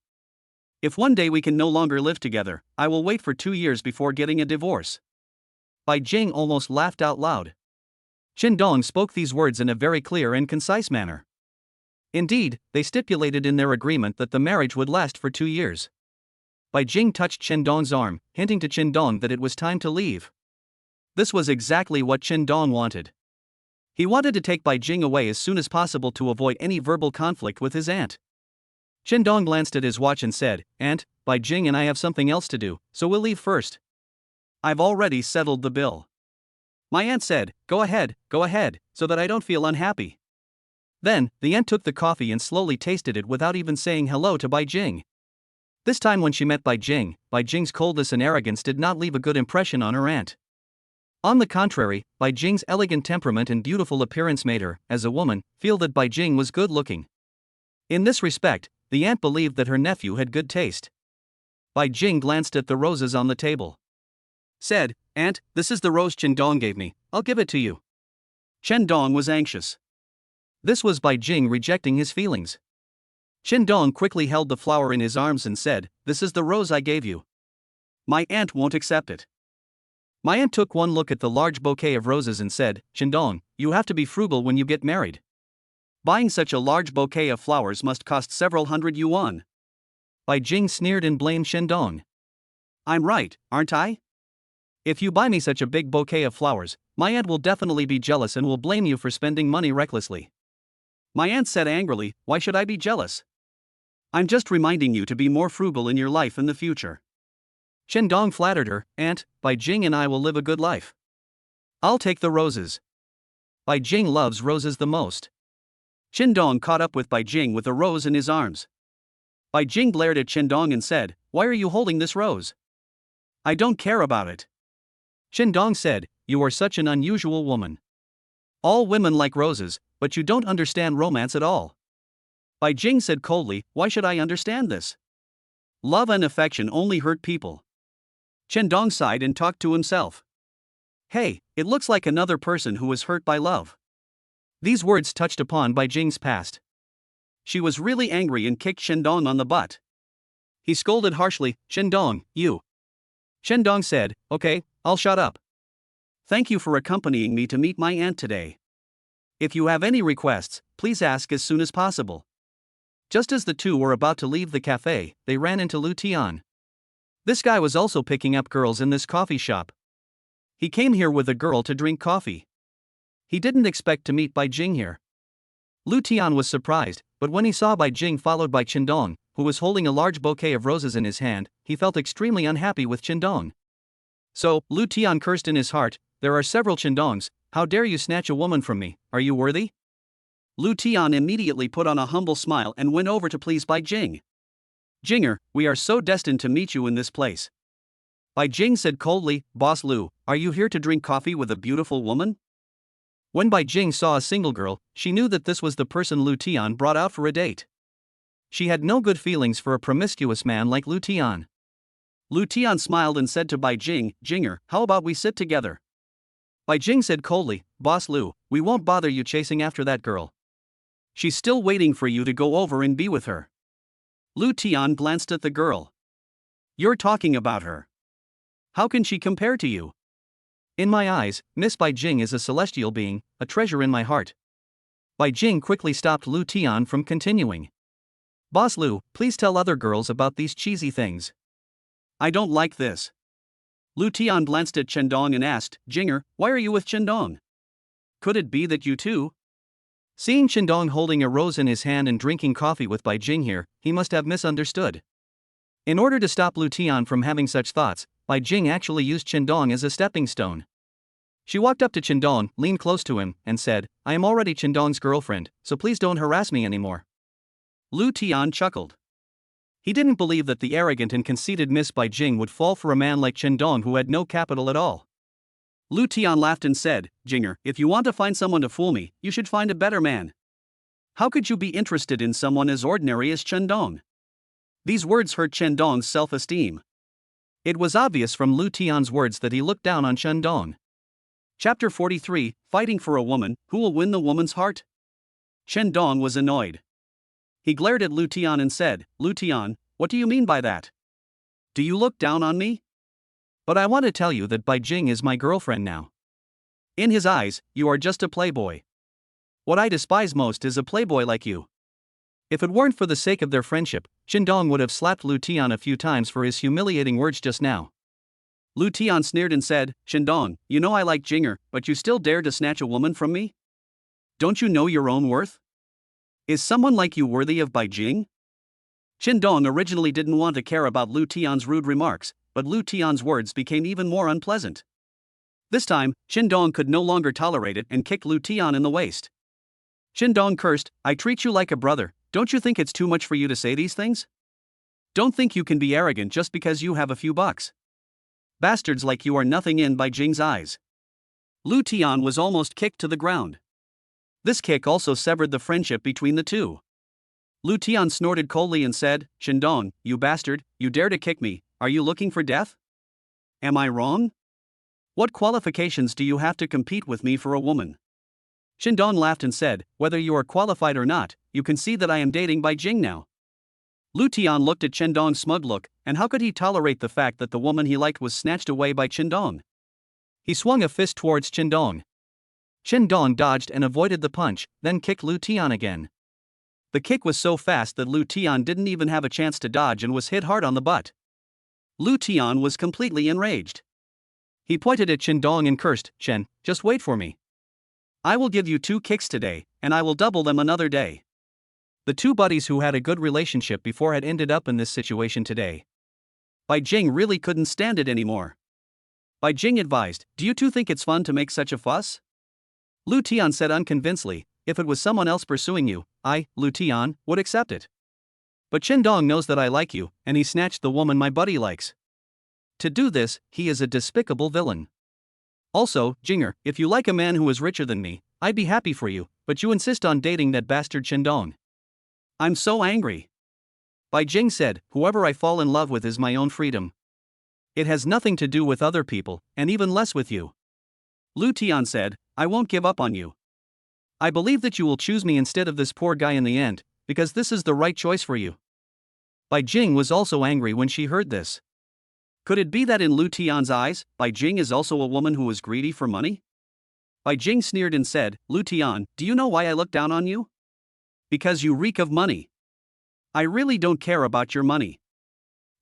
If one day we can no longer live together, I will wait for 2 years before getting a divorce." Bai Jing almost laughed out loud. Qin Dong spoke these words in a very clear and concise manner. Indeed, they stipulated in their agreement that the marriage would last for 2 years. Bai Jing touched Qin Dong's arm, hinting to Qin Dong that it was time to leave. This was exactly what Qin Dong wanted. He wanted to take Bai Jing away as soon as possible to avoid any verbal conflict with his aunt. Qin Dong glanced at his watch and said, "Aunt, Bai Jing and I have something else to do, so we'll leave first. I've already settled the bill." My aunt said, go ahead, so that I don't feel unhappy." Then, the aunt took the coffee and slowly tasted it without even saying hello to Bai Jing. This time when she met Bai Jing's coldness and arrogance did not leave a good impression on her aunt. On the contrary, Bai Jing's elegant temperament and beautiful appearance made her, as a woman, feel that Bai Jing was good-looking. In this respect, the aunt believed that her nephew had good taste. Bai Jing glanced at the roses on the table. Said, "Aunt, this is the rose Qin Dong gave me, I'll give it to you." Qin Dong was anxious. This was Bai Jing rejecting his feelings. Qin Dong quickly held the flower in his arms and said, "This is the rose I gave you. My aunt won't accept it." My aunt took one look at the large bouquet of roses and said, "Qin Dong, you have to be frugal when you get married. Buying such a large bouquet of flowers must cost several hundred yuan." Bai Jing sneered and blamed Qin Dong. "I'm right, aren't I? If you buy me such a big bouquet of flowers, my aunt will definitely be jealous and will blame you for spending money recklessly." My aunt said angrily, "Why should I be jealous? I'm just reminding you to be more frugal in your life in the future." Qin Dong flattered her, "Aunt, Bai Jing and I will live a good life. I'll take the roses. Bai Jing loves roses the most." Qin Dong caught up with Bai Jing with a rose in his arms. Bai Jing glared at Qin Dong and said, "Why are you holding this rose? I don't care about it. Qindong said, you are such an unusual woman. All women like roses, but you don't understand romance at all. Bai Jing said coldly, why should I understand this? Love and affection only hurt people. Qindong sighed and talked to himself. Hey, it looks like another person who was hurt by love. These words touched upon Bai Jing's past. She was really angry and kicked Qindong on the butt. He scolded harshly, Qindong, you. Qindong said, okay, I'll shut up. Thank you for accompanying me to meet my aunt today. If you have any requests, please ask as soon as possible. Just as the two were about to leave the cafe, they ran into Lu Tian. This guy was also picking up girls in this coffee shop. He came here with a girl to drink coffee. He didn't expect to meet Bai Jing here. Lu Tian was surprised, but when he saw Bai Jing followed by Qindong, who was holding a large bouquet of roses in his hand, he felt extremely unhappy with Qindong. So, Lu Tian cursed in his heart, there are several Qindongs, how dare you snatch a woman from me, are you worthy? Lu Tian immediately put on a humble smile and went over to please Bai Jing. Jinger, we are so destined to meet you in this place. Bai Jing said coldly, Boss Lu, are you here to drink coffee with a beautiful woman? When Bai Jing saw a single girl, she knew that this was the person Lu Tian brought out for a date. She had no good feelings for a promiscuous man like Lu Tian. Lu Tian smiled and said to Bai Jing, Jinger, how about we sit together? Bai Jing said coldly, Boss Lu, we won't bother you chasing after that girl. She's still waiting for you to go over and be with her. Lu Tian glanced at the girl. You're talking about her. How can she compare to you? In my eyes, Miss Bai Jing is a celestial being, a treasure in my heart. Bai Jing quickly stopped Lu Tian from continuing. Boss Lu, please tell other girls about these cheesy things. I don't like this. Lu Tian glanced at Qindong and asked, Jinger, why are you with Qindong? Could it be that you too? Seeing Qindong holding a rose in his hand and drinking coffee with Bai Jing here, he must have misunderstood. In order to stop Lu Tian from having such thoughts, Bai Jing actually used Qindong as a stepping stone. She walked up to Qindong, leaned close to him, and said, I am already Qindong's girlfriend, so please don't harass me anymore. Lu Tian chuckled. He didn't believe that the arrogant and conceited Miss Bai Jing would fall for a man like Qindong who had no capital at all. Lu Tian laughed and said, Jinger, if you want to find someone to fool me, you should find a better man. How could you be interested in someone as ordinary as Qindong? These words hurt Qindong's self-esteem. It was obvious from Lu Tian's words that he looked down on Qindong. Chapter 43, Fighting for a Woman, Who Will Win the Woman's Heart? Qindong was annoyed. He glared at Lu Tian and said, Lu Tian, what do you mean by that? Do you look down on me? But I want to tell you that Bai Jing is my girlfriend now. In his eyes, you are just a playboy. What I despise most is a playboy like you. If it weren't for the sake of their friendship, Qindong would have slapped Lu Tian a few times for his humiliating words just now. Lu Tian sneered and said, Qindong, you know I like Jinger, but you still dare to snatch a woman from me? Don't you know your own worth? Is someone like you worthy of Bai Jing? Qindong originally didn't want to care about Lu Tian's rude remarks, but Lu Tian's words became even more unpleasant. This time, Qindong could no longer tolerate it and kicked Lu Tian in the waist. Qindong cursed, I treat you like a brother, don't you think it's too much for you to say these things? Don't think you can be arrogant just because you have a few bucks. Bastards like you are nothing in Bai Jing's eyes. Lu Tian was almost kicked to the ground. This kick also severed the friendship between the two. Lu Tian snorted coldly and said, Qindong, you bastard, you dare to kick me, are you looking for death? Am I wrong? What qualifications do you have to compete with me for a woman? Qindong laughed and said, whether you are qualified or not, you can see that I am dating Bai Jing now. Lu Tian looked at Qindong's smug look, and how could he tolerate the fact that the woman he liked was snatched away by Qindong? He swung a fist towards Qindong. Qindong dodged and avoided the punch, then kicked Lu Tian again. The kick was so fast that Lu Tian didn't even have a chance to dodge and was hit hard on the butt. Lu Tian was completely enraged. He pointed at Qindong and cursed, Chen, just wait for me. I will give you 2 kicks today, and I will double them another day. The two buddies who had a good relationship before had ended up in this situation today. Bai Jing really couldn't stand it anymore. Bai Jing advised, do you two think it's fun to make such a fuss? Lu Tian said unconvincedly, if it was someone else pursuing you, I, Lu Tian, would accept it. But Qindong knows that I like you, and he snatched the woman my buddy likes. To do this, he is a despicable villain. Also, Jinger, if you like a man who is richer than me, I'd be happy for you, but you insist on dating that bastard Chendong. I'm so angry. Bai Jing said, whoever I fall in love with is my own freedom. It has nothing to do with other people, and even less with you. Lu Tian said, I won't give up on you. I believe that you will choose me instead of this poor guy in the end, because this is the right choice for you. Bai Jing was also angry when she heard this. Could it be that in Lu Tian's eyes, Bai Jing is also a woman who is greedy for money? Bai Jing sneered and said, Lu Tian, do you know why I look down on you? Because you reek of money. I really don't care about your money.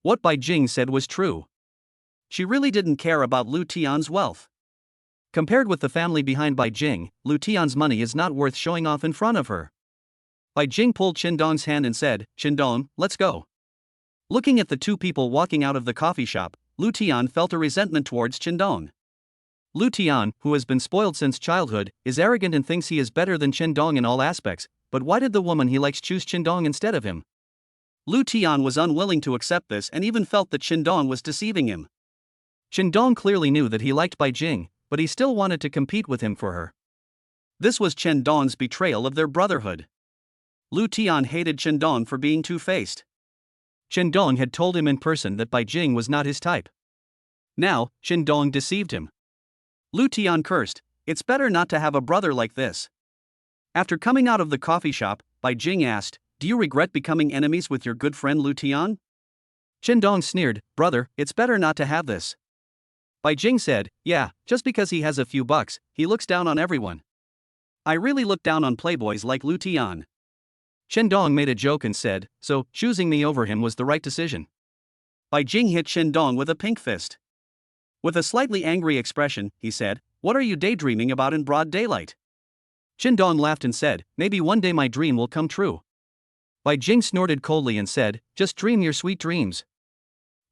What Bai Jing said was true. She really didn't care about Lu Tian's wealth. Compared with the family behind Bai Jing, Lu Tian's money is not worth showing off in front of her. Bai Jing pulled Chendong's hand and said, Chendong, let's go. Looking at the two people walking out of the coffee shop, Lu Tian felt a resentment towards Chendong. Lu Tian, who has been spoiled since childhood, is arrogant and thinks he is better than Chendong in all aspects, but why did the woman he likes choose Chendong instead of him? Lu Tian was unwilling to accept this and even felt that Chendong was deceiving him. Chendong clearly knew that he liked Bai Jing, but he still wanted to compete with him for her. This was Chendong's betrayal of their brotherhood. Lu Tian hated Chendong for being two-faced. Chendong had told him in person that Bai Jing was not his type. Now, Chendong deceived him. Lu Tian cursed, it's better not to have a brother like this. After coming out of the coffee shop, Bai Jing asked, do you regret becoming enemies with your good friend Lu Tian? Chendong sneered, brother, it's better not to have this. Bai Jing said, yeah, just because he has a few bucks, he looks down on everyone. I really look down on playboys like Lu Tian. Chendong made a joke and said, so, choosing me over him was the right decision. Bai Jing hit Chendong with a pink fist. With a slightly angry expression, he said, what are you daydreaming about in broad daylight? Chendong laughed and said, maybe one day my dream will come true. Bai Jing snorted coldly and said, just dream your sweet dreams.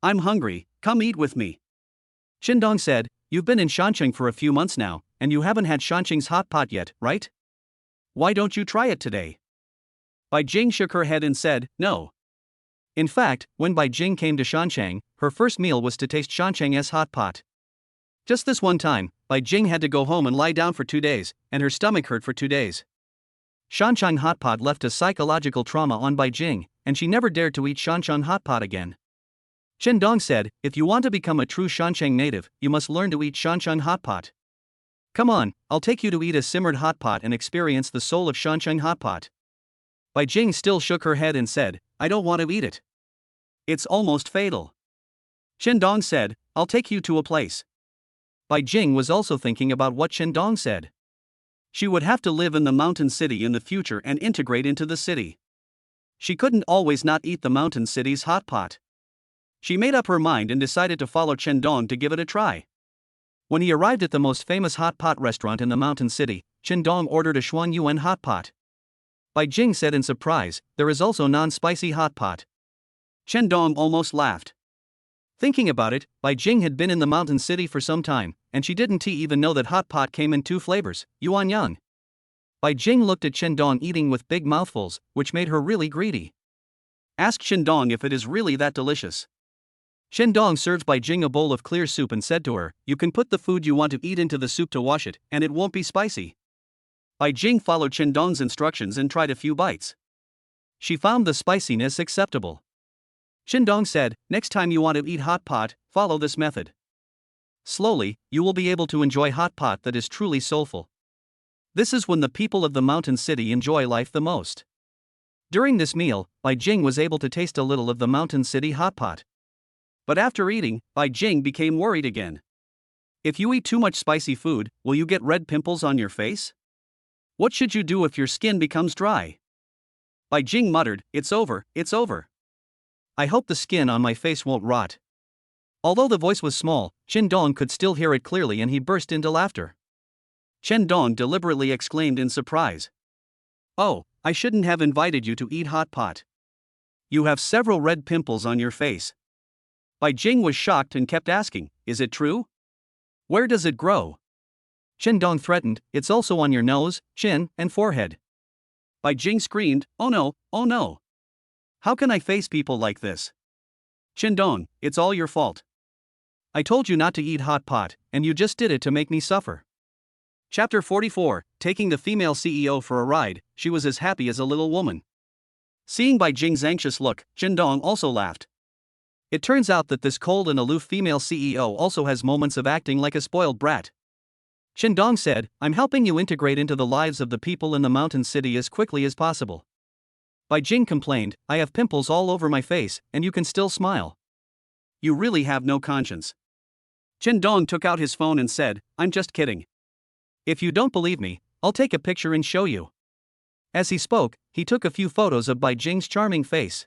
I'm hungry, come eat with me. Chendong said, you've been in Shancheng for a few months now, and you haven't had Shancheng's hot pot yet, right? Why don't you try it today? Bai Jing shook her head and said, no. In fact, when Bai Jing came to Shancheng, her first meal was to taste Shancheng's hot pot. Just this one time, Bai Jing had to go home and lie down for 2 days, and her stomach hurt for 2 days. Shancheng hot pot left a psychological trauma on Bai Jing, and she never dared to eat Shancheng hot pot again. Chendong said, if you want to become a true Shancheng native, you must learn to eat Shancheng hot pot. Come on, I'll take you to eat a simmered hot pot and experience the soul of Shancheng hot pot. Bai Jing still shook her head and said, I don't want to eat it. It's almost fatal. Chendong said, I'll take you to a place. Bai Jing was also thinking about what Chendong said. She would have to live in the mountain city in the future and integrate into the city. She couldn't always not eat the mountain city's hot pot. She made up her mind and decided to follow Chendong to give it a try. When he arrived at the most famous hot pot restaurant in the mountain city, Chendong ordered a Shuang Yuan hot pot. Bai Jing said in surprise, there is also non-spicy hot pot. Chendong almost laughed. Thinking about it, Bai Jing had been in the mountain city for some time, and she didn't even know that hot pot came in 2 flavors, yuan yang. Bai Jing looked at Chendong eating with big mouthfuls, which made her really greedy. Ask Chendong if it is really that delicious. Chendong served Bai Jing a bowl of clear soup and said to her, you can put the food you want to eat into the soup to wash it, and it won't be spicy. Bai Jing followed Chendong's instructions and tried a few bites. She found the spiciness acceptable. Chendong said, next time you want to eat hot pot, follow this method. Slowly, you will be able to enjoy hot pot that is truly soulful. This is when the people of the mountain city enjoy life the most. During this meal, Bai Jing was able to taste a little of the mountain city hot pot. But after eating, Bai Jing became worried again. If you eat too much spicy food, will you get red pimples on your face? What should you do if your skin becomes dry? Bai Jing muttered, it's over, it's over. I hope the skin on my face won't rot. Although the voice was small, Chendong could still hear it clearly and he burst into laughter. Chendong deliberately exclaimed in surprise. Oh, I shouldn't have invited you to eat hot pot. You have several red pimples on your face. Bai Jing was shocked and kept asking, is it true? Where does it grow? Chendong threatened, it's also on your nose, chin, and forehead. Bai Jing screamed, oh no, oh no. How can I face people like this? Chendong, it's all your fault. I told you not to eat hot pot, and you just did it to make me suffer. Chapter 44, Taking the female CEO for a ride, she was as happy as a little woman. Seeing Bai Jing's anxious look, Dong also laughed. It turns out that this cold and aloof female CEO also has moments of acting like a spoiled brat. Dong said, I'm helping you integrate into the lives of the people in the mountain city as quickly as possible. Bai Jing complained, I have pimples all over my face, and you can still smile. You really have no conscience. Dong took out his phone and said, I'm just kidding. If you don't believe me, I'll take a picture and show you. As he spoke, he took a few photos of Bai Jing's charming face.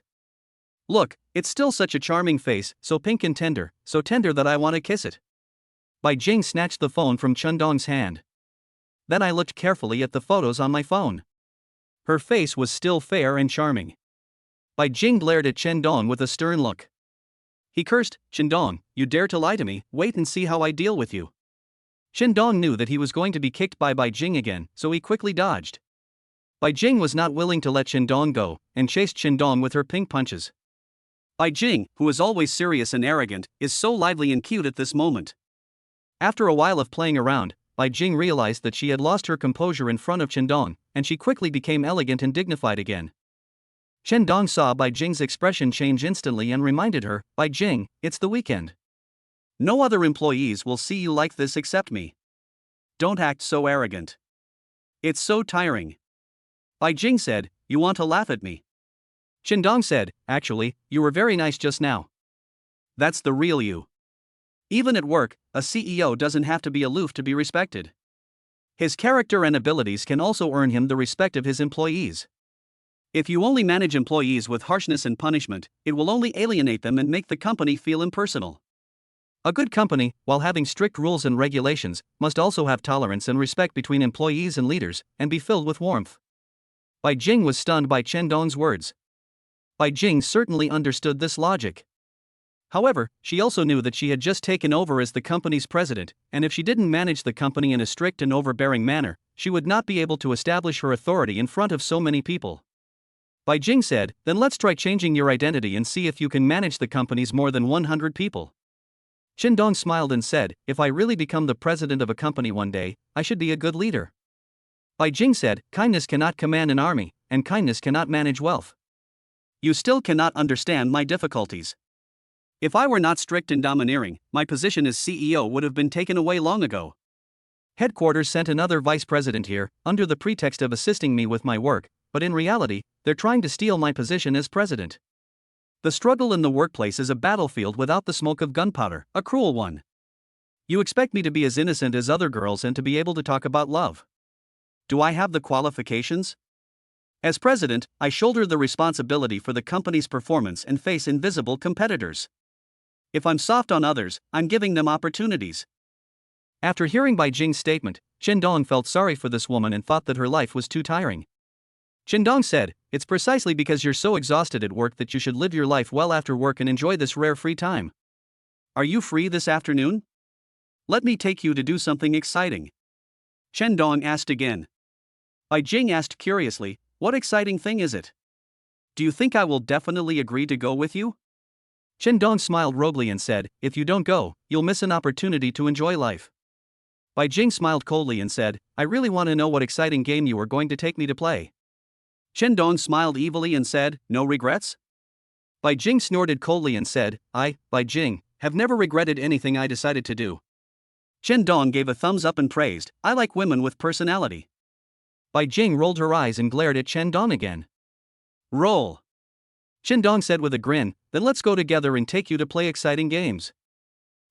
Look, it's still such a charming face, so pink and tender, so tender that I want to kiss it. Bai Jing snatched the phone from Dong's hand. Then I looked carefully at the photos on my phone. Her face was still fair and charming. Bai Jing glared at Dong with a stern look. He cursed, Dong, you dare to lie to me, wait and see how I deal with you. Dong knew that he was going to be kicked by Bai Jing again, so he quickly dodged. Bai Jing was not willing to let Dong go, and chased Dong with her pink punches. Bai Jing, who is always serious and arrogant, is so lively and cute at this moment. After a while of playing around, Bai Jing realized that she had lost her composure in front of Dong, and she quickly became elegant and dignified again. Dong saw Bai Jing's expression change instantly and reminded her, Bai Jing, it's the weekend. No other employees will see you like this except me. Don't act so arrogant. It's so tiring. Bai Jing said, you want to laugh at me? Dong said, actually, you were very nice just now. That's the real you. Even at work, a CEO doesn't have to be aloof to be respected. His character and abilities can also earn him the respect of his employees. If you only manage employees with harshness and punishment, it will only alienate them and make the company feel impersonal. A good company, while having strict rules and regulations, must also have tolerance and respect between employees and leaders, and be filled with warmth. Bai Jing was stunned by Dong's words. Bai Jing certainly understood this logic. However, she also knew that she had just taken over as the company's president, and if she didn't manage the company in a strict and overbearing manner, she would not be able to establish her authority in front of so many people. Bai Jing said, then let's try changing your identity and see if you can manage the company's more than 100 people. Dong smiled and said, if I really become the president of a company one day, I should be a good leader. Bai Jing said, kindness cannot command an army, and kindness cannot manage wealth. You still cannot understand my difficulties. If I were not strict and domineering, my position as CEO would have been taken away long ago. Headquarters sent another vice president here, under the pretext of assisting me with my work, but in reality, they're trying to steal my position as president. The struggle in the workplace is a battlefield without the smoke of gunpowder, a cruel one. You expect me to be as innocent as other girls and to be able to talk about love. Do I have the qualifications? As president, I shoulder the responsibility for the company's performance and face invisible competitors. If I'm soft on others, I'm giving them opportunities. After hearing Bai Jing's statement, Dong felt sorry for this woman and thought that her life was too tiring. Dong said, it's precisely because you're so exhausted at work that you should live your life well after work and enjoy this rare free time. Are you free this afternoon? Let me take you to do something exciting. Dong asked again. Bai Jing asked curiously, what exciting thing is it? Do you think I will definitely agree to go with you? Dong smiled roguely and said, if you don't go, you'll miss an opportunity to enjoy life. Bai Jing smiled coldly and said, I really want to know what exciting game you are going to take me to play. Dong smiled evilly and said, no regrets? Bai Jing snorted coldly and said, I, Bai Jing, have never regretted anything I decided to do. Dong gave a thumbs up and praised, I like women with personality. Bai Jing rolled her eyes and glared at Dong again. Roll. Dong said with a grin, then let's go together and take you to play exciting games.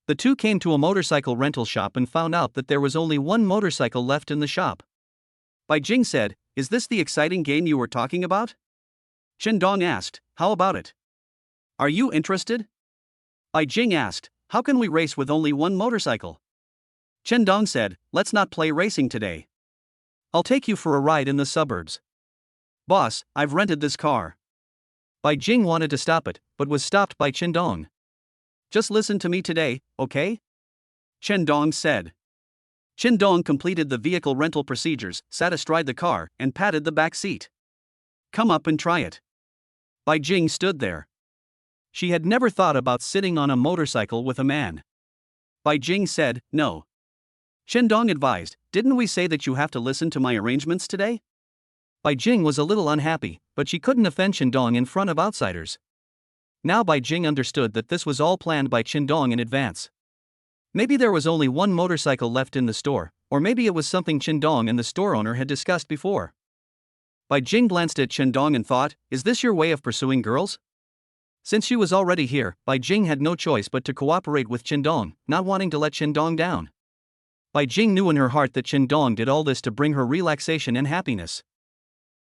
The two came to a motorcycle rental shop and found out that there was only one motorcycle left in the shop. Bai Jing said, is this the exciting game you were talking about? Dong asked, how about it? Are you interested? Bai Jing asked, how can we race with only one motorcycle? Dong said, let's not play racing today. I'll take you for a ride in the suburbs. Boss, I've rented this car. Bai Jing wanted to stop it, but was stopped by Dong. Just listen to me today, okay? Dong said. Dong completed the vehicle rental procedures, sat astride the car, and patted the back seat. Come up and try it. Bai Jing stood there. She had never thought about sitting on a motorcycle with a man. Bai Jing said, no. Shendong advised, didn't we say that you have to listen to my arrangements today? Bai Jing was a little unhappy, but she couldn't offend Shendong in front of outsiders. Now Bai Jing understood that this was all planned by Shendong in advance. Maybe there was only one motorcycle left in the store, or maybe it was something Shendong and the store owner had discussed before. Bai Jing glanced at Shendong and thought, is this your way of pursuing girls? Since she was already here, Bai Jing had no choice but to cooperate with Shendong, not wanting to let Shendong down. Bai Jing knew in her heart that Shendong did all this to bring her relaxation and happiness.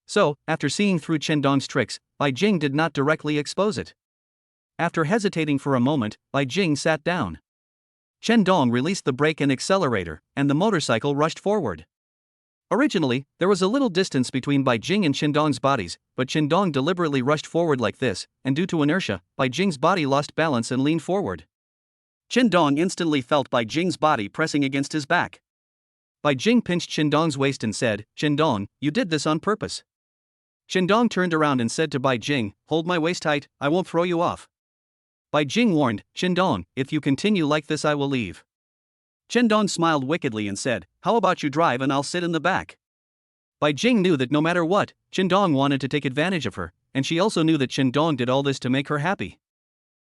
So, after seeing through Shendong's tricks, Bai Jing did not directly expose it. After hesitating for a moment, Bai Jing sat down. Shendong released the brake and accelerator, and the motorcycle rushed forward. Originally, there was a little distance between Bai Jing and Shendong's bodies, but Shendong deliberately rushed forward like this, and due to inertia, Bai Jing's body lost balance and leaned forward. Shendong instantly felt Bai Jing's body pressing against his back. Bai Jing pinched Shendong's waist and said, Shendong, you did this on purpose. Shendong turned around and said to Bai Jing, hold my waist tight, I won't throw you off. Bai Jing warned, Shendong, if you continue like this I will leave. Shendong smiled wickedly and said, how about you drive and I'll sit in the back? Bai Jing knew that no matter what, Shendong wanted to take advantage of her, and she also knew that Shendong did all this to make her happy.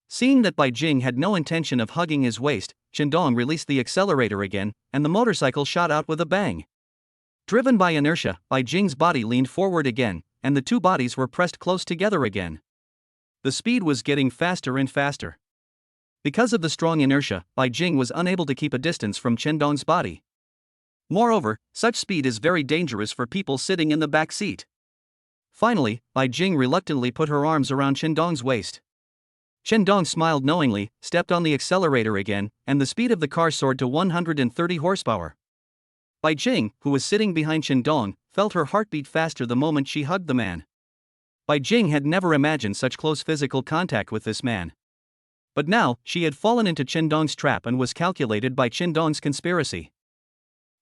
Seeing that Bai Jing had no intention of hugging his waist, Shendong released the accelerator again, and the motorcycle shot out with a bang. Driven by inertia, Bai Jing's body leaned forward again, and the two bodies were pressed close together again. The speed was getting faster and faster. Because of the strong inertia, Bai Jing was unable to keep a distance from Shendong's body. Moreover, such speed is very dangerous for people sitting in the back seat. Finally, Bai Jing reluctantly put her arms around Shendong's waist. Shendong smiled knowingly, stepped on the accelerator again, and the speed of the car soared to 130 horsepower. Bai Jing, who was sitting behind Shendong, felt her heartbeat faster the moment she hugged the man. Bai Jing had never imagined such close physical contact with this man. But now, she had fallen into Shendong's trap and was calculated by Shendong's conspiracy.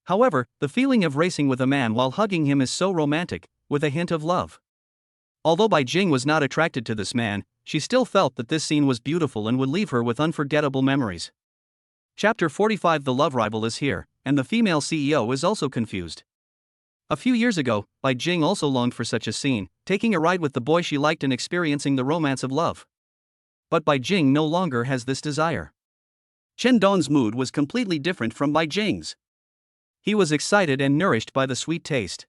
However, the feeling of racing with a man while hugging him is so romantic, with a hint of love. Although Bai Jing was not attracted to this man, she still felt that this scene was beautiful and would leave her with unforgettable memories. Chapter 45 The love rival is here, and the female CEO is also confused. A few years ago, Bai Jing also longed for such a scene, taking a ride with the boy she liked and experiencing the romance of love. But Bai Jing no longer has this desire. Shendong's mood was completely different from Bai Jing's. He was excited and nourished by the sweet taste.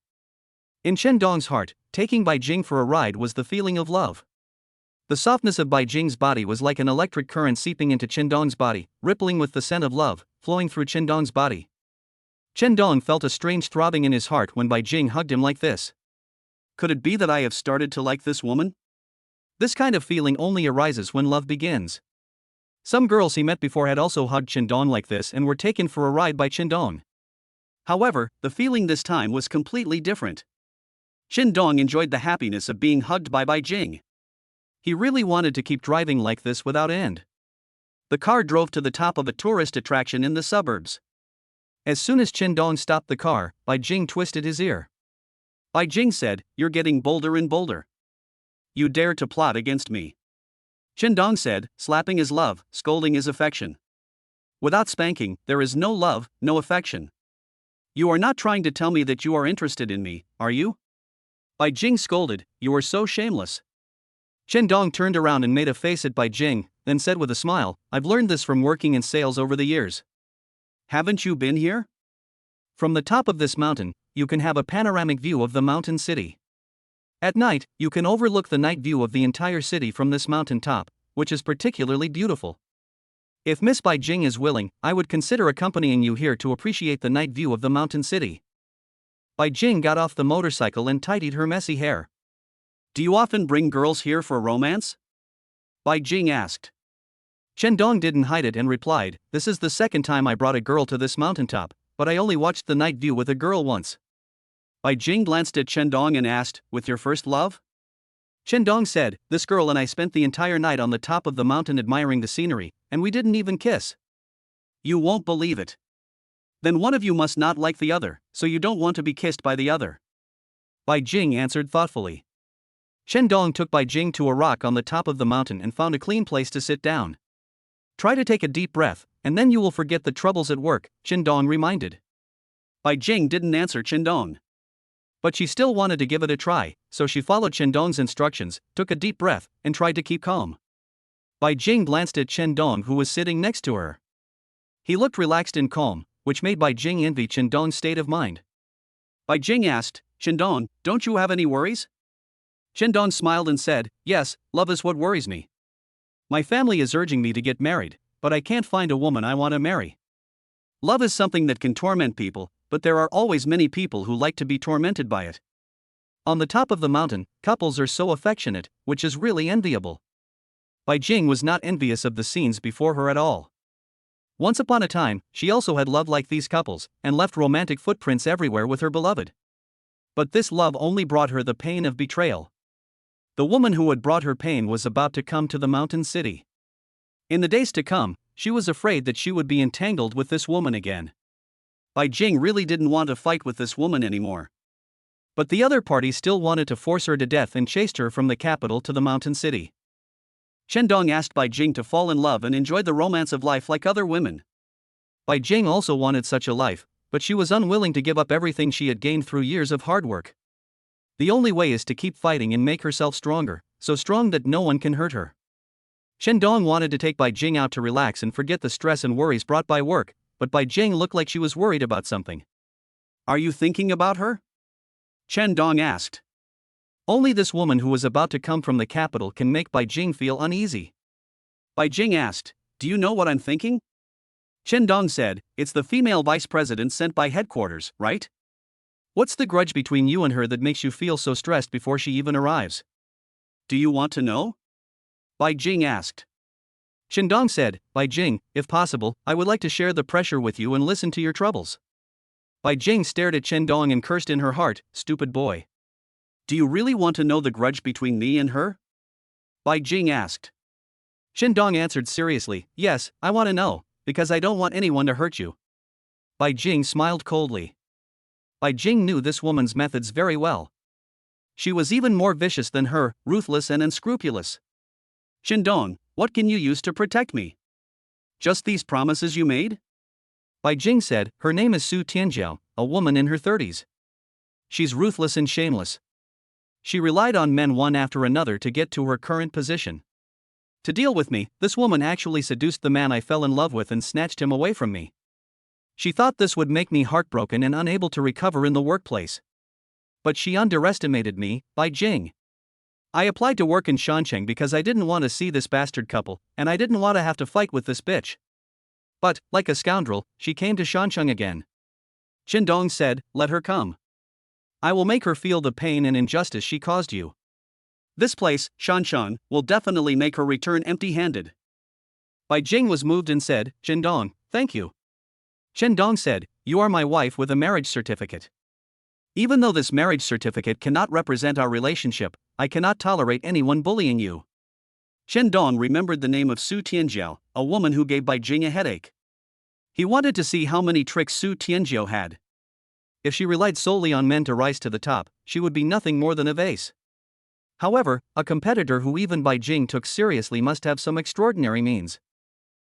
In Shendong's heart, taking Bai Jing for a ride was the feeling of love. The softness of Bai Jing's body was like an electric current seeping into Shendong's body, rippling with the scent of love, flowing through Shendong's body. Shendong felt a strange throbbing in his heart when Bai Jing hugged him like this. Could it be that I have started to like this woman? This kind of feeling only arises when love begins. Some girls he met before had also hugged Shendong like this and were taken for a ride by Shendong. However, the feeling this time was completely different. Shendong enjoyed the happiness of being hugged by Bai Jing. He really wanted to keep driving like this without end. The car drove to the top of a tourist attraction in the suburbs. As soon as Shendong stopped the car, Bai Jing twisted his ear. Bai Jing said, "You're getting bolder and bolder. You dare to plot against me." Shendong said, "Slapping is love, scolding is affection. Without spanking, there is no love, no affection. You are not trying to tell me that you are interested in me, are you?" Bai Jing scolded, "You are so shameless." Shendong turned around and made a face at Bai Jing, then said with a smile, "I've learned this from working in sales over the years. Haven't you been here? From the top of this mountain, you can have a panoramic view of the mountain city. At night, you can overlook the night view of the entire city from this mountain top, which is particularly beautiful. If Miss Bai Jing is willing, I would consider accompanying you here to appreciate the night view of the mountain city." Bai Jing got off the motorcycle and tidied her messy hair. "Do you often bring girls here for romance?" Bai Jing asked. Shendong didn't hide it and replied, "This is the second time I brought a girl to this mountaintop, but I only watched the night view with a girl once." Bai Jing glanced at Shendong and asked, "With your first love?" Shendong said, "This girl and I spent the entire night on the top of the mountain admiring the scenery, and we didn't even kiss." "You won't believe it. Then one of you must not like the other, so you don't want to be kissed by the other." Bai Jing answered thoughtfully. Shendong took Bai Jing to a rock on the top of the mountain and found a clean place to sit down. "Try to take a deep breath," and then you will forget the troubles at work, Qindong reminded. Bai Jing didn't answer Qindong. But she still wanted to give it a try, so she followed Qindong's instructions, took a deep breath, and tried to keep calm. Bai Jing glanced at Qindong, who was sitting next to her. He looked relaxed and calm, which made Bai Jing envy Qindong's state of mind. Bai Jing asked, Qindong, don't you have any worries? Qindong smiled and said, yes, love is what worries me. My family is urging me to get married, but I can't find a woman I want to marry. Love is something that can torment people, but there are always many people who like to be tormented by it. On the top of the mountain, couples are so affectionate, which is really enviable. Bai Jing was not envious of the scenes before her at all. Once upon a time, she also had loved like these couples, and left romantic footprints everywhere with her beloved. But this love only brought her the pain of betrayal. The woman who had brought her pain was about to come to the mountain city. In the days to come, she was afraid that she would be entangled with this woman again. Bai Jing really didn't want to fight with this woman anymore. But the other party still wanted to force her to death and chased her from the capital to the mountain city. Qindong asked Bai Jing to fall in love and enjoy the romance of life like other women. Bai Jing also wanted such a life, but she was unwilling to give up everything she had gained through years of hard work. The only way is to keep fighting and make herself stronger, so strong that no one can hurt her. Qindong wanted to take Bai Jing out to relax and forget the stress and worries brought by work, but Bai Jing looked like she was worried about something. Are you thinking about her? Qindong asked. Only this woman who was about to come from the capital can make Bai Jing feel uneasy. Bai Jing asked, do you know what I'm thinking? Qindong said, it's the female vice president sent by headquarters, right? What's the grudge between you and her that makes you feel so stressed before she even arrives? Do you want to know? Bai Jing asked. Qindong said, Bai Jing, if possible, I would like to share the pressure with you and listen to your troubles. Bai Jing stared at Qindong and cursed in her heart, stupid boy. Do you really want to know the grudge between me and her? Bai Jing asked. Qindong answered seriously, yes, I want to know, because I don't want anyone to hurt you. Bai Jing smiled coldly. Bai Jing knew this woman's methods very well. She was even more vicious than her, ruthless and unscrupulous. Qindong, what can you use to protect me? Just these promises you made? Bai Jing said, her name is Su Tianjiao, a woman in her 30s. She's ruthless and shameless. She relied on men one after another to get to her current position. To deal with me, this woman actually seduced the man I fell in love with and snatched him away from me. She thought this would make me heartbroken and unable to recover in the workplace. But she underestimated me, Bai Jing. I applied to work in Shancheng because I didn't want to see this bastard couple, and I didn't want to have to fight with this bitch. But, like a scoundrel, she came to Shancheng again. Qindong said, let her come. I will make her feel the pain and injustice she caused you. This place, Shancheng, will definitely make her return empty-handed. Bai Jing was moved and said, Qindong, thank you. Qindong said, you are my wife with a marriage certificate. Even though this marriage certificate cannot represent our relationship, I cannot tolerate anyone bullying you. Qindong remembered the name of Su Tianjiao, a woman who gave Bai Jing a headache. He wanted to see how many tricks Su Tianjiao had. If she relied solely on men to rise to the top, she would be nothing more than a vase. However, a competitor who even Bai Jing took seriously must have some extraordinary means.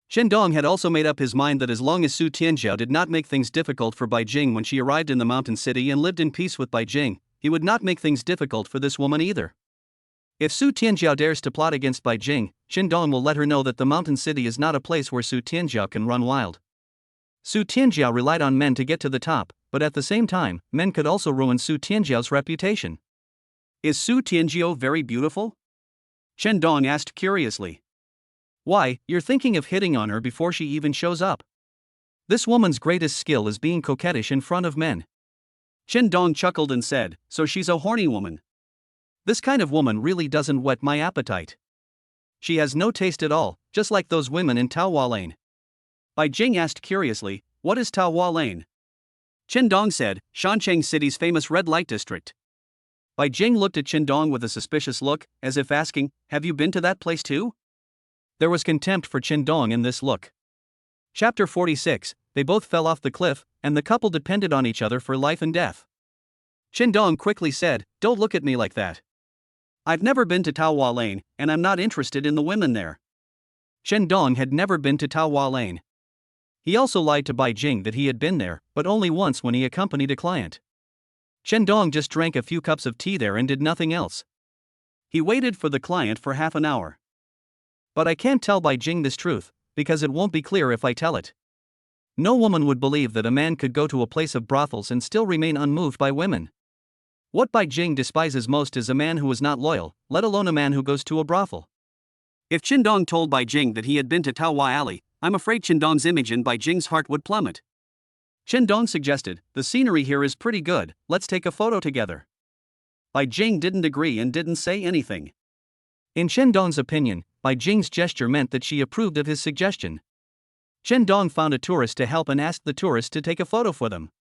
Qindong had also made up his mind that as long as Su Tianjiao did not make things difficult for Bai Jing when she arrived in the mountain city and lived in peace with Bai Jing, he would not make things difficult for this woman either. If Su Tianjiao dares to plot against Bai Jing, Qindong will let her know that the mountain city is not a place where Su Tianjiao can run wild. Su Tianjiao relied on men to get to the top, but at the same time, men could also ruin Su Tianjiao's reputation. Is Su Tianjiao very beautiful? Qindong asked curiously. Why, you're thinking of hitting on her before she even shows up. This woman's greatest skill is being coquettish in front of men. Qindong chuckled and said, so she's a horny woman. This kind of woman really doesn't whet my appetite. She has no taste at all, just like those women in Taohua Lane. Bai Jing asked curiously, what is Taohua Lane? Qindong said, Shancheng City's famous red light district. Bai Jing looked at Qindong with a suspicious look, as if asking, have you been to that place too? There was contempt for Qindong in this look. Chapter 46, they both fell off the cliff, and the couple depended on each other for life and death. Qindong quickly said, don't look at me like that. I've never been to Taohua Lane, and I'm not interested in the women there. Qindong had never been to Taohua Lane. He also lied to Bai Jing that he had been there, but only once when he accompanied a client. Chen Dong just drank a few cups of tea there and did nothing else. He waited for the client for half an hour. But I can't tell Bai Jing this truth, because it won't be clear if I tell it. No woman would believe that a man could go to a place of brothels and still remain unmoved by women. What Bai Jing despises most is a man who is not loyal, let alone a man who goes to a brothel. If Chen Dong told Bai Jing that he had been to Taowai Alley, I'm afraid Chen Dong's image in Bai Jing's heart would plummet. Chen Dong suggested, "The scenery here is pretty good, let's take a photo together." Bai Jing didn't agree and didn't say anything. In Chen Dong's opinion, Bai Jing's gesture meant that she approved of his suggestion. Chen Dong found a tourist to help and asked the tourist to take a photo for them.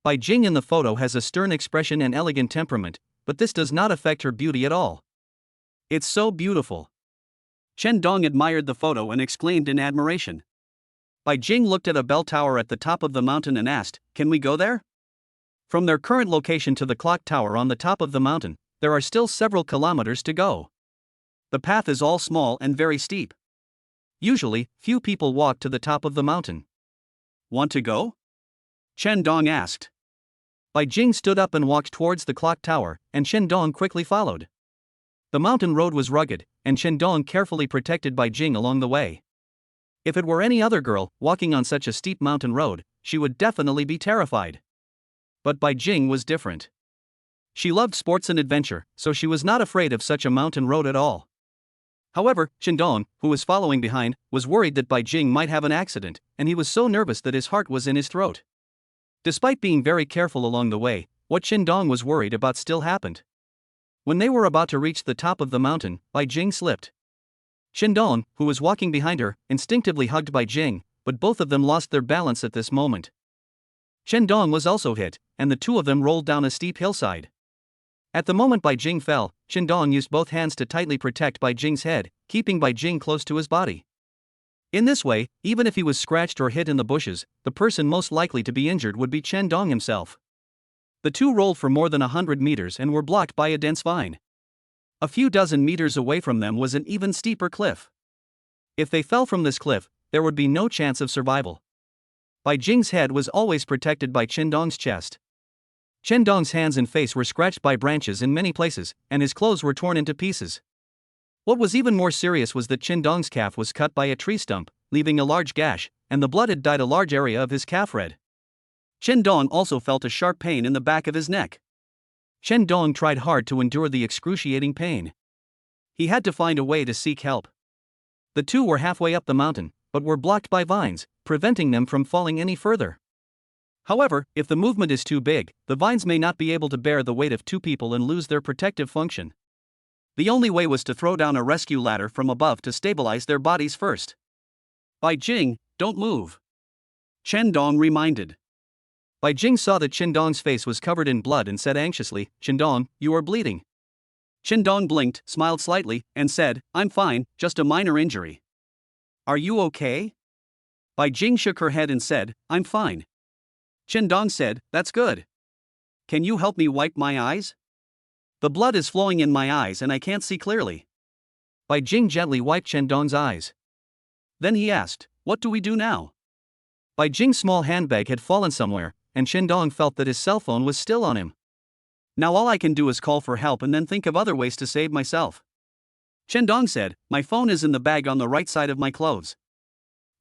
Bai Jing in the photo has a stern expression and elegant temperament, but this does not affect her beauty at all. "It's so beautiful." Chen Dong admired the photo and exclaimed in admiration. Bai Jing looked at a bell tower at the top of the mountain and asked, "Can we go there?" From their current location to the clock tower on the top of the mountain, there are still several kilometers to go. The path is all small and very steep. Usually, few people walk to the top of the mountain. "Want to go?" Chen Dong asked. Bai Jing stood up and walked towards the clock tower, and Chen Dong quickly followed. The mountain road was rugged, and Chen Dong carefully protected Bai Jing along the way. If it were any other girl walking on such a steep mountain road, she would definitely be terrified. But Bai Jing was different. She loved sports and adventure, so she was not afraid of such a mountain road at all. However, Chen Dong, who was following behind, was worried that Bai Jing might have an accident, and he was so nervous that his heart was in his throat. Despite being very careful along the way, what Chen Dong was worried about still happened. When they were about to reach the top of the mountain, Bai Jing slipped. Chen Dong, who was walking behind her, instinctively hugged Bai Jing, but both of them lost their balance at this moment. Chen Dong was also hit, and the two of them rolled down a steep hillside. At the moment Bai Jing fell, Chen Dong used both hands to tightly protect Bai Jing's head, keeping Bai Jing close to his body. In this way, even if he was scratched or hit in the bushes, the person most likely to be injured would be Chen Dong himself. The two rolled for more than 100 meters and were blocked by a dense vine. A few dozen meters away from them was an even steeper cliff. If they fell from this cliff, there would be no chance of survival. Bai Jing's head was always protected by Chen Dong's chest. Chen Dong's hands and face were scratched by branches in many places, and his clothes were torn into pieces. What was even more serious was that Chen Dong's calf was cut by a tree stump, leaving a large gash, and the blood had dyed a large area of his calf red. Chen Dong also felt a sharp pain in the back of his neck. Chen Dong tried hard to endure the excruciating pain. He had to find a way to seek help. The two were halfway up the mountain, but were blocked by vines, preventing them from falling any further. However, if the movement is too big, the vines may not be able to bear the weight of two people and lose their protective function. The only way was to throw down a rescue ladder from above to stabilize their bodies first. "Bai Jing, don't move," Chen Dong reminded. Bai Jing saw that Chen Dong's face was covered in blood and said anxiously, "Chen Dong, you are bleeding." Chen Dong blinked, smiled slightly, and said, "I'm fine, just a minor injury." "Are you okay?" Bai Jing shook her head and said, "I'm fine." Chen Dong said, "That's good. Can you help me wipe my eyes? The blood is flowing in my eyes and I can't see clearly." Bai Jing gently wiped Chen Dong's eyes. Then he asked, "What do we do now?" Bai Jing's small handbag had fallen somewhere, and Chen Dong felt that his cell phone was still on him. "Now all I can do is call for help and then think of other ways to save myself." Chen Dong said, "My phone is in the bag on the right side of my clothes.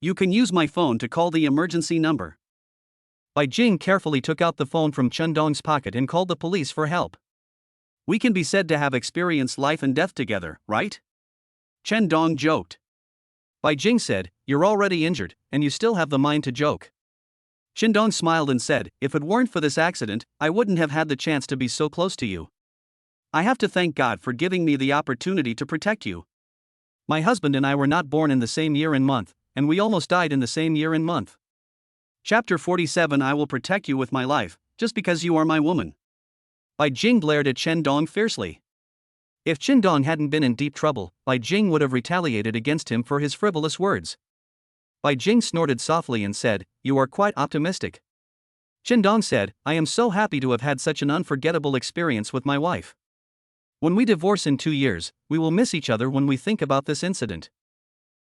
You can use my phone to call the emergency number." Bai Jing carefully took out the phone from Chen Dong's pocket and called the police for help. "We can be said to have experienced life and death together, right?" Chen Dong joked. Bai Jing said, "You're already injured, and you still have the mind to joke." Chen Dong smiled and said, "If it weren't for this accident, I wouldn't have had the chance to be so close to you. I have to thank God for giving me the opportunity to protect you. My husband and I were not born in the same year and month, and we almost died in the same year and month. Chapter 47 I will protect you with my life, just because you are my woman." Bai Jing glared at Chen Dong fiercely. If Chen Dong hadn't been in deep trouble, Bai Jing would have retaliated against him for his frivolous words. Bai Jing snorted softly and said, "You are quite optimistic." Chen Dong said, "I am so happy to have had such an unforgettable experience with my wife. When we divorce in 2 years, we will miss each other when we think about this incident.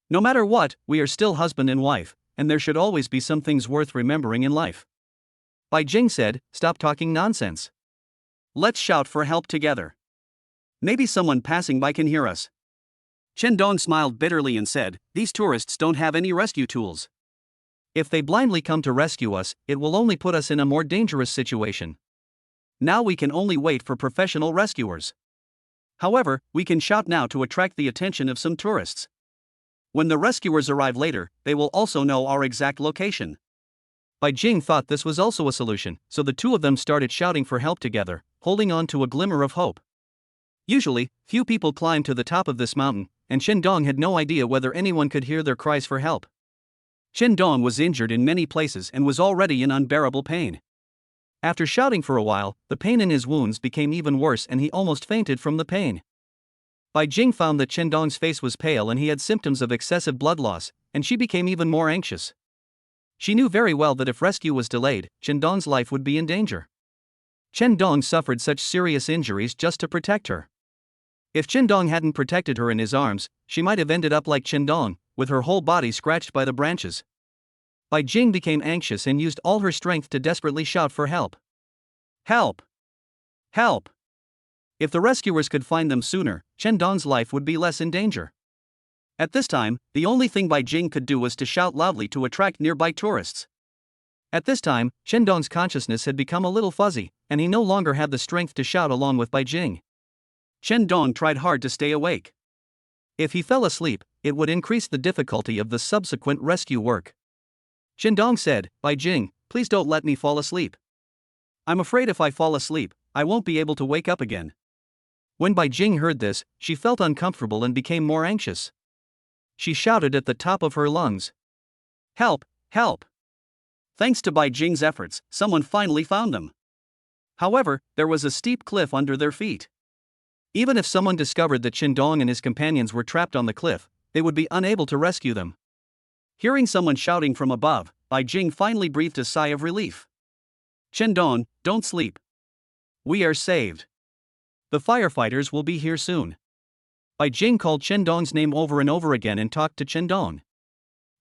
No matter what, we are still husband and wife, and there should always be some things worth remembering in life. Bai Jing said, "Stop talking nonsense. Let's shout for help together. Maybe someone passing by can hear us." Chen Dong smiled bitterly and said, "These tourists don't have any rescue tools. If they blindly come to rescue us, it will only put us in a more dangerous situation. Now we can only wait for professional rescuers. However, we can shout now to attract the attention of some tourists. When the rescuers arrive later, they will also know our exact location." Bai Jing thought this was also a solution, so the two of them started shouting for help together, holding on to a glimmer of hope. Usually, few people climb to the top of this mountain, and Chen Dong had no idea whether anyone could hear their cries for help. Chen Dong was injured in many places and was already in unbearable pain. After shouting for a while, the pain in his wounds became even worse and he almost fainted from the pain. Bai Jing found that Chen Dong's face was pale and he had symptoms of excessive blood loss, and she became even more anxious. She knew very well that if rescue was delayed, Chen Dong's life would be in danger. Chen Dong suffered such serious injuries just to protect her. If Chen Dong hadn't protected her in his arms, she might have ended up like Chen Dong, with her whole body scratched by the branches. Bai Jing became anxious and used all her strength to desperately shout for help. Help! Help! If the rescuers could find them sooner, Chen Dong's life would be less in danger. At this time, the only thing Bai Jing could do was to shout loudly to attract nearby tourists. At this time, Chen Dong's consciousness had become a little fuzzy, and he no longer had the strength to shout along with Bai Jing. Chen Dong tried hard to stay awake. If he fell asleep, it would increase the difficulty of the subsequent rescue work. Chen Dong said, "Bai Jing, please don't let me fall asleep. I'm afraid if I fall asleep, I won't be able to wake up again." When Bai Jing heard this, she felt uncomfortable and became more anxious. She shouted at the top of her lungs, "Help! Help!" Thanks to Bai Jing's efforts, someone finally found them. However, there was a steep cliff under their feet. Even if someone discovered that Chen Dong and his companions were trapped on the cliff, they would be unable to rescue them. Hearing someone shouting from above, Bai Jing finally breathed a sigh of relief. "Chen Dong, don't sleep. We are saved. The firefighters will be here soon." Bai Jing called Chen Dong's name over and over again and talked to Chen Dong.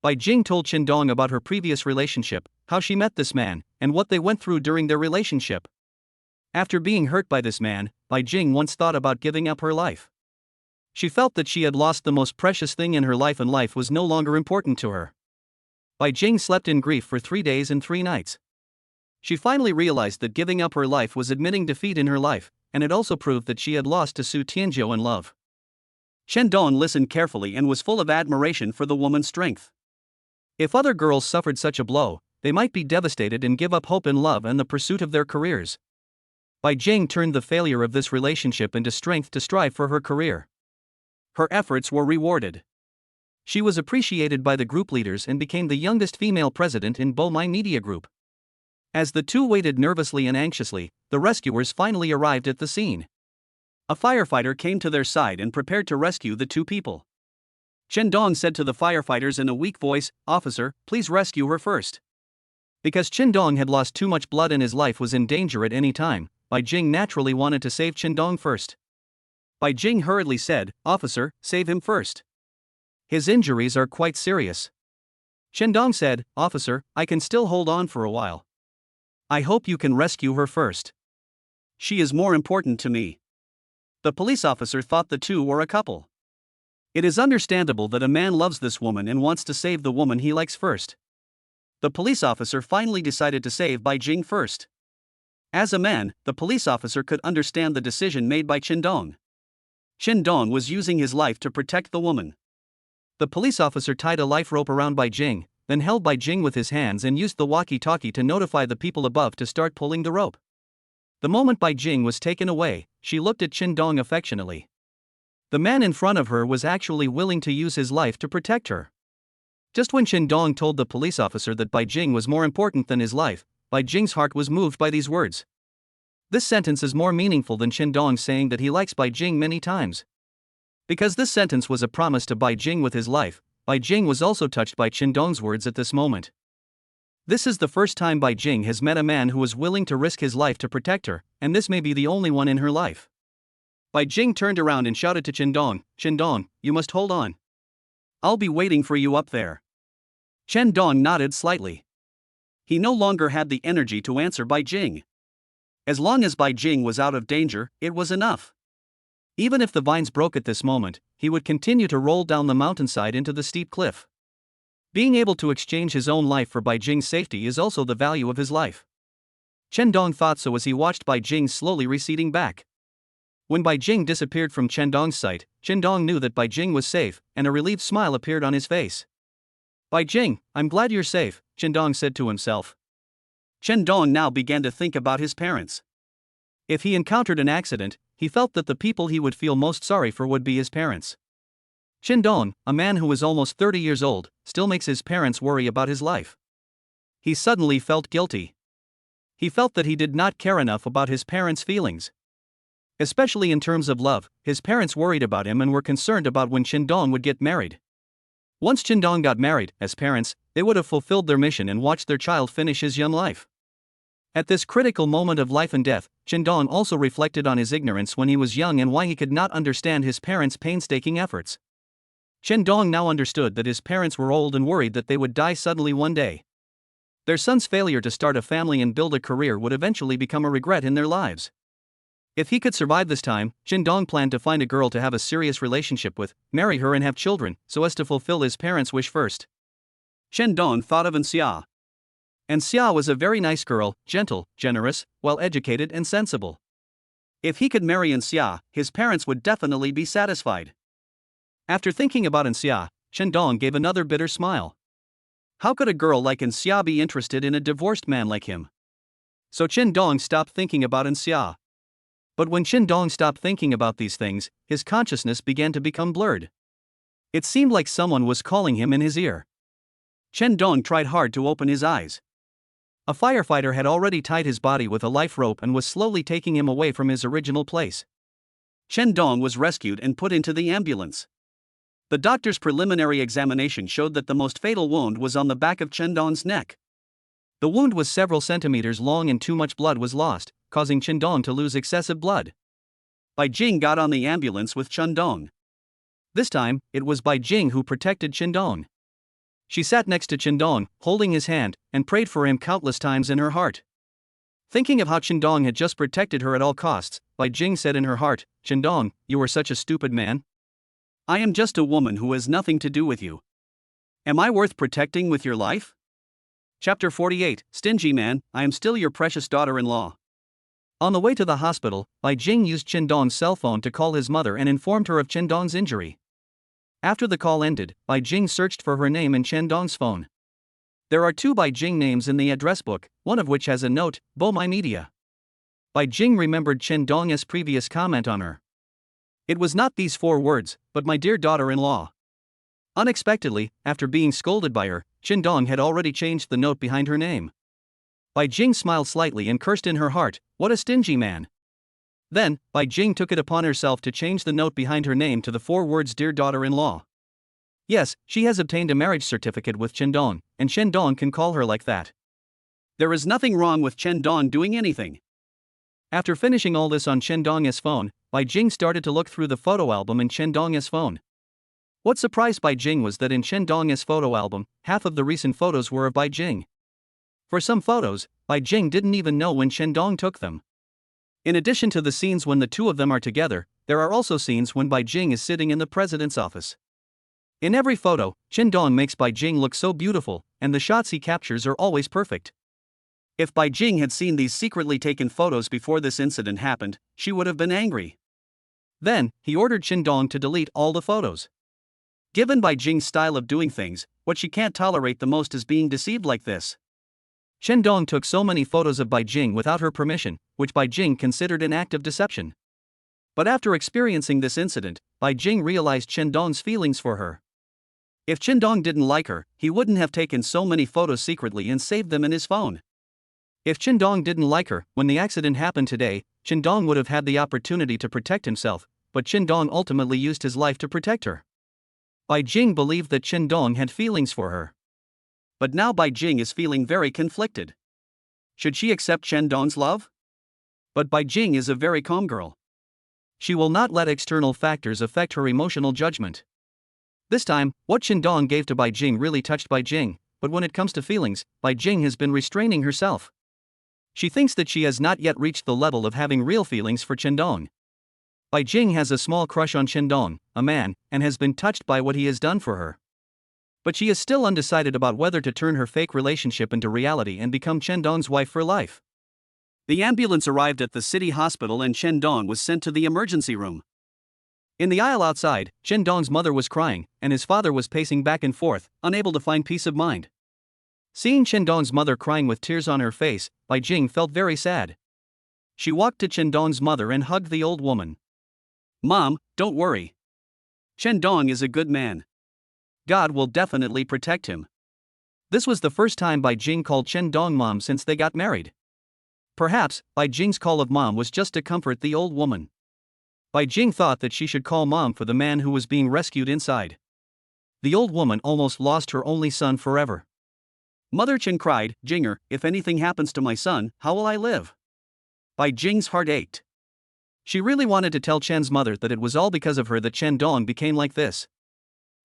Bai Jing told Chen Dong about her previous relationship, how she met this man, and what they went through during their relationship. After being hurt by this man, Bai Jing once thought about giving up her life. She felt that she had lost the most precious thing in her life and life was no longer important to her. Bai Jing slept in grief for 3 days and 3 nights. She finally realized that giving up her life was admitting defeat in her life, and it also proved that she had lost to Su Tianzhou in love. Chen Dong listened carefully and was full of admiration for the woman's strength. If other girls suffered such a blow, they might be devastated and give up hope in love and the pursuit of their careers. Bai Jing turned the failure of this relationship into strength to strive for her career. Her efforts were rewarded. She was appreciated by the group leaders and became the youngest female president in Bo My Media Group. As the two waited nervously and anxiously, the rescuers finally arrived at the scene. A firefighter came to their side and prepared to rescue the two people. Chen Dong said to the firefighters in a weak voice, "Officer, please rescue her first." Because Chen Dong had lost too much blood and his life was in danger at any time, Bai Jing naturally wanted to save Chen Dong first. Bai Jing hurriedly said, "Officer, save him first. His injuries are quite serious." Chen Dong said, "Officer, I can still hold on for a while. I hope you can rescue her first. She is more important to me." The police officer thought the two were a couple. It is understandable that a man loves this woman and wants to save the woman he likes first. The police officer finally decided to save Bai Jing first. As a man, the police officer could understand the decision made by Chen Dong. Chen Dong was using his life to protect the woman. The police officer tied a life rope around Bai Jing, then held Bai Jing with his hands and used the walkie-talkie to notify the people above to start pulling the rope. The moment Bai Jing was taken away, she looked at Chen Dong affectionately. The man in front of her was actually willing to use his life to protect her. Just when Chen Dong told the police officer that Bai Jing was more important than his life, Bai Jing's heart was moved by these words. This sentence is more meaningful than Chen Dong saying that he likes Bai Jing many times. Because this sentence was a promise to Bai Jing with his life, Bai Jing was also touched by Chen Dong's words at this moment. This is the first time Bai Jing has met a man who was willing to risk his life to protect her, and this may be the only one in her life. Bai Jing turned around and shouted to Chen Dong, "Chen Dong, you must hold on. I'll be waiting for you up there." Chen Dong nodded slightly. He no longer had the energy to answer Bai Jing. As long as Bai Jing was out of danger, it was enough. Even if the vines broke at this moment, he would continue to roll down the mountainside into the steep cliff. Being able to exchange his own life for Bai Jing's safety is also the value of his life. Chen Dong thought so as he watched Bai Jing slowly receding back. When Bai Jing disappeared from Chen Dong's sight, Chen Dong knew that Bai Jing was safe, and a relieved smile appeared on his face. Bai Jing, I'm glad you're safe, Chen Dong said to himself. Chen Dong now began to think about his parents. If he encountered an accident, he felt that the people he would feel most sorry for would be his parents. Chen Dong, a man who is almost 30 years old, still makes his parents worry about his life. He suddenly felt guilty. He felt that he did not care enough about his parents' feelings. Especially in terms of love, his parents worried about him and were concerned about when Chen Dong would get married. Once Chen Dong got married, as parents, they would have fulfilled their mission and watched their child finish his young life. At this critical moment of life and death, Chen Dong also reflected on his ignorance when he was young and why he could not understand his parents' painstaking efforts. Chen Dong now understood that his parents were old and worried that they would die suddenly one day. Their son's failure to start a family and build a career would eventually become a regret in their lives. If he could survive this time, Chen Dong planned to find a girl to have a serious relationship with, marry her and have children, so as to fulfill his parents' wish first. Chen Dong thought of Xia. Xia was a very nice girl, gentle, generous, well-educated and sensible. If he could marry Xia, his parents would definitely be satisfied. After thinking about Xia, Chen Dong gave another bitter smile. How could a girl like Xia be interested in a divorced man like him? So Chen Dong stopped thinking about Xia. But when Chen Dong stopped thinking about these things, his consciousness began to become blurred. It seemed like someone was calling him in his ear. Chen Dong tried hard to open his eyes. A firefighter had already tied his body with a life rope and was slowly taking him away from his original place. Chen Dong was rescued and put into the ambulance. The doctor's preliminary examination showed that the most fatal wound was on the back of Chen Dong's neck. The wound was several centimeters long and too much blood was lost, causing Chen Dong to lose excessive blood. Bai Jing got on the ambulance with Chen Dong. This time, it was Bai Jing who protected Chen Dong. She sat next to Chen Dong, holding his hand, and prayed for him countless times in her heart. Thinking of how Chen Dong had just protected her at all costs, Bai Jing said in her heart, Chen Dong, you are such a stupid man. I am just a woman who has nothing to do with you. Am I worth protecting with your life? Chapter 48, Stingy Man, I am still your precious daughter-in-law. On the way to the hospital, Bai Jing used Chen Dong's cell phone to call his mother and informed her of Chen Dong's injury. After the call ended, Bai Jing searched for her name in Chen Dong's phone. There are 2 Bai Jing names in the address book, one of which has a note, Bo My Media. Bai Jing remembered Chen Dong's previous comment on her. It was not these 4 words, but my dear daughter-in-law. Unexpectedly, after being scolded by her, Chen Dong had already changed the note behind her name. Bai Jing smiled slightly and cursed in her heart, what a stingy man. Then, Bai Jing took it upon herself to change the note behind her name to the 4 words dear daughter-in-law. Yes, she has obtained a marriage certificate with Chen Dong, and Chen Dong can call her like that. There is nothing wrong with Chen Dong doing anything. After finishing all this on Chen Dong's phone, Bai Jing started to look through the photo album in Chen Dong's phone. What surprised Bai Jing was that in Chen Dong's photo album, half of the recent photos were of Bai Jing. For some photos, Bai Jing didn't even know when Chen Dong took them. In addition to the scenes when the 2 of them are together, there are also scenes when Bai Jing is sitting in the president's office. In every photo, Chen Dong makes Bai Jing look so beautiful, and the shots he captures are always perfect. If Bai Jing had seen these secretly taken photos before this incident happened, she would have been angry. Then, he ordered Chen Dong to delete all the photos. Given Bai Jing's style of doing things, what she can't tolerate the most is being deceived like this. Chen Dong took so many photos of Bai Jing without her permission, which Bai Jing considered an act of deception. But after experiencing this incident, Bai Jing realized Chen Dong's feelings for her. If Chen Dong didn't like her, he wouldn't have taken so many photos secretly and saved them in his phone. If Chen Dong didn't like her, when the accident happened today, Chen Dong would have had the opportunity to protect himself, but Chen Dong ultimately used his life to protect her. Bai Jing believed that Chen Dong had feelings for her. But now Bai Jing is feeling very conflicted. Should she accept Chen Dong's love? But Bai Jing is a very calm girl. She will not let external factors affect her emotional judgment. This time, what Chen Dong gave to Bai Jing really touched Bai Jing, but when it comes to feelings, Bai Jing has been restraining herself. She thinks that she has not yet reached the level of having real feelings for Chen Dong. Bai Jing has a small crush on Chen Dong, a man, and has been touched by what he has done for her. But she is still undecided about whether to turn her fake relationship into reality and become Chen Dong's wife for life. The ambulance arrived at the city hospital and Chen Dong was sent to the emergency room. In the aisle outside, Chen Dong's mother was crying, and his father was pacing back and forth, unable to find peace of mind. Seeing Chen Dong's mother crying with tears on her face, Bai Jing felt very sad. She walked to Chen Dong's mother and hugged the old woman. "Mom, don't worry. Chen Dong is a good man. God will definitely protect him." This was the first time Bai Jing called Chen Dong mom since they got married. Perhaps, Bai Jing's call of mom was just to comfort the old woman. Bai Jing thought that she should call mom for the man who was being rescued inside. The old woman almost lost her only son forever. Mother Chen cried, "Jinger, if anything happens to my son, how will I live?" Bai Jing's heart ached. She really wanted to tell Chen's mother that it was all because of her that Chen Dong became like this.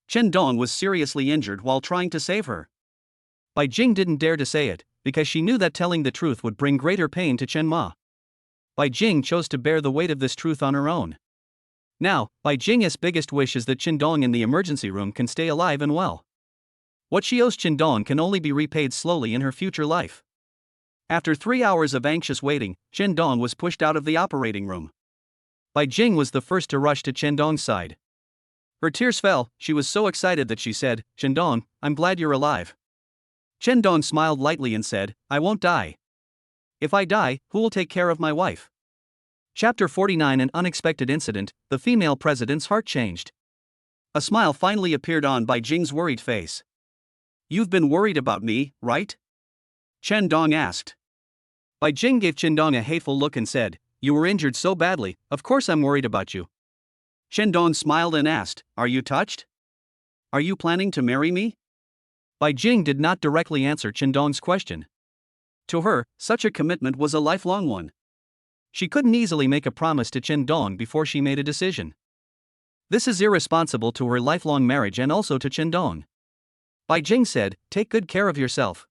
Chen Dong was seriously injured while trying to save her. Bai Jing didn't dare to say it, because she knew that telling the truth would bring greater pain to Chen Ma. Bai Jing chose to bear the weight of this truth on her own. Now, Bai Jing's biggest wish is that Chen Dong in the emergency room can stay alive and well. What she owes Chen Dong can only be repaid slowly in her future life. After 3 hours of anxious waiting, Chen Dong was pushed out of the operating room. Bai Jing was the first to rush to Chen Dong's side. Her tears fell, she was so excited that she said, "Chen Dong, I'm glad you're alive." Chen Dong smiled lightly and said, "I won't die. If I die, who will take care of my wife?" Chapter 49 An unexpected incident, the female president's heart changed. A smile finally appeared on Bai Jing's worried face. "You've been worried about me, right?" Chen Dong asked. Bai Jing gave Chen Dong a hateful look and said, "You were injured so badly, of course I'm worried about you." Chen Dong smiled and asked, "Are you touched? Are you planning to marry me?" Bai Jing did not directly answer Chen Dong's question. To her, such a commitment was a lifelong one. She couldn't easily make a promise to Chen Dong before she made a decision. This is irresponsible to her lifelong marriage and also to Chen Dong. Bai Jing said, "Take good care of yourself.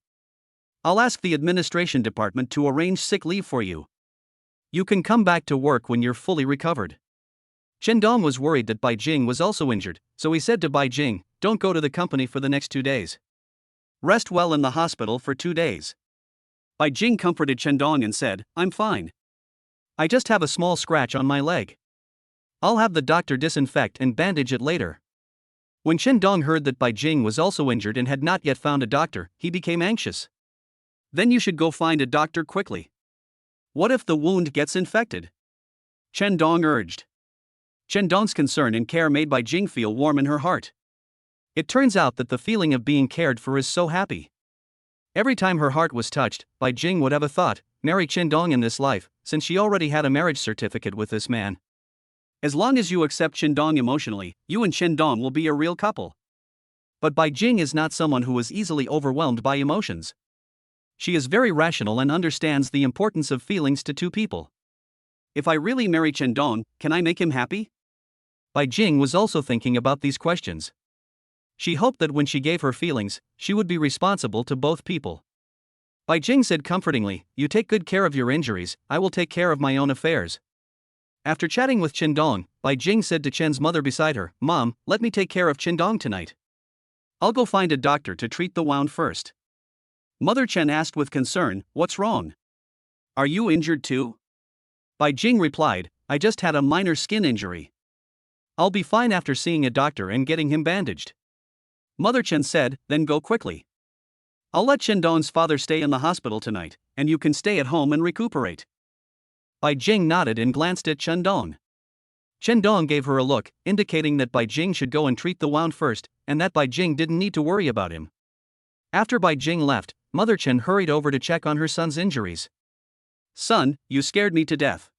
I'll ask the administration department to arrange sick leave for you. You can come back to work when you're fully recovered." Chen Dong was worried that Bai Jing was also injured, so he said to Bai Jing, "Don't go to the company for the next 2 days. Rest well in the hospital for 2 days." Bai Jing comforted Chen Dong and said, "I'm fine. I just have a small scratch on my leg. I'll have the doctor disinfect and bandage it later." When Chen Dong heard that Bai Jing was also injured and had not yet found a doctor, he became anxious. "Then you should go find a doctor quickly. What if the wound gets infected?" Chen Dong urged. Chen Dong's concern and care made Bai Jing feel warm in her heart. It turns out that the feeling of being cared for is so happy. Every time her heart was touched, Bai Jing would have a thought, marry Chen Dong in this life, since she already had a marriage certificate with this man. As long as you accept Chen Dong emotionally, you and Chen Dong will be a real couple. But Bai Jing is not someone who is easily overwhelmed by emotions. She is very rational and understands the importance of feelings to two people. If I really marry Chen Dong, can I make him happy? Bai Jing was also thinking about these questions. She hoped that when she gave her feelings, she would be responsible to both people. Bai Jing said comfortingly, "You take good care of your injuries, I will take care of my own affairs." After chatting with Chen Dong, Bai Jing said to Chen's mother beside her, "Mom, let me take care of Chen Dong tonight. I'll go find a doctor to treat the wound first." Mother Chen asked with concern, "What's wrong? Are you injured too?" Bai Jing replied, "I just had a minor skin injury. I'll be fine after seeing a doctor and getting him bandaged." Mother Chen said, "Then go quickly. I'll let Chen Dong's father stay in the hospital tonight, and you can stay at home and recuperate." Bai Jing nodded and glanced at Chen Dong. Chen Dong gave her a look, indicating that Bai Jing should go and treat the wound first, and that Bai Jing didn't need to worry about him. After Bai Jing left, Mother Chen hurried over to check on her son's injuries. "Son, you scared me to death."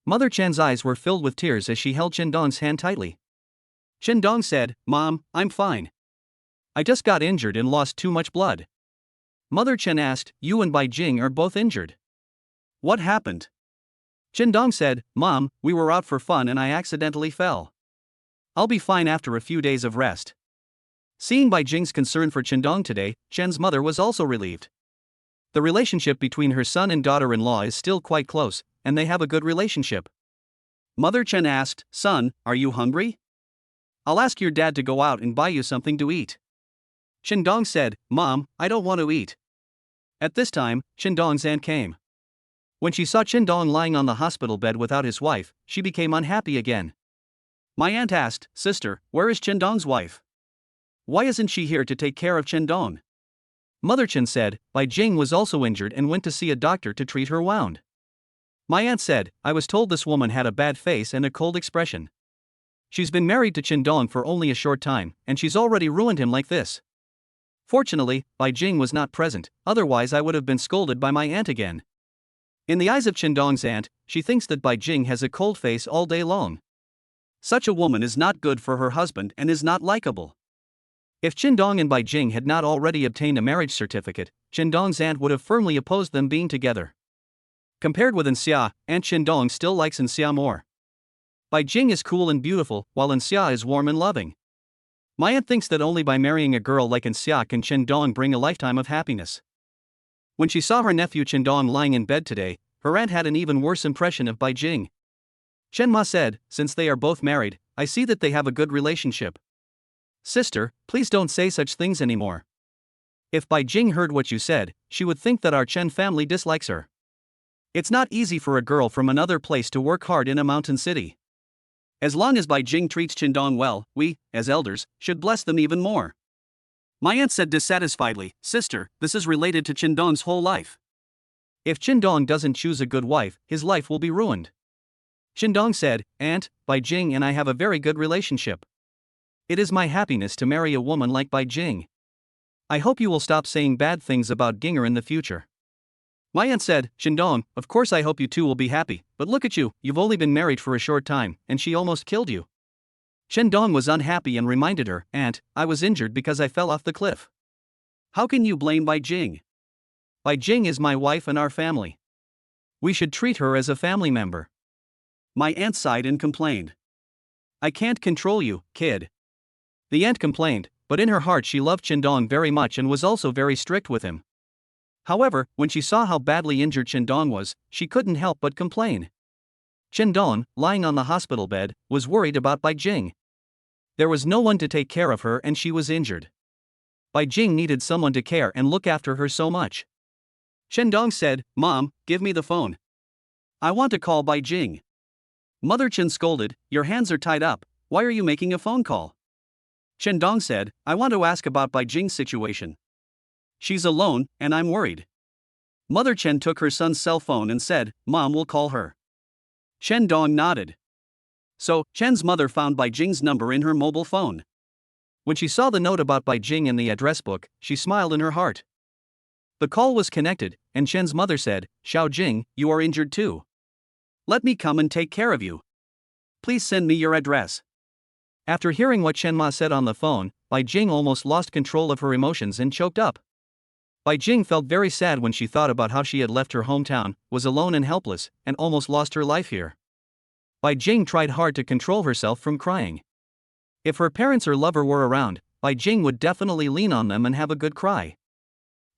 Mother Chen's eyes were filled with tears as she held Chen Dong's hand tightly. Chen Dong said, "Mom, I'm fine. I just got injured and lost too much blood." Mother Chen asked, "You and Bai Jing are both injured. What happened?" Chen Dong said, "Mom, we were out for fun and I accidentally fell. I'll be fine after a few days of rest." Seeing Bai Jing's concern for Chendong today, Chen's mother was also relieved. The relationship between her son and daughter-in-law is still quite close, and they have a good relationship. Mother Chen asked, "Son, are you hungry? I'll ask your dad to go out and buy you something to eat." Chendong said, "Mom, I don't want to eat." At this time, Chendong's aunt came. When she saw Chendong lying on the hospital bed without his wife, she became unhappy again. My aunt asked, "Sister, where is Chendong's wife? Why isn't she here to take care of Chendong?" Mother Chen said, Bai Jing was also injured and went to see a doctor to treat her wound. My aunt said, "I was told this woman had a bad face and a cold expression. She's been married to Chendong for only a short time, and she's already ruined him like this." Fortunately, Bai Jing was not present, otherwise I would have been scolded by my aunt again. In the eyes of Chendong's aunt, she thinks that Bai Jing has a cold face all day long. Such a woman is not good for her husband and is not likable. If Chendong and Bai Jing had not already obtained a marriage certificate, Chendong's aunt would have firmly opposed them being together. Compared with Anxia, Aunt Chendong still likes Anxia more. Bai Jing is cool and beautiful, while Anxia is warm and loving. My aunt thinks that only by marrying a girl like Anxia can Chendong bring a lifetime of happiness. When she saw her nephew Chendong lying in bed today, her aunt had an even worse impression of Bai Jing. Chen Ma said, "Since they are both married, I see that they have a good relationship. Sister, please don't say such things anymore. If Bai Jing heard what you said, she would think that our Chen family dislikes her. It's not easy for a girl from another place to work hard in a mountain city. As long as Bai Jing treats Chendong well, we, as elders, should bless them even more." My aunt said dissatisfiedly, "Sister, this is related to Chendong's whole life. If Chendong doesn't choose a good wife, his life will be ruined." Chendong said, "Aunt, Bai Jing and I have a very good relationship. It is my happiness to marry a woman like Bai Jing. I hope you will stop saying bad things about Ginger in the future." My aunt said, "Chendong, of course I hope you two will be happy, but look at you, you've only been married for a short time, and she almost killed you." Chendong was unhappy and reminded her, "Aunt, I was injured because I fell off the cliff. How can you blame Bai Jing? Bai Jing is my wife and our family. We should treat her as a family member." My aunt sighed and complained, "I can't control you, kid." The aunt complained, but in her heart she loved Chendong very much and was also very strict with him. However, when she saw how badly injured Chendong was, she couldn't help but complain. Chendong, lying on the hospital bed, was worried about Bai Jing. There was no one to take care of her and she was injured. Bai Jing needed someone to care and look after her so much. Chendong said, "Mom, give me the phone. I want to call Bai Jing." Mother Chen scolded, "Your hands are tied up, why are you making a phone call?" Chendong said, "I want to ask about Bai Jing's situation. She's alone, and I'm worried." Mother Chen took her son's cell phone and said, "Mom will call her." Chendong nodded. So, Chen's mother found Bai Jing's number in her mobile phone. When she saw the note about Bai Jing in the address book, she smiled in her heart. The call was connected, and Chen's mother said, "Xiao Jing, you are injured too. Let me come and take care of you. Please send me your address." After hearing what Chen Ma said on the phone, Bai Jing almost lost control of her emotions and choked up. Bai Jing felt very sad when she thought about how she had left her hometown, was alone and helpless, and almost lost her life here. Bai Jing tried hard to control herself from crying. If her parents or lover were around, Bai Jing would definitely lean on them and have a good cry.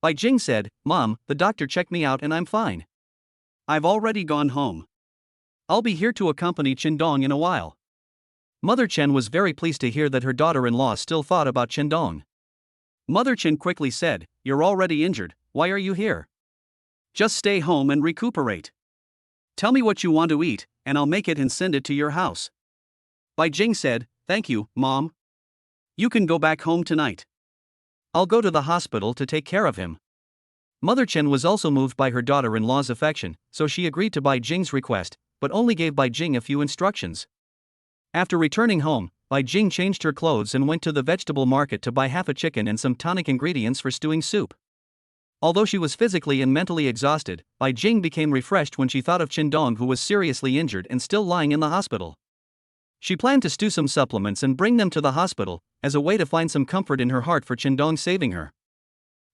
Bai Jing said, "Mom, the doctor checked me out and I'm fine. I've already gone home. I'll be here to accompany Chendong in a while." Mother Chen was very pleased to hear that her daughter-in-law still thought about Chendong. Mother Chen quickly said, "You're already injured, why are you here? Just stay home and recuperate. Tell me what you want to eat, and I'll make it and send it to your house." Bai Jing said, "Thank you, Mom. You can go back home tonight. I'll go to the hospital to take care of him." Mother Chen was also moved by her daughter-in-law's affection, so she agreed to Bai Jing's request, but only gave Bai Jing a few instructions. After returning home, Bai Jing changed her clothes and went to the vegetable market to buy half a chicken and some tonic ingredients for stewing soup. Although she was physically and mentally exhausted, Bai Jing became refreshed when she thought of Chendong, who was seriously injured and still lying in the hospital. She planned to stew some supplements and bring them to the hospital, as a way to find some comfort in her heart for Chendong saving her.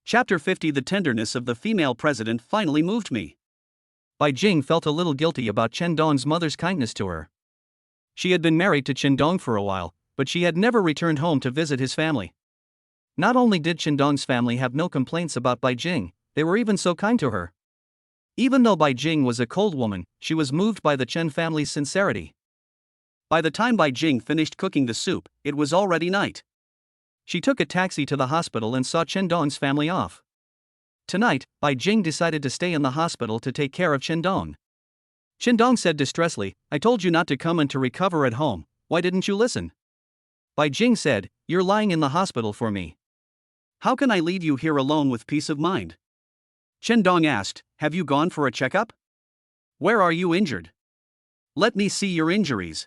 Chapter 50. The tenderness of the female president finally moved me. Bai Jing felt a little guilty about Chendong's mother's kindness to her. She had been married to Chendong for a while, but she had never returned home to visit his family. Not only did Qindong's family have no complaints about Bai Jing, they were even so kind to her. Even though Bai Jing was a cold woman, she was moved by the Chen family's sincerity. By the time Bai Jing finished cooking the soup, it was already night. She took a taxi to the hospital and saw Qindong's family off. Tonight, Bai Jing decided to stay in the hospital to take care of Qindong. Qindong said distressfully, "I told you not to come and to recover at home, why didn't you listen?" Bai Jing said, "You're lying in the hospital for me. How can I leave you here alone with peace of mind?" Qindong asked, "Have you gone for a checkup? Where are you injured? Let me see your injuries."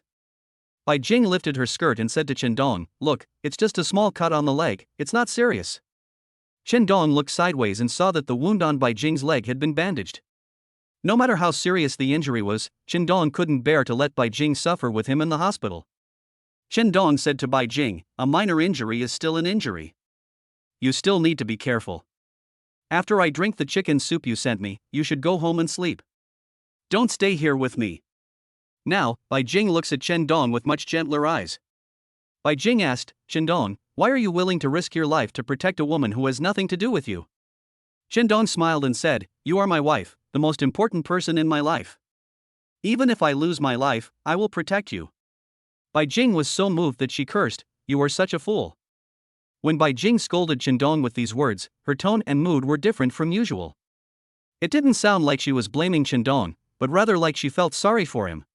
Bai Jing lifted her skirt and said to Qindong, "Look, it's just a small cut on the leg, it's not serious." Qindong looked sideways and saw that the wound on Bai Jing's leg had been bandaged. No matter how serious the injury was, Qindong couldn't bear to let Bai Jing suffer with him in the hospital. Qindong said to Bai Jing, "A minor injury is still an injury. You still need to be careful. After I drink the chicken soup you sent me, you should go home and sleep. Don't stay here with me." Now, Bai Jing looks at Qindong with much gentler eyes. Bai Jing asked, "Qindong, why are you willing to risk your life to protect a woman who has nothing to do with you?" Qindong smiled and said, "You are my wife, the most important person in my life. Even if I lose my life, I will protect you." Bai Jing was so moved that she cursed, "You are such a fool." When Bai Jing scolded Qindong with these words, her tone and mood were different from usual. It didn't sound like she was blaming Qindong, but rather like she felt sorry for him.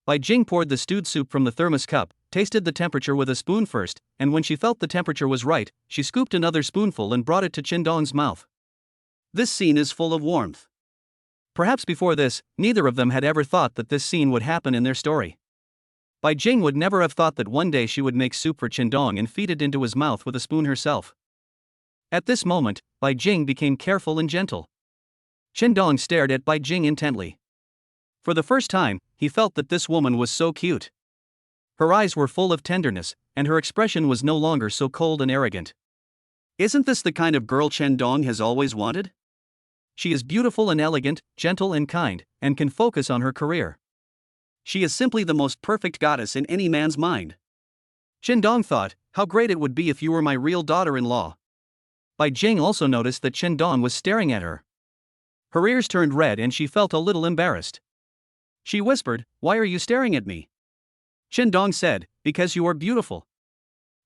Bai Jing poured the stewed soup from the thermos cup, tasted the temperature with a spoon first, and when she felt the temperature was right, she scooped another spoonful and brought it to Qindong's mouth. This scene is full of warmth. Perhaps before this, neither of them had ever thought that this scene would happen in their story. Bai Jing would never have thought that one day she would make soup for Qindong and feed it into his mouth with a spoon herself. At this moment, Bai Jing became careful and gentle. Qindong stared at Bai Jing intently. For the first time, he felt that this woman was so cute. Her eyes were full of tenderness, and her expression was no longer so cold and arrogant. Isn't this the kind of girl Qindong has always wanted? She is beautiful and elegant, gentle and kind, and can focus on her career. She is simply the most perfect goddess in any man's mind. Qindong thought, "How great it would be if you were my real daughter-in-law." Bai Jing also noticed that Qindong was staring at her. Her ears turned red and she felt a little embarrassed. She whispered, "Why are you staring at me?" Qindong said, "Because you are beautiful.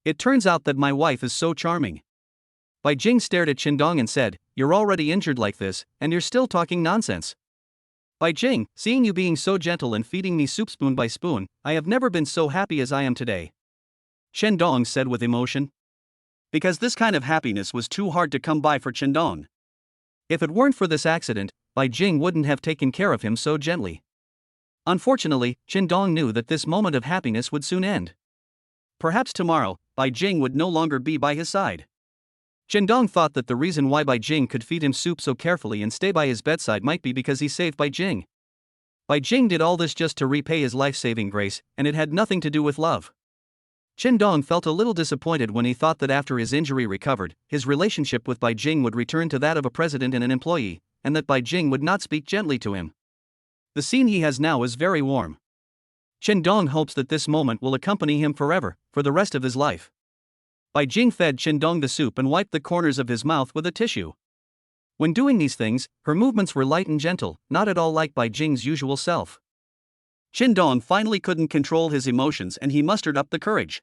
It turns out that my wife is so charming." Bai Jing stared at Qindong and said, "You're already injured like this, and you're still talking nonsense. Bai Jing, seeing you being so gentle and feeding me soup spoon by spoon, I have never been so happy as I am today." Qindong said with emotion. Because this kind of happiness was too hard to come by for Qindong. If it weren't for this accident, Bai Jing wouldn't have taken care of him so gently. Unfortunately, Qindong knew that this moment of happiness would soon end. Perhaps tomorrow, Bai Jing would no longer be by his side. Qindong thought that the reason why Bai Jing could feed him soup so carefully and stay by his bedside might be because he saved Bai Jing. Bai Jing did all this just to repay his life-saving grace, and it had nothing to do with love. Qindong felt a little disappointed when he thought that after his injury recovered, his relationship with Bai Jing would return to that of a president and an employee, and that Bai Jing would not speak gently to him. The scene he has now is very warm. Qindong hopes that this moment will accompany him forever, for the rest of his life. Bai Jing fed Qindong the soup and wiped the corners of his mouth with a tissue. When doing these things, her movements were light and gentle, not at all like Bai Jing's usual self. Qindong finally couldn't control his emotions and he mustered up the courage.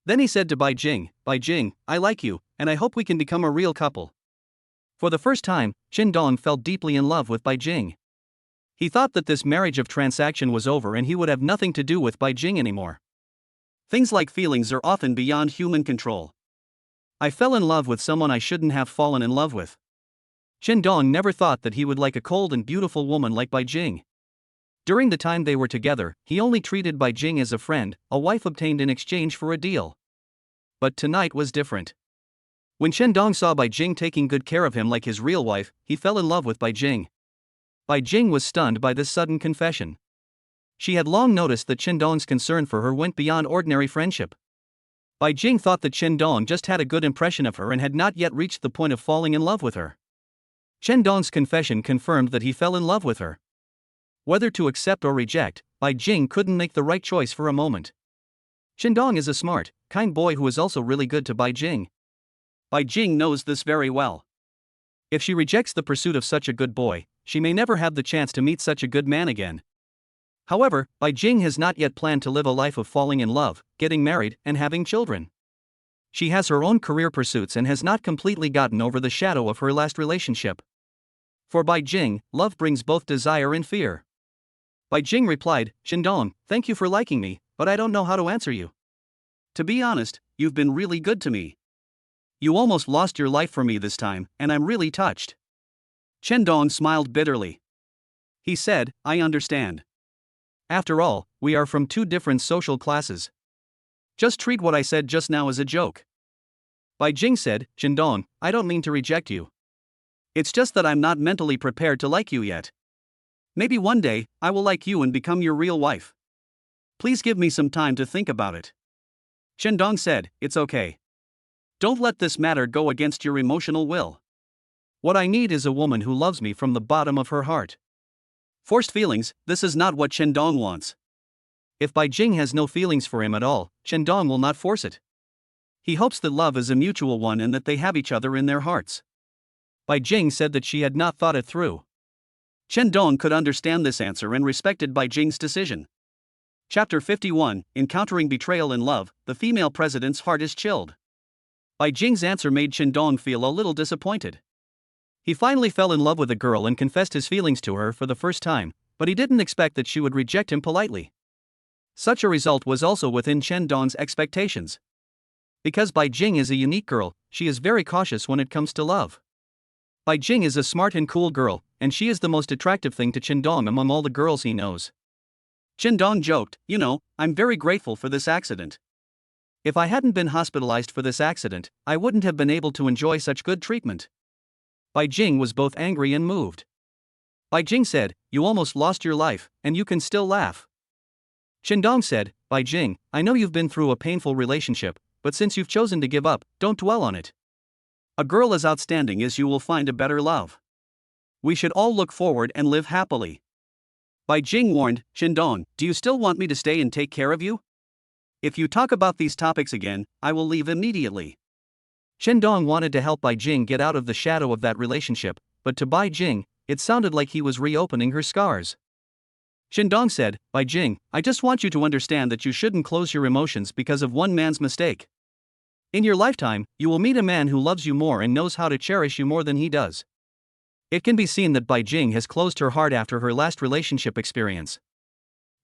Then he said to Bai Jing, "Bai Jing, I like you, and I hope we can become a real couple." For the first time, Qindong fell deeply in love with Bai Jing. He thought that this marriage of transaction was over and he would have nothing to do with Bai Jing anymore. Things like feelings are often beyond human control. I fell in love with someone I shouldn't have fallen in love with. Qindong never thought that he would like a cold and beautiful woman like Bai Jing. During the time they were together, he only treated Bai Jing as a friend, a wife obtained in exchange for a deal. But tonight was different. When Qindong saw Bai Jing taking good care of him like his real wife, he fell in love with Bai Jing. Bai Jing was stunned by this sudden confession. She had long noticed that Qindong's concern for her went beyond ordinary friendship. Bai Jing thought that Qindong just had a good impression of her and had not yet reached the point of falling in love with her. Qindong's confession confirmed that he fell in love with her. Whether to accept or reject, Bai Jing couldn't make the right choice for a moment. Qindong is a smart, kind boy who is also really good to Bai Jing. Bai Jing knows this very well. If she rejects the pursuit of such a good boy, she may never have the chance to meet such a good man again. However, Bai Jing has not yet planned to live a life of falling in love, getting married, and having children. She has her own career pursuits and has not completely gotten over the shadow of her last relationship. For Bai Jing, love brings both desire and fear. Bai Jing replied, "Shindong, thank you for liking me, but I don't know how to answer you. To be honest, you've been really good to me. You almost lost your life for me this time, and I'm really touched." Shindong smiled bitterly. He said, "I understand. After all, we are from two different social classes. Just treat what I said just now as a joke." Bai Jing said, "Shindong, I don't mean to reject you. It's just that I'm not mentally prepared to like you yet. Maybe one day, I will like you and become your real wife. Please give me some time to think about it." Shindong said, "It's okay. Don't let this matter go against your emotional will. What I need is a woman who loves me from the bottom of her heart." Forced feelings, this is not what Shindong wants. If Bai Jing has no feelings for him at all, Shindong will not force it. He hopes that love is a mutual one and that they have each other in their hearts. Bai Jing said that she had not thought it through. Shindong could understand this answer and respected Bai Jing's decision. Chapter 51, Encountering Betrayal in Love, the female president's heart is chilled. Bai Jing's answer made Shindong feel a little disappointed. He finally fell in love with a girl and confessed his feelings to her for the first time, but he didn't expect that she would reject him politely. Such a result was also within Shindong's expectations. Because Bai Jing is a unique girl, she is very cautious when it comes to love. Bai Jing is a smart and cool girl, and she is the most attractive thing to Shindong among all the girls he knows. Shindong joked, "You know, I'm very grateful for this accident. If I hadn't been hospitalized for this accident, I wouldn't have been able to enjoy such good treatment." Bai Jing was both angry and moved. Bai Jing said, "You almost lost your life, and you can still laugh." Shindong said, "Bai Jing, I know you've been through a painful relationship, but since you've chosen to give up, don't dwell on it. A girl as outstanding as you will find a better love. We should all look forward and live happily." Bai Jing warned, "Shindong, do you still want me to stay and take care of you? If you talk about these topics again, I will leave immediately." Shindong wanted to help Bai Jing get out of the shadow of that relationship, but to Bai Jing, it sounded like he was reopening her scars. Shindong said, "Bai Jing, I just want you to understand that you shouldn't close your emotions because of one man's mistake. In your lifetime, you will meet a man who loves you more and knows how to cherish you more than he does." It can be seen that Bai Jing has closed her heart after her last relationship experience.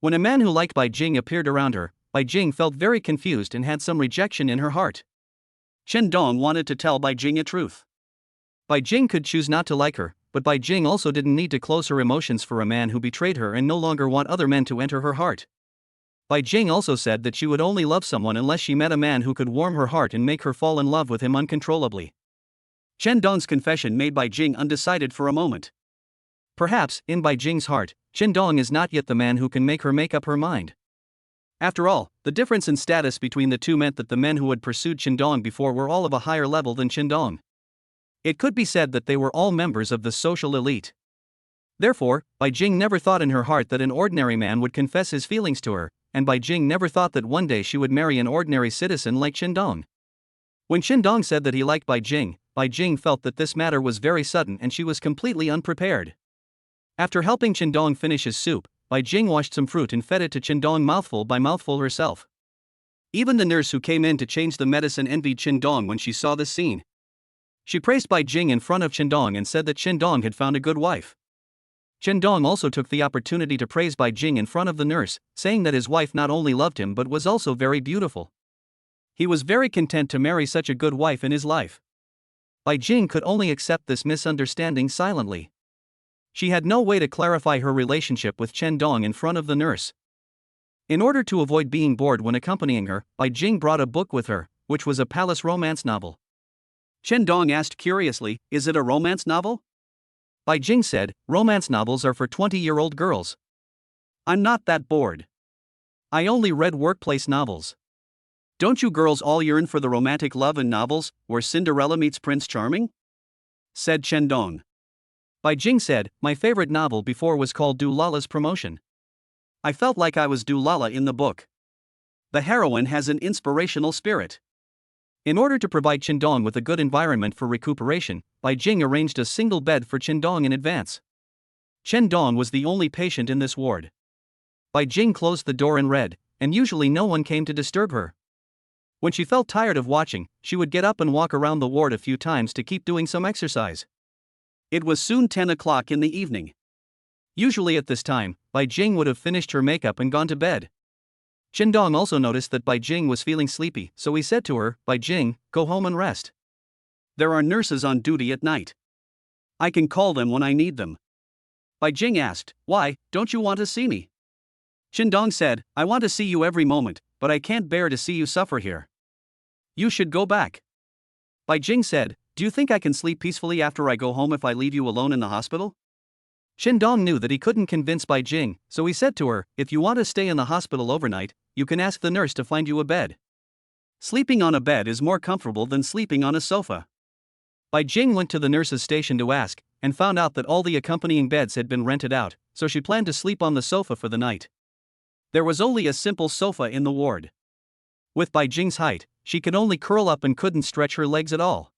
When a man who liked Bai Jing appeared around her, Bai Jing felt very confused and had some rejection in her heart. Shindong wanted to tell Bai Jing a truth. Bai Jing could choose not to like her, but Bai Jing also didn't need to close her emotions for a man who betrayed her and no longer want other men to enter her heart. Bai Jing also said that she would only love someone unless she met a man who could warm her heart and make her fall in love with him uncontrollably. Shindong's confession made Bai Jing undecided for a moment. Perhaps, in Bai Jing's heart, Shindong is not yet the man who can make her make up her mind. After all, the difference in status between the two meant that the men who had pursued Shindong before were all of a higher level than Shindong. It could be said that they were all members of the social elite. Therefore, Bai Jing never thought in her heart that an ordinary man would confess his feelings to her, and Bai Jing never thought that one day she would marry an ordinary citizen like Shindong. When Shindong said that he liked Bai Jing felt that this matter was very sudden and she was completely unprepared. After helping Shindong finish his soup, Bai Jing washed some fruit and fed it to Shindong mouthful by mouthful herself. Even the nurse who came in to change the medicine envied Shindong when she saw this scene. She praised Bai Jing in front of Shindong and said that Shindong had found a good wife. Shindong also took the opportunity to praise Bai Jing in front of the nurse, saying that his wife not only loved him but was also very beautiful. He was very content to marry such a good wife in his life. Bai Jing could only accept this misunderstanding silently. She had no way to clarify her relationship with Shindong in front of the nurse. In order to avoid being bored when accompanying her, Bai Jing brought a book with her, which was a palace romance novel. Shindong asked curiously, "Is it a romance novel?" Bai Jing said, "Romance novels are for 20-year-old girls. I'm not that bored. I only read workplace novels. Don't you girls all yearn for the romantic love in novels, where Cinderella meets Prince Charming?" said Shindong. Bai Jing said, "My favorite novel before was called Dulala's Promotion. I felt like I was Dulala in the book. The heroine has an inspirational spirit. In order to provide Qindong with a good environment for recuperation, Bai Jing arranged a single bed for Qindong in advance. Qindong was the only patient in this ward. Bai Jing closed the door and read, and usually no one came to disturb her. When she felt tired of watching, she would get up and walk around the ward a few times to keep doing some exercise. It was soon 10 o'clock in the evening. Usually at this time, Bai Jing would have finished her makeup and gone to bed. Qindong also noticed that Bai Jing was feeling sleepy, so he said to her, "Bai Jing, go home and rest. There are nurses on duty at night. I can call them when I need them." Bai Jing asked, "Why, don't you want to see me?" Qindong said, "I want to see you every moment, but I can't bear to see you suffer here. You should go back." Bai Jing said, "Do you think I can sleep peacefully after I go home if I leave you alone in the hospital?" Qindong knew that he couldn't convince Bai Jing, so he said to her, "If you want to stay in the hospital overnight, you can ask the nurse to find you a bed. Sleeping on a bed is more comfortable than sleeping on a sofa." Bai Jing went to the nurse's station to ask, and found out that all the accompanying beds had been rented out, so she planned to sleep on the sofa for the night. There was only a simple sofa in the ward. With Bai Jing's height, she could only curl up and couldn't stretch her legs at all.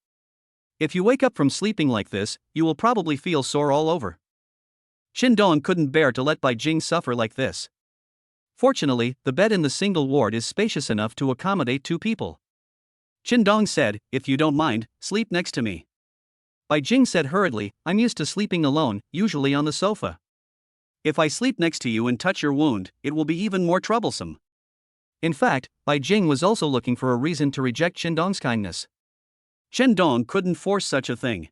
If you wake up from sleeping like this, you will probably feel sore all over. Qindong couldn't bear to let Bai Jing suffer like this. Fortunately, the bed in the single ward is spacious enough to accommodate 2 people. Qindong said, "If you don't mind, sleep next to me." Bai Jing said hurriedly, "I'm used to sleeping alone, usually on the sofa. If I sleep next to you and touch your wound, it will be even more troublesome." In fact, Bai Jing was also looking for a reason to reject Qindong's kindness. Qindong couldn't force such a thing.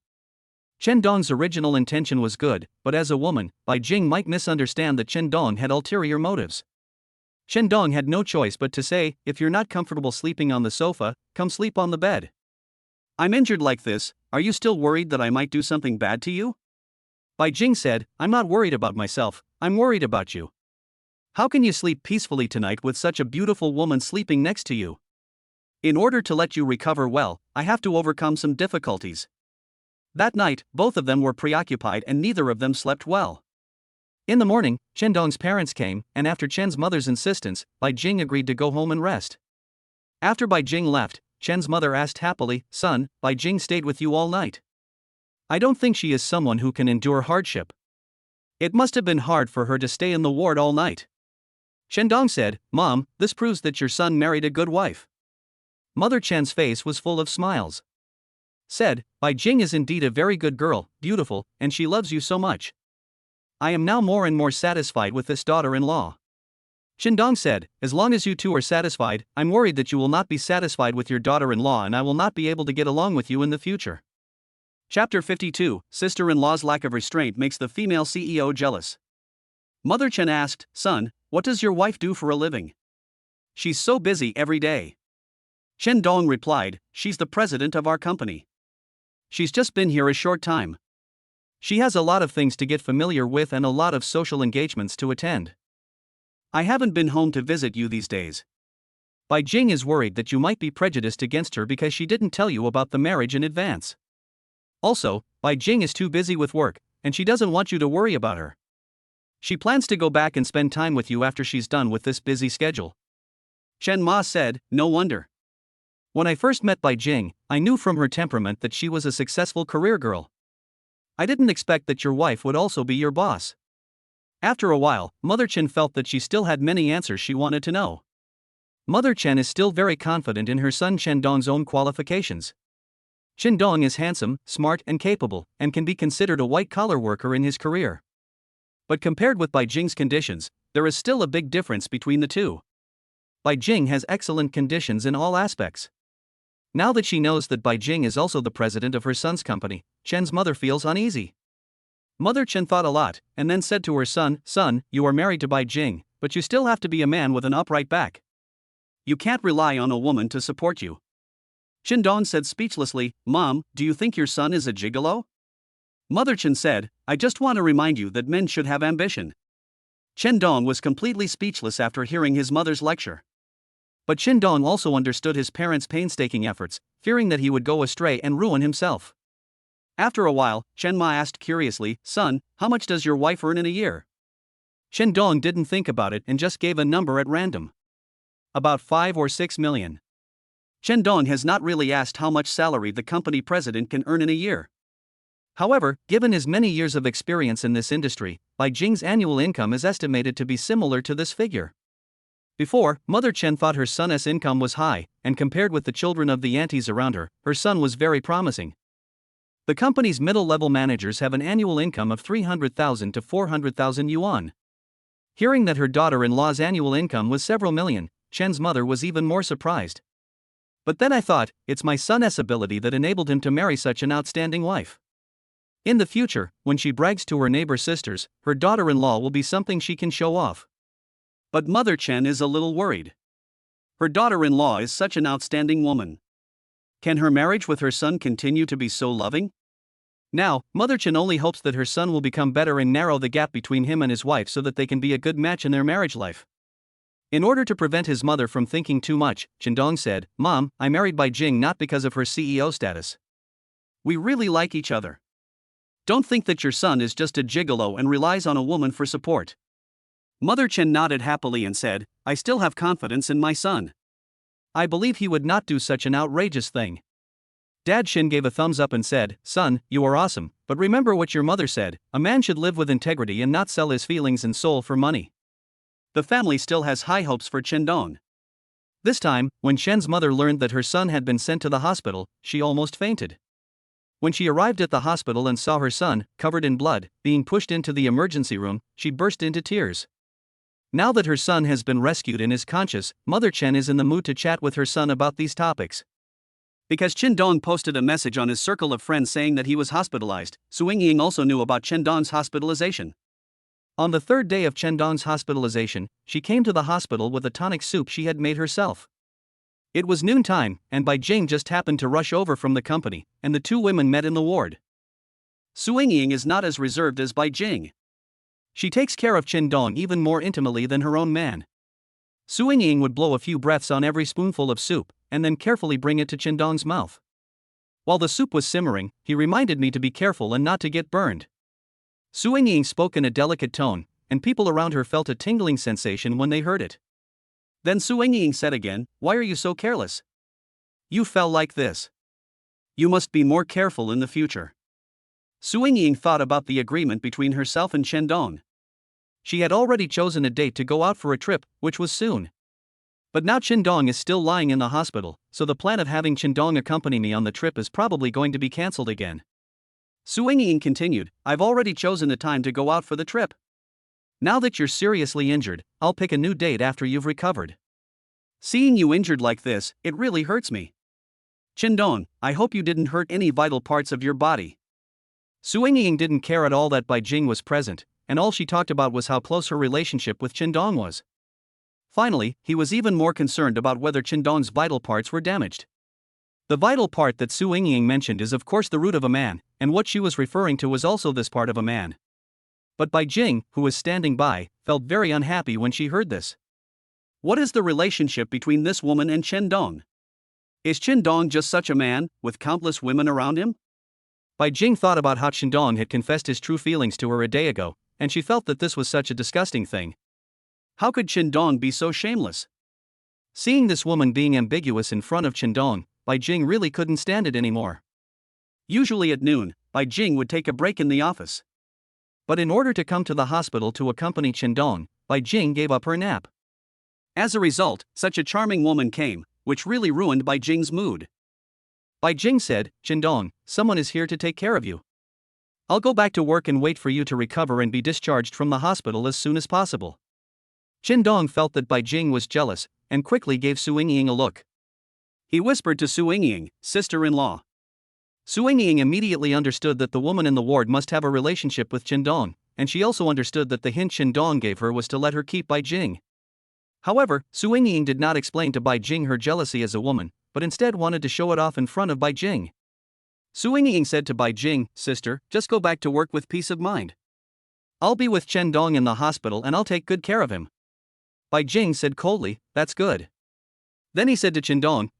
Qindong's original intention was good, but as a woman, Bai Jing might misunderstand that Qindong had ulterior motives. Qindong had no choice but to say, "If you're not comfortable sleeping on the sofa, come sleep on the bed. I'm injured like this, are you still worried that I might do something bad to you?" Bai Jing said, "I'm not worried about myself, I'm worried about you. How can you sleep peacefully tonight with such a beautiful woman sleeping next to you? In order to let you recover well, I have to overcome some difficulties." That night, both of them were preoccupied and neither of them slept well. In the morning, Qindong's parents came, and after Chen's mother's insistence, Bai Jing agreed to go home and rest. After Bai Jing left, Chen's mother asked happily, "Son, Bai Jing stayed with you all night. I don't think she is someone who can endure hardship. It must have been hard for her to stay in the ward all night." Qindong said, "Mom, this proves that your son married a good wife." Mother Chen's face was full of smiles. Said, "Bai Jing is indeed a very good girl, beautiful, and she loves you so much. I am now more and more satisfied with this daughter-in-law." Qindong said, "As long as you two are satisfied, I'm worried that you will not be satisfied with your daughter-in-law and I will not be able to get along with you in the future." Chapter 52, Sister-in-law's lack of restraint makes the female CEO jealous. Mother Chen asked, "Son, what does your wife do for a living? She's so busy every day." Qindong replied, "She's the president of our company. She's just been here a short time. She has a lot of things to get familiar with and a lot of social engagements to attend. I haven't been home to visit you these days." Bai Jing is worried that you might be prejudiced against her because she didn't tell you about the marriage in advance. Also, Bai Jing is too busy with work, and she doesn't want you to worry about her. She plans to go back and spend time with you after she's done with this busy schedule. Chen Ma said, "No wonder. When I first met Bai Jing, I knew from her temperament that she was a successful career girl. I didn't expect that your wife would also be your boss." After a while, Mother Chen felt that she still had many answers she wanted to know. Mother Chen is still very confident in her son Qindong's own qualifications. Qindong is handsome, smart and capable, and can be considered a white-collar worker in his career. But compared with Bai Jing's conditions, there is still a big difference between the two. Bai Jing has excellent conditions in all aspects. Now that she knows that Bai Jing is also the president of her son's company, Chen's mother feels uneasy. Mother Chen thought a lot, and then said to her son, "Son, you are married to Bai Jing, but you still have to be a man with an upright back. You can't rely on a woman to support you." Qindong said speechlessly, "Mom, do you think your son is a gigolo?" Mother Chen said, "I just want to remind you that men should have ambition." Qindong was completely speechless after hearing his mother's lecture. But Qindong also understood his parents' painstaking efforts, fearing that he would go astray and ruin himself. After a while, Chen Ma asked curiously, "Son, how much does your wife earn in a year?" Qindong didn't think about it and just gave a number at random. "About 5 or 6 million. Chen Dong has not really asked how much salary the company president can earn in a year. However, given his many years of experience in this industry, Bai Jing's annual income is estimated to be similar to this figure. Before, Mother Chen thought her son's income was high, and compared with the children of the aunties around her son was very promising. The company's middle-level managers have an annual income of 300,000 to 400,000 yuan. Hearing that her daughter-in-law's annual income was several million, Chen's mother was even more surprised. But then I thought, it's my son's ability that enabled him to marry such an outstanding wife. In the future, when she brags to her neighbor sisters, her daughter-in-law will be something she can show off. But Mother Chen is a little worried. Her daughter-in-law is such an outstanding woman. Can her marriage with her son continue to be so loving? Now, Mother Chen only hopes that her son will become better and narrow the gap between him and his wife so that they can be a good match in their marriage life. In order to prevent his mother from thinking too much, Chen Dong said, "Mom, I married Bai Jing not because of her CEO status. We really like each other. Don't think that your son is just a gigolo and relies on a woman for support." Mother Chen nodded happily and said, "I still have confidence in my son. I believe he would not do such an outrageous thing." Dad Shin gave a thumbs up and said, "Son, you are awesome, but remember what your mother said, a man should live with integrity and not sell his feelings and soul for money." The family still has high hopes for Chen Dong. This time, when Shen's mother learned that her son had been sent to the hospital, she almost fainted. When she arrived at the hospital and saw her son, covered in blood, being pushed into the emergency room, she burst into tears. Now that her son has been rescued and is conscious, Mother Chen is in the mood to chat with her son about these topics. Because Chen Dong posted a message on his circle of friends saying that he was hospitalized, Su Ying also knew about Chen Dong's hospitalization. On the third day of Chen Dong's hospitalization, she came to the hospital with a tonic soup she had made herself. It was noontime, and Bai Jing just happened to rush over from the company, and the two women met in the ward. Su Ying is not as reserved as Bai Jing. She takes care of Chen Dong even more intimately than her own man. Su Ying would blow a few breaths on every spoonful of soup, and then carefully bring it to Chen Dong's mouth. While the soup was simmering, he reminded me to be careful and not to get burned. Su Ying spoke in a delicate tone, and people around her felt a tingling sensation when they heard it. Then Su Ying said again, "Why are you so careless? You fell like this. You must be more careful in the future." Su Ying thought about the agreement between herself and Chen Dong. She had already chosen a date to go out for a trip, which was soon. But now Chen Dong is still lying in the hospital, so the plan of having Chen Dong accompany me on the trip is probably going to be cancelled again. Su Ying continued, "I've already chosen a time to go out for the trip. Now that you're seriously injured, I'll pick a new date after you've recovered. Seeing you injured like this, it really hurts me. Chen Dong, I hope you didn't hurt any vital parts of your body." Su Ying didn't care at all that Bai Jing was present, and all she talked about was how close her relationship with Chen Dong was. Finally, he was even more concerned about whether Chen Dong's vital parts were damaged. The vital part that Su Ying mentioned is of course the root of a man, and what she was referring to was also this part of a man. But Bai Jing, who was standing by, felt very unhappy when she heard this. What is the relationship between this woman and Chen Dong? Is Chen Dong just such a man, with countless women around him? Bai Jing thought about how Chen Dong had confessed his true feelings to her a day ago, and she felt that this was such a disgusting thing. How could Chen Dong be so shameless? Seeing this woman being ambiguous in front of Chen Dong, Bai Jing really couldn't stand it anymore. Usually at noon, Bai Jing would take a break in the office. But in order to come to the hospital to accompany Chen Dong, Bai Jing gave up her nap. As a result, such a charming woman came, which really ruined Bai Jing's mood. Bai Jing said, "Chen Dong, someone is here to take care of you. I'll go back to work and wait for you to recover and be discharged from the hospital as soon as possible." Chen Dong felt that Bai Jing was jealous, and quickly gave Su Ying a look. He whispered to Su Ying, "Sister-in-law." Su Ying immediately understood that the woman in the ward must have a relationship with Chen Dong, and she also understood that the hint Chen Dong gave her was to let her keep Bai Jing. However, Su Ying did not explain to Bai Jing her jealousy as a woman, but instead wanted to show it off in front of Bai Jing. Su Ying said to Bai Jing, "Sister, just go back to work with peace of mind. I'll be with Chen Dong in the hospital and I'll take good care of him." Bai Jing said coldly, "That's good." Then he said to Chen Dong,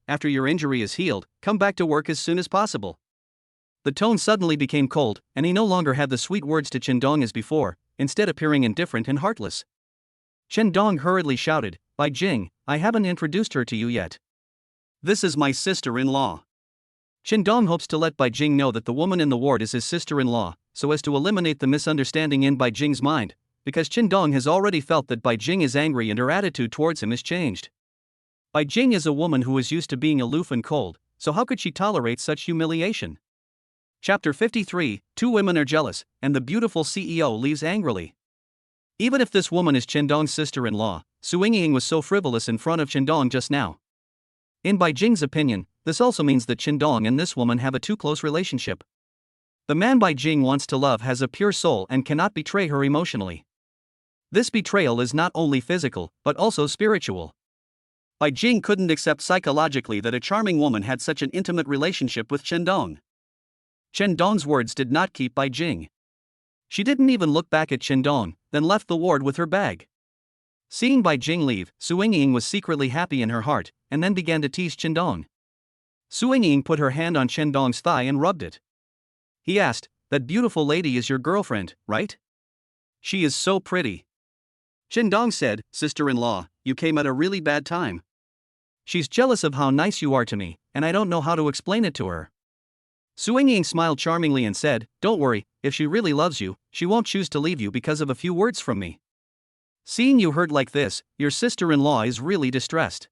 "After your injury is healed, come back to work as soon as possible." The tone suddenly became cold, and he no longer had the sweet words to Chen Dong as before, instead appearing indifferent and heartless. Chen Dong hurriedly shouted, "Bai Jing, I haven't introduced her to you yet." This is my sister-in-law. Qindong hopes to let Bai Jing know that the woman in the ward is his sister-in-law, so as to eliminate the misunderstanding in Bai Jing's mind, because Qindong has already felt that Bai Jing is angry and her attitude towards him is changed. Bai Jing is a woman who is used to being aloof and cold, so how could she tolerate such humiliation? Chapter 53, Two women are jealous, and the beautiful CEO leaves angrily. Even if this woman is Qindong's sister-in-law, Su Yingying was so frivolous in front of Qindong just now. In Bai Jing's opinion, this also means that Qindong and this woman have a too close relationship. The man Bai Jing wants to love has a pure soul and cannot betray her emotionally. This betrayal is not only physical, but also spiritual. Bai Jing couldn't accept psychologically that a charming woman had such an intimate relationship with Qindong. Qindong's words did not keep Bai Jing. She didn't even look back at Qindong, then left the ward with her bag. Seeing Bai Jing leave, Su Yingying was secretly happy in her heart, and then began to tease Qindong. Su Yingying put her hand on Qindong's thigh and rubbed it. He asked, "That beautiful lady is your girlfriend, right?" "She is so pretty." Qindong said, "Sister-in-law, you came at a really bad time. She's jealous of how nice you are to me, and I don't know how to explain it to her." Su Yingying smiled charmingly and said, "Don't worry, if she really loves you, she won't choose to leave you because of a few words from me. Seeing you hurt like this, your sister-in-law is really distressed."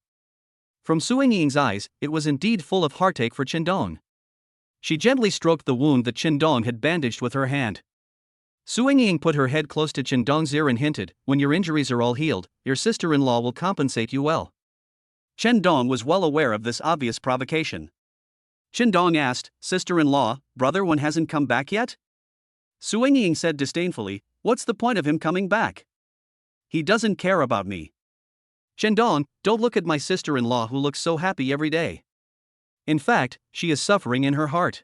From Su Yingying's eyes, it was indeed full of heartache for Qindong. She gently stroked the wound that Qindong had bandaged with her hand. Su Yingying put her head close to Qindong's ear and hinted, "When your injuries are all healed, your sister-in-law will compensate you well." Qindong was well aware of this obvious provocation. Qindong asked, "Sister-in-law, brother one hasn't come back yet?" Su Yingying said disdainfully, "What's the point of him coming back? He doesn't care about me." "Qindong, don't look at my sister-in-law who looks so happy every day. In fact, she is suffering in her heart."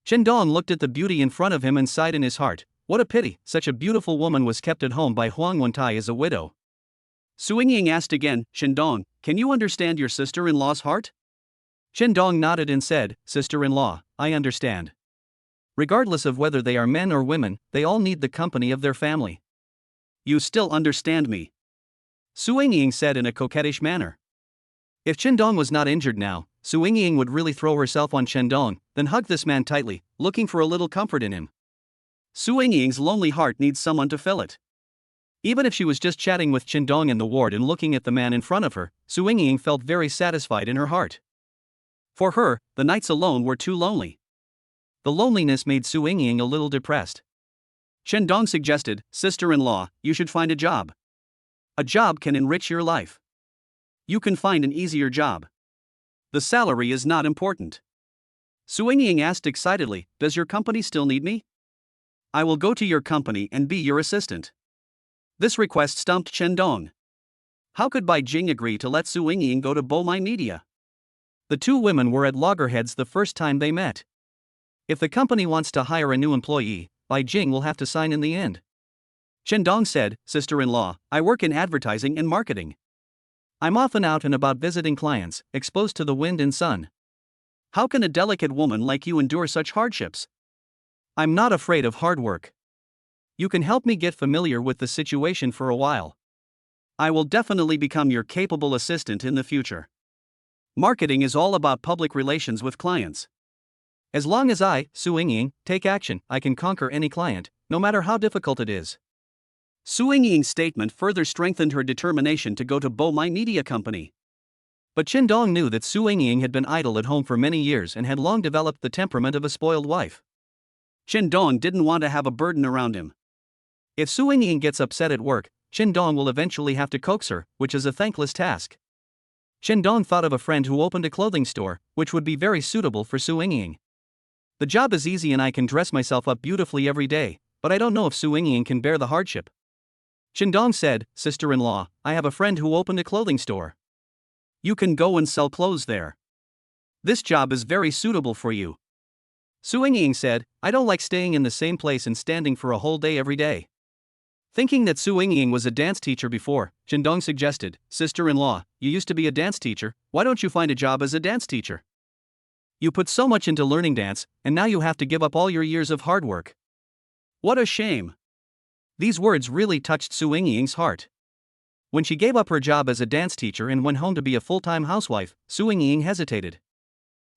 Qindong looked at the beauty in front of him and sighed in his heart, "What a pity, such a beautiful woman was kept at home by Huang Wentai as a widow." Su Yingying asked again, "Qindong, can you understand your sister-in-law's heart?" Qindong nodded and said, "Sister-in-law, I understand. Regardless of whether they are men or women, they all need the company of their family." "You still understand me?" Su Yingying said in a coquettish manner. If Qindong was not injured now, Su Yingying would really throw herself on Qindong, then hug this man tightly, looking for a little comfort in him. Su Yingying's lonely heart needs someone to fill it. Even if she was just chatting with Qindong in the ward and looking at the man in front of her, Su Yingying felt very satisfied in her heart. For her, the nights alone were too lonely. The loneliness made Su Yingying a little depressed. Qindong suggested, "Sister-in-law, you should find a job. A job can enrich your life. You can find an easier job. The salary is not important." Su Yingying asked excitedly, "Does your company still need me? I will go to your company and be your assistant." This request stumped Qindong. How could Bai Jing agree to let Su Yingying go to Bomai Media? The two women were at loggerheads the first time they met. If the company wants to hire a new employee, Bai Jing will have to sign in the end. Qindong said, "Sister-in-law, I work in advertising and marketing. I'm often out and about visiting clients, exposed to the wind and sun. How can a delicate woman like you endure such hardships? I'm not afraid of hard work. You can help me get familiar with the situation for a while. I will definitely become your capable assistant in the future. Marketing is all about public relations with clients. As long as I, Su Yingying, take action, I can conquer any client, no matter how difficult it is." Su Yingying's statement further strengthened her determination to go to Bomai Media Company. But Qindong knew that Su Yingying had been idle at home for many years and had long developed the temperament of a spoiled wife. Qindong didn't want to have a burden around him. If Su Yingying gets upset at work, Qindong will eventually have to coax her, which is a thankless task. Qindong thought of a friend who opened a clothing store, which would be very suitable for Su Yingying. "The job is easy and I can dress myself up beautifully every day, but I don't know if Su Yingying can bear the hardship." Qindong said, "Sister-in-law, I have a friend who opened a clothing store. You can go and sell clothes there. This job is very suitable for you." Su Yingying said, "I don't like staying in the same place and standing for a whole day every day." Thinking that Su Yingying was a dance teacher before, Qindong suggested, "Sister-in-law, you used to be a dance teacher, why don't you find a job as a dance teacher? You put so much into learning dance, and now you have to give up all your years of hard work. What a shame." These words really touched Su Yingying's heart. When she gave up her job as a dance teacher and went home to be a full-time housewife, Su Ying hesitated.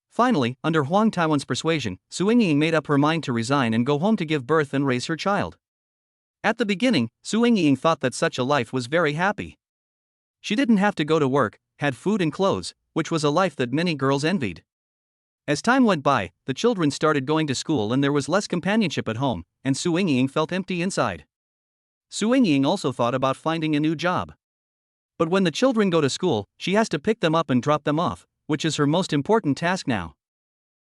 Finally, under Huang Taiwan's persuasion, Su Ying made up her mind to resign and go home to give birth and raise her child. At the beginning, Su Ying thought that such a life was very happy. She didn't have to go to work, had food and clothes, which was a life that many girls envied. As time went by, the children started going to school and there was less companionship at home, and Su Ying felt empty inside. Su Ying also thought about finding a new job. But when the children go to school, she has to pick them up and drop them off, which is her most important task now.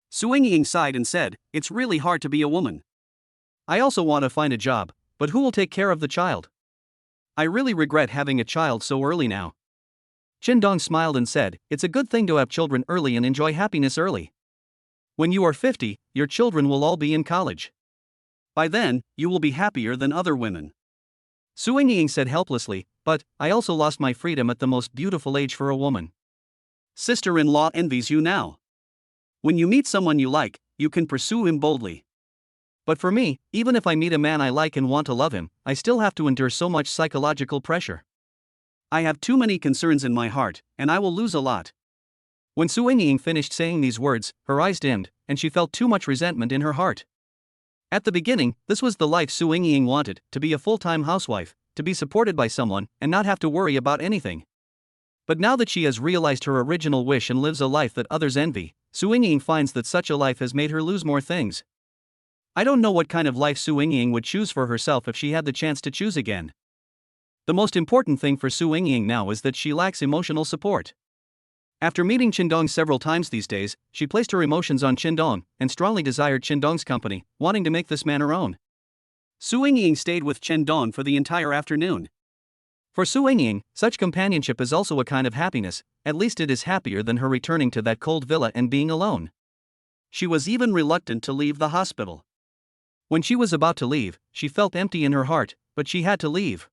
Su Ying sighed and said, "It's really hard to be a woman. I also want to find a job, but who will take care of the child? I really regret having a child so early now." Qindong smiled and said, "It's a good thing to have children early and enjoy happiness early. When you are 50, your children will all be in college. By then, you will be happier than other women." Su Ying said helplessly, "But I also lost my freedom at the most beautiful age for a woman. Sister-in-law envies you now. When you meet someone you like, you can pursue him boldly. But for me, even if I meet a man I like and want to love him, I still have to endure so much psychological pressure. I have too many concerns in my heart, and I will lose a lot." When Su Ying finished saying these words, her eyes dimmed, and she felt too much resentment in her heart. At the beginning, this was the life Su Ying wanted, to be a full-time housewife, to be supported by someone, and not have to worry about anything. But now that she has realized her original wish and lives a life that others envy, Su Ying finds that such a life has made her lose more things. I don't know what kind of life Su Ying would choose for herself if she had the chance to choose again. The most important thing for Su Ying now is that she lacks emotional support. After meeting Qindong several times these days, she placed her emotions on Qindong and strongly desired Qindong's company, wanting to make this man her own. Su Ying stayed with Qindong for the entire afternoon. For Su Ying, such companionship is also a kind of happiness, at least it is happier than her returning to that cold villa and being alone. She was even reluctant to leave the hospital. When she was about to leave, she felt empty in her heart, but she had to leave.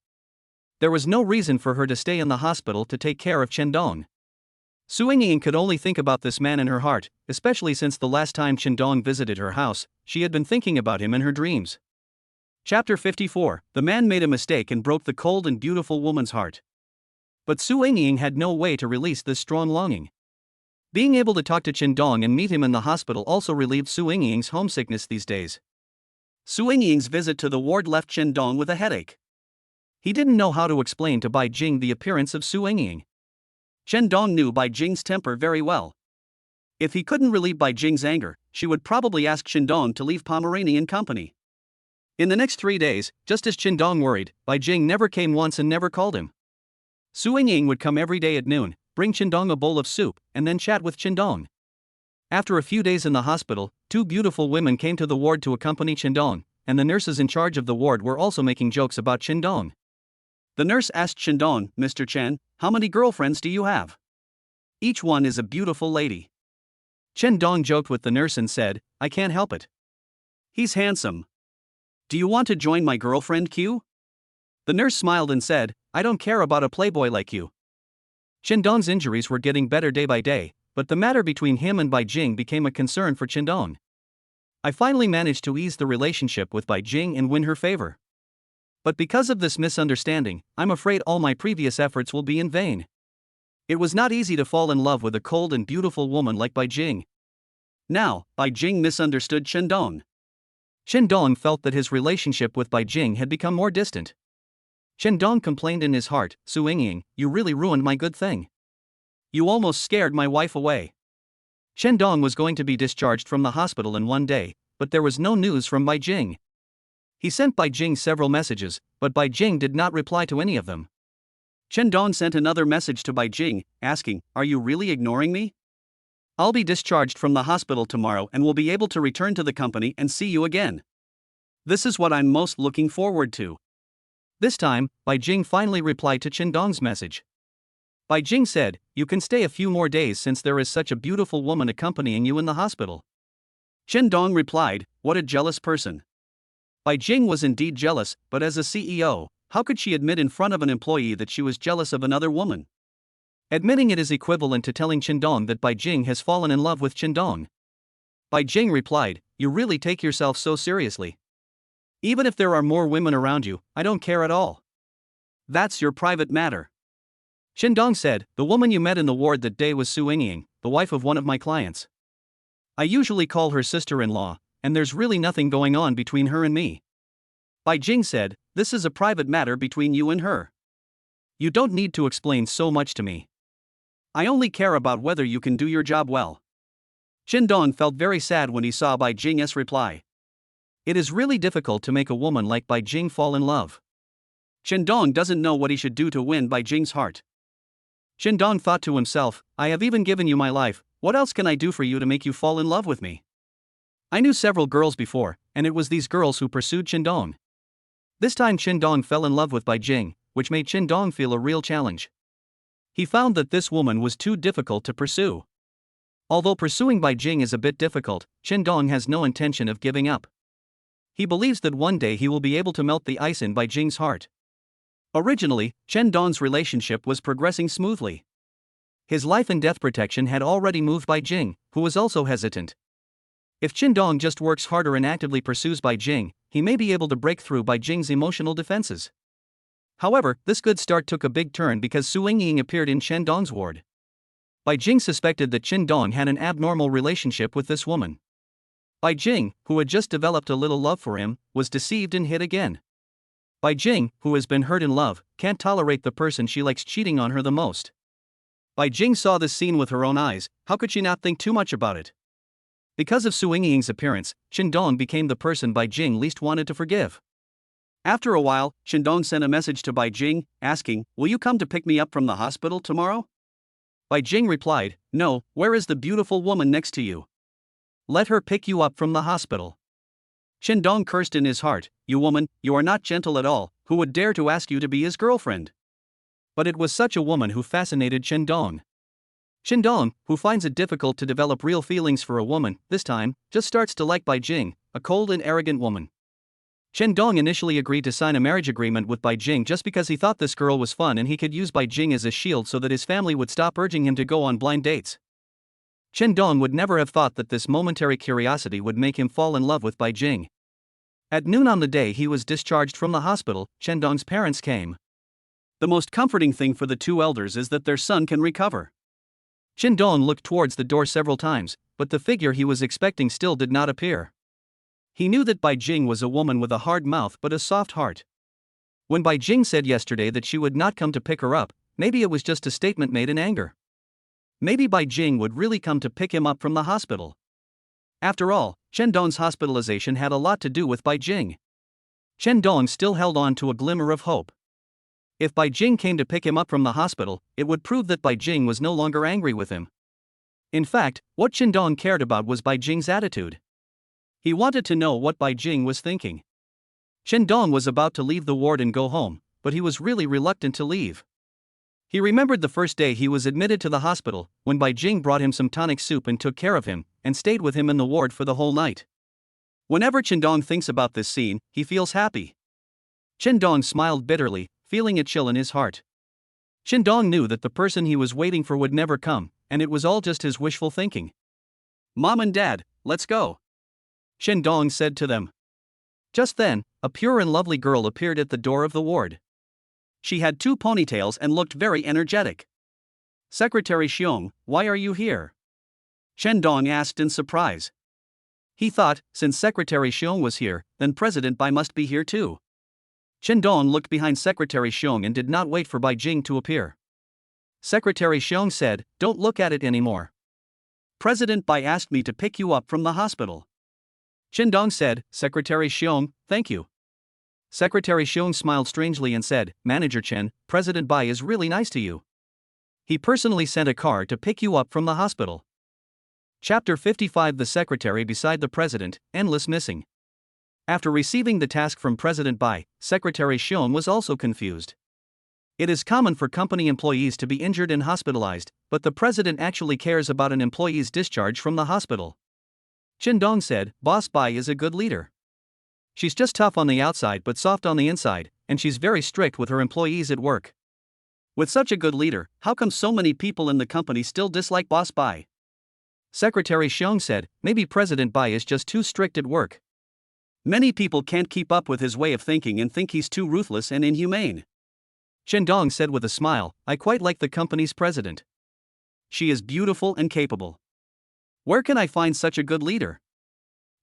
There was no reason for her to stay in the hospital to take care of Qindong. Su Ying could only think about this man in her heart, especially since the last time Qindong visited her house, she had been thinking about him in her dreams. Chapter 54. The man made a mistake and broke the cold and beautiful woman's heart. But Su Ying had no way to release this strong longing. Being able to talk to Qindong and meet him in the hospital also relieved Su Ying's homesickness these days. Su Ying's visit to the ward left Qindong with a headache. He didn't know how to explain to Bai Jing the appearance of Su Ying. Qindong knew Bai Jing's temper very well. If he couldn't relieve Bai Jing's anger, she would probably ask Qindong to leave Pomeranian company. In the next 3 days, just as Qindong worried, Bai Jing never came once and never called him. Su Ying would come every day at noon, bring Qindong a bowl of soup, and then chat with Qindong. After a few days in the hospital, 2 beautiful women came to the ward to accompany Qindong, and the nurses in charge of the ward were also making jokes about Qindong. The nurse asked Qindong, "Mr. Chen, how many girlfriends do you have? Each one is a beautiful lady." Qindong joked with the nurse and said, "I can't help it. He's handsome. Do you want to join my girlfriend queue?" The nurse smiled and said, "I don't care about a playboy like you." Qindong's injuries were getting better day by day, but the matter between him and Bai Jing became a concern for Qindong. "I finally managed to ease the relationship with Bai Jing and win her favor. But because of this misunderstanding, I'm afraid all my previous efforts will be in vain. It was not easy to fall in love with a cold and beautiful woman like Bai Jing." Now, Bai Jing misunderstood Qindong. Qindong felt that his relationship with Bai Jing had become more distant. Qindong complained in his heart, "Su Ying, you really ruined my good thing. You almost scared my wife away." Qindong was going to be discharged from the hospital in 1 day, but there was no news from Bai Jing. He sent Bai Jing several messages, but Bai Jing did not reply to any of them. Qindong sent another message to Bai Jing, asking, "Are you really ignoring me? I'll be discharged from the hospital tomorrow and will be able to return to the company and see you again. This is what I'm most looking forward to." This time, Bai Jing finally replied to Qindong's message. Bai Jing said, "You can stay a few more days since there is such a beautiful woman accompanying you in the hospital." Qindong replied, "What a jealous person." Bai Jing was indeed jealous, but as a CEO, how could she admit in front of an employee that she was jealous of another woman? Admitting it is equivalent to telling Qindong that Bai Jing has fallen in love with Qindong. Bai Jing replied, "You really take yourself so seriously. Even if there are more women around you, I don't care at all. That's your private matter. Shindong said, the woman you met in the ward that day was Su Yingying, the wife of one of my clients. I usually call her sister-in-law, and there's really nothing going on between her and me. Bai Jing said, this is a private matter between you and her. You don't need to explain so much to me. I only care about whether you can do your job well. Shindong felt very sad when he saw Bai Jing's reply. It is really difficult to make a woman like Bai Jing fall in love. Shindong doesn't know what he should do to win Bai Jing's heart. Shindong thought to himself, I have even given you my life, what else can I do for you to make you fall in love with me? I knew several girls before, and it was these girls who pursued Shindong. This time Shindong fell in love with Bai Jing, which made Shindong feel a real challenge. He found that this woman was too difficult to pursue. Although pursuing Bai Jing is a bit difficult, Shindong has no intention of giving up. He believes that one day he will be able to melt the ice in Bai Jing's heart. Originally, Shindong's relationship was progressing smoothly. His life and death protection had already moved Bai Jing, who was also hesitant. If Shindong just works harder and actively pursues Bai Jing, he may be able to break through Bai Jing's emotional defenses. However, this good start took a big turn because Su Yingying appeared in Shindong's ward. Bai Jing suspected that Shindong had an abnormal relationship with this woman. Bai Jing, who had just developed a little love for him, was deceived and hit again. Bai Jing, who has been hurt in love, can't tolerate the person she likes cheating on her the most. Bai Jing saw this scene with her own eyes, how could she not think too much about it? Because of Su Yingying's appearance, Shindong became the person Bai Jing least wanted to forgive. After a while, Shindong sent a message to Bai Jing, asking, will you come to pick me up from the hospital tomorrow? Bai Jing replied, no, where is the beautiful woman next to you? Let her pick you up from the hospital. Shindong cursed in his heart, you woman, you are not gentle at all, who would dare to ask you to be his girlfriend? But it was such a woman who fascinated Shindong. Shindong, who finds it difficult to develop real feelings for a woman, this time, just starts to like Bai Jing, a cold and arrogant woman. Shindong initially agreed to sign a marriage agreement with Bai Jing just because he thought this girl was fun and he could use Bai Jing as a shield so that his family would stop urging him to go on blind dates. Shindong would never have thought that this momentary curiosity would make him fall in love with Bai Jing. At noon on the day he was discharged from the hospital, Shindong's parents came. The most comforting thing for the two elders is that their son can recover. Shindong looked towards the door several times, but the figure he was expecting still did not appear. He knew that Bai Jing was a woman with a hard mouth but a soft heart. When Bai Jing said yesterday that she would not come to pick her up, maybe it was just a statement made in anger. Maybe Bai Jing would really come to pick him up from the hospital. After all, Shindong's hospitalization had a lot to do with Bai Jing. Shindong still held on to a glimmer of hope. If Bai Jing came to pick him up from the hospital, it would prove that Bai Jing was no longer angry with him. In fact, what Shindong cared about was Bai Jing's attitude. He wanted to know what Bai Jing was thinking. Shindong was about to leave the ward and go home, but he was really reluctant to leave. He remembered the first day he was admitted to the hospital, when Bai Jing brought him some tonic soup and took care of him, and stayed with him in the ward for the whole night. Whenever Shindong thinks about this scene, he feels happy. Shindong smiled bitterly, feeling a chill in his heart. Shindong knew that the person he was waiting for would never come, and it was all just his wishful thinking. Mom and Dad, let's go, Shindong said to them. Just then, a pure and lovely girl appeared at the door of the ward. She had 2 ponytails and looked very energetic. Secretary Xiong, why are you here? Shindong asked in surprise. He thought, since Secretary Xiong was here, then President Bai must be here too. Shindong looked behind Secretary Xiong and did not wait for Bai Jing to appear. Secretary Xiong said, don't look at it anymore. President Bai asked me to pick you up from the hospital. Shindong said, Secretary Xiong, thank you. Secretary Xiong smiled strangely and said, Manager Chen, President Bai is really nice to you. He personally sent a car to pick you up from the hospital. Chapter 55 The Secretary Beside the President, Endless Missing. After receiving the task from President Bai, Secretary Xiong was also confused. It is common for company employees to be injured and hospitalized, but the president actually cares about an employee's discharge from the hospital. Shindong said, Boss Bai is a good leader. She's just tough on the outside but soft on the inside, and she's very strict with her employees at work. With such a good leader, how come so many people in the company still dislike Boss Bai? Secretary Xiong said, maybe President Bai is just too strict at work. Many people can't keep up with his way of thinking and think he's too ruthless and inhumane. Chen Dong said with a smile, I quite like the company's president. She is beautiful and capable. Where can I find such a good leader?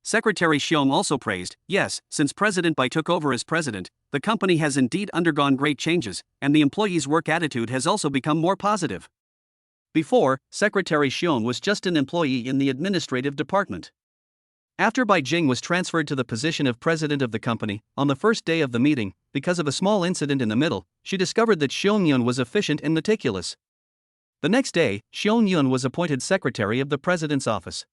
Secretary Xiong also praised, yes, since President Bai took over as president, the company has indeed undergone great changes, and the employees' work attitude has also become more positive. Before, Secretary Xiong was just an employee in the administrative department. After Bai Jing was transferred to the position of president of the company, on the first day of the meeting, because of a small incident in the middle, she discovered that Xiong Yun was efficient and meticulous. The next day, Xiong Yun was appointed secretary of the president's office.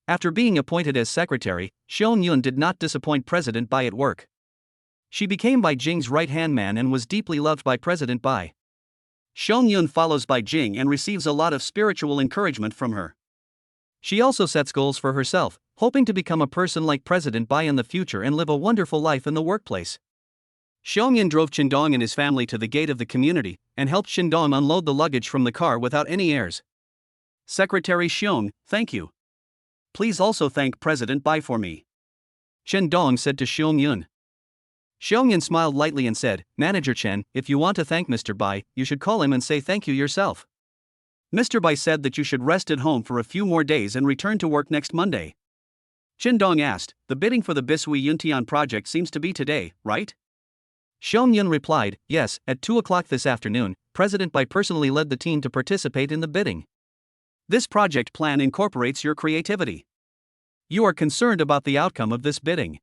After being appointed as secretary, Xiong Yun did not disappoint President Bai at work. She became Bai Jing's right-hand man and was deeply loved by President Bai. Xiong Yun follows Bai Jing and receives a lot of spiritual encouragement from her. She also sets goals for herself, hoping to become a person like President Bai in the future and live a wonderful life in the workplace. Xiong Yun drove Chen Dong and his family to the gate of the community and helped Chen Dong unload the luggage from the car without any airs. Secretary Xiong, thank you. Please also thank President Bai for me. Chen Dong said to Xiong Yun. Xiong Yun smiled lightly and said, Manager Chen, if you want to thank Mr. Bai, you should call him and say thank you yourself. Mr. Bai said that you should rest at home for a few more days and return to work next Monday. Chen Dong asked, the bidding for the Bishui Yuntian project seems to be today, right? Xiong Yun replied, yes, at 2 o'clock this afternoon, President Bai personally led the team to participate in the bidding. This project plan incorporates your creativity. You are concerned about the outcome of this bidding.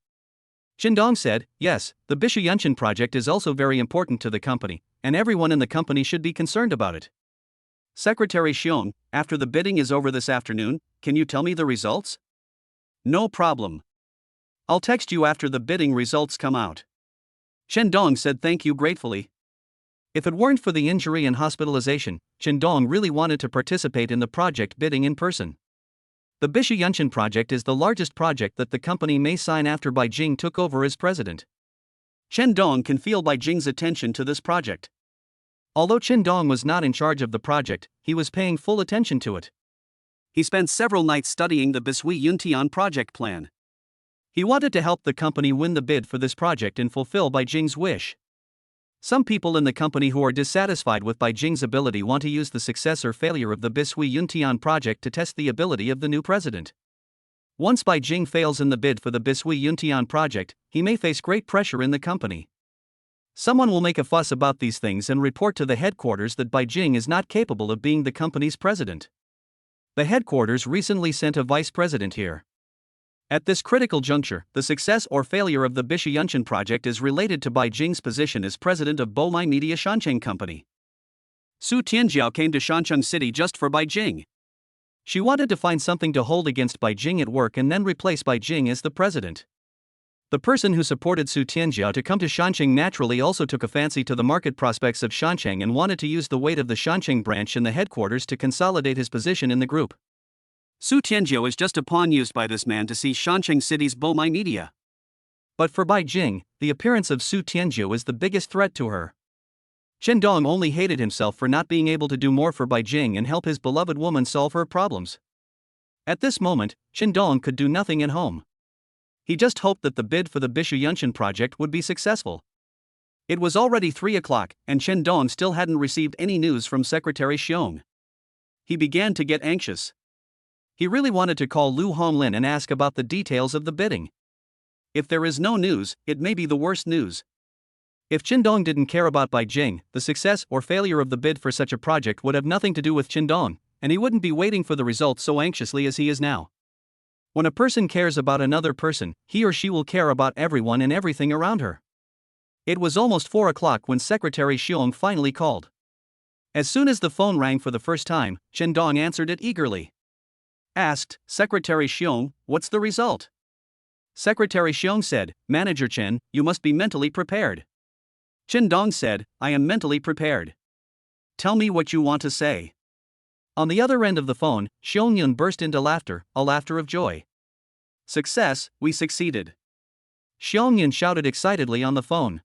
Chen Dong said, yes, the Bishui Yuntian project is also very important to the company, and everyone in the company should be concerned about it. Secretary Xiong, after the bidding is over this afternoon, can you tell me the results? No problem. I'll text you after the bidding results come out. Chen Dong said thank you gratefully. If it weren't for the injury and hospitalization, Chen Dong really wanted to participate in the project bidding in person. The Bishui Yuntian project is the largest project that the company may sign after Bai Jing took over as president. Chen Dong can feel Bai Jing's attention to this project. Although Chen Dong was not in charge of the project, he was paying full attention to it. He spent several nights studying the Bishui Yuntian project plan. He wanted to help the company win the bid for this project and fulfill Bai Jing's wish. Some people in the company who are dissatisfied with Bai Jing's ability want to use the success or failure of the Bishui Yuntian project to test the ability of the new president. Once Bai Jing fails in the bid for the Bishui Yuntian project, he may face great pressure in the company. Someone will make a fuss about these things and report to the headquarters that Bai Jing is not capable of being the company's president. The headquarters recently sent a vice president here. At this critical juncture, the success or failure of the Bishui Yuntian project is related to Bai Jing's position as president of Bomai Media Shancheng Company. Su Tianjiao came to Shancheng City just for Bai Jing. She wanted to find something to hold against Bai Jing at work and then replace Bai Jing as the president. The person who supported Su Tianjiao to come to Shancheng naturally also took a fancy to the market prospects of Shancheng and wanted to use the weight of the Shancheng branch in the headquarters to consolidate his position in the group. Su Tianjiao is just a pawn used by this man to seize Shancheng City's Bomai Media. But for Bai Jing, the appearance of Su Tianjiao is the biggest threat to her. Chen Dong only hated himself for not being able to do more for Bai Jing and help his beloved woman solve her problems. At this moment, Chen Dong could do nothing at home. He just hoped that the bid for the Bishui Yuntian project would be successful. It was already 3 o'clock, and Chen Dong still hadn't received any news from Secretary Xiong. He began to get anxious. He really wanted to call Lu Honglin and ask about the details of the bidding. If there is no news, it may be the worst news. If Chen Dong didn't care about Bai Jing, the success or failure of the bid for such a project would have nothing to do with Chen Dong, and he wouldn't be waiting for the results so anxiously as he is now. When a person cares about another person, he or she will care about everyone and everything around her. It was almost 4 o'clock when Secretary Xiong finally called. As soon as the phone rang for the first time, Chen Dong answered it eagerly. Asked, Secretary Xiong, what's the result? Secretary Xiong said, Manager Chen, you must be mentally prepared. Chen Dong said, I am mentally prepared. Tell me what you want to say. On the other end of the phone, Xiong Yun burst into laughter, a laughter of joy. Success, we succeeded. Xiong Yun shouted excitedly on the phone.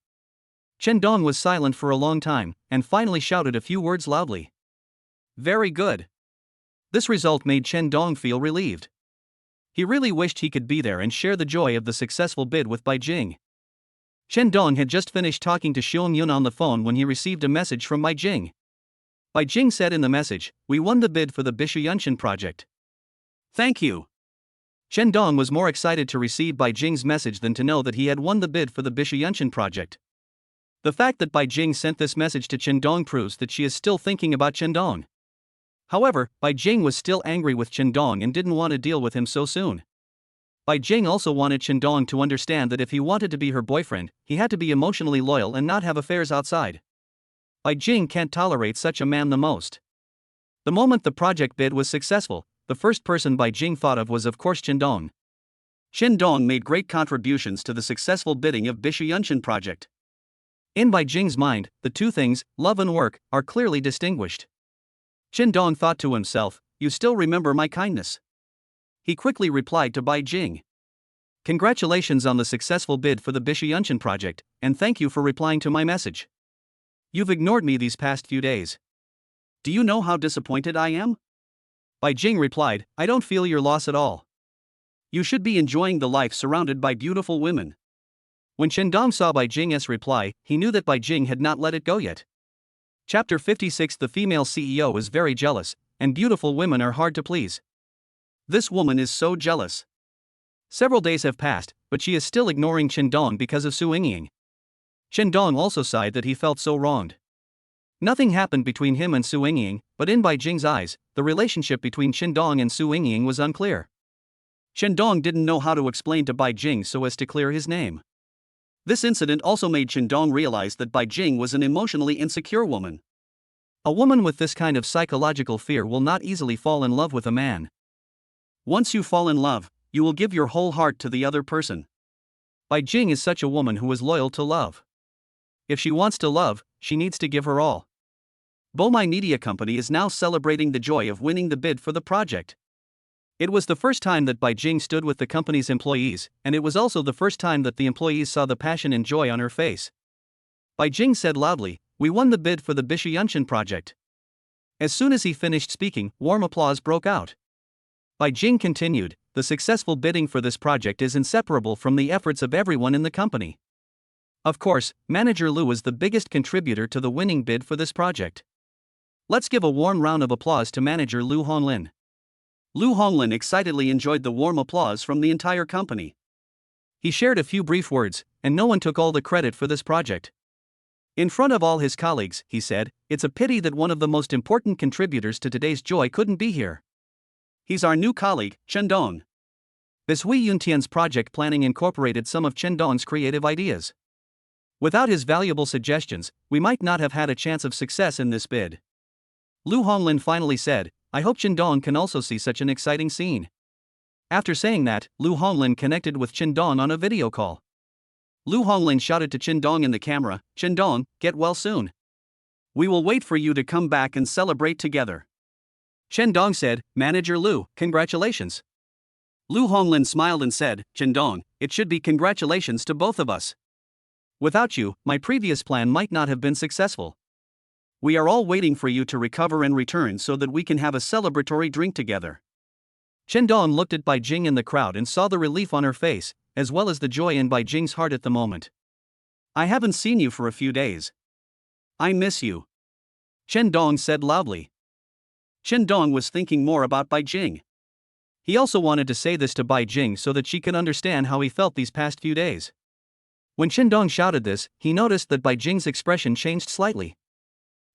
Chen Dong was silent for a long time, and finally shouted a few words loudly. Very good. This result made Chen Dong feel relieved. He really wished he could be there and share the joy of the successful bid with Bai Jing. Chen Dong had just finished talking to Xiong Yun on the phone when he received a message from Bai Jing. Bai Jing said in the message, "We won the bid for the Bishu Yunshan project. Thank you." Chen Dong was more excited to receive Bai Jing's message than to know that he had won the bid for the Bishu Yunshan project. The fact that Bai Jing sent this message to Chen Dong proves that she is still thinking about Chen Dong. However, Bai Jing was still angry with Chen Dong and didn't want to deal with him so soon. Bai Jing also wanted Chen Dong to understand that if he wanted to be her boyfriend, he had to be emotionally loyal and not have affairs outside. Bai Jing can't tolerate such a man the most. The moment the project bid was successful, the first person Bai Jing thought of was of course Chen Dong. Chen Dong made great contributions to the successful bidding of Bishu Yunshan project. In Bai Jing's mind, the two things, love and work, are clearly distinguished. Chen Dong thought to himself, "You still remember my kindness?" He quickly replied to Bai Jing, "Congratulations on the successful bid for the Bishu Yunshan project, and thank you for replying to my message. You've ignored me these past few days. Do you know how disappointed I am?" Bai Jing replied, "I don't feel your loss at all. You should be enjoying the life surrounded by beautiful women." When Chen Dong saw Bai Jing's reply, he knew that Bai Jing had not let it go yet. Chapter 56. The female CEO is very jealous, and beautiful women are hard to please. This woman is so jealous. Several days have passed, but she is still ignoring Chen Dong because of Su Yingying. Chen Dong also sighed that he felt so wronged. Nothing happened between him and Su Yingying, but in Bai Jing's eyes, the relationship between Chen Dong and Su Yingying was unclear. Chen Dong didn't know how to explain to Bai Jing so as to clear his name. This incident also made Chen Dong realize that Bai Jing was an emotionally insecure woman. A woman with this kind of psychological fear will not easily fall in love with a man. Once you fall in love, you will give your whole heart to the other person. Bai Jing is such a woman who is loyal to love. If she wants to love, she needs to give her all. Bomai Media Company is now celebrating the joy of winning the bid for the project. It was the first time that Bai Jing stood with the company's employees, and it was also the first time that the employees saw the passion and joy on her face. Bai Jing said loudly, "We won the bid for the Bishu Yunshan project." As soon as he finished speaking, warm applause broke out. Bai Jing continued, "The successful bidding for this project is inseparable from the efforts of everyone in the company. Of course, Manager Lu is the biggest contributor to the winning bid for this project. Let's give a warm round of applause to Manager Lu Honglin." Lu Honglin excitedly enjoyed the warm applause from the entire company. He shared a few brief words, and no one took all the credit for this project. In front of all his colleagues, he said, "It's a pity that one of the most important contributors to today's joy couldn't be here. He's our new colleague, Chen Dong." This Hui Yuntian's project planning incorporated some of Chen Dong's creative ideas. Without his valuable suggestions, we might not have had a chance of success in this bid. Lu Honglin finally said, "I hope Chen Dong can also see such an exciting scene." After saying that, Lu Honglin connected with Chen Dong on a video call. Lu Honglin shouted to Chen Dong in the camera, "Chen Dong, get well soon. We will wait for you to come back and celebrate together." Chen Dong said, "Manager Lu, congratulations." Lu Honglin smiled and said, "Chen Dong, it should be congratulations to both of us. Without you, my previous plan might not have been successful. We are all waiting for you to recover and return so that we can have a celebratory drink together." Chen Dong looked at Bai Jing in the crowd and saw the relief on her face, as well as the joy in Bai Jing's heart at the moment. "I haven't seen you for a few days. I miss you," Chen Dong said loudly. Chen Dong was thinking more about Bai Jing. He also wanted to say this to Bai Jing so that she could understand how he felt these past few days. When Chen Dong shouted this, he noticed that Bai Jing's expression changed slightly.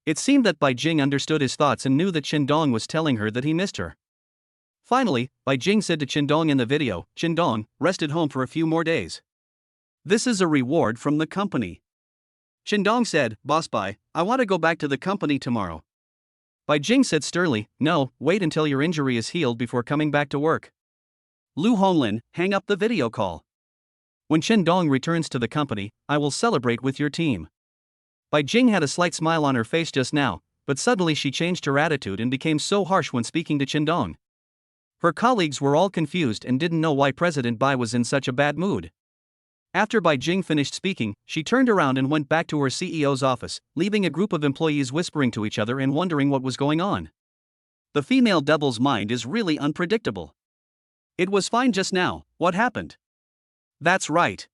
It seemed that Bai Jing understood his thoughts and knew that Chen Dong was telling her that he missed her. Finally, Bai Jing said to Chen Dong in the video, "Chen Dong, rest at home for a few more days. This is a reward from the company." Chen Dong said, "Boss Bai, I want to go back to the company tomorrow." Bai Jing said sternly, "No, wait until your injury is healed before coming back to work." Lu Honglin, hang up the video call. "When Chen Dong returns to the company, I will celebrate with your team." Bai Jing had a slight smile on her face just now, but suddenly she changed her attitude and became so harsh when speaking to Chen Dong. Her colleagues were all confused and didn't know why President Bai was in such a bad mood. After Bai Jing finished speaking, she turned around and went back to her CEO's office, leaving a group of employees whispering to each other and wondering what was going on. The female devil's mind is really unpredictable. It was fine just now, what happened? That's right.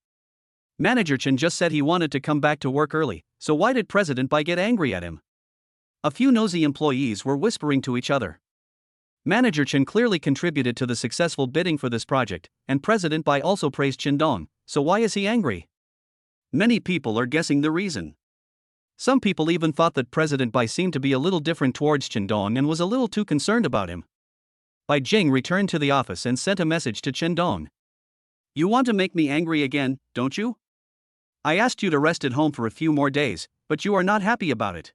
Manager Chen just said he wanted to come back to work early, so why did President Bai get angry at him? A few nosy employees were whispering to each other. Manager Chen clearly contributed to the successful bidding for this project, and President Bai also praised Chen Dong, so why is he angry? Many people are guessing the reason. Some people even thought that President Bai seemed to be a little different towards Chen Dong and was a little too concerned about him. Bai Jing returned to the office and sent a message to Chen Dong. You want to make me angry again, don't you? I asked you to rest at home for a few more days, but you are not happy about it.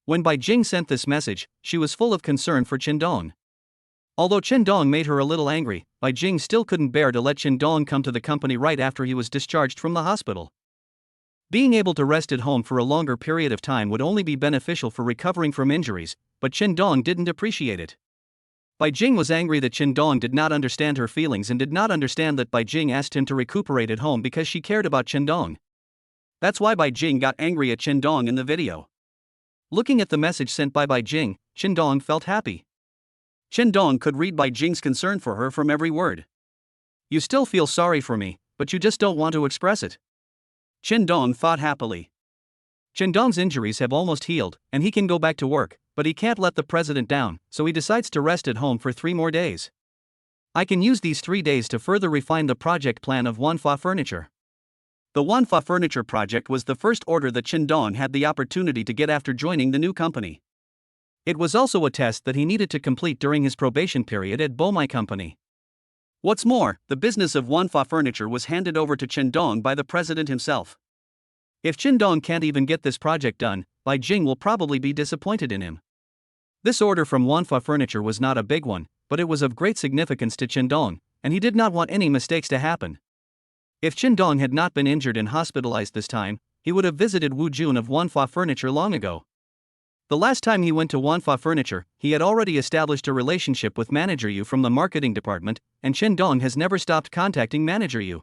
When Bai Jing sent this message, she was full of concern for Chen Dong. Although Chen Dong made her a little angry, Bai Jing still couldn't bear to let Chen Dong come to the company right after he was discharged from the hospital. Being able to rest at home for a longer period of time would only be beneficial for recovering from injuries, but Chen Dong didn't appreciate it. Bai Jing was angry that Chen Dong did not understand her feelings and did not understand that Bai Jing asked him to recuperate at home because she cared about Chen Dong. That's why Bai Jing got angry at Chen Dong in the video. Looking at the message sent by Bai Jing, Chen Dong felt happy. Chen Dong could read Bai Jing's concern for her from every word. You still feel sorry for me, but you just don't want to express it. Chen Dong thought happily. Chen Dong's injuries have almost healed, and he can go back to work, but he can't let the president down, so he decides to rest at home for 3 more days. I can use these 3 days to further refine the project plan of Wanfa Furniture. The Wanfa Furniture project was the first order that Chen Dong had the opportunity to get after joining the new company. It was also a test that he needed to complete during his probation period at Bomai Company. What's more, the business of Wanfa Furniture was handed over to Chen Dong by the president himself. If Chen Dong can't even get this project done, Bai Jing will probably be disappointed in him. This order from Wanfa Furniture was not a big one, but it was of great significance to Chen Dong, and he did not want any mistakes to happen. If Chen Dong had not been injured and hospitalized this time, he would have visited Wu Jun of Wanfa Furniture long ago. The last time he went to Wanfa Furniture, he had already established a relationship with Manager Yu from the marketing department, and Chen Dong has never stopped contacting Manager Yu.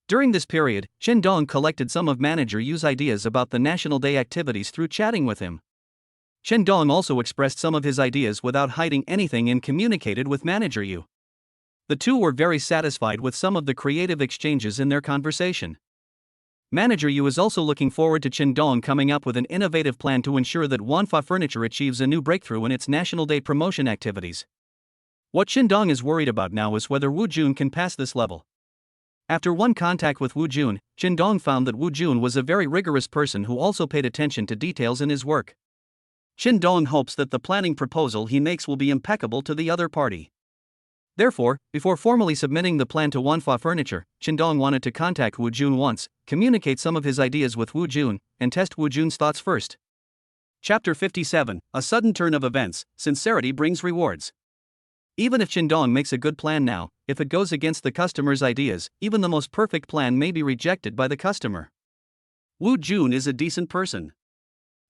During this period, Chen Dong collected some of Manager Yu's ideas about the National Day activities through chatting with him. Chen Dong also expressed some of his ideas without hiding anything and communicated with Manager Yu. The two were very satisfied with some of the creative exchanges in their conversation. Manager Yu is also looking forward to Chen Dong coming up with an innovative plan to ensure that Wanfa Furniture achieves a new breakthrough in its National Day promotion activities. What Chen Dong is worried about now is whether Wu Jun can pass this level. After one contact with Wu Jun, Chen Dong found that Wu Jun was a very rigorous person who also paid attention to details in his work. Chen Dong hopes that the planning proposal he makes will be impeccable to the other party. Therefore, before formally submitting the plan to Wanfa Furniture, Chen Dong wanted to contact Wu Jun once, communicate some of his ideas with Wu Jun, and test Wu Jun's thoughts first. Chapter 57, A Sudden Turn of Events, Sincerity Brings Rewards. Even if Chen Dong makes a good plan now, if it goes against the customer's ideas, even the most perfect plan may be rejected by the customer. Wu Jun is a decent person.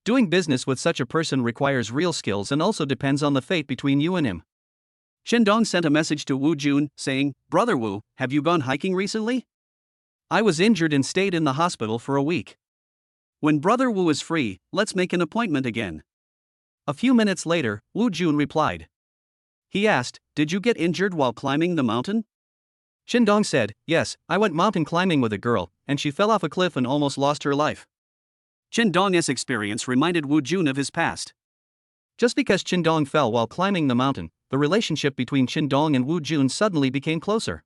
Doing business with such a person requires real skills and also depends on the fate between you and him. Chen Dong sent a message to Wu Jun, saying, "Brother Wu, have you gone hiking recently? I was injured and stayed in the hospital for a week. When Brother Wu is free, let's make an appointment again." A few minutes later, Wu Jun replied. He asked, "Did you get injured while climbing the mountain?" Chen Dong said, "Yes, I went mountain climbing with a girl, and she fell off a cliff and almost lost her life." Chen Dong's experience reminded Wu Jun of his past. Just because Chen Dong fell while climbing the mountain, the relationship between Chen Dong and Wu Jun suddenly became closer.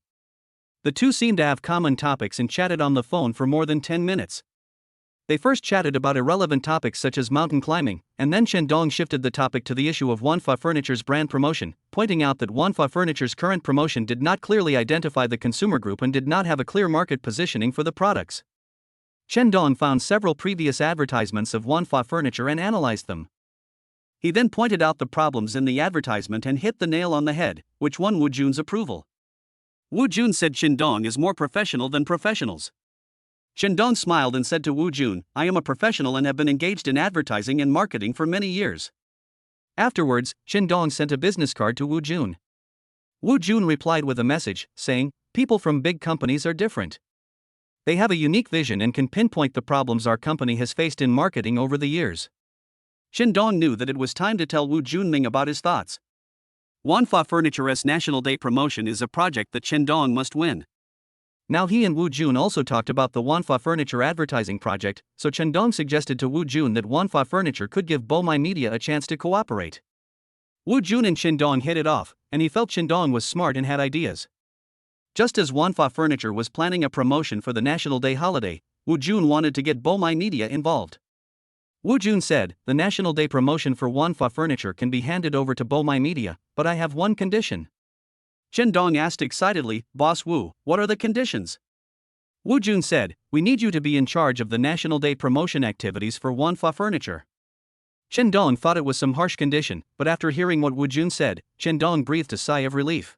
The two seemed to have common topics and chatted on the phone for more than 10 minutes. They first chatted about irrelevant topics such as mountain climbing, and then Chen Dong shifted the topic to the issue of Wanfa Furniture's brand promotion, pointing out that Wanfa Furniture's current promotion did not clearly identify the consumer group and did not have a clear market positioning for the products. Chen Dong found several previous advertisements of Wanfa Furniture and analyzed them. He then pointed out the problems in the advertisement and hit the nail on the head, which won Wu Jun's approval. Wu Jun said Chen Dong is more professional than professionals. Chen Dong smiled and said to Wu Jun, "I am a professional and have been engaged in advertising and marketing for many years." Afterwards, Chen Dong sent a business card to Wu Jun. Wu Jun replied with a message, saying, "People from big companies are different. They have a unique vision and can pinpoint the problems our company has faced in marketing over the years." Chen Dong knew that it was time to tell Wu Junming about his thoughts. Wanfa Furniture's National Day promotion is a project that Chen Dong must win. Now he and Wu Jun also talked about the Wanfa Furniture advertising project, so Chen Dong suggested to Wu Jun that Wanfa Furniture could give Bomai Media a chance to cooperate. Wu Jun and Chen Dong hit it off, and he felt Chen Dong was smart and had ideas. Just as Wanfa Furniture was planning a promotion for the National Day holiday, Wu Jun wanted to get Bomai Media involved. Wu Jun said, "The National Day promotion for Wanfa Furniture can be handed over to Bomai Media, but I have one condition." Chen Dong asked excitedly, "Boss Wu, what are the conditions?" Wu Jun said, "We need you to be in charge of the National Day promotion activities for Wanfa Furniture." Chen Dong thought it was some harsh condition, but after hearing what Wu Jun said, Chen Dong breathed a sigh of relief.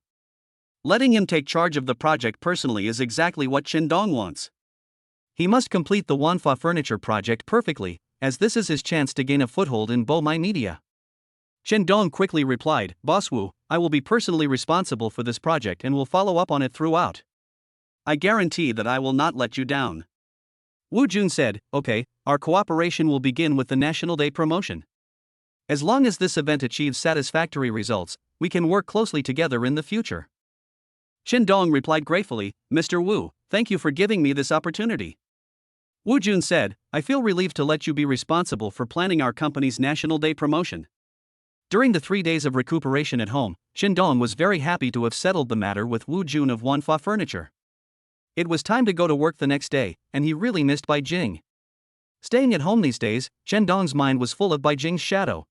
Letting him take charge of the project personally is exactly what Chen Dong wants. He must complete the Wanfa Furniture project perfectly, as this is his chance to gain a foothold in Bomai Media. Chen Dong quickly replied, "Boss Wu, I will be personally responsible for this project and will follow up on it throughout. I guarantee that I will not let you down." Wu Jun said, "Okay, our cooperation will begin with the National Day promotion. As long as this event achieves satisfactory results, we can work closely together in the future." Chen Dong replied gratefully, "Mr. Wu, thank you for giving me this opportunity." Wu Jun said, "I feel relieved to let you be responsible for planning our company's National Day promotion." During the 3 days of recuperation at home, Chen Dong was very happy to have settled the matter with Wu Jun of Wanfa Furniture. It was time to go to work the next day, and he really missed Bai Jing. Staying at home these days, Chen Dong's mind was full of Bai Jing's shadow.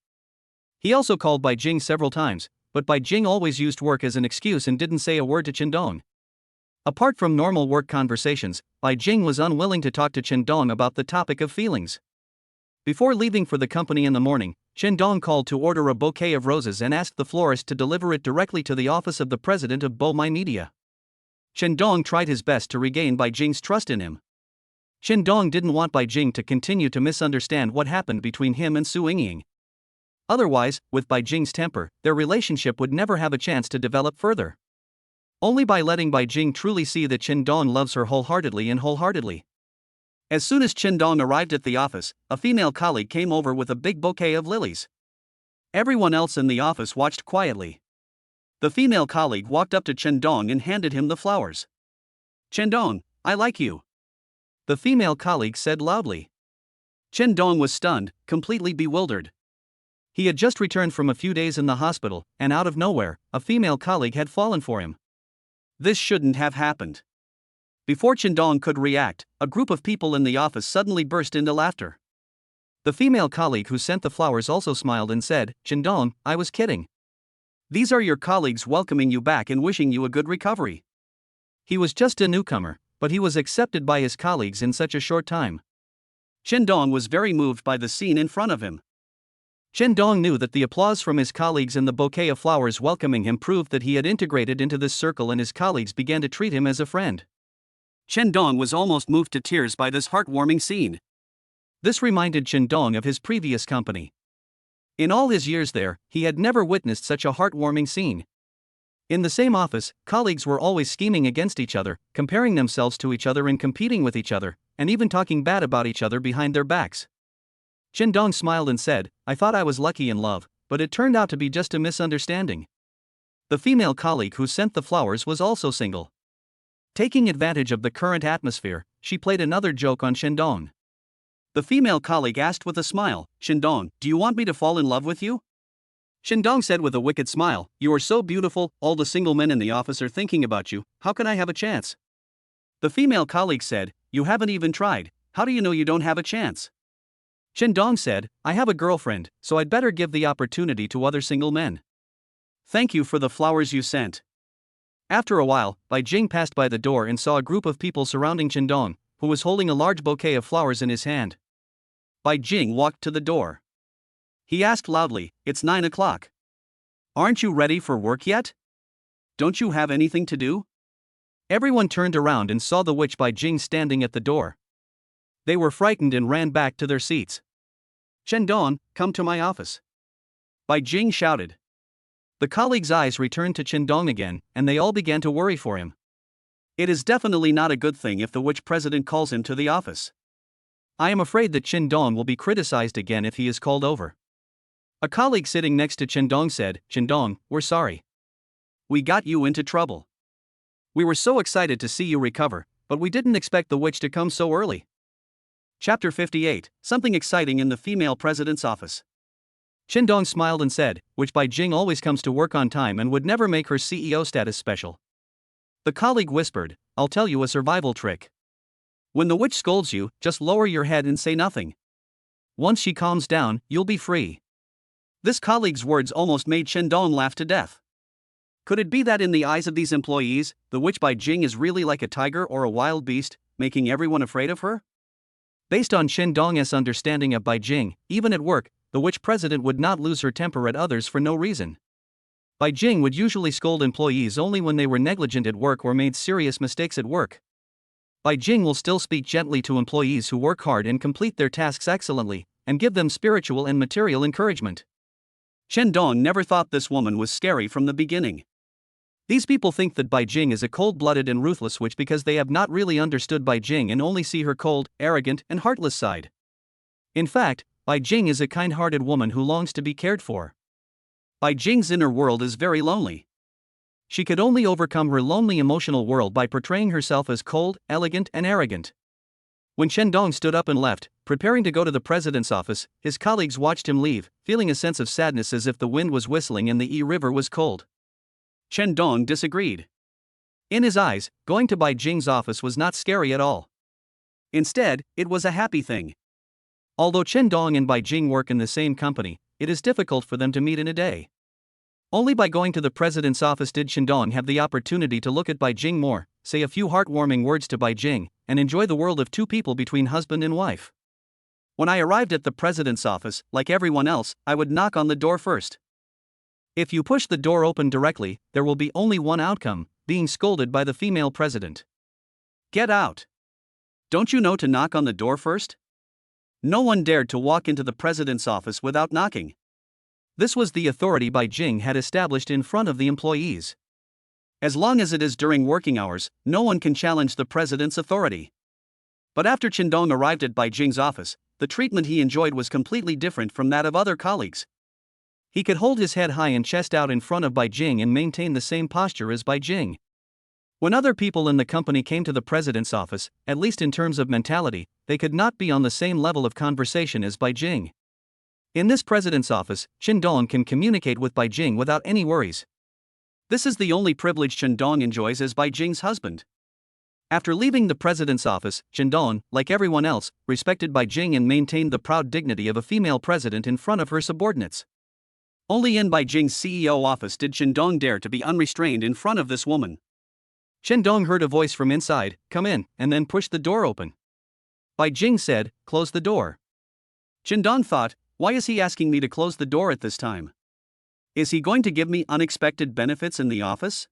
He also called Bai Jing several times, but Bai Jing always used work as an excuse and didn't say a word to Chen Dong. Apart from normal work conversations, Bai Jing was unwilling to talk to Chen Dong about the topic of feelings. Before leaving for the company in the morning, Chen Dong called to order a bouquet of roses and asked the florist to deliver it directly to the office of the president of Bomai Media. Chen Dong tried his best to regain Bai Jing's trust in him. Chen Dong didn't want Bai Jing to continue to misunderstand what happened between him and Su Yingying. Otherwise, with Bai Jing's temper, their relationship would never have a chance to develop further. Only by letting Bai Jing truly see that Chen Dong loves her wholeheartedly. As soon as Chen Dong arrived at the office, a female colleague came over with a big bouquet of lilies. Everyone else in the office watched quietly. The female colleague walked up to Chen Dong and handed him the flowers. "Chen Dong, I like you," the female colleague said loudly. Chen Dong was stunned, completely bewildered. He had just returned from a few days in the hospital, and out of nowhere, a female colleague had fallen for him. This shouldn't have happened. Before Chen Dong could react, a group of people in the office suddenly burst into laughter. The female colleague who sent the flowers also smiled and said, "Chen Dong, I was kidding. These are your colleagues welcoming you back and wishing you a good recovery." He was just a newcomer, but he was accepted by his colleagues in such a short time. Chen Dong was very moved by the scene in front of him. Chen Dong knew that the applause from his colleagues and the bouquet of flowers welcoming him proved that he had integrated into this circle, and his colleagues began to treat him as a friend. Chen Dong was almost moved to tears by this heartwarming scene. This reminded Chen Dong of his previous company. In all his years there, he had never witnessed such a heartwarming scene. In the same office, colleagues were always scheming against each other, comparing themselves to each other and competing with each other, and even talking bad about each other behind their backs. Chen Dong smiled and said, "I thought I was lucky in love, but it turned out to be just a misunderstanding." The female colleague who sent the flowers was also single. Taking advantage of the current atmosphere, she played another joke on Chen Dong. The female colleague asked with a smile, "Chen Dong, do you want me to fall in love with you?" Chen Dong said with a wicked smile, "You are so beautiful, all the single men in the office are thinking about you, how can I have a chance?" The female colleague said, "You haven't even tried, how do you know you don't have a chance?" Chen Dong said, "I have a girlfriend, so I'd better give the opportunity to other single men. Thank you for the flowers you sent." After a while, Bai Jing passed by the door and saw a group of people surrounding Chen Dong, who was holding a large bouquet of flowers in his hand. Bai Jing walked to the door. He asked loudly, "It's 9 o'clock. Aren't you ready for work yet? Don't you have anything to do?" Everyone turned around and saw the witch Bai Jing standing at the door. They were frightened and ran back to their seats. "Chen Dong, come to my office," Bai Jing shouted. The colleagues' eyes returned to Chen Dong again, and they all began to worry for him. It is definitely not a good thing if the witch president calls him to the office. I am afraid that Chen Dong will be criticized again if he is called over. A colleague sitting next to Chen Dong said, "Chen Dong, we're sorry. We got you into trouble." We were so excited to see you recover, but we didn't expect the witch to come so early. Chapter 58, Something Exciting in the Female President's Office. Qindong smiled and said, Witch Bai Jing always comes to work on time and would never make her CEO status special. The colleague whispered, I'll tell you a survival trick. When the witch scolds you, just lower your head and say nothing. Once she calms down, you'll be free. This colleague's words almost made Qindong laugh to death. Could it be that in the eyes of these employees, the witch Bai Jing is really like a tiger or a wild beast, making everyone afraid of her? Based on Qindong's understanding of Bai Jing, even at work, the witch president would not lose her temper at others for no reason. Bai Jing would usually scold employees only when they were negligent at work or made serious mistakes at work. Bai Jing will still speak gently to employees who work hard and complete their tasks excellently, and give them spiritual and material encouragement. Qindong never thought this woman was scary from the beginning. These people think that Bai Jing is a cold-blooded and ruthless witch because they have not really understood Bai Jing and only see her cold, arrogant, and heartless side. In fact, Bai Jing is a kind-hearted woman who longs to be cared for. Bai Jing's inner world is very lonely. She could only overcome her lonely emotional world by portraying herself as cold, elegant, and arrogant. When Qindong stood up and left, preparing to go to the president's office, his colleagues watched him leave, feeling a sense of sadness as if the wind was whistling and the Yi River was cold. Qindong disagreed. In his eyes, going to Bai Jing's office was not scary at all. Instead, it was a happy thing. Although Qindong and Bai Jing work in the same company, it is difficult for them to meet in a day. Only by going to the president's office did Qindong have the opportunity to look at Bai Jing more, say a few heartwarming words to Bai Jing, and enjoy the world of two people between husband and wife. When I arrived at the president's office, like everyone else, I would knock on the door first. If you push the door open directly, there will be only one outcome, being scolded by the female president. Get out! Don't you know to knock on the door first? No one dared to walk into the president's office without knocking. This was the authority Bai Jing had established in front of the employees. As long as it is during working hours, no one can challenge the president's authority. But after Qindong arrived at Bai Jing's office, the treatment he enjoyed was completely different from that of other colleagues. He could hold his head high and chest out in front of Bai Jing and maintain the same posture as Bai Jing. When other people in the company came to the president's office, at least in terms of mentality, they could not be on the same level of conversation as Bai Jing. In this president's office, Qindong can communicate with Bai Jing without any worries. This is the only privilege Qindong enjoys as Bai Jing's husband. After leaving the president's office, Qindong, like everyone else, respected Bai Jing and maintained the proud dignity of a female president in front of her subordinates. Only in Bai Jing's CEO office did Qindong dare to be unrestrained in front of this woman. Qindong heard a voice from inside, come in, and then pushed the door open. Bai Jing said, close the door. Qindong thought, why is he asking me to close the door at this time? Is he going to give me unexpected benefits in the office?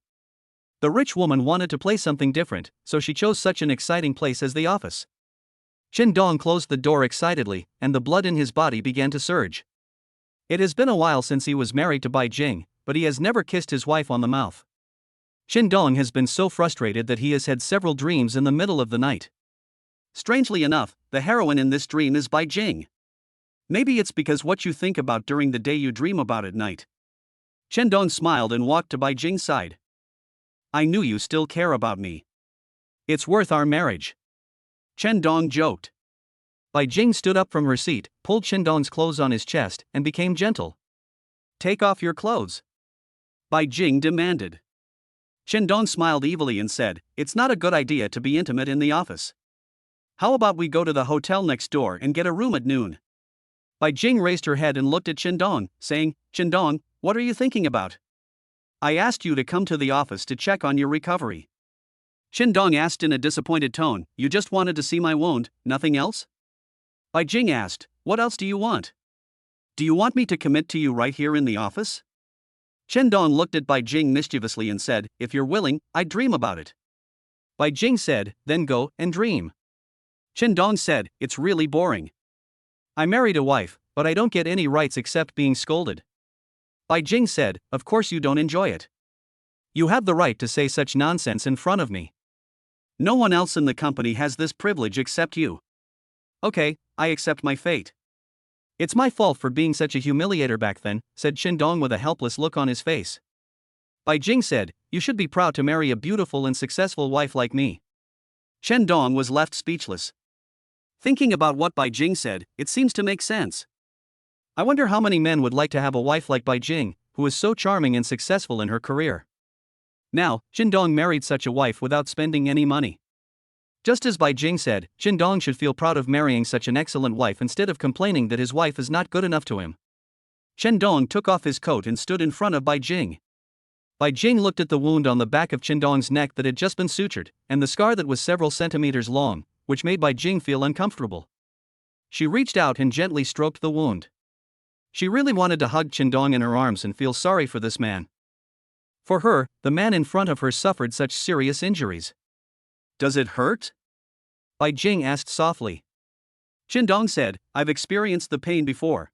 The rich woman wanted to play something different, so she chose such an exciting place as the office. Qindong closed the door excitedly, and the blood in his body began to surge. It has been a while since he was married to Bai Jing, but he has never kissed his wife on the mouth. Qindong has been so frustrated that he has had several dreams in the middle of the night. Strangely enough, the heroine in this dream is Bai Jing. Maybe it's because what you think about during the day you dream about at night. Qindong smiled and walked to Bai Jing's side. I knew you still care about me. It's worth our marriage. Qindong joked. Bai Jing stood up from her seat, pulled Qindong's clothes on his chest, and became gentle. Take off your clothes. Bai Jing demanded. Qindong smiled evilly and said, it's not a good idea to be intimate in the office. How about we go to the hotel next door and get a room at noon? Bai Jing raised her head and looked at Qindong, saying, Qindong, what are you thinking about? I asked you to come to the office to check on your recovery. Qindong asked in a disappointed tone, you just wanted to see my wound, nothing else? Bai Jing asked, what else do you want? Do you want me to commit to you right here in the office? Qindong looked at Bai Jing mischievously and said, if you're willing, I'd dream about it. Bai Jing said, then go and dream. Qindong said, it's really boring. I married a wife, but I don't get any rights except being scolded. Bai Jing said, of course you don't enjoy it. You have the right to say such nonsense in front of me. No one else in the company has this privilege except you. Okay, I accept my fate. It's my fault for being such a humiliator back then, said Qindong with a helpless look on his face. Bai Jing said, "You should be proud to marry a beautiful and successful wife like me." Chen Dong was left speechless. Thinking about what Bai Jing said, it seems to make sense. I wonder how many men would like to have a wife like Bai Jing, who is so charming and successful in her career. Now, Chen Dong married such a wife without spending any money. Just as Bai Jing said, Chen Dong should feel proud of marrying such an excellent wife instead of complaining that his wife is not good enough to him. Chen Dong took off his coat and stood in front of Bai Jing. Bai Jing looked at the wound on the back of Chen Dong's neck that had just been sutured, and the scar that was several centimeters long, which made Bai Jing feel uncomfortable. She reached out and gently stroked the wound. She really wanted to hug Chen Dong in her arms and feel sorry for this man. For her, the man in front of her suffered such serious injuries. "Does it hurt?" Bai Jing asked softly. Chen Dong said, "I've experienced the pain before.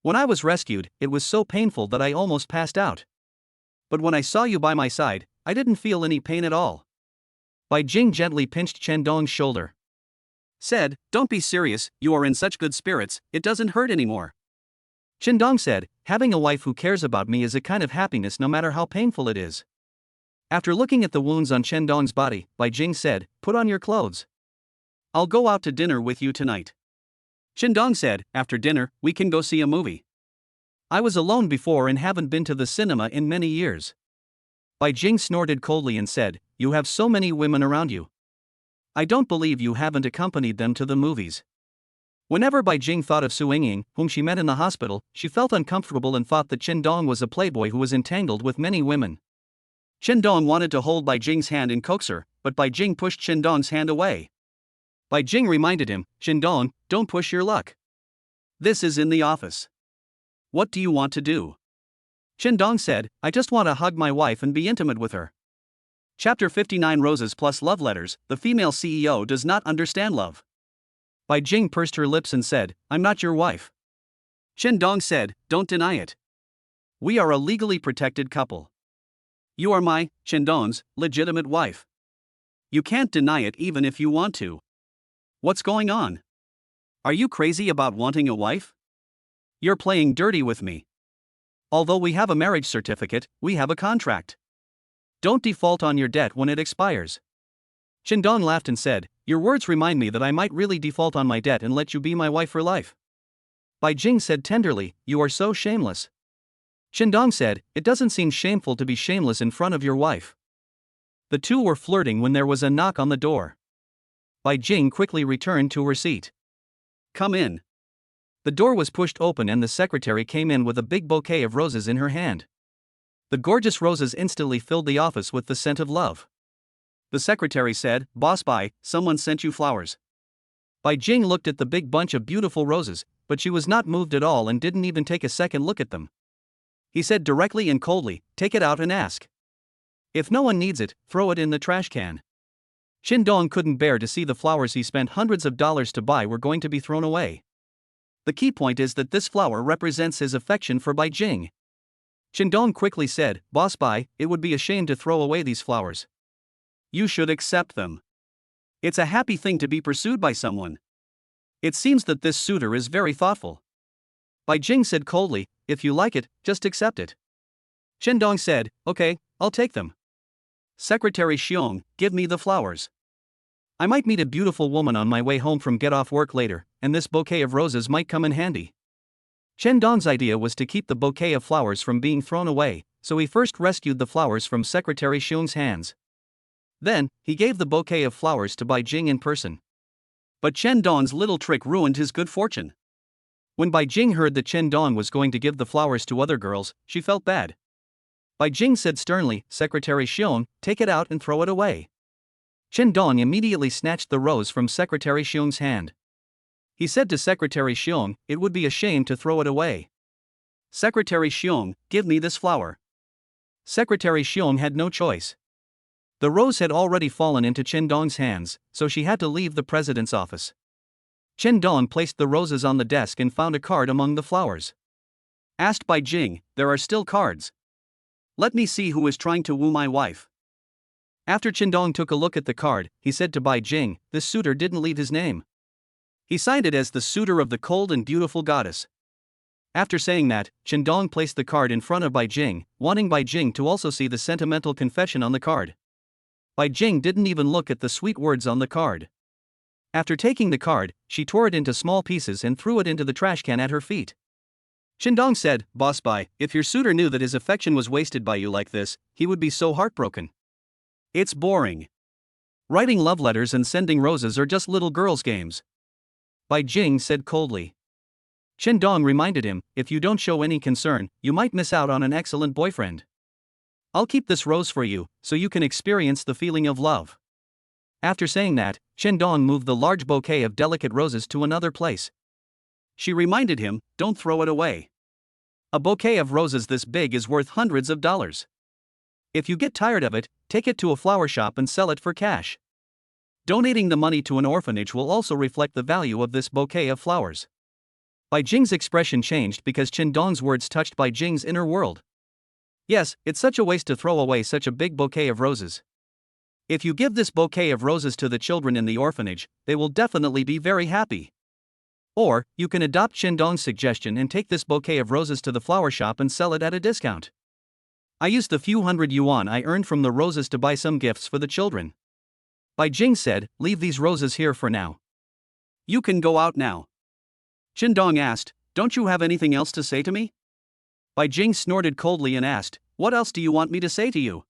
When I was rescued, it was so painful that I almost passed out. But when I saw you by my side, I didn't feel any pain at all." Bai Jing gently pinched Chen Dong's shoulder. Said, "Don't be serious, you are in such good spirits, it doesn't hurt anymore." Chen Dong said, "Having a wife who cares about me is a kind of happiness no matter how painful it is." After looking at the wounds on Chen Dong's body, Bai Jing said, "Put on your clothes. I'll go out to dinner with you tonight." Chen Dong said, "After dinner, we can go see a movie. I was alone before and haven't been to the cinema in many years." Bai Jing snorted coldly and said, "You have so many women around you. I don't believe you haven't accompanied them to the movies." Whenever Bai Jing thought of Su Yingying, whom she met in the hospital, she felt uncomfortable and thought that Chen Dong was a playboy who was entangled with many women. Chen Dong wanted to hold Bai Jing's hand and coax her, but Bai Jing pushed Chen Dong's hand away. Bai Jing reminded him, "Chen Dong, don't push your luck. This is in the office. What do you want to do?" Chen Dong said, "I just want to hug my wife and be intimate with her." Chapter 59 Roses plus Love Letters. The female CEO does not understand love. Bai Jing pursed her lips and said, "I'm not your wife." Chen Dong said, "Don't deny it. We are a legally protected couple. You are my, Chen Dong's, legitimate wife. You can't deny it even if you want to. What's going on? Are you crazy about wanting a wife? You're playing dirty with me. Although we have a marriage certificate, we have a contract. Don't default on your debt when it expires." Chen Dong laughed and said, "Your words remind me that I might really default on my debt and let you be my wife for life." Bai Jing said tenderly, "You are so shameless." Chen Dong said, "It doesn't seem shameful to be shameless in front of your wife." The two were flirting when there was a knock on the door. Bai Jing quickly returned to her seat. "Come in." The door was pushed open and the secretary came in with a big bouquet of roses in her hand. The gorgeous roses instantly filled the office with the scent of love. The secretary said, "Boss Bai, someone sent you flowers." Bai Jing looked at the big bunch of beautiful roses, but she was not moved at all and didn't even take a second look at them. He said directly and coldly, "Take it out and ask. If no one needs it, throw it in the trash can." Chen Dong couldn't bear to see the flowers he spent hundreds of dollars to buy were going to be thrown away. The key point is that this flower represents his affection for Bai Jing. Chen Dong quickly said, "Boss Bai, it would be a shame to throw away these flowers. You should accept them. It's a happy thing to be pursued by someone. It seems that this suitor is very thoughtful." Bai Jing said coldly, "If you like it, just accept it." Chen Dong said, "Okay, I'll take them. Secretary Xiong, give me the flowers. I might meet a beautiful woman on my way home from get off work later, and this bouquet of roses might come in handy." Chen Dong's idea was to keep the bouquet of flowers from being thrown away, so he first rescued the flowers from Secretary Xiong's hands. Then, he gave the bouquet of flowers to Bai Jing in person. But Chen Dong's little trick ruined his good fortune. When Bai Jing heard that Chen Dong was going to give the flowers to other girls, she felt bad. Bai Jing said sternly, "Secretary Xiong, take it out and throw it away." Chen Dong immediately snatched the rose from Secretary Xiong's hand. He said to Secretary Xiong, "It would be a shame to throw it away. Secretary Xiong, give me this flower." Secretary Xiong had no choice. The rose had already fallen into Chen Dong's hands, so she had to leave the president's office. Chen Dong placed the roses on the desk and found a card among the flowers. Asked Bai Jing, "There are still cards. Let me see who is trying to woo my wife." After Chen Dong took a look at the card, he said to Bai Jing, "This suitor didn't leave his name. He signed it as the suitor of the cold and beautiful goddess." After saying that, Chen Dong placed the card in front of Bai Jing, wanting Bai Jing to also see the sentimental confession on the card. Bai Jing didn't even look at the sweet words on the card. After taking the card, she tore it into small pieces and threw it into the trash can at her feet. Chen Dong said, "Boss Bai, if your suitor knew that his affection was wasted by you like this, he would be so heartbroken. It's boring. Writing love letters and sending roses are just little girls' games." Bai Jing said coldly. Chen Dong reminded him, "If you don't show any concern, you might miss out on an excellent boyfriend. I'll keep this rose for you, so you can experience the feeling of love." After saying that, Chen Dong moved the large bouquet of delicate roses to another place. She reminded him, "Don't throw it away. A bouquet of roses this big is worth hundreds of dollars. If you get tired of it, take it to a flower shop and sell it for cash. Donating the money to an orphanage will also reflect the value of this bouquet of flowers." Bai Jing's expression changed because Chen Dong's words touched Bai Jing's inner world. Yes, it's such a waste to throw away such a big bouquet of roses. If you give this bouquet of roses to the children in the orphanage, they will definitely be very happy. Or, you can adopt Chen Dong's suggestion and take this bouquet of roses to the flower shop and sell it at a discount. I used the few hundred yuan I earned from the roses to buy some gifts for the children. Bai Jing said, "Leave these roses here for now. You can go out now." Chen Dong asked, "Don't you have anything else to say to me?" Bai Jing snorted coldly and asked, "What else do you want me to say to you?"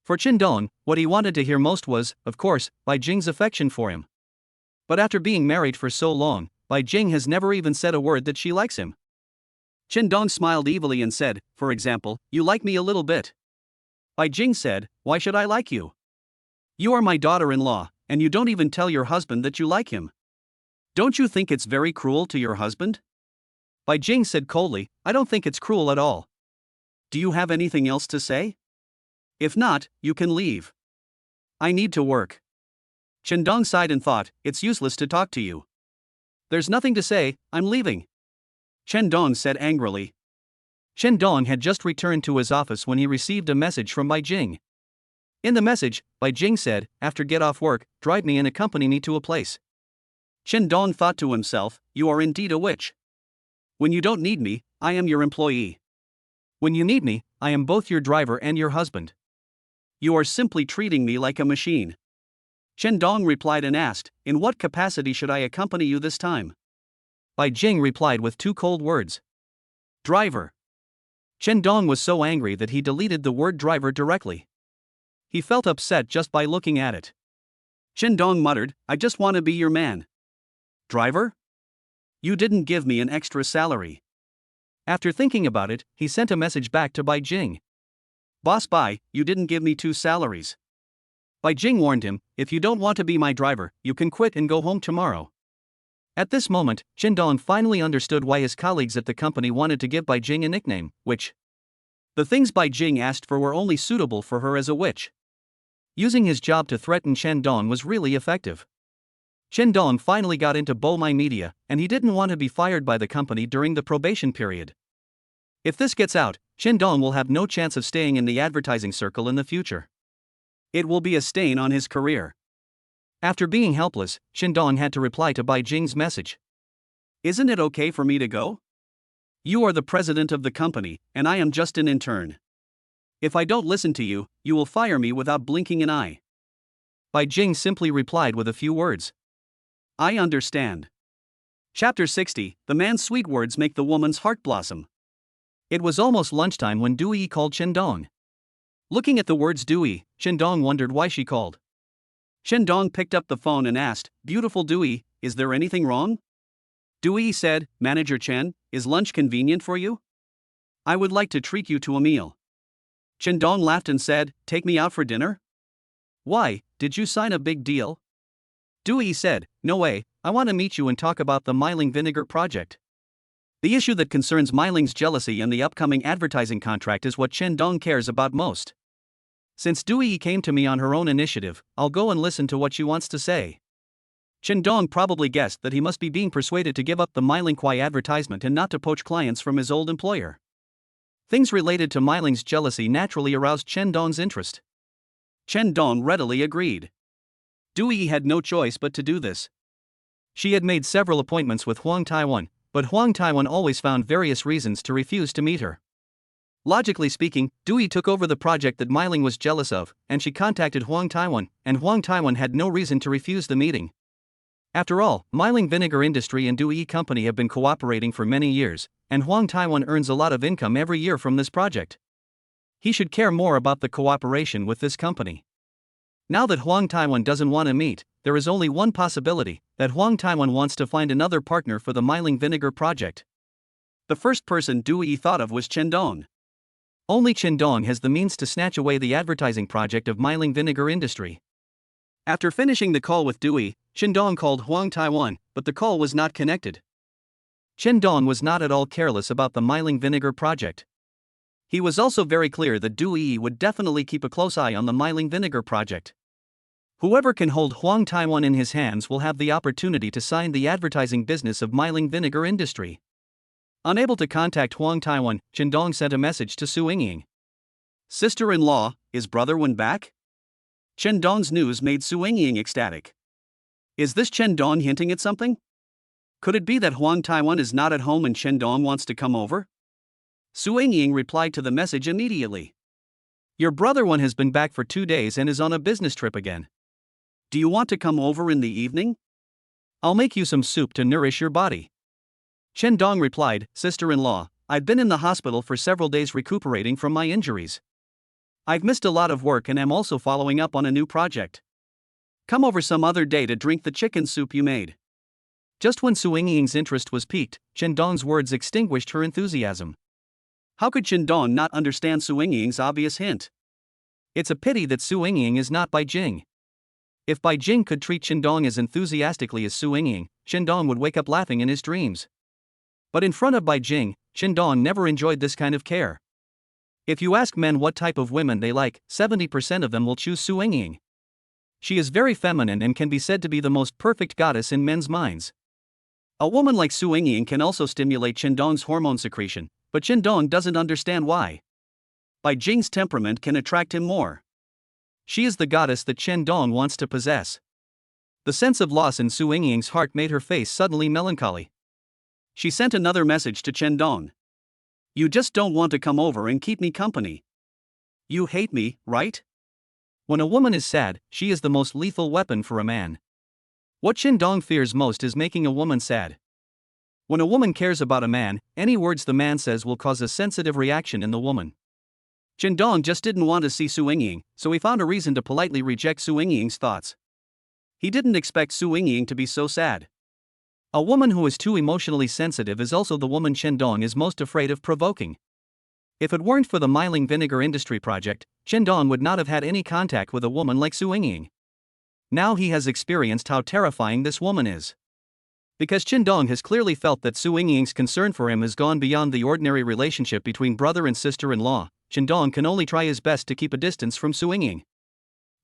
For Chen Dong, what he wanted to hear most was, of course, Bai Jing's affection for him. But after being married for so long, Bai Jing has never even said a word that she likes him. Chen Dong smiled evilly and said, "For example, you like me a little bit." Bai Jing said, "Why should I like you? You are my daughter-in-law, and you don't even tell your husband that you like him. Don't you think it's very cruel to your husband?" Bai Jing said coldly, "I don't think it's cruel at all. Do you have anything else to say? If not, you can leave. I need to work." Chen Dong sighed and thought, "It's useless to talk to you. There's nothing to say, I'm leaving." Chen Dong said angrily. Chen Dong had just returned to his office when he received a message from Bai Jing. In the message, Bai Jing said, "After get off work, drive me and accompany me to a place." Chen Dong thought to himself, "You are indeed a witch. When you don't need me, I am your employee. When you need me, I am both your driver and your husband. You are simply treating me like a machine." Chen Dong replied and asked, "In what capacity should I accompany you this time?" Bai Jing replied with two cold words. "Driver." Chen Dong was so angry that he deleted the word driver directly. He felt upset just by looking at it. Chen Dong muttered, "I just want to be your man." "Driver? You didn't give me an extra salary." After thinking about it, he sent a message back to Bai Jing. "Boss Bai, you didn't give me 2 salaries." Bai Jing warned him, "If you don't want to be my driver, you can quit and go home tomorrow." At this moment, Chen Dong finally understood why his colleagues at the company wanted to give Bai Jing a nickname, Witch. The things Bai Jing asked for were only suitable for her as a witch. Using his job to threaten Chen Dong was really effective. Chen Dong finally got into Bo My Media, and he didn't want to be fired by the company during the probation period. If this gets out, Chen Dong will have no chance of staying in the advertising circle in the future. It will be a stain on his career. After being helpless, Chen Dong had to reply to Bai Jing's message. "Isn't it okay for me to go? You are the president of the company, and I am just an intern. If I don't listen to you, you will fire me without blinking an eye." Bai Jing simply replied with a few words. "I understand." Chapter 60, The man's sweet words make the woman's heart blossom. It was almost lunchtime when Dewey called Chen Dong. Looking at the words Dewey, Chen Dong wondered why she called. Chen Dong picked up the phone and asked, "Beautiful Dewey, is there anything wrong?" Dewey said, "Manager Chen, is lunch convenient for you? I would like to treat you to a meal." Chen Dong laughed and said, "Take me out for dinner? Why, did you sign a big deal?" Dewey said, "No way, I want to meet you and talk about the Meiling vinegar project. The issue that concerns Meiling's jealousy and the upcoming advertising contract is what Chen Dong cares about most. Since Dewey came to me on her own initiative, I'll go and listen to what she wants to say." Chen Dong probably guessed that he must be being persuaded to give up the Meiling Kwai advertisement and not to poach clients from his old employer. Things related to Meiling's jealousy naturally aroused Chen Dong's interest. Chen Dong readily agreed. Dewey had no choice but to do this. She had made several appointments with Huang Taiwan, but Huang Taiwan always found various reasons to refuse to meet her. Logically speaking, Dewey took over the project that Meiling was jealous of, and she contacted Huang Taiwan, and Huang Taiwan had no reason to refuse the meeting. After all, Meiling Vinegar Industry and Dewey Company have been cooperating for many years, and Huang Taiwan earns a lot of income every year from this project. He should care more about the cooperation with this company. Now that Huang Taiwan doesn't want to meet, there is only one possibility, that Huang Taiwan wants to find another partner for the Meiling Vinegar project. The first person Dewey thought of was Chen Dong. Only Chen Dong has the means to snatch away the advertising project of Meiling Vinegar Industry. After finishing the call with Dewey, Chen Dong called Huang Taiwan, but the call was not connected. Chen Dong was not at all careless about the Meiling Vinegar project. He was also very clear that Dewey would definitely keep a close eye on the Meiling Vinegar project. Whoever can hold Huang Taiwan in his hands will have the opportunity to sign the advertising business of Meiling Vinegar Industry. Unable to contact Huang Taiwan, Chen Dong sent a message to Su Yingying. Sister-in-law, is brother Wen back? Chen Dong's news made Su Yingying ecstatic. Is this Chen Dong hinting at something? Could it be that Huang Taiwan is not at home and Chen Dong wants to come over? Su Yingying replied to the message immediately. Your brother Wen has been back for 2 days and is on a business trip again. Do you want to come over in the evening? I'll make you some soup to nourish your body. Chen Dong replied, Sister-in-law, I've been in the hospital for several days recuperating from my injuries. I've missed a lot of work and am also following up on a new project. Come over some other day to drink the chicken soup you made. Just when Su Yingying's interest was piqued, Chen Dong's words extinguished her enthusiasm. How could Chen Dong not understand Su Yingying's obvious hint? It's a pity that Su Yingying is not Bai Jing. If Bai Jing could treat Chen Dong as enthusiastically as Su Yingying, Chen Dong would wake up laughing in his dreams. But in front of Bai Jing, Chen Dong never enjoyed this kind of care. If you ask men what type of women they like, 70% of them will choose Su Yingying. She is very feminine and can be said to be the most perfect goddess in men's minds. A woman like Su Yingying can also stimulate Chen Dong's hormone secretion, but Chen Dong doesn't understand why. Bai Jing's temperament can attract him more. She is the goddess that Chen Dong wants to possess. The sense of loss in Su Yingying's heart made her face suddenly melancholy. She sent another message to Chen Dong. You just don't want to come over and keep me company. You hate me, right? When a woman is sad, she is the most lethal weapon for a man. What Chen Dong fears most is making a woman sad. When a woman cares about a man, any words the man says will cause a sensitive reaction in the woman. Chen Dong just didn't want to see Su Yingying, so he found a reason to politely reject Su Yingying's thoughts. He didn't expect Su Yingying to be so sad. A woman who is too emotionally sensitive is also the woman Chen Dong is most afraid of provoking. If it weren't for the Meiling Vinegar Industry project, Chen Dong would not have had any contact with a woman like Su Yingying. Now he has experienced how terrifying this woman is. Because Chen Dong has clearly felt that Su Yingying's concern for him has gone beyond the ordinary relationship between brother and sister-in-law, Chen Dong can only try his best to keep a distance from Su Yingying.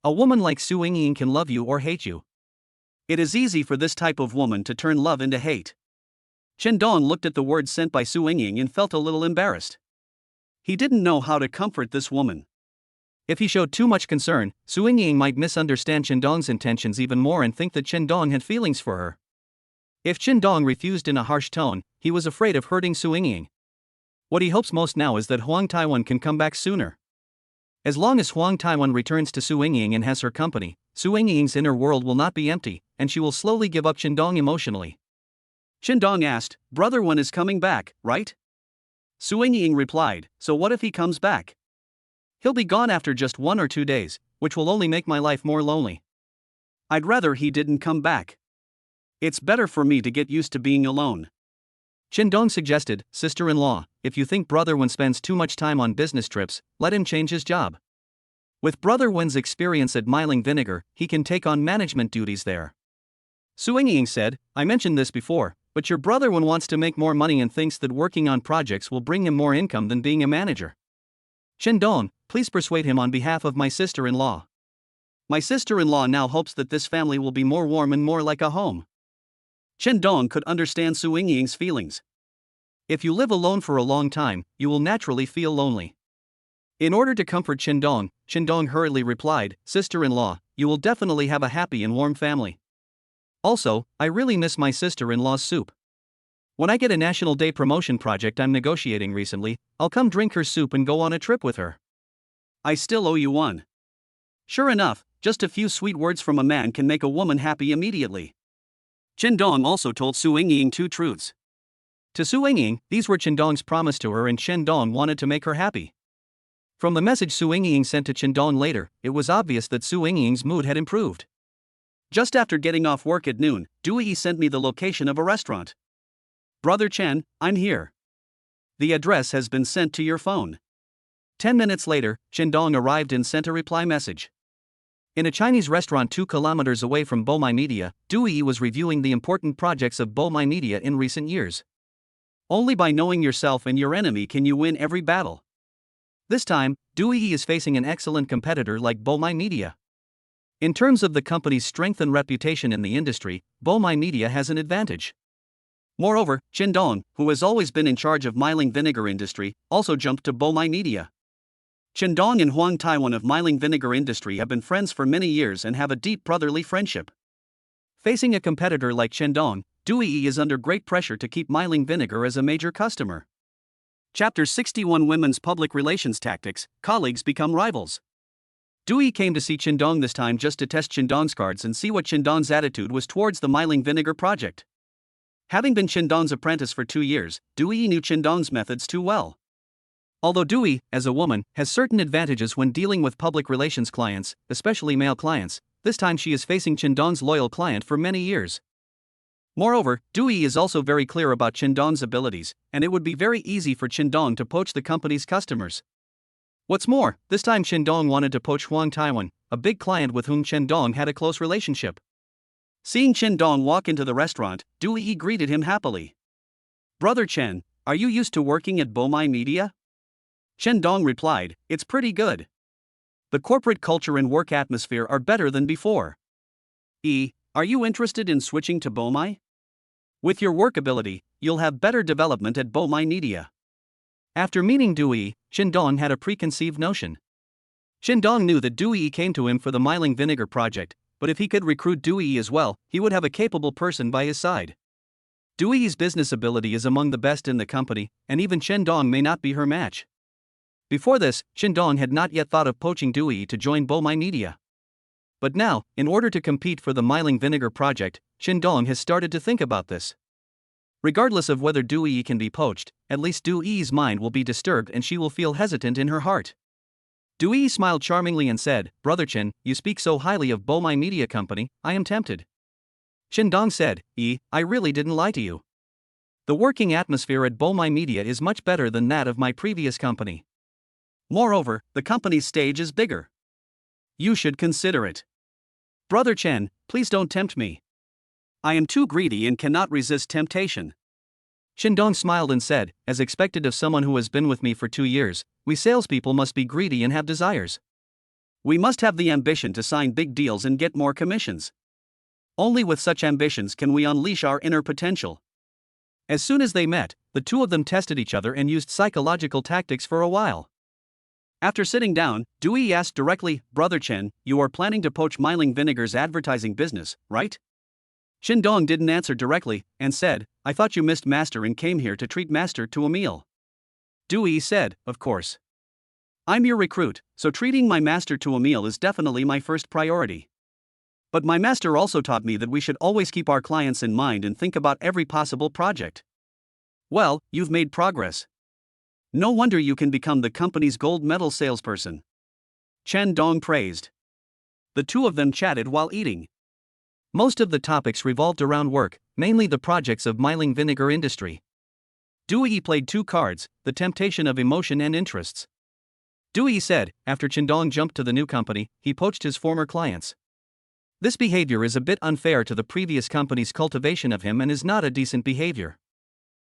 A woman like Su Yingying can love you or hate you. It is easy for this type of woman to turn love into hate. Chen Dong looked at the words sent by Su Yingying and felt a little embarrassed. He didn't know how to comfort this woman. If he showed too much concern, Su Yingying might misunderstand Chen Dong's intentions even more and think that Chen Dong had feelings for her. If Chen Dong refused in a harsh tone, he was afraid of hurting Su Yingying. What he hopes most now is that Huang Taiwan can come back sooner. As long as Huang Taiwan returns to Su Yingying and has her company, Su Yingying's inner world will not be empty, and she will slowly give up Chen Dong emotionally. Chen Dong asked, Brother Wen is coming back, right? Su Yingying replied, so what if he comes back? He'll be gone after just 1 or 2 days, which will only make my life more lonely. I'd rather he didn't come back. It's better for me to get used to being alone. Chen Dong suggested, Sister-in-law, if you think Brother Wen spends too much time on business trips, let him change his job. With Brother Wen's experience at Meiling Vinegar, he can take on management duties there. Su Yingying said, I mentioned this before, but your brother Wen wants to make more money and thinks that working on projects will bring him more income than being a manager. Chen Dong, please persuade him on behalf of my sister-in-law. My sister-in-law now hopes that this family will be more warm and more like a home. Chen Dong could understand Su Yingying's feelings. If you live alone for a long time, you will naturally feel lonely. In order to comfort Chen Dong hurriedly replied, Sister-in-law, you will definitely have a happy and warm family. Also, I really miss my sister-in-law's soup. When I get a National Day promotion project I'm negotiating recently, I'll come drink her soup and go on a trip with her. I still owe you one. Sure enough, just a few sweet words from a man can make a woman happy immediately. Chen Dong also told Su Yingying two truths. To Su Yingying, these were Chen Dong's promise to her, and Chen Dong wanted to make her happy. From the message Su Yingying sent to Chen Dong later, it was obvious that Su Yingying's mood had improved. Just after getting off work at noon, Dui sent me the location of a restaurant. Brother Chen, I'm here. The address has been sent to your phone. 10 minutes later, Chen Dong arrived and sent a reply message. In a Chinese restaurant 2 kilometers away from Bomai Media, Dui was reviewing the important projects of Bomai Media in recent years. Only by knowing yourself and your enemy can you win every battle. This time, Dui is facing an excellent competitor like Bomai Media. In terms of the company's strength and reputation in the industry, Bomai Media has an advantage. Moreover, Chen Dong, who has always been in charge of Mailing Vinegar industry, also jumped to Bomai Media. Chen Dong and Huang Taiwan of Mailing Vinegar industry have been friends for many years and have a deep brotherly friendship. Facing a competitor like Chen Dong, Dui is under great pressure to keep Mailing Vinegar as a major customer. Chapter 61 Women's Public Relations Tactics, Colleagues Become Rivals. Dui came to see Chen Dong this time just to test Chen Dong's cards and see what Chen Dong's attitude was towards the Mailing Vinegar project. Having been Chen Dong's apprentice for 2 years, Dui knew Chen Dong's methods too well. Although Dui, as a woman, has certain advantages when dealing with public relations clients, especially male clients, this time she is facing Chen Dong's loyal client for many years. Moreover, Dui is also very clear about Chen Dong's abilities, and it would be very easy for Chen Dong to poach the company's customers. What's more, this time Chen Dong wanted to poach Huang Taiwan, a big client with whom Chen Dong had a close relationship. Seeing Chen Dong walk into the restaurant, Dui greeted him happily. Brother Chen, are you used to working at Bomai Media? Chen Dong replied, it's pretty good. The corporate culture and work atmosphere are better than before. Are you interested in switching to Bomai? With your work ability, you'll have better development at Bomai Media. After meeting Dui, Chen Dong had a preconceived notion. Chen Dong knew that Dui came to him for the Mailing Vinegar project, but if he could recruit Dui as well, he would have a capable person by his side. Dui's business ability is among the best in the company, and even Chen Dong may not be her match. Before this, Chen Dong had not yet thought of poaching Dui to join Bomai Media. But now, in order to compete for the Mailing Vinegar project, Chen Dong has started to think about this. Regardless of whether Dui can be poached, at least Dui's mind will be disturbed and she will feel hesitant in her heart. Dui smiled charmingly and said, Brother Chen, you speak so highly of Bomai Media Company, I am tempted. Chen Dong said, I really didn't lie to you. The working atmosphere at Bomai Media is much better than that of my previous company. Moreover, the company's stage is bigger. You should consider it. Brother Chen, please don't tempt me. I am too greedy and cannot resist temptation. Chen Dong smiled and said, as expected of someone who has been with me for 2 years, we salespeople must be greedy and have desires. We must have the ambition to sign big deals and get more commissions. Only with such ambitions can we unleash our inner potential. As soon as they met, the two of them tested each other and used psychological tactics for a while. After sitting down, Dui asked directly, Brother Chen, you are planning to poach Mailing Vinegar's advertising business, right? Chen Dong didn't answer directly, and said, I thought you missed Master and came here to treat Master to a meal. Dui said, of course. I'm your recruit, so treating my master to a meal is definitely my first priority. But my master also taught me that we should always keep our clients in mind and think about every possible project. Well, you've made progress. No wonder you can become the company's gold medal salesperson. Chen Dong praised. The two of them chatted while eating. Most of the topics revolved around work, mainly the projects of Mailing Vinegar industry. Dui played 2 cards, the temptation of emotion and interests. Dui said, after Chen Dong jumped to the new company, he poached his former clients. This behavior is a bit unfair to the previous company's cultivation of him and is not a decent behavior.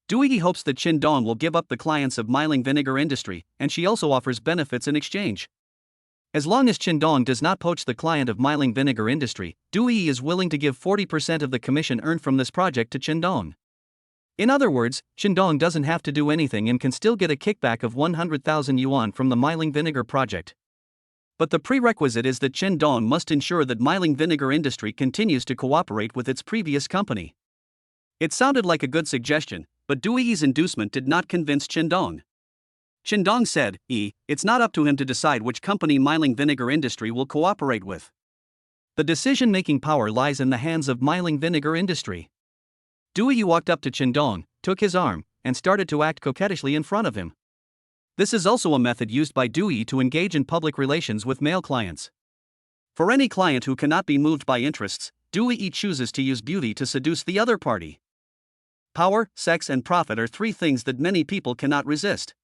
Dui hopes that Chen Dong will give up the clients of Mailing Vinegar industry, and she also offers benefits in exchange. As long as Chen Dong does not poach the client of Mailing Vinegar industry, Dui is willing to give 40% of the commission earned from this project to Chen Dong. In other words, Chen Dong doesn't have to do anything and can still get a kickback of 100,000 yuan from the Mailing Vinegar project. But the prerequisite is that Chen Dong must ensure that Mailing Vinegar industry continues to cooperate with its previous company. It sounded like a good suggestion, But Dui's inducement did not convince Qindong. Qindong said, it's not up to him to decide which company Miling Vinegar Industry will cooperate with. The decision-making power lies in the hands of Miling Vinegar Industry. Dui walked up to Qindong, took his arm, and started to act coquettishly in front of him. This is also a method used by Dui to engage in public relations with male clients. For any client who cannot be moved by interests, Dui chooses to use beauty to seduce the other party. Power, sex, and profit are three things that many people cannot resist.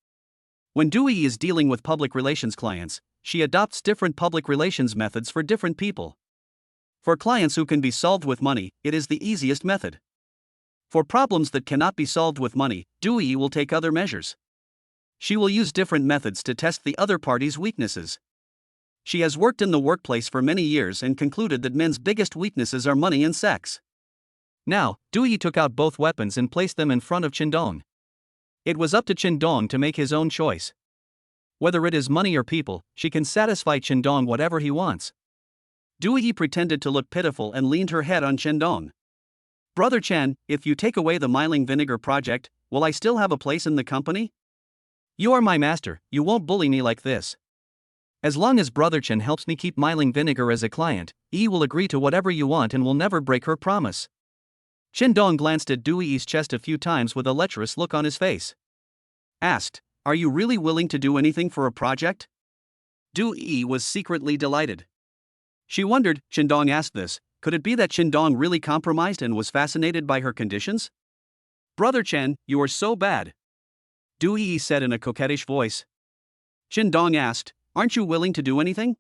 When Dui is dealing with public relations clients, she adopts different public relations methods for different people. For clients who can be solved with money, it is the easiest method. For problems that cannot be solved with money, Dui will take other measures. She will use different methods to test the other party's weaknesses. She has worked in the workplace for many years and concluded that men's biggest weaknesses are money and sex. Now, Dui took out both weapons and placed them in front of Qindong. It was up to Qindong to make his own choice. Whether it is money or people, she can satisfy Qindong whatever he wants. Dui pretended to look pitiful and leaned her head on Qindong. Brother Chen, if you take away the Miling Vinegar project, will I still have a place in the company? You are my master, you won't bully me like this. As long as Brother Chen helps me keep Miling Vinegar as a client, will agree to whatever you want and will never break her promise. Qindong glanced at Dui's chest a few times with a lecherous look on his face. Asked, are you really willing to do anything for a project? Dui was secretly delighted. She wondered, Qindong asked this, could it be that Qindong really compromised and was fascinated by her conditions? Brother Chen, you are so bad. Dui said in a coquettish voice. Qindong asked, aren't you willing to do anything?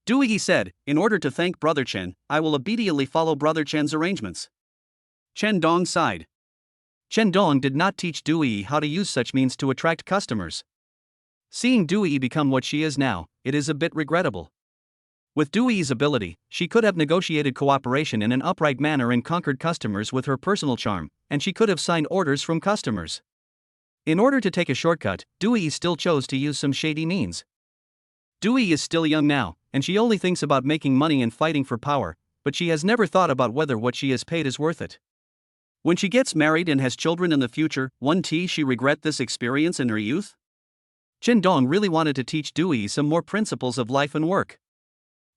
Dui said, in order to thank Brother Chen, I will obediently follow Brother Chen's arrangements. Qindong sighed. Qindong did not teach Dui how to use such means to attract customers. Seeing Dui become what she is now, it is a bit regrettable. With Dui's ability, she could have negotiated cooperation in an upright manner and conquered customers with her personal charm, and she could have signed orders from customers. In order to take a shortcut, Dui still chose to use some shady means. Dui is still young now, and she only thinks about making money and fighting for power, but she has never thought about whether what she is paid is worth it. When she gets married and has children in the future, won't she regret this experience in her youth? Qindong really wanted to teach Dui some more principles of life and work.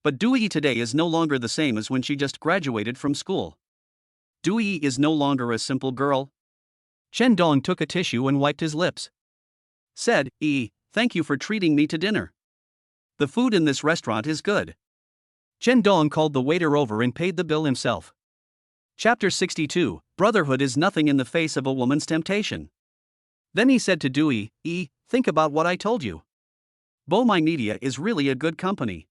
But Dui today is no longer the same as when she just graduated from school. Dui is no longer a simple girl. Qindong took a tissue and wiped his lips. Said, thank you for treating me to dinner. The food in this restaurant is good. Qindong called the waiter over and paid the bill himself. Chapter 62, Brotherhood is nothing in the face of a woman's temptation. Then he said to Dui, think about what I told you. Bomai Media is really a good company.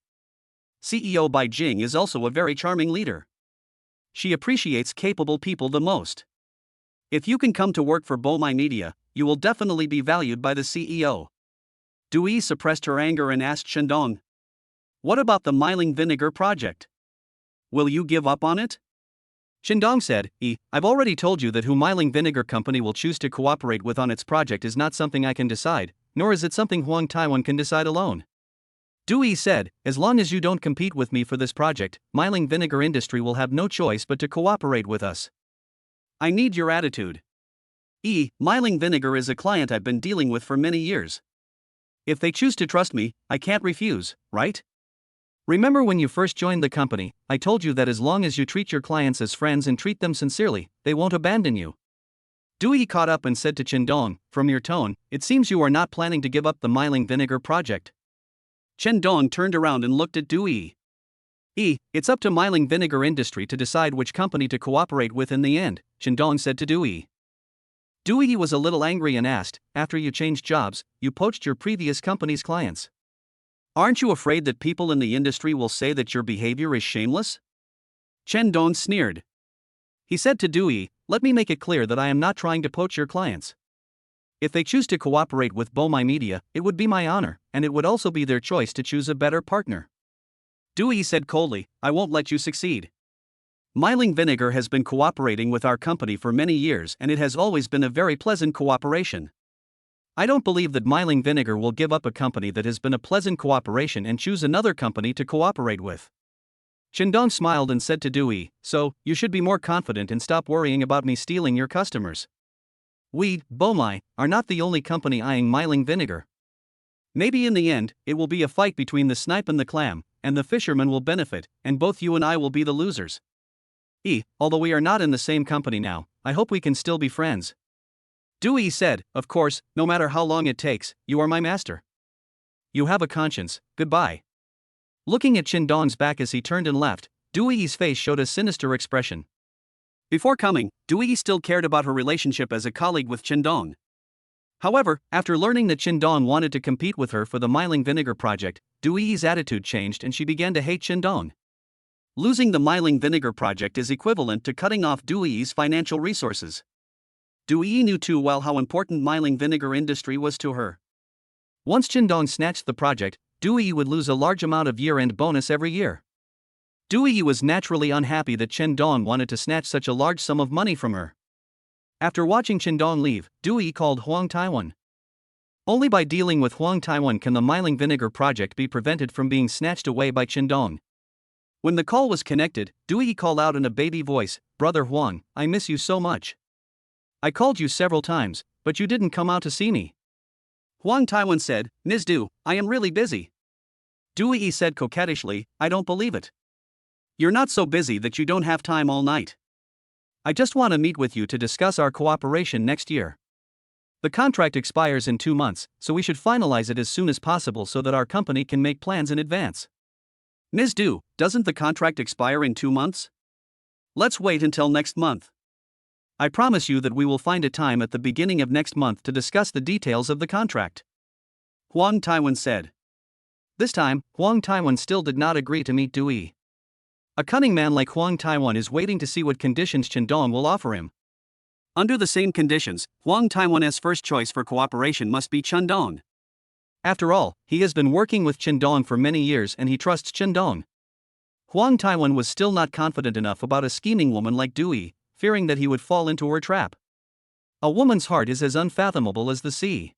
CEO Bai Jing is also a very charming leader. She appreciates capable people the most. If you can come to work for Bomai Media, you will definitely be valued by the CEO. Dui suppressed her anger and asked Qindong, what about the Miling Vinegar project? Will you give up on it? Qindong said, I've already told you that who Miling Vinegar Company will choose to cooperate with on its project is not something I can decide, nor is it something Huang Taiwan can decide alone. Dui said, as long as you don't compete with me for this project, Miling Vinegar Industry will have no choice but to cooperate with us. I need your attitude. Miling Vinegar is a client I've been dealing with for many years. If they choose to trust me, I can't refuse, right? Remember when you first joined the company, I told you that as long as you treat your clients as friends and treat them sincerely, they won't abandon you. Dui caught up and said to Qindong, from your tone, it seems you are not planning to give up the Miling Vinegar project. Qindong turned around and looked at Dui. It's up to Miling Vinegar Industry to decide which company to cooperate with in the end, Qindong said to Dui. Dui was a little angry and asked, after you changed jobs, you poached your previous company's clients. Aren't you afraid that people in the industry will say that your behavior is shameless? Qindong sneered. He said to Dui, let me make it clear that I am not trying to poach your clients. If they choose to cooperate with Bomai Media, it would be my honor, and it would also be their choice to choose a better partner. Dui said coldly, I won't let you succeed. Miling Vinegar has been cooperating with our company for many years and it has always been a very pleasant cooperation. I don't believe that Miling Vinegar will give up a company that has been a pleasant cooperation and choose another company to cooperate with. Qindong smiled and said to Dui, so, you should be more confident and stop worrying about me stealing your customers. We, Bomai, are not the only company eyeing myling vinegar. Maybe in the end, it will be a fight between the snipe and the clam, and the fisherman will benefit, and both you and I will be the losers. Although we are not in the same company now, I hope we can still be friends. Dewey said, of course, no matter how long it takes, you are my master. You have a conscience, goodbye. Looking at Qindong's back as he turned and left, Dewey's face showed a sinister expression. Before coming, Dewey still cared about her relationship as a colleague with Qindong. However, after learning that Qindong wanted to compete with her for the myling vinegar project, Dewey's attitude changed and she began to hate Qindong. Losing the myling vinegar project is equivalent to cutting off Dewey's financial resources. Dewey knew too well how important myling vinegar industry was to her. Once Qindong snatched the project, Dewey would lose a large amount of year-end bonus every year. Dewey was naturally unhappy that Qindong wanted to snatch such a large sum of money from her. After watching Qindong leave, Dewey called Huang Taiwan. Only by dealing with Huang Taiwan can the myling vinegar project be prevented from being snatched away by Qindong. When the call was connected, Dewey called out in a baby voice, "Brother Huang, I miss you so much. I called you several times, but you didn't come out to see me." Huang Taiwan said, "Ms. Du, I am really busy." Dewey said coquettishly, "I don't believe it. You're not so busy that you don't have time all night. I just want to meet with you to discuss our cooperation next year. The contract expires in 2 months, so we should finalize it as soon as possible so that our company can make plans in advance." "Ms. Du, doesn't the contract expire in 2 months? Let's wait until next month. I promise you that we will find a time at the beginning of next month to discuss the details of the contract," Huang Taiwan said. This time, Huang Taiwan still did not agree to meet Dewey. A cunning man like Huang Taiwan is waiting to see what conditions Qindong will offer him. Under the same conditions, Huang Taiwan's first choice for cooperation must be Qindong. After all, he has been working with Qindong for many years and he trusts Qindong. Huang Taiwan was still not confident enough about a scheming woman like Dewey, fearing that he would fall into her trap. A woman's heart is as unfathomable as the sea.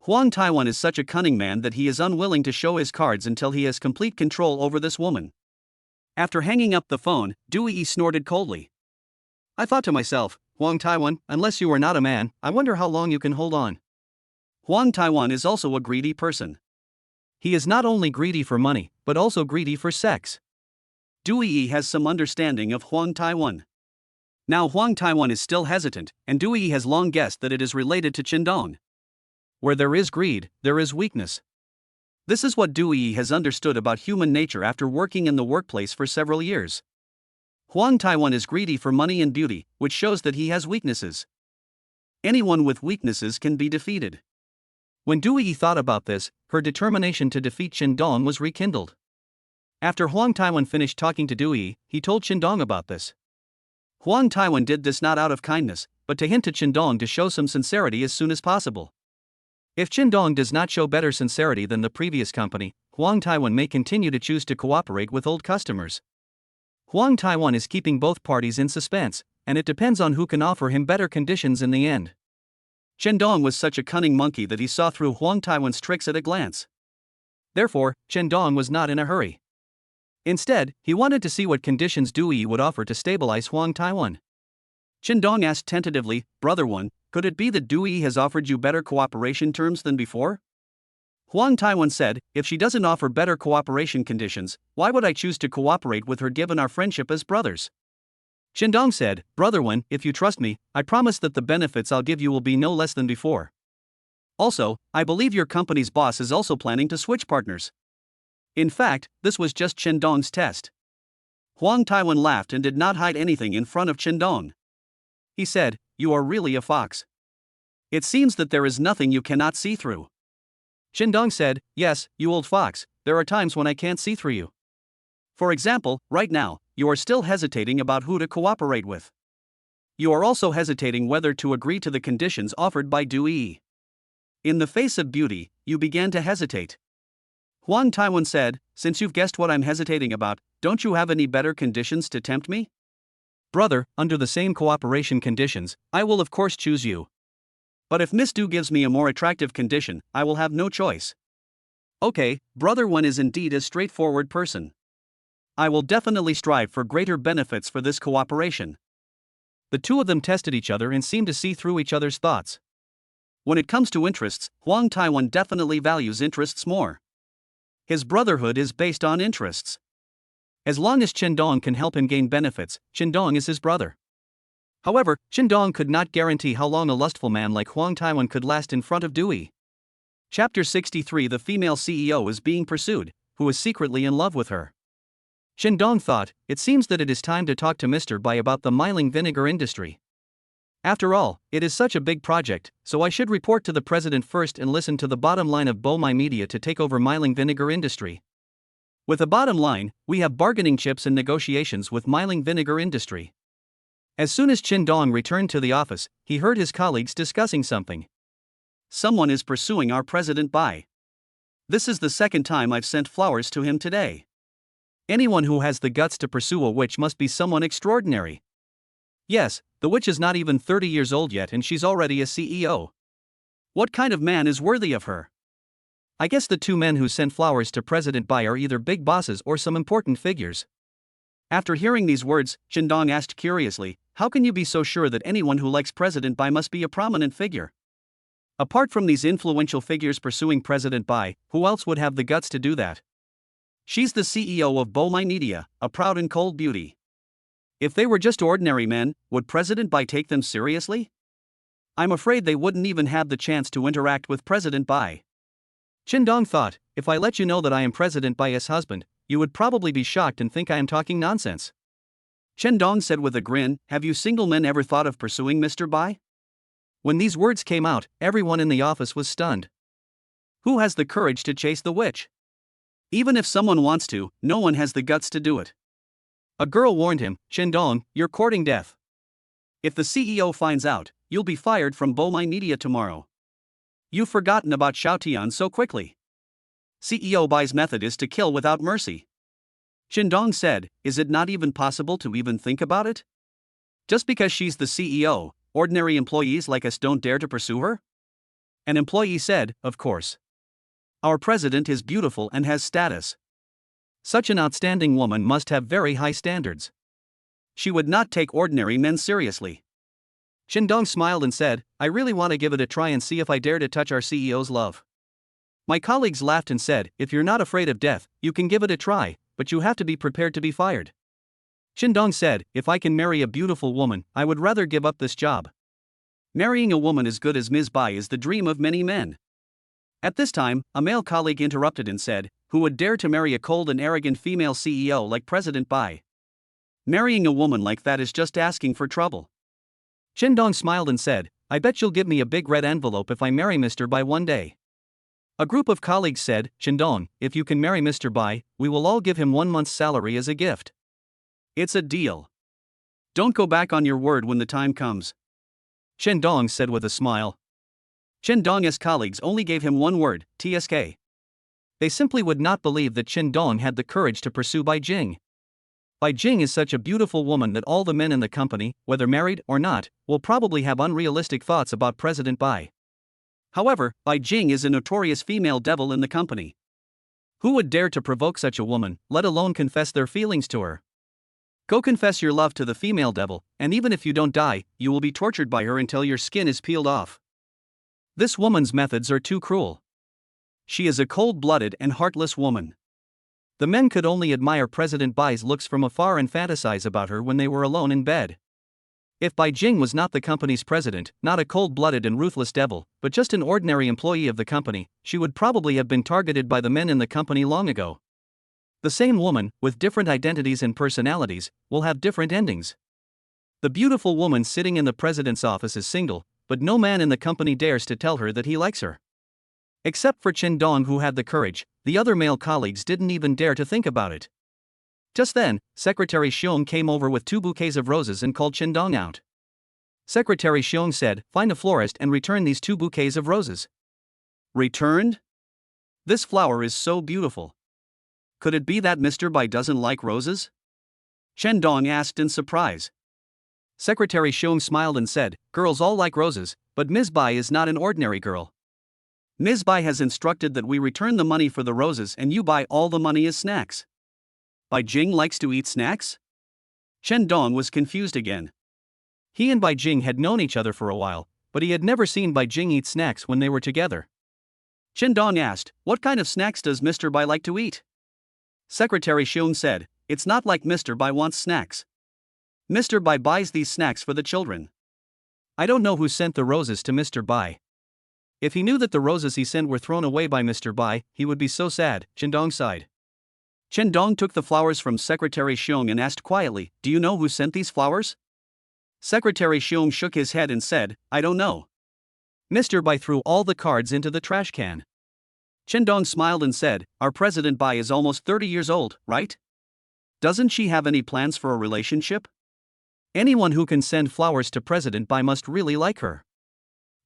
Huang Taiwan is such a cunning man that he is unwilling to show his cards until he has complete control over this woman. After hanging up the phone, Dewey snorted coldly. "I thought to myself, Huang Taiwan, unless you are not a man, I wonder how long you can hold on." Huang Taiwan is also a greedy person. He is not only greedy for money, but also greedy for sex. Dewey has some understanding of Huang Taiwan. Now Huang Taiwan is still hesitant, and Dewey has long guessed that it is related to Qindong. Where there is greed, there is weakness. This is what Dewey has understood about human nature after working in the workplace for several years. Huang Taiwan is greedy for money and beauty, which shows that he has weaknesses. Anyone with weaknesses can be defeated. When Dewey thought about this, her determination to defeat Qindong was rekindled. After Huang Taiwan finished talking to Dewey, he told Qindong about this. Huang Taiwan did this not out of kindness, but to hint to Qindong to show some sincerity as soon as possible. If Qindong does not show better sincerity than the previous company, Huang Taiwan may continue to choose to cooperate with old customers. Huang Taiwan is keeping both parties in suspense, and it depends on who can offer him better conditions in the end. Qindong was such a cunning monkey that he saw through Huang Taiwan's tricks at a glance. Therefore, Qindong was not in a hurry. Instead, he wanted to see what conditions Dewey would offer to stabilize Huang Taiwan. Qindong asked tentatively, "Brother One, could it be that Dewey has offered you better cooperation terms than before?" Huang Taiwan said, "If she doesn't offer better cooperation conditions, why would I choose to cooperate with her given our friendship as brothers?" Qindong said, "Brother One, if you trust me, I promise that the benefits I'll give you will be no less than before. Also, I believe your company's boss is also planning to switch partners." In fact, this was just Qindong's test. Huang Taiwan laughed and did not hide anything in front of Qindong. He said, "You are really a fox. It seems that there is nothing you cannot see through." Qindong said, "Yes, you old fox, there are times when I can't see through you. For example, right now, you are still hesitating about who to cooperate with. You are also hesitating whether to agree to the conditions offered by Dewey. In the face of beauty, you began to hesitate." Huang Taiwan said, "Since you've guessed what I'm hesitating about, don't you have any better conditions to tempt me?" "Brother, under the same cooperation conditions, I will of course choose you. But if Miss Du gives me a more attractive condition, I will have no choice." "Okay, Brother One is indeed a straightforward person. I will definitely strive for greater benefits for this cooperation." The two of them tested each other and seemed to see through each other's thoughts. When it comes to interests, Huang Taiwan definitely values interests more. His brotherhood is based on interests. As long as Chen Dong can help him gain benefits, Chen Dong is his brother. However, Chen Dong could not guarantee how long a lustful man like Huang Taiwan could last in front of Dewey. Chapter 63. The female CEO is being pursued, who is secretly in love with her. Chen Dong thought, it seems that it is time to talk to Mr. Bai about the Miling vinegar industry. After all, it is such a big project, so I should report to the president first and listen to the bottom line of Bomai Media to take over Miling vinegar industry. With a bottom line, we have bargaining chips and negotiations with Miling vinegar industry. As soon as Chen Dong returned to the office, he heard his colleagues discussing something. Someone is pursuing our President Bai. This is the second time I've sent flowers to him today. Anyone who has the guts to pursue a witch must be someone extraordinary. Yes, the witch is not even 30 years old yet and she's already a CEO. What kind of man is worthy of her? I guess the two men who sent flowers to President Bai are either big bosses or some important figures. After hearing these words, Chen Dong asked curiously, how can you be so sure that anyone who likes President Bai must be a prominent figure? Apart from these influential figures pursuing President Bai, who else would have the guts to do that? She's the CEO of Bomai Media, a proud and cold beauty. If they were just ordinary men, would President Bai take them seriously? I'm afraid they wouldn't even have the chance to interact with President Bai. Chen Dong thought, if I let you know that I am President Bai's husband, you would probably be shocked and think I am talking nonsense. Chen Dong said with a grin, have you single men ever thought of pursuing Mr. Bai? When these words came out, everyone in the office was stunned. Who has the courage to chase the witch? Even if someone wants to, no one has the guts to do it. A girl warned him, Chen Dong, you're courting death. If the CEO finds out, you'll be fired from Bomai Media tomorrow. You've forgotten about Xiaotian so quickly. CEO Bai's method is to kill without mercy. Chen Dong said, is it not even possible to even think about it? Just because she's the CEO, ordinary employees like us don't dare to pursue her? An employee said, of course. Our president is beautiful and has status. Such an outstanding woman must have very high standards. She would not take ordinary men seriously. Chen Dong smiled and said, I really want to give it a try and see if I dare to touch our CEO's love. My colleagues laughed and said, if you're not afraid of death, you can give it a try, but you have to be prepared to be fired. Chen Dong said, if I can marry a beautiful woman, I would rather give up this job. Marrying a woman as good as Ms. Bai is the dream of many men. At this time, a male colleague interrupted and said, who would dare to marry a cold and arrogant female CEO like President Bai? Marrying a woman like that is just asking for trouble. Chen Dong smiled and said, I bet you'll give me a big red envelope if I marry Mr. Bai one day. A group of colleagues said, Chen Dong, if you can marry Mr. Bai, we will all give him 1 month's salary as a gift. It's a deal. Don't go back on your word when the time comes. Chen Dong said with a smile. Chen Dong's colleagues only gave him one word, TSK. They simply would not believe that Chen Dong had the courage to pursue Bai Jing. Bai Jing is such a beautiful woman that all the men in the company, whether married or not, will probably have unrealistic thoughts about President Bai. However, Bai Jing is a notorious female devil in the company. Who would dare to provoke such a woman, let alone confess their feelings to her? Go confess your love to the female devil, and even if you don't die, you will be tortured by her until your skin is peeled off. This woman's methods are too cruel. She is a cold-blooded and heartless woman. The men could only admire President Bai's looks from afar and fantasize about her when they were alone in bed. If Bai Jing was not the company's president, not a cold-blooded and ruthless devil, but just an ordinary employee of the company, she would probably have been targeted by the men in the company long ago. The same woman, with different identities and personalities, will have different endings. The beautiful woman sitting in the president's office is single, but no man in the company dares to tell her that he likes her. Except for Chen Dong, who had the courage, the other male colleagues didn't even dare to think about it. Just then, Secretary Xiong came over with 2 bouquets of roses and called Chen Dong out. Secretary Xiong said, find a florist and return these 2 bouquets of roses. Returned? This flower is so beautiful. Could it be that Mr. Bai doesn't like roses? Chen Dong asked in surprise. Secretary Xiong smiled and said, girls all like roses, but Ms. Bai is not an ordinary girl. Ms. Bai has instructed that we return the money for the roses and you buy all the money as snacks. Bai Jing likes to eat snacks? Chen Dong was confused again. He and Bai Jing had known each other for a while, but he had never seen Bai Jing eat snacks when they were together. Chen Dong asked, "What kind of snacks does Mr. Bai like to eat?" Secretary Xiong said, "It's not like Mr. Bai wants snacks. Mr. Bai buys these snacks for the children. I don't know who sent the roses to Mr. Bai. If he knew that the roses he sent were thrown away by Mr. Bai, he would be so sad," Chen Dong sighed. Chen Dong took the flowers from Secretary Xiong and asked quietly, "Do you know who sent these flowers?" Secretary Xiong shook his head and said, "I don't know." Mr. Bai threw all the cards into the trash can. Chen Dong smiled and said, "Our President Bai is almost 30 years old, right? Doesn't she have any plans for a relationship? Anyone who can send flowers to President Bai must really like her.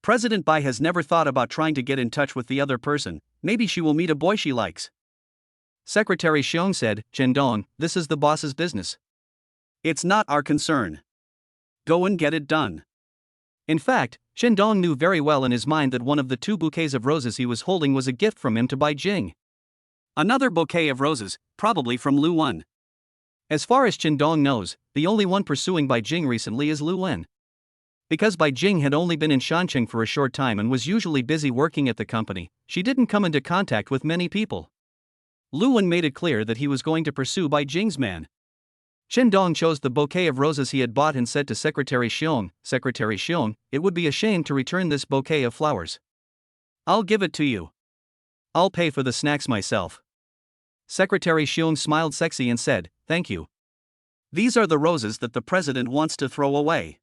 President Bai has never thought about trying to get in touch with the other person, maybe she will meet a boy she likes." Secretary Xiong said, "Chen Dong, this is the boss's business. It's not our concern. Go and get it done." In fact, Chen Dong knew very well in his mind that one of the 2 bouquets of roses he was holding was a gift from him to Bai Jing. Another bouquet of roses, probably from Lu Wen. As far as Chen Dong knows, the only one pursuing Bai Jing recently is Lu Wen. Because Bai Jing had only been in Shancheng for a short time and was usually busy working at the company, she didn't come into contact with many people. Lu Wen made it clear that he was going to pursue Bai Jing's man. Chen Dong chose the bouquet of roses he had bought and said to Secretary Xiong, "Secretary Xiong, it would be a shame to return this bouquet of flowers. I'll give it to you. I'll pay for the snacks myself." Secretary Xiong smiled sexy and said, "Thank you. These are the roses that the president wants to throw away.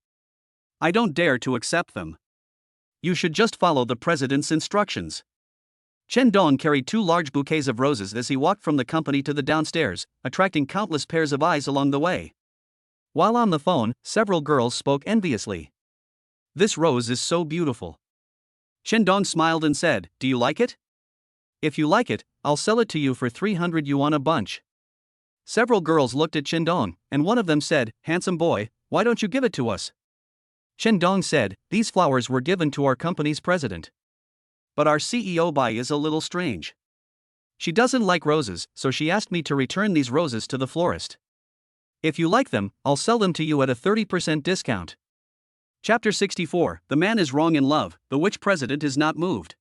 I don't dare to accept them. You should just follow the president's instructions." Chen Dong carried 2 large bouquets of roses as he walked from the company to the downstairs, attracting countless pairs of eyes along the way. While on the phone, several girls spoke enviously. "This rose is so beautiful." Chen Dong smiled and said, "Do you like it? If you like it, I'll sell it to you for 300 yuan a bunch." Several girls looked at Chen Dong, and one of them said, "Handsome boy, why don't you give it to us?" Chen Dong said, "These flowers were given to our company's president. But our CEO Bai is a little strange. She doesn't like roses, so she asked me to return these roses to the florist. If you like them, I'll sell them to you at a 30% discount." Chapter 64, The Man is Wrong in Love, the Which President is Not Moved.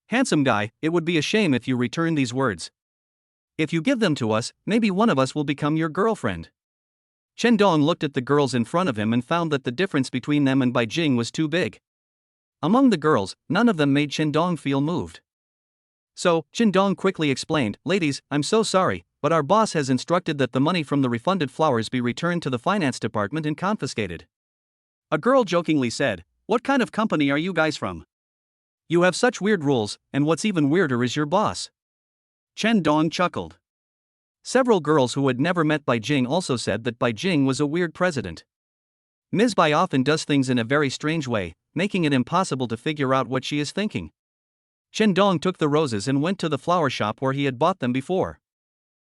"Handsome guy, it would be a shame if you return these words. If you give them to us, maybe one of us will become your girlfriend." Chen Dong looked at the girls in front of him and found that the difference between them and Bai Jing was too big. Among the girls, none of them made Chen Dong feel moved. So, Chen Dong quickly explained, "Ladies, I'm so sorry, but our boss has instructed that the money from the refunded flowers be returned to the finance department and confiscated." A girl jokingly said, "What kind of company are you guys from? You have such weird rules, and what's even weirder is your boss." Chen Dong chuckled. Several girls who had never met Bai Jing also said that Bai Jing was a weird president. Ms. Bai often does things in a very strange way, making it impossible to figure out what she is thinking. Chen Dong took the roses and went to the flower shop where he had bought them before.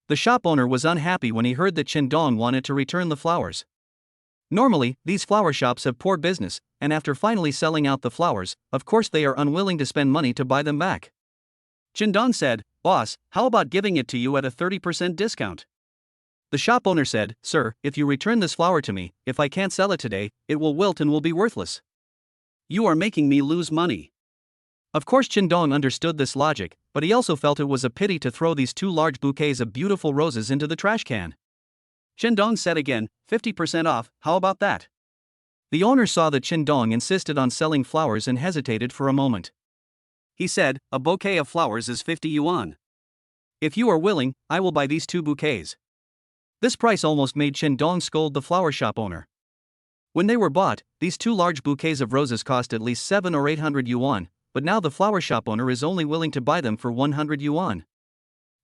The shop owner was unhappy when he heard that Chen Dong wanted to return the flowers. Normally, these flower shops have poor business, and after finally selling out the flowers, of course they are unwilling to spend money to buy them back. Chen Dong said, "Boss, how about giving it to you at a 30% discount?" The shop owner said, "Sir, if you return this flower to me, if I can't sell it today, it will wilt and will be worthless. You are making me lose money." Of course Chen Dong understood this logic, but he also felt it was a pity to throw these 2 large bouquets of beautiful roses into the trash can. Chen Dong said again, 50% off, how about that? The owner saw that Chen Dong insisted on selling flowers and hesitated for a moment. He said, "A bouquet of flowers is 50 yuan. If you are willing, I will buy these 2 bouquets." This price almost made Chen Dong scold the flower shop owner. When they were bought, these 2 large bouquets of roses cost at least 700 or 800 yuan, but now the flower shop owner is only willing to buy them for 100 yuan.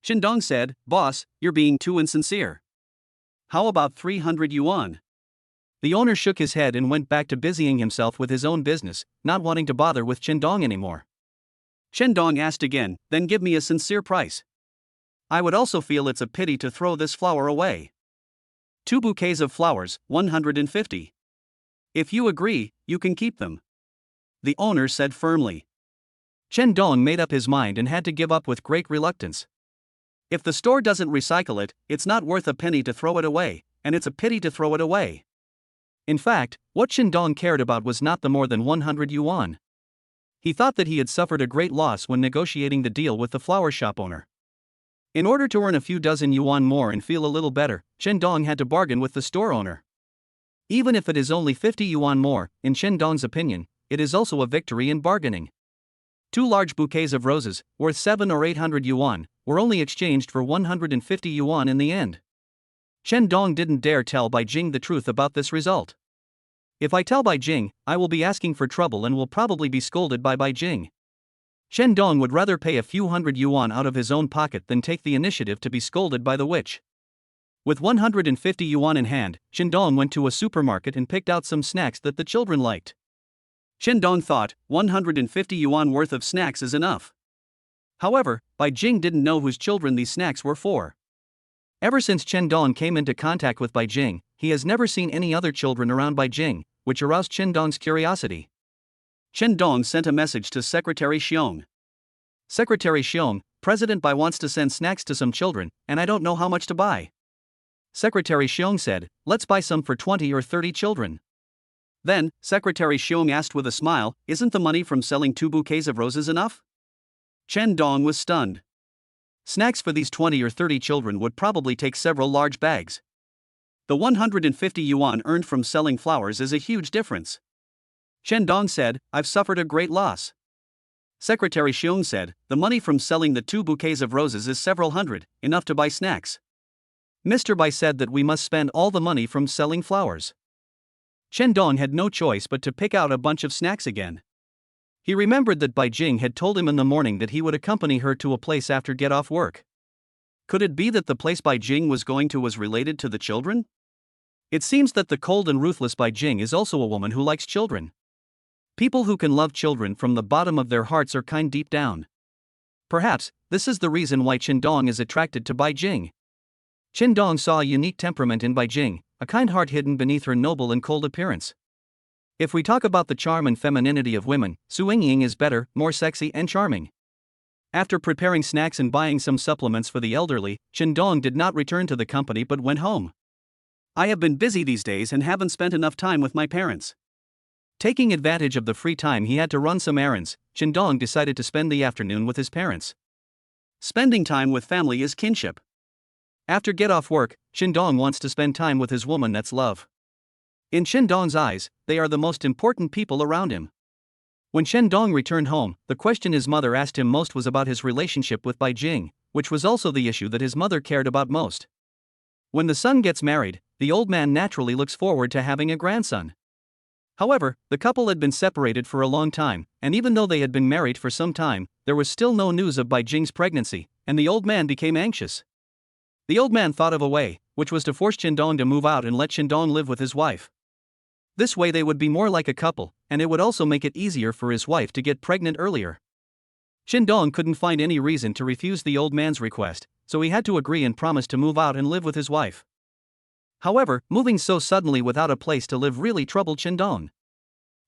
Chen Dong said, "Boss, you're being too insincere. How about 300 yuan? The owner shook his head and went back to busying himself with his own business, not wanting to bother with Chen Dong anymore. Chen Dong asked again, "Then give me a sincere price. I would also feel it's a pity to throw this flower away. 2 bouquets of flowers, 150. If you agree, you can keep them." The owner said firmly. Chen Dong made up his mind and had to give up with great reluctance. If the store doesn't recycle it, it's not worth a penny to throw it away, and it's a pity to throw it away. In fact, what Shindong cared about was not the more than 100 yuan. He thought that he had suffered a great loss when negotiating the deal with the flower shop owner. In order to earn a few dozen yuan more and feel a little better, Shindong had to bargain with the store owner. Even if it is only 50 yuan more, in Shindong's opinion, it is also a victory in bargaining. 2 large bouquets of roses, worth 700 or 800 yuan, were only exchanged for 150 yuan in the end. Shindong didn't dare tell Bai Jing the truth about this result. If I tell Bai Jing, I will be asking for trouble and will probably be scolded by Bai Jing. Shindong would rather pay a few hundred yuan out of his own pocket than take the initiative to be scolded by the witch. With 150 yuan in hand, Shindong went to a supermarket and picked out some snacks that the children liked. Shindong thought, 150 yuan worth of snacks is enough. However, Bai Jing didn't know whose children these snacks were for. Ever since Shindong came into contact with Bai Jing, he has never seen any other children around Bai Jing, which aroused Shindong's curiosity. Shindong sent a message to Secretary Xiong. Secretary Xiong, President Bai wants to send snacks to some children, and I don't know how much to buy. Secretary Xiong said, let's buy some for 20 or 30 children. Then, Secretary Xiong asked with a smile, isn't the money from selling 2 bouquets of roses enough? Shindong was stunned. Snacks for these 20 or 30 children would probably take several large bags. The 150 yuan earned from selling flowers is a huge difference. Shindong said, I've suffered a great loss. Secretary Xiong said, the money from selling the 2 bouquets of roses is several hundred, enough to buy snacks. Mr. Bai said that we must spend all the money from selling flowers. Shindong had no choice but to pick out a bunch of snacks again. He remembered that Bai Jing had told him in the morning that he would accompany her to a place after get off work. Could it be that the place Bai Jing was going to was related to the children? It seems that the cold and ruthless Bai Jing is also a woman who likes children. People who can love children from the bottom of their hearts are kind deep down. Perhaps, this is the reason why Shindong is attracted to Bai Jing. Shindong saw a unique temperament in Bai Jing, a kind heart hidden beneath her noble and cold appearance. If we talk about the charm and femininity of women, Su Yingying is better, more sexy and charming. After preparing snacks and buying some supplements for the elderly, Shindong did not return to the company but went home. I have been busy these days and haven't spent enough time with my parents. Taking advantage of the free time he had to run some errands, Shindong decided to spend the afternoon with his parents. Spending time with family is kinship. After get off work, Shindong wants to spend time with his woman that's love. In Shindong's eyes, they are the most important people around him. When Shindong returned home, the question his mother asked him most was about his relationship with Bai Jing, which was also the issue that his mother cared about most. When the son gets married, the old man naturally looks forward to having a grandson. However, the couple had been separated for a long time, and even though they had been married for some time, there was still no news of Bai Jing's pregnancy, and the old man became anxious. The old man thought of a way, which was to force Shindong to move out and let Shindong live with his wife. This way they would be more like a couple, and it would also make it easier for his wife to get pregnant earlier. Shindong couldn't find any reason to refuse the old man's request, so he had to agree and promise to move out and live with his wife. However, moving so suddenly without a place to live really troubled Shindong.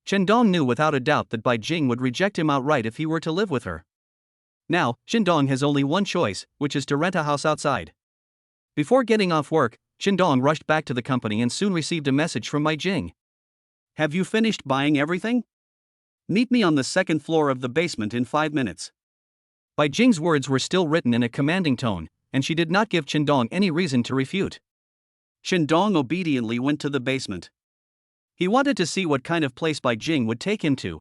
Shindong knew without a doubt that Bai Jing would reject him outright if he were to live with her. Now, Shindong has only one choice, which is to rent a house outside. Before getting off work, Shindong rushed back to the company and soon received a message from Bai Jing. Have you finished buying everything? Meet me on the 2nd floor of the basement in 5 minutes. Bai Jing's words were still written in a commanding tone, and she did not give Shindong any reason to refute. Shindong obediently went to the basement. He wanted to see what kind of place Bai Jing would take him to.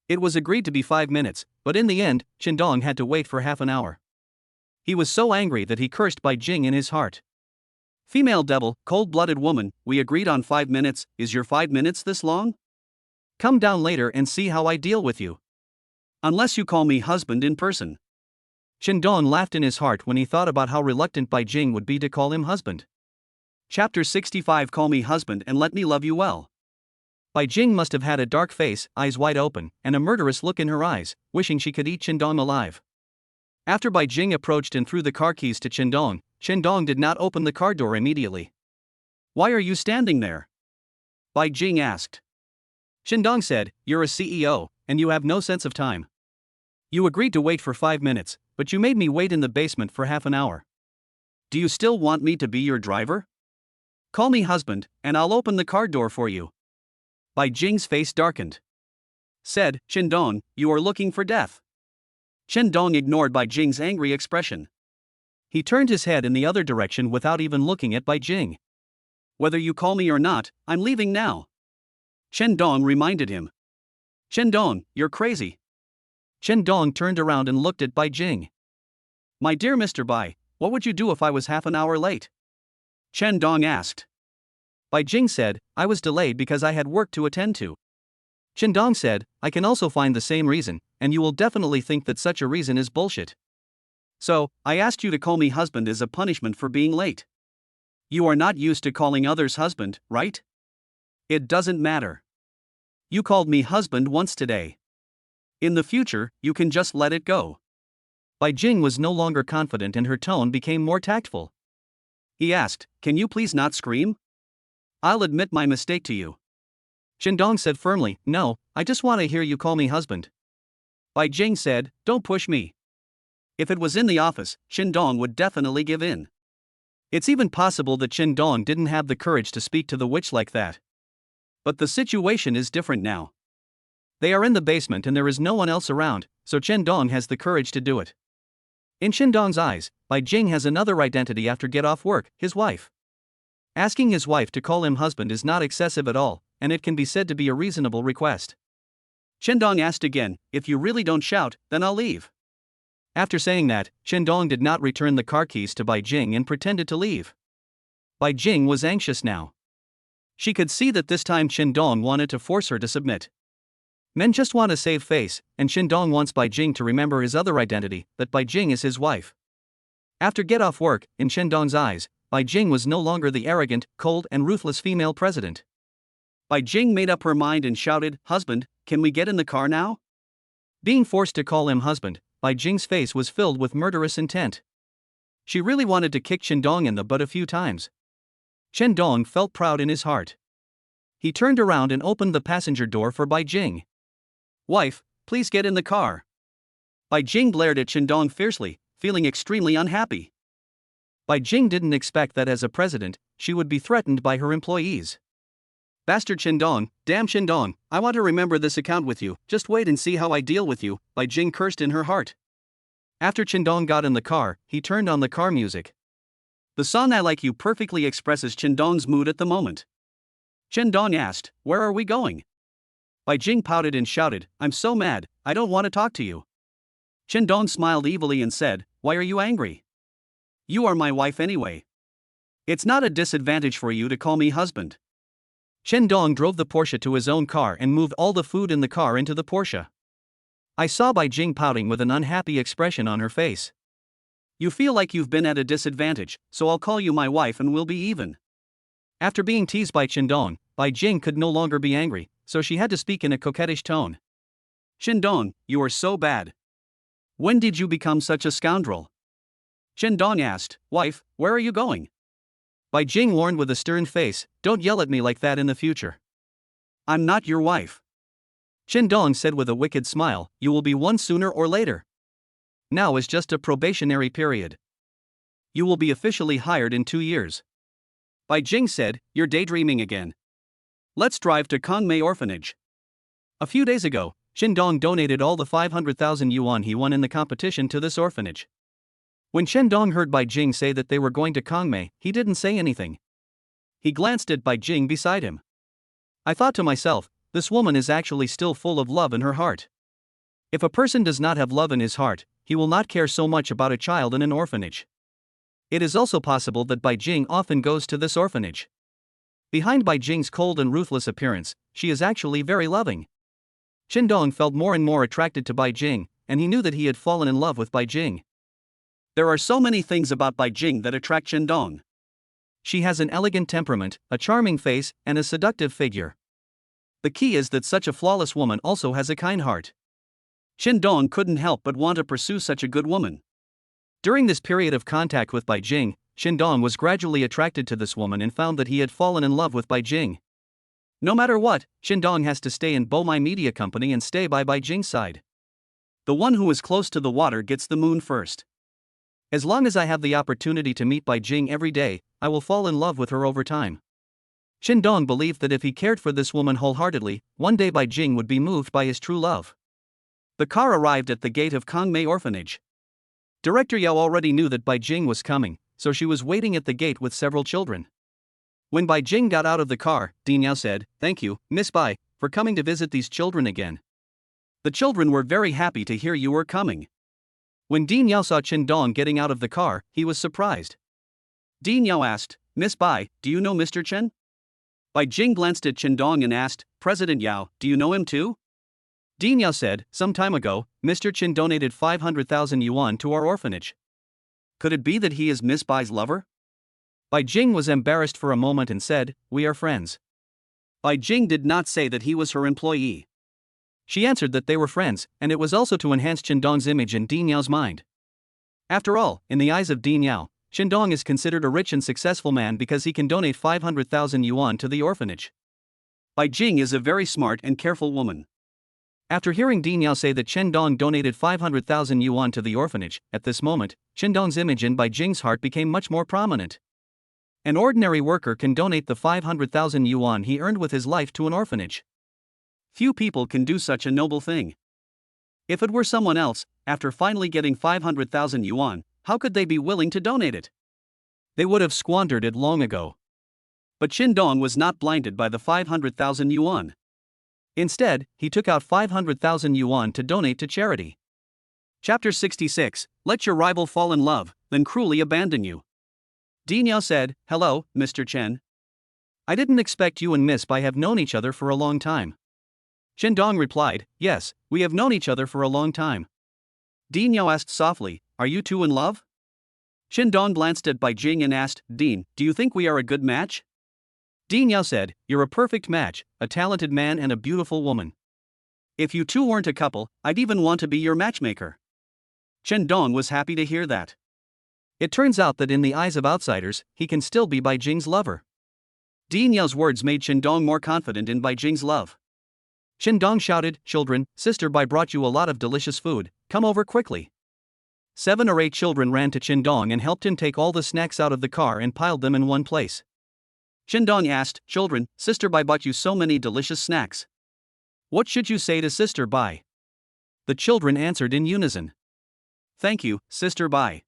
It was agreed to be 5 minutes, but in the end, Shindong had to wait for half an hour. He was so angry that he cursed Bai Jing in his heart. Female devil, cold-blooded woman, we agreed on 5 minutes, is your 5 minutes this long? Come down later and see how I deal with you. Unless you call me husband in person. Shindong laughed in his heart when he thought about how reluctant Bai Jing would be to call him husband. Chapter 65 Call me husband and let me love you well. Bai Jing must have had a dark face, eyes wide open, and a murderous look in her eyes, wishing she could eat Shindong alive. After Bai Jing approached and threw the car keys to Shindong, Shindong did not open the car door immediately. Why are you standing there? Bai Jing asked. Shindong said, you're a CEO, and you have no sense of time. You agreed to wait for 5 minutes, but you made me wait in the basement for half an hour. Do you still want me to be your driver? Call me husband, and I'll open the car door for you. Bai Jing's face darkened. Said, Chendong, you are looking for death. Chendong ignored Bai Jing's angry expression. He turned his head in the other direction without even looking at Bai Jing. Whether you call me or not, I'm leaving now. Chendong reminded him. Chendong, you're crazy. Chendong turned around and looked at Bai Jing. My dear Mr. Bai, what would you do if I was half an hour late? Chendong asked. Bai Jing said, I was delayed because I had work to attend to. Chendong said, I can also find the same reason, and you will definitely think that such a reason is bullshit. So, I asked you to call me husband as a punishment for being late. You are not used to calling others husband, right? It doesn't matter. You called me husband once today. In the future, you can just let it go. Bai Jing was no longer confident and her tone became more tactful. He asked, can you please not scream? I'll admit my mistake to you. Chendong said firmly, no, I just want to hear you call me husband. Bai Jing said, don't push me. If it was in the office, Chendong would definitely give in. It's even possible that Chendong didn't have the courage to speak to the witch like that. But the situation is different now. They are in the basement and there is no one else around, so Chendong has the courage to do it. In Chendong's eyes, Bai Jing has another identity after get off work, his wife. Asking his wife to call him husband is not excessive at all, and it can be said to be a reasonable request. Chendong asked again, if you really don't shout, then I'll leave. After saying that, Chendong did not return the car keys to Bai Jing and pretended to leave. Bai Jing was anxious now. She could see that this time Chendong wanted to force her to submit. Men just want to save face, and Chendong wants Bai Jing to remember his other identity, that Bai Jing is his wife. After get off work, in Chendong's eyes, Bai Jing was no longer the arrogant, cold and ruthless female president. Bai Jing made up her mind and shouted, husband, can we get in the car now? Being forced to call him husband, Bai Jing's face was filled with murderous intent. She really wanted to kick Chendong in the butt a few times. Chendong felt proud in his heart. He turned around and opened the passenger door for Bai Jing. Wife, please get in the car. Bai Jing glared at Chendong fiercely, feeling extremely unhappy. Bai Jing didn't expect that as a president, she would be threatened by her employees. Bastard Chendong, damn Chendong, I want to remember this account with you, just wait and see how I deal with you, Bai Jing cursed in her heart. After Chendong got in the car, he turned on the car music. The song I Like You perfectly expresses Chendong's mood at the moment. Chendong asked, where are we going? Bai Jing pouted and shouted, I'm so mad, I don't want to talk to you. Chendong smiled evilly and said, why are you angry? You are my wife anyway. It's not a disadvantage for you to call me husband. Chendong drove the Porsche to his own car and moved all the food in the car into the Porsche. I saw Bai Jing pouting with an unhappy expression on her face. You feel like you've been at a disadvantage, so I'll call you my wife and we'll be even. After being teased by Chendong, Bai Jing could no longer be angry, so she had to speak in a coquettish tone. Chendong, you are so bad. When did you become such a scoundrel? Chendong asked, wife, where are you going? Bai Jing warned with a stern face, don't yell at me like that in the future. I'm not your wife. Chendong said with a wicked smile, you will be one sooner or later. Now is just a probationary period. You will be officially hired in 2 years. Bai Jing said, you're daydreaming again. Let's drive to Kangmei Orphanage. A few days ago, Chendong donated all the 500,000 yuan he won in the competition to this orphanage. When Chendong heard Bai Jing say that they were going to Kangmei, he didn't say anything. He glanced at Bai Jing beside him. I thought to myself, this woman is actually still full of love in her heart. If a person does not have love in his heart, he will not care so much about a child in an orphanage. It is also possible that Bai Jing often goes to this orphanage. Behind Bai Jing's cold and ruthless appearance, she is actually very loving. Chendong felt more and more attracted to Bai Jing, and he knew that he had fallen in love with Bai Jing. There are so many things about Bai Jing that attract Chendong. She has an elegant temperament, a charming face, and a seductive figure. The key is that such a flawless woman also has a kind heart. Chendong couldn't help but want to pursue such a good woman. During this period of contact with Bai Jing, Chendong was gradually attracted to this woman and found that he had fallen in love with Bai Jing. No matter what, Chendong has to stay in Bomai Media Company and stay by Bai Jing's side. The one who is close to the water gets the moon first. As long as I have the opportunity to meet Bai Jing every day, I will fall in love with her over time. Dong believed that if he cared for this woman wholeheartedly, one day Bai Jing would be moved by his true love. The car arrived at the gate of Kangmei Orphanage. Director Yao already knew that Bai Jing was coming, so she was waiting at the gate with several children. When Bai Jing got out of the car, Dean Yao said, "Thank you, Miss Bai, for coming to visit these children again. The children were very happy to hear you were coming." When Dean Yao saw Dong getting out of the car, he was surprised. Dean Yao asked, "Miss Bai, do you know Mr. Chen?" Bai Jing glanced at Dong and asked, "President Yao, do you know him too?" Dean Yao said, "Some time ago, Mr. Chen donated 500,000 yuan to our orphanage. Could it be that he is Miss Bai's lover?" Bai Jing was embarrassed for a moment and said, "We are friends." Bai Jing did not say that he was her employee. She answered that they were friends, and it was also to enhance Dong's image in Dean Yao's mind. After all, in the eyes of Dean Yao, Dong is considered a rich and successful man because he can donate 500,000 yuan to the orphanage. Bai Jing is a very smart and careful woman. After hearing Dean Yao say that Dong donated 500,000 yuan to the orphanage, at this moment, Dong's image in Bai Jing's heart became much more prominent. An ordinary worker can donate the 500,000 yuan he earned with his life to an orphanage. Few people can do such a noble thing. If it were someone else, after finally getting 500,000 yuan, how could they be willing to donate it? They would have squandered it long ago. But Dong was not blinded by the 500,000 yuan. Instead, he took out 500,000 yuan to donate to charity. Chapter 66, Let your rival fall in love, then cruelly abandon you. Dean Yao said, "Hello, Mr. Chen. I didn't expect you and Miss Bai have known each other for a long time." Dong replied, "Yes, we have known each other for a long time." Dean Yao asked softly, "Are you two in love?" Dong glanced at Bai Jing and asked, "Dean, do you think we are a good match?" Dean Yao said, "You're a perfect match, a talented man and a beautiful woman. If you two weren't a couple, I'd even want to be your matchmaker." Dong was happy to hear that. It turns out that in the eyes of outsiders, he can still be Bai Jing's lover. Dean Yao's words made Dong more confident in Bai Jing's love. Dong shouted, "Children, Sister Bai brought you a lot of delicious food, come over quickly." 7 or 8 children ran to Dong and helped him take all the snacks out of the car and piled them in one place. Dong asked, "Children, Sister Bai bought you so many delicious snacks. What should you say to Sister Bai?" The children answered in unison. "Thank you, Sister Bai."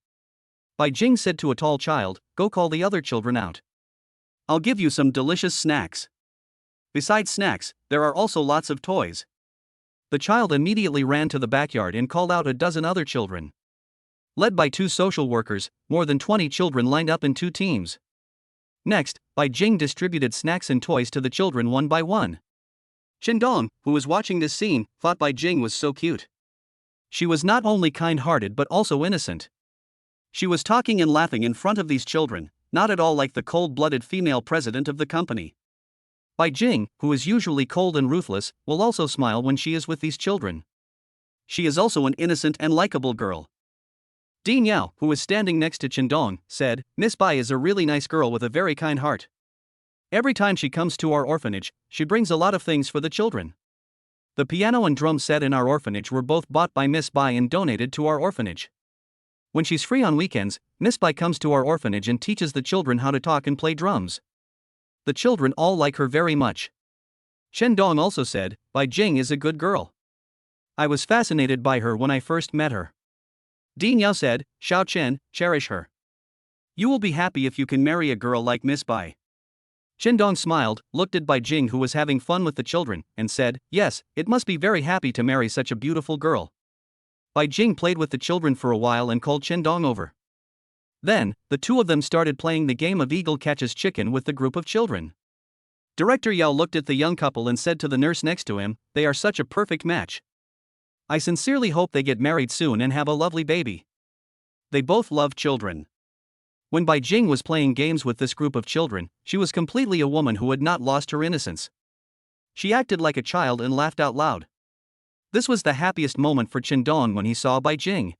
Bai Jing said to a tall child, "Go call the other children out. I'll give you some delicious snacks. Besides snacks, there are also lots of toys." The child immediately ran to the backyard and called out a dozen other children. Led by 2 social workers, more than 20 children lined up in 2 teams. Next, Bai Jing distributed snacks and toys to the children one by one. Dong, who was watching this scene, thought Bai Jing was so cute. She was not only kind-hearted but also innocent. She was talking and laughing in front of these children, not at all like the cold-blooded female president of the company. Bai Jing, who is usually cold and ruthless, will also smile when she is with these children. She is also an innocent and likable girl. Dean Yao, who was standing next to Dong, said, "Miss Bai is a really nice girl with a very kind heart. Every time she comes to our orphanage, she brings a lot of things for the children. The piano and drum set in our orphanage were both bought by Miss Bai and donated to our orphanage. When she's free on weekends, Miss Bai comes to our orphanage and teaches the children how to talk and play drums. The children all like her very much." Dong also said, "Bai Jing is a good girl. I was fascinated by her when I first met her." Dean Yao said, "Xiao Chen, cherish her. You will be happy if you can marry a girl like Miss Bai." Dong smiled, looked at Bai Jing who was having fun with the children, and said, "Yes, it must be very happy to marry such a beautiful girl." Bai Jing played with the children for a while and called Dong over. Then, the 2 of them started playing the game of eagle catches chicken with the group of children. Director Yao looked at the young couple and said to the nurse next to him, "They are such a perfect match. I sincerely hope they get married soon and have a lovely baby." They both love children. When Bai Jing was playing games with this group of children, she was completely a woman who had not lost her innocence. She acted like a child and laughed out loud. This was the happiest moment for Dong when he saw Bai Jing.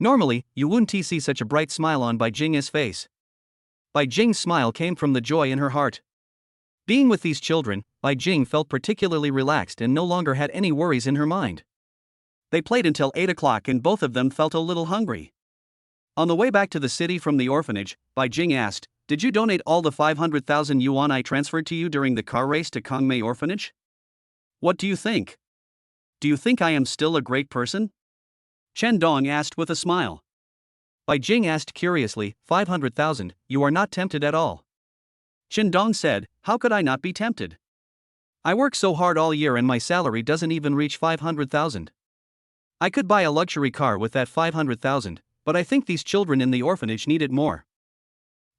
Normally, you wouldn't see such a bright smile on Bai Jing's face. Bai Jing's smile came from the joy in her heart. Being with these children, Bai Jing felt particularly relaxed and no longer had any worries in her mind. They played until 8 o'clock and both of them felt a little hungry. On the way back to the city from the orphanage, Bai Jing asked, Did you donate all the 500,000 yuan I transferred to you during the car race to Kangmei Orphanage? What do you think? Do you think I am still a great person? Chen Dong asked with a smile. Bai Jing asked curiously, 500,000, you are not tempted at all. Chen Dong said, how could I not be tempted? I work so hard all year and my salary doesn't even reach 500,000. I could buy a luxury car with that 500,000, but I think these children in the orphanage need it more.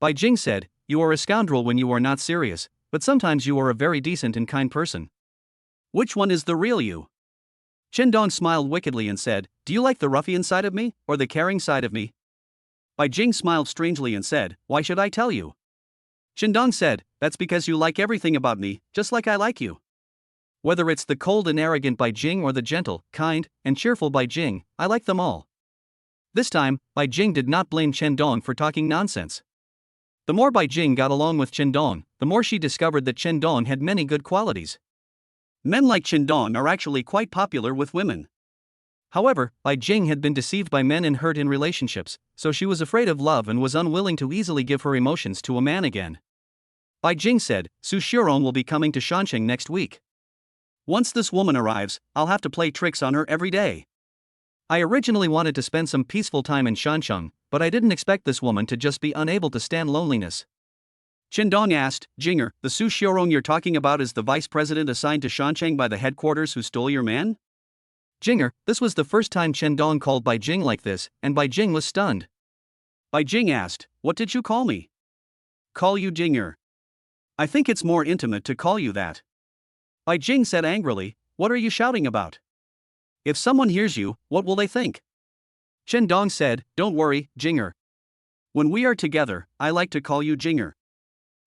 Bai Jing said, you are a scoundrel when you are not serious, but sometimes you are a very decent and kind person. Which one is the real you? Chen Dong smiled wickedly and said, do you like the ruffian side of me, or the caring side of me? Bai Jing smiled strangely and said, why should I tell you? Chen Dong said, that's because you like everything about me, just like I like you. Whether it's the cold and arrogant Bai Jing or the gentle, kind, and cheerful Bai Jing, I like them all. This time, Bai Jing did not blame Chen Dong for talking nonsense. The more Bai Jing got along with Chen Dong, the more she discovered that Chen Dong had many good qualities. Men like Chen Dong are actually quite popular with women. However, Bai Jing had been deceived by men and hurt in relationships, so she was afraid of love and was unwilling to easily give her emotions to a man again. Bai Jing said, Su Xiaorong will be coming to Shansheng next week. Once this woman arrives, I'll have to play tricks on her every day. I originally wanted to spend some peaceful time in Shansheng, but I didn't expect this woman to just be unable to stand loneliness. Chen Dong asked, Jinger, the Su Xiaorong you're talking about is the vice president assigned to Shansheng by the headquarters who stole your man? Jinger, this was the first time Chen Dong called Bai Jing like this, and Bai Jing was stunned. Bai Jing asked, what did you call me? Call you Jinger. I think it's more intimate to call you that. Bai Jing said angrily, what are you shouting about? If someone hears you, what will they think? Chen Dong said, don't worry, Jinger. When we are together, I like to call you Jinger.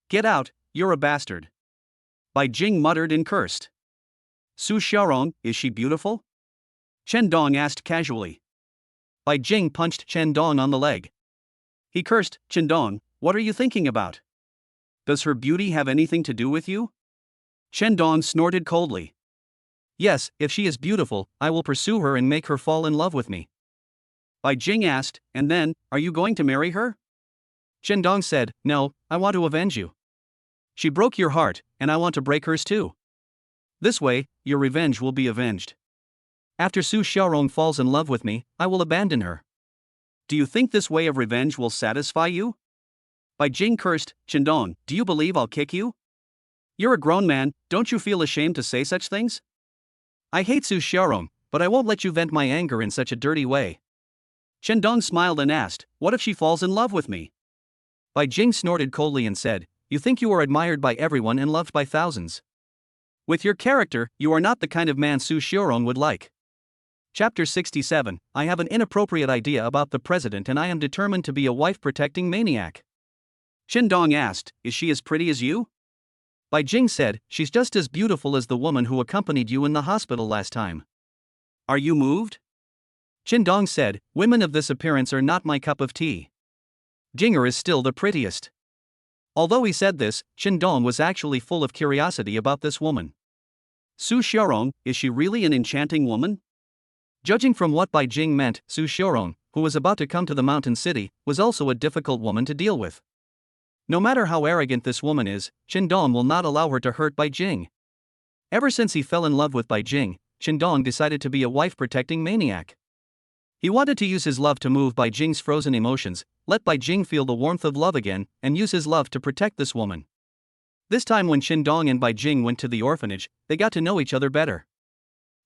Get out, you're a bastard. Bai Jing muttered and cursed. Su Xiaorong, is she beautiful? Chen Dong asked casually. Bai Jing punched Chen Dong on the leg. He cursed, Chen Dong, what are you thinking about? Does her beauty have anything to do with you? Chen Dong snorted coldly. Yes, if she is beautiful, I will pursue her and make her fall in love with me. Bai Jing asked, and then, are you going to marry her? Chen Dong said, no, I want to avenge you. She broke your heart, and I want to break hers too. This way, your revenge will be avenged. After Su Xiaorong falls in love with me, I will abandon her. Do you think this way of revenge will satisfy you? Bai Jing cursed, Chen Dong, do you believe I'll kick you? You're a grown man, don't you feel ashamed to say such things? I hate Su Xiaorong, but I won't let you vent my anger in such a dirty way. Chen Dong smiled and asked, what if she falls in love with me? Bai Jing snorted coldly and said, you think you are admired by everyone and loved by thousands. With your character, you are not the kind of man Su Xiaorong would like. Chapter 67, I have an inappropriate idea about the president and I am determined to be a wife-protecting maniac. Chen Dong asked, is she as pretty as you? Bai Jing said, she's just as beautiful as the woman who accompanied you in the hospital last time. Are you moved? Chen Dong said, women of this appearance are not my cup of tea. Jinger is still the prettiest. Although he said this, Chen Dong was actually full of curiosity about this woman. Su Xiaorong, is she really an enchanting woman? Judging from what Bai Jing meant, Su Xiaorong, who was about to come to the mountain city, was also a difficult woman to deal with. No matter how arrogant this woman is, Chen Dong will not allow her to hurt Bai Jing. Ever since he fell in love with Bai Jing, Chen Dong decided to be a wife-protecting maniac. He wanted to use his love to move Bai Jing's frozen emotions, let Bai Jing feel the warmth of love again, and use his love to protect this woman. This time when Chen Dong and Bai Jing went to the orphanage, they got to know each other better.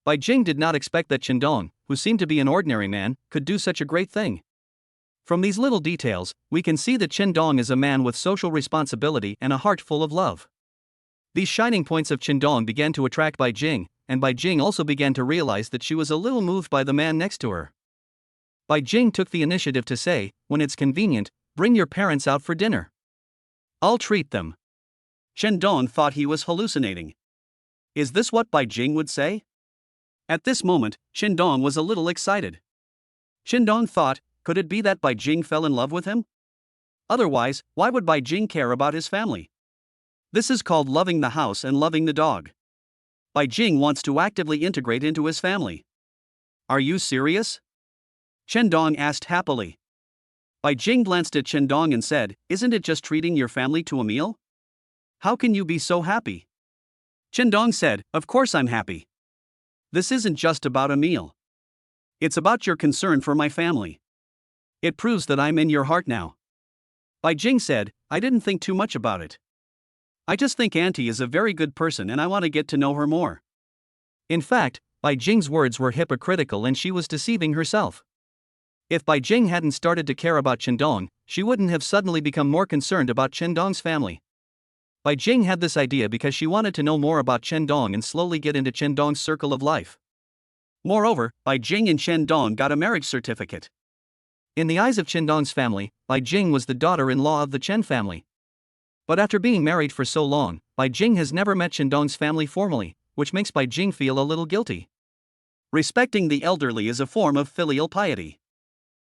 Bai Jing did not expect that Chen Dong, who seemed to be an ordinary man, could do such a great thing. From these little details, we can see that Chen Dong is a man with social responsibility and a heart full of love. These shining points of Chen Dong began to attract Bai Jing, and Bai Jing also began to realize that she was a little moved by the man next to her. Bai Jing took the initiative to say, when it's convenient, bring your parents out for dinner. I'll treat them. Chen Dong thought he was hallucinating. Is this what Bai Jing would say? At this moment, Chen Dong was a little excited. Chen Dong thought, could it be that Bai Jing fell in love with him? Otherwise, why would Bai Jing care about his family? This is called loving the house and loving the dog. Bai Jing wants to actively integrate into his family. Are you serious? Chen Dong asked happily. Bai Jing glanced at Chendong and said, "Isn't it just treating your family to a meal? How can you be so happy?" Chendong said, "Of course I'm happy. This isn't just about a meal. It's about your concern for my family. It proves that I'm in your heart now." Bai Jing said, "I didn't think too much about it. I just think Auntie is a very good person and I want to get to know her more." In fact, Bai Jing's words were hypocritical and she was deceiving herself. If Bai Jing hadn't started to care about Chendong, she wouldn't have suddenly become more concerned about Chendong's family. Bai Jing had this idea because she wanted to know more about Chendong and slowly get into Chendong's circle of life. Moreover, Bai Jing and Chendong got a marriage certificate. In the eyes of Chendong's family, Bai Jing was the daughter-in-law of the Chen family. But after being married for so long, Bai Jing has never met Chendong's family formally, which makes Bai Jing feel a little guilty. Respecting the elderly is a form of filial piety.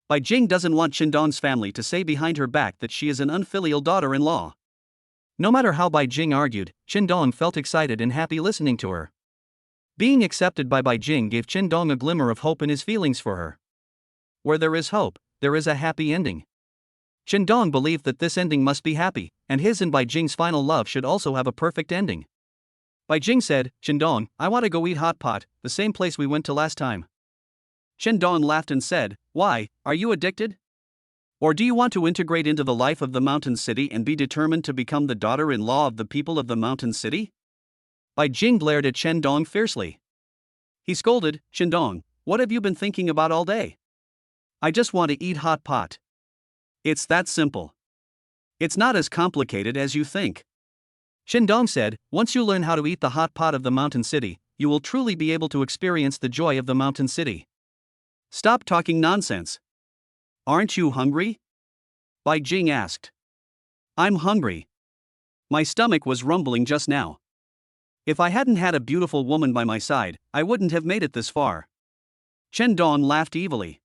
Bai Jing doesn't want Chendong's family to say behind her back that she is an unfilial daughter-in-law. No matter how Bai Jing argued, Chendong felt excited and happy listening to her. Being accepted by Bai Jing gave Chendong a glimmer of hope in his feelings for her. Where there is hope, there is a happy ending. Chendong believed that this ending must be happy, and his and Bai Jing's final love should also have a perfect ending. Bai Jing said, "Chendong, I want to go eat hot pot, the same place we went to last time." Chendong laughed and said, "Why, are you addicted? Or do you want to integrate into the life of the mountain city and be determined to become the daughter-in-law of the people of the mountain city?" Bai Jing glared at Chendong fiercely. He scolded, "Chendong, what have you been thinking about all day? I just want to eat hot pot. It's that simple. It's not as complicated as you think." Chendong said, "Once you learn how to eat the hot pot of the mountain city, you will truly be able to experience the joy of the mountain city. Stop talking nonsense. Aren't you hungry?" Bai Jing asked. "I'm hungry. My stomach was rumbling just now. If I hadn't had a beautiful woman by my side, I wouldn't have made it this far." Chendong laughed evilly.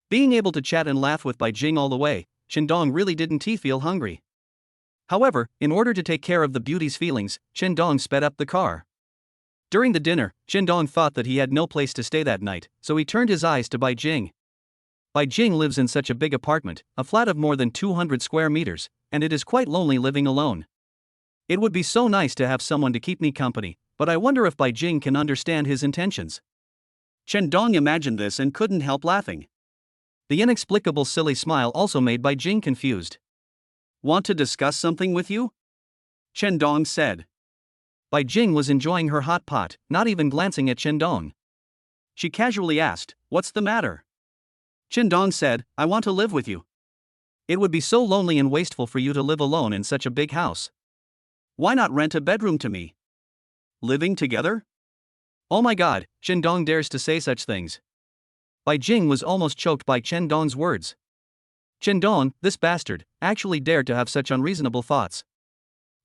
Being able to chat and laugh with Bai Jing all the way, Chendong really didn't feel hungry. However, in order to take care of the beauty's feelings, Chendong sped up the car. During the dinner, Chendong thought that he had no place to stay that night, so he turned his eyes to Bai Jing. Bai Jing lives in such a big apartment, a flat of more than 200 square meters, and it is quite lonely living alone. It would be so nice to have someone to keep me company, but I wonder if Bai Jing can understand his intentions. Chendong imagined this and couldn't help laughing. The inexplicable silly smile also made Bai Jing confused. "Want to discuss something with you?" Chendong said. Bai Jing was enjoying her hot pot, not even glancing at Chendong. She casually asked, "What's the matter?" Chendong said, "I want to live with you. It would be so lonely and wasteful for you to live alone in such a big house. Why not rent a bedroom to me? Living together?" Oh my god, Chendong dares to say such things. Bai Jing was almost choked by Chendong's words. Chendong, this bastard, actually dared to have such unreasonable thoughts.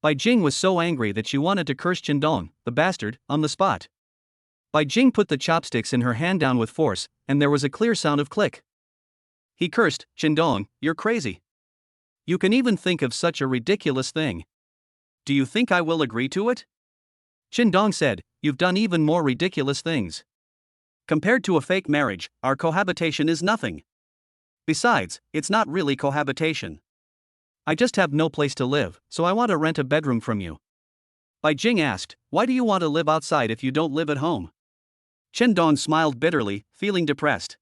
Bai Jing was so angry that she wanted to curse Chendong, the bastard, on the spot. Bai Jing put the chopsticks in her hand down with force, and there was a clear sound of click. He cursed, "Chendong, you're crazy. You can even think of such a ridiculous thing. Do you think I will agree to it?" Chendong said, "You've done even more ridiculous things. Compared to a fake marriage, our cohabitation is nothing. Besides, it's not really cohabitation. I just have no place to live, so I want to rent a bedroom from you." Bai Jing asked, "Why do you want to live outside if you don't live at home?" Chendong smiled bitterly, feeling depressed.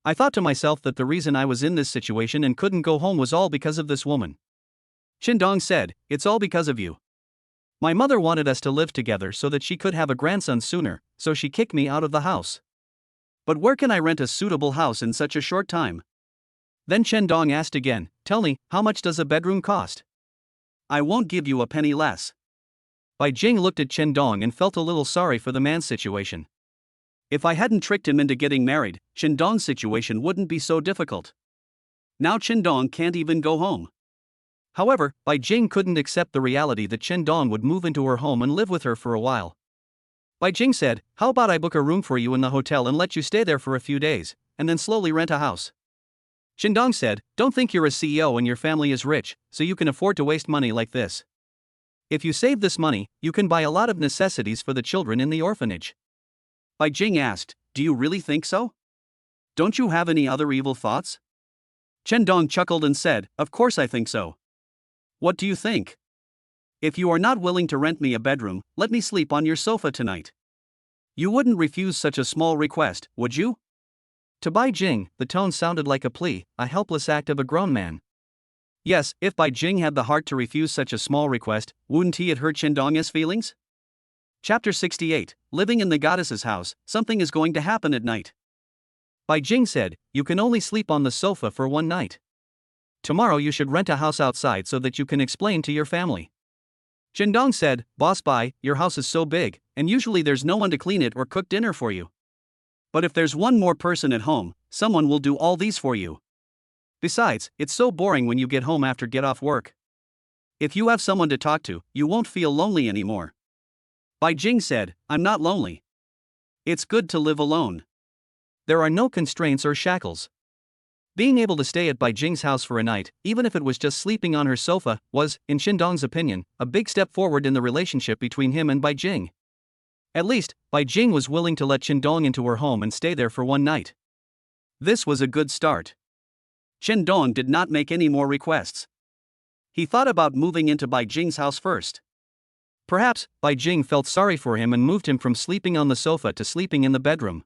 "I thought to myself that the reason I was in this situation and couldn't go home was all because of this woman." Chendong said, "It's all because of you. My mother wanted us to live together so that she could have a grandson sooner, so she kicked me out of the house. But where can I rent a suitable house in such a short time?" Then Chendong asked again, "Tell me, how much does a bedroom cost?" "I won't give you a penny less." Bai Jing looked at Chendong and felt a little sorry for the man's situation. If I hadn't tricked him into getting married, Chendong's situation wouldn't be so difficult. Now Chendong can't even go home. However, Bai Jing couldn't accept the reality that Chendong would move into her home and live with her for a while. Bai Jing said, "How about I book a room for you in the hotel and let you stay there for a few days, and then slowly rent a house?" Chendong said, "Don't think you're a CEO and your family is rich, so you can afford to waste money like this. If you save this money, you can buy a lot of necessities for the children in the orphanage." Bai Jing asked, "Do you really think so? Don't you have any other evil thoughts?" Chen Dong chuckled and said, "Of course I think so. What do you think? If you are not willing to rent me a bedroom, let me sleep on your sofa tonight. You wouldn't refuse such a small request, would you?" To Bai Jing, the tone sounded like a plea, a helpless act of a grown man. Yes, if Bai Jing had the heart to refuse such a small request, wouldn't he have hurt Chen Dong's feelings? Chapter 68, Living in the Goddess's House, Something is Going to Happen at Night. Bai Jing said, "You can only sleep on the sofa for one night. Tomorrow you should rent a house outside so that you can explain to your family." Chen Dong said, "Boss Bai, your house is so big, and usually there's no one to clean it or cook dinner for you. But if there's one more person at home, someone will do all these for you. Besides, it's so boring when you get home after get off work. If you have someone to talk to, you won't feel lonely anymore." Bai Jing said, "I'm not lonely. It's good to live alone. There are no constraints or shackles." Being able to stay at Bai Jing's house for a night, even if it was just sleeping on her sofa, was, in Chen Dong's opinion, a big step forward in the relationship between him and Bai Jing. At least, Bai Jing was willing to let Chen Dong into her home and stay there for one night. This was a good start. Chen Dong did not make any more requests. He thought about moving into Bai Jing's house first. Perhaps, Bai Jing felt sorry for him and moved him from sleeping on the sofa to sleeping in the bedroom.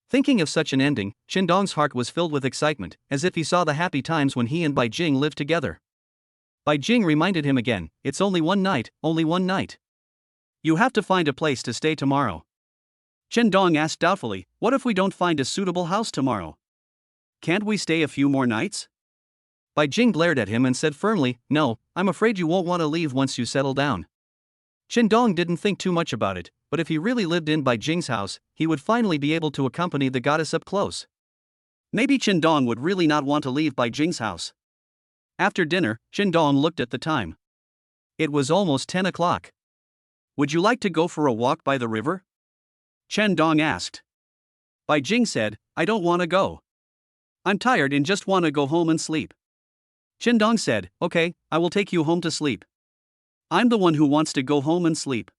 Thinking of such an ending, Chen Dong's heart was filled with excitement, as if he saw the happy times when he and Bai Jing lived together. Bai Jing reminded him again, "It's only one night, only one night. You have to find a place to stay tomorrow." Chen Dong asked doubtfully, "What if we don't find a suitable house tomorrow? Can't we stay a few more nights?" Bai Jing glared at him and said firmly, "No, I'm afraid you won't want to leave once you settle down." Chen Dong didn't think too much about it, but if he really lived in Bai Jing's house, he would finally be able to accompany the goddess up close. Maybe Chen Dong would really not want to leave Bai Jing's house. After dinner, Chen Dong looked at the time. It was almost 10 o'clock. "Would you like to go for a walk by the river?" Chen Dong asked. Bai Jing said, "I don't want to go. I'm tired and just want to go home and sleep." Chen Dong said, "Okay, I will take you home to sleep. I'm the one who wants to go home and sleep.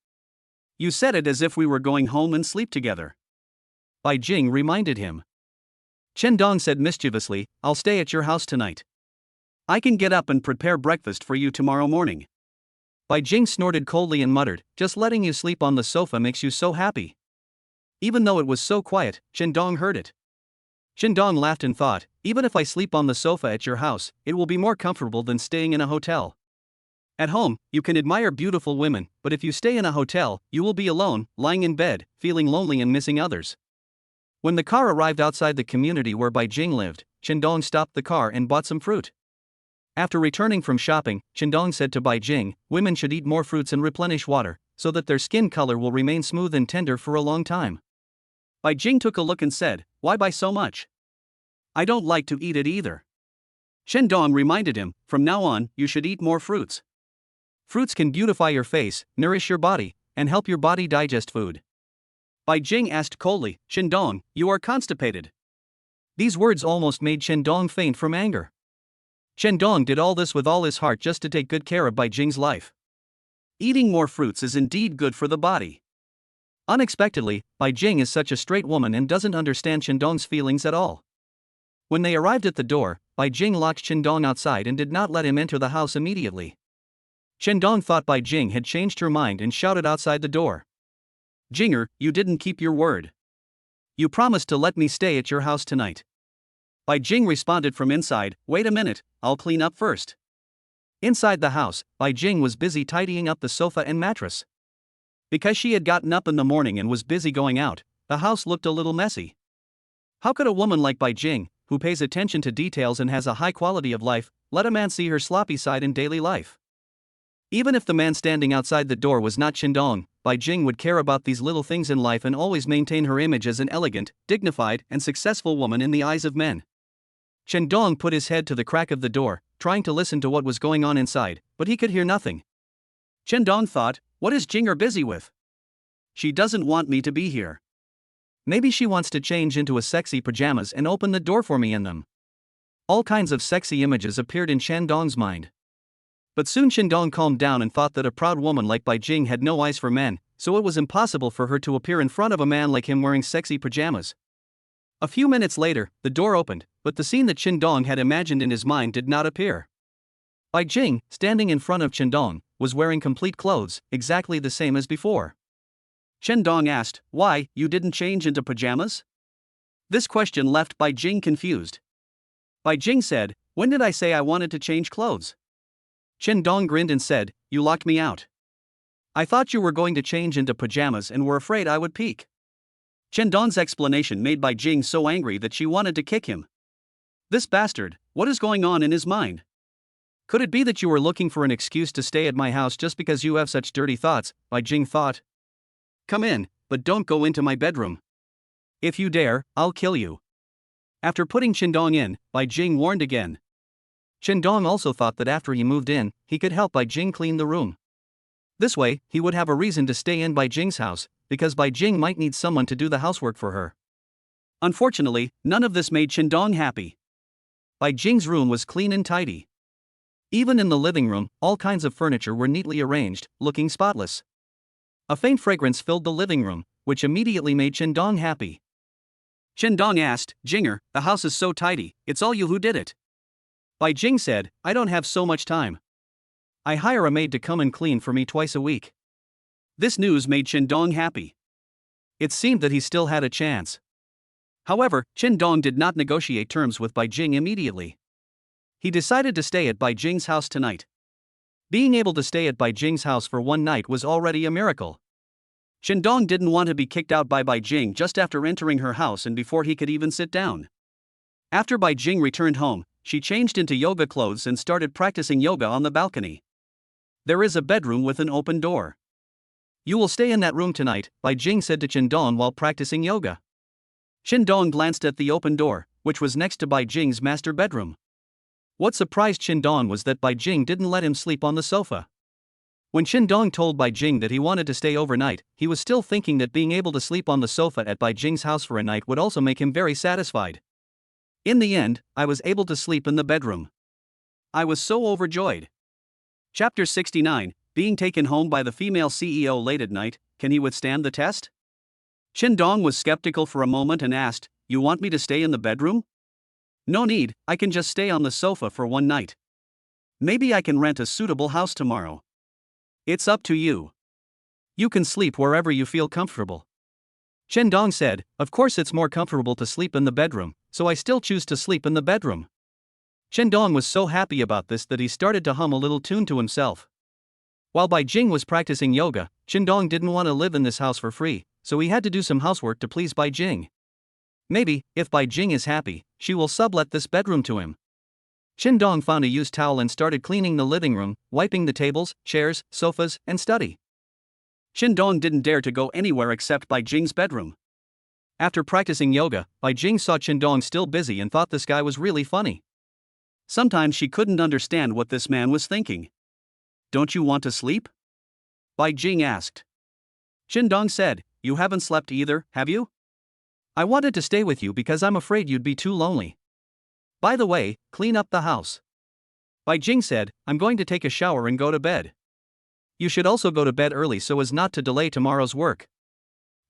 You said it as if we were going home and sleep together." Bai Jing reminded him. Chen Dong said mischievously, "I'll stay at your house tonight. I can get up and prepare breakfast for you tomorrow morning." Bai Jing snorted coldly and muttered, "Just letting you sleep on the sofa makes you so happy." Even though it was so quiet, Chen Dong heard it. Chen Dong laughed and thought, "Even if I sleep on the sofa at your house, it will be more comfortable than staying in a hotel. At home, you can admire beautiful women, but if you stay in a hotel, you will be alone, lying in bed, feeling lonely and missing others." When the car arrived outside the community where Bai Jing lived, Chen Dong stopped the car and bought some fruit. After returning from shopping, Chen Dong said to Bai Jing, "Women should eat more fruits and replenish water, so that their skin color will remain smooth and tender for a long time." Bai Jing took a look and said, "Why buy so much? I don't like to eat it either." Chen Dong reminded him, "From now on, you should eat more fruits. Fruits can beautify your face, nourish your body, and help your body digest food." Bai Jing asked coldly, "Chen Dong, you are constipated." These words almost made Chen Dong faint from anger. Chen Dong did all this with all his heart just to take good care of Bai Jing's life. Eating more fruits is indeed good for the body. Unexpectedly, Bai Jing is such a straight woman and doesn't understand Chen Dong's feelings at all. When they arrived at the door, Bai Jing locked Chen Dong outside and did not let him enter the house immediately. Chen Dong thought Bai Jing had changed her mind and shouted outside the door, "Jinger, you didn't keep your word. You promised to let me stay at your house tonight." Bai Jing responded from inside, "Wait a minute, I'll clean up first." Inside the house, Bai Jing was busy tidying up the sofa and mattress. Because she had gotten up in the morning and was busy going out, the house looked a little messy. How could a woman like Bai Jing, who pays attention to details and has a high quality of life, let a man see her sloppy side in daily life? Even if the man standing outside the door was not Chen Dong, Bai Jing would care about these little things in life and always maintain her image as an elegant, dignified, and successful woman in the eyes of men. Chen Dong put his head to the crack of the door, trying to listen to what was going on inside, but he could hear nothing. Chen Dong thought, "What is Jinger busy with? She doesn't want me to be here. Maybe she wants to change into a sexy pajamas and open the door for me in them." All kinds of sexy images appeared in Chen Dong's mind. But soon Chen Dong calmed down and thought that a proud woman like Bai Jing had no eyes for men, so it was impossible for her to appear in front of a man like him wearing sexy pajamas. A few minutes later, the door opened, but the scene that Chen Dong had imagined in his mind did not appear. Bai Jing, standing in front of Chen Dong, was wearing complete clothes, exactly the same as before. Chen Dong asked, "Why, you didn't change into pajamas?" This question left Bai Jing confused. Bai Jing said, "When did I say I wanted to change clothes?" Chen Dong grinned and said, "You locked me out. I thought you were going to change into pajamas and were afraid I would peek." Chen Dong's explanation made Bai Jing so angry that she wanted to kick him. This bastard, what is going on in his mind? Could it be that you were looking for an excuse to stay at my house just because you have such dirty thoughts? Bai Jing thought. Come in, but don't go into my bedroom. If you dare, I'll kill you. After putting Chen Dong in, Bai Jing warned again. Chen Dong also thought that after he moved in, he could help Bai Jing clean the room. This way, he would have a reason to stay in Bai Jing's house, because Bai Jing might need someone to do the housework for her. Unfortunately, none of this made Chen Dong happy. Bai Jing's room was clean and tidy. Even in the living room, all kinds of furniture were neatly arranged, looking spotless. A faint fragrance filled the living room, which immediately made Chen Dong happy. Chen Dong asked, "Jinger, the house is so tidy, it's all you who did it." Bai Jing said, "I don't have so much time. I hire a maid to come and clean for me twice a week." This news made Chen Dong happy. It seemed that he still had a chance. However, Chen Dong did not negotiate terms with Bai Jing immediately. He decided to stay at Bai Jing's house tonight. Being able to stay at Bai Jing's house for one night was already a miracle. Chen Dong didn't want to be kicked out by Bai Jing just after entering her house and before he could even sit down. After Bai Jing returned home, she changed into yoga clothes and started practicing yoga on the balcony. There is a bedroom with an open door. "You will stay in that room tonight," Bai Jing said to Chen Dong while practicing yoga. Chen Dong glanced at the open door, which was next to Bai Jing's master bedroom. What surprised Chen Dong was that Bai Jing didn't let him sleep on the sofa. When Chen Dong told Bai Jing that he wanted to stay overnight, he was still thinking that being able to sleep on the sofa at Bai Jing's house for a night would also make him very satisfied. In the end, I was able to sleep in the bedroom. I was so overjoyed. Chapter 69, Being taken home by the female CEO late at night, can he withstand the test? Chen Dong was skeptical for a moment and asked, "You want me to stay in the bedroom?" "No need, I can just stay on the sofa for one night. Maybe I can rent a suitable house tomorrow. It's up to you. You can sleep wherever you feel comfortable." Chen Dong said, "Of course it's more comfortable to sleep in the bedroom, so I still choose to sleep in the bedroom." Chen Dong was so happy about this that he started to hum a little tune to himself. While Bai Jing was practicing yoga, Chen Dong didn't want to live in this house for free, so he had to do some housework to please Bai Jing. Maybe, if Bai Jing is happy, she will sublet this bedroom to him. Chen Dong found a used towel and started cleaning the living room, wiping the tables, chairs, sofas, and study. Chen Dong didn't dare to go anywhere except Bai Jing's bedroom. After practicing yoga, Bai Jing saw Chen Dong still busy and thought this guy was really funny. Sometimes she couldn't understand what this man was thinking. "Don't you want to sleep?" Bai Jing asked. Chen Dong said, "You haven't slept either, have you? I wanted to stay with you because I'm afraid you'd be too lonely. By the way, clean up the house." Bai Jing said, "I'm going to take a shower and go to bed. You should also go to bed early so as not to delay tomorrow's work."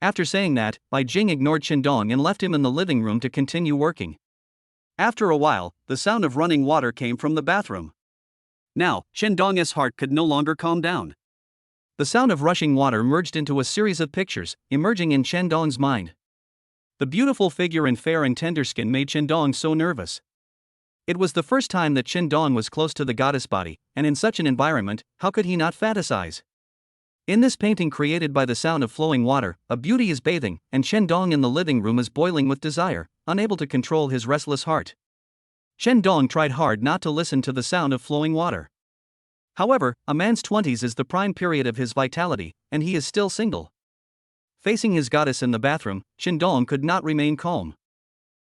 After saying that, Bai Jing ignored Chen Dong and left him in the living room to continue working. After a while, the sound of running water came from the bathroom. Now, Chen Dong's heart could no longer calm down. The sound of rushing water merged into a series of pictures, emerging in Chen Dong's mind. The beautiful figure and fair and tender skin made Chen Dong so nervous. It was the first time that Chen Dong was close to the goddess body, and in such an environment, how could he not fantasize? In this painting created by the sound of flowing water, a beauty is bathing, and Chen Dong in the living room is boiling with desire, unable to control his restless heart. Chen Dong tried hard not to listen to the sound of flowing water. However, a man's 20s is the prime period of his vitality, and he is still single. Facing his goddess in the bathroom, Chen Dong could not remain calm.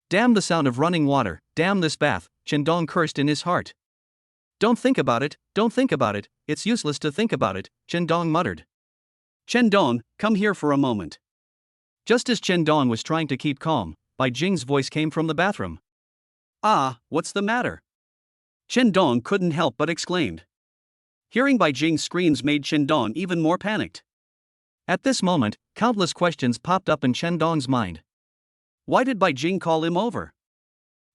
"Damn the sound of running water, damn this bath," Chen Dong cursed in his heart. Don't think about it, it's useless to think about it," Chen Dong muttered. "Chen Dong, come here for a moment." Just as Chen Dong was trying to keep calm, Bai Jing's voice came from the bathroom. "Ah, what's the matter?" Chen Dong couldn't help but exclaimed. Hearing Bai Jing's screams made Chen Dong even more panicked. At this moment, countless questions popped up in Chen Dong's mind. Why did Bai Jing call him over?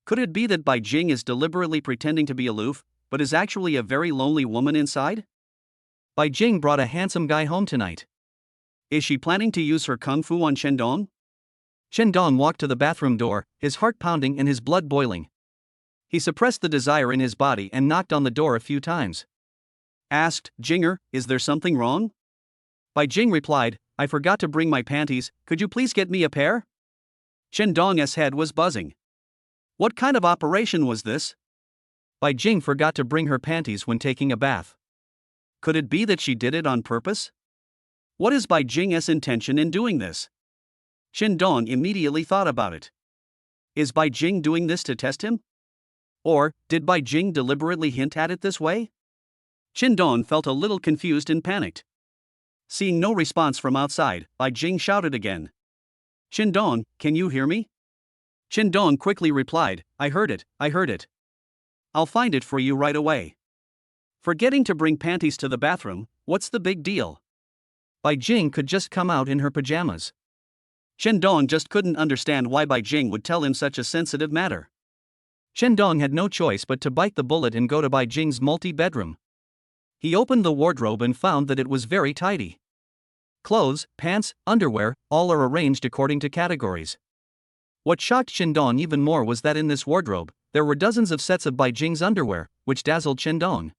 Could it be that Bai Jing is deliberately pretending to be aloof, but is actually a very lonely woman inside? Bai Jing brought a handsome guy home tonight. Is she planning to use her kung fu on Shendong? Shendong walked to the bathroom door, his heart pounding and his blood boiling. He suppressed the desire in his body and knocked on the door a few times. Asked, Jinger, is there something wrong? Bai Jing replied, I forgot to bring my panties, could you please get me a pair? Shendong's head was buzzing. What kind of operation was this? Bai Jing forgot to bring her panties when taking a bath. Could it be that she did it on purpose? What is Bai Jing's intention in doing this? Shendong immediately thought about it. Is Bai Jing doing this to test him? Or, did Bai Jing deliberately hint at it this way? Shendong felt a little confused and panicked. Seeing no response from outside, Bai Jing shouted again. Shendong, can you hear me? Shendong quickly replied, I heard it. I'll find it for you right away. Forgetting to bring panties to the bathroom, what's the big deal? Bai Jing could just come out in her pajamas. Shendong just couldn't understand why Bai Jing would tell him such a sensitive matter. Shendong had no choice but to bite the bullet and go to Bai Jing's multi-bedroom. He opened the wardrobe and found that it was very tidy. Clothes, pants, underwear, all are arranged according to categories. What shocked Shendong even more was that in this wardrobe, there were dozens of sets of Bai Jing's underwear, which dazzled Shendong.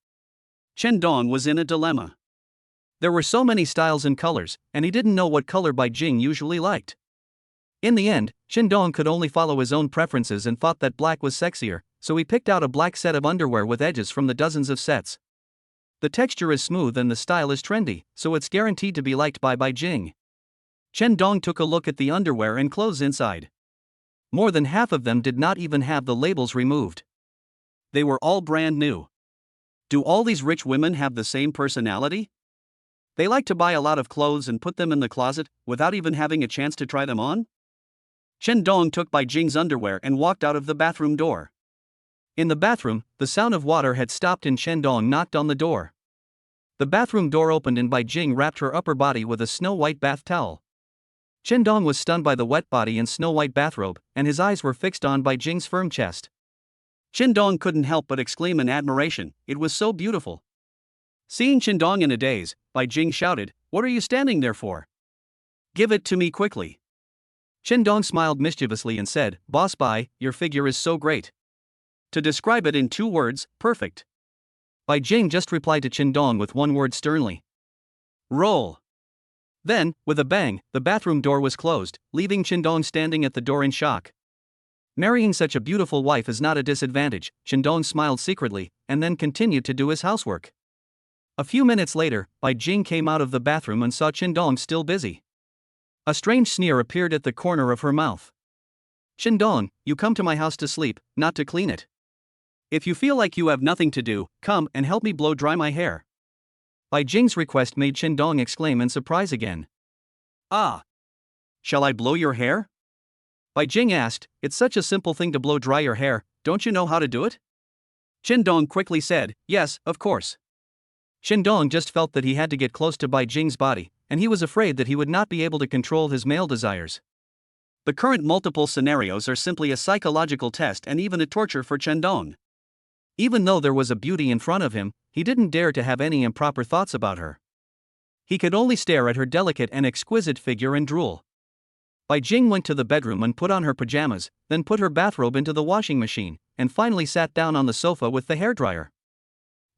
Shendong was in a dilemma. There were so many styles and colors, and he didn't know what color Bai Jing usually liked. In the end, Shendong could only follow his own preferences and thought that black was sexier, so he picked out a black set of underwear with edges from the dozens of sets. The texture is smooth and the style is trendy, so it's guaranteed to be liked by Bai Jing. Shendong took a look at the underwear and clothes inside. More than half of them did not even have the labels removed. They were all brand new. Do all these rich women have the same personality? They like to buy a lot of clothes and put them in the closet, without even having a chance to try them on? Shendong took Bai Jing's underwear and walked out of the bathroom door. In the bathroom, the sound of water had stopped and Shendong knocked on the door. The bathroom door opened and Bai Jing wrapped her upper body with a snow-white bath towel. Shendong was stunned by the wet body and snow-white bathrobe, and his eyes were fixed on Bai Jing's firm chest. Shendong couldn't help but exclaim in admiration, it was so beautiful. Seeing Shendong in a daze, Bai Jing shouted, What are you standing there for? Give it to me quickly. Shendong smiled mischievously and said, Boss Bai, your figure is so great. To describe it in 2 words, perfect. Bai Jing just replied to Shendong with 1 word sternly. Roll. Then, with a bang, the bathroom door was closed, leaving Shendong standing at the door in shock. Marrying such a beautiful wife is not a disadvantage, Shendong smiled secretly, and then continued to do his housework. A few minutes later, Bai Jing came out of the bathroom and saw Shendong still busy. A strange sneer appeared at the corner of her mouth. Shendong, you come to my house to sleep, not to clean it. If you feel like you have nothing to do, come and help me blow dry my hair. Bai Jing's request made Shendong exclaim in surprise again. Ah! Shall I blow your hair? Bai Jing asked, It's such a simple thing to blow dry your hair, don't you know how to do it? Shendong quickly said, Yes, of course. Shendong just felt that he had to get close to Bai Jing's body, and he was afraid that he would not be able to control his male desires. The current multiple scenarios are simply a psychological test and even a torture for Shendong. Even though there was a beauty in front of him, he didn't dare to have any improper thoughts about her. He could only stare at her delicate and exquisite figure and drool. Bai Jing went to the bedroom and put on her pajamas, then put her bathrobe into the washing machine, and finally sat down on the sofa with the hairdryer.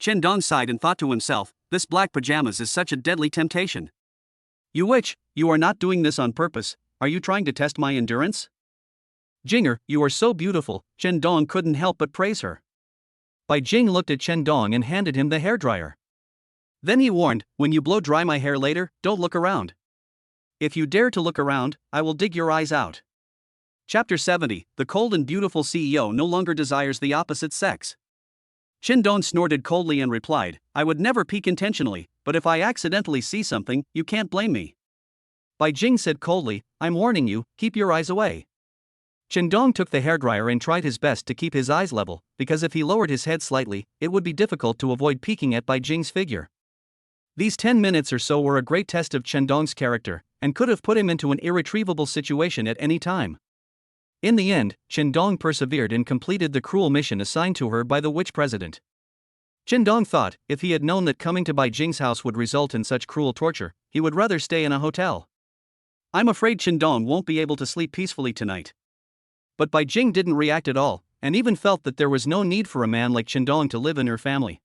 Shendong sighed and thought to himself, This black pajamas is such a deadly temptation. You witch, you are not doing this on purpose, are you trying to test my endurance? Jinger, you are so beautiful, Shendong couldn't help but praise her. Bai Jing looked at Shendong and handed him the hairdryer. Then he warned, When you blow dry my hair later, don't look around. If you dare to look around, I will dig your eyes out. Chapter 70, The cold and beautiful CEO no longer desires the opposite sex. Shendong snorted coldly and replied, I would never peek intentionally, but if I accidentally see something, you can't blame me. Bai Jing said coldly, I'm warning you, keep your eyes away. Shendong took the hairdryer and tried his best to keep his eyes level, because if he lowered his head slightly, it would be difficult to avoid peeking at Bai Jing's figure. These 10 minutes or so were a great test of Shendong's character, and could have put him into an irretrievable situation at any time. In the end, Qindong persevered and completed the cruel mission assigned to her by the witch president. Qindong thought, if he had known that coming to Bai Jing's house would result in such cruel torture, he would rather stay in a hotel. I'm afraid Qindong won't be able to sleep peacefully tonight. But Bai Jing didn't react at all, and even felt that there was no need for a man like Qindong to live in her family.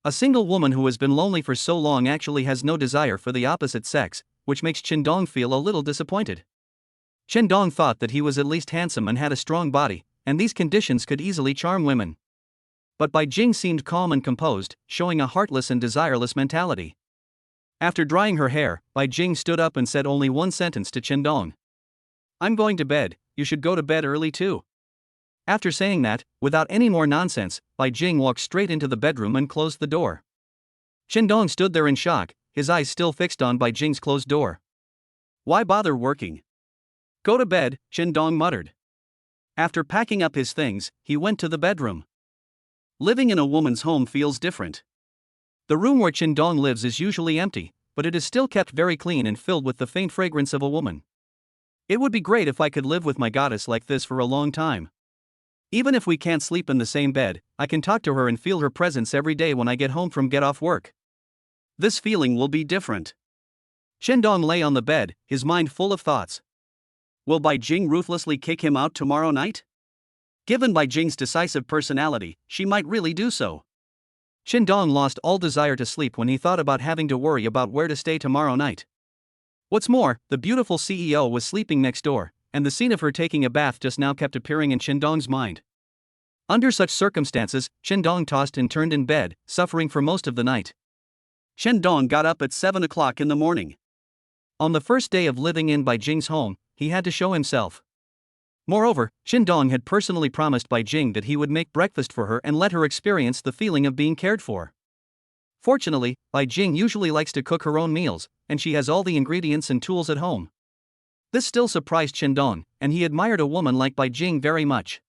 A single woman who has been lonely for so long actually has no desire for the opposite sex, which makes Qindong feel a little disappointed. Qindong thought that he was at least handsome and had a strong body, and these conditions could easily charm women. But Bai Jing seemed calm and composed, showing a heartless and desireless mentality. After drying her hair, Bai Jing stood up and said only one sentence to Qindong. I'm going to bed, you should go to bed early too. After saying that, without any more nonsense, Bai Jing walked straight into the bedroom and closed the door. Qindong stood there in shock, his eyes still fixed on Bai Jing's closed door. Why bother working? Go to bed, Qindong muttered. After packing up his things, he went to the bedroom. Living in a woman's home feels different. The room where Qindong lives is usually empty, but it is still kept very clean and filled with the faint fragrance of a woman. It would be great if I could live with my goddess like this for a long time. Even if we can't sleep in the same bed, I can talk to her and feel her presence every day when I get home from get off work. This feeling will be different. Qindong lay on the bed, his mind full of thoughts. Will Bai Jing ruthlessly kick him out tomorrow night? Given Bai Jing's decisive personality, she might really do so. Qindong lost all desire to sleep when he thought about having to worry about where to stay tomorrow night. What's more, the beautiful CEO was sleeping next door, and the scene of her taking a bath just now kept appearing in Qindong's mind. Under such circumstances, Qindong tossed and turned in bed, suffering for most of the night. Qindong got up at 7 o'clock in the morning. On the first day of living in Bai Jing's home, he had to show himself. Moreover, Qindong had personally promised Bai Jing that he would make breakfast for her and let her experience the feeling of being cared for. Fortunately, Bai Jing usually likes to cook her own meals, and she has all the ingredients and tools at home. This still surprised Qindong, and he admired a woman like Bai Jing very much.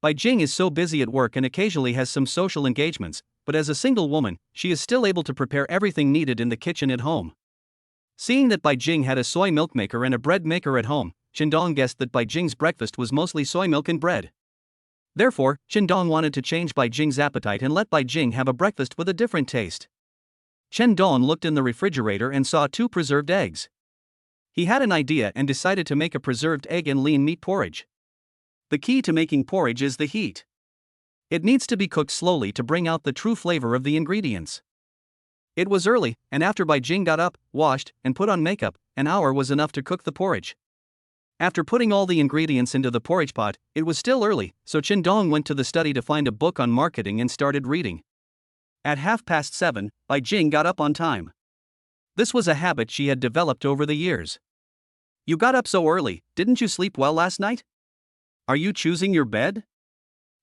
Bai Jing is so busy at work and occasionally has some social engagements, but as a single woman, she is still able to prepare everything needed in the kitchen at home. Seeing that Bai Jing had a soy milk maker and a bread maker at home, Qindong guessed that Bai Jing's breakfast was mostly soy milk and bread. Therefore, Qindong wanted to change Bai Jing's appetite and let Bai Jing have a breakfast with a different taste. Qindong looked in the refrigerator and saw 2 preserved eggs. He had an idea and decided to make a preserved egg and lean meat porridge. The key to making porridge is the heat. It needs to be cooked slowly to bring out the true flavor of the ingredients. It was early, and after Bai Jing got up, washed, and put on makeup, an hour was enough to cook the porridge. After putting all the ingredients into the porridge pot, it was still early, so Qindong went to the study to find a book on marketing and started reading. At 7:30, Bai Jing got up on time. This was a habit she had developed over the years. You got up so early, didn't you sleep well last night? Are you choosing your bed?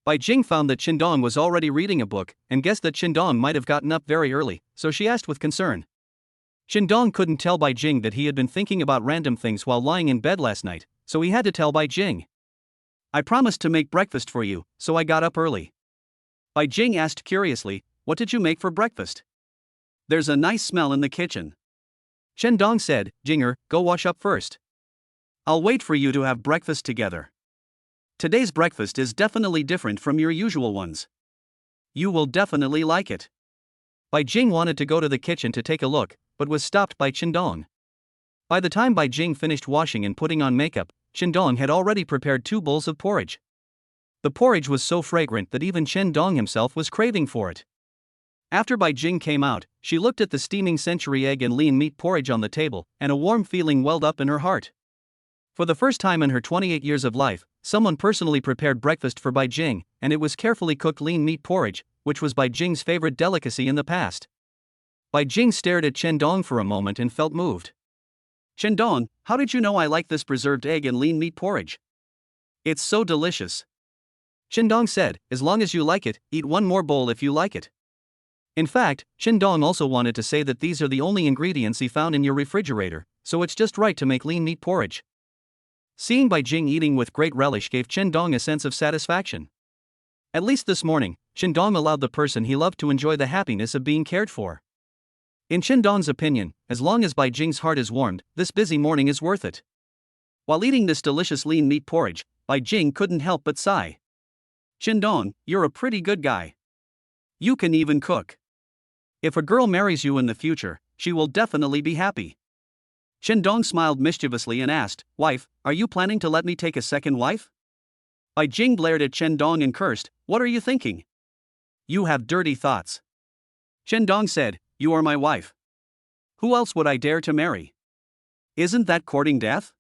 Bai Jing found that Qindong was already reading a book, and guessed that Qindong might have gotten up very early, so she asked with concern. Qindong couldn't tell Bai Jing that he had been thinking about random things while lying in bed last night, so he had to tell Bai Jing. I promised to make breakfast for you, so I got up early. Bai Jing asked curiously, what did you make for breakfast? There's a nice smell in the kitchen. Qindong said, Jinger, go wash up first. I'll wait for you to have breakfast together. Today's breakfast is definitely different from your usual ones. You will definitely like it. Bai Jing wanted to go to the kitchen to take a look, but was stopped by Qindong. By the time Bai Jing finished washing and putting on makeup, Qindong had already prepared 2 bowls of porridge. The porridge was so fragrant that even Qindong himself was craving for it. After Bai Jing came out, she looked at the steaming century egg and lean meat porridge on the table, and a warm feeling welled up in her heart. For the first time in her 28 years of life, someone personally prepared breakfast for Bai Jing, and it was carefully cooked lean meat porridge, which was Bai Jing's favorite delicacy in the past. Bai Jing stared at Qindong for a moment and felt moved. Qindong, how did you know I like this preserved egg and lean meat porridge? It's so delicious. Qindong said, as long as you like it, eat 1 more bowl if you like it. In fact, Qindong also wanted to say that these are the only ingredients he found in your refrigerator, so it's just right to make lean meat porridge. Seeing Bai Jing eating with great relish gave Qindong a sense of satisfaction. At least this morning, Qindong allowed the person he loved to enjoy the happiness of being cared for. In Qindong's opinion, as long as Bai Jing's heart is warmed, this busy morning is worth it. While eating this delicious lean meat porridge, Bai Jing couldn't help but sigh. Chendong, you're a pretty good guy. You can even cook. If a girl marries you in the future, she will definitely be happy. Chendong smiled mischievously and asked, Wife, are you planning to let me take a second wife? Bai Jing glared at Chendong and cursed, What are you thinking? You have dirty thoughts. Chendong said, You are my wife. Who else would I dare to marry? Isn't that courting death?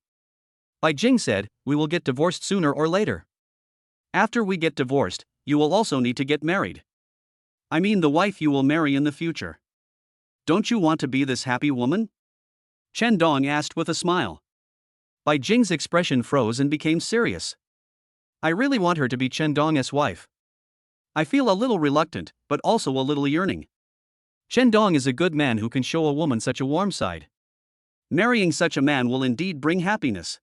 Bai Jing said, We will get divorced sooner or later. After we get divorced, you will also need to get married. I mean the wife you will marry in the future. Don't you want to be this happy woman? Chendong asked with a smile. Bai Jing's expression froze and became serious. I really want her to be Chendong's wife. I feel a little reluctant, but also a little yearning. Chendong is a good man who can show a woman such a warm side. Marrying such a man will indeed bring happiness.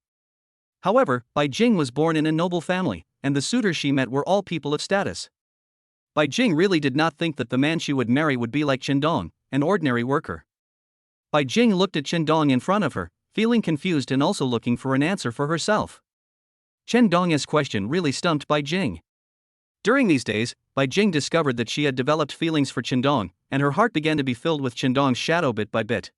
However, Bai Jing was born in a noble family, and the suitors she met were all people of status. Bai Jing really did not think that the man she would marry would be like Chendong, an ordinary worker. Bai Jing looked at Chendong in front of her, feeling confused and also looking for an answer for herself. Chendong's question really stumped Bai Jing. During these days, Bai Jing discovered that she had developed feelings for Chendong, and her heart began to be filled with Chendong's shadow bit by bit.